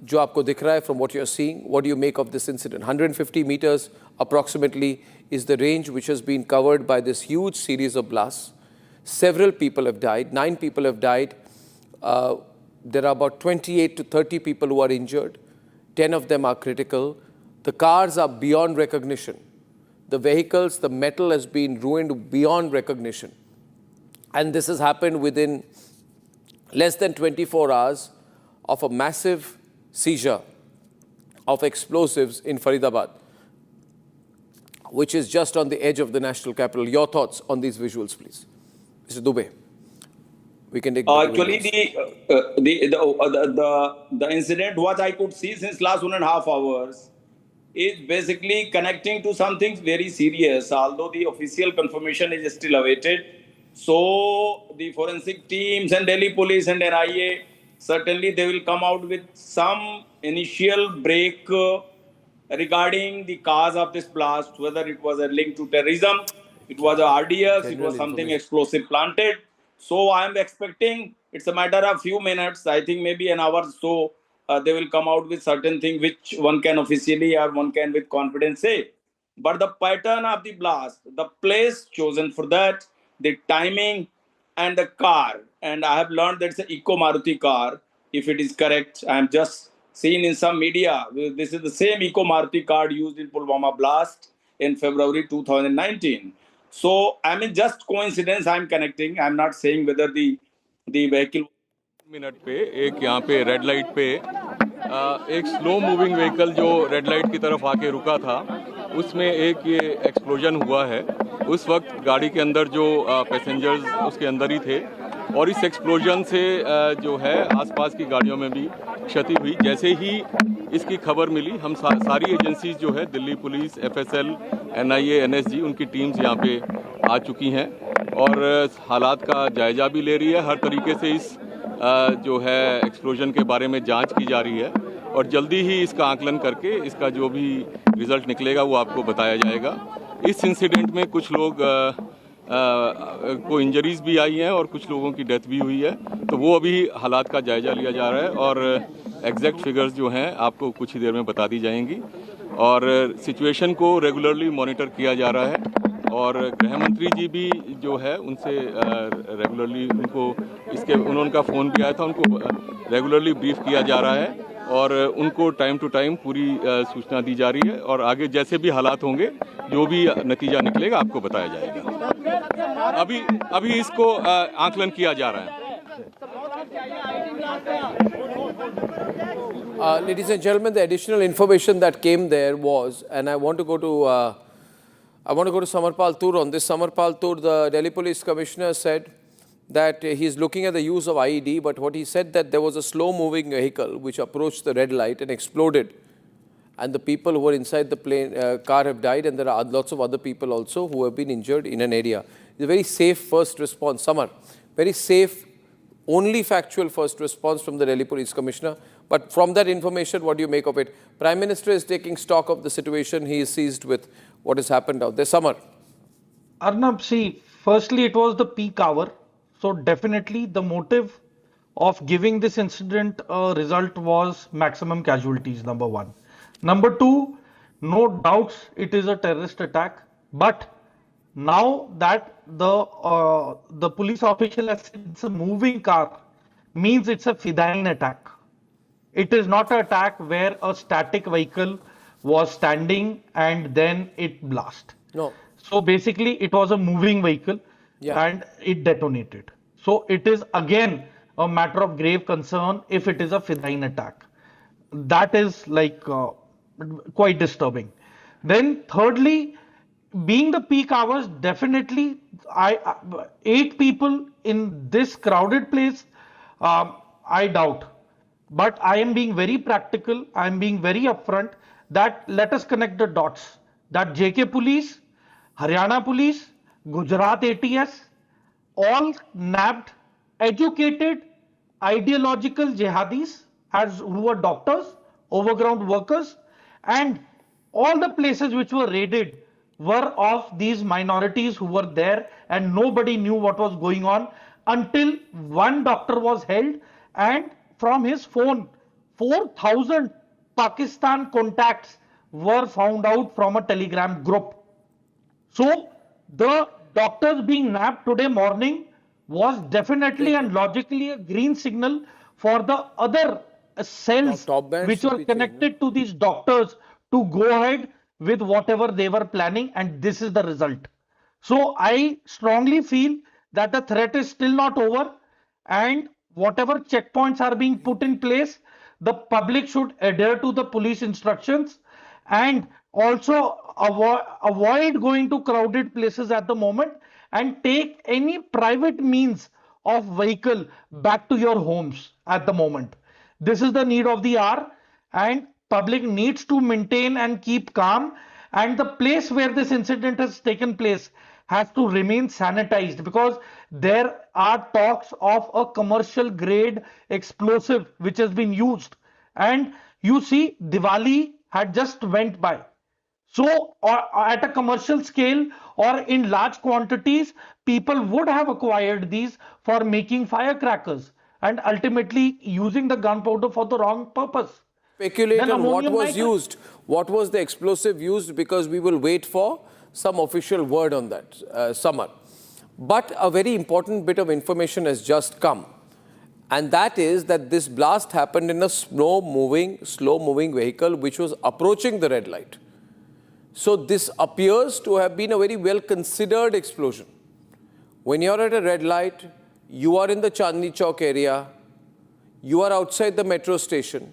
जो आपको दिख रहा है from what you're seeing, what do you make of this incident? 150 meters approximately is the range which has been covered by this huge series of blasts. Several people have died. 9 people have died. There are about 28 to 30 people who are injured. 10 of them are critical. The cars are beyond recognition. The vehicles, the metal has been ruined beyond recognition. And this has happened within less than 24 hours of a massive seizure of explosives in Faridabad, which is just on the edge of the national capital. Your thoughts on these visuals, please. Mr. Dubey. We can take actually the incident what I could see since last 1.5 hours is basically connecting to something very serious, although the official confirmation is still awaited. So the forensic teams and Delhi police and NIA, certainly they will come out with some initial break regarding the cause of this blast, whether it was a link to terrorism, it was a RDS, it was something explosive planted. So I am expecting it's a matter of few minutes, I think maybe an hour or so, they will come out with certain thing which one can officially or one can with confidence say. but the pattern of the blast, the place chosen for that, the timing, and the car. And I have learned that it's an Eco Maruti car, if it is correct. I am just seen in some media. This is the same Eco Maruti car used in Pulwama blast in February 2019. So, I mean, just coincidence I'm connecting. I'm not saying whether the vehicle. Minute पे एक यहाँ पे red light पे एक slow moving vehicle जो red light की तरफ आके रुका था, उसमें एक ये एक्सप्लोजन हुआ है। उस वक्त गाड़ी के अंदर जो पैसेंजर्स उसके अंदर ही थे और इस एक्सप्लोजन से जो है आसपास की गाड़ियों में भी क्षति हुई। जैसे ही इसकी खबर मिली, हम सारी एजेंसीज जो है, Delhi police, FSL, NIA, NSG, उनकी टीम्स यहाँ पे आ चुकी हैं और हालात का जायजा भी ले रही है। हर तरीके से इस जो है एक्सप्लोजन के बारे में जांच की जा रही है और जल्दी ही इसका आकलन करके इसका जो भी रिजल्ट निकलेगा वो आपको बताया जाएगा। इस इंसिडेंट में कुछ लोग को इंजरीज भी आई हैं और कुछ लोगों की डेथ भी हुई है, तो वो अभी हालात का जायजा लिया जा रहा है और एग्जैक्ट फिगर्स जो हैं आपको कुछ ही देर में बता दी जाएंगी और सिचुएशन को रेगुलरली मॉनिटर किया जा रहा है और गृह मंत्री जी भी जो है उनसे रेगुलरली उनका फ़ोन भी आया था, उनको रेगुलरली ब्रीफ किया जा रहा है और उनको टाइम टू टाइम पूरी सूचना दी जा रही है और आगे जैसे भी हालात होंगे, जो भी नतीजा निकलेगा आपको बताया जाएगा। अभी इसको आकलन किया जा रहा है। Ladies and gentlemen, the additional information that came there was, and I want to go to Samarpal Tur on this. Samarpal Tur, the Delhi Police Commissioner, said that he is looking at the use of IED, but what he said that there was a slow-moving vehicle which approached the red light and exploded, and the people who were inside the car have died, and there are lots of other people also who have been injured in an area. It's a very safe first response. Samar, very safe, only factual first response from the Delhi Police Commissioner. But from that information, what do you make of it? Prime Minister is taking stock of the situation. He is seized with what has happened out there. Samar. Arnab, see, firstly, it was the peak hour. So definitely the motive of giving this incident a result was maximum casualties, number one. Number two, no doubts it is a terrorist attack. But now that the police official has said it's a moving car, means it's a fidine attack. It is not an attack where a static vehicle was standing and then it blast. No. So basically it was a moving vehicle and it detonated. So it is again a matter of grave concern if it is a fidine attack. That is like quite disturbing. Then thirdly, being the peak hours, definitely 8 people in this crowded place, I doubt. But I am being very practical. I am being very upfront that let us connect the dots. That JK Police, Haryana Police, Gujarat ATS, all nabbed educated ideological jihadis who were doctors, overground workers, and all the places which were raided were of these minorities who were there, and nobody knew what was going on until one doctor was held, and from his phone 4,000 Pakistan contacts were found out from a Telegram group. So the doctors being nabbed today morning was definitely and logically a green signal for the other cells which were connected to these doctors to go ahead with whatever they were planning, and this is the result. So I strongly feel that the threat is still not over, and whatever checkpoints are being put in place, the public should adhere to the police instructions and also avoid going to crowded places at the moment and take any private means of vehicle back to your homes at the moment. This is the need of the hour, and public needs to maintain and keep calm, and the place where this incident has taken place has to remain sanitized, because there are talks of a commercial grade explosive which has been used, and you see Diwali had just went by. So at a commercial scale or in large quantities, people would have acquired these for making firecrackers and ultimately using the gunpowder for the wrong purpose. speculate Then on what ammonium was nitrate. used, what was the explosive used, because we will wait for some official word on that, Samar. But a very important bit of information has just come. And that is that this blast happened in a slow-moving vehicle which was approaching the red light. So this appears to have been a very well-considered explosion. When you're at a red light, you are in the Chandni Chowk area, you are outside the metro station,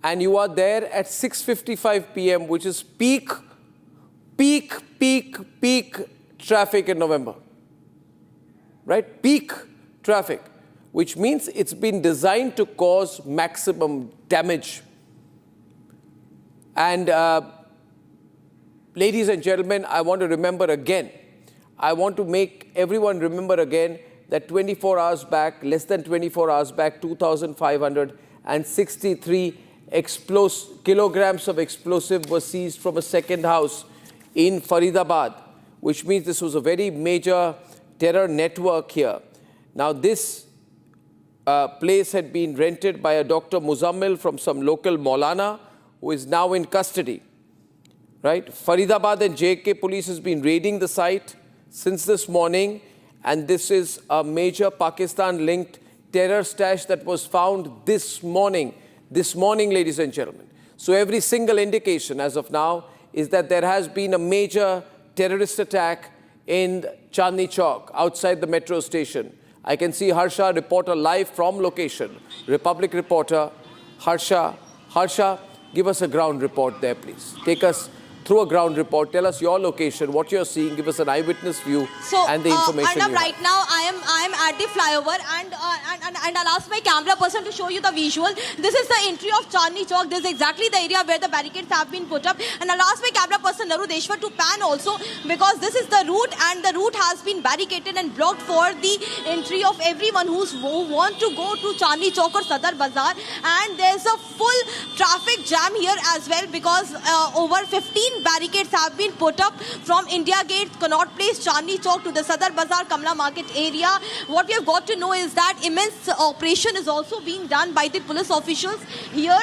and you are there at 6:55 p.m., which is peak traffic in November. Right? Peak traffic, which means it's been designed to cause maximum damage. And ladies and gentlemen, I want to remember again, I want to make everyone remember again that 24 hours back, less than 24 hours back, 2,563 kilograms of explosive were seized from a second house in Faridabad, which means this was a very major terror network here. Now this place had been rented by a Dr. Muzammil from some local Maulana who is now in custody. Right? Faridabad and JK police has been raiding the site since this morning, and this is a major Pakistan-linked terror stash that was found this morning, ladies and gentlemen. So every single indication as of now is that there has been a major terrorist attack in Chandni Chowk, outside the metro station. I can see Harsha, reporter live from location. Republic reporter, Harsha, give us a ground report there, please. Take us through a ground report. Tell us your location, what you're seeing. Give us an eyewitness view and the information. Arnab, right now I am at the flyover, and I'll ask my camera person to show you the visual. This is the entry of Chandni Chowk. This is exactly the area where the barricades have been put up. And I'll ask my camera person Narudeshwar to pan also, because this is the route, and the route has been barricaded and blocked for the entry of everyone who want to go to Chandni Chowk or Sadar Bazaar. And there's a full traffic jam here as well, because over 15 barricades have been put up from India Gate, Connaught Place, Chandni Chowk to the Sadar Bazaar, Kamla Market area. What we have got to know is that immense operation is also being done by the police officials here,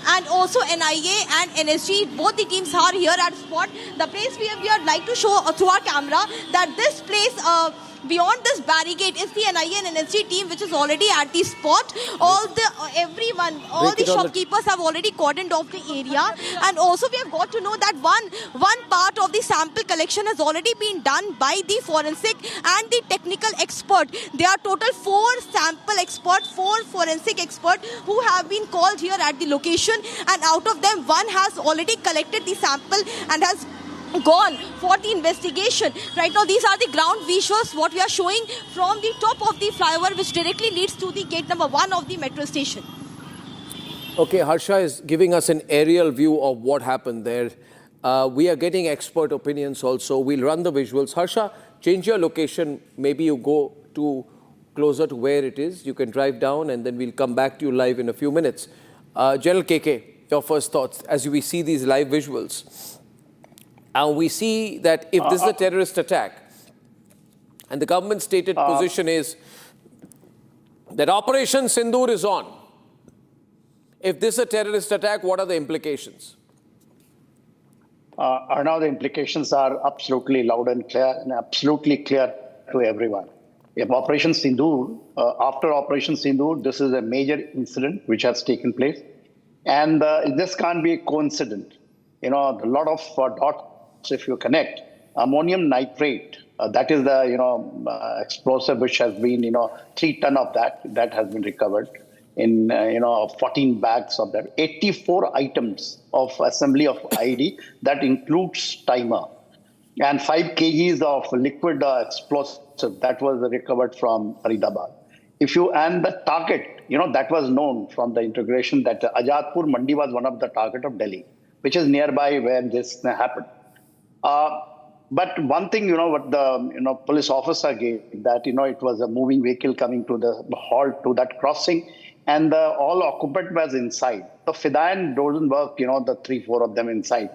and also NIA and NSG. Both the teams are here at spot. The place we would like to show through our camera that this place, beyond this barricade, is the NIA and NSG team, which is already at the spot. All the shopkeepers have already cordoned off the area, and also we have got to know that one part of the sample collection has already been done by the forensic and the technical expert. There are total 4 sample experts, 4 forensic experts who have been called here at the location, and out of them, one has already collected the sample and has gone for the investigation. Right now, these are the ground visuals, what we are showing from the top of the flyover, which directly leads to the gate number 1 of the metro station. Okay, Harsha is giving us an aerial view of what happened there. We are getting expert opinions also. We'll run the visuals. Harsha, change your location. Maybe you go to closer to where it is. You can drive down, and then we'll come back to you live in a few minutes. General KK, your first thoughts as we see these live visuals. And we see that if this is a terrorist attack, and the government stated position is that Operation Sindoor is on. If this is a terrorist attack, what are the implications? Now the implications are absolutely loud and clear, and absolutely clear to everyone. If Operation Sindoor, after Operation Sindoor, this is a major incident which has taken place, and this can't be a coincidence. You know, a lot of dots. If you connect ammonium nitrate, that is the explosive which has been 3 tons of that has been recovered in 14 bags of that, 84 items of assembly of IED that includes timer, and 5 kgs of liquid explosive that was recovered from Faridabad. And the target, that was known from the integration that Ajadpur Mandi was one of the target of Delhi, which is nearby where this happened. But one thing, what the police officer gave, that it was a moving vehicle coming to the halt to that crossing, and all occupant was inside. The Fidayan doesn't work, the 3-4 of them inside.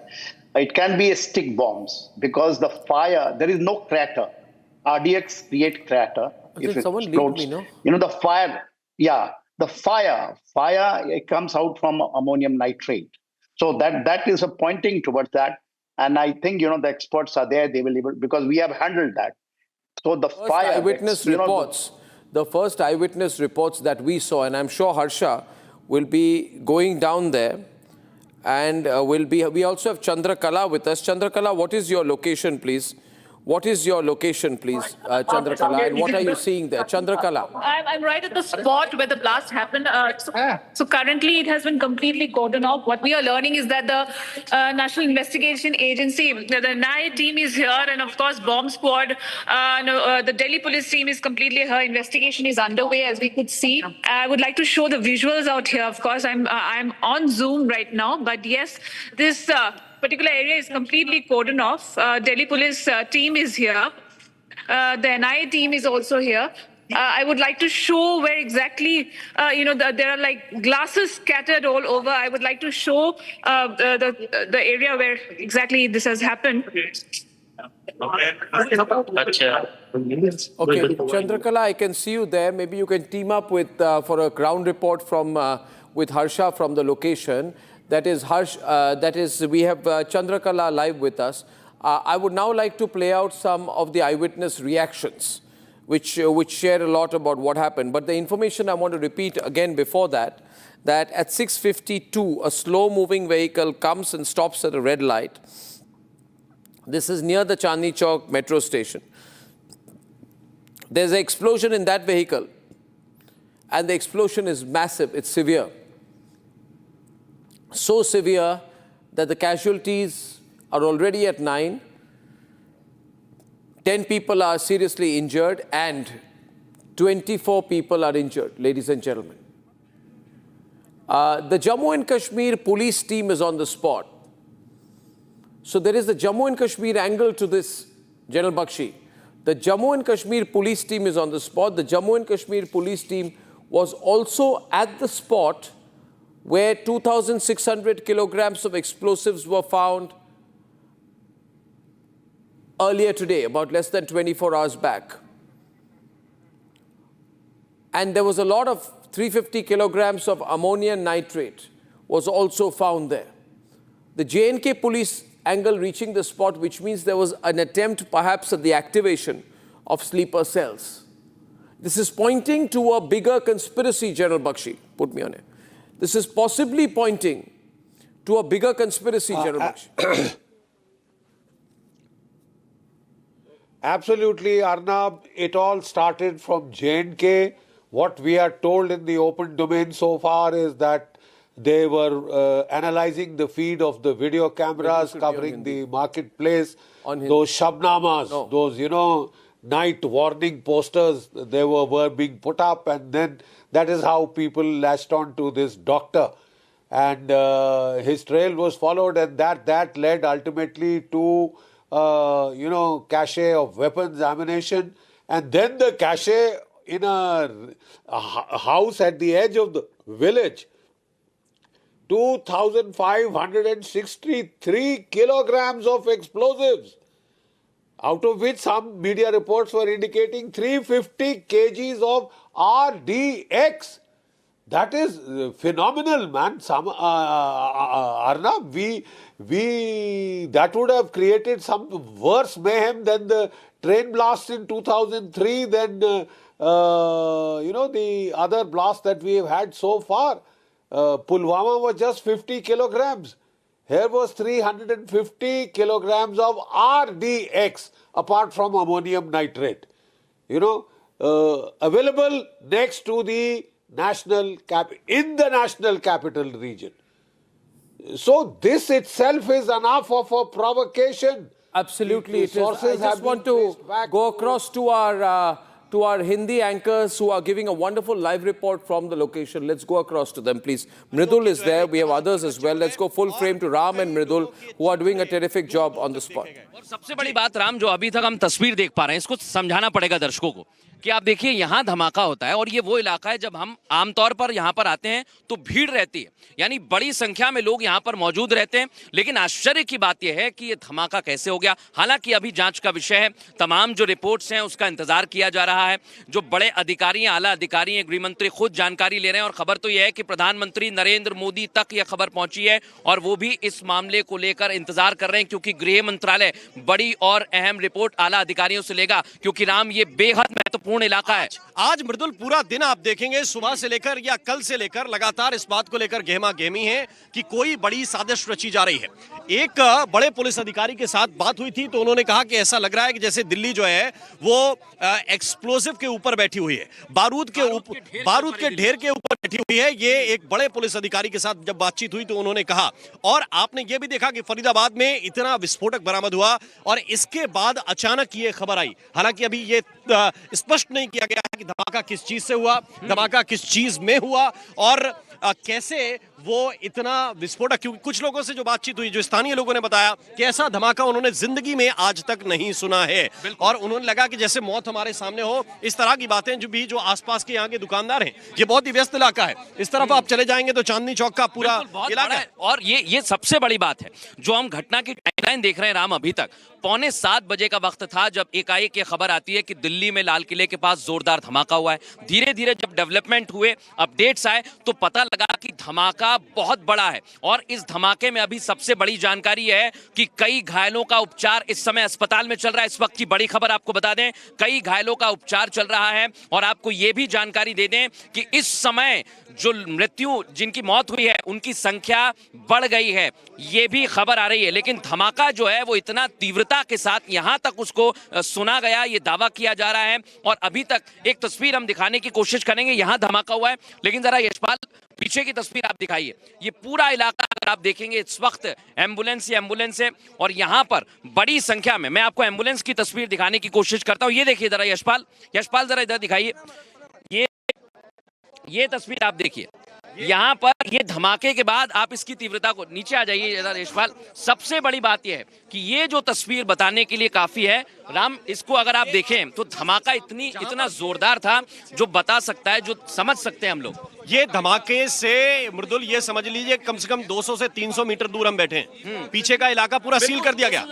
It can be a stick bombs, because the fire, there is no crater. RDX create crater if it explodes. The the fire it comes out from ammonium nitrate. So that is a pointing towards that. And I think, the experts are there, they will able, because we have handled that. So the First fire, eyewitness reports, the first eyewitness reports that we saw, and I'm sure Harsha will be going down there, and we also have Chandrakala with us. Chandrakala, what is your location, please? What is your location, please, Chandrakala, and what are you seeing there? Chandrakala. I'm right at the spot where the blast happened. So currently it has been completely cordoned off. What we are learning is that the National Investigation Agency, the NIA team is here, and of course bomb squad, the Delhi police team is completely here. Investigation is underway, as we could see. I would like to show the visuals out here. Of course, I'm on Zoom right now, but yes, this particular area is completely cordoned off. Delhi police team is here. The NIA team is also here. I would like to show where exactly, there are like glasses scattered all over. I would like to show the area where exactly this has happened. Okay, Chandrakala, I can see you there. Maybe you can team up with for a ground report from with Harsha from the location. That is we have Chandrakala live with us. I would now like to play out some of the eyewitness reactions, which share a lot about what happened. But the information I want to repeat again before that at 6:52, a slow-moving vehicle comes and stops at a red light. This is near the Chandni Chowk metro station. There's an explosion in that vehicle, and the explosion is massive. It's severe. So severe that the casualties are already at 9. 10 people are seriously injured and 24 people are injured, ladies and gentlemen. The Jammu and Kashmir police team is on the spot. So there is the Jammu and Kashmir angle to this, General Bakshi. The Jammu and Kashmir police team is on the spot. The Jammu and Kashmir police team was also at the spot where 2,600 kilograms of explosives were found earlier today, about less than 24 hours back. And there was a lot of 350 kilograms of ammonium nitrate was also found there. The J&K police angle reaching the spot, which means there was an attempt perhaps at the activation of sleeper cells. This is pointing to a bigger conspiracy, General Bakshi. Put me on it. This is possibly pointing to a bigger conspiracy, General Bakshi. Absolutely, Arnab. It all started from J&K. What we are told in the open domain so far is that they were analyzing the feed of the video cameras covering the marketplace. Those shabnamas, those, night warning posters, they were being put up, and then that is how people latched on to this doctor. And his trail was followed, and that led ultimately to, cache of weapons, ammunition, and then the cache in a house at the edge of the village. 2,563 kilograms of explosives, out of which some media reports were indicating 350 kgs of RDX. That is phenomenal, man. Arnab, that would have created some worse mayhem than the train blast in 2003, than the other blast that we have had so far. Pulwama was just 50 kilograms. Here was 350 kilograms of RDX, apart from ammonium nitrate. Available next to the in the national capital region. So this itself is enough of a provocation. Absolutely, it is. I just want to go across to our Hindi anchors who are giving a wonderful live report from the location. Let's go across to them, please. Mridul is there. We have others as well. Let's go full frame to Ram and Mridul, who are doing a terrific job on the spot. और सबसे बड़ी बात राम, जो अभी तक हम तस्वीर देख पा रहे हैं, इसको समझाना पड़ेगा दर्शकों को कि आप देखिए यहाँ धमाका होता है और ये वो इलाका है जब हम आमतौर पर यहाँ पर आते हैं तो भीड़ रहती है, यानी बड़ी संख्या में लोग यहाँ पर मौजूद रहते हैं। लेकिन आश्चर्य की बात यह है कि ये धमाका कैसे हो गया। हालांकि अभी जांच का विषय है, तमाम जो रिपोर्ट्स हैं उसका इंतजार किया जा रहा रहा है। जो बड़े अधिकारी हैं, आला अधिकारी हैं, गृह मंत्री खुद जानकारी ले रहे हैं और खबर तो यह है कि प्रधानमंत्री नरेंद्र मोदी तक यह खबर पहुंची है और वो भी इस मामले को लेकर इंतजार कर रहे हैं, क्योंकि गृह मंत्रालय बड़ी और अहम रिपोर्ट आला अधिकारियों से लेगा, क्योंकि राम ये बेहद महत्वपूर्ण इलाका है। आज मृदुल पूरा दिन आप देखेंगे, सुबह से लेकर या कल से लेकर लगातार इस बात को लेकर गहमा गहमी है कि कोई बड़ी साजिश रची जा रही है। एक बड़े पुलिस अधिकारी के साथ बात हुई थी तो उन्होंने कहा कि ऐसा लग रहा है कि जैसे दिल्ली जो है वो एक्सप्लोसिव के ऊपर बैठी हुई है, बारूद के ढेर के ऊपर बैठी हुई है। ये एक बड़े पुलिस अधिकारी के साथ जब बातचीत हुई तो उन्होंने कहा। और आपने ये भी देखा कि फरीदाबाद में इतना विस्फोटक बरामद हुआ और इसके बाद अचानक ये खबर आई। हालांकि अभी ये स्पष्ट नहीं किया गया कि धमाका किस चीज से हुआ, धमाका किस चीज में हुआ और कैसे वो इतना विस्फोटक, क्योंकि कुछ लोगों से जो बातचीत हुई, जो स्थानीय लोगों ने बताया कि ऐसा धमाका उन्होंने जिंदगी में आज तक नहीं सुना है और उन्होंने लगा कि जैसे मौत हमारे सामने हो। इस तरह की बातें जो आसपास के यहाँ के दुकानदार हैं, ये बहुत ही व्यस्त इलाका है। इस तरफ आप चले जाएंगे तो चांदनी चौक का पूरा इलाका है। और ये सबसे बड़ी बात है जो हम घटना की टाइमलाइन देख रहे हैं राम, अभी तक 6:45 बजे का वक्त था जब एकाएक ये खबर आती है कि दिल्ली में लाल किले के पास जोरदार धमाका हुआ है। धीरे धीरे जब डेवलपमेंट हुए, अपडेट्स आए तो पता लगा कि धमाका बहुत बड़ा है और इस धमाके में अभी सबसे बड़ी जानकारी है कि कई घायलों का उपचार इस समय अस्पताल में चल रहा है। इस वक्त की बड़ी खबर आपको बता दें, कई घायलों का उपचार चल रहा है और आपको यह भी जानकारी दे दें कि इस समय जो मृत्यु, जिनकी मौत हुई है, उनकी संख्या बढ़ गई है, ये भी खबर आ रही है। लेकिन धमाका जो है वो इतना तीव्रता के साथ यहां तक उसको सुना गया, ये दावा किया जा रहा है। और अभी तक एक तस्वीर हम दिखाने की कोशिश करेंगे, यहां धमाका हुआ है, लेकिन जरा यशपाल पीछे की तस्वीर आप दिखाइए। ये पूरा इलाका अगर आप देखेंगे इस वक्त एम्बुलेंस है और यहां पर बड़ी संख्या में, मैं आपको एम्बुलेंस की तस्वीर दिखाने की कोशिश करता हूं। ये देखिए जरा यशपाल जरा इधर दिखाइए, ये तस्वीर आप देखिए। यहाँ पर ये धमाके के बाद आप इसकी तीव्रता को, नीचे आ जाइए यशपाल। सबसे बड़ी बात यह है कि ये जो तस्वीर बताने के लिए काफी है राम, इसको अगर आप देखें तो धमाका इतना जोरदार था जो बता सकता है, जो समझ सकते हैं हम लोग। ये धमाके से मृदुल ये समझ लीजिए कम से कम 200 से 300 मीटर दूर हम बैठे हैं। पीछे का इलाका पूरा सील कर दिया गया,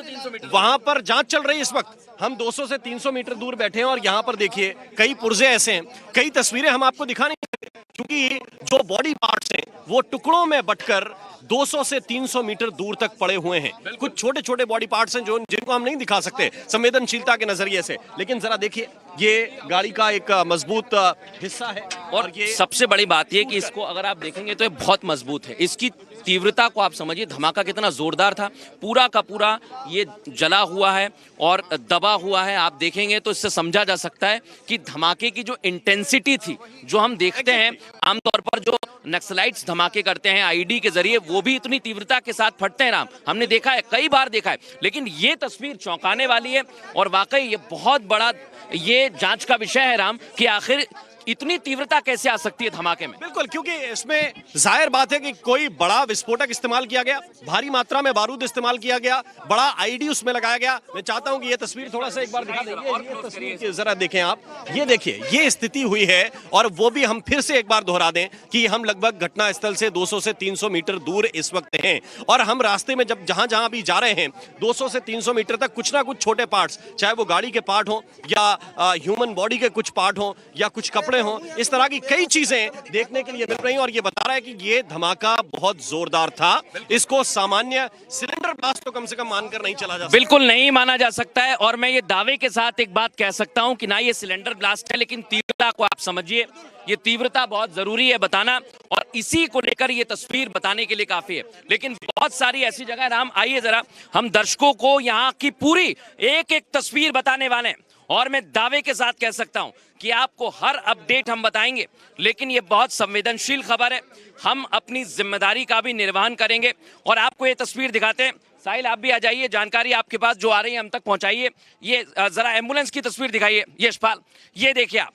वहां पर जांच चल रही है इस वक्त। हम 200 से 300 मीटर दूर बैठे हैं और यहाँ पर देखिए कई पुर्जे ऐसे हैं, कई तस्वीरें हम आपको दिखा नहीं सकते क्योंकि जो बॉडी पार्ट्स हैं वो टुकड़ों में बंटकर 200 से 300 मीटर दूर तक पड़े हुए हैं। कुछ छोटे छोटे बॉडी पार्ट्स हैं जिनको हम नहीं दिखा सकते संवेदनशीलता के नजरिए से, लेकिन जरा देखिए ये गाड़ी का एक मजबूत हिस्सा है और ये सबसे बड़ी बात यह कि इसको अगर आप देखेंगे तो ये बहुत मजबूत है। इसकी तीव्रता को आप समझिए, धमाका कितना जोरदार था, पूरा का पूरा ये जला हुआ है और दबा हुआ है। आप देखेंगे तो इससे समझा जा सकता है कि धमाके की जो इंटेंसिटी थी, जो हम देखते हैं आमतौर पर जो नक्सलाइट्स धमाके करते हैं आईडी के जरिए, वो भी इतनी तीव्रता के साथ फटते हैं राम, हमने देखा है, कई बार देखा है। लेकिन ये तस्वीर चौंकाने वाली है और वाकई ये बहुत बड़ा ये जांच का विषय है राम कि आखिर इतनी तीव्रता कैसे आ सकती है धमाके में। बिल्कुल, क्योंकि इसमें जाहिर बात है कि कोई बड़ा विस्फोटक इस्तेमाल किया गया, भारी मात्रा में बारूद इस्तेमाल किया गया, बड़ा आईडी उसमें लगाया गया। मैं चाहता हूं कि ये तस्वीर थोड़ा सा एक बार दिखा देंगे, ये तस्वीर जरा देखें आप, ये देखिए ये स्थिति हुई है और वो भी हम फिर से एक बार दोहरा दें कि हम लगभग घटना स्थल से 200 से 300 मीटर दूर इस वक्त हैं और हम रास्ते में जब जहां भी जा रहे हैं 200 से 300 मीटर तक कुछ ना कुछ छोटे पार्ट्स, चाहे वो गाड़ी के पार्ट हो या ह्यूमन बॉडी के कुछ पार्ट हो या कुछ कपड़े हो, इस तरह की कई चीजें देखने के लिए मिल रही हैं और ये बता रहा है कि ये धमाका बहुत जोरदार था। इसको सामान्य सिलेंडर ब्लास्ट तो कम से कम मानकर नहीं चला जा सकता। बिल्कुल नहीं माना जा सकता है और मैं ये दावे के साथ एक बात कह सकता हूं कि ना ये सिलेंडर ब्लास्ट है, लेकिन तीव्रता को आप समझिए, ये तीव्रता बहुत जरूरी है बताना और इसी को लेकर ये तस्वीर बताने के लिए काफी है। लेकिन बहुत सारी ऐसी जगह राम, आइए जरा हम दर्शकों को यहाँ की पूरी एक एक तस्वीर बताने वाले हैं और मैं दावे के साथ कह सकता हूं कि आपको हर अपडेट हम बताएंगे। लेकिन ये बहुत संवेदनशील खबर है, हम अपनी जिम्मेदारी का भी निर्वहन करेंगे और आपको ये तस्वीर दिखाते हैं। साहिल आप भी आ जाइए, जानकारी आपके पास जो आ रही है हम तक पहुंचाइए। ये जरा एम्बुलेंस की तस्वीर दिखाइए यशपाल, ये देखिए आप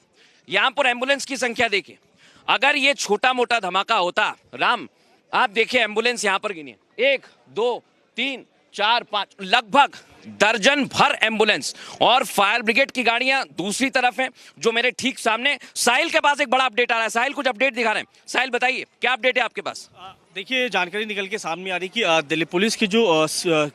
यहाँ पर एम्बुलेंस की संख्या देखिए। अगर ये छोटा मोटा धमाका होता राम, आप देखिए एम्बुलेंस यहाँ पर गिनिए, 1 2 3 4-5 लगभग दर्जन भर एम्बुलेंस और फायर ब्रिगेड की गाड़ियां दूसरी तरफ हैं, जो मेरे ठीक सामने। साहिल के पास एक बड़ा अपडेट आ रहा है। साहिल कुछ अपडेट दिखा रहे हैं। साहिल बताइए क्या अपडेट है आपके पास? देखिए, जानकारी निकल के सामने आ रही कि दिल्ली पुलिस की जो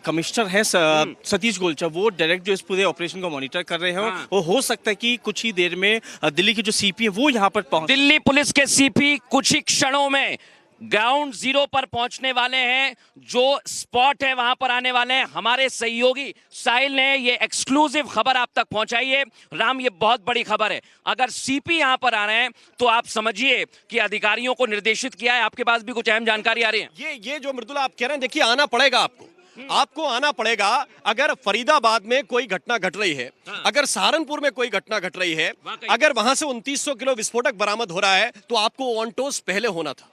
कमिश्नर हैं सतीश गोलचा, वो डायरेक्ट जो इस पूरे ऑपरेशन को मॉनिटर कर रहे हैं। वो हो सकता है कि कुछ ही देर में दिल्ली की जो सीपी है वो यहाँ पर पहुंच। दिल्ली पुलिस के सीपी कुछ ही क्षणों में ग्राउंड जीरो पर पहुंचने वाले हैं। जो स्पॉट है वहां पर आने वाले हैं। हमारे सहयोगी साहिल ने ये एक्सक्लूसिव खबर आप तक पहुंचाई है। राम, ये बहुत बड़ी खबर है। अगर सीपी यहां पर आ रहे हैं तो आप समझिए कि अधिकारियों को निर्देशित किया है। आपके पास भी कुछ अहम जानकारी आ रही है? ये जो मृदुला आप कह रहे हैं, देखिए आना पड़ेगा आपको आना पड़ेगा। अगर फरीदाबाद में कोई घटना घट रही है, अगर सहारनपुर में कोई घटना घट रही है, अगर वहां से 2900 किलो विस्फोटक बरामद हो रहा है, तो आपको ऑन टोस पहले होना था।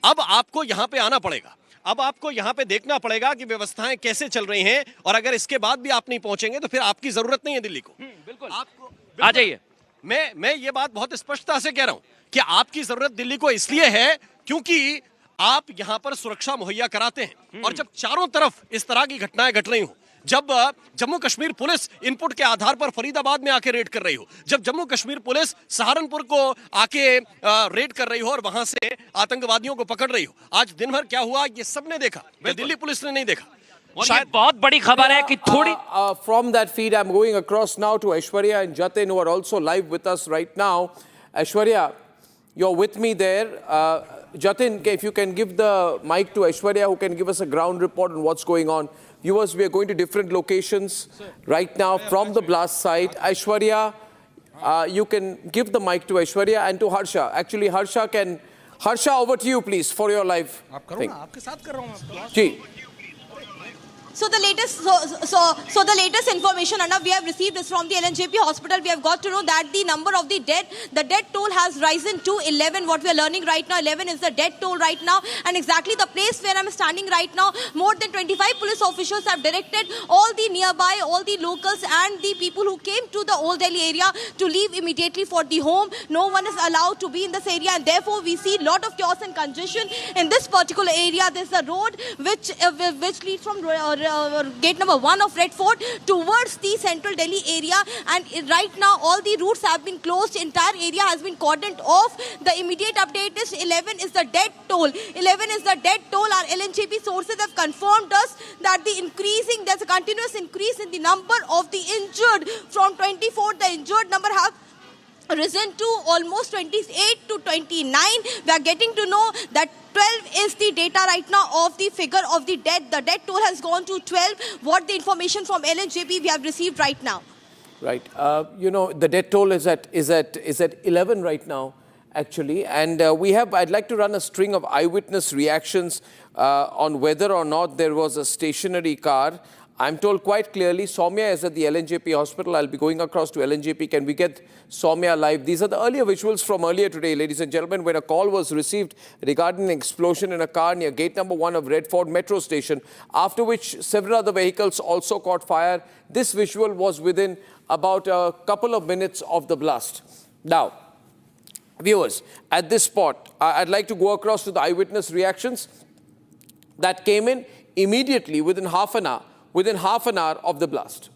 अब आपको यहां पे आना पड़ेगा। अब आपको यहां पे देखना पड़ेगा कि व्यवस्थाएं कैसे चल रही हैं, और अगर इसके बाद भी आप नहीं पहुंचेंगे तो फिर आपकी जरूरत नहीं है दिल्ली को। बिल्कुल आपको आ जाइए। मैं ये बात बहुत स्पष्टता से कह रहा हूं कि आपकी जरूरत दिल्ली को इसलिए है क्योंकि आप यहां पर सुरक्षा मुहैया कराते हैं। और जब चारों तरफ इस तरह की घटनाएं घट रही हो, जब जम्मू कश्मीर पुलिस इनपुट के आधार पर फरीदाबाद में आके रेड कर रही हो, जब जम्मू कश्मीर पुलिस सहारनपुर को आके रेड कर रही हो और वहां से आतंकवादियों को पकड़ रही हो, आज दिन भर क्या हुआ ये सबने देखा, दिल्ली पुलिस ने नहीं देखा। शायद बहुत बड़ी खबर है कि थोड़ी from that feed I'm going across now to Aishwarya and Jatin, who are also live with us right now. Aishwarya, you're with me there. Jatin, if you can give the mic to Aishwarya, who can give us a ground report on what's going on. Viewers, we are going to different locations right now from the blast site. Aishwarya, you can give the mic to Aishwarya and to Harsha. Actually, Harsha, over to you, please, for your live thing. Ji. So the latest information, Anna, we have received is from the LNJP hospital. We have got to know that the number of the dead toll has risen to 11. What we are learning right now, 11 is the death toll right now. And exactly the place where I'm standing right now, more than 25 police officials have directed all the nearby, all the locals and the people who came to the Old Delhi area to leave immediately for the home. No one is allowed to be in this area, and therefore we see a lot of chaos and congestion in this particular area. There's a road which leads from gate number 1 of Red Fort towards the central Delhi area, and right now all the routes have been closed. Entire area has been cordoned off. The immediate update is 11 is the death toll. 11 is the death toll. Our LNJP sources have confirmed us that there's a continuous increase in the number of the injured. From 24, the injured number have risen to almost 28 to 29. We are getting to know that 12 is the data right now of the figure of the death. The death toll has gone to 12. What the information from LNJP we have received right now. Right. The death toll is at 11 right now, actually. And I'd like to run a string of eyewitness reactions on whether or not there was a stationary car. I'm told quite clearly Soumya is at the LNJP hospital. I'll be going across to LNJP. Can we get Soumya live? These are the earlier visuals from earlier today, ladies and gentlemen, when a call was received regarding an explosion in a car near gate number 1 of Red Fort Metro Station, after which several other vehicles also caught fire. This visual was within about a couple of minutes of the blast. Now, viewers, at this spot, I'd like to go across to the eyewitness reactions that came in immediately within half an hour of the blast.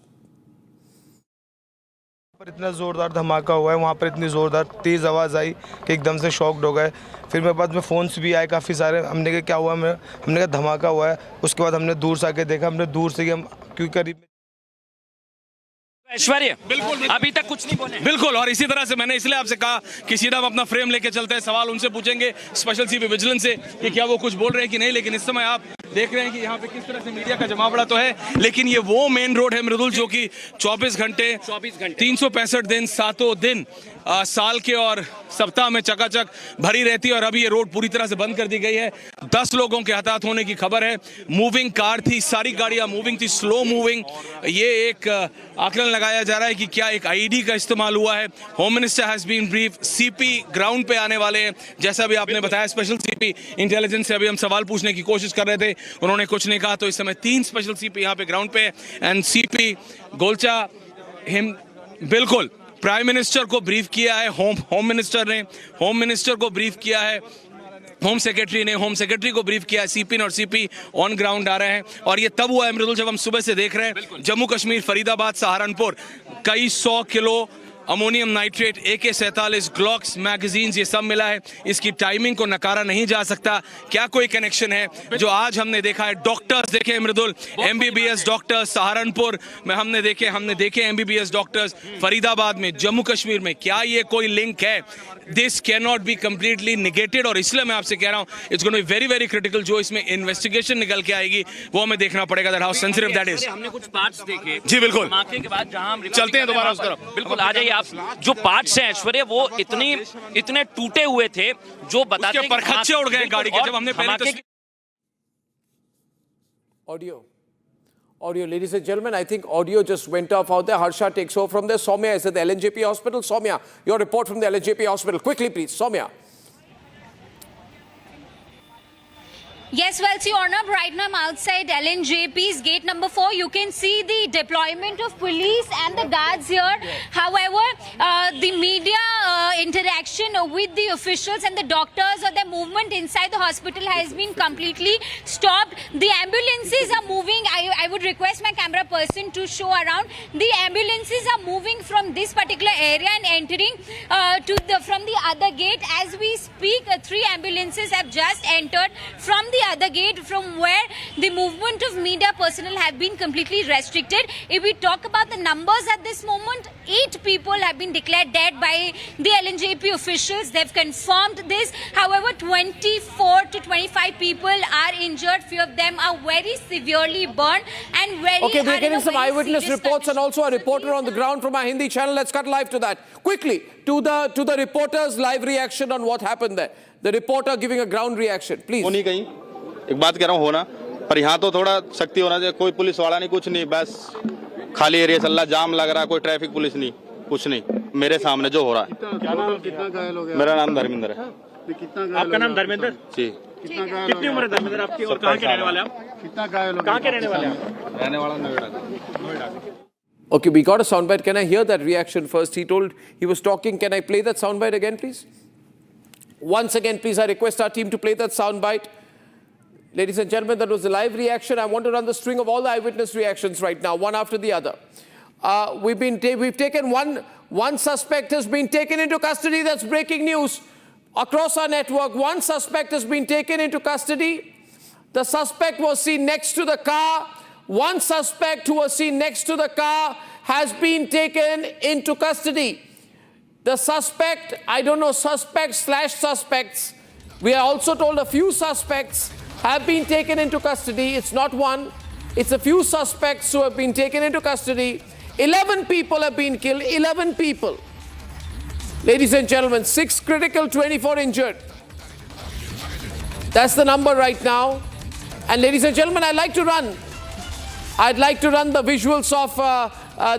पर इतना ज़ोरदार धमाका हुआ है, वहाँ पर इतनी ज़ोरदार तेज़ आवाज़ आई कि एकदम से शॉक्ड हो गए। फिर मेरे पास में फ़ोन्स भी आए काफ़ी सारे। हमने कहा क्या हुआ, हमने कहा धमाका हुआ है। उसके बाद हमने दूर से आके देखा, हमने दूर से हम क्योंकि करीब ऐश्वर्या बिल्कुल अभी तक कुछ नहीं बोले। बिल्कुल, और इसी तरह से मैंने इसलिए आपसे कहा कि सीधा हम अपना फ्रेम लेके चलते हैं, सवाल उनसे पूछेंगे स्पेशल सीपी विजिलेंस से कि क्या वो कुछ बोल रहे हैं कि नहीं। लेकिन इस समय आप देख रहे हैं कि यहाँ पे किस तरह से मीडिया का जमावड़ा तो है, लेकिन ये वो मेन रोड है मृदुल जो कि 24 घंटे 365 दिन 7 दिन साल के और सप्ताह में चकाचक भरी रहती है। और अभी ये रोड पूरी तरह से बंद कर दी गई है। 10 लोगों के हताहत होने की खबर है। मूविंग कार थी, सारी गाड़ियां मूविंग थी, स्लो मूविंग। ये एक आकलन लगाया जा रहा है कि क्या एक आईडी का इस्तेमाल हुआ है। Home minister has been brief, CP ground पे आने वाले हैं, जैसा भी आपने बताया। स्पेशल सीपी इंटेलिजेंस से अभी हम सवाल पूछने की कोशिश कर रहे थे, उन्होंने कुछ नहीं कहा। तो इस समय 3 स्पेशल सीपी यहाँ पे ग्राउंड पे एंड सीपी गोलचा बिल्कुल प्राइम मिनिस्टर को ब्रीफ किया है। होम मिनिस्टर को ब्रीफ किया है। होम सेक्रेटरी ने होम सेक्रेटरी को ब्रीफ किया, सीपी ने, और सीपी ऑन ग्राउंड आ रहे हैं। और ये तब हुआ है मृदुल जब हम सुबह से देख रहे हैं जम्मू कश्मीर, फरीदाबाद, सहारनपुर, कई 100 kilo ammonium nitrate, AK-47, Glocks, magazines, ये सब मिला है। इसकी टाइमिंग को नकारा नहीं जा सकता। क्या कोई कनेक्शन है? जो आज हमने देखा है, डॉक्टर्स देखे मृदुल, MBBS डॉक्टर्स सहारनपुर में हमने देखे MBBS डॉक्टर्स फरीदाबाद में, जम्मू कश्मीर में, क्या ये कोई लिंक है? This can not be completely negated. और इसलिए मैं आपसे कह रहा हूं, it's going to be very very critical. जो इसमें इन्वेस्टिगेशन निकल के आएगी वो हमें देखना पड़ेगा, that how sensitive that is. हमने कुछ पार्ट्स देखे जी बिल्कुल, धमाके के बाद जहां चलते हैं दोबारा उस तरफ। बिल्कुल आ जाइए आप। जो पार्ट्स हैं ऐश्वर्या, वो इतने टूटे हुए थे जो बताते हैं परखच्चे उड़ गए गाड़ी के। जब हमने पहले Audio, ladies and gentlemen, I think audio just went off out there. Harsha takes over from there. Soumya is at the LNJP hospital. Soumya, your report from the LNJP hospital. Quickly, please. Soumya. Yes, well, see, Arnab, right now I'm outside LNJP's gate number 4. You can see the deployment of police and the guards here. However, the media interaction with the officials and the doctors or the movement inside the hospital has been completely stopped. The ambulances are moving. I would request my camera person to show around. The ambulances are moving from this particular area and entering from the other gate. As we speak, 3 ambulances have just entered from the other gate, from where the movement of media personnel have been completely restricted. If we talk about the numbers at this moment, 8 people have been declared dead by the LNJP officials. They've confirmed this. However, 24 to 25 people are injured. Few of them are very severely burned and very. Okay, we're getting some eyewitness reports and also a reporter on the ground from our Hindi channel. Let's cut live to that. Quickly, to the reporter's live reaction on what happened there. The reporter giving a ground reaction, please. होनी कहीं एक बात कह रहा हूँ होना, पर यहाँ तो थोड़ा सख्ती होना चाहिए। कोई पुलिस वाला नहीं, कुछ नहीं, बस खाली एरिया चल रहा, जाम लग रहा, कोई ट्रैफिक पुलिस नहीं, कुछ नहीं। मेरे सामने जो हो रहा है। क्या नाम, कितना घायल हो गया? मेरा नाम धर्मेंद्र है। कितना? आपका नाम धर्मेंद्र जी? कितनी उम्र है धर्मेंद्र आपकी और कहाँ के रहने वाले आप? कितना घायल हो गया? कहाँ के रहने वाले आप? रहने वाला Noida. Okay, we got a soundbite. Can I hear that reaction first? He told he was talking. Can I play that soundbite again, please? Once again, please, I request our team to play that soundbite. Ladies and gentlemen, that was a live reaction. I want to run the string of all the eyewitness reactions right now, one after the other. We've taken one suspect has been taken into custody. That's breaking news across our network. One suspect has been taken into custody. The suspect was seen next to the car. One suspect who was seen next to the car has been taken into custody. The suspect, I don't know, suspects/suspects. We are also told a few suspects have been taken into custody. It's not one, it's a few suspects who have been taken into custody. 11 people have been killed, 11 people. Ladies and gentlemen, 6 critical, 24 injured. That's the number right now. And ladies and gentlemen, I'd like to run the visuals of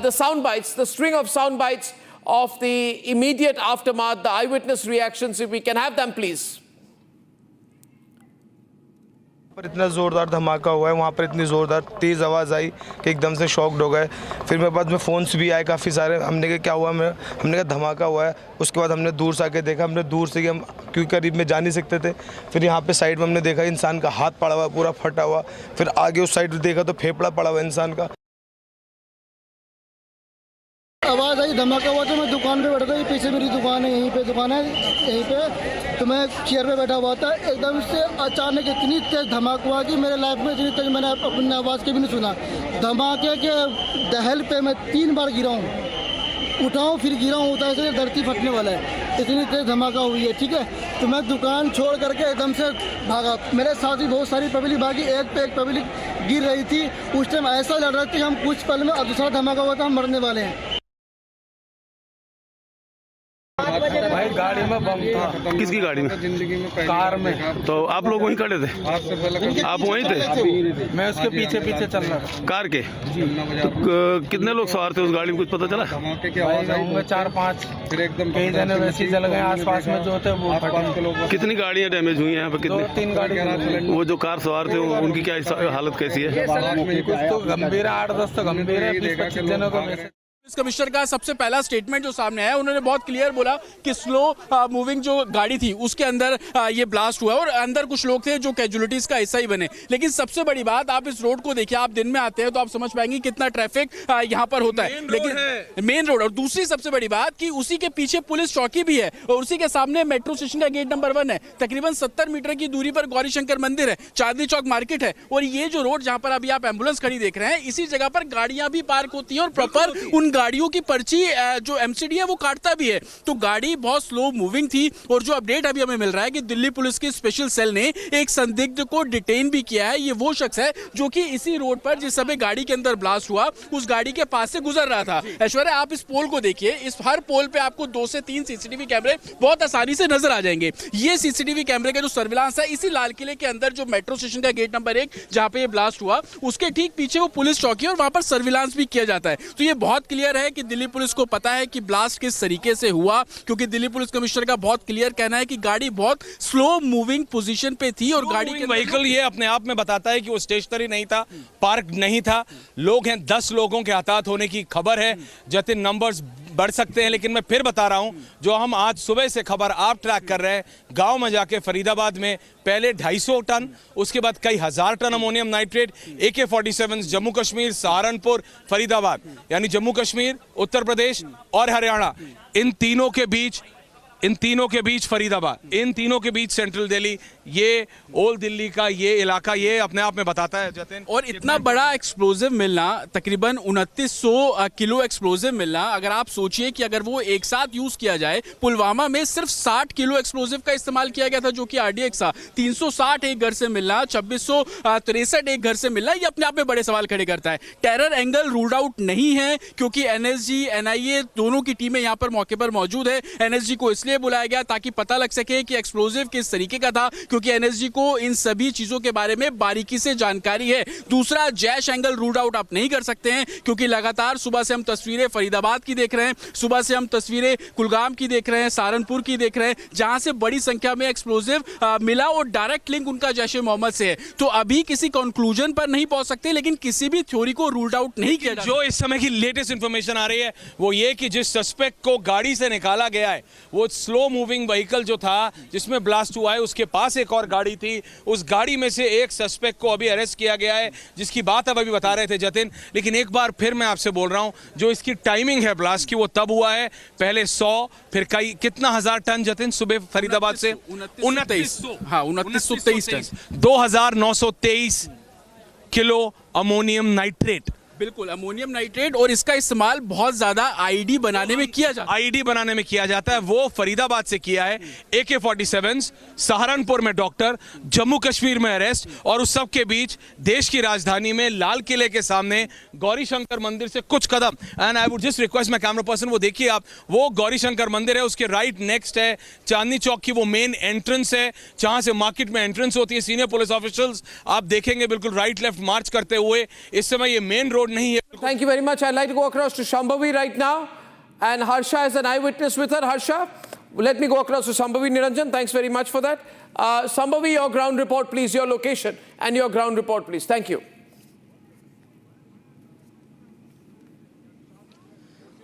the sound bites, the string of sound bites of the immediate aftermath, the eyewitness reactions, if we can have them, please. पर इतना ज़ोरदार धमाका हुआ है, वहाँ पर इतनी ज़ोरदार तेज़ आवाज़ आई कि एकदम से शॉक्ड हो गए। फिर मेरे पास में फ़ोन्स भी आए काफ़ी सारे। हमने कहा क्या हुआ, हमने कहा धमाका हुआ है। उसके बाद हमने दूर से आके देखा, हमने दूर से हम क्योंकि करीब में जा नहीं सकते थे। फिर यहाँ पे साइड में हमने देखा इंसान का हाथ पड़ा हुआ, पूरा फटा हुआ। फिर आगे उस साइड देखा तो फेफड़ा पड़ा हुआ इंसान का। आवाज़ आई, धमाका हुआ तो मैं दुकान पे बैठा था। पीछे मेरी दुकान है, यहीं पे दुकान है, यहीं पे। तो मैं चेयर पे बैठा हुआ था, एकदम से अचानक इतनी तेज़ धमाका हुआ कि मेरे लाइफ में इतनी तेज़ मैंने अपनी आवाज़ के भी नहीं सुना। धमाके के दहल पे मैं 3 बार गिरा हूँ, उठाऊँ फिर गिरा हूँ, उठा से धरती फटने वाला है, इतनी तेज़ धमाका हुई है। ठीक है, तो मैं दुकान छोड़ करके एकदम से भागा। मेरे साथ भी बहुत सारी पब्लिक भागी, एक पे एक पब्लिक गिर रही थी। उस टाइम ऐसा लग रहा था कि हम कुछ पल में दूसरा धमाका हुआ था, हम मरने वाले हैं। भाई गाड़ी में बम था। किसकी गाड़ी में? जिंदगी में कार में। तो आप लोग वहीं खड़े थे? आप वहीं थे? मैं उसके पीछे पीछे चल रहा था कार के। तो कितने लोग सवार थे उस गाड़ी में, कुछ पता चला? होंगे 4-5, फिर एकदम कई जने वैसे ही जल गए आसपास में जो थे वो फटे। कितनी गाड़ियाँ डैमेज हुई हैं यहाँ पे? कितनी? 2-3 गाड़ी। वो जो कार सवार थे उनकी क्या हालत कैसी है? कुछ तो गंभीर है, 8-10 तो गंभीर है, 20-25 जनों को कमिश्नर का सबसे पहला स्टेटमेंट जो सामने आया, उन्होंने बहुत क्लियर बोला कि स्लो मूविंग जो गाड़ी थी उसके अंदर ये ब्लास्ट हुआ और अंदर कुछ लोग थे जो कैजुअलिटीज का हिस्सा ही बने। लेकिन सबसे बड़ी बात, आप इस रोड को देखिए, आप दिन में आते हैं तो आप समझ पाएंगे कितना ट्रैफिक यहाँ पर होता है, लेकिन मेन रोड। और दूसरी सबसे बड़ी बात कि उसी के पीछे पुलिस चौकी भी है और उसी के सामने मेट्रो स्टेशन का गेट नंबर 1 है। तकरीबन 70 मीटर की दूरी पर गौरी शंकर मंदिर है, चांदनी चौक मार्केट है और ये जो रोड जहाँ पर अभी आप एम्बुलेंस खड़ी देख रहे हैं, इसी जगह पर गाड़ियां भी पार्क होती है और प्रॉपर उन गाड़ियों की पर्ची जो एमसीडी है वो काटता भी है। तो गाड़ी बहुत स्लो मूविंग थी और जो अपडेट अभी हमें मिल रहा है कि दिल्ली पुलिस की स्पेशल सेल ने एक संदिग्ध को डिटेन भी किया है। ये वो शख्स है जो कि इसी रोड पर जिस समय गाड़ी के अंदर ब्लास्ट हुआ उस गाड़ी के पास से गुजर रहा था। ऐश्वर्या, आप इस पोल को देखिए, इस हर पोल पे आपको 2 से 3 सीसीटीवी कैमरे बहुत आसानी से नजर आ जाएंगे। ये सीसीटीवी कैमरे का जो सर्विलांस है इसी लाल किले के अंदर जो मेट्रो स्टेशन का गेट नंबर 1 जहां पे ये ब्लास्ट हुआ उसके ठीक पीछे वो पुलिस चौकी है और वहां पर सर्विलांस भी किया जाता है। तो ये बहुत क्लियर है कि दिल्ली पुलिस को पता है कि ब्लास्ट किस तरीके से हुआ, क्योंकि दिल्ली पुलिस कमिश्नर का बहुत क्लियर कहना है कि गाड़ी बहुत स्लो मूविंग पोजीशन पे थी और गाड़ी के व्हीकल ये अपने आप में बताता है कि वो स्टेशनरी नहीं था, पार्क नहीं था। लोग हैं, 10 लोगों के हताहत होने की खबर है। जतिन, नंबर्स बढ़ सकते हैं, लेकिन मैं फिर बता रहा हूं, जो हम आज सुबह से खबर आप ट्रैक कर रहे हैं, गांव में जाके फरीदाबाद में पहले 250 टन, उसके बाद कई हजार टन ammonium nitrate, AK-47 Jammu Kashmir, Saharanpur, Faridabad, यानी जम्मू कश्मीर, उत्तर प्रदेश और हरियाणा, इन तीनों के बीच फरीदाबाद, इन तीनों के बीच सेंट्रल दिल्ली, ये ओल्ड दिल्ली का ये इलाका, ये अपने आप में बताता है जतिन। और इतना बड़ा एक्सप्लोजिव मिलना, तकरीबन 2900 किलो एक्सप्लोजिव मिलना, अगर आप सोचिए कि अगर वो एक साथ यूज किया जाए, पुलवामा में सिर्फ 60 किलो एक्सप्लोजिव का इस्तेमाल किया गया था जो कि RDX था। 360 एक घर से मिलना, 2663 एक घर से मिलना, ये अपने आप में बड़े सवाल खड़े करता है। टेरर एंगल रूल्ड आउट नहीं है क्योंकि NSG NIA दोनों की टीमें यहाँ पर मौके पर मौजूद है। NSG को इसलिए बुलाया गया ताकि पता लग सके कि एक्सप्लोजिव किस तरीके का था, क्योंकि NSG को इन सभी चीजों के बारे में बारीकी से जानकारी है। दूसरा, जैश एंगल रूल्ड आउट आप नहीं कर सकते हैं क्योंकि लगातार सुबह से हम तस्वीरें फरीदाबाद की देख रहे हैं, सुबह से हम तस्वीरें कुलगाम की देख रहे हैं, सहारनपुर की देख रहे हैं, जहां से बड़ी संख्या में एक्सप्लोजिव मिला और डायरेक्ट लिंक उनका जैश ए मोहम्मद से है। तो अभी किसी कंक्लूजन पर नहीं पहुंच सकते, लेकिन किसी भी थ्योरी को रूल्ड आउट नहीं किया। जो इस समय की लेटेस्ट इंफॉर्मेशन आ रही है वो ये कि जिस सस्पेक्ट को गाड़ी से निकाला गया है वो स्लो मूविंग व्हीकल जो था जिसमें ब्लास्ट हुआ है उसके पास एक और गाड़ी थी, उस गाड़ी में से एक सस्पेक्ट को अभी अरेस्ट किया गया है, जिसकी बात अब अभी बता रहे थे जतिन। लेकिन एक बार फिर मैं आपसे बोल रहा हूं, जो इसकी टाइमिंग है ब्लास्ट की वो तब हुआ है, पहले 100 फिर कई कितना हजार टन जतिन सुबह फरीदाबाद से 2923 टन, 2923 किलो अमोनियम नाइट्रेट। बिल्कुल, अमोनियम नाइट्रेट, और इसका इस्तेमाल बहुत ज्यादा आईडी बनाने में किया जाता है। वो फरीदाबाद से किया है। AK-47 सहारनपुर में डॉक्टर, जम्मू कश्मीर में अरेस्ट, और उस सब के बीच देश की राजधानी में लाल किले के सामने गौरी शंकर मंदिर से कुछ कदम, and I would just request my camera person, वो देखिए आप, वो गौरी शंकर मंदिर है, उसके राइट नेक्स्ट है चांदनी चौक की वो मेन एंट्रेंस है जहां से मार्केट में एंट्रेंस होती है। सीनियर पुलिस ऑफिशियल्स आप देखेंगे बिल्कुल राइट लेफ्ट मार्च करते हुए। इस समय ये मेन रोड नहीं है। Thank you very much. I'd like to go across to Shambhavi right now, and Harsha is an eyewitness with her. Harsha, let me go across to Shambhavi. Niranjan, thanks very much for that. Shambhavi, your ground report, please. Your location and your ground report, please. Thank you.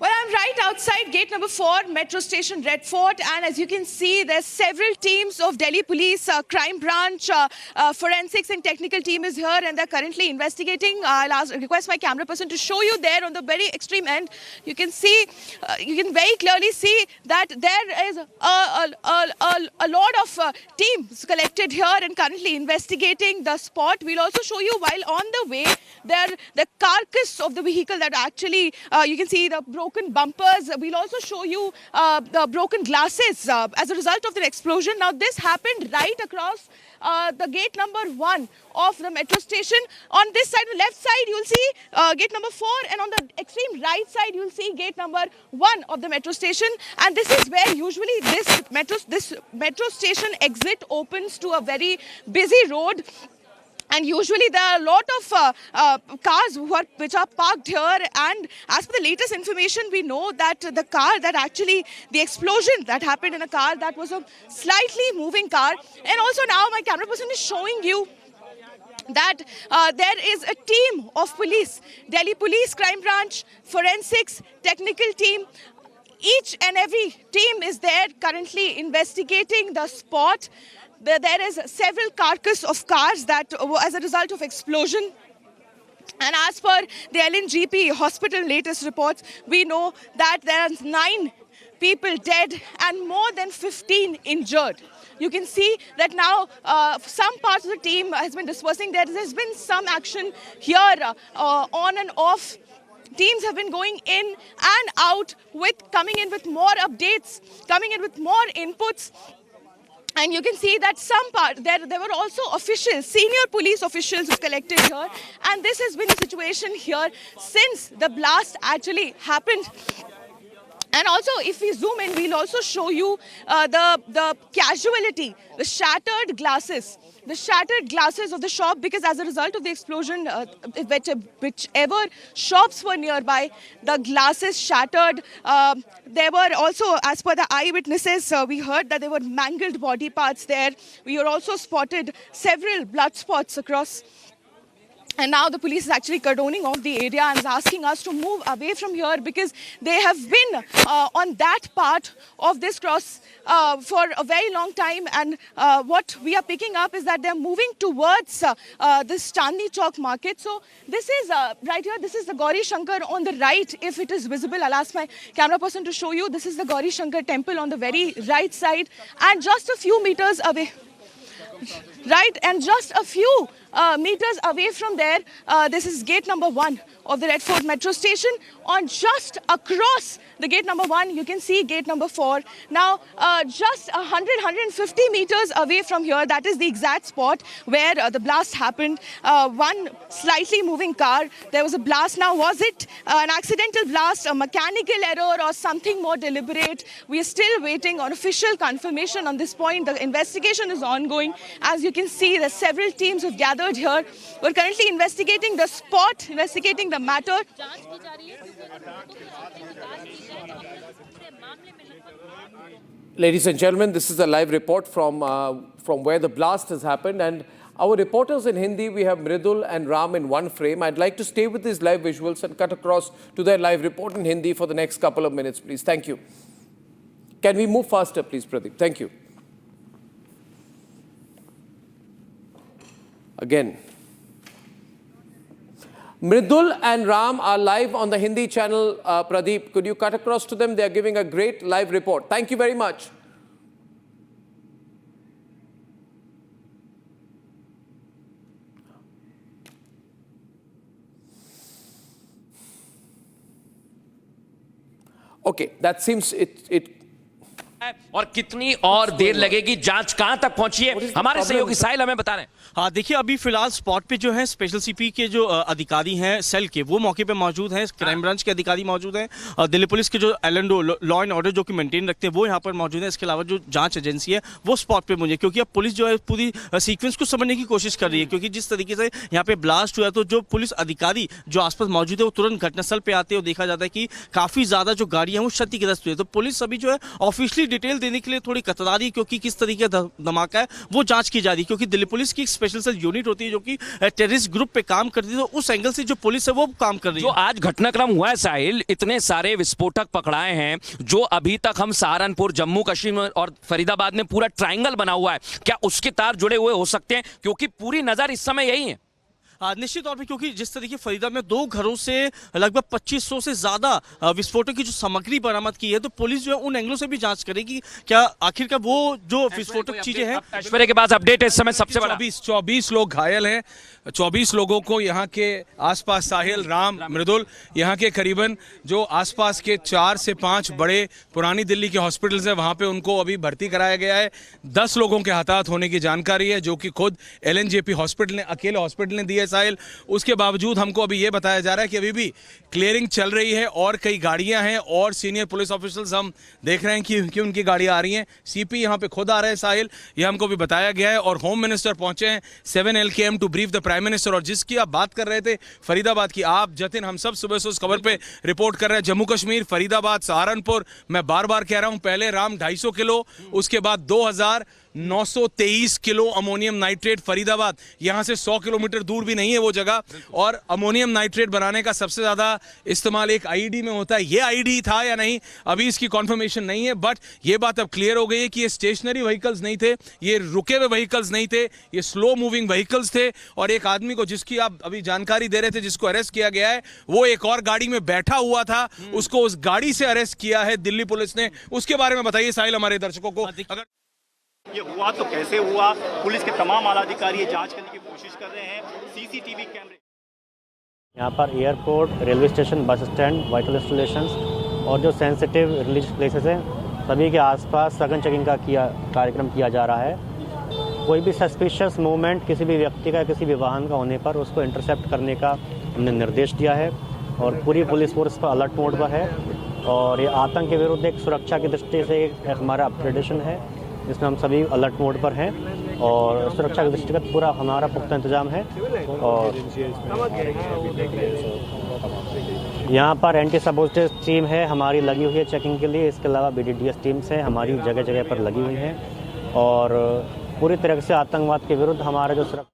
Well, I'm right outside gate number 4, Metro Station, Red Fort, and as you can see, there's several teams of Delhi Police, crime branch, forensics and technical team is here, and they're currently investigating. I'll request my camera person to show you there on the very extreme end. You can see, you can very clearly see that there is a lot of teams collected here and currently investigating the spot. We'll also show you while on the way, the carcass of the vehicle that actually, you can see the broken bumpers. We'll also show you the broken glasses as a result of the explosion. Now, this happened right across the gate number 1 of the metro station. On this side, the left side, you'll see gate number 4, and on the extreme right side, you'll see gate number 1 of the metro station. And this is where usually this metro station exit opens to a very busy road. And usually there are a lot of cars which are parked here, and as per the latest information, we know that the explosion that happened in a car that was a slightly moving car. And also now my camera person is showing you that there is a team of police, Delhi Police Crime Branch, Forensics, Technical Team. Each and every team is there currently investigating the spot. There is several carcass of cars that as a result of explosion. And as per the LNGP hospital latest reports, we know that there are 9 people dead and more than 15 injured. You can see that now some parts of the team has been dispersing. There's been some action here on and off. Teams have been going in and out coming in with more updates, coming in with more inputs. And you can see that there were also officials, senior police officials who collected here. And this has been the situation here since the blast actually happened. And also, if we zoom in, we'll also show you the casualty, the shattered glasses of the shop, because as a result of the explosion, whichever shops were nearby, the glasses shattered. There were also, as per the eyewitnesses, we heard that there were mangled body parts there. We were also spotted several blood spots across. And now the police is actually cordoning off the area and is asking us to move away from here, because they have been on that part of this cross for a very long time. And what we are picking up is that they're moving towards this Chandni Chowk market. So this is right here, this is the Gauri Shankar on the right, if it is visible. I'll ask my camera person to show you. This is the Gauri Shankar temple on the very right side. And just a few meters away, right, and just a few meters away from there, this is gate number 1 of the Red Fort metro station. On just across the gate number 1, you can see gate number 4. Now, just 150 meters away from here, that is the exact spot where the blast happened. One slightly moving car, there was a blast. Now, was it an accidental blast, a mechanical error, or something more deliberate? We are still waiting on official confirmation on this point. The investigation is ongoing. As you can see, the several teams have gathered here. We're currently investigating the spot, investigating the matter. Ladies and gentlemen, this is a live report from where the blast has happened, and our reporters in Hindi, we have Mridul and Ram in one frame. I'd like to stay with these live visuals and cut across to their live report in Hindi for the next couple of minutes, please. Thank you. Can we move faster, please, Pradeep? Thank you. Again, Mridul and Ram are live on the Hindi channel. Pradeep, could you cut across to them? They are giving a great live report. Thank you very much. Okay, that seems it और कितनी और देर लगेगी, जांच कहां तक पहुंची है, हमारे सहयोगी साहिल हमें बता रहे हैं। हाँ, देखिए अभी फिलहाल स्पॉट पे जो है स्पेशल सीपी के जो अधिकारी हैं सेल के, वो मौके पे मौजूद हैं। क्राइम ब्रांच के अधिकारी मौजूद हैं। दिल्ली पुलिस के जो एलएनडो लॉ एंड ऑर्डर जो कि मेंटेन रखते हैं वो यहाँ पर मौजूद है। इसके अलावा जो जांच एजेंसी है वो स्पॉट पे मौजूद है, क्योंकि अब पुलिस जो है पूरी सीक्वेंस को समझने की कोशिश कर रही है। क्योंकि जिस तरीके से यहाँ पे ब्लास्ट हुआ तो जो पुलिस अधिकारी जो आसपास मौजूद है वो तुरंत घटनास्थल पे आते हैं और देखा जाता है कि काफी ज्यादा जो गाड़ियां हैं वो क्षतिग्रस्त हुई है। तो पुलिस अभी जो है ऑफिशियली डिटेल देने के लिए थोड़ी कतरा रही है, क्योंकि किस तरीके का धमाका है वो जांच की जा रही है। क्योंकि दिल्ली पुलिस की एक स्पेशल सेल यूनिट होती है जो कि टेररिस्ट ग्रुप पे काम करती है, तो उस एंगल से जो पुलिस है वो काम कर रही है। जो आज घटनाक्रम हुआ है साहिल, इतने सारे विस्फोटक पकड़ाए हैं जो अभी तक हम सहारनपुर, जम्मू कश्मीर और फरीदाबाद में पूरा ट्रायंगल बना हुआ है, क्या उसके तार जुड़े हुए हो सकते हैं? क्योंकि पूरी नजर इस समय यही है। निश्चित तौर पे, क्योंकि जिस तरीके फरीदाबाद में 2 घरों से लगभग 2500 से ज्यादा विस्फोटक की जो सामग्री बरामद की है, तो पुलिस जो है उन एंगलों से भी जांच करेगी क्या आखिरकार वो जो विस्फोटक चीजें हैं। ऐश्वर्या के पास अपडेट है इस समय सबसे बड़ा। 24 लोग घायल हैं। 24 लोगों को यहाँ के आसपास, साहिल, राम, मृदुल, यहाँ के करीबन जो आसपास के 4 से 5 बड़े पुरानी दिल्ली के हॉस्पिटल्स हैं वहाँ पे उनको अभी भर्ती कराया गया है। 10 लोगों के हताहत होने की जानकारी है, जो कि खुद LNJP हॉस्पिटल ने, अकेले हॉस्पिटल ने दी है साहिल। उसके बावजूद हमको अभी ये बताया जा रहा है कि अभी भी क्लियरिंग चल रही है और कई गाड़ियां हैं और सीनियर पुलिस ऑफिसर्स हम देख रहे हैं कि उनकी गाड़ियां आ रही हैं। CP यहां पे खुद आ रहे हैं साहिल, ये हमको भी बताया गया है। और होम मिनिस्टर पहुंचे हैं 7 LKM to brief the prime minister. और जिसकी आप बात कर रहे थे फरीदाबाद की, आप जतिन, हम सब सुबह से उस खबर पे रिपोर्ट कर रहे हैं। जम्मू कश्मीर, फरीदाबाद, सहारनपुर, मैं बार बार कह रहा हूं, पहले राम 250 किलो, उसके बाद 2000, 923 किलो अमोनियम नाइट्रेट फरीदाबाद, यहाँ से 100 किलोमीटर दूर भी नहीं है वो जगह। और अमोनियम नाइट्रेट बनाने का सबसे ज़्यादा इस्तेमाल एक आईडी में होता है। ये आईडी था या नहीं अभी इसकी कॉन्फर्मेशन नहीं है, बट ये बात अब क्लियर हो गई है कि ये स्टेशनरी व्हीकल्स नहीं थे, ये रुके हुए व्हीकल्स नहीं थे, ये स्लो मूविंग व्हीकल्स थे। और एक आदमी को जिसकी आप अभी जानकारी दे रहे थे, जिसको अरेस्ट किया गया है, वो एक और गाड़ी में बैठा हुआ था, उसको उस गाड़ी से अरेस्ट किया है दिल्ली पुलिस ने। उसके बारे में बताइए साहिल हमारे दर्शकों को। अगर ये हुआ तो कैसे हुआ, पुलिस के तमाम आला अधिकारी ये जांच करने की कोशिश कर रहे हैं। सीसीटीवी कैमरे यहाँ पर airport, railway station, bus stand, vital installations और जो सेंसिटिव रिलीजियस प्लेसेस हैं सभी के आसपास सघन चेकिंग का कार्यक्रम किया जा रहा है। कोई भी सस्पिशियस मूवमेंट किसी भी व्यक्ति का, किसी भी वाहन का होने पर उसको इंटरसेप्ट करने का हमने निर्देश दिया है और पूरी पुलिस फोर्स पर अलर्ट मोड पर है। और ये आतंक के विरुद्ध एक सुरक्षा की दृष्टि से एक हमारा अपग्रेडेशन है, जिसमें हम सभी अलर्ट मोड पर हैं और सुरक्षा के दृष्टिगत पूरा हमारा पुख्ता इंतजाम है। और यहाँ पर एंटी सबोर्टेज टीम है हमारी लगी हुई है चेकिंग के लिए। इसके अलावा BDDS टीम्स हैं हमारी जगह जगह पर लगी हुई हैं और पूरी तरह से आतंकवाद के विरुद्ध हमारा जो सुरक्षा।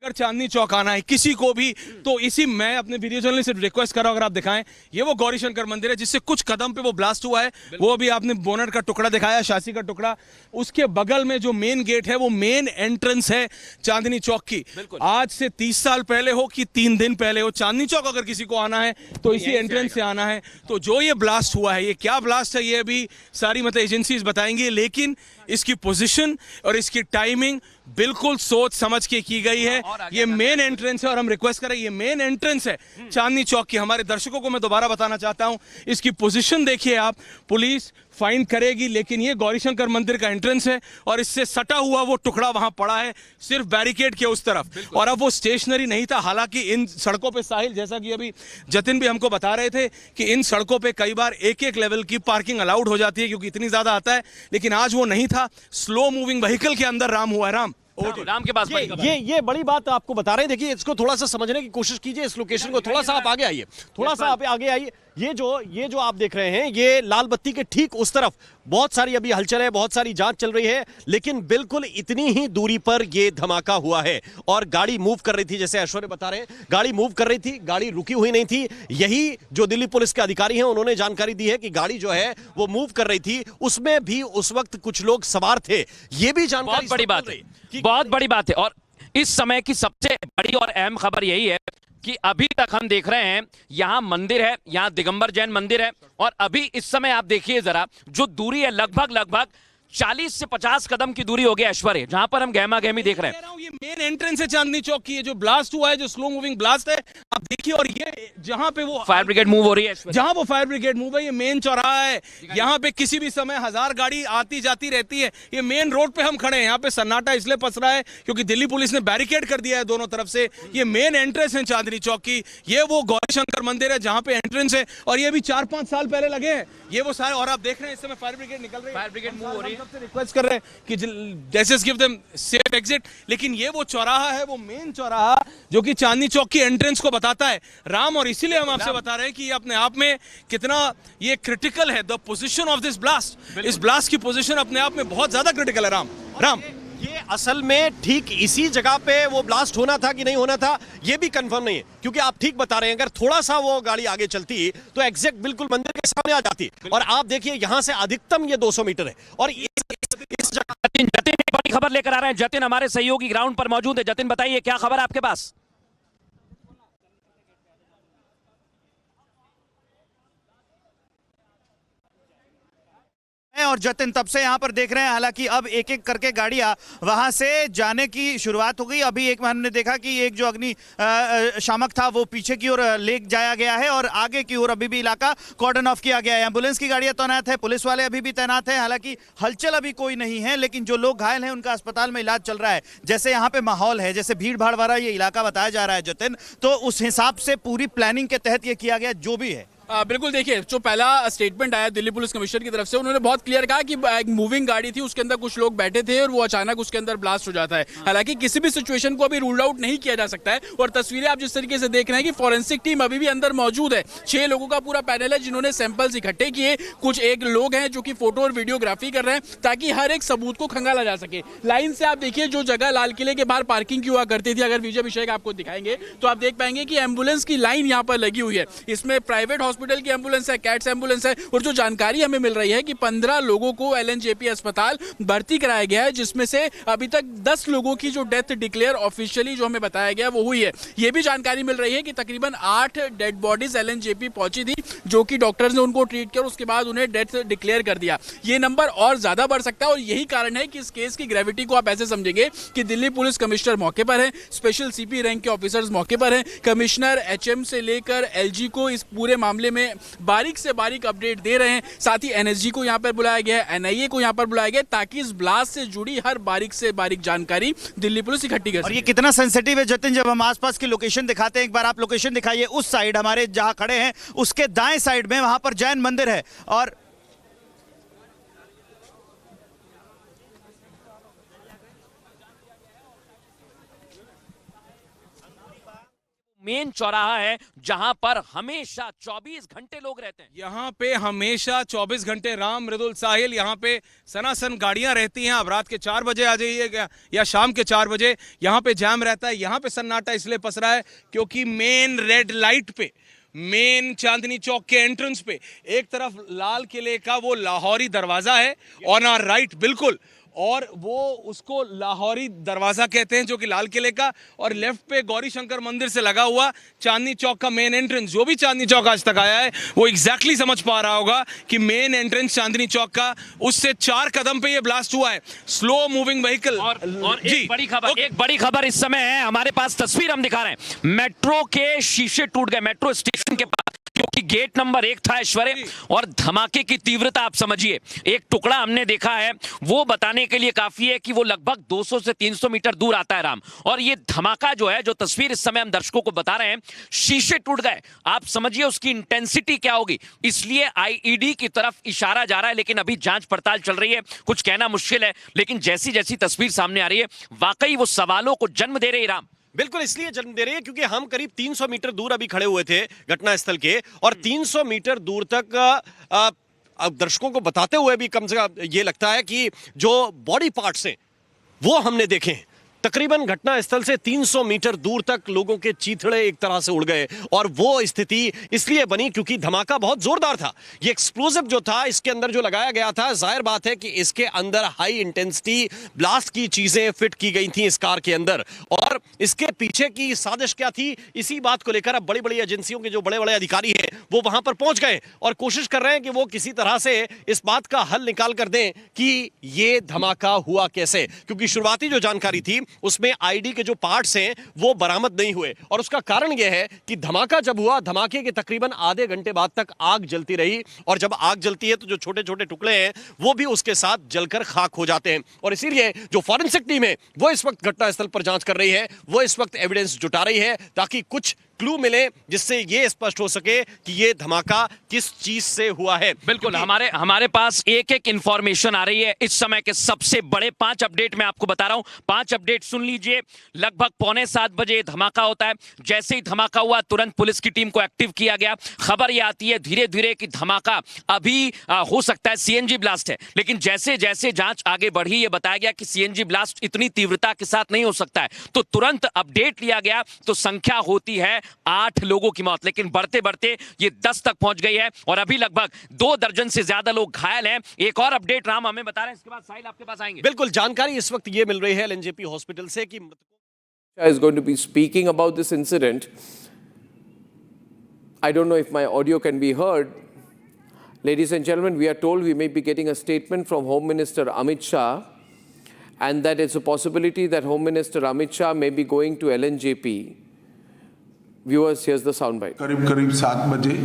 अगर चांदनी चौक आना है किसी को भी तो इसी मैं अपने वीडियो जर्नलिस्ट से रिक्वेस्ट कर रहा हूं, अगर आप दिखाएं, ये वो गौरी शंकर मंदिर है जिससे कुछ कदम पे वो ब्लास्ट हुआ है। वो भी आपने बोनट का टुकड़ा दिखाया, शासी का टुकड़ा। उसके बगल में जो मेन गेट है वो मेन एंट्रेंस है चांदनी चौक की। आज से 30 साल पहले हो कि 3 दिन पहले हो, चांदनी चौक अगर किसी को आना है तो इसी एंट्रेंस से आना है। तो जो ये ब्लास्ट हुआ है, ये क्या ब्लास्ट है ये अभी सारी मतलब एजेंसीज बताएंगी, लेकिन इसकी पोजीशन और इसकी टाइमिंग बिल्कुल सोच समझ के की गई है। ये मेन एंट्रेंस है और हम रिक्वेस्ट करें, ये मेन एंट्रेंस है चांदनी चौक की। हमारे दर्शकों को मैं दोबारा बताना चाहता हूं, इसकी पोजीशन देखिए आप। पुलिस फाइन करेगी, लेकिन ये गौरीशंकर मंदिर का एंट्रेंस है और इससे सटा हुआ वो टुकड़ा वहां पड़ा है सिर्फ बैरिकेड के उस तरफ। और अब वो स्टेशनरी नहीं था। हालांकि इन सड़कों पे साहिल, जैसा कि अभी जतिन भी हमको बता रहे थे कि इन सड़कों पे कई बार एक लेवल की पार्किंग अलाउड हो जाती है क्योंकि इतनी ज्यादा आता है, लेकिन आज वो नहीं था। स्लो मूविंग व्हीकल के अंदर राम हुआ है। राम के पास ये बड़ी बात आपको बता रहे हैं। देखिए इसको थोड़ा सा समझने की कोशिश कीजिए, इस लोकेशन को थोड़ा सा आप आगे आइए, थोड़ा सा आप आगे आइए। ये जो आप देख रहे हैं, ये लाल बत्ती के ठीक उस तरफ बहुत सारी अभी हलचल है, बहुत सारी जांच चल रही है, लेकिन बिल्कुल इतनी ही दूरी पर ये धमाका हुआ है और गाड़ी मूव कर रही थी। जैसे ऐश्वर्य बता रहे हैं, गाड़ी मूव कर रही थी, गाड़ी रुकी हुई नहीं थी। यही जो दिल्ली पुलिस के अधिकारी हैं उन्होंने जानकारी दी है कि गाड़ी जो है वो मूव कर रही थी, उसमें भी उस वक्त कुछ लोग सवार थे। ये भी जानकारी बहुत बड़ी बात है, बहुत बड़ी बात है। और इस समय की सबसे बड़ी और अहम खबर यही है कि अभी तक हम देख रहे हैं यहां मंदिर है, यहां दिगंबर जैन मंदिर है और अभी इस समय आप देखिए जरा जो दूरी है, लगभग 40 से 50 कदम की दूरी हो गई ऐश्वर्य, जहां पर हम गहमा गहमी देख रहे हैं। ये मेन एंट्रेंस है चांदनी चौक की। ये जो ब्लास्ट हुआ है, जो स्लो मूविंग ब्लास्ट है, आप देखिए। और ये जहां पे वो फायर ब्रिगेड मूव हो रही है, जहां वो फायर ब्रिगेड मूव है, ये मेन चौराहा है। यहाँ पे किसी भी समय 1000 गाड़ी आती जाती रहती है। ये मेन रोड पे हम खड़े हैं, यहाँ पे सन्नाटा इसलिए पस रहा है क्योंकि दिल्ली पुलिस ने बैरिकेड कर दिया है दोनों तरफ से। ये मेन एंट्रेंस है चांदनी चौक की। ये वो गौरी शंकर मंदिर है जहां पे एंट्रेंस है और ये भी 4-5 साल पहले लगे हैं ये वो सारे। और आप देख रहे हैं इस समय फायर ब्रिगेड निकल रही है, फायर ब्रिगेड मूव हो रही है। सबसे रिक्वेस्ट कर रहे हैं कि जैसे गिव देम सेफ एग्जिट। लेकिन ये वो चौराहा है, वो मेन चौराहा जो कि चांदनी चौक की एंट्रेंस को बताता है राम। और इसीलिए हम आपसे बता रहे हैं कि ये अपने आप में कितना ये क्रिटिकल है। The position of this blast, इस ब्लास्ट की पोजीशन अपने आप में बहुत ज्यादा क्रिटिकल है। राम ये असल में ठीक इसी जगह पे वो ब्लास्ट होना था कि नहीं होना था ये भी कंफर्म नहीं है, क्योंकि आप ठीक बता रहे हैं अगर थोड़ा सा वो गाड़ी आगे चलती तो एग्जैक्ट बिल्कुल मंदिर के सामने आ जाती। और आप देखिए यहां से अधिकतम ये 200 मीटर है। और इस जगह जतिन एक बड़ी खबर लेकर आ रहे हैं। जतिन हमारे सहयोगी ग्राउंड पर मौजूद है। जतिन बताइए क्या खबर है आपके पास? और जतिन तब से यहाँ पर देख रहे हैं, हालांकि अब एक एक करके गाड़ियां वहां से जाने की शुरुआत हो गई। अभी एक हमने देखा कि एक जो अग्नि शामक था वो पीछे की ओर ले जाया गया है और आगे की ओर अभी भी इलाका कॉर्डन ऑफ किया गया है। एम्बुलेंस की गाड़ियां तैनात है, पुलिस वाले अभी भी तैनात है। हालांकि हलचल अभी कोई नहीं है, लेकिन जो लोग घायल हैं उनका अस्पताल में इलाज चल रहा है। जैसे यहाँ पे माहौल है, जैसे भीड़ भाड़ वाला ये इलाका बताया जा रहा है जतिन, तो उस हिसाब से पूरी प्लानिंग के तहत ये किया गया जो भी है। बिल्कुल, देखिए जो पहला स्टेटमेंट आया दिल्ली पुलिस कमिश्नर की तरफ से, उन्होंने बहुत क्लियर कहा कि एक मूविंग गाड़ी थी, उसके अंदर कुछ लोग बैठे थे और वो अचानक उसके अंदर ब्लास्ट हो जाता है। हालांकि किसी भी सिचुएशन को अभी रूल आउट नहीं किया जा सकता है। और तस्वीरें आप जिस तरीके से देख रहे हैं कि फॉरेंसिक टीम अभी भी अंदर मौजूद है। 6 लोगों का पूरा पैनल है जिन्होंने सैंपल्स इकट्ठे किए। कुछ एक लोग हैं जो कि फोटो और वीडियोग्राफी कर रहे हैं ताकि हर एक सबूत को खंगाला जा सके। लाइन से आप देखिए, जो जगह लाल किले के बाहर पार्किंग की हुआ करती थी, अगर विजय अभिषेक आपको दिखाएंगे तो आप देख पाएंगे कि एम्बुलेंस की लाइन यहाँ पर लगी हुई है। इसमें प्राइवेट हॉस्पिटल की एम्बुलेंस है, कैट्स एम्बुलेंस है। और जो जानकारी हमें मिल रही है कि 15 लोगों को LNJP अस्पताल भर्ती कराया गया है, जिसमें से अभी तक 10 लोगों की जो डेथ डिक्लेयर ऑफिशियली जो हमें बताया गया वो हुई है। ये भी जानकारी मिल रही है कि तकरीबन 8 डेड बॉडीज LNJP पहुंची थी, जो कि डॉक्टर्स ने उनको ट्रीट किया, उसके बाद उन्हें डेथ डिक्लेयर कर दिया। ये नंबर और ज्यादा बढ़ सकता है और यही कारण है कि इस केस की ग्रेविटी को आप ऐसे समझेंगे कि दिल्ली पुलिस कमिश्नर मौके पर है, स्पेशल CP रैंक के ऑफिसर्स मौके पर हैं, कमिश्नर HM से लेकर LG को इस पूरे मामले में बारीक से बारीक अपडेट दे रहे हैं। साथ ही NSG को यहां पर बुलाया गया है, NIA को यहां पर बुलाया गया है, ताकि इस ब्लास्ट से जुड़ी हर बारीक से बारीक जानकारी दिल्ली पुलिस इकट्ठी कर सके। और ये कितना सेंसिटिव है जतिन, जब हम आसपास की लोकेशन दिखाते हैं, एक बार आप लोकेशन दिखाइए। उस साइड हमारे जहां खड़े हैं उसके दाएं साइड में वहां पर जैन मंदिर है और मेन चौराहा है जहां पर हमेशा 24 घंटे लोग रहते हैं। यहाँ पे हमेशा 24 घंटे राम मृदुल साहिल, यहाँ पे सनासन गाड़ियां रहती हैं। आप रात के 4 बजे आ जाइए या शाम के 4 बजे, यहाँ पे जाम रहता है। यहाँ पे सन्नाटा इसलिए पसरा है क्योंकि मेन रेड लाइट पे, मेन चांदनी चौक के एंट्रेंस पे एक तरफ लाल किले का वो लाहौरी दरवाजा है ऑन आवर राइट बिल्कुल, और वो उसको लाहौरी दरवाजा कहते हैं जो कि लाल किले का, और लेफ्ट पे गौरी शंकर मंदिर से लगा हुआ चांदनी चौक का मेन एंट्रेंस। जो भी चांदनी चौक आज तक आया है वो एग्जैक्टली समझ पा रहा होगा कि मेन एंट्रेंस चांदनी चौक का, उससे 4 कदम पे ये ब्लास्ट हुआ है। Slow moving vehicle. और एक बड़ी खबर इस समय है, हमारे पास तस्वीर हम दिखा रहे हैं, मेट्रो के शीशे टूट गए मेट्रो स्टेशन के पास, क्योंकि गेट नंबर 1 था ऐश्वर्य। और धमाके की तीव्रता आप समझिए, एक टुकड़ा हमने देखा है वो बताने के लिए काफी है कि वो लगभग 200 से 300 मीटर दूर आता है राम। और ये धमाका जो है, जो तस्वीर इस समय हम दर्शकों को बता रहे हैं, शीशे टूट गए, आप समझिए उसकी इंटेंसिटी क्या होगी। इसलिए IED की तरफ इशारा जा रहा है, लेकिन अभी जांच पड़ताल चल रही है, कुछ कहना मुश्किल है। लेकिन जैसी जैसी तस्वीर सामने आ रही है, वाकई वो सवालों को जन्म दे रही राम। बिल्कुल इसलिए जन्म दे रही है क्योंकि हम करीब 300 मीटर दूर अभी खड़े हुए थे घटनास्थल के, और 300 मीटर दूर तक दर्शकों को बताते हुए भी कम से कम ये लगता है कि जो बॉडी पार्ट्स हैं वो हमने देखे हैं। तकरीबन घटनास्थल से 300 मीटर दूर तक लोगों के चीथड़े एक तरह से उड़ गए, और वो स्थिति इसलिए बनी क्योंकि धमाका बहुत जोरदार था। ये एक्सप्लोजिव जो था इसके अंदर जो लगाया गया था, जाहिर बात है कि इसके अंदर हाई इंटेंसिटी ब्लास्ट की चीजें फिट की गई थी इस कार के अंदर। और इसके पीछे की साजिश क्या थी, इसी बात को लेकर अब बड़ी बड़ी एजेंसियों के जो बड़े बड़े अधिकारी हैं वो वहां पर पहुंच गए और कोशिश कर रहे हैं कि वो किसी तरह से इस बात का हल निकाल कर दें कि ये धमाका हुआ कैसे। क्योंकि शुरुआती जो जानकारी थी उसमें आईडी के जो पार्ट्स हैं वो बरामद नहीं हुए, और उसका कारण यह है कि धमाका जब हुआ, धमाके के तकरीबन आधे घंटे बाद तक आग जलती रही, और जब आग जलती है तो जो छोटे छोटे टुकड़े हैं वो भी उसके साथ जलकर खाक हो जाते हैं। और इसीलिए जो फॉरेंसिक टीम है वो इस वक्त घटनास्थल पर जांच कर रही है, वो इस वक्त एविडेंस जुटा रही है ताकि कुछ क्लू मिले जिससे ये स्पष्ट हो सके कि ये धमाका किस चीज से हुआ है। बिल्कुल हमारे पास एक एक इंफॉर्मेशन आ रही है इस समय के सबसे बड़े 5 अपडेट मैं आपको बता रहा हूं। 5 अपडेट सुन लीजिए। लगभग 6:45 बजे धमाका होता है। जैसे ही धमाका हुआ तुरंत पुलिस की टीम को एक्टिव किया गया। खबर ये आती है धीरे धीरे कि धमाका अभी हो सकता है CNG ब्लास्ट है, लेकिन जैसे जैसे जांच आगे बढ़ी ये बताया गया कि CNG ब्लास्ट इतनी तीव्रता के साथ नहीं हो सकता है, तो तुरंत अपडेट लिया गया तो संख्या होती है 8 लोगों की मौत, लेकिन बढ़ते बढ़ते ये 10 तक पहुंच गई है और अभी लगभग 2 दर्जन से ज्यादा लोग घायल हैं। एक और अपडेट राम हमें बता रहे हैं, इसके बाद साहिल आपके पास आएंगे। बिल्कुल जानकारी इस वक्त ये मिल रही है LNJP हॉस्पिटल से कि is going to be speaking about this incident. I don't know if my audio can be heard. Ladies and gentlemen, we are told we may be getting a statement from Home Minister Amit Shah, and that it's a possibility that Home Minister Amit Shah may be going to LNJP. Viewers, here's the soundbite. करीब 7 बजे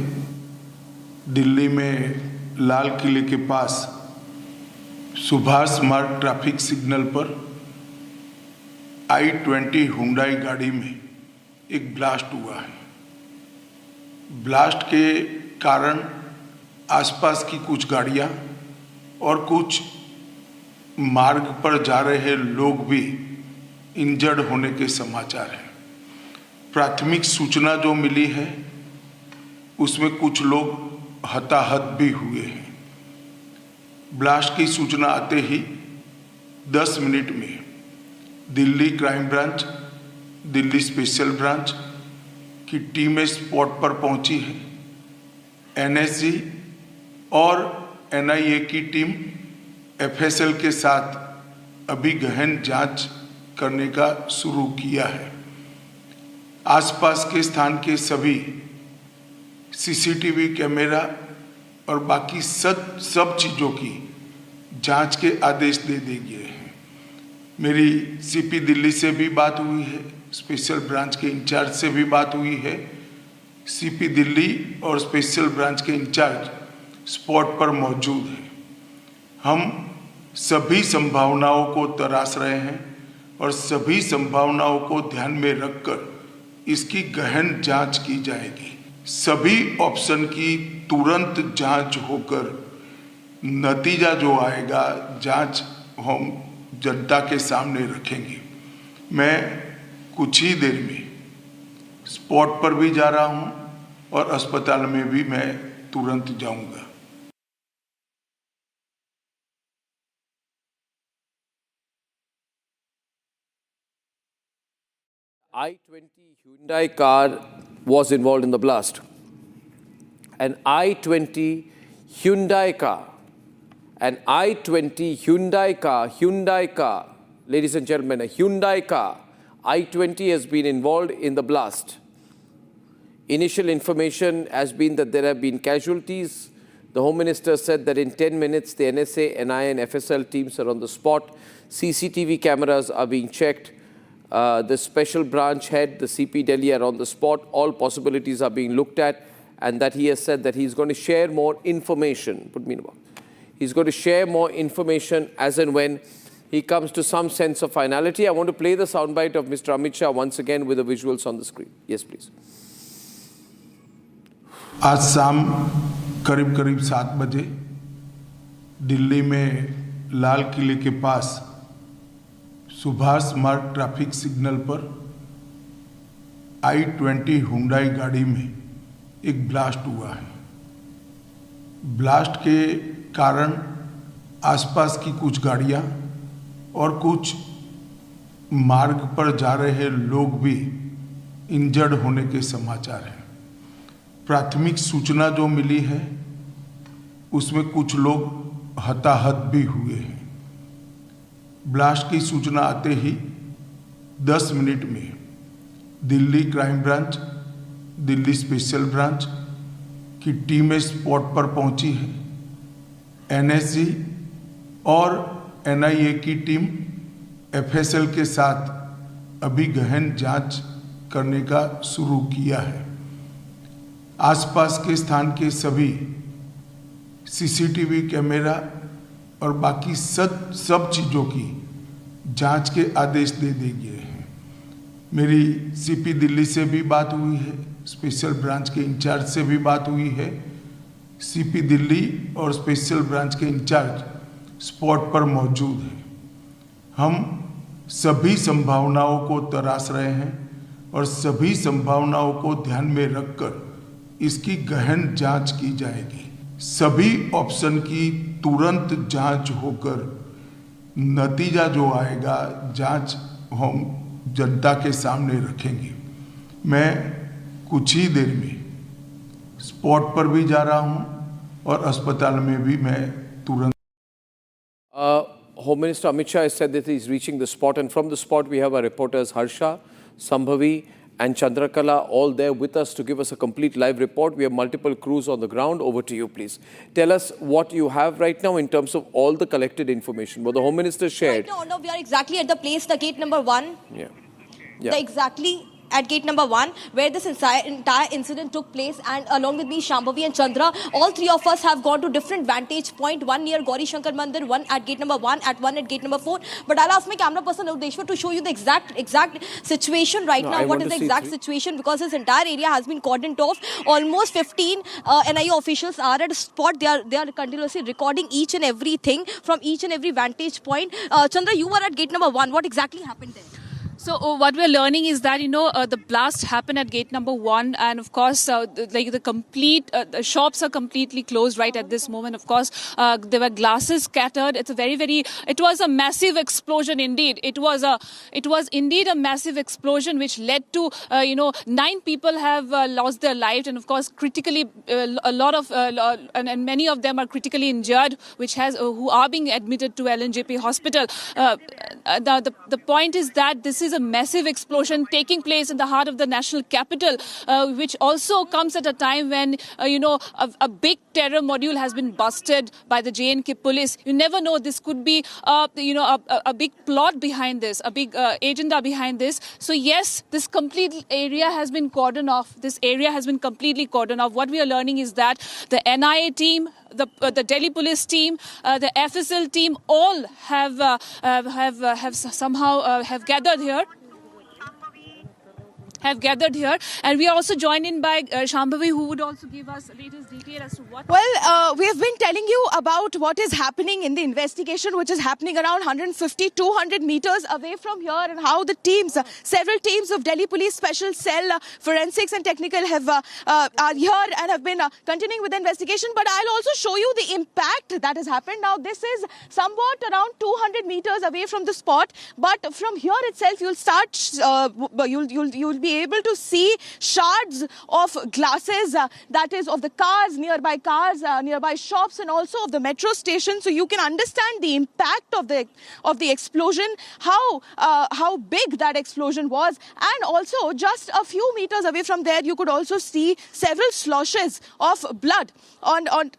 दिल्ली में लाल किले के पास सुभाष मार्ग traffic signal पर I-20 Hyundai गाड़ी में एक ब्लास्ट हुआ है। ब्लास्ट के कारण आसपास की कुछ गाड़ियां और कुछ मार्ग पर जा रहे लोग भी इंजर्ड होने के समाचार हैं। प्राथमिक सूचना जो मिली है उसमें कुछ लोग हताहत भी हुए हैं। ब्लास्ट की सूचना आते ही 10 मिनट में Delhi crime branch, Delhi special branch की टीमें स्पॉट पर पहुंची है। एनएसजी और एनआईए की टीम एफएसएल के साथ अभी गहन जांच करने का शुरू किया है। आसपास के स्थान के सभी सीसीटीवी कैमरा और बाकी सब चीज़ों की जांच के आदेश दे दिए हैं। मेरी सीपी दिल्ली से भी बात हुई है, स्पेशल ब्रांच के इंचार्ज से भी बात हुई है। सीपी दिल्ली और स्पेशल ब्रांच के इंचार्ज स्पॉट पर मौजूद हैं। हम सभी संभावनाओं को तराश रहे हैं और सभी संभावनाओं को ध्यान में रखकर इसकी गहन जांच की जाएगी। सभी ऑप्शन की तुरंत जांच होकर नतीजा जो आएगा जांच हम जनता के सामने रखेंगे। मैं कुछ ही देर में स्पॉट पर भी जा रहा हूं और अस्पताल में भी मैं तुरंत जाऊंगा। I-20 Hyundai car was involved in the blast. An I-20 Hyundai car, Hyundai car, ladies and gentlemen, a Hyundai car, I-20 has been involved in the blast. Initial information has been that there have been casualties. The Home Minister said that in 10 minutes, the NSA, NI and FSL teams are on the spot. CCTV cameras are being checked. The special branch head, the CP Delhi are on the spot. All possibilities are being looked at, and that he has said that he's going to share more information. Put me in a box. He's going to share more information as and when he comes to some sense of finality. I want to play the soundbite of Mr. Amit Shah once again with the visuals on the screen. Yes, please. आज शाम करीब 7 बजे दिल्ली में लाल किले के पास सुभाष मार्ग traffic signal पर I-20 Hyundai गाड़ी में एक ब्लास्ट हुआ है। ब्लास्ट के कारण आसपास की कुछ गाड़ियां और कुछ मार्ग पर जा रहे लोग भी इंजर्ड होने के समाचार हैं। प्राथमिक सूचना जो मिली है उसमें कुछ लोग हताहत भी हुए हैं। ब्लास्ट की सूचना आते ही 10 मिनट में Delhi crime branch, Delhi special branch की टीमें स्पॉट पर पहुंची है। एनएसजी और एनआईए की टीम एफएसएल के साथ अभी गहन जांच करने का शुरू किया है। आसपास के स्थान के सभी सीसीटीवी कैमरा और बाकी सब चीज़ों की जांच के आदेश दे दिए हैं। मेरी सीपी दिल्ली से भी बात हुई है, स्पेशल ब्रांच के इंचार्ज से भी बात हुई है। सीपी दिल्ली और स्पेशल ब्रांच के इंचार्ज स्पॉट पर मौजूद हैं। हम सभी संभावनाओं को तराश रहे हैं और सभी संभावनाओं को ध्यान में रखकर इसकी गहन जांच की जाएगी। सभी ऑप्शन की तुरंत जांच होकर नतीजा जो आएगा जांच हम जनता के सामने रखेंगे। मैं कुछ ही देर में स्पॉट पर भी जा रहा हूं और अस्पताल में भी मैं तुरंत। Home Minister Amit Shah has said that he is reaching the spot, and from the spot we have our reporters Harsha, Sambhavi and Chandrakala all there with us to give us a complete live report. We have multiple crews on the ground. Over to you, please. Tell us what you have right now in terms of all the collected information. What the Home Minister shared. Right now, we are exactly at the place, the gate number 1. Yeah. The exactly at gate number 1, where this entire incident took place, and along with me, Shambhavi and Chandra, all three of us have gone to different vantage point, one near Gauri Shankar Mandir, one at gate number 1, one at gate number 4. But I'll ask my camera person Udeshwar to show you the exact situation right now. What is the exact situation? Because this entire area has been cordoned off. Almost 15 NIA officials are at a spot. They are continuously recording each and everything from each and every vantage point. Chandra, you were at gate number 1. What exactly happened there? So what we're learning is that, the blast happened at gate number 1, and of course, the shops are completely closed right at this moment. Of course, there were glasses scattered. It was a massive explosion indeed. It was indeed a massive explosion which led to, 9 people have lost their lives, and of course, critically, a lot of, and many of them are critically injured, who are being admitted to LNJP hospital. The point is that this is a massive explosion taking place in the heart of the national capital, which also comes at a time when, a big terror module has been busted by the J&K police. You never know, this could be, a big plot behind this, a big agenda behind this. So yes, this complete area has been cordoned off. This area has been completely cordoned off. What we are learning is that the NIA team, the Delhi police team, the FSL team, all have somehow gathered here. And we are also joined in by Shambhavi, who would also give us latest detail as to what... Well, we have been telling you about what is happening in the investigation, which is happening around 150-200 meters away from here, and how the several teams of Delhi Police Special Cell, Forensics and Technical are here and have been continuing with the investigation. But I'll also show you the impact that has happened. Now, this is somewhat around 200 meters away from the spot, but from here itself, you'll be able to see shards of glasses, that is of the nearby shops, and also of the metro station. So you can understand the impact of the explosion, how big that explosion was. And also just a few meters away from there, you could also see several sloshes of blood on.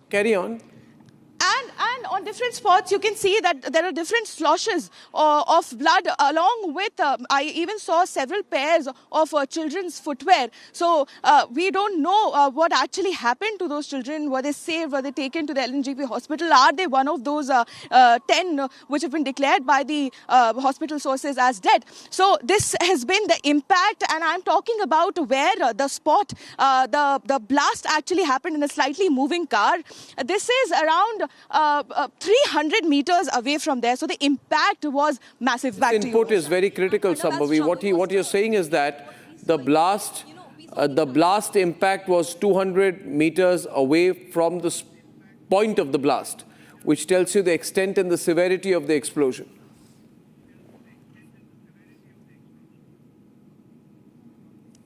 Carry on. And on different spots, you can see that there are different sloshes of blood, along with, I even saw several pairs of children's footwear. So we don't know what actually happened to those children. Were they saved? Were they taken to the LNJP hospital? Are they one of those 10 which have been declared by the hospital sources as dead? So this has been the impact, and I'm talking about where the spot, the blast actually happened in a slightly moving car. This is around 300 meters away from there. So the impact was massive. This input is very critical, Shambhavi. What you're saying is that the blast impact was 200 meters away from the point of the blast, which tells you the extent and the severity of the explosion.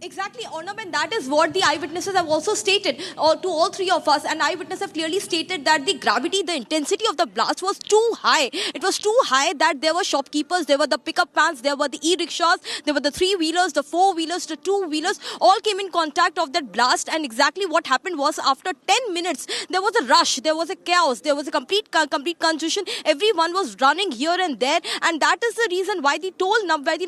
Exactly, Arnab, and that is what the eyewitnesses have also stated, to all three of us. And eyewitnesses have clearly stated that the gravity, the intensity of the blast was too high. It was too high that there were shopkeepers, there were the pickup vans, there were the e-rickshaws, there were the 3-wheelers, the 4-wheelers, the 2-wheelers, all came in contact of that blast. And exactly what happened was, after 10 minutes, there was a rush, there was a chaos, there was a complete confusion. Everyone was running here and there, and that is the reason why the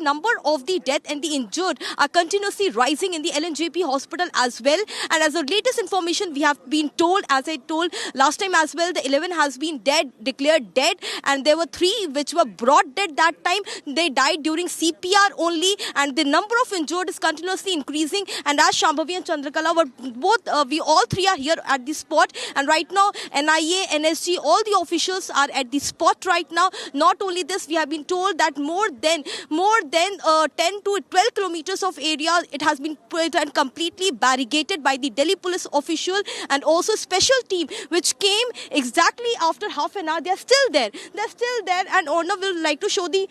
number of the death and the injured are continuously rising in the LNJP hospital as well. And as the latest information we have been told, as I told last time as well, the 11 has been declared dead, and there were 3 which were brought dead that time. They died during CPR only, and the number of injured is continuously increasing. And as Shambhavi and Chandrakala were we all 3 are here at the spot, and right now NIA, NSG, all the officials are at the spot right now. Not only this, we have been told that more than 10 to 12 kilometers of area, it has been put and completely barricaded by the Delhi police official and also special team, which came exactly after half an hour. They're still there, and Orna will like to show the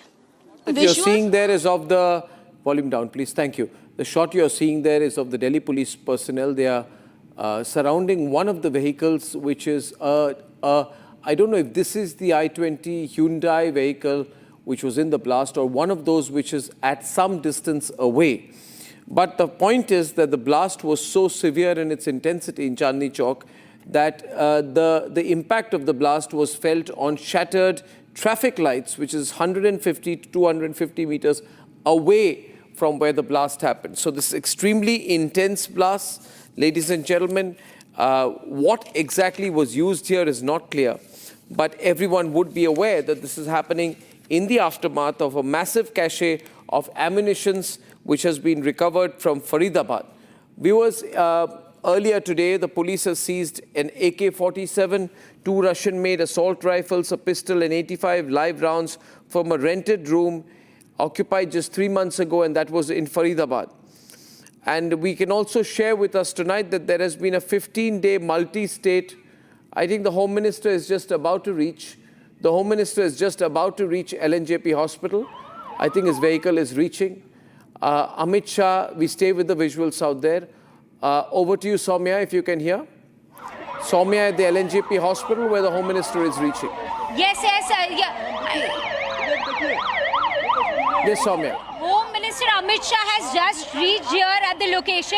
visuals. You're seeing there is of the volume down, please. Thank you. The shot you're seeing there is of the Delhi police personnel. They are surrounding one of the vehicles, which is I don't know if this is the I-20 Hyundai vehicle which was in the blast, or one of those which is at some distance away. But the point is that the blast was so severe in its intensity in Chandni Chowk that the impact of the blast was felt on shattered traffic lights, which is 150 to 250 meters away from where the blast happened. So this is extremely intense blast. Ladies and gentlemen, what exactly was used here is not clear, but everyone would be aware that this is happening in the aftermath of a massive cache of ammunitions which has been recovered from Faridabad. Viewers, earlier today, the police has seized an AK-47, 2 Russian-made assault rifles, a pistol and 85 live rounds from a rented room occupied just 3 months ago, and that was in Faridabad. And we can also share with us tonight that there has been a 15-day multi-state, I think the Home Minister is just about to reach. The Home Minister is just about to reach LNJP Hospital. I think his vehicle is reaching. Amit Shah, we stay with the visuals out there. Over to you, Soumya, if you can hear. Soumya at the LNJP Hospital where the Home Minister is reaching. Yes, Yes, Soumya. Home Minister Amit Shah has just reached here at the location.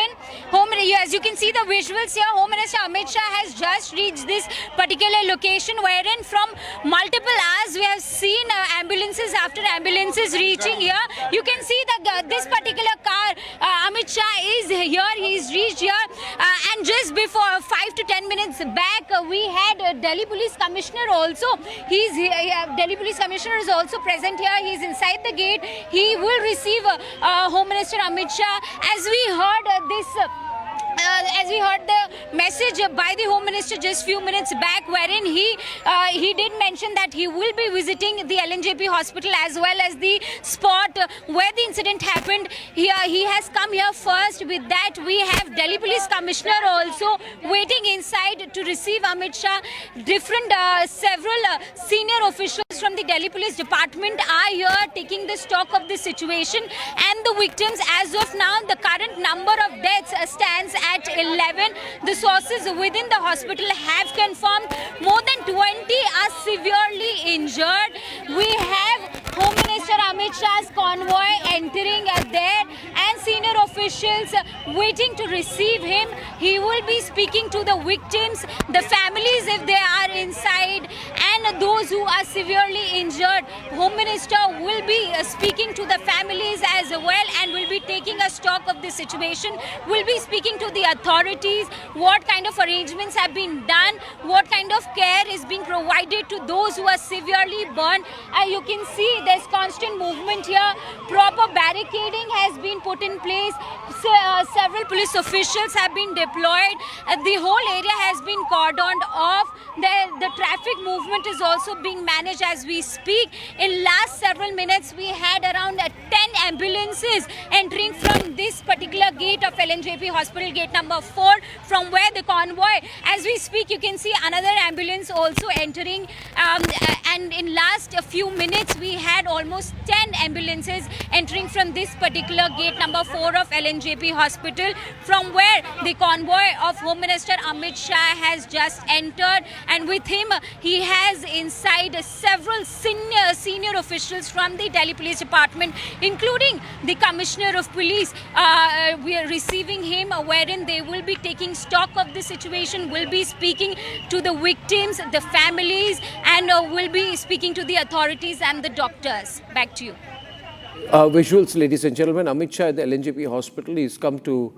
As you can see the visuals here, Home Minister Amit Shah has just reached this particular location wherein from multiple hours we have seen ambulances after ambulances reaching here. You can see that this particular car, Amit Shah is here, he's reached here. And just before 5 to 10 minutes back, we had Delhi Police Commissioner also. He's here, Delhi Police Commissioner is also present here. He's inside the gate. He will receive Home Minister Amit Shah. As we heard the message by the Home Minister just few minutes back, wherein he did mention that he will be visiting the LNJP hospital as well as the spot where the incident happened. He has come here first. With that, we have Delhi Police Commissioner also waiting inside to receive Amit Shah. Several senior officials from the Delhi Police Department are here taking the stock of the situation and the victims. As of now, the current number of deaths stands at 11. The sources within the hospital have confirmed more than 20 are severely injured. We have Home Minister Amit Shah's convoy entering there and senior officials waiting to receive him. He will be speaking to the victims, the families if they are inside, and those who are severely injured. Home Minister will be speaking to the families as well and will be taking a stock of the situation. Will be speaking to the authorities, what kind of arrangements have been done, what kind of care is being provided to those who are severely burned. You can see there's constant movement here. Proper barricading has been put in place. Several police officials have been deployed. The whole area has been cordoned off. The traffic movement is also being managed as we speak. In last several minutes, we had around 10 ambulances entering from this particular gate of LNJP Hospital, gate number 4, from where the convoy, as we speak, you can see another ambulance also entering. And in last few minutes, we had almost 10 ambulances entering from this particular gate number 4 of LNJP Hospital, from where the convoy of Home Minister Amit Shah has just entered. And with him, he has inside several senior officials from the Delhi Police Department, including the Commissioner of Police. We are receiving him, wherein they will be taking stock of the situation, will be speaking to the victims, the families, and will be speaking to the authorities and the doctors. Back to you. Visuals, ladies and gentlemen. Amit Shah at the LNJP Hospital. He's come to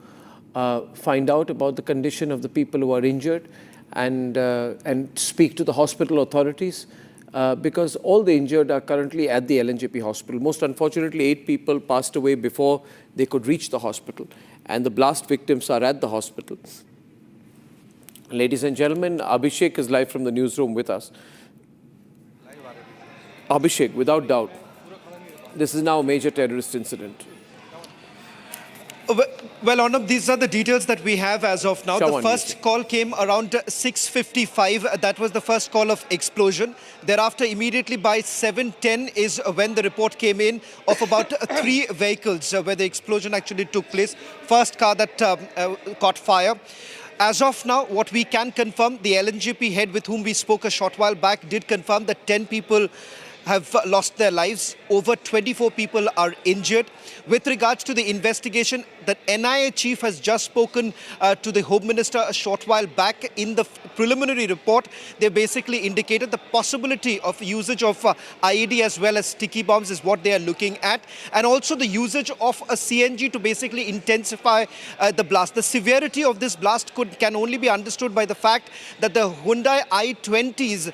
find out about the condition of the people who are injured and speak to the hospital authorities because all the injured are currently at the LNJP Hospital. Most unfortunately, 8 people passed away before they could reach the hospital, and the blast victims are at the hospital. Ladies and gentlemen, Abhishek is live from the newsroom with us. Abhishek, without doubt, this is now a major terrorist incident. Well, Arnab, these are the details that we have as of now. The first call came around 6:55. That was the first call of explosion. Thereafter, immediately by 7:10 is when the report came in of about 3 vehicles where the explosion actually took place. First car that caught fire. As of now, what we can confirm, the LNJP head with whom we spoke a short while back did confirm that 10 people have lost their lives. Over 24 people are injured. With regards to the investigation, the NIA chief has just spoken to the Home Minister a short while back. In the preliminary report, they basically indicated the possibility of usage of IED as well as sticky bombs is what they are looking at, and also the usage of a CNG to basically intensify the blast. The severity of this blast can only be understood by the fact that the Hyundai i20's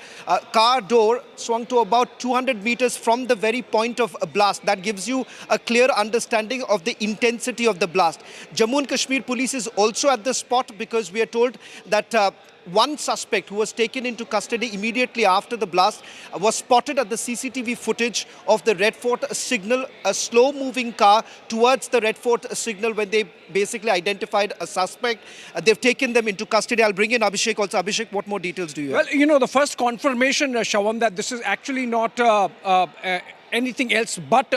car door swung to about 200 meters from the very point of a blast. That gives you a clear understanding of the intensity of the blast. Jammu and Kashmir Police is also at the spot because we are told that one suspect who was taken into custody immediately after the blast was spotted at the CCTV footage of the Red Fort signal, a slow-moving car towards the Red Fort signal when they basically identified a suspect. They've taken them into custody. I'll bring in Abhishek also. Abhishek, what more details do you have? Well, you know, the first confirmation, Shawan, that this is actually not anything else but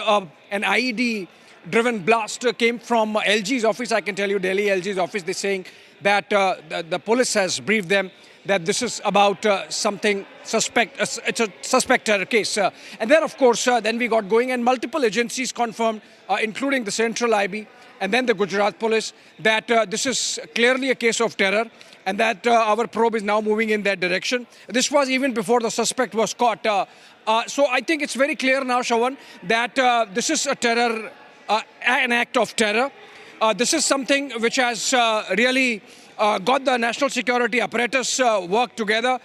an IED-driven blast came from LG's office. I can tell you, Delhi LG's office. They're saying that the police has briefed them that this is about something suspect. It's a suspect terror case. And then, of course, then we got going, and multiple agencies confirmed, including the Central IB and then the Gujarat Police, that this is clearly a case of terror, and that our probe is now moving in that direction. This was even before the suspect was caught. So I think it's very clear now, Shawan, that this is a terror, an act of terror. This is something which has really got the national security apparatus work together.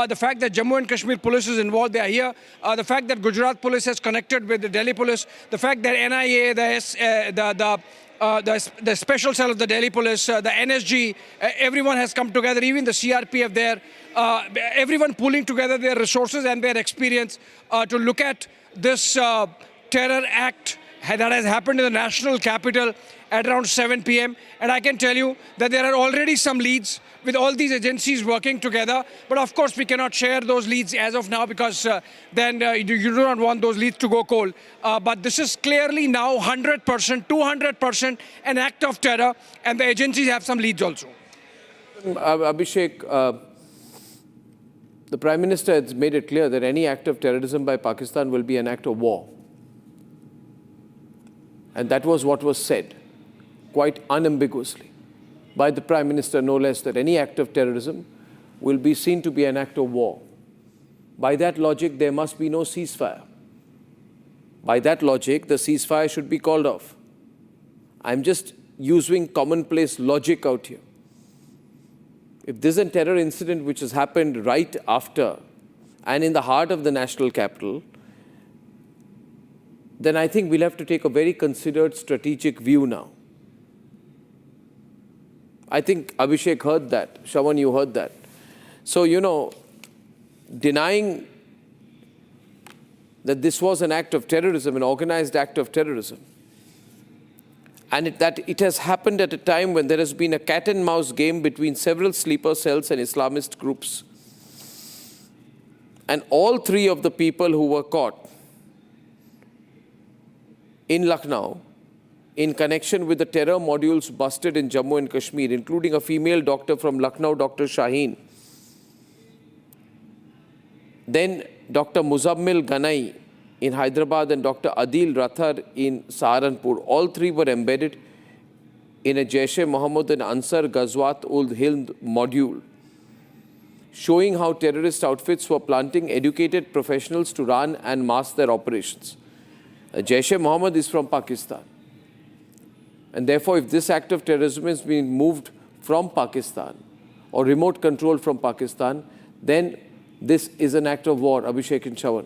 The fact that Jammu and Kashmir Police is involved, they are here. The fact that Gujarat Police has connected with the Delhi Police. The fact that NIA, the special cell of the Delhi Police, the NSG, everyone has come together, even the CRPF there. Everyone pooling together their resources and their experience to look at this terror act that has happened in the national capital at around 7 p.m. And I can tell you that there are already some leads with all these agencies working together. But of course, we cannot share those leads as of now because then you do not want those leads to go cold. But this is clearly now 100%, 200% an act of terror, and the agencies have some leads also. Abhishek, the Prime Minister has made it clear that any act of terrorism by Pakistan will be an act of war. And that was what was said, quite unambiguously, by the Prime Minister, no less, that any act of terrorism will be seen to be an act of war. By that logic, there must be no ceasefire. By that logic, the ceasefire should be called off. I'm just using commonplace logic out here. If this is a terror incident which has happened right after and in the heart of the national capital, then I think we'll have to take a very considered strategic view now. I think Abhishek heard that. Shawan, you heard that. So, you know, denying that this was an act of terrorism, an organized act of terrorism, and that it has happened at a time when there has been a cat and mouse game between several sleeper cells and Islamist groups. And all three of the people who were caught in Lucknow in connection with the terror modules busted in Jammu and Kashmir, including a female doctor from Lucknow, Dr. Shaheen. Then Dr. Muzammil Ganai in Hyderabad and Dr. Adil Rathar in Saharanpur. All three were embedded in a Jaish-e-Mohammed and Ansar Ghazwat-ul-Hind module, showing how terrorist outfits were planting educated professionals to run and mask their operations. Jaish-e-Mohammed is from Pakistan. And therefore, if this act of terrorism is being moved from Pakistan or remote control from Pakistan, then this is an act of war. Abhishek and Shawan.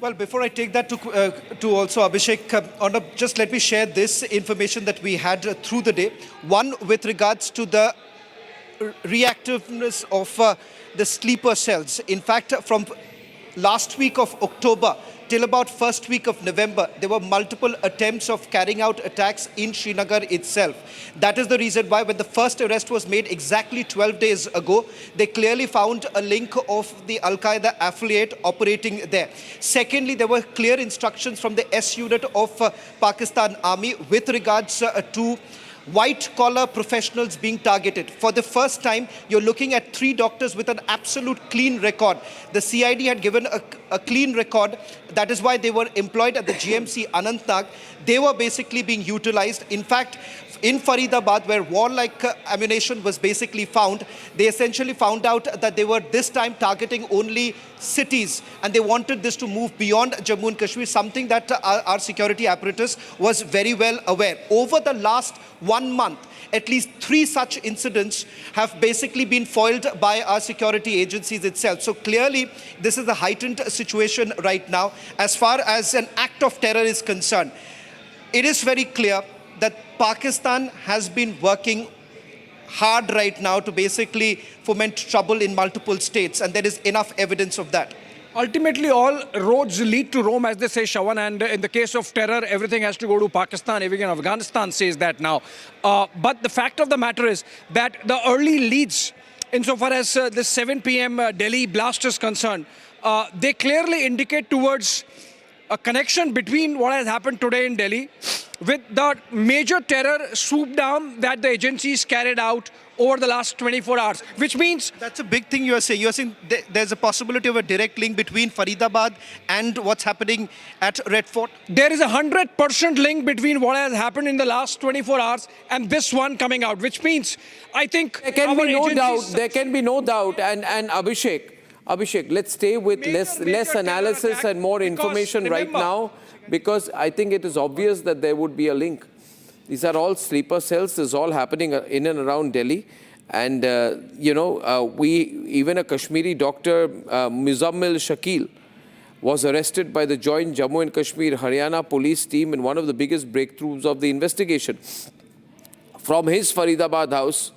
Well, before I take that to also Abhishek, just let me share this information that we had through the day. One, with regards to the reactiveness of the sleeper cells. In fact, from last week of October till about first week of November, there were multiple attempts of carrying out attacks in Srinagar itself. That is the reason why when the first arrest was made exactly 12 days ago, they clearly found a link of the Al-Qaeda affiliate operating there. Secondly, there were clear instructions from the S unit of Pakistan Army with regards to white-collar professionals being targeted. For the first time, you're looking at 3 doctors with an absolute clean record. The CID had given a clean record. That is why they were employed at the GMC Anantnag. They were basically being utilized. In fact, in Faridabad, where warlike ammunition was basically found, they essentially found out that they were this time targeting only cities, and they wanted this to move beyond Jammu and Kashmir, something that our security apparatus was very well aware. Over the last 1 month, at least 3 such incidents have basically been foiled by our security agencies itself. So clearly, this is a heightened situation right now. As far as an act of terror is concerned, it is very clear that Pakistan has been working hard right now to basically foment trouble in multiple states, and there is enough evidence of that. Ultimately, all roads lead to Rome, as they say, Shawan, and in the case of terror, everything has to go to Pakistan. Even Afghanistan says that now. But the fact of the matter is that the early leads, insofar as the 7 p.m. Delhi blast is concerned, they clearly indicate towards a connection between what has happened today in Delhi with the major terror swoop down that the agencies carried out over the last 24 hours, which means... That's a big thing you are saying. You are saying there's a possibility of a direct link between Faridabad and what's happening at Red Fort? There is a 100% link between what has happened in the last 24 hours and this one coming out, which means, I think... There can be no doubt. There can be no doubt. And Abhishek, let's stay with less analysis and more information right now, because I think it is obvious that there would be a link. These are all sleeper cells. This is all happening in and around Delhi. And, even a Kashmiri doctor, Muzammil Shakil, was arrested by the joint Jammu and Kashmir Haryana police team in one of the biggest breakthroughs of the investigation. From his Faridabad house,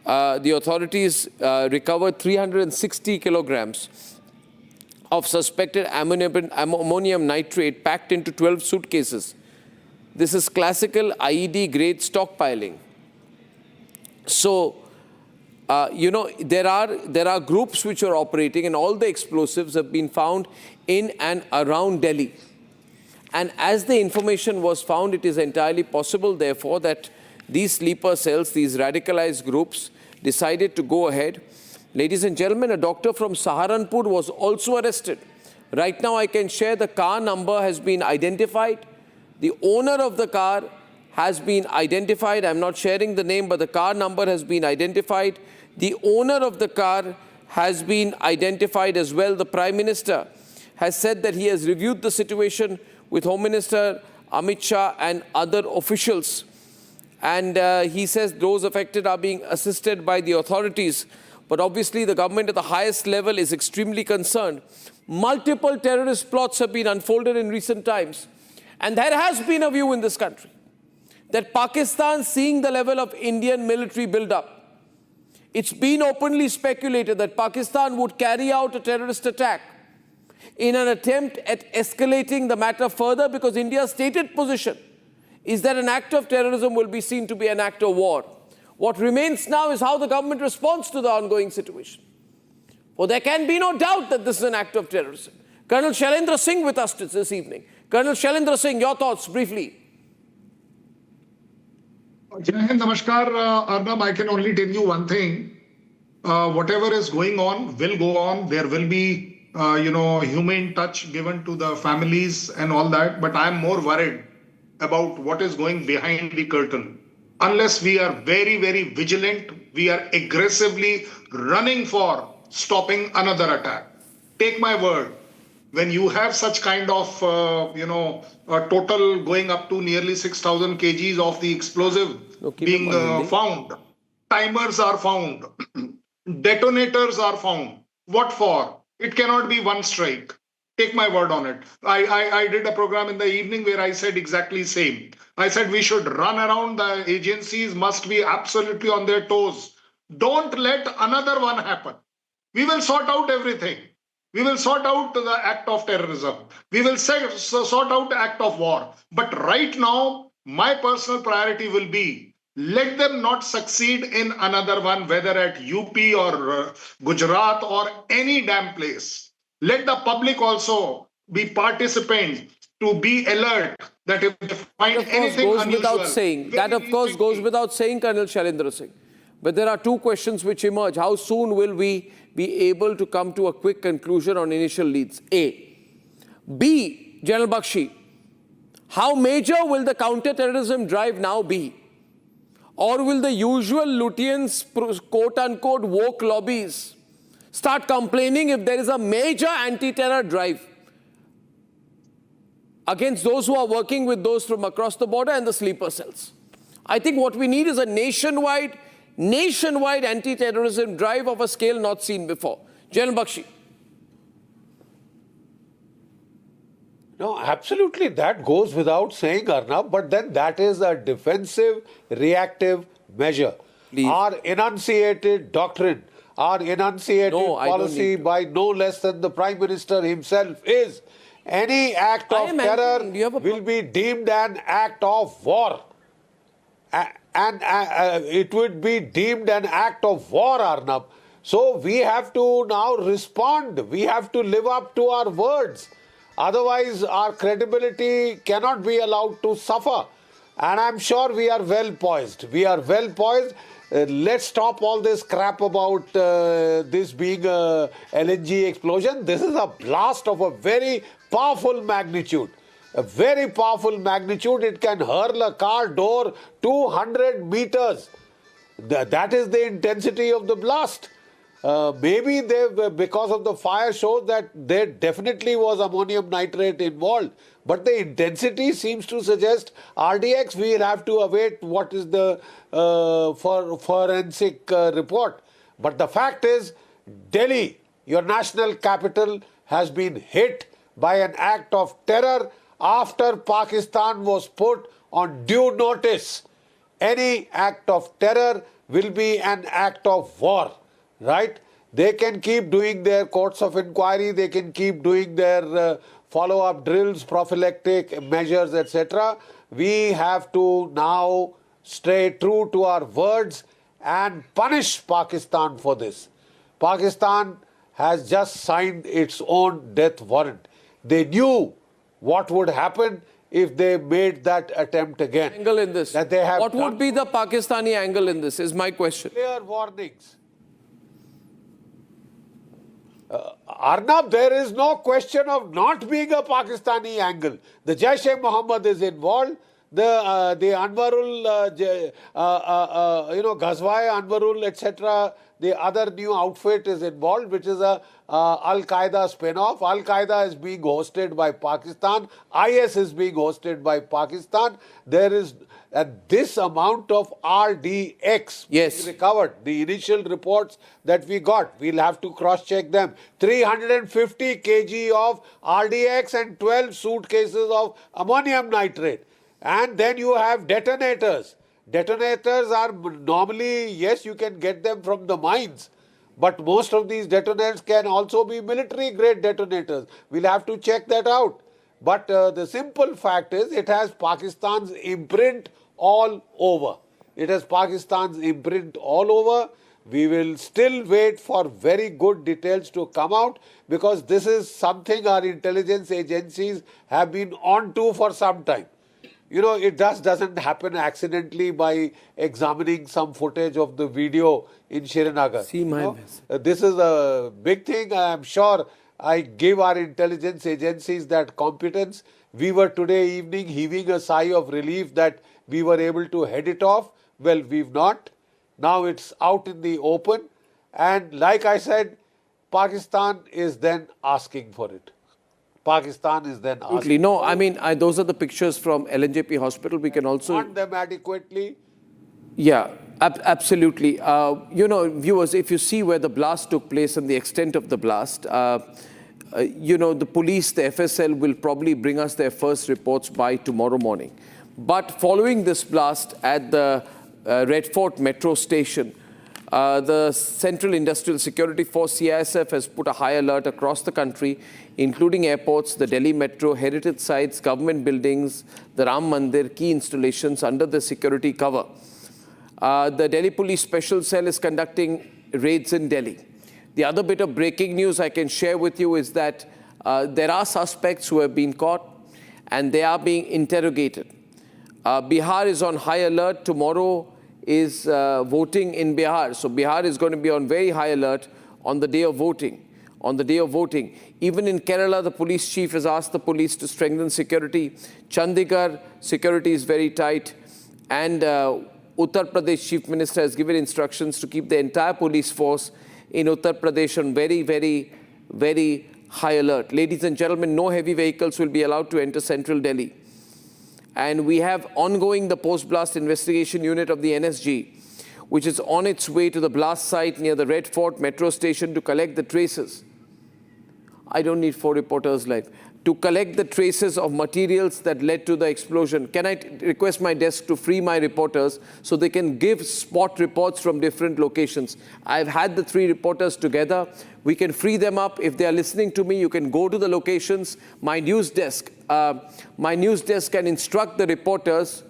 the authorities recovered 360 kilograms of suspected ammonium nitrate packed into 12 suitcases. This is classical IED-grade stockpiling. So, there are groups which are operating, and all the explosives have been found in and around Delhi. And as the information was found, it is entirely possible, therefore, that these sleeper cells, these radicalized groups, decided to go ahead. Ladies and gentlemen, a doctor from Saharanpur was also arrested. Right now, I can share the car number has been identified. The owner of the car has been identified. I'm not sharing the name, but the car number has been identified. The owner of the car has been identified as well. The Prime Minister has said that he has reviewed the situation with Home Minister Amit Shah and other officials. And he says those affected are being assisted by the authorities. But obviously, the government at the highest level is extremely concerned. Multiple terrorist plots have been unfolded in recent times. And there has been a view in this country that Pakistan, seeing the level of Indian military build-up, it's been openly speculated that Pakistan would carry out a terrorist attack in an attempt at escalating the matter further, because India's stated position is that an act of terrorism will be seen to be an act of war. What remains now is how the government responds to the ongoing situation. For there can be no doubt that this is an act of terrorism. Colonel Shailendra Singh with us this evening. Colonel Shailendra Singh, your thoughts briefly. Jai Hind, Namaskar, Arnab, I can only tell you one thing. Whatever is going on will go on. There will be, humane touch given to the families and all that. But I am more worried about what is going behind the curtain. Unless we are very, very vigilant, we are aggressively running for stopping another attack. Take my word. When you have such kind of, a total going up to nearly 6,000 kgs of the explosive being found, timers are found, detonators are found. What for? It cannot be one strike. Take my word on it. I did a program in the evening where I said exactly same. I said we should run around. The agencies must be absolutely on their toes. Don't let another one happen. We will sort out everything. We will sort out the act of terrorism. We will sort out the act of war. But right now, my personal priority will be, let them not succeed in another one, whether at UP or Gujarat or any damn place. Let the public also be participant, to be alert, that if they find Of course anything goes unusual, without saying. That of course goes without saying, Colonel Shailendra Singh. But there are two questions which emerge. How soon will we be able to come to a quick conclusion on initial leads? A. B. General Bakshi, how major will the counter-terrorism drive now be? Or will the usual Lutyens, quote-unquote, woke lobbies start complaining if there is a major anti-terror drive against those who are working with those from across the border and the sleeper cells? I think what we need is a nationwide anti-terrorism drive of a scale not seen before. General Bakshi. No, absolutely, that goes without saying, Arnab, but then that is a defensive, reactive measure. Please. Our enunciated doctrine, our enunciated policy by no less than the Prime Minister himself is any act of terror will be deemed an act of war. And it would be deemed an act of war, Arnab. So we have to now respond. We have to live up to our words. Otherwise, our credibility cannot be allowed to suffer. And I'm sure we are well poised. We are well poised. Let's stop all this crap about this being a LNG explosion. This is a blast of a very powerful magnitude. A very powerful magnitude. It can hurl a car door 200 meters. That is the intensity of the blast. Maybe because of the fire shows that there definitely was ammonium nitrate involved. But the intensity seems to suggest RDX. We'll have to await what is the forensic report. But the fact is, Delhi, your national capital, has been hit by an act of terror after Pakistan was put on due notice. Any act of terror will be an act of war. Right? They can keep doing their courts of inquiry, they can keep doing their follow-up drills, prophylactic measures, etc. We have to now stay true to our words and punish Pakistan for this. Pakistan has just signed its own death warrant. They knew what would happen if they made that attempt again. Angle in this. That they have what would be the Pakistani angle in this is my question. Clear warnings. Arnab, there is no question of not being a Pakistani angle. The Jaish-e-Mohammed is involved. The Anwarul, Ghazwa-e Anwarul, etc. The other new outfit is involved, which is a Al-Qaeda spin-off. Al-Qaeda is being hosted by Pakistan. IS is being hosted by Pakistan. There is this amount of RDX recovered. The initial reports that we got, we'll have to cross-check them. 350 kg of RDX and 12 suitcases of ammonium nitrate. And then you have detonators. Detonators are normally, yes, you can get them from the mines. But most of these detonators can also be military-grade detonators. We'll have to check that out. But the simple fact is, it has Pakistan's imprint all over. It has Pakistan's imprint all over. We will still wait for very good details to come out, because this is something our intelligence agencies have been on to for some time. You know, it doesn't happen accidentally by examining some footage of the video in Srinagar. This is a big thing. I am sure I give our intelligence agencies that competence. We were today evening heaving a sigh of relief that we were able to head it off. Well, we've not. Now it's out in the open. And like I said, Pakistan is then asking for it. Pakistan is then asking. No, I mean, those are the pictures from LNJP hospital. We can also want them adequately. Yeah, absolutely. Viewers, if you see where the blast took place and the extent of the blast, the police, the FSL will probably bring us their first reports by tomorrow morning. But following this blast at the Red Fort metro station, the Central Industrial Security Force, CISF, has put a high alert across the country, including airports, the Delhi Metro, heritage sites, government buildings, the Ram Mandir, key installations under the security cover. The Delhi Police Special Cell is conducting raids in Delhi. The other bit of breaking news I can share with you is that there are suspects who have been caught, and they are being interrogated. Bihar is on high alert. Tomorrow is voting in Bihar. So Bihar is going to be on very high alert on the day of voting. Even in Kerala, the police chief has asked the police to strengthen security. Chandigarh, security is very tight. And Uttar Pradesh chief minister has given instructions to keep the entire police force in Uttar Pradesh on very, very, very high alert. Ladies and gentlemen, no heavy vehicles will be allowed to enter central Delhi. And we have ongoing the post-blast investigation unit of the NSG, which is on its way to the blast site near the Red Fort metro station to collect the traces. I don't need 4 reporters live. To collect the traces of materials that led to the explosion. Can I request my desk to free my reporters so they can give spot reports from different locations? I've had the 3 reporters together. We can free them up. If they are listening to me, you can go to the locations. My news desk can instruct the reporters.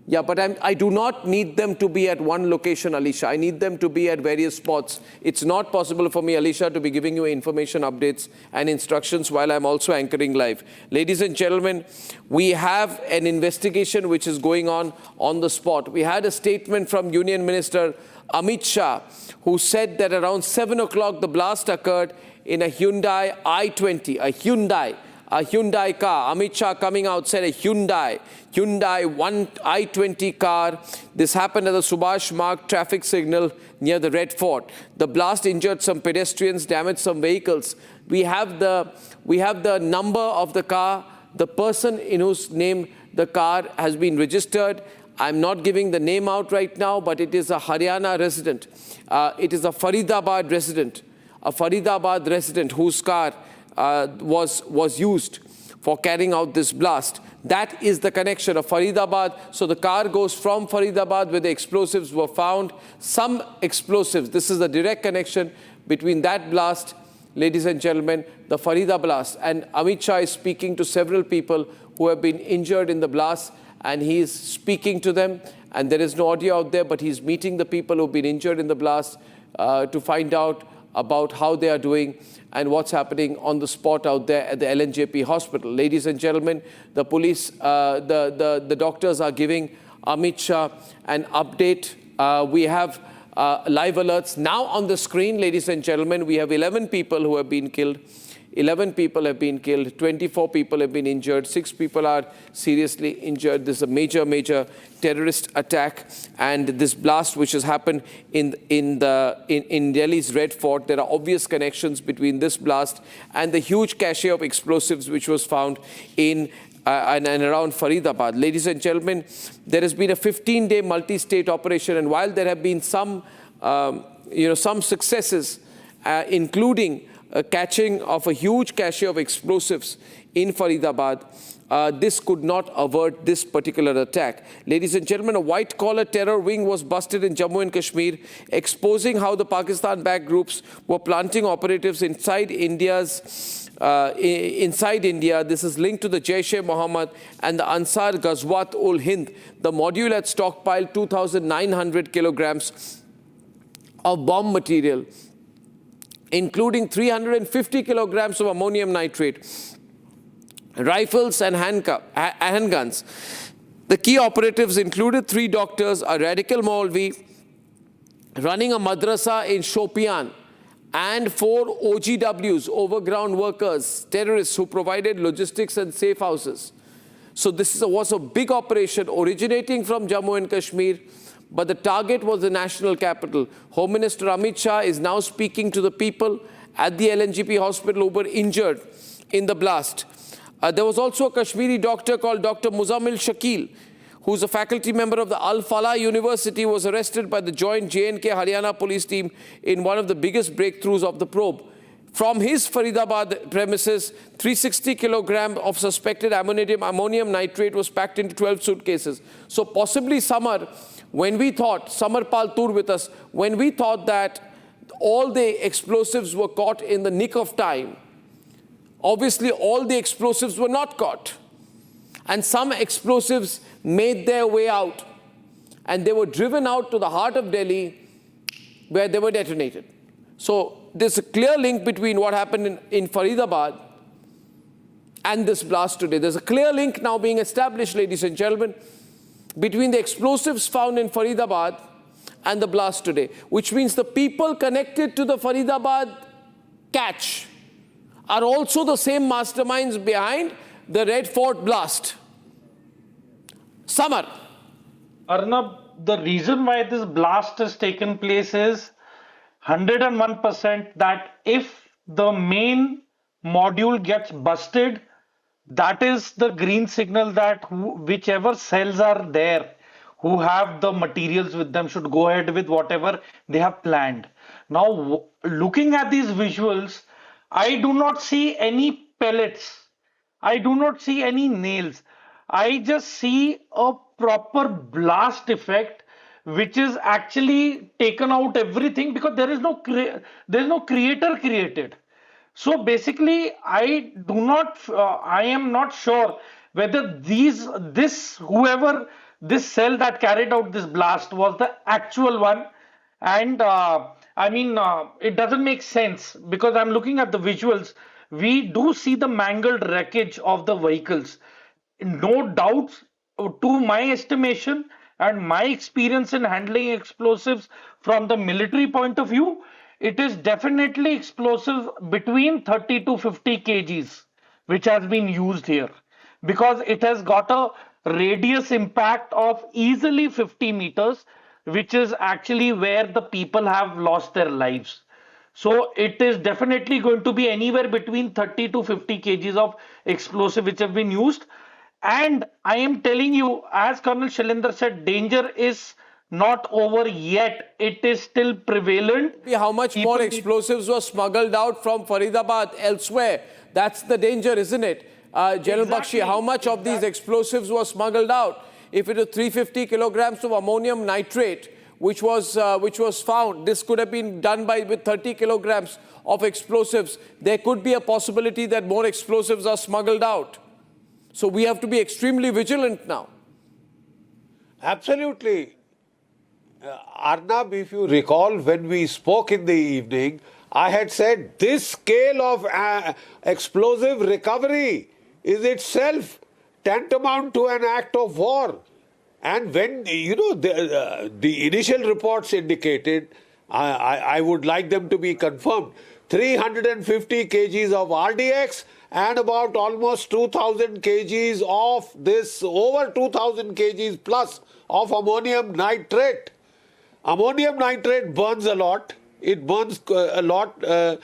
Yeah, but I do not need them to be at one location, Alisha. I need them to be at various spots. It's not possible for me, Alisha, to be giving you information updates and instructions while I'm also anchoring live. Ladies and gentlemen, we have an investigation which is going on the spot. We had a statement from Union Minister Amit Shah, who said that around 7 o'clock the blast occurred in a Hyundai i20, a Hyundai car. Amit Shah coming out said a Hyundai i20 car. This happened at the Subhash Marg traffic signal near the Red Fort. The blast injured some pedestrians, damaged some vehicles. We have the number of the car, the person in whose name the car has been registered. I'm not giving the name out right now, but it is a Haryana resident. It is a Faridabad resident whose car was used for carrying out this blast. That is the connection of Faridabad. So the car goes from Faridabad where the explosives were found. Some explosives, this is a direct connection between that blast, ladies and gentlemen, the Faridabad blast. And Amit Shah is speaking to several people who have been injured in the blast, and he is speaking to them. And there is no audio out there, but he's meeting the people who have been injured in the blast to find out about how they are doing and what's happening on the spot out there at the LNJP hospital. Ladies and gentlemen, the police, the doctors are giving Amit Shah an update. We have live alerts now on the screen, ladies and gentlemen. We have 11 people who have been killed. 11 people have been killed, 24 people have been injured, 6 people are seriously injured. This is a major terrorist attack, and this blast which has happened in Delhi's Red Fort. There are obvious connections between this blast and the huge cache of explosives which was found in and around Faridabad. Ladies and gentlemen, there has been a 15-day multi-state operation, and while there have been some successes, including catching of a huge cache of explosives in Faridabad, this could not avert this particular attack. Ladies and gentlemen, a white-collar terror wing was busted in Jammu and Kashmir, exposing how the Pakistan-backed groups were planting operatives inside India. This is linked to the Jaish-e-Mohammed and the Ansar Ghazwat-ul-Hind. The module had stockpiled 2,900 kilograms of bomb material, including 350 kilograms of ammonium nitrate, rifles and handguns. The key operatives included 3 doctors, a radical Maulvi running a madrasa in Shopian, and 4 OGWs, overground workers, terrorists who provided logistics and safe houses. So this was a big operation originating from Jammu and Kashmir, but the target was the national capital. Home Minister Amit Shah is now speaking to the people at the LNGP hospital who were injured in the blast. There was also a Kashmiri doctor called Dr. Muzammil Shakil, who's a faculty member of the Al-Falah University, was arrested by the joint J&K Haryana police team in one of the biggest breakthroughs of the probe. From his Faridabad premises, 360 kilograms of suspected ammonium nitrate was packed into 12 suitcases. So possibly Samar, when we thought, Samar Paltur with us, when we thought that all the explosives were caught in the nick of time, obviously all the explosives were not caught. And some explosives made their way out, and they were driven out to the heart of Delhi where they were detonated. So there's a clear link between what happened in Faridabad and this blast today. There's a clear link now being established, ladies and gentlemen, between the explosives found in Faridabad and the blast today, which means the people connected to the Faridabad catch are also the same masterminds behind the Red Fort blast. Samar. Arnab, the reason why this blast has taken place is 101% that if the main module gets busted, that is the green signal that whichever cells are there who have the materials with them should go ahead with whatever they have planned. Now, looking at these visuals, I do not see any pellets. I do not see any nails. I just see a proper blast effect which is actually taken out everything because there is no creator created. So basically, I am not sure whether whoever this cell that carried out this blast was the actual one. And it doesn't make sense because I'm looking at the visuals. We do see the mangled wreckage of the vehicles. No doubts, to my estimation and my experience in handling explosives from the military point of view, it is definitely explosive between 30 to 50 kgs, which has been used here because it has got a radius impact of easily 50 meters, which is actually where the people have lost their lives. So it is definitely going to be anywhere between 30 to 50 kgs of explosive which have been used. And I am telling you, as Colonel Shailendra said, danger is not over yet. It is still prevalent. How much more explosives were smuggled out from Faridabad elsewhere? That's the danger, isn't it? General Bakshi, how much of these explosives were smuggled out? If it was 350 kilograms of ammonium nitrate, which was found, this could have been done with 30 kilograms of explosives. There could be a possibility that more explosives are smuggled out. So we have to be extremely vigilant now. Absolutely. Arnab, if you recall, when we spoke in the evening, I had said this scale of explosive recovery is itself tantamount to an act of war. And when, the initial reports indicated, I would like them to be confirmed, 350 kgs of RDX and about almost 2,000 kgs of this, over 2,000 kgs plus of ammonium nitrate. Ammonium nitrate burns a lot. It burns a lot, but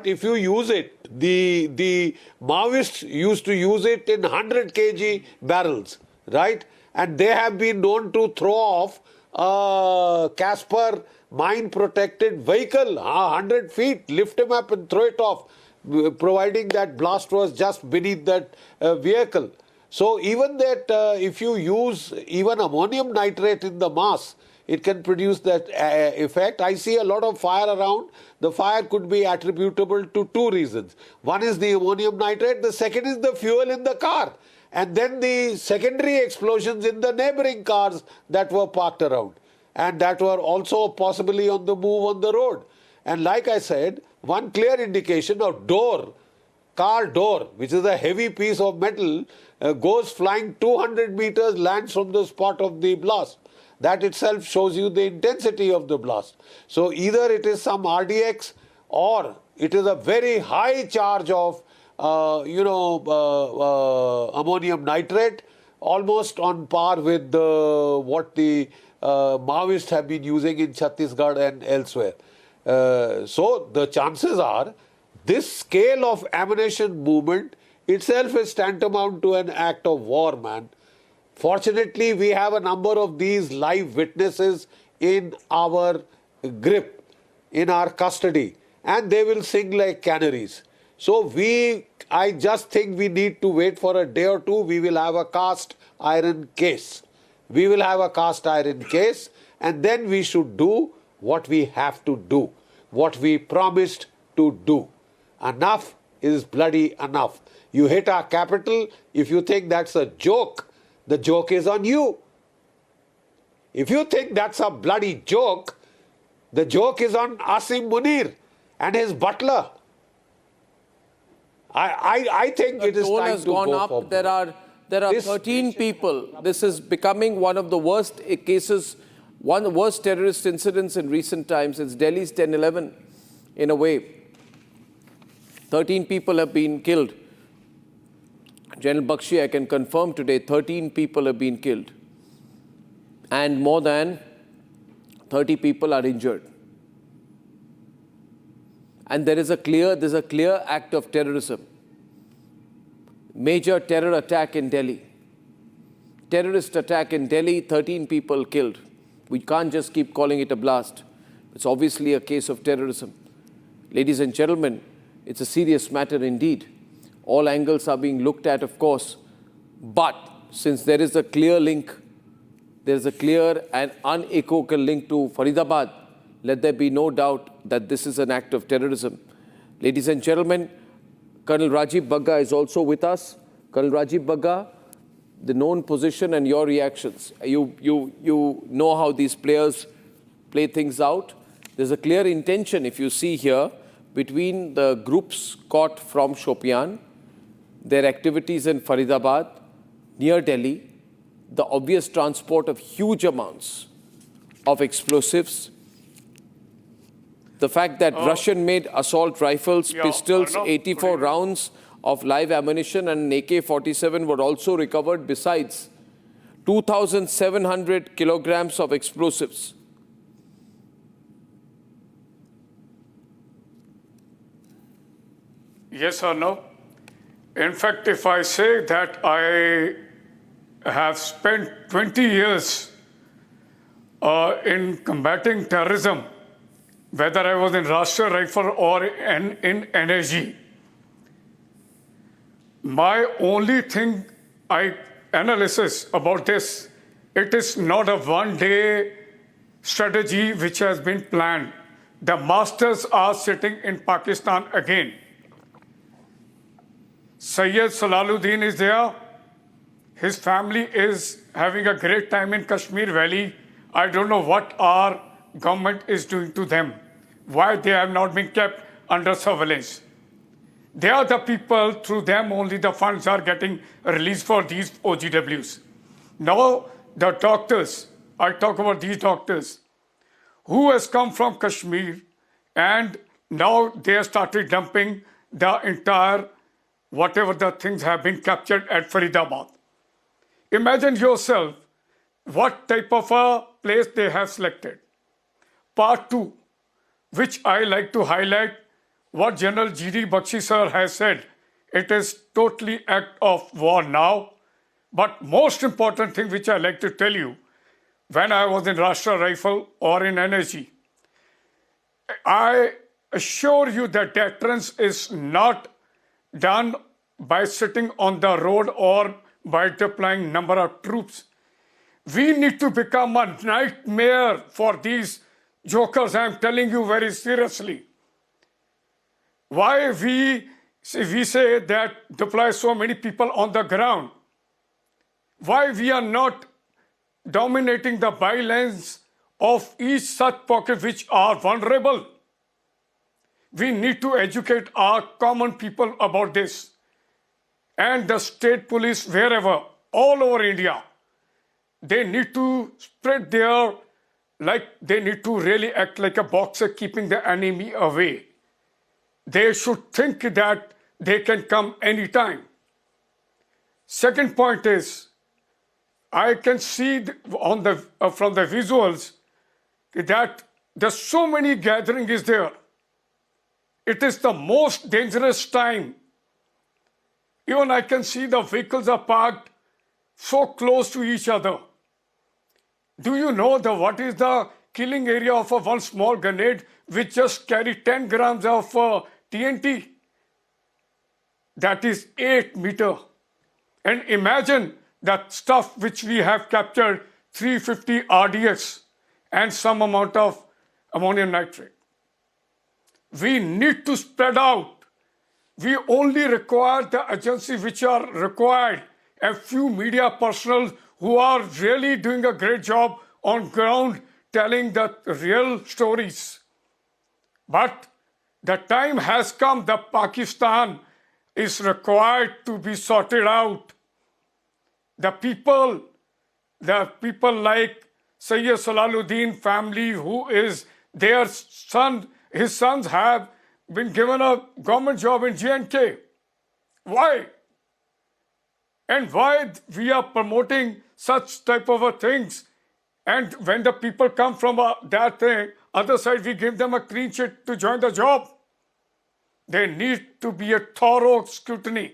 if you use it, the Maoists used to use it in 100 kg barrels, right? And they have been known to throw off a Casper mine-protected vehicle, 100 feet, lift him up and throw it off, providing that blast was just beneath that vehicle. So even that, if you use even ammonium nitrate in the mass, it can produce that effect. I see a lot of fire around. The fire could be attributable to two reasons. One is the ammonium nitrate. The second is the fuel in the car. And then the secondary explosions in the neighboring cars that were parked around. And that were also possibly on the move on the road. And like I said, one clear indication of car door, which is a heavy piece of metal, goes flying 200 meters, lands from the spot of the blast. That itself shows you the intensity of the blast. So either it is some RDX or it is a very high charge of, ammonium nitrate, almost on par with what the Maoists have been using in Chhattisgarh and elsewhere. So the chances are this scale of ammunition movement itself is tantamount to an act of war, man. Fortunately, we have a number of these live witnesses in our grip, in our custody, and they will sing like canaries. So I just think we need to wait for a day or two. We will have a cast iron case. We will have a cast iron case, and then we should do what we have to do, what we promised to do. Enough is bloody enough. You hit our capital. If you think that's a joke, the joke is on you. If you think that's a bloody joke, the joke is on Asim Munir and his butler. I think it is toll time has to gone go up. for There are 13 people. This is becoming one of the worst cases, one of the worst terrorist incidents in recent times. It's Delhi's 10/11 in a way. 13 people have been killed. General Bakshi, I can confirm today, 13 people have been killed. And more than 30 people are injured. And there's a clear act of terrorism. Major terror attack in Delhi. Terrorist attack in Delhi, 13 people killed. We can't just keep calling it a blast. It's obviously a case of terrorism. Ladies and gentlemen, it's a serious matter indeed. All angles are being looked at, of course. But since there is a clear link, there is a clear and unequivocal link to Faridabad, let there be no doubt that this is an act of terrorism. Ladies and gentlemen, Colonel Rajiv Bagga is also with us. Colonel Rajiv Bagga, the known position and your reactions. You know how these players play things out. There's a clear intention, if you see here, between the groups caught from Shopian, their activities in Faridabad, near Delhi, the obvious transport of huge amounts of explosives, the fact that Russian-made assault rifles, pistols, 84 rounds of live ammunition and an AK-47 were also recovered, besides 2,700 kilograms of explosives. Yes or no? In fact, if I say that I have spent 20 years in combating terrorism, whether I was in Rashtriya Rifle or in energy, my only analysis about this, it is not a one-day strategy which has been planned. The masters are sitting in Pakistan again. Sayyid Salaluddin is there. His family is having a great time in Kashmir Valley. I don't know what our government is doing to them, why they have not been kept under surveillance. They are the people, through them only the funds are getting released for these OGWs. Now the doctors, I talk about these doctors, who has come from Kashmir, and now they have started dumping the entire, whatever the things have been captured at Faridabad. Imagine yourself what type of a place they have selected. Part 2, which I like to highlight, what General G.D. Bakshi sir has said, it is totally act of war now. But most important thing which I like to tell you, when I was in Rashtriya Rifle or in energy, I assure you that deterrence is not done by sitting on the road or by deploying number of troops. We need to become a nightmare for these jokers. I am telling you very seriously. Why we say that deploy so many people on the ground? Why we are not dominating the bylines of each such pocket which are vulnerable? We need to educate our common people about this. And the state police, wherever, all over India, they need to spread they need to really act like a boxer keeping the enemy away. They should think that they can come anytime. Second point is, I can see from the visuals that there's so many gathering is there. It is the most dangerous time. Even I can see the vehicles are parked so close to each other. Do you know what is the killing area of one small grenade which just carry 10 grams of TNT? That is 8 meters. And imagine that stuff which we have captured, 350 RDX and some amount of ammonium nitrate. We need to spread out. We only require the agencies which are required, a few media personnel who are really doing a great job on ground telling the real stories. But the time has come that Pakistan is required to be sorted out. The people like Sayyid Salaluddin family, who is their son, his sons have been given a government job in J&K. Why? And why we are promoting such type of things? And when the people come from that thing, other side, we give them a clean sheet to join the job. There need to be a thorough scrutiny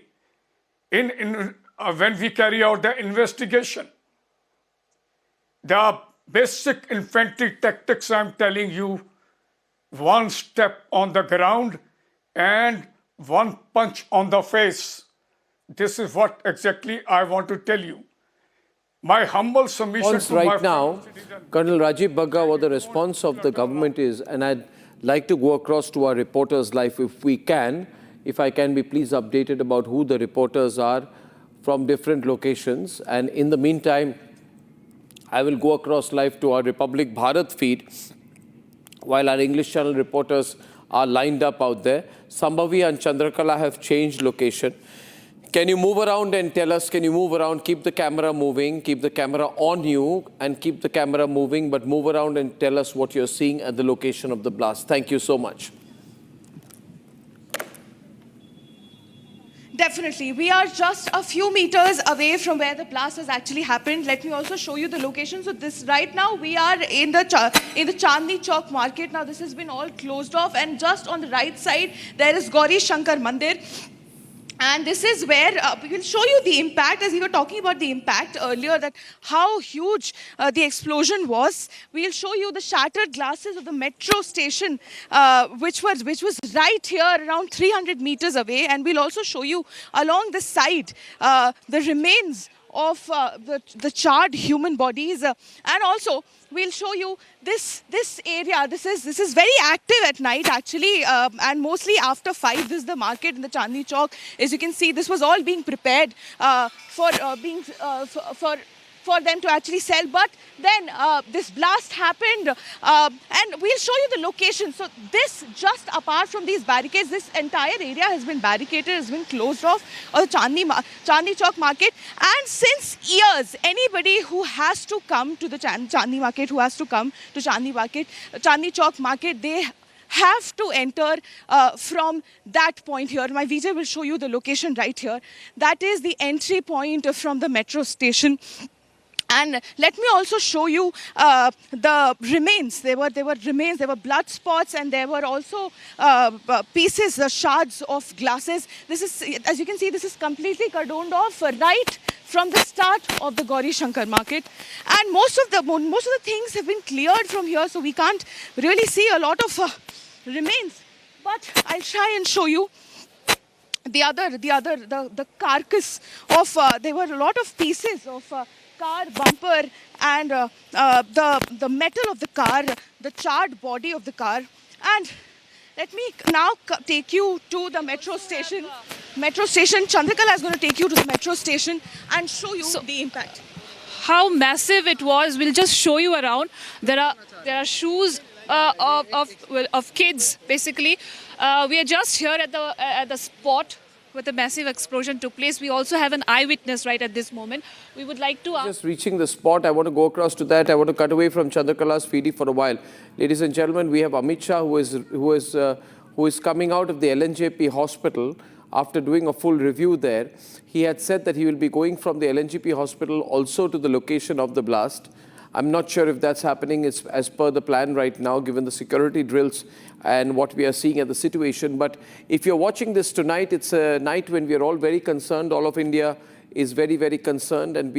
when we carry out the investigation. The basic infantry tactics, I'm telling you, one step on the ground and one punch on the face. This is what exactly I want to tell you. My humble submission to right my now, Colonel Rajiv Bagga, what the response of the government is, and I'd like to go across to our reporters live if we can. If I can be please updated about who the reporters are from different locations. And in the meantime, I will go across live to our Republic Bharat feed while our English channel reporters are lined up out there. Sambhavi and Chandrakala have changed location. Can you move around and tell us, can you move around, keep the camera moving, keep the camera on you and keep the camera moving, but move around and tell us what you're seeing at the location of the blast. Thank you so much. Definitely. We are just a few meters away from where the blast has actually happened. Let me also show you the location. So this right now we are in the Chandni Chowk market. Now this has been all closed off, and just on the right side there is Gauri Shankar Mandir. And this is where we will show you the impact, as we were talking about the impact earlier, that how huge the explosion was. We'll show you the shattered glasses of the metro station, which was right here around 300 meters away. And we'll also show you along the side the remains of the charred human bodies. And also, we'll show you this area. This is very active at night, actually, and mostly after 5. This is the market in the Chandni Chowk. As you can see, this was all being prepared for them to actually sell. But then this blast happened, and we'll show you the location. So this, just apart from these barricades, this entire area has been barricaded, has been closed off, or the Chandni Chowk market. And since years, anybody who has to come to the Chandni market, who has to come to Chandni Chowk market, they have to enter from that point here. My VJ will show you the location right here. That is the entry point from the metro station. And let me also show you the remains. There were remains, there were blood spots, and there were also pieces, shards of glasses. This is, as you can see, this is completely cordoned off right from the start of the Gauri Shankar market. And most of the things have been cleared from here, so we can't really see a lot of remains. But I'll try and show you the carcass of. There were a lot of pieces of. Car bumper and the metal of the car, the charred body of the car. And let me now take you to the metro station. Chandrakala is going to take you to the metro station and show you the impact. How massive it was, we'll just show you around. There are shoes of kids, basically. We are just here at the spot where the massive explosion took place. We also have an eyewitness right at this moment. We would like to... Just reaching the spot, I want to go across to that. I want to cut away from Chandrakala's feedy for a while. Ladies and gentlemen, we have Amit Shah, who is coming out of the LNJP hospital after doing a full review there. He had said that he will be going from the LNJP hospital also to the location of the blast. I'm not sure if that's happening as per the plan right now, given the security drills and what we are seeing at the situation. But if you're watching this tonight, it's a night when we are all very concerned. All of India is very, very concerned, and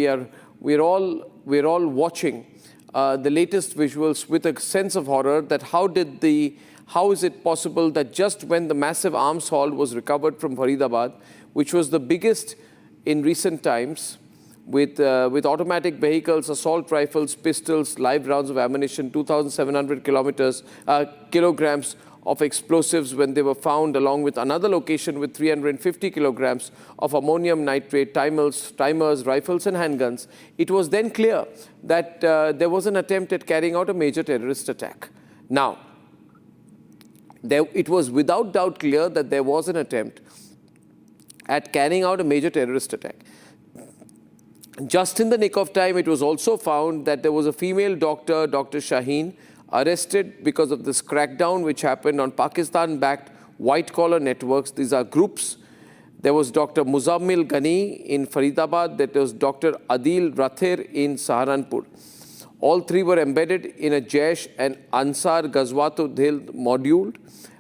we're all watching the latest visuals with a sense of horror. That how is it possible that just when the massive arms haul was recovered from Faridabad, which was the biggest in recent times, with automatic vehicles, assault rifles, pistols, live rounds of ammunition, 2,700 kilograms of explosives when they were found, along with another location with 350 kilograms of ammonium nitrate, timers, rifles and handguns. It was then clear that there was an attempt at carrying out a major terrorist attack. Now, it was without doubt clear that there was an attempt at carrying out a major terrorist attack. Just in the nick of time, it was also found that there was a female doctor, Dr. Shaheen, arrested because of this crackdown which happened on Pakistan-backed white-collar networks. These are groups. There was Dr. Muzammil Ghani in Faridabad. There was Dr. Adil Rathir in Saharanpur. All three were embedded in a Jaish and Ansar Ghazwatul Hind module,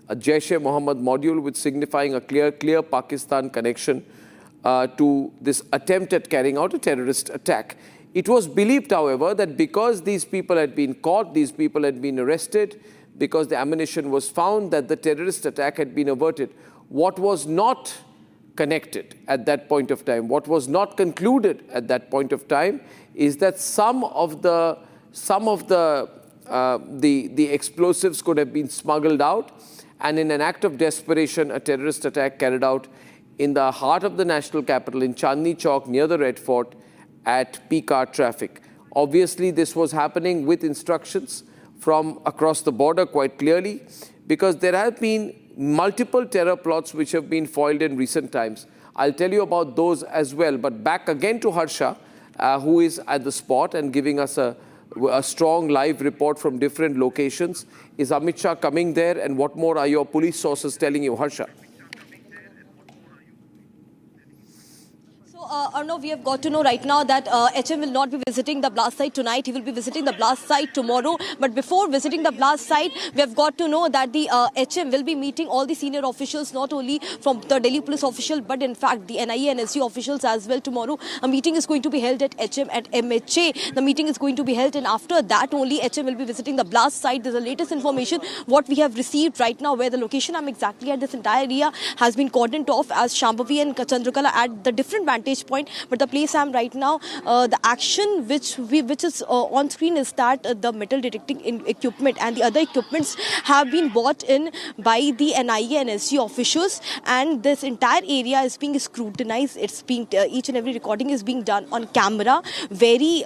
a Jaish-e-Mohammed module, with signifying a clear Pakistan connection to this attempt at carrying out a terrorist attack. It was believed, however, that because these people had been caught, these people had been arrested, because the ammunition was found, that the terrorist attack had been averted. What was not connected at that point of time, what was not concluded at that point of time, is that some of the explosives could have been smuggled out, and in an act of desperation, a terrorist attack carried out in the heart of the national capital, in Chandni Chowk, near the Red Fort, at peak hour traffic. Obviously, this was happening with instructions from across the border quite clearly, because there have been multiple terror plots which have been foiled in recent times. I'll tell you about those as well. But back again to Harsha, who is at the spot and giving us a strong live report from different locations. Is Amit Shah coming there, and what more are your police sources telling you, Harsha? Arnav, we have got to know right now that HM will not be visiting the blast site tonight. He will be visiting the blast site tomorrow. But before visiting the blast site, we have got to know that the HM will be meeting all the senior officials, not only from the Delhi police official, but in fact the NIA and SG officials as well tomorrow. A meeting is going to be held at HM at MHA. The meeting is going to be held, and after that only HM will be visiting the blast site. There's the latest information what we have received right now, where the location I'm exactly at. This entire area has been cordoned off as Shambhavi and Chandrakala at the different vantage point. But the place I'm right now, the action which is on screen is that the metal detecting equipment and the other equipments have been bought in by the NIA and SG officials, and this entire area is being scrutinized. It's being each and every recording is being done on camera very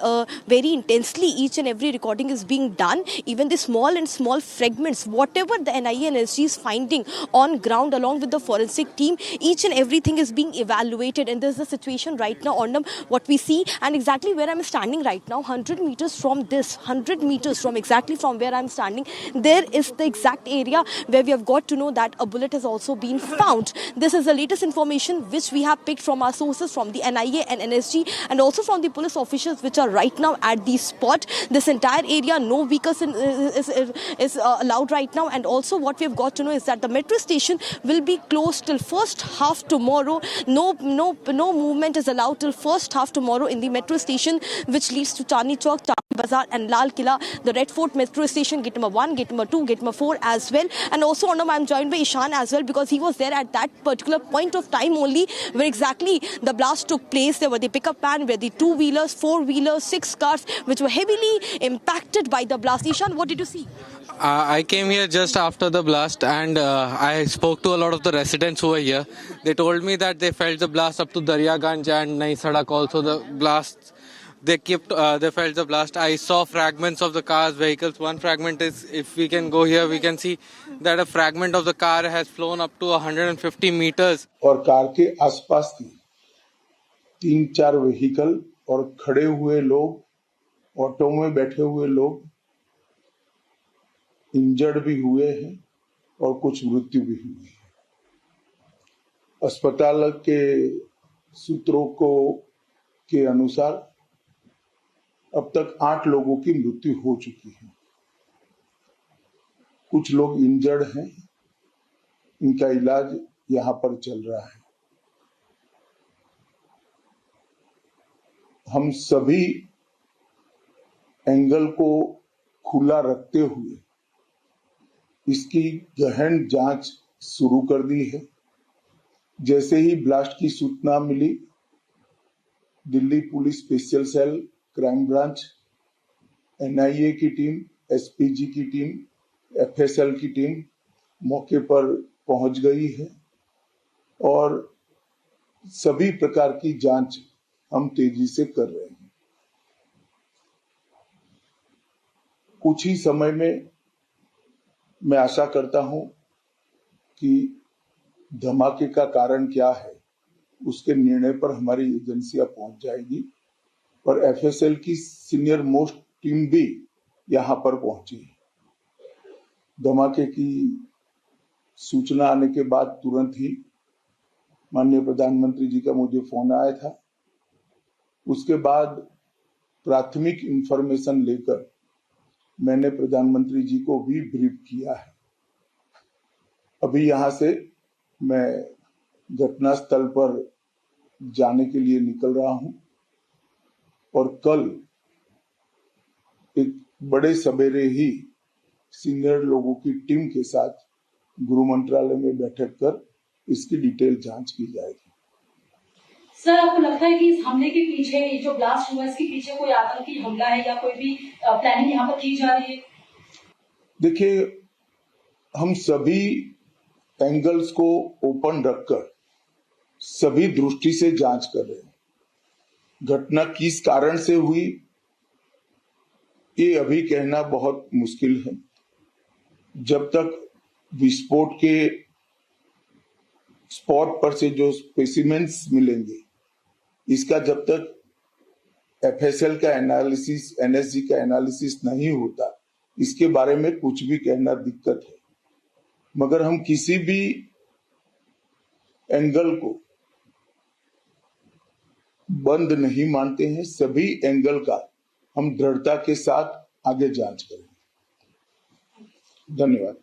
intensely. Each and every recording is being done. Even the small fragments, whatever the NIA and SG is finding on ground along with the forensic team, each and everything is being evaluated. And there's the situation right now, Arnab, what we see, and exactly where I'm standing right now, 100 meters from exactly from where I'm standing, there is the exact area where we have got to know that a bullet has also been found. This is the latest information which we have picked from our sources, from the NIA and NSG, and also from the police officials which are right now at the spot. This entire area, no vehicles is allowed right now, and also what we have got to know is that the metro station will be closed till first half tomorrow. No movement is allowed till first half tomorrow in the metro station, which leads to Chandni Chowk, Chandni Bazaar and Lal Killa, the Red Fort metro station, gate number 1, gate number 2, gate number 4 as well. And also, I'm joined by Ishan as well, because he was there at that particular point of time only where exactly the blast took place. There were the pickup van, where the 2-wheelers, 4-wheelers, 6 cars, which were heavily impacted by the blast. Ishan, what did you see? I came here just after the blast, and I spoke to a lot of the residents who were here. They told me that they felt the blast up to Daryaganj and Nai Sadak also. The blast, they felt the blast. I saw fragments of the cars, vehicles. One fragment is, if we can go here, we can see that a fragment of the car has flown up to 150 meters. और car के आसपास थी 3-4 vehicle और खड़े हुए लोग, auto में बैठे हुए लोग इंजर्ड भी हुए हैं और कुछ मृत्यु भी हुई है। अस्पताल के सूत्रों के अनुसार अब तक 8 लोगों की मृत्यु हो चुकी है। कुछ लोग इंजर्ड हैं, इनका इलाज यहाँ पर चल रहा है। हम सभी एंगल को खुला रखते हुए इसकी गहन जांच शुरू कर दी है। जैसे ही ब्लास्ट की सूचना मिली, Delhi police special cell, crime branch, NIA की टीम, एसपीजी की टीम, एफएसएल की टीम मौके पर पहुंच गई है और सभी प्रकार की जांच हम तेजी से कर रहे हैं। कुछ ही समय में मैं आशा करता हूं कि धमाके का कारण क्या है उसके निर्णय पर हमारी एजेंसियां पहुंच जाएगी और एफएसएल की सीनियर मोस्ट टीम भी यहां पर पहुंची। धमाके की सूचना आने के बाद तुरंत ही माननीय प्रधानमंत्री जी का मुझे फोन आया था। उसके बाद प्राथमिक इंफॉर्मेशन लेकर मैंने प्रधानमंत्री जी को भी ब्रीफ किया है। अभी यहां से मैं घटनास्थल पर जाने के लिए निकल रहा हूं और कल एक बड़े सवेरे ही सीनियर लोगों की टीम के साथ गृह मंत्रालय में बैठक कर इसकी डिटेल जांच की जाएगी। सर, आपको लगता है कि इस हमले के पीछे, ये जो ब्लास्ट हुआ, इसके पीछे कोई आतंकी हमला है या कोई भी प्लानिंग यहाँ पर की जा रही है? देखिए, हम सभी एंगल्स को ओपन रखकर सभी दृष्टि से जांच कर रहे हैं। घटना किस कारण से हुई, ये अभी कहना बहुत मुश्किल है। जब तक विस्फोट के स्पॉट पर से जो स्पेसिमेंस मिलेंगे, इसका जब तक एफएसएल का एनालिसिस, एनएसजी का एनालिसिस नहीं होता, इसके बारे में कुछ भी कहना दिक्कत है। मगर हम किसी भी एंगल को बंद नहीं मानते हैं। सभी एंगल का हम दृढ़ता के साथ आगे जांच करेंगे। धन्यवाद।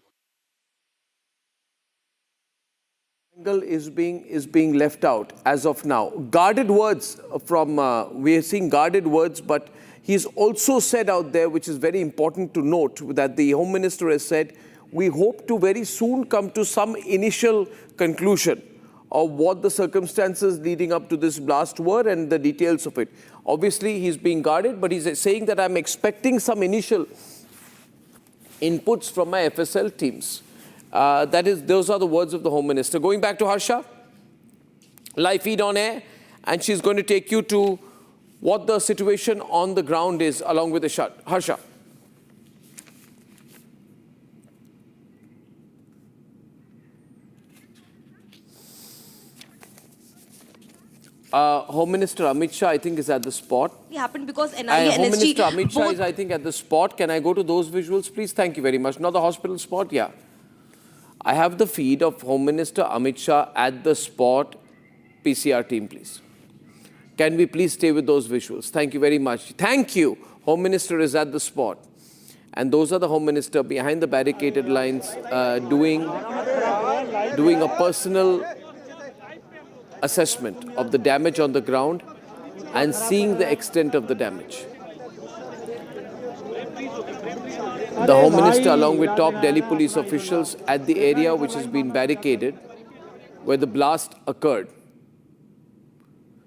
Angle is being left out as of now. Guarded words from we are seeing guarded words, but he's also said out there, which is very important to note, that the Home Minister has said, we hope to very soon come to some initial conclusion of what the circumstances leading up to this blast were and the details of it. Obviously, he's being guarded, but he's saying that I'm expecting some initial inputs from my FSL teams. Those are the words of the Home Minister. Going back to Harsha, live feed on air, and she's going to take you to what the situation on the ground is along with the Harsha. Home Minister Amit Shah, I think, is at the spot. It happened because NIA and Home NSG Minister Amit Shah is, I think, at the spot. Can I go to those visuals, please? Thank you very much. Not the hospital spot, yeah. I have the feed of Home Minister Amit Shah at the spot. PCR team, please. Can we please stay with those visuals? Thank you very much. Thank you. Home Minister is at the spot. And those are the Home Minister behind the barricaded lines doing a personal assessment of the damage on the ground and seeing the extent of the damage. The Home Minister, along with top Delhi police officials, at the area which has been barricaded where the blast occurred,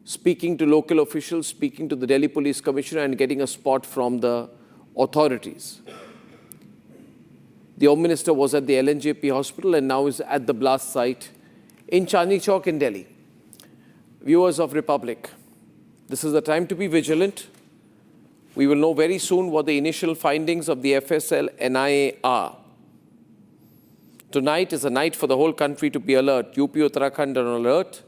speaking to local officials, speaking to the Delhi Police Commissioner and getting a spot from the authorities. The Home Minister was at the LNJP hospital and now is at the blast site in Chandni Chowk in Delhi. Viewers of Republic, this is the time to be vigilant. We will know very soon what the initial findings of the FSL NIA are. Tonight is a night for the whole country to be alert. UP Uttarakhand on alert.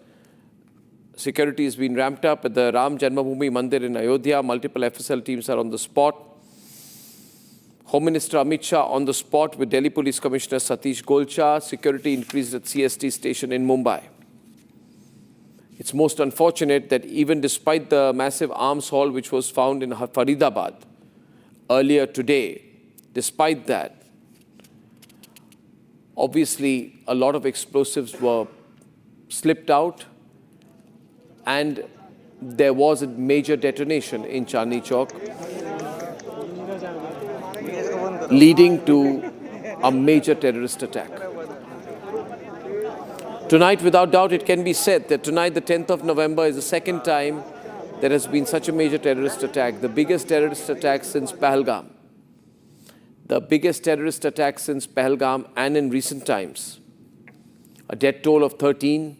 Security has been ramped up at the Ram Janmabhoomi Mandir in Ayodhya. Multiple FSL teams are on the spot. Home Minister Amit Shah on the spot with Delhi Police Commissioner Satish Golcha. Security increased at CST station in Mumbai. It's most unfortunate that even despite the massive arms haul which was found in Faridabad earlier today, despite that, obviously a lot of explosives were slipped out and there was a major detonation in Chandni Chowk, leading to a major terrorist attack. Tonight, without doubt, it can be said that tonight, the 10th of November, is the second time there has been such a major terrorist attack, the biggest terrorist attack since Pahalgam. The biggest terrorist attack since Pahalgam and in recent times. A death toll of 13,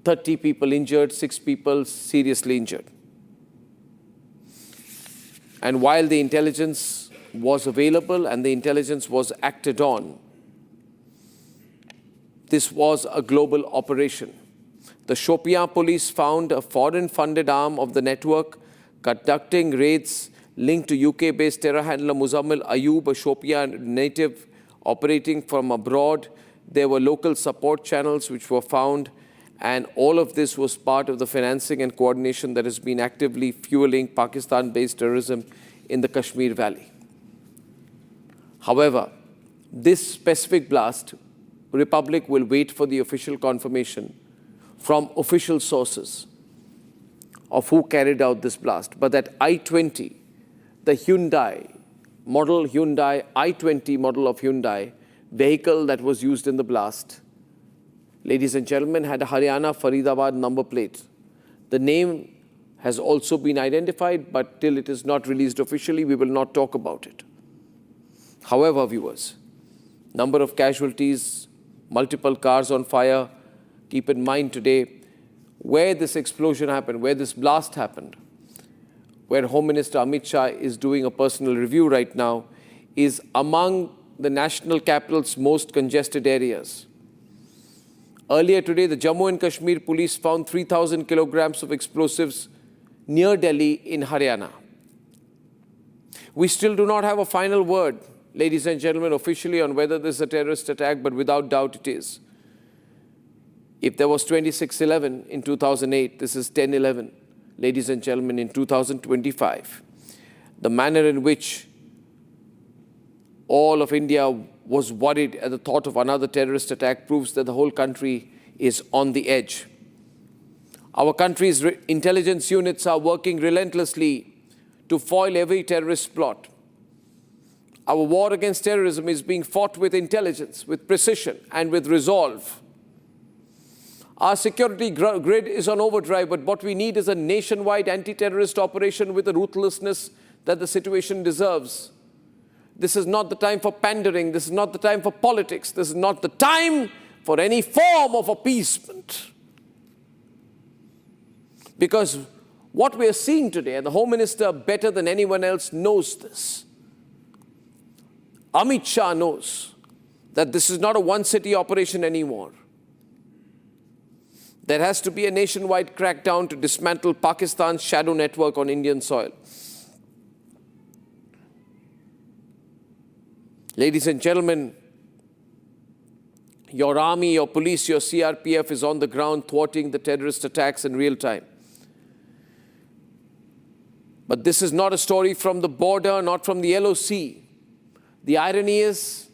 30 people injured, 6 people seriously injured. And while the intelligence was available and the intelligence was acted on, this was a global operation. The Shopian police found a foreign-funded arm of the network conducting raids linked to UK-based terror handler Muzammil Ayub, a Shopian native operating from abroad. There were local support channels which were found, and all of this was part of the financing and coordination that has been actively fueling Pakistan-based terrorism in the Kashmir Valley. However, this specific blast, Republic will wait for the official confirmation from official sources of who carried out this blast. But that I-20, the Hyundai I-20 model of Hyundai vehicle that was used in the blast, ladies and gentlemen, had a Haryana Faridabad number plate. The name has also been identified, but till it is not released officially, we will not talk about it. However, viewers, number of casualties, multiple cars on fire. Keep in mind today where this explosion happened, where this blast happened, where Home Minister Amit Shah is doing a personal review right now, is among the national capital's most congested areas. Earlier today, the Jammu and Kashmir Police found 3,000 kilograms of explosives near Delhi in Haryana. We still do not have a final word, ladies and gentlemen, officially on whether this is a terrorist attack, but without doubt it is. If there was 26/11 in 2008, this is 10/11, ladies and gentlemen, in 2025. The manner in which all of India was worried at the thought of another terrorist attack proves that the whole country is on the edge. Our country's intelligence units are working relentlessly to foil every terrorist plot. Our war against terrorism is being fought with intelligence, with precision, and with resolve. Our security grid is on overdrive, but what we need is a nationwide anti-terrorist operation with the ruthlessness that the situation deserves. This is not the time for pandering. This is not the time for politics. This is not the time for any form of appeasement. Because what we are seeing today, and the Home Minister better than anyone else knows this, Amit Shah knows that this is not a one-city operation anymore. There has to be a nationwide crackdown to dismantle Pakistan's shadow network on Indian soil. Ladies and gentlemen, your army, your police, your CRPF is on the ground thwarting the terrorist attacks in real time. But this is not a story from the border, not from the LOC. The irony is,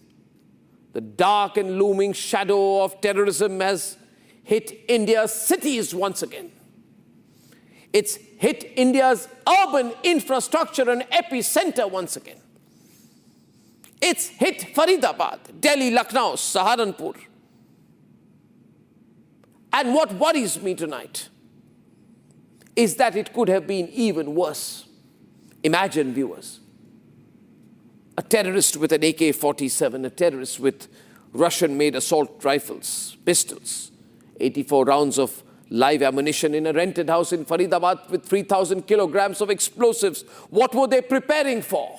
the dark and looming shadow of terrorism has hit India's cities once again. It's hit India's urban infrastructure and epicenter once again. It's hit Faridabad, Delhi, Lucknow, Saharanpur. And what worries me tonight is that it could have been even worse. Imagine, viewers, a terrorist with an AK-47, a terrorist with Russian-made assault rifles, pistols, 84 rounds of live ammunition in a rented house in Faridabad with 3,000 kilograms of explosives. What were they preparing for?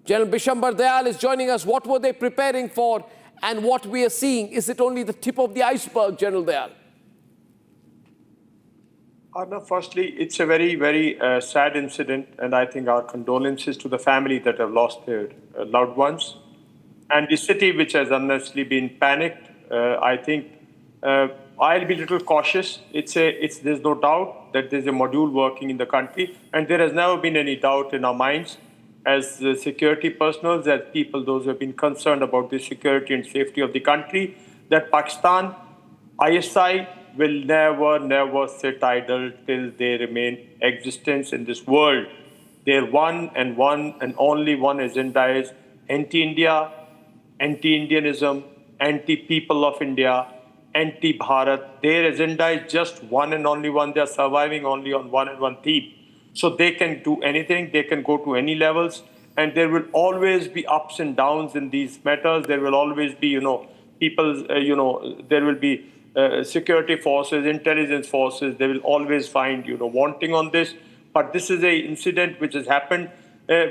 General Bishambar Dayal is joining us. What were they preparing for? And what we are seeing, is it only the tip of the iceberg, General Dayal? Arnav, firstly, it's a very, very sad incident, and I think our condolences to the family that have lost their loved ones. And the city, which has unnecessarily been panicked, I think I'll be a little cautious. There's no doubt that there's a module working in the country, and there has never been any doubt in our minds as the security personnel, as people, those who have been concerned about the security and safety of the country, that Pakistan, ISI, will never, never sit idle till they remain existence in this world. Their one and only one agenda is anti-India, anti-Indianism, anti-people of India, anti-Bharat. Their agenda is just one and only one. They are surviving only on one and one theme. So they can do anything, they can go to any levels, and there will always be ups and downs in these matters. There will always be, people, there will be security forces, intelligence forces, they will always find, wanting on this. But this is an incident which has happened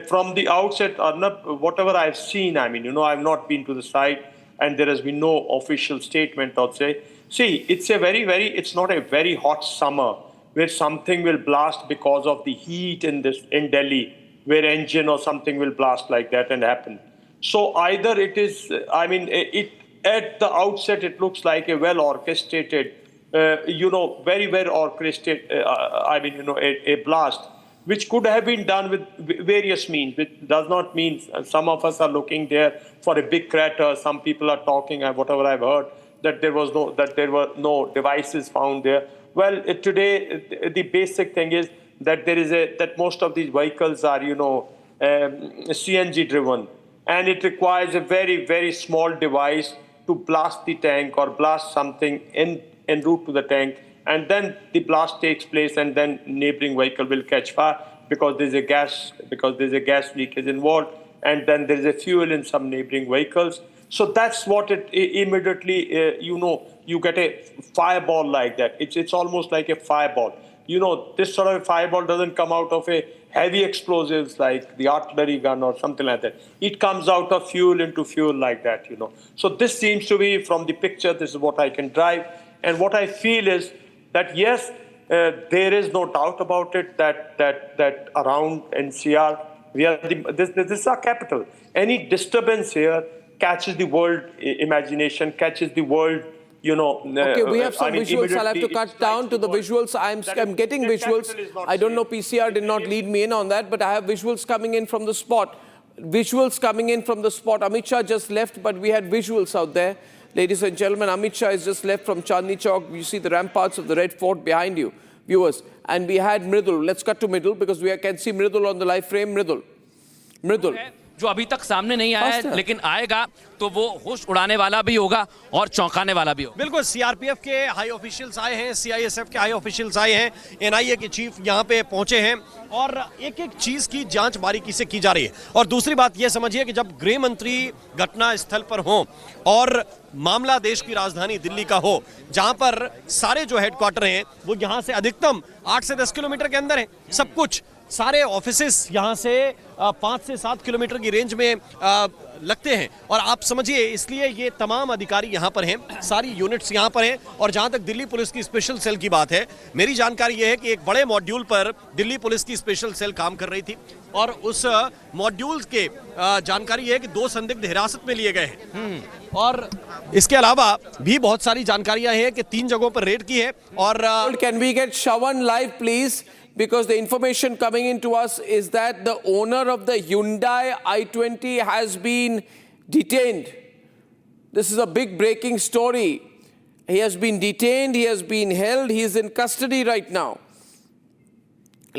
from the outset. Arnab, whatever I've seen, I've not been to the site. and there has been no official statement or say. See, it's not a very hot summer where something will blast because of the heat in Delhi, where engine or something will blast like that and happen. So either it is, at the outset, it looks like a well-orchestrated, very well orchestrated, a blast, which could have been done with various means, which does not mean some of us are looking there for a big crater. Some people are talking, whatever I've heard, that there were no devices found there. Well, today the basic thing is that that most of these vehicles are, CNG driven, and it requires a very, very small device to blast the tank or blast something en route to the tank, and then the blast takes place, and then neighboring vehicle will catch fire because there's a gas leakage involved, and then there's a fuel in some neighboring vehicles. So that's what it immediately, you get a fireball like that. It's almost like a fireball. This sort of a fireball doesn't come out of a heavy explosives like the artillery gun or something like that. It comes out of fuel into fuel like that, So this seems to be, from the picture, this is what I can drive. And what I feel is that, yes, there is no doubt about it that around NCR, this is our capital. Any disturbance here catches the world imagination, catches the world, Okay, we have some visuals. I'll have to cut down to the visuals. I'm getting visuals. I don't know, PCR did not lead me in on that, but I have visuals coming in from the spot. Amit Shah just left, but we had visuals out there. Ladies and gentlemen, Amit Shah has just left from Chandni Chowk. You see the ramparts of the Red Fort behind you, viewers. And we had Mridul. Let's cut to Mridul because we can see Mridul on the live frame. Mridul. जो अभी तक सामने नहीं आया है, लेकिन आएगा तो वो होश उड़ाने वाला भी होगा और चौंकाने वाला भी होगा। बिल्कुल, सीआरपीएफ के हाई ऑफिशियल्स आए हैं, सीआईएसएफ के हाई ऑफिशियल्स आए हैं, एनआईए के चीफ यहाँ पे पहुंचे हैं और एक एक चीज की जांच बारीकी से की जा रही है। और दूसरी बात ये समझिए कि जब गृह मंत्री घटना स्थल पर हों और मामला देश की राजधानी दिल्ली का हो, जहां पर सारे जो हेडक्वार्टर हैं वो यहाँ से अधिकतम 8 से 10 किलोमीटर के अंदर है, सब कुछ सारे ऑफिसेस यहाँ से 5 से 7 किलोमीटर की रेंज में लगते हैं। और आप समझिए, इसलिए ये तमाम अधिकारी यहाँ पर हैं, सारी यूनिट्स यहाँ पर हैं। और जहाँ तक दिल्ली पुलिस की स्पेशल सेल की बात है, मेरी जानकारी ये है कि एक बड़े मॉड्यूल पर दिल्ली पुलिस की स्पेशल सेल काम कर रही थी और उस मॉड्यूल के जानकारी है कि 2 संदिग्ध हिरासत में लिए गए हैं। और इसके अलावा भी बहुत सारी जानकारियां हैं कि 3 जगहों पर रेड की है। और can we get Shawan live please? Because the information coming in to us is that the owner of the Hyundai i20 has been detained. This is a big breaking story. He has been detained, he has been held, he is in custody right now.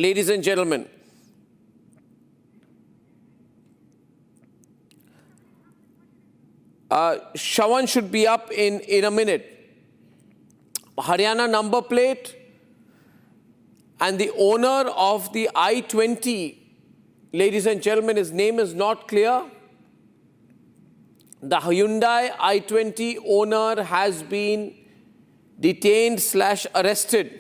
Ladies and gentlemen, Shawan should be up in a minute. Haryana number plate. And the owner of the I-20, ladies and gentlemen, his name is not clear. The Hyundai I-20 owner has been detained / arrested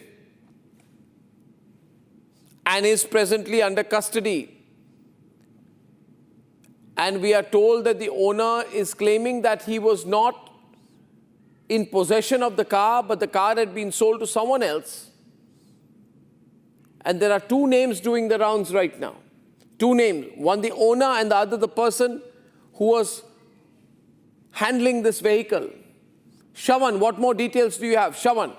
and is presently under custody. And we are told that the owner is claiming that he was not in possession of the car, but the car had been sold to someone else. And there are 2 names doing the rounds right now. 2 names. One the owner and the other the person who was handling this vehicle. Shawan, what more details do you have? Shawan.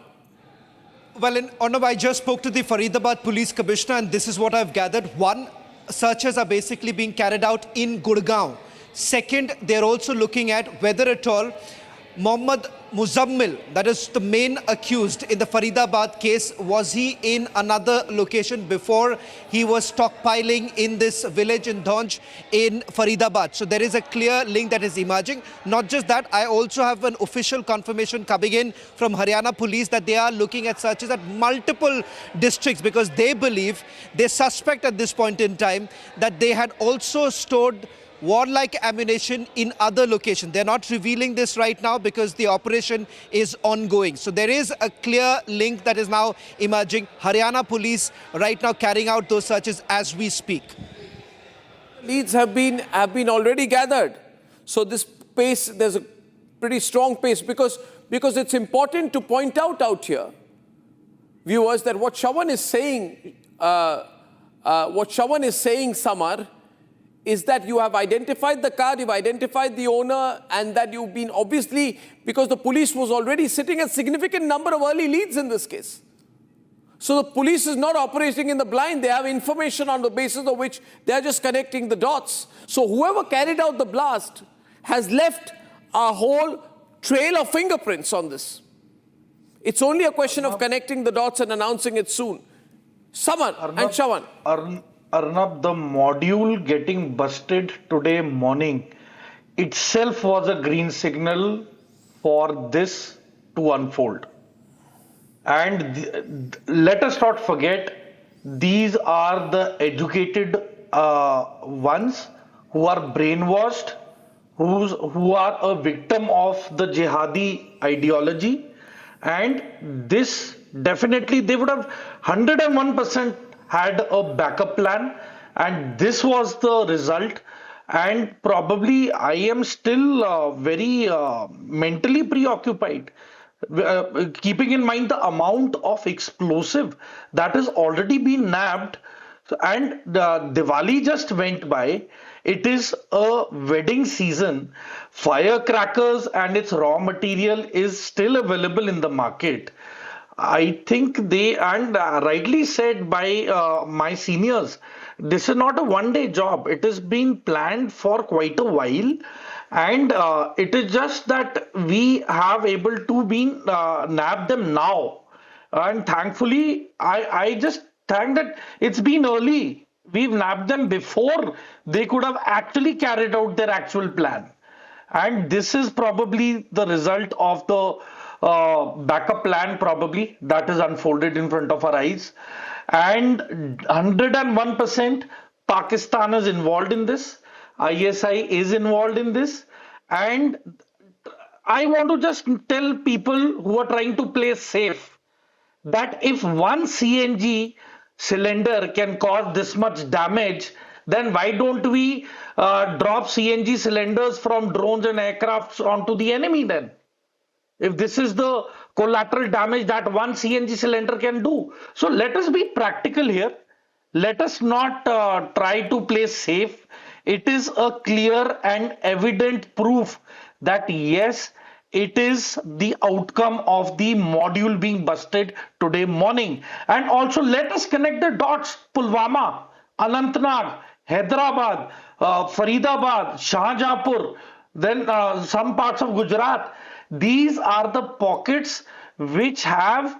Well, Arnab, I just spoke to the Faridabad Police Commissioner and this is what I've gathered. 1, searches are basically being carried out in Gurgaon. Second, they're also looking at whether at all Mohammad Muzammil, that is the main accused in the Faridabad case, was he in another location before he was stockpiling in this village in Donj in Faridabad. So there is a clear link that is emerging. Not just that, I also have an official confirmation coming in from Haryana Police that they are looking at searches at multiple districts because they believe, they suspect at this point in time that they had also stored warlike ammunition in other locations. They're not revealing this right now because the operation is ongoing. So there is a clear link that is now emerging. Haryana Police right now carrying out those searches as we speak. Leads have been already gathered. So this pace, there's a pretty strong pace because it's important to point out here, viewers, that what Shravan is saying, Samar, is that you have identified the car, you've identified the owner, and that you've been obviously, because the police was already sitting a significant number of early leads in this case. So the police is not operating in the blind. They have information on the basis of which they are just connecting the dots. So whoever carried out the blast has left a whole trail of fingerprints on this. It's only a question of connecting the dots and announcing it soon. Samar and Shravan. Arnab, the module getting busted today morning itself was a green signal for this to unfold. And let us not forget, these are the educated ones who are brainwashed, who are a victim of the jihadi ideology. And this definitely, they would have 101% had a backup plan, and this was the result. And probably I am still very mentally preoccupied, keeping in mind the amount of explosive that has already been nabbed. And Diwali just went by. It is a wedding season. Firecrackers and its raw material is still available in the market. I think they, and rightly said by my seniors, this is not a one-day job. It has been planned for quite a while. And it is just that we have able to nab them now. And thankfully, I just thank that it's been early. We've nabbed them before they could have actually carried out their actual plan. And this is probably the result of the backup plan probably that is unfolded in front of our eyes. And 101% Pakistan is involved in this. ISI is involved in this. And I want to just tell people who are trying to play safe that if one CNG cylinder can cause this much damage, then why don't we drop CNG cylinders from drones and aircrafts onto the enemy then? If this is the collateral damage that one CNG cylinder can do. So let us be practical here. Let us not try to play safe. It is a clear and evident proof that yes, it is the outcome of the module being busted today morning. And also let us connect the dots. Pulwama, Anantnag, Hyderabad, Faridabad, Shahjahanpur, then some parts of Gujarat. These are the pockets which have,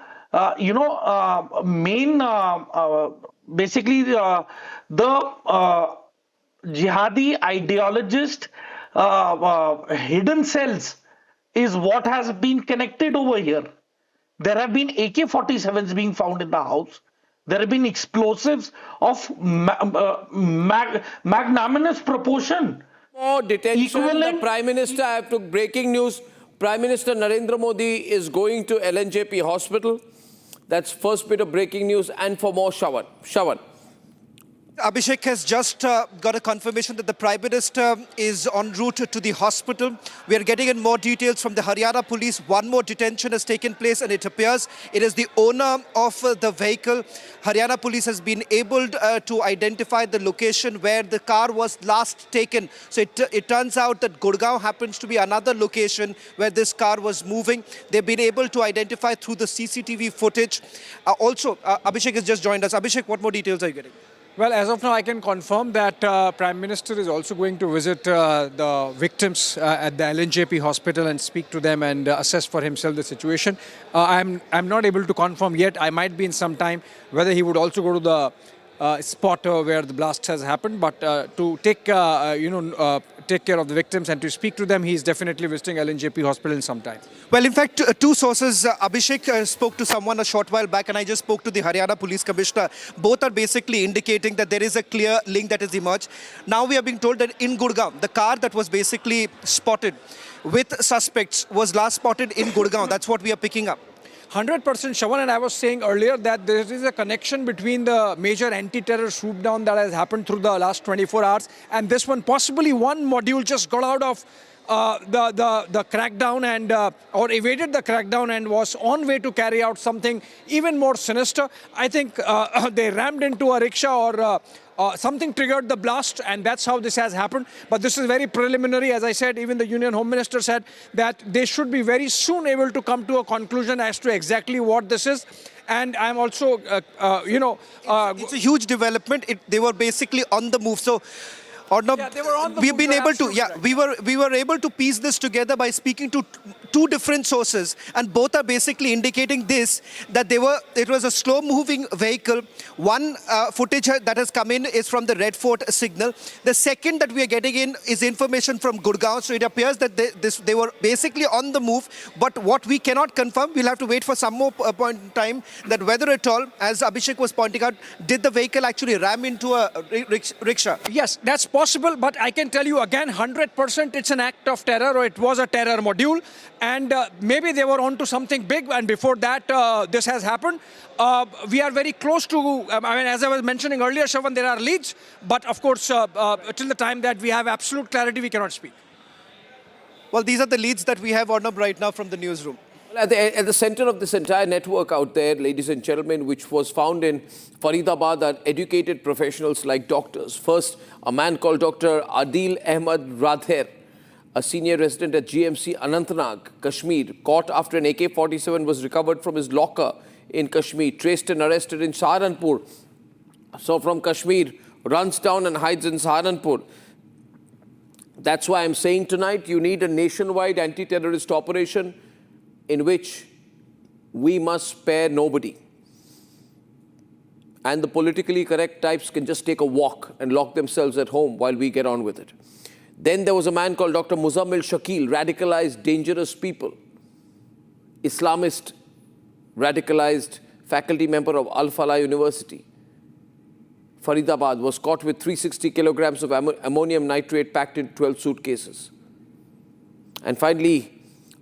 basically the jihadi ideologist hidden cells is what has been connected over here. There have been AK-47s being found in the house. There have been explosives of magnanimous proportion. More detention. The Prime Minister, I have to breaking news. Prime Minister Narendra Modi is going to LNJP hospital. That's first bit of breaking news. And for more, Shravan. Abhishek has just got a confirmation that the Prime Minister is en route to the hospital. We are getting in more details from the Haryana Police. One more detention has taken place and it appears it is the owner of the vehicle. Haryana Police has been able to identify the location where the car was last taken. So it turns out that Gurgaon happens to be another location where this car was moving. They've been able to identify through the CCTV footage. Also, Abhishek has just joined us. Abhishek, what more details are you getting? Well, as of now, I can confirm that Prime Minister is also going to visit the victims at the LNJP hospital and speak to them and assess for himself the situation. I'm not able to confirm yet. I might be in some time whether he would also go to the spot where the blast has happened. But to take care of the victims and to speak to them, he's definitely visiting LNJP hospital in some time. Well, in fact, two sources. Abhishek spoke to someone a short while back and I just spoke to the Haryana Police Commissioner. Both are basically indicating that there is a clear link that has emerged. Now we are being told that in Gurgaon, the car that was basically spotted with suspects was last spotted in Gurgaon. That's what we are picking up. 100%, Shravan, and I was saying earlier that there is a connection between the major anti-terror swoop down that has happened through the last 24 hours and this one. Possibly one module just got out of the crackdown and or evaded the crackdown and was on way to carry out something even more sinister. I think they rammed into a rickshaw or something triggered the blast, and that's how this has happened. But this is very preliminary. As I said, even the Union Home Minister said that they should be very soon able to come to a conclusion as to exactly what this is. And I'm also, it's a huge development. They were basically on the move. So, we've been able to, we were able to piece this together by speaking to two different sources, and both are basically indicating this, that it was a slow moving vehicle. One footage that has come in is from the Red Fort signal. The second that we are getting in is information from Gurgaon. So it appears that they were basically on the move. But what we cannot confirm, we'll have to wait for some more point in time, that whether at all, as Abhishek was pointing out, did the vehicle actually ram into a rickshaw? Yes, that's possible, but I can tell you again, 100% it's an act of terror, or it was a terror module, and maybe they were on to something big, and before that this has happened. We are very close to, as I was mentioning earlier, Shravan, there are leads, but of course, till the time that we have absolute clarity, we cannot speak. Well, these are the leads that we have, Arnab, right now from the newsroom. At the center of this entire network out there, ladies and gentlemen, which was found in Faridabad, are educated professionals like doctors. First, a man called Dr. Adil Ahmed Radher, a senior resident at GMC Anantnag, Kashmir, caught after an AK-47 was recovered from his locker in Kashmir, traced and arrested in Saharanpur. So from Kashmir, runs down and hides in Saharanpur. That's why I'm saying tonight, you need a nationwide anti-terrorist operation in which we must spare nobody. And the politically correct types can just take a walk and lock themselves at home while we get on with it. Then there was a man called Dr. Muzammil Shakil, radicalized, dangerous people. Islamist, radicalized faculty member of Al-Falah University. Faridabad was caught with 360 kilograms of ammonium nitrate packed in 12 suitcases. And finally,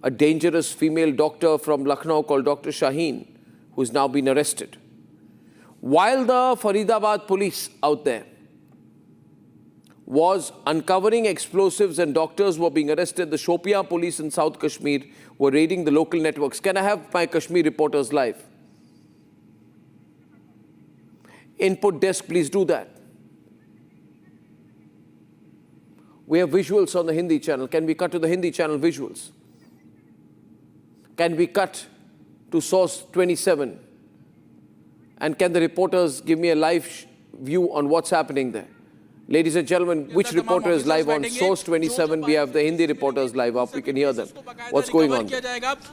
a dangerous female doctor from Lucknow called Dr. Shaheen, who's now been arrested. While the Faridabad police out there was uncovering explosives and doctors were being arrested, the Shopian police in South Kashmir were raiding the local networks. Can I have my Kashmir reporters live? Input desk, please do that. We have visuals on the Hindi channel. Can we cut to the Hindi channel visuals? Can we cut to source 27? And can the reporters give me a live view on what's happening there? Ladies and gentlemen, which reporter is live on source 27? We have the Hindi reporters live up. We can hear them. What's going on?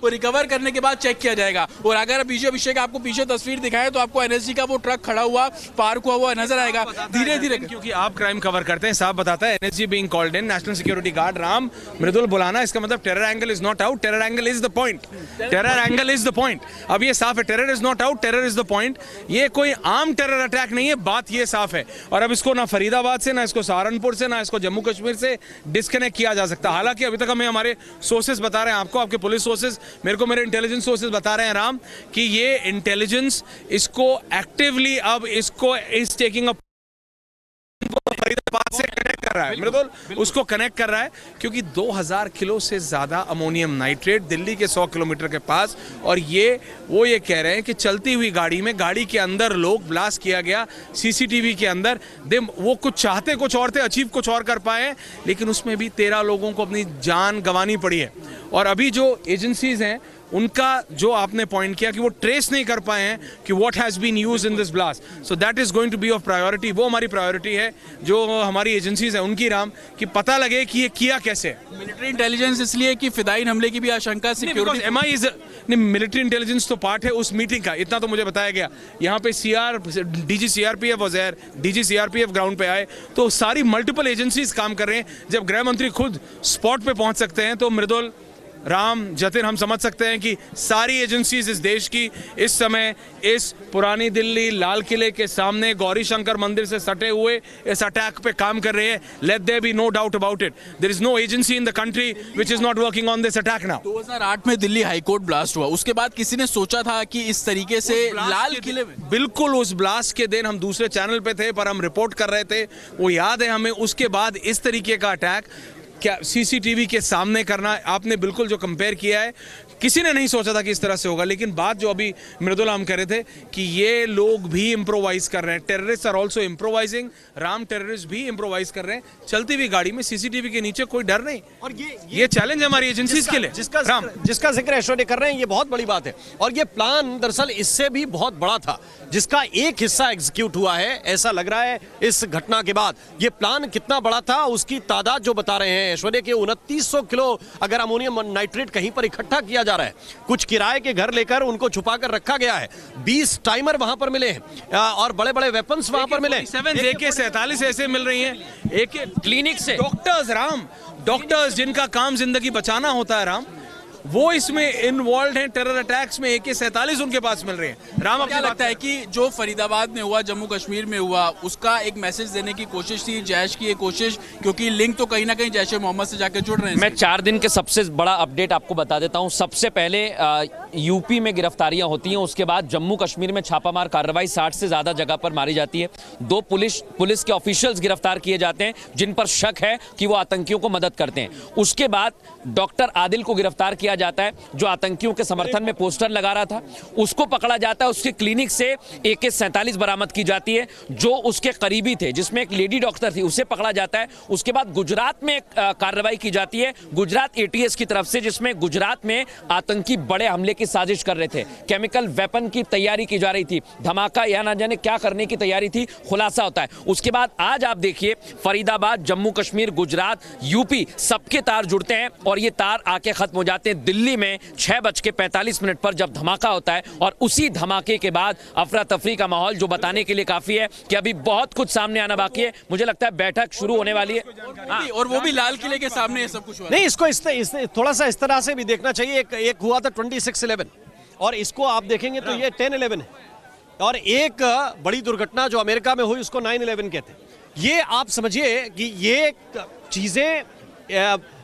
वो recover करने के बाद check किया जाएगा. और अगर पीछे अभिषेक आपको पीछे तस्वीर दिखाए तो आपको एनएसजी का वो ट्रक खड़ा हुआ पार्क हुआ हुआ नजर आएगा धीरे-धीरे, क्योंकि आप क्राइम कवर करते हैं. साफ बताता है NSG being called in, National Security Guard Ram Mridul बुलाना, इसका मतलब terror angle is not out. Terror angle is the point. Terror angle is the point. अब ये साफ है, terror is not out, terror is the point. ये कोई आम टेरर अटैक नहीं है, बात ये साफ है. और अब इसको ना फरीदाबाद से, ना इसको सहारनपुर से, ना इसको जम्मू कश्मीर से डिस्कनेक्ट किया जा सकता. हालांकि अभी तक हमें हमारे सोर्सेज बता रहे हैं, आपको आपके पुलिस सोर्सेज, मेरे को मेरे इंटेलिजेंस सोर्सेज बता रहे हैं राम, कि ये इंटेलिजेंस इसको एक्टिवली अब इसको इज टेकिंग अ फरीदाबाद से कनेक्ट कर रहा है. मृदुल उसको कनेक्ट कर रहा है क्योंकि 2000 किलो से ज्यादा अमोनियम नाइट्रेट दिल्ली के 100 किलोमीटर के पास. और वो ये कह रहे हैं कि चलती हुई गाड़ी में, गाड़ी के अंदर लोग ब्लास्ट किया गया सीसीटीवी के अंदर. वो कुछ चाहते कुछ और थे, अचीव कुछ और कर पाए, लेकिन उसमें भी 13 लोगों को अपनी जान गंवानी पड़ी है. और अभी जो एजेंसीज हैं उनका जो आपने पॉइंट किया कि वो ट्रेस नहीं कर पाए हैं कि what has been used in this blast. So that is going to be of priority. वो हमारी प्रायोरिटी है, जो हमारी एजेंसीज है उनकी राम, कि पता लगे कि ये किया कैसे. मिलिट्री इंटेलिजेंस इसलिए कि फिदाइन हमले की भी आशंका security MI is military intelligence तो पार्ट है उस मीटिंग का. इतना तो मुझे बताया गया. यहाँ पे DG CRPF was there, DG CRPF ground पे आए, तो सारी मल्टीपल एजेंसीज काम कर रहे हैं. जब गृह मंत्री खुद स्पॉट पे पहुंच सकते हैं तो मृदुल, राम, जतिन, हम समझ सकते हैं कि सारी एजेंसीज इस देश की इस समय इस पुरानी दिल्ली लाल किले के सामने गौरी शंकर मंदिर से सटे हुए इस अटैक पे काम कर रहे हैं. Let there be no doubt about it. There is no agency in the country which is not working on this attack now. 2008 में दिल्ली हाईकोर्ट ब्लास्ट हुआ, उसके बाद किसी ने सोचा था कि इस तरीके से लाल किले में? बिल्कुल, उस ब्लास्ट के दिन हम दूसरे चैनल पे थे पर हम रिपोर्ट कर रहे थे, वो याद है हमें. उसके बाद इस तरीके का अटैक क्या सीसीटीवी के सामने करना, आपने बिल्कुल जो कंपेयर किया है, किसी ने नहीं सोचा था कि इस तरह से होगा। लेकिन बात जो अभी मृदुल हम कह रहे थे कि ये लोग भी इम्प्रोवाइज कर रहे हैं, terrorist are also improvising, Ram terrorist भी इम्प्रोवाइज कर रहे हैं। चलती हुई गाड़ी में सीसीटीवी के नीचे कोई डर नहीं, और ये चैलेंज है हमारी एजेंसीज के लिए। जिसका जिक्र ऐश्वर्य कर रहे हैं, ये बहुत बड़ी बात है। और ये प्लान दरअसल इससे भी बहुत बड़ा था, जिसका एक हिस्सा एग्जीक्यूट हुआ है ऐसा लग रहा है इस घटना के बाद। ये प्लान कितना बड़ा था उसकी तादाद जो बता रहे हैं ऐश्वर्य के 2900 किलो अगर अमोनियम नाइट्रेट कहीं पर इकट्ठा किया जा रहा है, कुछ किराए के घर लेकर उनको छुपा कर रखा गया है, 20 टाइमर वहां पर मिले हैं और बड़े बड़े वेपन्स वहां पर मिले। AK-47 ऐसे मिल रही हैं, एक क्लिनिक से डॉक्टर्स जिनका काम जिंदगी बचाना होता है राम, वो इसमें इन्वॉल्व हैं। टेरर अटैक्स में AK-47 उनके पास मिल रहे हैं। राम, क्या लगता है कि जो फरीदाबाद में हुआ, जम्मू कश्मीर में हुआ, उसका एक मैसेज देने की कोशिश थी, जैश की एक कोशिश, क्योंकि लिंक तो कहीं ना कहीं जैश ए मोहम्मद से जाकर जुड़ रहे हैं। मैं 4 दिन के सबसे बड़ा अपडेट आपको बता देता हूं। सबसे पहले यूपी में गिरफ्तारियां होती हैं, उसके बाद जम्मू कश्मीर में छापामार कार्रवाई 60 से ज्यादा जगह पर मारी जाती है। 2 पुलिस के ऑफिशियल्स गिरफ्तार किए जाते हैं जिन पर शक है कि वो आतंकियों को मदद करते हैं। उसके बाद डॉक्टर आदिल को गिरफ्तार किया जाता है जो आतंकियों के समर्थन में पोस्टर लगा रहा था, उसको पकड़ा जाता है। उसके क्लिनिक से AK-47 बरामद की जाती है जो उसके करीबी थे, जिसमें एक लेडी डॉक्टर थी, उसे पकड़ा जाता है। उसके बाद गुजरात में कार्रवाई की जाती है, गुजरात ATS की तरफ से, जिसमें गुजरात में आतंकी बड़े हमले की साजिश कर रहे थे, केमिकल वेपन की तैयारी की जा रही थी, धमाका या ना जाने क्या करने की तैयारी थी, खुलासा होता है। उसके बाद आज आप देखिए फरीदाबाद, जम्मू कश्मीर, गुजरात, यूपी, सबके तार जुड़ते हैं और ये तार आके खत्म हो जाते हैं दिल्ली में 6:45 पर जब धमाका होता है। और उसी धमाके के बाद अफरा तफरी का माहौल, जो बताने के लिए काफी है कि अभी बहुत कुछ सामने आना बाकी है। मुझे लगता है बैठक शुरू होने वाली है और वो भी लाल किले के सामने सब कुछ हुआ। नहीं, इसको थोड़ा सा इस तरह से भी देखना चाहिए। एक हुआ था 26/11 और इसको आप देखेंगे तो ये 10/11 है, और एक बड़ी दुर्घटना जो अमेरिका में हुई उसको 9/11 कहते हैं। ये आप समझिए कि ये चीजें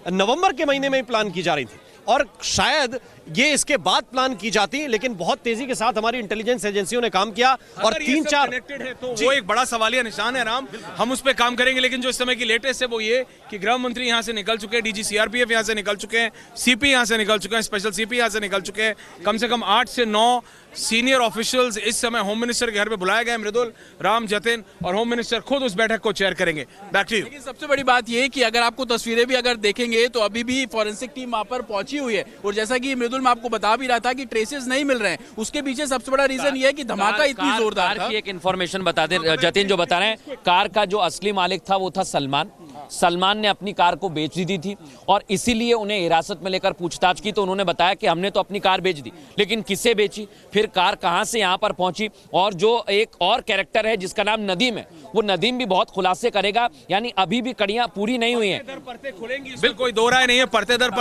नवंबर के महीने में प्लान की जा रही थी और शायद ये इसके बाद प्लान की जाती, लेकिन बहुत तेजी के साथ हमारी इंटेलिजेंस एजेंसियों ने काम किया और 3-4 कनेक्टेड है तो वो एक बड़ा सवालिया निशान है राम। हम उस पर काम करेंगे, लेकिन जो इस समय की लेटेस्ट है वो ये कि गृह मंत्री यहाँ से निकल चुके हैं, DG CRPF यहाँ से निकल चुके हैं, CP यहाँ से निकल चुके हैं, स्पेशल CP यहाँ से निकल चुके हैं। कम से कम 8 से 9 सीनियर ऑफिशियल्स इस समय होम मिनिस्टर के घर पे बुलाए गए, मृदुल, राम, जतिन, और होम मिनिस्टर खुद उस बैठक को चेयर करेंगे। Back to you. लेकिन सबसे बड़ी बात ये कि अगर आपको तस्वीरें भी अगर देखेंगे तो अभी भी फॉरेंसिक टीम वहां पर पहुंची हुई है, और जैसा कि मृदुल मैं आपको बता भी रहा था कि ट्रेसेस नहीं मिल रहे हैं, उसके पीछे सबसे बड़ा रीजन ये है कि धमाका इतनी जोरदार था। एक इन्फॉर्मेशन बता दें, जतिन जो बता रहे हैं, कार का जो असली मालिक था वो था सलमान ने अपनी कार को बेच दी थी और इसीलिए उन्हें हिरासत में लेकर पूछताछ की तो उन्होंने बताया कि हमने तो अपनी कार बेच दी, लेकिन किसे बेची, फिर कार कहां से यहां पर पहुंची। और जो एक और कैरेक्टर है जिसका नाम नदीम है, वो नदीम भी बहुत खुलासे करेगा, यानी अभी भी कड़ियां पूरी नहीं हुई हैं। बिल्कुल कोई दो राय नहीं है, परते दर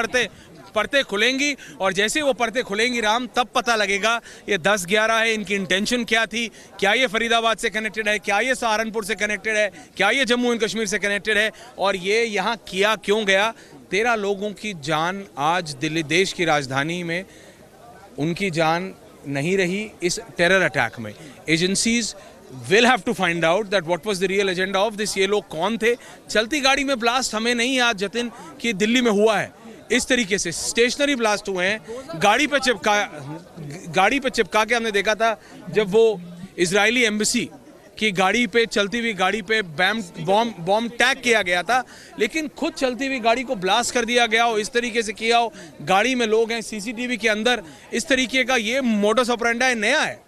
परते खुलेंगी, और जैसे वो परते खुलेंगी राम, तब पता लगेगा ये 10-11 है, इनकी इंटेंशन क्या थी, क्या ये फरीदाबाद से कनेक्टेड है, क्या ये सहारनपुर से कनेक्टेड है, क्या ये जम्मू एंड कश्मीर से कनेक्टेड है, और ये यहाँ किया क्यों गया। 13 लोगों की जान आज दिल्ली, देश की राजधानी में, उनकी जान नहीं रही इस टेरर अटैक में। Agencies will have to find out that what was the real agenda of this। ये लोग कौन थे। चलती गाड़ी में ब्लास्ट हमें नहीं याद जतिन कि दिल्ली में हुआ है, इस तरीके से स्टेशनरी ब्लास्ट हुए हैं, गाड़ी पे चिपका के हमने देखा था जब वो इजरायली एम्बेसी की गाड़ी पे, चलती हुई गाड़ी पे बॉम्ब टैग किया गया था, लेकिन खुद चलती हुई गाड़ी को ब्लास्ट कर दिया गया हो, इस तरीके से किया हो, गाड़ी में लोग हैं, CCTV के अंदर, इस तरीके का ये मोडस ऑपरेंडी नया है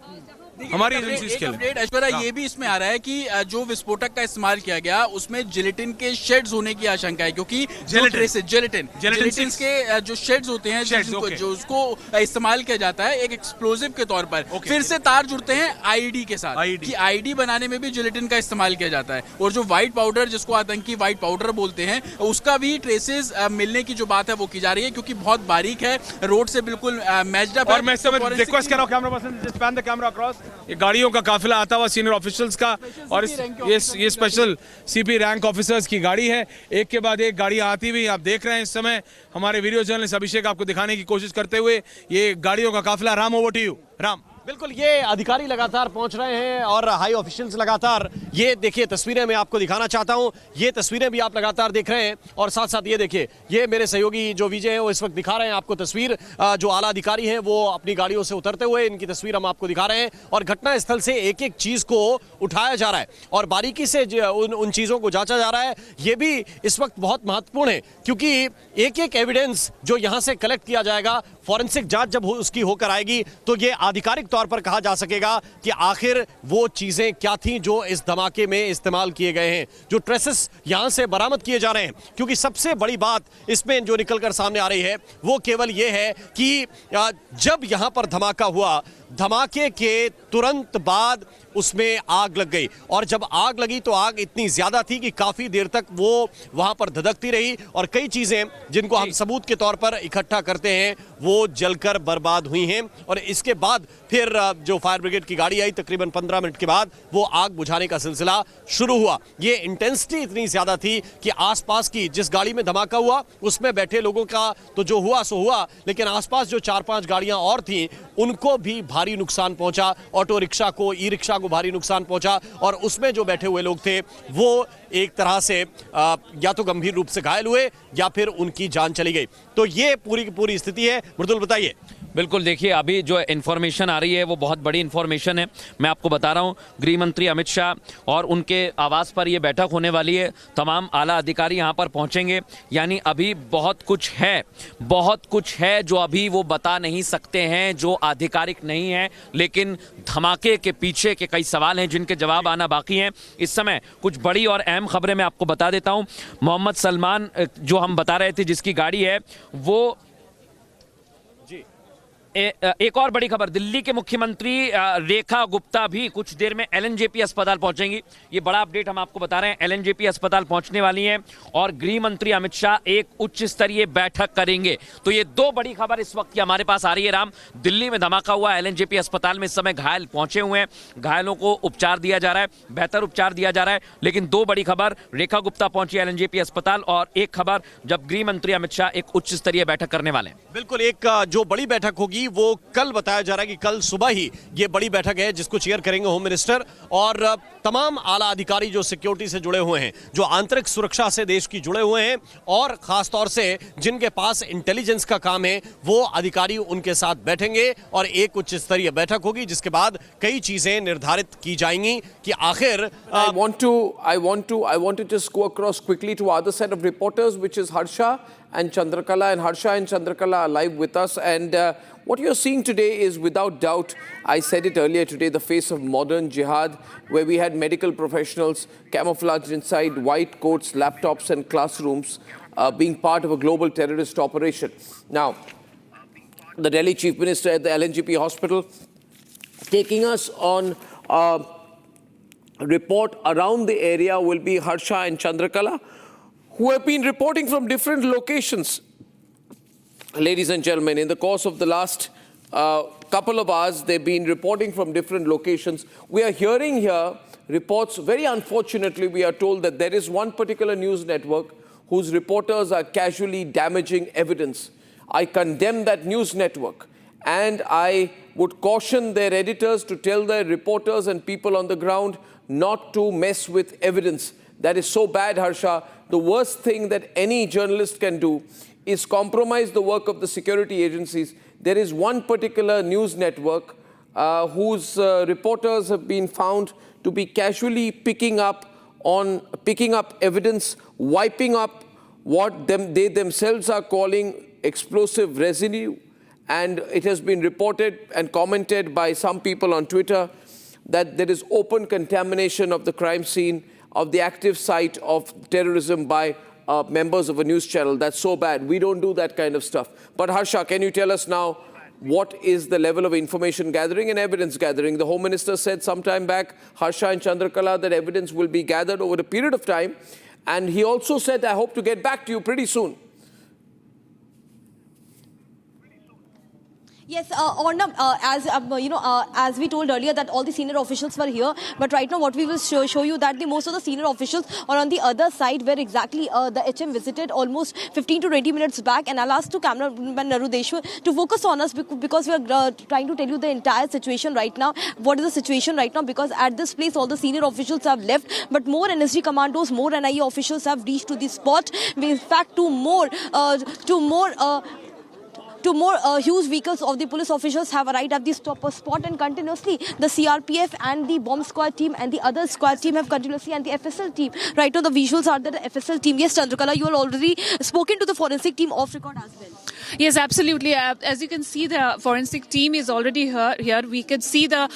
हमारी एजेंसीज के लिए। ऐश्वर्या, ये भी इसमें आ रहा है कि जो विस्फोटक का इस्तेमाल किया गया उसमें जिलेटिन के शेड्स होने की आशंका है, क्योंकि जिलेटिन के जो शेड्स होते हैं जो उसको इस्तेमाल किया जाता है एक एक्सप्लोजिव के तौर पर। फिर से तार जुड़ते हैं IED के साथ कि IED बनाने में भी जिलेटिन का इस्तेमाल किया जाता है, और जो व्हाइट पाउडर, जिसको आतंकी व्हाइट पाउडर बोलते हैं, उसका भी ट्रेसेस मिलने की जो बात है वो की जा रही है, क्योंकि बहुत बारीक है, रोड से बिल्कुल मैच्ड अप है। और मैं रिक्वेस्ट कर रहा हूं camera person, just pan the camera across. ये गाड़ियों का काफिला आता हुआ सीनियर ऑफिशियल्स का, और ये स्पेशल CP रैंक ऑफिसर्स की गाड़ी है, एक के बाद एक गाड़ी आती हुई आप देख रहे हैं। इस समय हमारे वीडियो जर्नलिस्ट अभिषेक आपको दिखाने की कोशिश करते हुए ये गाड़ियों का काफिला। Ram, over to you. Ram. बिल्कुल, ये अधिकारी लगातार पहुंच रहे हैं और हाई ऑफिशियल्स लगातार, ये देखिए तस्वीरें मैं आपको दिखाना चाहता हूं, ये तस्वीरें भी आप लगातार देख रहे हैं और साथ साथ ये देखिए, ये मेरे सहयोगी जो विजय हैं वो इस वक्त दिखा रहे हैं आपको तस्वीर, जो आला अधिकारी हैं वो अपनी गाड़ियों से उतरते हुए, इनकी तस्वीर हम आपको दिखा रहे हैं और घटनास्थल से एक एक चीज को उठाया जा रहा है और बारीकी से उन चीजों को जांचा जा रहा है। ये भी इस वक्त बहुत महत्वपूर्ण है क्योंकि एक एक एविडेंस जो यहां से कलेक्ट किया जाएगा, फॉरेंसिक जांच जब उसकी होकर आएगी तो ये आधिकारिक तौर पर कहा जा सकेगा कि आखिर वो चीजें क्या थीं जो इस धमाके में इस्तेमाल किए गए हैं, जो ट्रेसेस यहां से बरामद किए जा रहे हैं। क्योंकि सबसे बड़ी बात इसमें जो निकलकर सामने आ रही है वो केवल ये है कि जब यहां पर धमाका हुआ, धमाके के तुरंत बाद उसमें आग लग गई और जब आग लगी तो आग इतनी ज्यादा थी कि काफी देर तक वो वहां पर धधकती रही और कई चीजें जिनको हम सबूत के तौर पर इकट्ठा करते हैं वो जलकर बर्बाद हुई हैं और इसके बाद फिर जो फायर ब्रिगेड की गाड़ी आई तकरीबन 15 मिनट के बाद वो आग बुझाने का सिलसिला शुरू हुआ। ये इंटेंसिटी इतनी ज्यादा थी कि आसपास की जिस गाड़ी में धमाका हुआ उसमें बैठे लोगों का तो जो हुआ सो हुआ, लेकिन आसपास जो 4-5 गाड़ियां और थीं उनको भी भारी नुकसान पहुंचा। ऑटो रिक्शा को, ई रिक्शा को भारी नुकसान पहुंचा और उसमें जो बैठे हुए लोग थे वो एक तरह से या तो गंभीर रूप से घायल हुए या फिर उनकी जान चली गई। तो ये पूरी की पूरी स्थिति है। मृदुल बताइए। बिल्कुल, देखिए अभी जो इन्फॉर्मेशन आ रही है वो बहुत बड़ी इन्फॉर्मेशन है। मैं आपको बता रहा हूँ, गृह मंत्री अमित शाह और उनके आवास पर ये बैठक होने वाली है। तमाम आला अधिकारी यहाँ पर पहुँचेंगे। यानी अभी बहुत कुछ है जो अभी वो बता नहीं सकते हैं, जो आधिकारिक नहीं है, लेकिन धमाके के पीछे के कई सवाल हैं जिनके जवाब आना बाकी हैं। इस समय कुछ बड़ी और अहम खबरें मैं आपको बता देता हूँ। मोहम्मद सलमान जो हम बता रहे थे जिसकी गाड़ी है वो एक और बड़ी खबर, दिल्ली के मुख्यमंत्री रेखा गुप्ता भी कुछ देर में एलएनजेपी अस्पताल पहुंचेंगी। ये बड़ा अपडेट हम आपको बता रहे हैं। एलएनजेपी अस्पताल पहुंचने वाली हैं और गृह मंत्री अमित शाह एक उच्च स्तरीय बैठक करेंगे। तो ये दो बड़ी खबर इस वक्त की हमारे पास आ रही है। राम, दिल्ली में धमाका हुआ, एलएनजेपी अस्पताल में इस समय घायल पहुंचे हुए हैं, घायलों को उपचार दिया जा रहा है, बेहतर उपचार दिया जा रहा है। लेकिन दो बड़ी खबर, रेखा गुप्ता पहुंची एलएनजेपी अस्पताल और एक खबर जब गृह मंत्री अमित शाह एक उच्च स्तरीय बैठक करने वाले हैं। बिल्कुल, एक जो बड़ी बैठक होगी वो कल बताया जा रहा है कि कल सुबह ही ये बड़ी बैठक है जिसको चेयर करेंगे होम मिनिस्टर और तमाम आला अधिकारी जो सिक्योरिटी से जुड़े हुए हैं, जो आंतरिक सुरक्षा से देश की जुड़े हुए हैं और खास तौर से जिनके पास इंटेलिजेंस का काम है वो अधिकारी उनके साथ बैठेंगे और एक उच्च स्तरीय बैठक होगी जिसके बाद कई चीजें निर्धारित की जाएंगी कि आखिर I want to just go across quickly to other set of reporters, which is Harsha and Chandrakala, and Harsha and Chandrakala are live with us. And what you're seeing today is without doubt, I said it earlier today, the face of modern jihad, where we had medical professionals camouflaged inside white coats, laptops and classrooms being part of a global terrorist operation. Now, the Delhi Chief Minister at the LNGP hospital taking us on report around the area will be Harsha and Chandrakala, who have been reporting from different locations. Ladies and gentlemen, in the course of the last couple of hours, they've been reporting from different locations. We are hearing here reports, very unfortunately, we are told that there is one particular news network whose reporters are casually damaging evidence. I condemn that news network, and I would caution their editors to tell their reporters and people on the ground not to mess with evidence. That is so bad, Harsha. The worst thing that any journalist can do is compromise the work of the security agencies. There is one particular news network whose reporters have been found to be casually picking up evidence, wiping up what they themselves are calling explosive residue. And it has been reported and commented by some people on Twitter that there is open contamination of the crime scene, of the active site of terrorism by members of a news channel. That's so bad. We don't do that kind of stuff. But Harsha, can you tell us now what is the level of information gathering and evidence gathering? The Home Minister said sometime back, Harsha and Chandrakala, that evidence will be gathered over a period of time. And he also said, I hope to get back to you pretty soon. Yes, Ornab, as we told earlier that all the senior officials were here, but right now what we will show you that most of the senior officials are on the other side where exactly the HM visited almost 15 to 20 minutes back, and I'll ask to cameraman Narudeshwar to focus on us because we are trying to tell you the entire situation right now. What is the situation right now? Because at this place all the senior officials have left, but more NSG commandos, more NIA officials have reached to the spot. In fact, two more huge vehicles of the police officials have arrived at the spot, and continuously the CRPF and the bomb squad team and the other squad team have continuously, and the FSL team. Right now the visuals are that the FSL team. Yes, Chandrakala, you have already spoken to the forensic team off record as well. Yes, absolutely. As you can see, the forensic team is already here. We could see the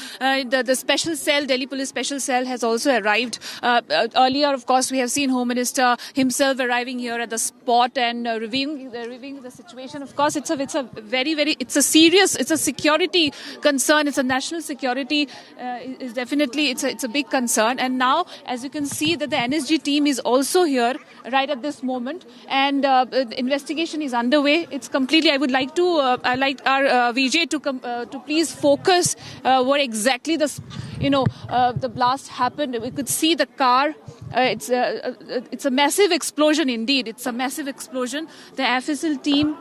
special cell, Delhi Police Special Cell has also arrived. Earlier, of course, we have seen Home Minister himself arriving here at the spot and reviewing the situation. Of course, it's a serious, it's a security concern. It's a national security. Is definitely it's a big concern. And now, as you can see, that the NSG team is also here right at this moment, and the investigation is underway. It's completely. I would like to our VJ to please focus where exactly the blast happened. We could see the car. It's a massive explosion indeed. It's a massive explosion. The FSL team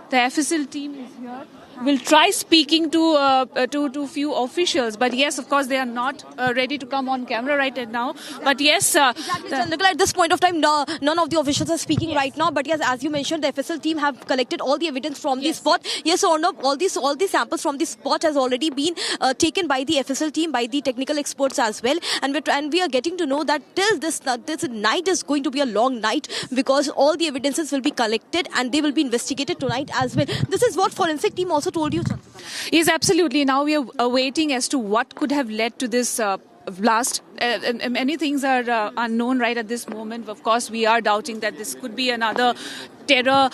is here. We'll try speaking to few officials, but yes, of course, they are not ready to come on camera right now. But yes, exactly. At this point of time, none of the officials are speaking right now. But yes, as you mentioned, the FSL team have collected all the evidence from the spot. Yes or no? All these samples from the spot has already been taken by the FSL team, by the technical experts as well. And we are getting to know that till this night is going to be a long night, because all the evidences will be collected and they will be investigated tonight as well. This is what forensic team also told you, Chandrakala. Yes, absolutely. Now we are awaiting as to what could have led to this blast. Many things are unknown right at this moment. Of course, we are doubting that this could be another terror,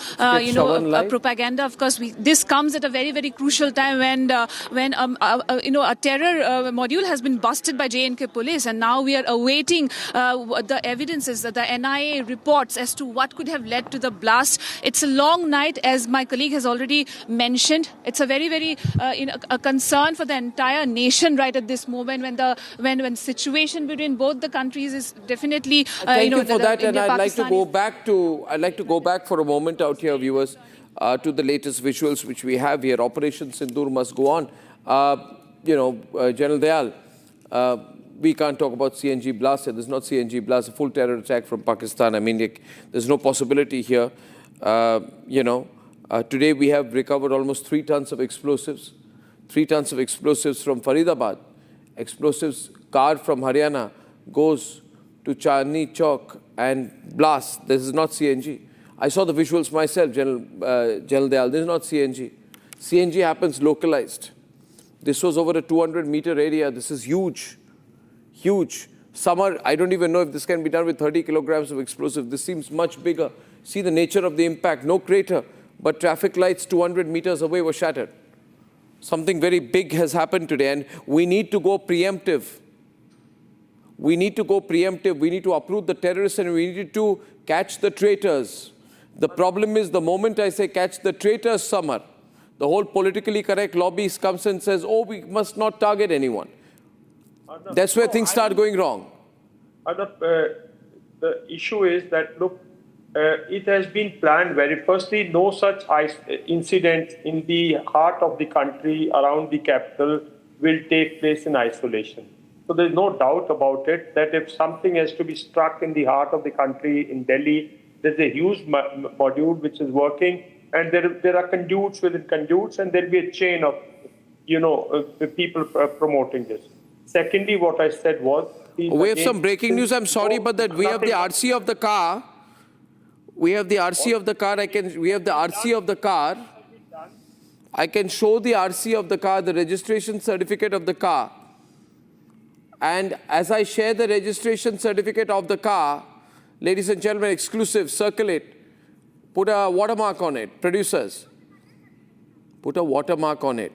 propaganda. Of course, this comes at a very, very crucial time when a terror module has been busted by J&K police, and now we are awaiting the evidences, the NIA reports as to what could have led to the blast. It's a long night, as my colleague has already mentioned. It's a very, very a concern for the entire nation right at this moment, when situation between both the countries is definitely thank you for that, and I'd like to go back for a moment out here, viewers, to the latest visuals which we have here. Operation Sindoor must go on. General Dayal, we can't talk about CNG blast here. There's not CNG blast, a full terror attack from Pakistan. I mean, there's no possibility here. Today we have recovered almost 3 tons of explosives. 3 tons of explosives from Faridabad. Explosives car from Haryana goes to Chandni Chowk and blasts. This is not CNG. I saw the visuals myself, General Dayal. This is not CNG. CNG happens localized. This was over a 200-meter area. This is huge, huge. I don't even know if this can be done with 30 kilograms of explosive. This seems much bigger. See the nature of the impact. No crater, but traffic lights 200 meters away were shattered. Something very big has happened today, and we need to go preemptive. We need to go preemptive. We need to uproot the terrorists, and we need to catch the traitors. The problem is, the moment I say catch the traitors, Samar, the whole politically correct lobby comes and says, oh, we must not target anyone. That's where things start going wrong. The issue is that, look, it has been planned firstly, no such incident in the heart of the country around the capital will take place in isolation. So there's no doubt about it that if something has to be struck in the heart of the country, in Delhi, there's a huge module which is working, and there are conduits within conduits, and there'll be a chain of, the people promoting this. Secondly, what I said was... We have some breaking news. I'm sorry, but that we have the RC of the car. We have the RC of the car. We have the RC of the car. I can show the RC of the car, the registration certificate of the car. And as I share the registration certificate of the car, ladies and gentlemen, exclusive, circle it. Put a watermark on it, producers. Put a watermark on it.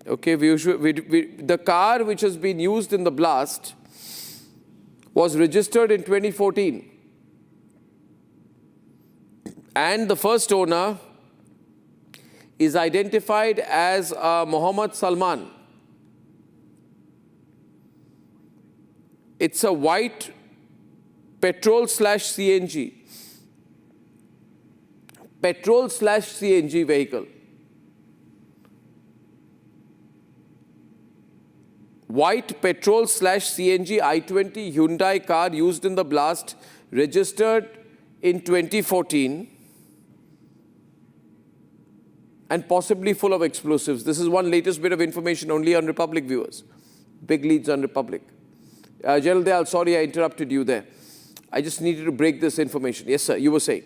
Okay, the car which has been used in the blast was registered in 2014. And the first owner is identified as Mohammed Salman. It's a white petrol/CNG. Petrol/CNG vehicle. White petrol/CNG I-20 Hyundai car used in the blast, registered in 2014 and possibly full of explosives. This is one latest bit of information only on Republic, viewers. Big leads on Republic. General Dayal, sorry I interrupted you there. I just needed to break this information. Yes, sir, you were saying.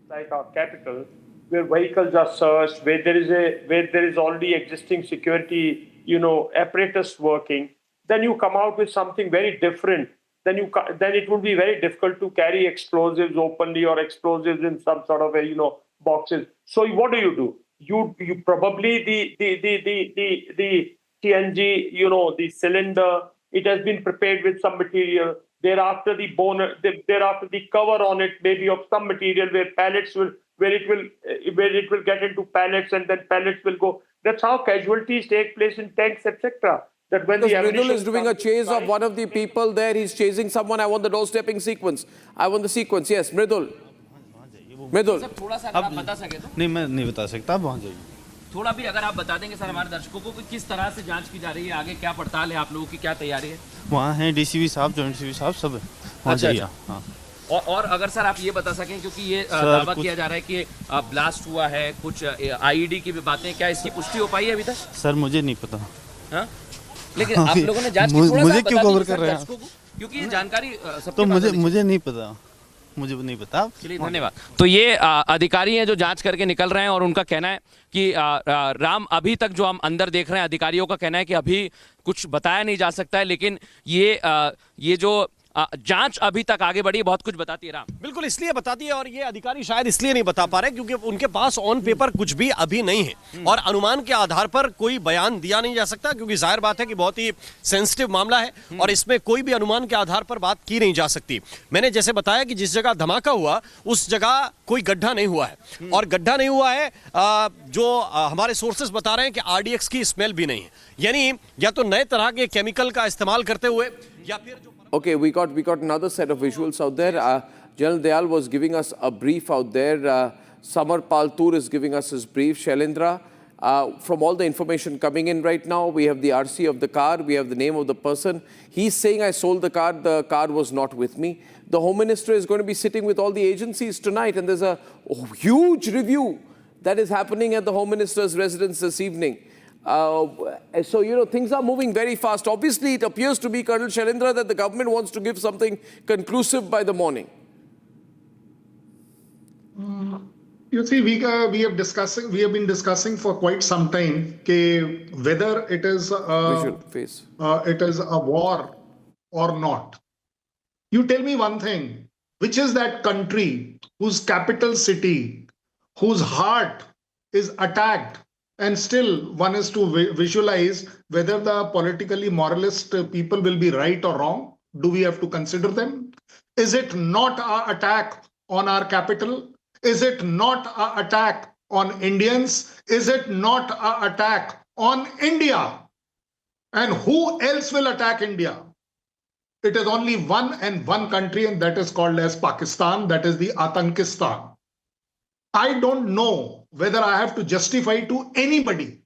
Like our capital, where vehicles are searched, where there is already existing security, apparatus working, then you come out with something very different. Then it would be very difficult to carry explosives openly or explosives in some sort of boxes. So what do? You probably the TNG, the cylinder, it has been prepared with some material. Thereafter, the cover on it maybe of some material where it will get into pallets, and then pallets will go. That's how casualties take place in tanks, etc. That when because Mridul is doing a chase of one of the people there, he's chasing someone. I want the doorstepping sequence. I want the sequence. Yes, Mridul. थोड़ा सा अगर आप बता सके तो। नहीं, मैं नहीं बता सकता, आप वहाँ जाइए। थोड़ा भी अगर आप बता देंगे सर हमारे दर्शकों को कि किस तरह से जांच की जा रही है, आगे क्या पड़ताल है, आप लोगों की क्या तैयारी है? वहाँ हैं डीसीपी साहब, जॉइंट सीपी साहब, सब है। वहाँ जाइए। हाँ। और अगर सर आप ये बता सकें, क्योंकि ये दावा किया जा रहा है कि ब्लास्ट हुआ है, कुछ आईईडी की भी बातें, क्या इसकी पुष्टि हो पाई है अभी तक? सर मुझे नहीं पता। हाँ? लेकिन आप लोगों ने जांच की, मुझे क्यों कवर कर रहे हैं? क्योंकि ये जानकारी तो मुझे नहीं पता, मुझे नहीं पता। चलिए धन्यवाद। तो ये अधिकारी हैं जो जांच करके निकल रहे हैं और उनका कहना है कि राम, अभी तक जो हम अंदर देख रहे हैं, अधिकारियों का कहना है कि अभी कुछ बताया नहीं जा सकता है, लेकिन ये जो जांच अभी तक आगे बढ़ी है बहुत कुछ बताती है। राम, बिल्कुल इसलिए बताती है, और ये अधिकारी शायद इसलिए नहीं बता पा रहे क्योंकि उनके पास ऑन पेपर कुछ भी अभी नहीं है और अनुमान के आधार पर कोई बयान दिया नहीं जा सकता, क्योंकि जाहिर बात है कि बहुत ही सेंसिटिव मामला है और इसमें कोई भी अनुमान के आधार पर बात की नहीं जा सकती। मैंने जैसे बताया कि जिस जगह धमाका हुआ उस जगह कोई गड्ढा नहीं हुआ है, और गड्ढा नहीं हुआ है जो हमारे सोर्सेस बता रहे हैं कि आरडीएक्स की स्मेल भी नहीं है, यानी या तो नए तरह के केमिकल का इस्तेमाल करते हुए या फिर जो Okay, we got another set of visuals out there. General Dayal was giving us a brief out there. Samar Paltur is giving us his brief. Shailendra, from all the information coming in right now, we have the RC of the car, we have the name of the person. He's saying, I sold the car was not with me. The Home Minister is going to be sitting with all the agencies tonight, and there's a huge review that is happening at the Home Minister's residence this evening. So, things are moving very fast. Obviously, it appears to be, Colonel Shailendra, that the government wants to give something conclusive by the morning. You see, we have been discussing for quite some time whether it is a war or not. You tell me one thing, which is that country whose capital city, whose heart is attacked, and still one is to visualize whether the politically moralist people will be right or wrong. Do we have to consider them? Is it not an attack on our capital? Is it not an attack on Indians? Is it not an attack on India? And who else will attack India? It is only one country, and that is called as Pakistan. That is the Atankistan. I don't know whether I have to justify to anybody,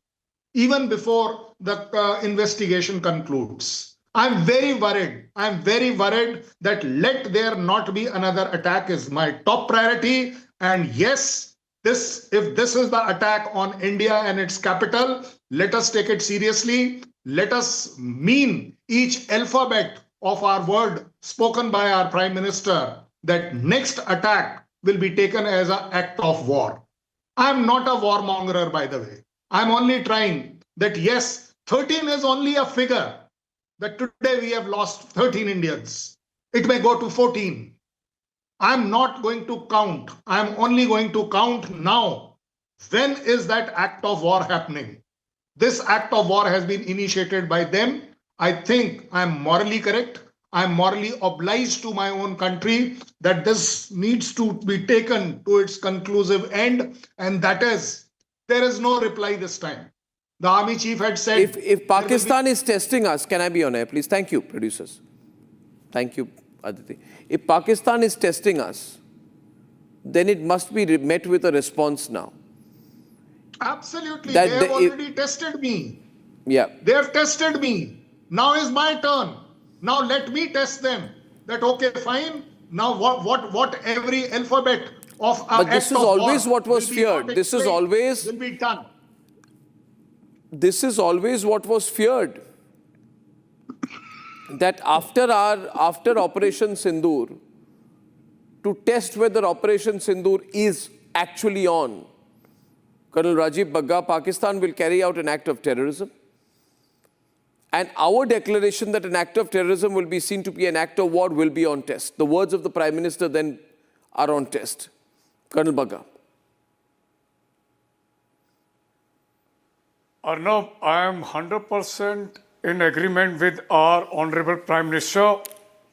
even before the investigation concludes. I'm very worried. I'm very worried that let there not be another attack is my top priority. And yes, if this is the attack on India and its capital, let us take it seriously. Let us mean each alphabet of our word spoken by our Prime Minister, that next attack will be taken as an act of war. I'm not a warmonger, by the way. I'm only trying that, yes, 13 is only a figure, that today we have lost 13 Indians. It may go to 14. I'm not going to count. I'm only going to count now. When is that act of war happening? This act of war has been initiated by them. I think I'm morally correct. I'm morally obliged to my own country that this needs to be taken to its conclusive end, and that is, there is no reply this time. The army chief had said... If Pakistan is testing us, can I be on air, please? Thank you, producers. Thank you, Aditi. If Pakistan is testing us, then it must be met with a response now. Absolutely. They have already tested me. Yeah. They have tested me. Now is my turn. Now let me test them. That okay, fine. Now what every alphabet of but this is always what was feared. This is always will be done. This is always what was feared. That after Operation Sindoor, to test whether Operation Sindoor is actually on, Colonel Rajiv Bagga, Pakistan will carry out an act of terrorism. And our declaration that an act of terrorism will be seen to be an act of war will be on test. The words of the Prime Minister then are on test. Colonel Bagga. Arnab, I am 100% in agreement with our Honorable Prime Minister.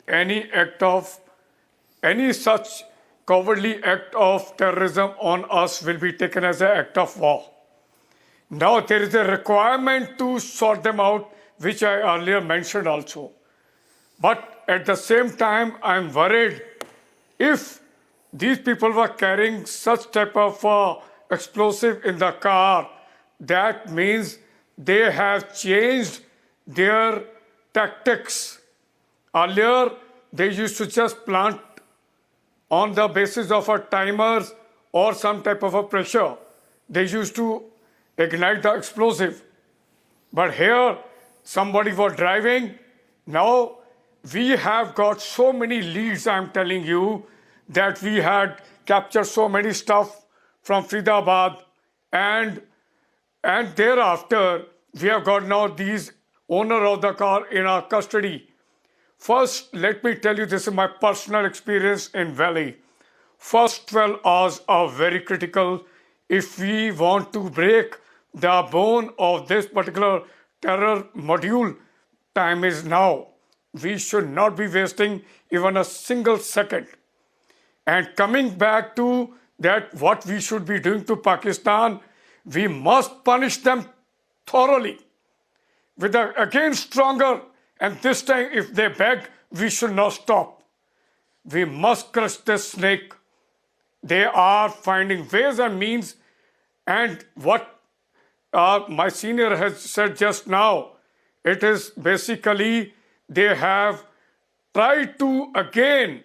Any such cowardly act of terrorism on us will be taken as an act of war. Now there is a requirement to sort them out, which I earlier mentioned also. But at the same time, I am worried if these people were carrying such type of explosive in the car, that means they have changed their tactics. Earlier, they used to just plant on the basis of a timers or some type of a pressure. They used to ignite the explosive. But here, somebody was driving. Now, we have got so many leads, I'm telling you, that we had captured so many stuff from Faridabad, and thereafter, we have got now these owner of the car in our custody. First, let me tell you, this is my personal experience in Valley. First 12 hours are very critical if we want to break the bone of this particular terror module. Time is now. We should not be wasting even a single second. And coming back to that, what we should be doing to Pakistan, we must punish them thoroughly with again stronger, and this time if they beg, we should not stop. We must crush this snake. They are finding ways and means, and what my senior has said just now, it is basically they have tried to again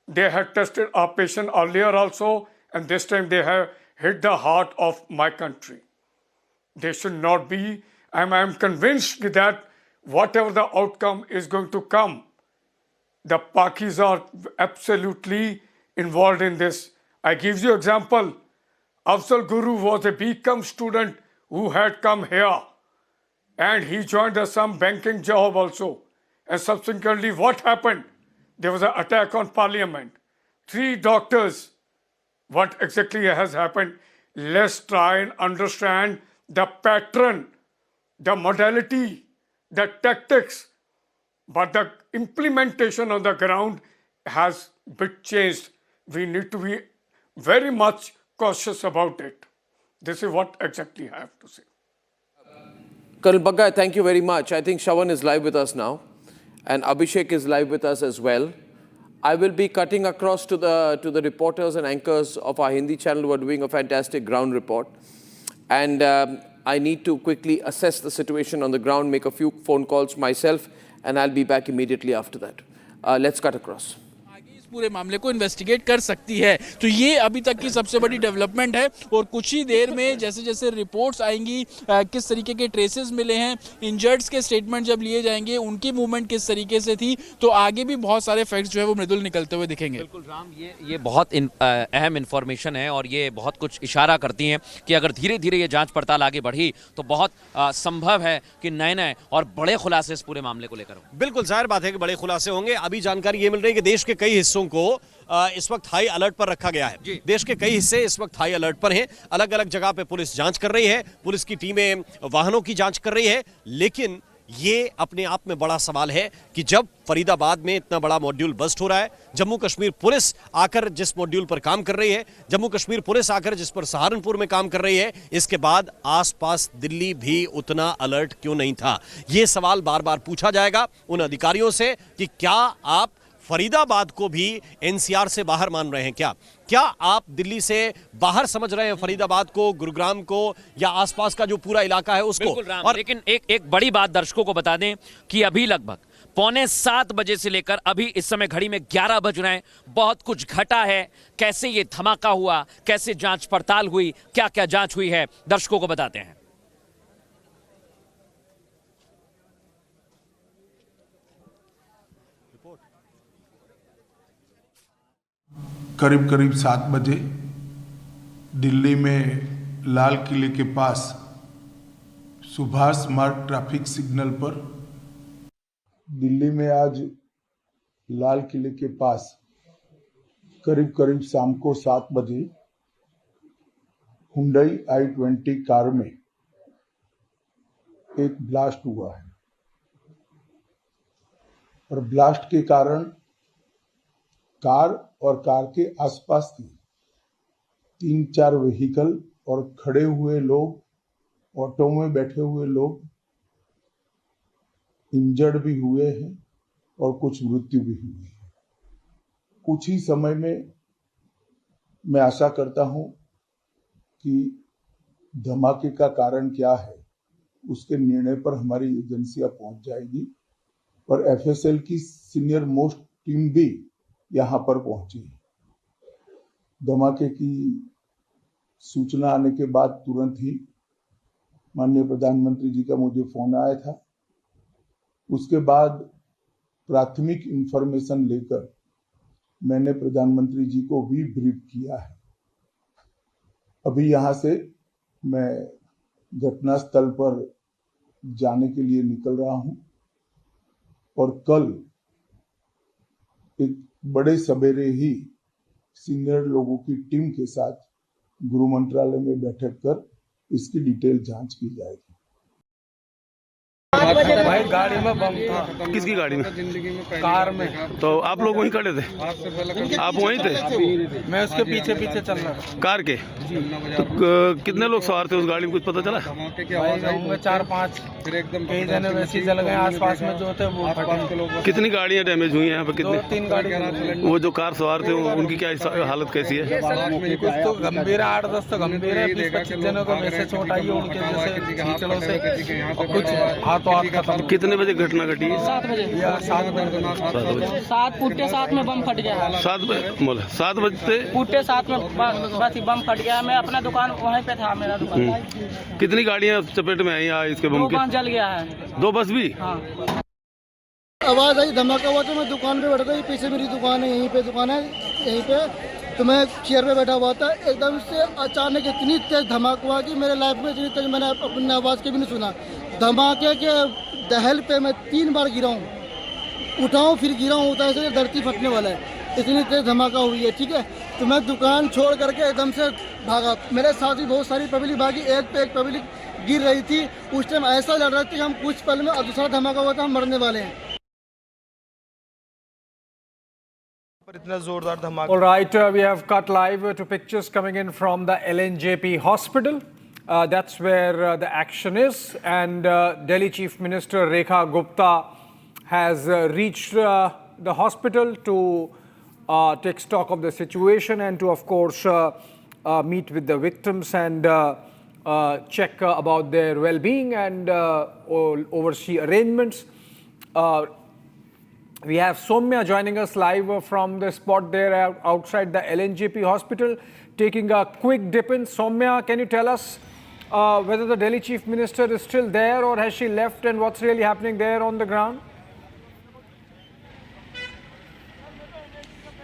they had tested our patient earlier also, and this time they have hit the heart of my country. They should not be. I am convinced that whatever the outcome is going to come, the Pakis are absolutely involved in this. I give you example. Afzal Guru was a BCom student who had come here, and he joined some banking job also. And subsequently, what happened? There was an attack on Parliament. 3 doctors. What exactly has happened? Let's try and understand the pattern, the modality, the tactics. But the implementation on the ground has been changed. We need to be very much cautious about it. This is what exactly I have to say. Colonel Bagga, thank you very much. I think Shawan is live with us now, and Abhishek is live with us as well. I will be cutting across to the reporters and anchors of our Hindi channel who are doing a fantastic ground report. And I need to quickly assess the situation on the ground, make a few phone calls myself, and I'll be back immediately after that. Let's cut across. पूरे मामले को investigate कर सकती है। तो ये अभी तक की सबसे बड़ी डेवलपमेंट है, और कुछ ही देर में जैसे जैसे रिपोर्ट्स आएंगी, किस तरीके के ट्रेसेस मिले हैं, इंजर्ड्स के स्टेटमेंट जब लिए जाएंगे, उनकी मूवमेंट किस तरीके से थी, तो आगे भी बहुत सारे फैक्ट्स जो है वो मृदुल निकलते हुए दिखेंगे। बिल्कुल राम, ये बहुत अहम इन्फॉर्मेशन है, और ये बहुत कुछ इशारा करती हैं कि अगर धीरे धीरे ये जांच पड़ताल आगे बढ़ी तो बहुत संभव है कि नए और बड़े खुलासे इस पूरे मामले को लेकर हों। बिल्कुल जाहिर बात है कि बड़े खुलासे होंगे। अभी जानकारी ये मिल रही है कि देश के कई हिस्सों को इस वक्त हाई अलर्ट पर रखा गया है। देश के कई हिस्से इस वक्त हाई अलर्ट पर हैं। अलग अलग जगह पे पुलिस जांच कर रही है, पुलिस की टीमें वाहनों की जांच कर रही है, लेकिन ये अपने आप में बड़ा सवाल है कि जब फरीदाबाद में इतना बड़ा मॉड्यूल बस्ट हो रहा है, जम्मू कश्मीर पुलिस आकर जिस मॉड्यूल पर काम कर रही है, जम्मू कश्मीर पुलिस आकर जिस पर सहारनपुर में काम कर रही है, इसके बाद आसपास दिल्ली भी उतना अलर्ट क्यों नहीं था? ये सवाल बार बार पूछा जाएगा उन अधिकारियों से कि क्या आप फरीदाबाद को भी एनसीआर से बाहर मान रहे हैं? क्या आप दिल्ली से बाहर समझ रहे हैं फरीदाबाद को, गुरुग्राम को, या आसपास का जो पूरा इलाका है उसको? बिल्कुल राम, और लेकिन एक बड़ी बात दर्शकों को बता दें कि अभी लगभग 6:45 बजे से लेकर अभी इस समय घड़ी में 11 बज रहे हैं, बहुत कुछ घटा है। कैसे ये धमाका हुआ, कैसे जांच पड़ताल हुई, क्या क्या जांच हुई है, दर्शकों को बताते हैं। करीब करीब 7 बजे दिल्ली में लाल किले के पास सुभाष मार्ग ट्रैफिक सिग्नल पर, दिल्ली में आज लाल किले के पास करीब करीब शाम को 7 बजे हुंडई i20 कार में एक ब्लास्ट हुआ है और ब्लास्ट के कारण कार और कार के आसपास की 3-4 व्हीकल और खड़े हुए लोग, ऑटो में बैठे हुए लोग इंजर्ड भी हुए हैं और कुछ मृत्यु भी हुई है। कुछ ही समय में मैं आशा करता हूं कि धमाके का कारण क्या है उसके निर्णय पर हमारी एजेंसियां पहुंच जाएगी और एफएसएल की सीनियर मोस्ट टीम भी यहाँ पर पहुंची। धमाके की सूचना आने के बाद तुरंत ही माननीय प्रधानमंत्री जी का मुझे फोन आया था। उसके बाद प्राथमिक इंफॉर्मेशन लेकर मैंने प्रधानमंत्री जी को भी ब्रीफ किया है। अभी यहाँ से मैं घटनास्थल पर जाने के लिए निकल रहा हूँ और कल एक बड़े सवेरे ही सीनियर लोगों की टीम के साथ गृह मंत्रालय में बैठक कर इसकी डिटेल जांच की जाएगी। भाई गाड़ी में बम था। किसकी गाड़ी में? कार में। तो आप लोग वहीं खड़े थे? आप वहीं थे? मैं उसके पीछे पीछे चल रहा था। कार के? तो कितने लोग सवार थे उस गाड़ी में, कुछ पता चला? भाई होंगे 4-5, कई जने वैसे ही जल गए, आसपास में जो थे वो फटे। कितनी गाड़ियाँ डैमेज हुई हैं यहाँ पे? कितनी? 2-3 गाड़ी। वो जो कार सवार थे उनकी क्या हालत कैसी है? कुछ तो गंभीर है, 8-10 तो गंभीर है, 20-25 जनों को वैसे चोट आई है उनके जैसे खींचड़ों से, और कुछ हाथों हाथ खत्म। कितने बजे घटना घटी है? 7 बजे। 7 बजे 7 पुट्टे 7 में बम फट गया। 7 बजते पुट्टे 7 में बस बम फट गया। मैं अपना दुकान वहीं पे था, मेरा दुकान। कितनी गाड़ियाँ चपेट में आई इसके बम के? 2 बस जल गया है। 2 बस भी? हाँ। आवाज आई, धमाका हुआ तो मैं दुकान पे बैठा था। पीछे मेरी दुकान है, यहीं पे दुकान है, यहीं पे तो मैं चेयर पे बैठा हुआ था। एकदम से अचानक इतनी तेज धमाका हुआ कि मेरे लाइफ में इतनी तेज मैंने अपनी आवाज़ के भी नहीं सुना। धमाके के दहल पे मैं 3 बार गिरा हूँ, उठाऊँ फिर गिरा हूँ, होता है धरती फटने वाला है, इतनी तेज धमाका हुई है। ठीक है, तो मैं दुकान छोड़ करके एकदम से भागा। मेरे साथ भी बहुत सारी पब्लिक भागी, एक पे एक पब्लिक गिर रही थी। उस टाइम ऐसा लग रहा था कि हम कुछ पल में, दूसरा धमाका हुआ था, हम मरने वाले हैं। All right, we have cut live to pictures coming in from the LNJP hospital. That's where the action is, and Delhi Chief Minister Rekha Gupta has reached the hospital to take stock of the situation and to, of course, meet with the victims and check about their well-being and oversee arrangements. We have Soumya joining us live from the spot there outside the LNJP hospital, taking a quick dip in. Soumya, can you tell us whether the Delhi Chief Minister is still there or has she left, and what's really happening there on the ground?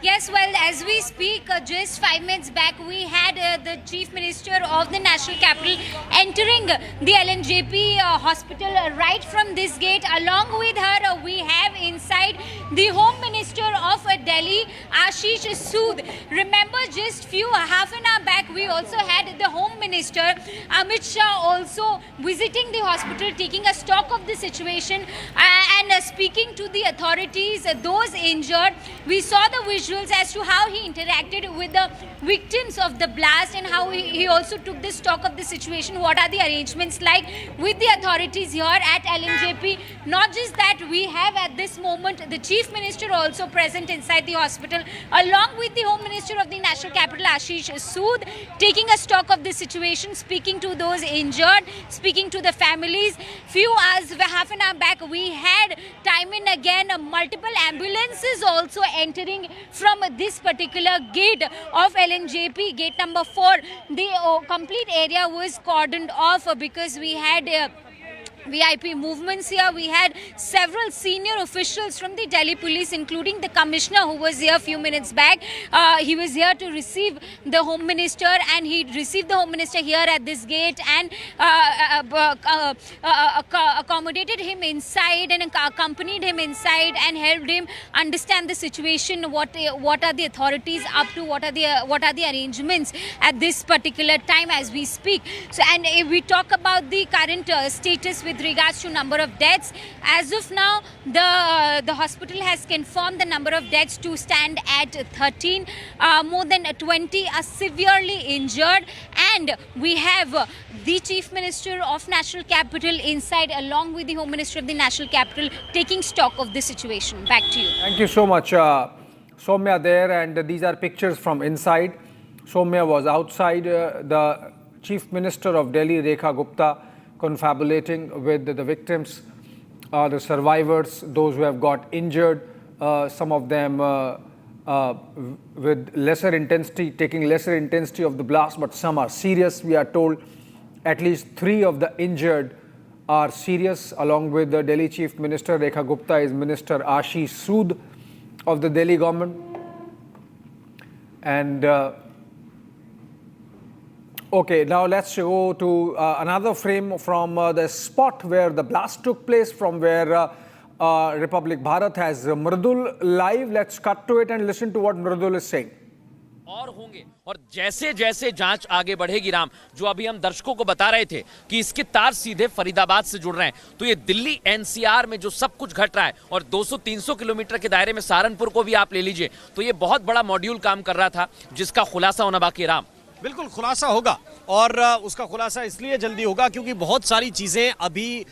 Yes, well, as we speak, just 5 minutes back, we had the Chief Minister of the National Capital entering the LNJP hospital right from this gate. Along with her, we have inside the Home Minister of Delhi, Ashish Sood. Remember, just half an hour back, we also had the Home Minister, Amit Shah, also visiting the hospital, taking a stock of the situation and speaking to the authorities, those injured. We saw the visuals as to how he interacted with the victims of the blast and how he also took the stock of the situation. What are the arrangements like with the authorities here at LNJP? Not just that, we have at this moment the Chief Minister also present inside the hospital, along with the Home Minister of the National Capital, Ashish Sood, taking a stock of the situation, speaking to those injured, speaking to the families. Few hours, half an hour back, we had time and again multiple ambulances also entering from this particular gate of LNJP, gate number 4. The complete area was cordoned off because we had VIP movements here. We had several senior officials from the Delhi Police, including the Commissioner who was here a few minutes back. He was here to receive the Home Minister, and he received the Home Minister here at this gate and accommodated him inside and accompanied him inside and helped him understand the situation. What are the authorities up to? What are the arrangements at this particular time as we speak? So, and if we talk about the current status with regards to number of deaths, as of now, the hospital has confirmed the number of deaths to stand at 13. More than 20 are severely injured, and we have the Chief Minister of National Capital inside, along with the Home Minister of the National Capital, taking stock of the situation. Back to you. Thank you so much, Soumya there, and these are pictures from inside. Soumya was outside. The Chief Minister of Delhi, Rekha Gupta, confabulating with the victims, the survivors, those who have got injured, some of them with lesser intensity, taking lesser intensity of the blast, but some are serious. We are told at least 3 of the injured are serious. Along with the Delhi Chief Minister, Rekha Gupta, is Minister Ashish Sood of the Delhi government. And okay, now let's go to another frame from the spot where the blast took place, from where Republic Bharat has Mridul live. Let's cut to it and listen to what Mridul is saying. और होंगे, और जैसे जैसे जांच आगे बढ़ेगी राम, जो अभी हम दर्शकों को बता रहे थे कि इसके तार सीधे फरीदाबाद से जुड़ रहे हैं, तो ये दिल्ली एनसीआर में जो सब कुछ घट रहा है, और 200-300 किलोमीटर के दायरे में सहारनपुर को भी आप ले लीजिए, तो ये बहुत बड़ा मॉड्यूल काम कर रहा था, जिसका खुलासा होना बाकी राम। बिल्कुल खुलासा होगा, और उसका खुलासा इसलिए जल्दी होगा क्योंकि बहुत सारी चीज़ें अभी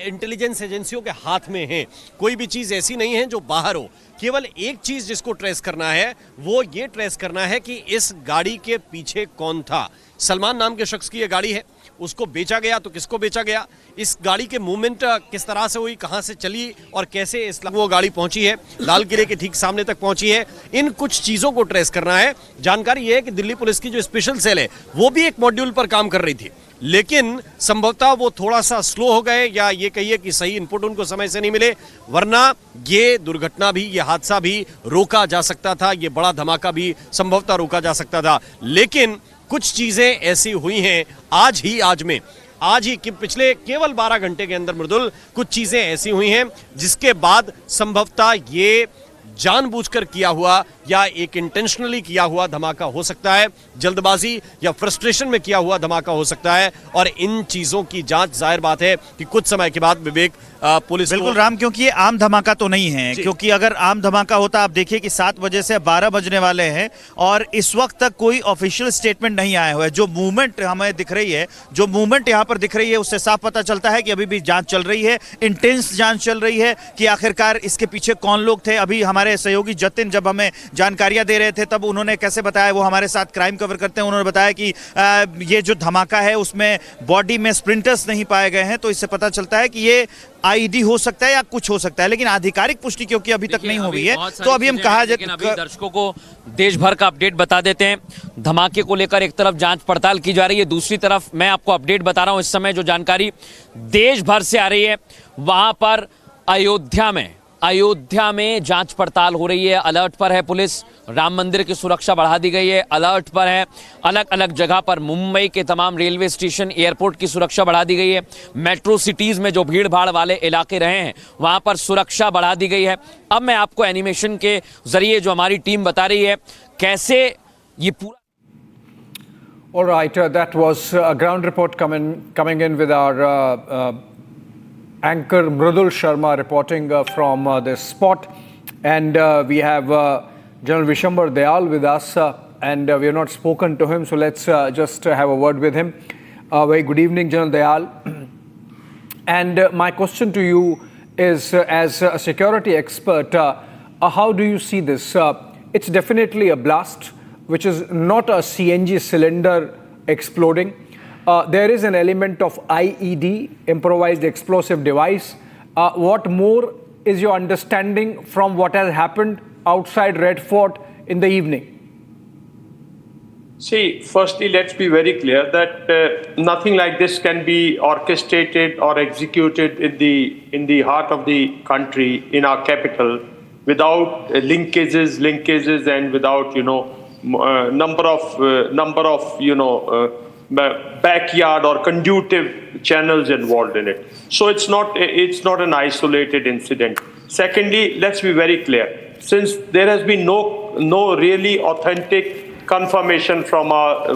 इंटेलिजेंस एजेंसियों के हाथ में हैं। कोई भी चीज़ ऐसी नहीं है जो बाहर हो। केवल एक चीज़ जिसको ट्रेस करना है, वो ये ट्रेस करना है कि इस गाड़ी के पीछे कौन था। सलमान नाम के शख्स की ये गाड़ी है, उसको बेचा गया तो किसको बेचा गया, इस गाड़ी के मूवमेंट किस तरह से हुई, कहां से चली और कैसे वो गाड़ी पहुंची है, लाल किले के ठीक सामने तक पहुंची है, इन कुछ चीजों को ट्रेस करना है। जानकारी यह है कि दिल्ली पुलिस की जो स्पेशल सेल है वो भी एक मॉड्यूल पर काम कर रही थी, लेकिन संभवतः वो थोड़ा सा स्लो हो गए, या ये कहिए कि सही इनपुट उनको समय से नहीं मिले, वरना ये दुर्घटना भी, ये हादसा भी रोका जा सकता था, ये बड़ा धमाका भी संभवतः रोका जा सकता था। लेकिन कुछ चीजें ऐसी हुई हैं आज ही कि पिछले केवल 12 घंटे के अंदर मृदुल कुछ चीजें ऐसी हुई हैं जिसके बाद संभवतः ये जानबूझकर किया हुआ या एक इंटेंशनली किया हुआ धमाका हो सकता है, जल्दबाजी या फ्रस्ट्रेशन में किया हुआ धमाका हो सकता है, और इन चीजों की जांच जाहिर बात है कि कुछ समय के बाद विवेक पुलिस बिल्कुल राम, क्योंकि ये आम धमाका तो नहीं है, क्योंकि अगर आम धमाका होता, आप देखिए कि 7 बजे से 12 बजने वाले हैं और इस वक्त तक कोई ऑफिशियल स्टेटमेंट नहीं आया हुआ है। जो मूवमेंट हमें दिख रही है, जो मूवमेंट यहाँ पर दिख रही है, उससे साफ पता चलता है कि अभी भी जांच चल रही है, इंटेंस जांच चल रही है कि आखिरकार इसके पीछे कौन लोग थे। अभी हमारे सहयोगी जतिन जब हमें जानकारियां दे रहे थे तब उन्होंने कैसे बताया, वो हमारे साथ क्राइम कवर करते हैं, उन्होंने बताया कि ये जो धमाका है उसमें बॉडी में स्प्लिंटर्स नहीं पाए गए हैं, तो इससे पता चलता है कि ये आईडी हो सकता है या कुछ हो सकता है, लेकिन आधिकारिक पुष्टि क्योंकि अभी तक नहीं हुई है, तो अभी हम कहा जाए दर्शकों को देश भर का अपडेट बता देते हैं। धमाके को लेकर एक तरफ जांच पड़ताल की जा रही है, दूसरी तरफ मैं आपको अपडेट बता रहा हूं। इस समय जो जानकारी देश भर से आ रही है, वहां पर अयोध्या में अयोध्या में जांच पड़ताल हो रही है, अलर्ट पर है पुलिस। राम मंदिर की सुरक्षा बढ़ा दी गई है, अलर्ट पर है। अलग अलग जगह पर मुंबई के तमाम रेलवे स्टेशन, एयरपोर्ट की सुरक्षा बढ़ा दी गई है। मेट्रो सिटीज में जो भीड़ भाड़ वाले इलाके रहे हैं वहां पर सुरक्षा बढ़ा दी गई है। अब मैं आपको एनिमेशन के जरिए जो हमारी टीम बता रही है कैसे ये पूरा। All right, that was a ground report coming in with our anchor Mridul Sharma reporting from this spot, and we have General Vishambar Dayal with us, and we have not spoken to him, so let's just have a word with him. Very good evening, General Dayal. And my question to you is, as a security expert, how do you see this? It's definitely a blast, which is not a CNG cylinder exploding. There is an element of IED, improvised explosive device. What more is your understanding from what has happened outside Red Fort in the evening? See, firstly, let's be very clear that nothing like this can be orchestrated or executed in the heart of the country, in our capital, without linkages, and without, number of backyard or conducive channels involved in it. So it's not an isolated incident. Secondly, let's be very clear. Since there has been no really authentic confirmation from our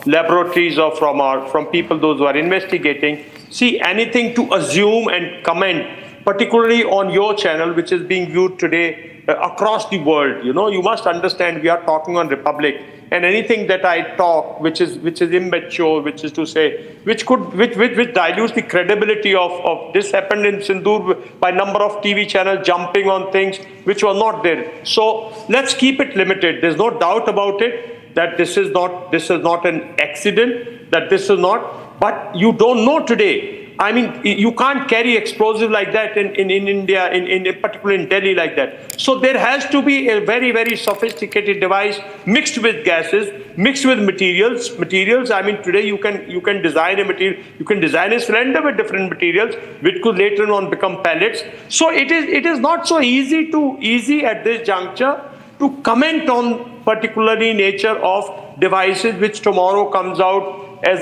laboratories or from people those who are investigating, see, anything to assume and comment, particularly on your channel, which is being viewed today across the world. You must understand we are talking on Republic, and anything that I talk which is immature, which is to say which dilutes the credibility of this happened in Sindoor by number of TV channels jumping on things which were not there. So let's keep it limited. There's no doubt about it that this is not an accident, that this is not, but you don't know today. I mean, you can't carry explosives like that in India, particularly in Delhi like that. So there has to be a very, very sophisticated device mixed with gases, mixed with materials. I mean, today you can design a material, you can design a cylinder with different materials, which could later on become pellets. So it is not so easy at this juncture to comment on particularly nature of devices which tomorrow comes out as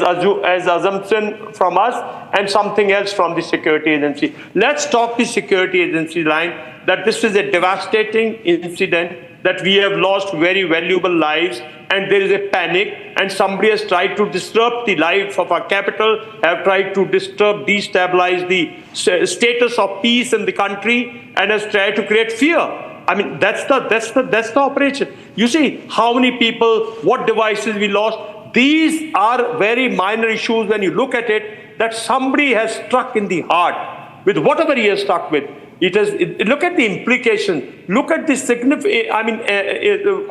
assumption from us and something else from the security agency. Let's talk the security agency line that this is a devastating incident, that we have lost very valuable lives, and there is a panic, and somebody has tried to disrupt the life of our capital, have tried to destabilize the status of peace in the country, and has tried to create fear. I mean, that's the operation. You see how many people, what devices we lost. These are very minor issues when you look at it, that somebody has struck in the heart with whatever he has struck with. Look at the implication. Look at the significant,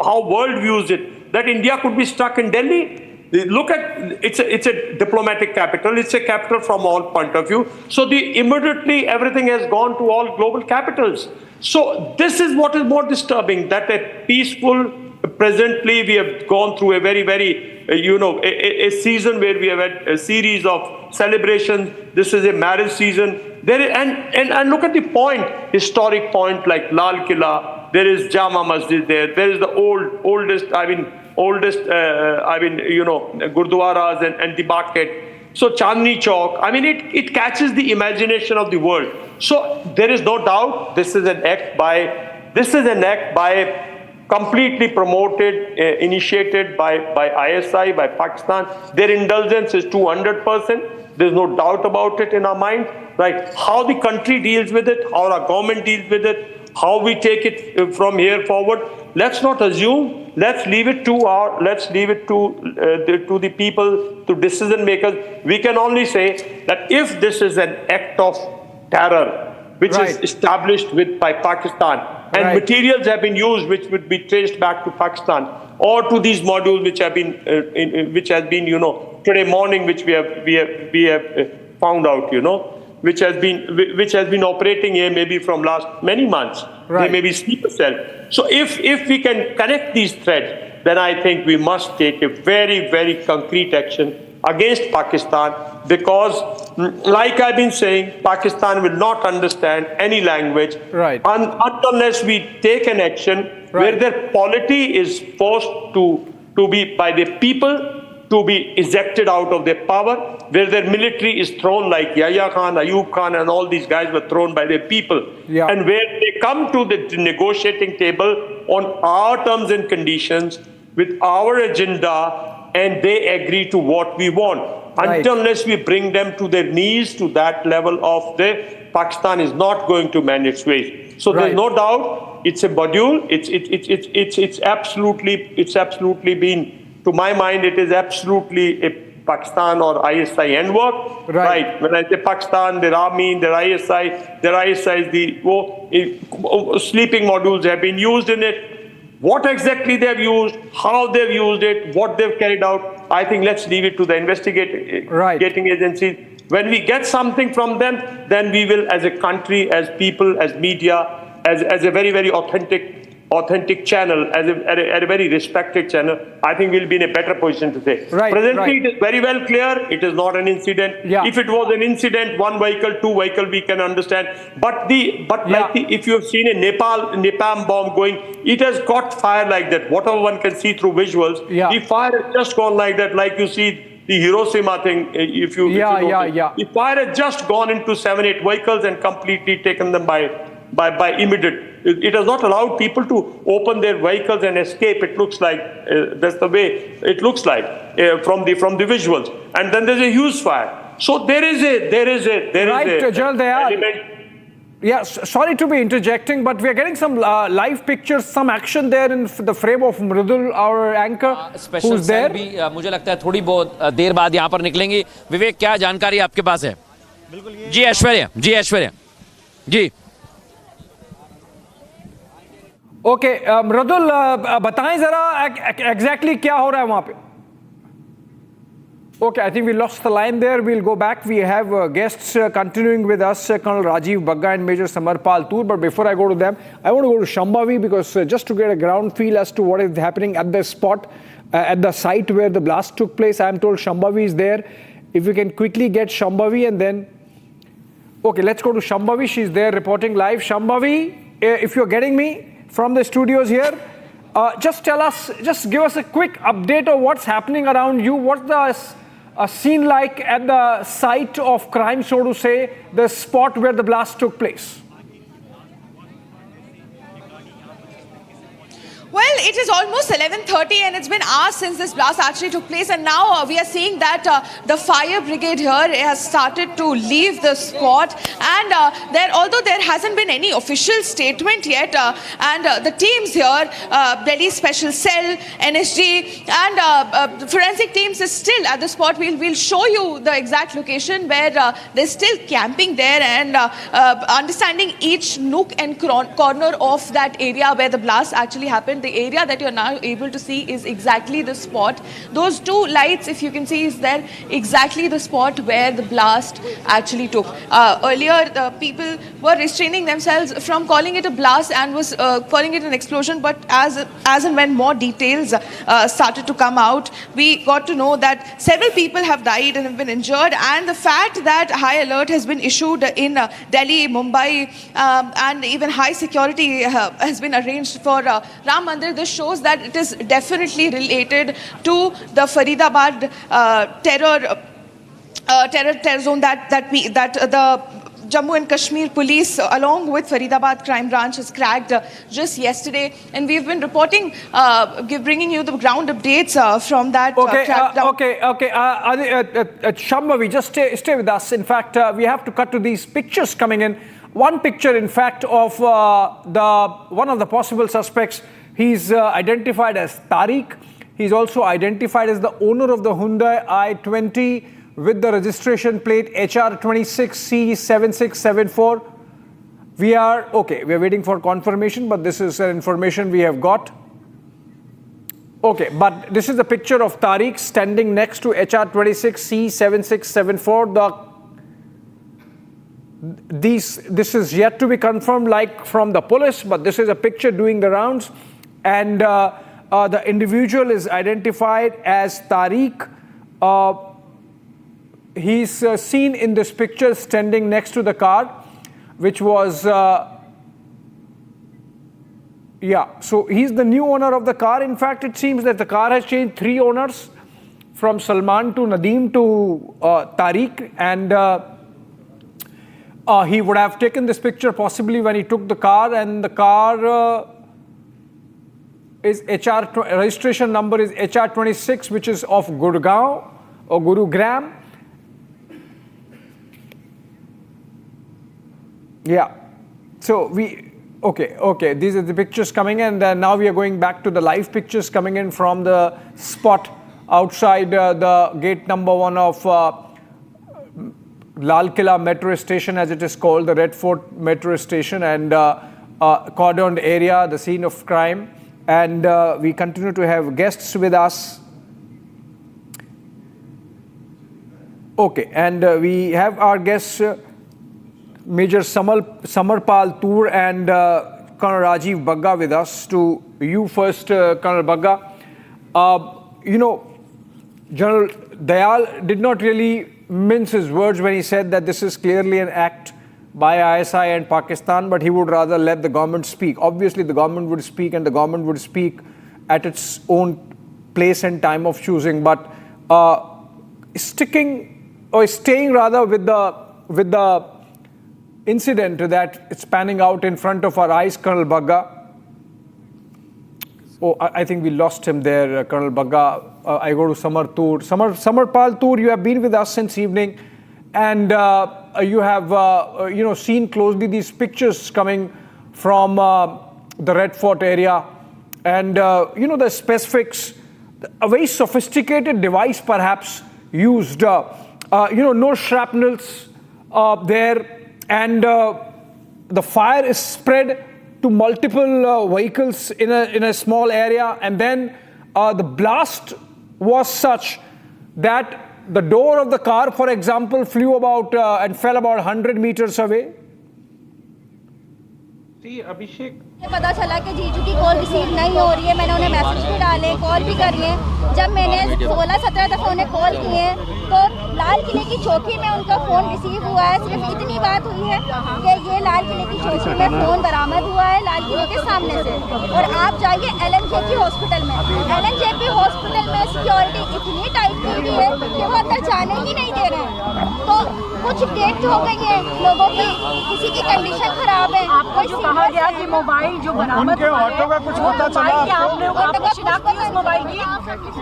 how world views it, that India could be struck in Delhi. Look at, it's a diplomatic capital. It's a capital from all point of view. So immediately everything has gone to all global capitals. So this is what is more disturbing, that a peaceful, presently we have gone through a very, very, a season where we have had a series of celebrations. This is a marriage season. And look at the point, historic point like Lal Killa. There is Jama Masjid there. There is the oldest Gurdwaras and the market. So Chandni Chowk. I mean, it catches the imagination of the world. So there is no doubt this is an act by completely promoted, initiated by ISI, by Pakistan. Their indulgence is 200%. There's no doubt about it in our mind. Right? How the country deals with it, how our government deals with it, how we take it from here forward. Let's not assume. Let's leave it to the people, to decision makers. We can only say that if this is an act of terror, which is established by Pakistan, and materials have been used which would be traced back to Pakistan, or to these modules which have been, today morning, which we have found out, which has been operating here maybe from last many months. They may be sleeper cell. So if we can connect these threads, then I think we must take a very, very concrete action against Pakistan, because, like I've been saying, Pakistan will not understand any language unless we take an action where their polity is forced to be by the people, to be ejected out of their power, where their military is thrown like Yahya Khan, Ayub Khan, and all these guys were thrown by their people. And where they come to the negotiating table on our terms and conditions, with our agenda, and they agree to what we want. Unless we bring them to their knees to that level of Pakistan is not going to mend its ways. So there's no doubt it's a module. It's absolutely been, to my mind, it is absolutely a Pakistan or ISI handwork. When I say Pakistan, their army, their ISI is sleeping modules have been used in it. What exactly they've used, how they've used it, what they've carried out, I think let's leave it to the investigating agencies. When we get something from them, then we will, as a country, as people, as media, as a very, very authentic channel, at a very respected channel, I think we'll be in a better position to say. Presently, it is very well clear, it is not an incident. If it was an incident, one vehicle, two vehicle, we can understand. But if you have seen a Napalm bomb going, it has got fire like that. Whatever one can see through visuals, the fire has just gone like that, like you see the Hiroshima thing. The fire has just gone into 7-8 vehicles and completely taken them by immediate. It has not allowed people to open their vehicles and escape. It looks like that's the way it looks like from the visuals. And then there's a huge fire. So there is a General element. Yes, sorry to be interjecting, but we are getting some live pictures, some action there in the frame of Mridul, our anchor, who's there. भी मुझे लगता है थोड़ी बहुत देर बाद यहाँ पर निकलेंगी. विवेक, क्या जानकारी आपके पास है? जी ऐश्वर्या जी. ओके मृदुल, बताएं जरा एग्जैक्टली क्या हो रहा है वहां पे. Okay, I think we lost the line there. We'll go back. We have guests continuing with us, Colonel Rajiv Bagga and Major Samarpal Tur. But before I go to them, I want to go to Shambhavi, because just to get a ground feel as to what is happening at the spot, at the site where the blast took place. I am told Shambhavi is there. If we can quickly get Shambhavi, and then... Okay, let's go to Shambhavi. She's there reporting live. Shambhavi, if you're getting me from the studios here, just tell us, just give us a quick update of what's happening around you. What's the scene like at the site of crime, so to say, the spot where the blast took place? Well, it is almost 11:30 and it's been hours since this blast actually took place, and now we are seeing that the fire brigade here has started to leave the spot, and although there hasn't been any official statement yet, and the teams here, Delhi Special Cell, NSG and forensic teams is still at the spot. We'll show you the exact location where they're still camping there and understanding each nook and corner of that area where the blast actually happened. The area that you're now able to see is exactly the spot. Those two lights, if you can see, is there exactly the spot where the blast actually took. Earlier, the people were restraining themselves from calling it a blast and was calling it an explosion. But as and when more details started to come out, we got to know that several people have died and have been injured. And the fact that high alert has been issued in Delhi, Mumbai, and even high security has been arranged for Ram Mandir, this shows that it is definitely related to the Faridabad terror zone that the Jammu and Kashmir Police, along with Faridabad Crime Branch, has cracked just yesterday, and we've been reporting, bringing you the ground updates from that crackdown. Shambhavi, just stay with us. In fact, we have to cut to these pictures coming in. One picture, in fact, of one of the possible suspects. He's identified as Tariq. He's also identified as the owner of the Hyundai i20 with the registration plate HR26C7674. We are waiting for confirmation, but this is information we have got. Okay, but this is the picture of Tariq standing next to HR26C7674. This is yet to be confirmed, like from the police, but this is a picture doing the rounds. And the individual is identified as Tariq. he's seen in this picture standing next to the car, which was, so he's the new owner of the car. In fact, it seems that the car has changed 3 owners, from Salman to Nadeem to Tariq, and he would have taken this picture possibly when he took the car, and the car is registration number is HR26, which is of Gurgaon or Gurugram. Yeah, so okay, these are the pictures coming in, and now we are going back to the live pictures coming in from the spot outside the gate number 1 of Lal Killa metro station, as it is called, the Red Fort metro station, and cordoned area, the scene of crime. And we continue to have guests with us. Okay, and we have our guests, Major Samarpal Toor and Colonel Rajiv Bagga with us. To you first, Colonel Bagga. General Dayal did not really mince his words when he said that this is clearly an act by ISI and Pakistan, but he would rather let the government speak. Obviously, the government would speak, and the government would speak at its own place and time of choosing. But staying rather with the incident that it's panning out in front of our eyes, Colonel Bagga. Oh, I think we lost him there, Colonel Bagga. I go to Samarpal Toor, you have been with us since evening, and you have seen closely these pictures coming from the Red Fort area, and the specifics, a very sophisticated device perhaps used, no shrapnels there, and the fire is spread to multiple vehicles in a small area, and then the blast was such that the door of the car, for example, flew about and fell about 100 meters away. See, Abhishek. पता चला कि जीजू की call receive नहीं हो रही है, मैंने उन्हें मैसेज भी डाले, कॉल भी करी है। जब मैंने 16-17 दफ़ा उन्हें कॉल किए तो लाल किले की चौकी में उनका फ़ोन रिसीव हुआ है। सिर्फ इतनी बात हुई है कि ये लाल किले की चौकी में फ़ोन बरामद हुआ है लाल किले के सामने से। और आप जाइए LNJP हॉस्पिटल में, LNJP हॉस्पिटल में सिक्योरिटी इतनी टाइट की हुई है कि वो अंदर जाने ही नहीं दे रहे हैं। तो कुछ डेथ हो गई है लोगों की, किसी की कंडीशन खराब है। आपको जो कहा गया कि मोबाइल जो बरामद हुआ है, ऑटो का कुछ पता चला आपने? आपको शिनाख्त की उस मोबाइल की?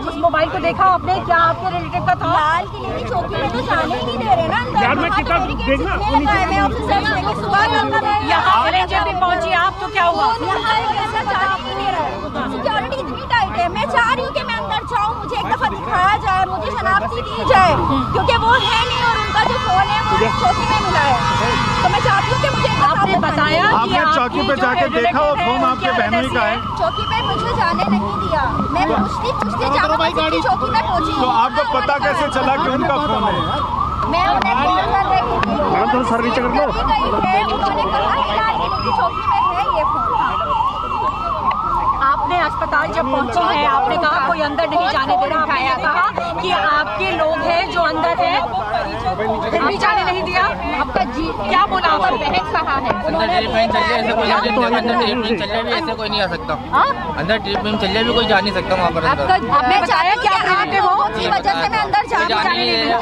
उस मोबाइल को देखा आपने? क्या आपके रिलेटिव का था? लाल किले की चौकी में तो जाने ही नहीं दे रहे ना अंदर। यार मैं कितना देखना यहाँ LNJP पहुंची आप तो क्या हुआ? सिक्योरिटी इतनी टाइट है, मैं चाह रही हूँ कि मैं अंदर जाऊँ, मुझे एक दफा दिखाया जाए, मुझे शनाख्ती दी जाए, क्योंकि वो है नहीं और उनका जो फोन है वो चौकी में मिला है। तो मैं चाहती हूँ कि मुझे आपने बताया आपने चौकी पे जाके देखा वो फोन आपके बहनोई का है? चौकी पे मुझे जाने नहीं दिया, मैं पूछती जामुन की चौकी में पहुंची। तो आपको पता कैसे चला कि उनका फोन है? मैं उन्हें कॉल कर रही थी, उन्होंने कहा कि लाल किले की चौकी में है ये फोन। आपने अस्पताल जब पहुंची है आपने कहा कोई अंदर नहीं जाने दे रहा, आपने कहा कि आपके लोग हैं जो अंदर हैं, फिर भी जाने नहीं दिया। आपका जी क्या बोला? आपका बहन कहा है अंदर ट्रीटमेंट चल रहा है, ऐसे कोई अंदर ट्रीटमेंट चल रहा है भी ऐसे कोई नहीं आ सकता, अंदर ट्रीटमेंट चल रहा है भी कोई जा नहीं सकता वहाँ पर। आपने बताया क्या रिलेटिव हो की वजह से मैं अंदर जाने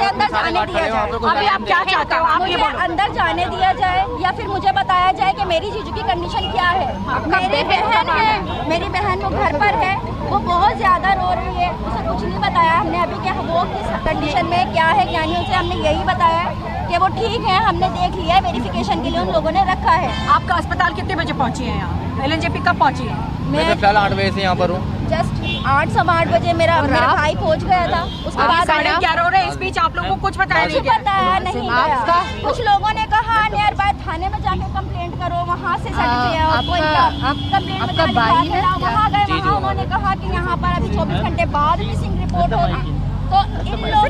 अंदर जाने दिया जाए। अभी आप क्या चाहते हो? आप ये अंदर जाने दिया जाए या फिर मुझे बताया जाए कि मेरी जीजू की कंडीशन क्या है। मेरी बहन है, मेरी बहन वो घर पर है, वो बहुत ज़्यादा रो रही है, उसे कुछ नहीं बताया हमने अभी कि वो किस कंडीशन में क्या है क्या नहीं। उसे हमने यही बताया कि वो ठीक है, हमने देख लिया है, वेरिफिकेशन के लिए उन लोगों ने रखा है। आपका अस्पताल कितने बजे पहुंची है यहाँ? LNJP कब पहुंची है? मैं फिलहाल 8 बजे से यहाँ पर हूँ। जस्ट 8-8:15 बजे मेरा भाई पहुँच गया था। उसके बाद 11:30 हो रहे इस बीच आप लोगों को कुछ बताया नहीं? बताया नहीं गया। कुछ लोगों ने कहा नियर बाय थाने में जाके कंप्लेंट करो, वहाँ से सर्टिफिकेट वहाँ गए, वहाँ उन्होंने कहा कि यहाँ पर अभी 24 घंटे बाद मिसिंग रिपोर्ट होगी। तो इन लोगों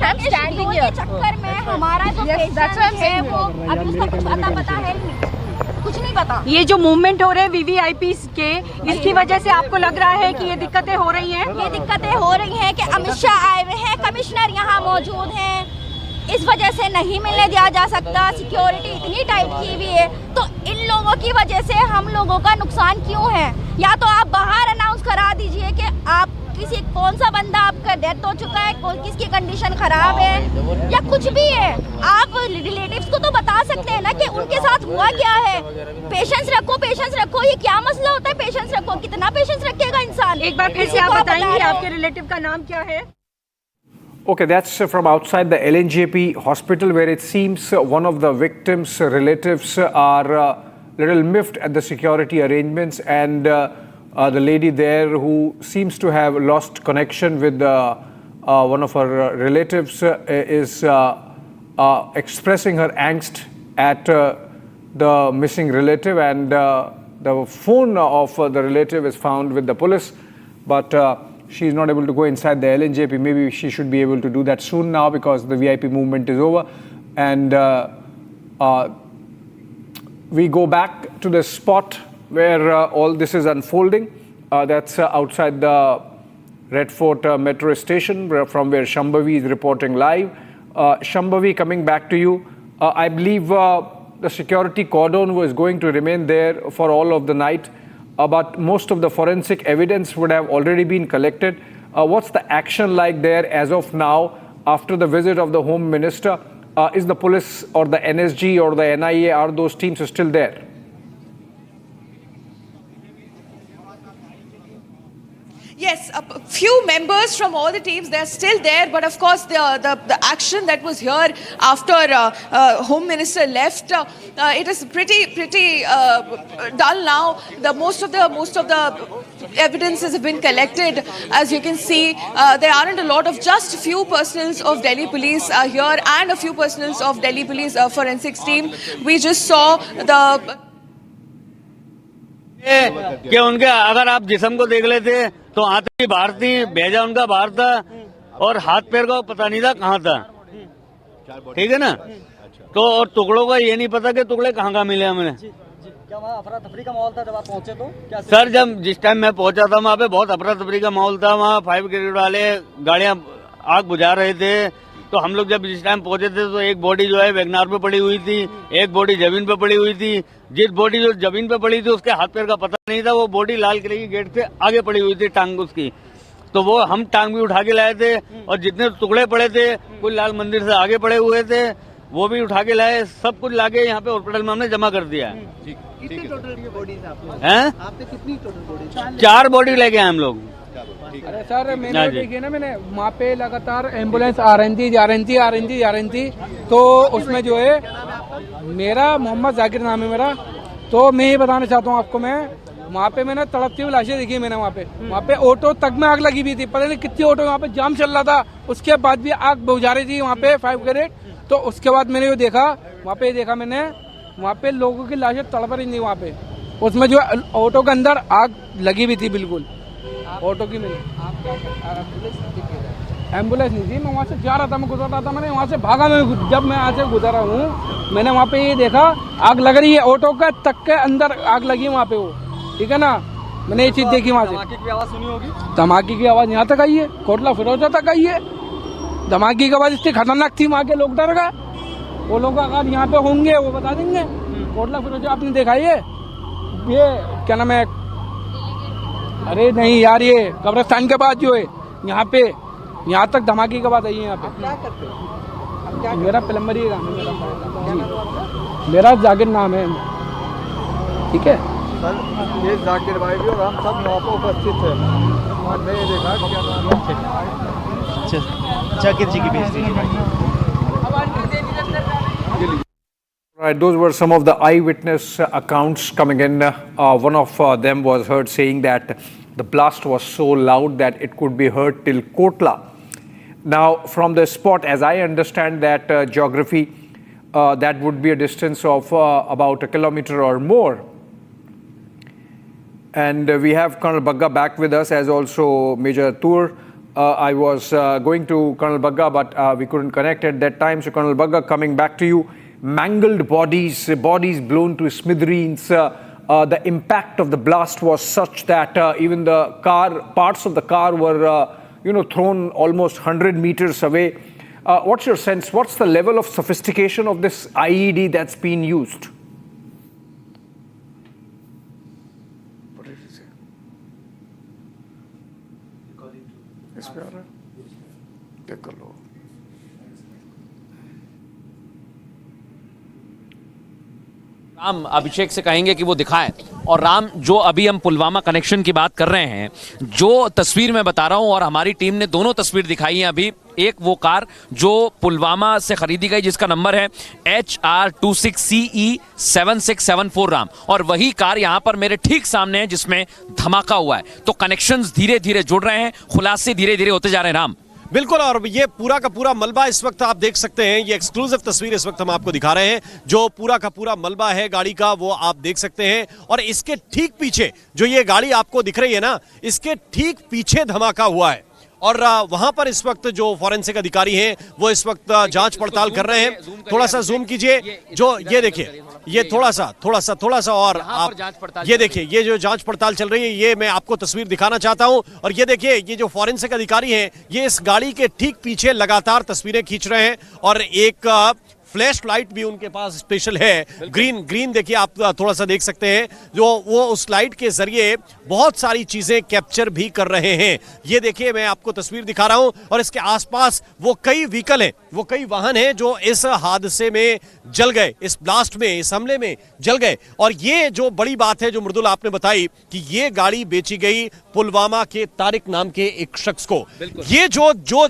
के चक्कर में हमारा जो पेशेंट है वो अभी उसका कुछ पता है नहीं, कुछ नहीं पता। ये जो मूवमेंट हो रहे हैं VVIPs के, इसकी वजह से आपको लग रहा है कि ये दिक्कतें हो रही हैं? ये दिक्कतें हो रही हैं कि अमित शाह आए हुए हैं, कमिश्नर यहाँ मौजूद हैं, इस वजह से नहीं मिलने दिया जा सकता, सिक्योरिटी इतनी टाइट की हुई है, तो इन लोगों की वजह से हम लोगों का नुकसान क्यों है? या तो आप बाहर अनाउंस करा दीजिए कि आप किसी कौन सा बंदा आपका डेथ हो चुका है, किसकी कंडीशन खराब है या कुछ भी है, आप रिलेटिव्स को तो बता सकते हैं ना कि उनके साथ हुआ क्या है। पेशेंस रखो, ये क्या मसला होता है? पेशेंस रखो, कितना पेशेंस रखेगा इंसान? एक बार फिर से आप बताएंगे आपके रिलेटिव का नाम क्या है? Okay, that's from outside the LNJP hospital, where it seems one of the victims' relatives are little miffed at the security arrangements, and the lady there who seems to have lost connection with one of her relatives is expressing her angst at the missing relative, and the phone of the relative is found with the police, but she is not able to go inside the LNJP. Maybe she should be able to do that soon now, because the VIP movement is over. And we go back to the spot where all this is unfolding. That's outside the Red Fort metro station, from where Shambhavi is reporting live. Shambhavi, coming back to you, I believe the security cordon was going to remain there for all of the night. But most of the forensic evidence would have already been collected. What's the action like there as of now after the visit of the Home Minister? Is the police or the NSG or the NIA, are those teams still there? Yes, a few members from all the teams, they're still there, but of course the action that was here after Home Minister left, it is pretty dull now. Most of the evidences have been collected. As you can see, there aren't a lot of, just a few personnel of Delhi Police here, and a few personnel of Delhi Police forensics team. We just saw the कि उनके अगर आप जिस्म को देख लेते तो आते ही बाहर थी, भेजा उनका बाहर था, और हाथ पैर का पता नहीं था कहाँ था, ठीक है ना? तो और टुकड़ों का ये नहीं पता कि टुकड़े कहाँ कहाँ मिले हमें। क्या वहाँ अफरा तफरी का माहौल था जब आप पहुंचे? तो क्या सर, जब जिस टाइम मैं पहुंचा था वहाँ पे बहुत अफरा तफरी का माहौल था। वहाँ 5 ब्रिगेड वाले गाड़ियाँ आग बुझा रहे थे। तो हम लोग जब जिस टाइम पहुंचे थे तो एक बॉडी जो है वैगनार पे पड़ी हुई थी, एक बॉडी जमीन पे पड़ी हुई थी। जिस बॉडी जो जमीन पे पड़ी थी उसके हाथ पैर का पता नहीं था, वो बॉडी लाल किले की गेट से आगे पड़ी हुई थी, टांग उसकी। तो वो हम टांग भी उठा के लाए थे, और जितने टुकड़े पड़े थे कुछ लाल मंदिर से आगे पड़े हुए थे वो भी उठा के लाए। सब कुछ लाके यहाँ पे हॉस्पिटल में हमने जमा कर दिया है। कितनी टोटल बॉडीज आपने कितनी टोटल बॉडी? 4 बॉडी लेके आए हम लोग। अरे सर, मैंने देखिए ना, मैंने वहाँ पे लगातार एम्बुलेंस आ रही थी, तो उसमें जो है मेरा मोहम्मद जाकिर नाम है मेरा। तो मैं ये बताना चाहता हूँ आपको, मैं वहाँ पे मैंने तड़पती हुई लाशें देखी। मैंने वहाँ पे ऑटो तक में आग लगी हुई थी, पता नहीं कितनी ऑटो, वहाँ पे जाम चल रहा था, उसके बाद भी आग बुझा रही थी वहाँ पे 5 ब्रिगेड। तो उसके बाद मैंने ये देखा, मैंने वहाँ पे लोगों की लाशें तड़प रही थी वहाँ पे, उसमें जो ऑटो के अंदर आग लगी हुई थी बिल्कुल। ऑटो की एम्बुलेंस नहीं थी, मैं वहाँ से जा रहा था, मैं गुजर रहा था, मैंने वहाँ से भागा। मैं जब मैं यहाँ से गुजर रहा हूँ, मैंने वहाँ पे ये देखा आग लग रही है, ऑटो के तक के अंदर आग लगी वहाँ पे, वो ठीक है ना। मैंने ये चीज़ देखी वहाँ से। धमाके की आवाज़ सुनी होगी? धमाके की आवाज़ यहाँ तक आई है, कोटला फिरोजा तक आई है। धमाके की आवाज़ इतनी खतरनाक थी, वहाँ के लोग डर गए। वो लोग अगर यहाँ पे होंगे वो बता देंगे। कोटला फिरोजा आपने देखा ये क्या नाम है? अरे नहीं यार, ये कब्रिस्तान के बाद जो है यहाँ तक धमाके के बाद आई है यहाँ पे। क्या करते हो? मेरा प्लम्बरी का काम है, मेरा जाकिर नाम है, ठीक है सर। ये जाकिर भाई भी और हम सब वहाँ पर उपस्थित थे, और मैं ये देखा क्या नाम है, जाकिर जी की बेइज्जती। Right, those were some of the eyewitness accounts coming in. One of them was heard saying that the blast was so loud that it could be heard till Kotla. Now, from the spot, as I understand that geography, that would be a distance of about 1 kilometer or more. And we have Colonel Bagga back with us, as also Major Tour. I was going to Colonel Bagga, but we couldn't connect at that time. So, Colonel Bagga, coming back to you. Mangled bodies blown to smithereens. The impact of the blast was such that even the parts of the car were, thrown almost 100 meters away. What's your sense? What's the level of sophistication of this IED that's been used? What did he say? इस पे आ रहा है? Check कर लो. राम अभिषेक से कहेंगे कि वो दिखाएं। और राम, जो अभी हम पुलवामा कनेक्शन की बात कर रहे हैं, जो तस्वीर मैं बता रहा हूं और हमारी टीम ने दोनों तस्वीर दिखाई हैं अभी, एक वो कार जो पुलवामा से खरीदी गई जिसका नंबर है HR26CE7674 राम, और वही कार यहां पर मेरे ठीक सामने है जिसमें धमाका हुआ है। तो कनेक्शंस धीरे धीरे जुड़ रहे हैं, खुलासे धीरे धीरे होते जा रहे हैं राम। बिल्कुल, और ये पूरा का पूरा मलबा इस वक्त आप देख सकते हैं, ये एक्सक्लूसिव तस्वीर इस वक्त हम आपको दिखा रहे हैं। जो पूरा का पूरा मलबा है गाड़ी का वो आप देख सकते हैं, और इसके ठीक पीछे जो ये गाड़ी आपको दिख रही है ना, इसके ठीक पीछे धमाका हुआ है। और वहां पर इस वक्त जो फॉरेंसिक अधिकारी हैं वो इस वक्त जांच पड़ताल कर रहे हैं। थोड़ा सा जूम कीजिए, जो ये देखिए, ये थोड़ा सा और आप ये देखिए, ये जो जांच पड़ताल चल रही है, ये मैं आपको तस्वीर दिखाना चाहता हूं। और ये देखिए, ये जो फॉरेंसिक अधिकारी हैं ये इस गाड़ी के ठीक पीछे लगातार तस्वीरें खींच रहे हैं, और एक फ्लैश लाइट भी उनके पास स्पेशल है, ग्रीन देखिए, आप थोड़ा सा देख सकते हैं, जो वो उस लाइट के जरिए बहुत सारी चीजें कैप्चर भी कर रहे हैं। ये देखिए, मैं आपको तस्वीर दिखा रहा हूं, और इसके आसपास वो कई व्हीकल हैं, वो कई वाहन हैं जो इस हादसे में जल गए, इस ब्लास्ट में, इस हमले में जल गए। और ये जो बड़ी बात है जो मृदुल आपने बताई कि ये गाड़ी बेची गई पुलवामा के तारिक नाम के एक शख्स को। ये जो दो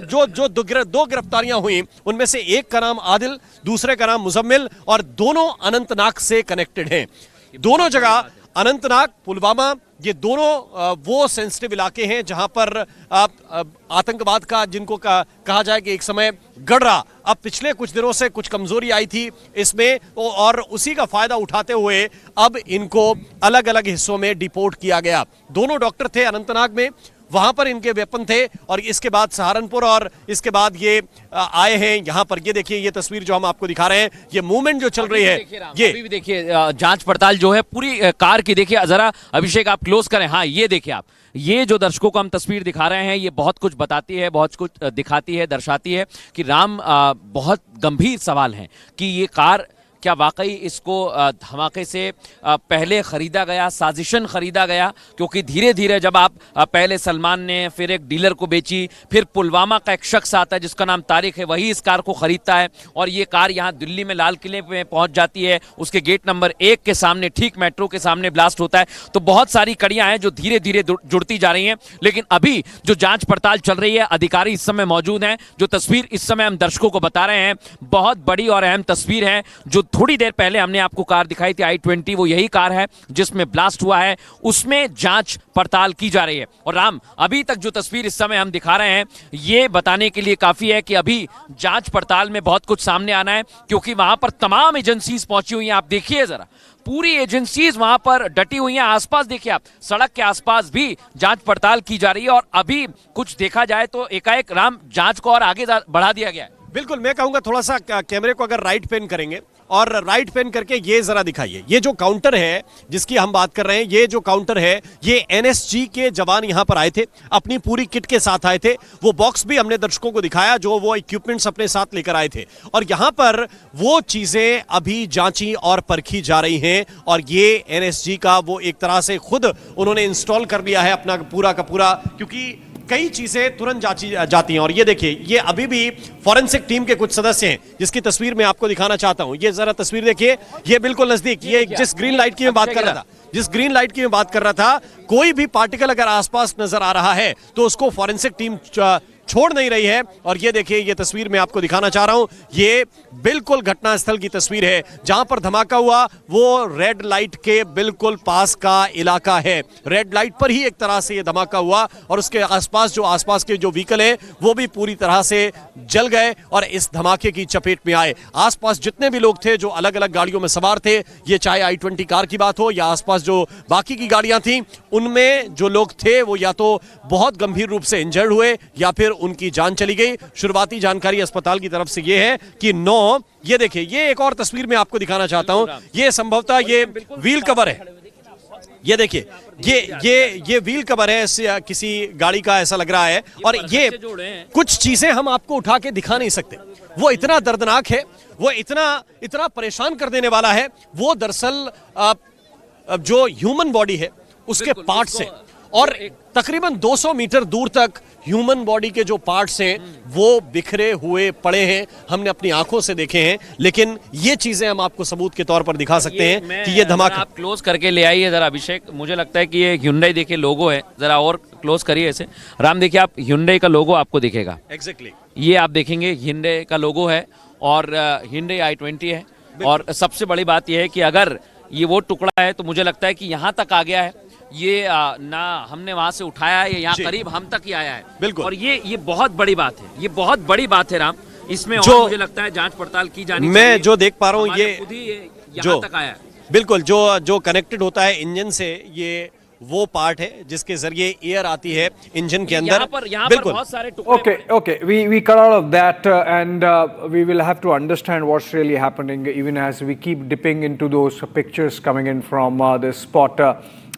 गिरफ्तारियां हुई, उनमें से एक का नाम आदिल, दूसरे का नाम मुजम्मिल, और दोनों अनंतनाग से कनेक्टेड हैं। दोनों जगह, अनंतनाग, पुलवामा, ये दोनों वो सेंसिटिव इलाके हैं जहां पर आतंकवाद का, जिनको कहा जाए कि एक समय गढ़ रहा, अब पिछले कुछ दिनों से कुछ कमजोरी आई थी इसमें, और उसी का फायदा उठाते हुए अब इनको अलग अलग हिस्सों में डिपोर्ट किया गया। दोनों डॉक्टर थे अनंतनाग में, वहां पर इनके वेपन थे, और इसके बाद सहारनपुर, और इसके बाद ये आए हैं यहां पर। ये देखिए, ये तस्वीर जो हम आपको दिखा रहे हैं, ये मूवमेंट जो चल रही है, ये अभी भी देखिए जांच पड़ताल जो है पूरी कार की। देखिए जरा अभिषेक आप क्लोज करें, हाँ ये देखिए आप, ये जो दर्शकों को हम तस्वीर दिखा रहे हैं ये बहुत कुछ बताती है, बहुत कुछ दिखाती है, दर्शाती है कि राम बहुत गंभीर सवाल है कि ये कार क्या वाकई इसको धमाके से पहले खरीदा गया, साजिशन खरीदा गया, क्योंकि धीरे धीरे जब आप पहले सलमान ने, फिर एक डीलर को बेची, फिर पुलवामा का एक शख्स आता है जिसका नाम तारिक है, वही इस कार को खरीदता है, और ये कार यहाँ दिल्ली में लाल किले में पहुंच जाती है, उसके गेट नंबर 1 के सामने, ठीक मेट्रो के सामने ब्लास्ट होता है। तो बहुत सारी कड़ियां हैं जो धीरे धीरे जुड़ती जा रही हैं, लेकिन अभी जो जांच पड़ताल चल रही है, अधिकारी इस समय मौजूद हैं। जो तस्वीर इस समय हम दर्शकों को बता रहे हैं बहुत बड़ी और अहम तस्वीर है। जो थोड़ी देर पहले हमने आपको कार दिखाई थी I-20, वो यही कार है जिसमें ब्लास्ट हुआ है, उसमें जांच पड़ताल की जा रही है। और राम, अभी तक जो तस्वीर इस समय हम दिखा रहे हैं ये बताने के लिए काफी है कि अभी जांच पड़ताल में बहुत कुछ सामने आना है, क्योंकि वहां पर तमाम एजेंसीज पहुंची हुई हैं। आप देखिए जरा, पूरी एजेंसीज वहां पर डटी हुई हैं। आसपास देखिए आप, सड़क के आसपास भी जांच पड़ताल की जा रही है, और अभी कुछ देखा जाए तो एकाएक राम जांच को और आगे बढ़ा दिया गया है। बिल्कुल, मैं कहूंगा थोड़ा सा कैमरे को अगर राइट पेन करेंगे, और राइट पेन करके ये जरा दिखाइए, ये जो काउंटर है जिसकी हम बात कर रहे हैं, ये जो काउंटर है, ये NSG के जवान यहां पर आए थे, अपनी पूरी किट के साथ आए थे। वो बॉक्स भी हमने दर्शकों को दिखाया जो वो इक्विपमेंट्स अपने साथ लेकर आए थे, और यहां पर वो चीजें अभी जांची और परखी जा रही हैं। और ये NSG का वो एक तरह से खुद उन्होंने इंस्टॉल कर लिया है अपना पूरा का पूरा, क्योंकि कई चीजें तुरंत जांची जाती हैं। और ये देखिए, ये अभी भी फॉरेंसिक टीम के कुछ सदस्य हैं जिसकी तस्वीर मैं आपको दिखाना चाहता हूं। ये जरा तस्वीर देखिए, ये बिल्कुल नजदीक, ये जिस ग्रीन लाइट की मैं बात कर रहा था, कोई भी पार्टिकल अगर आसपास नजर आ रहा है तो उसको फॉरेंसिक टीम छोड़ नहीं रही है। और ये देखिए, ये तस्वीर मैं आपको दिखाना चाह रहा हूं, ये बिल्कुल घटनास्थल की तस्वीर है जहां पर धमाका हुआ। वो रेड लाइट के बिल्कुल पास का इलाका है, रेड लाइट पर ही एक तरह से ये धमाका हुआ, और उसके आसपास के जो व्हीकल हैं वो भी पूरी तरह से जल गए और इस धमाके की चपेट में आए। आसपास जितने भी लोग थे जो अलग अलग गाड़ियों में सवार थे, ये चाहे I-20 कार की बात हो या आसपास जो बाकी की गाड़ियां थी, उनमें जो लोग थे वो या तो बहुत गंभीर रूप से इंजर्ड हुए या फिर उनकी जान चली गई। शुरुआती जानकारी अस्पताल की तरफ से ये है कि 9, ये देखिए, ये एक और तस्वीर मैं आपको दिखाना चाहता हूं, ये संभवतः ये व्हील कवर है, ये देखिए, ये व्हील कवर है किसी गाड़ी का, ऐसा लग रहा है। और ये कुछ चीजें हम आपको उठा के दिखा नहीं सकते, वो इतना दर्दनाक है, वो इतना परेशान कर देने वाला है। वो दरअसल जो ह्यूमन बॉडी है उसके पार्ट्स हैं, और तकरीबन 200 मीटर दूर तक ह्यूमन बॉडी के जो पार्ट्स हैं वो बिखरे हुए पड़े हैं। हमने अपनी आंखों से देखे हैं, लेकिन ये चीजें हम आपको सबूत के तौर पर दिखा सकते हैं कि ये धमाका। आप क्लोज करके ले आइए जरा अभिषेक, मुझे लगता है कि ये Hyundai देखिए लोगो है, जरा और क्लोज करिए ऐसे। राम देखिए, आप Hyundai का लोगो आपको दिखेगा। एग्जैक्टली ये आप देखेंगे Hyundai का लोगो है और Hyundai i20 है। और सबसे बड़ी बात यह है कि अगर ये वो टुकड़ा है तो मुझे लगता है कि यहाँ तक आ गया है, ये ना हमने वहां से उठाया है, ये यहाँ करीब हम तक ही आया है। बिल्कुल। और ये बहुत बड़ी बात है, ये बहुत बड़ी बात है राम। इसमें जो और मुझे लगता है जांच पड़ताल की जानी चाहिए। मैं जो देख पा रहा हूँ, ये यहाँ तक आया है। बिल्कुल जो कनेक्टेड होता है इंजन से, ये वो पार्ट है जिसके जरिए एयर आती है इंजन के अंदर। यहाँ पर बहुत सारे टुकड़े। Okay. We cut out of that and we will have to understand what's really happening, even as we keep dipping into those pictures coming in from this spot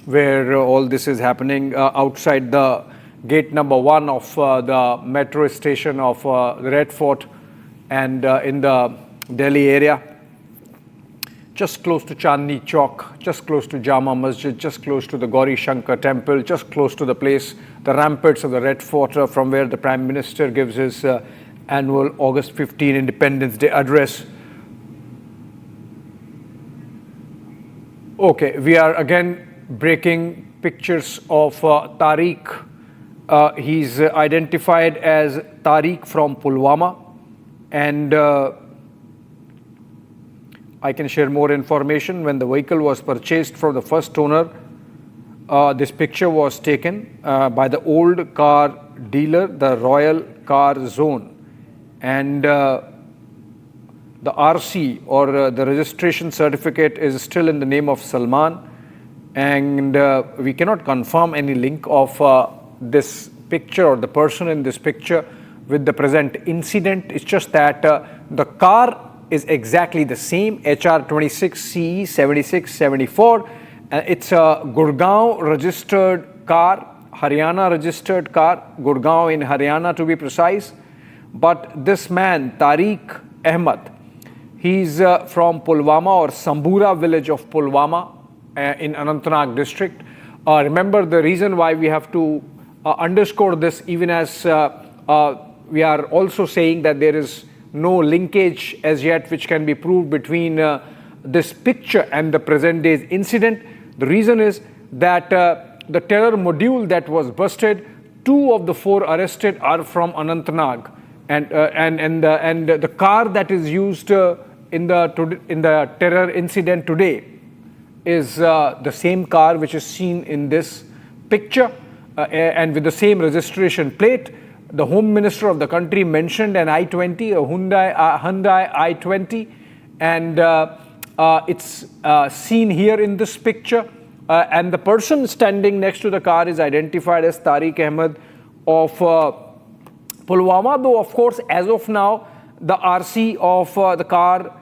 where all this is happening outside the gate number 1 of the metro station of the Red Fort and in the Delhi area. Just close to Chandni Chowk, just close to Jama Masjid, just close to the Gauri Shankar temple, just close to the place, the ramparts of the Red Fort, from where the Prime Minister gives his annual August 15 Independence Day address. Okay, we are again breaking pictures of Tariq. He's identified as Tariq from Pulwama, and I can share more information. When the vehicle was purchased from the first owner, this picture was taken by the old car dealer, the Royal Car Zone, and the RC or the registration certificate is still in the name of Salman, and we cannot confirm any link of this picture or the person in this picture with the present incident. It's just that the car is exactly the same, HR 26CE 7674. It's a Gurgaon registered car, Haryana registered car, Gurgaon in Haryana to be precise. But this man, Tariq Ahmed, he's from Pulwama or Sambura village of Pulwama in Anantnag district. Remember, the reason why we have to underscore this, even as we are also saying that there is no linkage as yet which can be proved between this picture and the present day's incident. The reason is that the terror module that was busted, 2 of the 4 arrested are from Anantnag, and the car that is used in the terror incident today is the same car which is seen in this picture and with the same registration plate. The Home Minister of the country mentioned an I-20, a Hyundai I-20, and it's seen here in this picture. And the person standing next to the car is identified as Tariq Ahmed of Pulwama, though of course as of now the RC of the car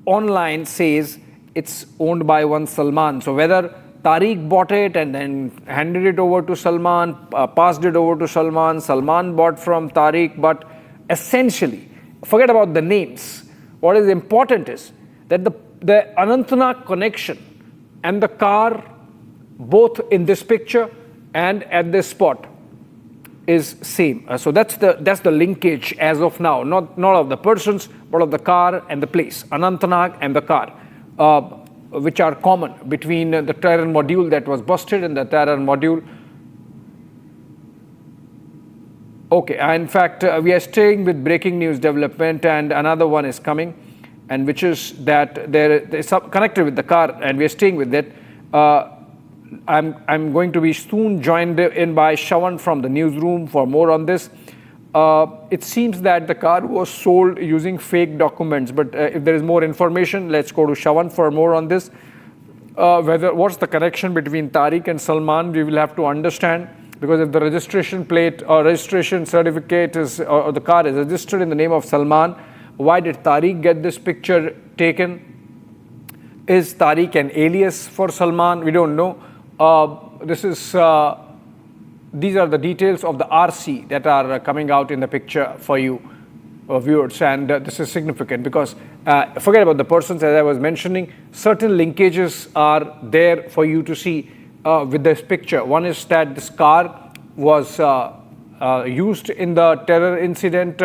online says it's owned by one Salman. So whether Tariq bought it and then handed it over to Salman, passed it over to Salman, Salman bought from Tariq, but essentially, forget about the names. What is important is that the Anantnag connection and the car, both in this picture and at this spot, is same. So that's the linkage as of now, not of the persons, but of the car and the place, Anantnag and the car, which are common between the terror module that was busted and the terror module. Okay, in fact, we are staying with breaking news development, and another one is coming, and which is that there is connected with the car, and we are staying with it. I'm going to be soon joined in by Shawan from the newsroom for more on this. It seems that the car was sold using fake documents, but if there is more information, let's go to Shawan for more on this. What's the connection between Tariq and Salman, we will have to understand, because if the registration plate or registration certificate is, or the car is registered in the name of Salman, why did Tariq get this picture taken? Is Tariq an alias for Salman? We don't know. These are the details of the RC that are coming out in the picture for you, viewers, and this is significant because forget about the persons, as I was mentioning, certain linkages are there for you to see with this picture. One is that this car was used in the terror incident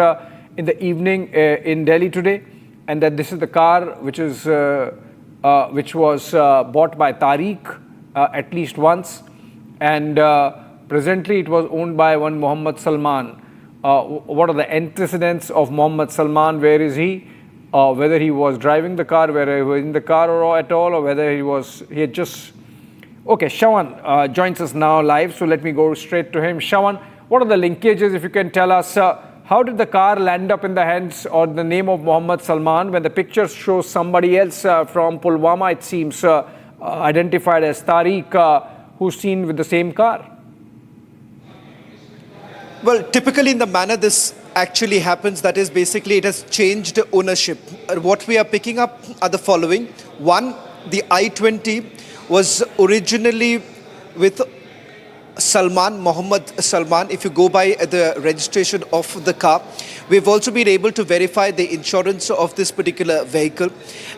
in the evening in Delhi today, and that this is the car which was bought by Tariq at least once, and presently it was owned by one Mohammed Salman. What are the antecedents of Mohammed Salman? Where is he? Whether he was driving the car, whether he was in the car or at all, or whether he had just... Okay, Shawan joins us now live, so let me go straight to him. Shawan, what are the linkages, if you can tell us? How did the car land up in the hands or the name of Mohammed Salman when the picture shows somebody else from Pulwama, it seems, identified as Tariq, who's seen with the same car? Well, typically in the manner this actually happens, that is basically it has changed ownership. What we are picking up are the following. One, the I-20 was originally with Salman, Mohammed Salman, if you go by the registration of the car. We've also been able to verify the insurance of this particular vehicle.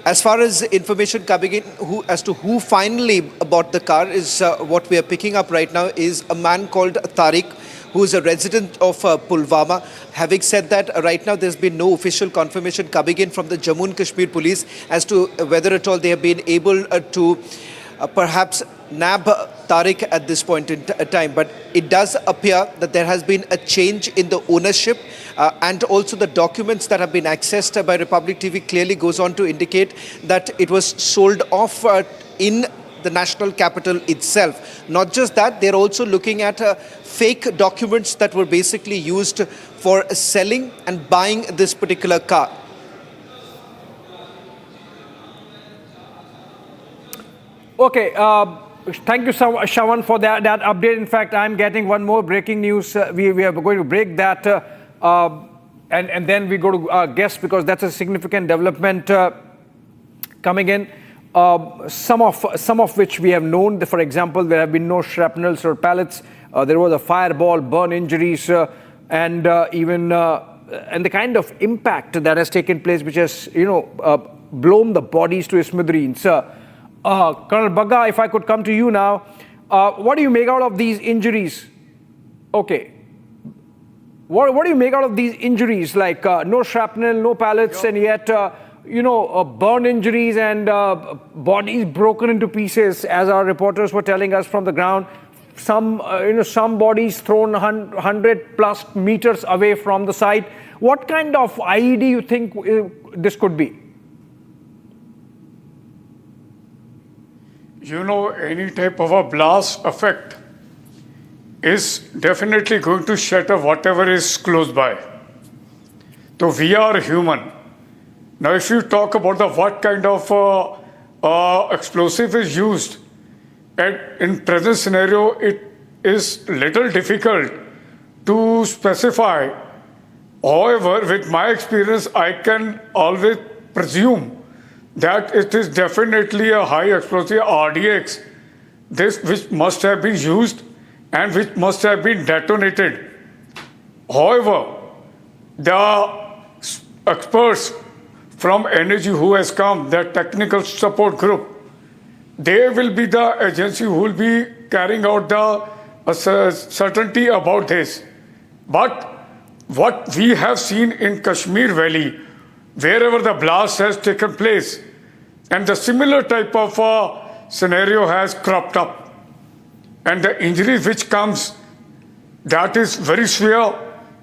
As far as information coming in as to who finally bought the car is what we are picking up right now is a man called Tariq, who is a resident of Pulwama. Having said that, right now there's been no official confirmation coming in from the Jammu and Kashmir Police as to whether at all they have been able to perhaps nab Tariq at this point in time. But it does appear that there has been a change in the ownership and also the documents that have been accessed by Republic TV clearly goes on to indicate that it was sold off in the national capital itself. Not just that, they're also looking at fake documents that were basically used for selling and buying this particular car. Okay, thank you, Shawan, for that update. In fact, I'm getting one more breaking news. We are going to break that and then we go to guests because that's a significant development coming in. Some of which we have known. For example, there have been no shrapnels or pellets. There was a fireball, burn injuries, and even and the kind of impact that has taken place, which has blown the bodies to smithereens. Colonel Bagga, if I could come to you now, what do you make out of these injuries? Okay. What do you make out of these injuries? Like no shrapnel, no pellets, and yet burn injuries and bodies broken into pieces, as our reporters were telling us from the ground. Some bodies thrown 100+ meters away from the site. What kind of IED you think this could be? Any type of a blast effect is definitely going to shatter whatever is close by. So we are human. Now, if you talk about what kind of explosive is used, in present scenario, it is little difficult to specify. However, with my experience, I can always presume that it is definitely a high explosive RDX, which must have been used and which must have been detonated. However, the experts from energy who has come, the technical support group, they will be the agency who will be carrying out the certainty about this. But what we have seen in Kashmir Valley, wherever the blast has taken place, and the similar type of scenario has cropped up, and the injuries which comes, that is very severe.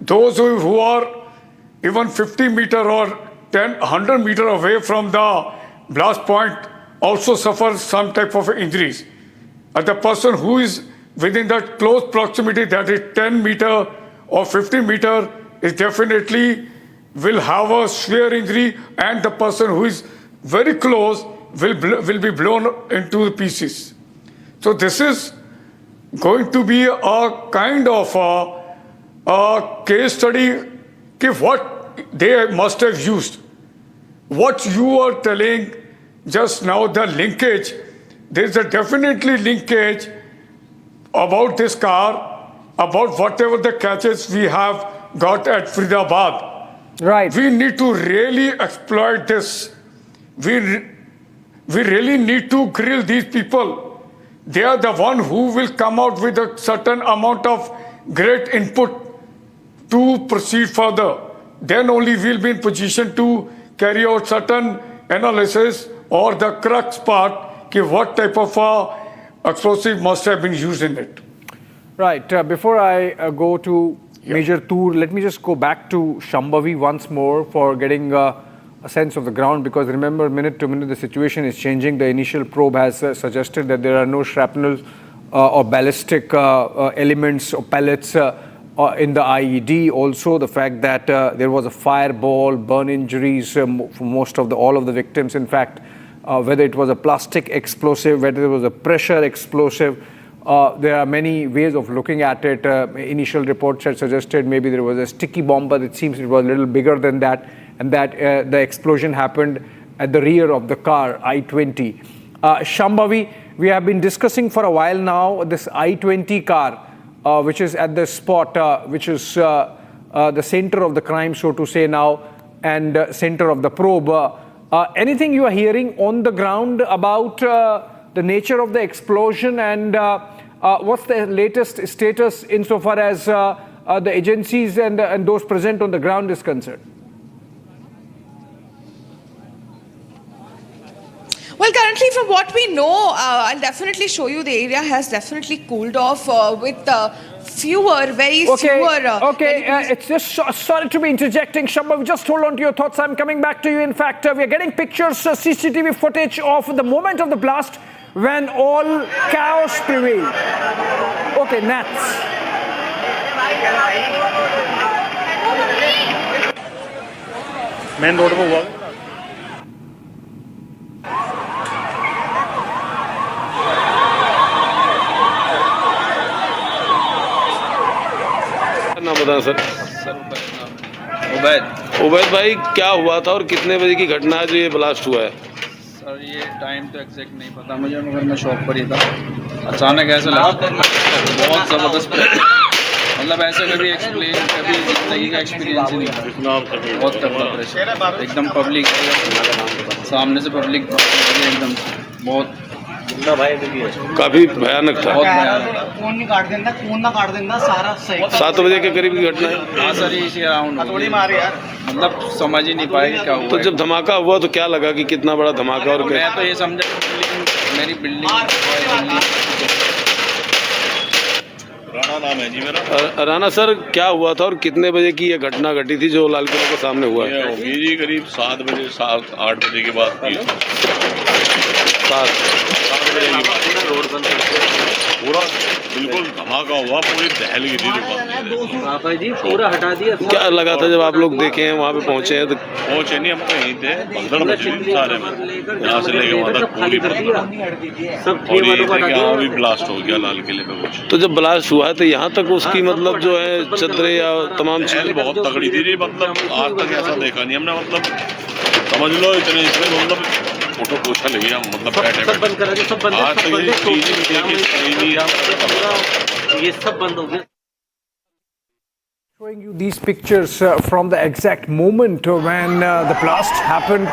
Those who are even 50 meter or 100 meter away from the blast point also suffer some type of injuries. And the person who is within that close proximity, that is 10 meter or 50 meter, is definitely will have a severe injury, and the person who is very close will be blown into pieces. So this is going to be a kind of a case study, what they must have used. What you are telling just now the linkage. There's a definitely linkage about this car, about whatever the catches we have got at Faridabad. Right. We need to really exploit this. We really need to grill these people. They are the one who will come out with a certain amount of great input to proceed further. Then only we'll be in position to carry out certain analysis or the crux part, what type of explosive must have been used in it. Right. Before I go to Major Tour, let me just go back to Shambhavi once more for getting a sense of the ground, because remember, minute to minute the situation is changing. The initial probe has suggested that there are no shrapnel or ballistic elements or pellets in the IED. Also, the fact that there was a fireball, burn injuries for all of the victims. In fact, whether it was a plastic explosive, whether it was a pressure explosive, there are many ways of looking at it. Initial reports had suggested maybe there was a sticky bomb, but it seems it was a little bigger than that, and that the explosion happened at the rear of the car, I-20. Shambhavi, we have been discussing for a while now this I-20 car, which is at the spot, which is the center of the crime, so to say now, and center of the probe. Anything you are hearing on the ground about the nature of the explosion, and what's the latest status insofar as the agencies and those present on the ground is concerned? Well, currently from what we know, I'll definitely show you, the area has definitely cooled off with fewer. It's just, sorry to be interjecting, Shambhavi, just hold on to your thoughts. I'm coming back to you. In fact, we are getting pictures, CCTV footage of the moment of the blast when all chaos prevailed. Okay, Nats. Main road पे हुआ नाम बताना sir. Ubaid भाई, क्या हुआ था और कितने बजे की घटना है जो ये ब्लास्ट हुआ है? सर ये टाइम तो एग्जैक्ट नहीं पता मुझे, मगर मैं शॉप पर ही था। अचानक ऐसा लगा बहुत ज़बरदस्त, मतलब ऐसे कभी एक्सप्लेन, कभी जिंदगी का एक्सपीरियंस ही नहीं था। बहुत तगड़ा प्रेशर, एकदम पब्लिक सामने से पब्लिक एकदम बहुत काफी भयानक था। फोन ना काट देना सारा सही। 7 बजे के करीब की घटना है। हाँ सर, इसी अराउंड मतलब समझ ही नहीं पाए क्या हुआ। तो जब धमाका हुआ तो क्या लगा कि कितना बड़ा धमाका? और मैं तो ये समझा मेरी बिल्डिंग राणा नाम है जी मेरा। राणा सर, क्या हुआ था और कितने बजे की ये घटना घटी थी जो लाल किले के सामने हुआ है? होगी जी करीब 7 बजे 7-8 बजे के बाद की। 7 बजे की बात, रोड बंद पूरा बिल्कुल धमाका हुआ, पूरी दहल गई थी दुकान जी, पूरा हटा दिया। क्या लगा था जब आप लोग देखे हैं, वहाँ पे पहुँचे हैं? तो पहुँचे नहीं, हम तो यहीं थे, 15 बजे सारे में, यहाँ से लेके वहाँ तक पूरी यहाँ भी ब्लास्ट हो गया लाल किले पे कुछ। तो जब ब्लास्ट हुआ है तो यहाँ तक उसकी मतलब जो है चदरें या तमाम चीजें बहुत तगड़ी थी जी, मतलब आज तक ऐसा देखा नहीं हमने, मतलब समझ लो इतने इसमें मतलब फोटो पोछा लगी हम, मतलब आज तक ये सब बंद हो गया। Showing you these pictures from the exact moment when the blast happened,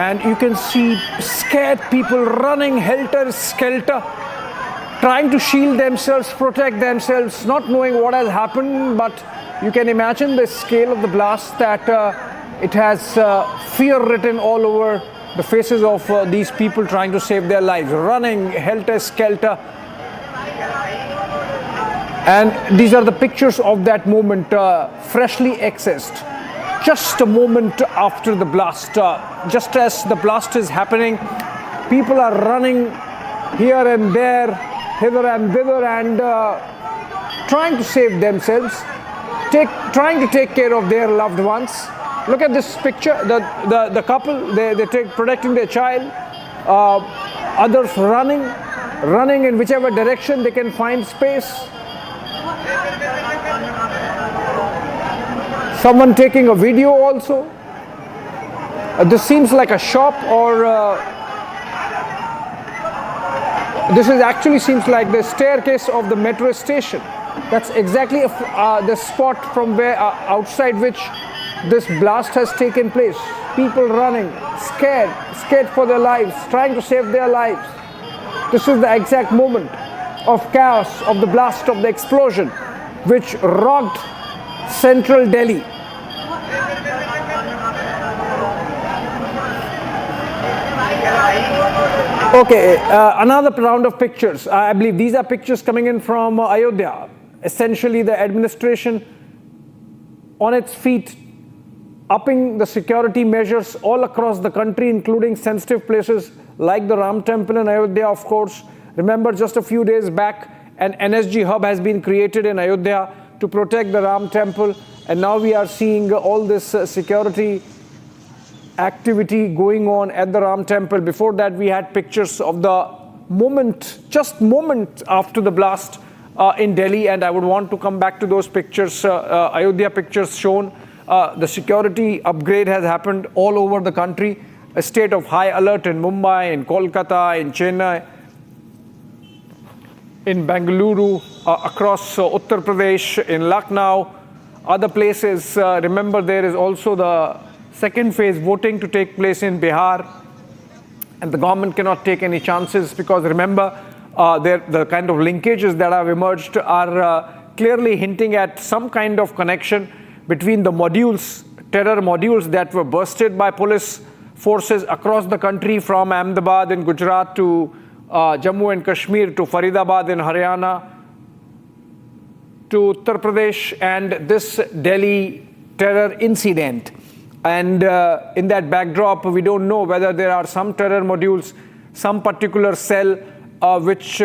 and you can see scared people running helter-skelter, trying to shield themselves, protect themselves, not knowing what has happened. But you can imagine the scale of the blast, that it has fear written all over the faces of these people trying to save their lives, running helter-skelter. And these are the pictures of that moment, freshly accessed. Just a moment after the blast, just as the blast is happening, people are running here and there, hither and thither, and trying to save themselves, trying to take care of their loved ones. Look at this picture, the couple, they're protecting their child, others running in whichever direction they can find space. Someone taking a video also. This seems like a shop, or this is actually seems like the staircase of the metro station. That's exactly the spot from where outside which this blast has taken place. People running, scared for their lives, trying to save their lives. This is the exact moment of chaos, of the blast, of the explosion, which rocked central Delhi. Okay, another round of pictures. I believe these are pictures coming in from Ayodhya. Essentially, the administration on its feet, upping the security measures all across the country, including sensitive places like the Ram Temple in Ayodhya, of course. Remember, just a few days back, an NSG hub has been created in Ayodhya to protect the Ram Temple. And now we are seeing all this security activity going on at the Ram Temple. Before that, we had pictures of the moment, just moment after the blast in Delhi. And I would want to come back to those pictures, Ayodhya pictures shown. The security upgrade has happened all over the country. A state of high alert in Mumbai, in Kolkata, in Chennai, in Bengaluru, across Uttar Pradesh, in Lucknow, other places. Remember, there is also the second phase voting to take place in Bihar, and the government cannot take any chances because remember, the kind of linkages that have emerged are clearly hinting at some kind of connection between the modules, terror modules that were busted by police forces across the country, from Ahmedabad in Gujarat to Jammu and Kashmir to Faridabad in Haryana to Uttar Pradesh, and this Delhi terror incident. And in that backdrop, we don't know whether there are some terror modules, some particular cell which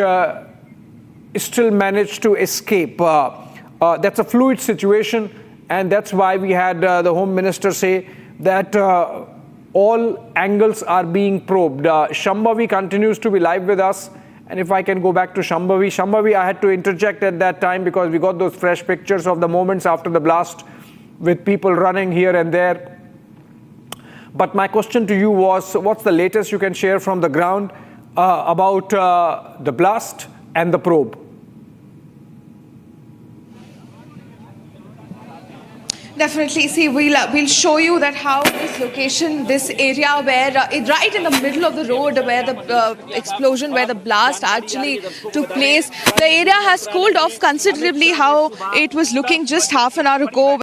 still managed to escape. That's a fluid situation, and that's why we had the Home Minister say that all angles are being probed. Shambhavi continues to be live with us. And if I can go back to Shambhavi. Shambhavi, I had to interject at that time because we got those fresh pictures of the moments after the blast with people running here and there. But my question to you was, what's the latest you can share from the ground about the blast and the probe? Definitely. See, we'll show you that how this location, this area where right in the middle of the road where the explosion, where the blast actually took place, the area has cooled off considerably how it was looking just half an hour ago.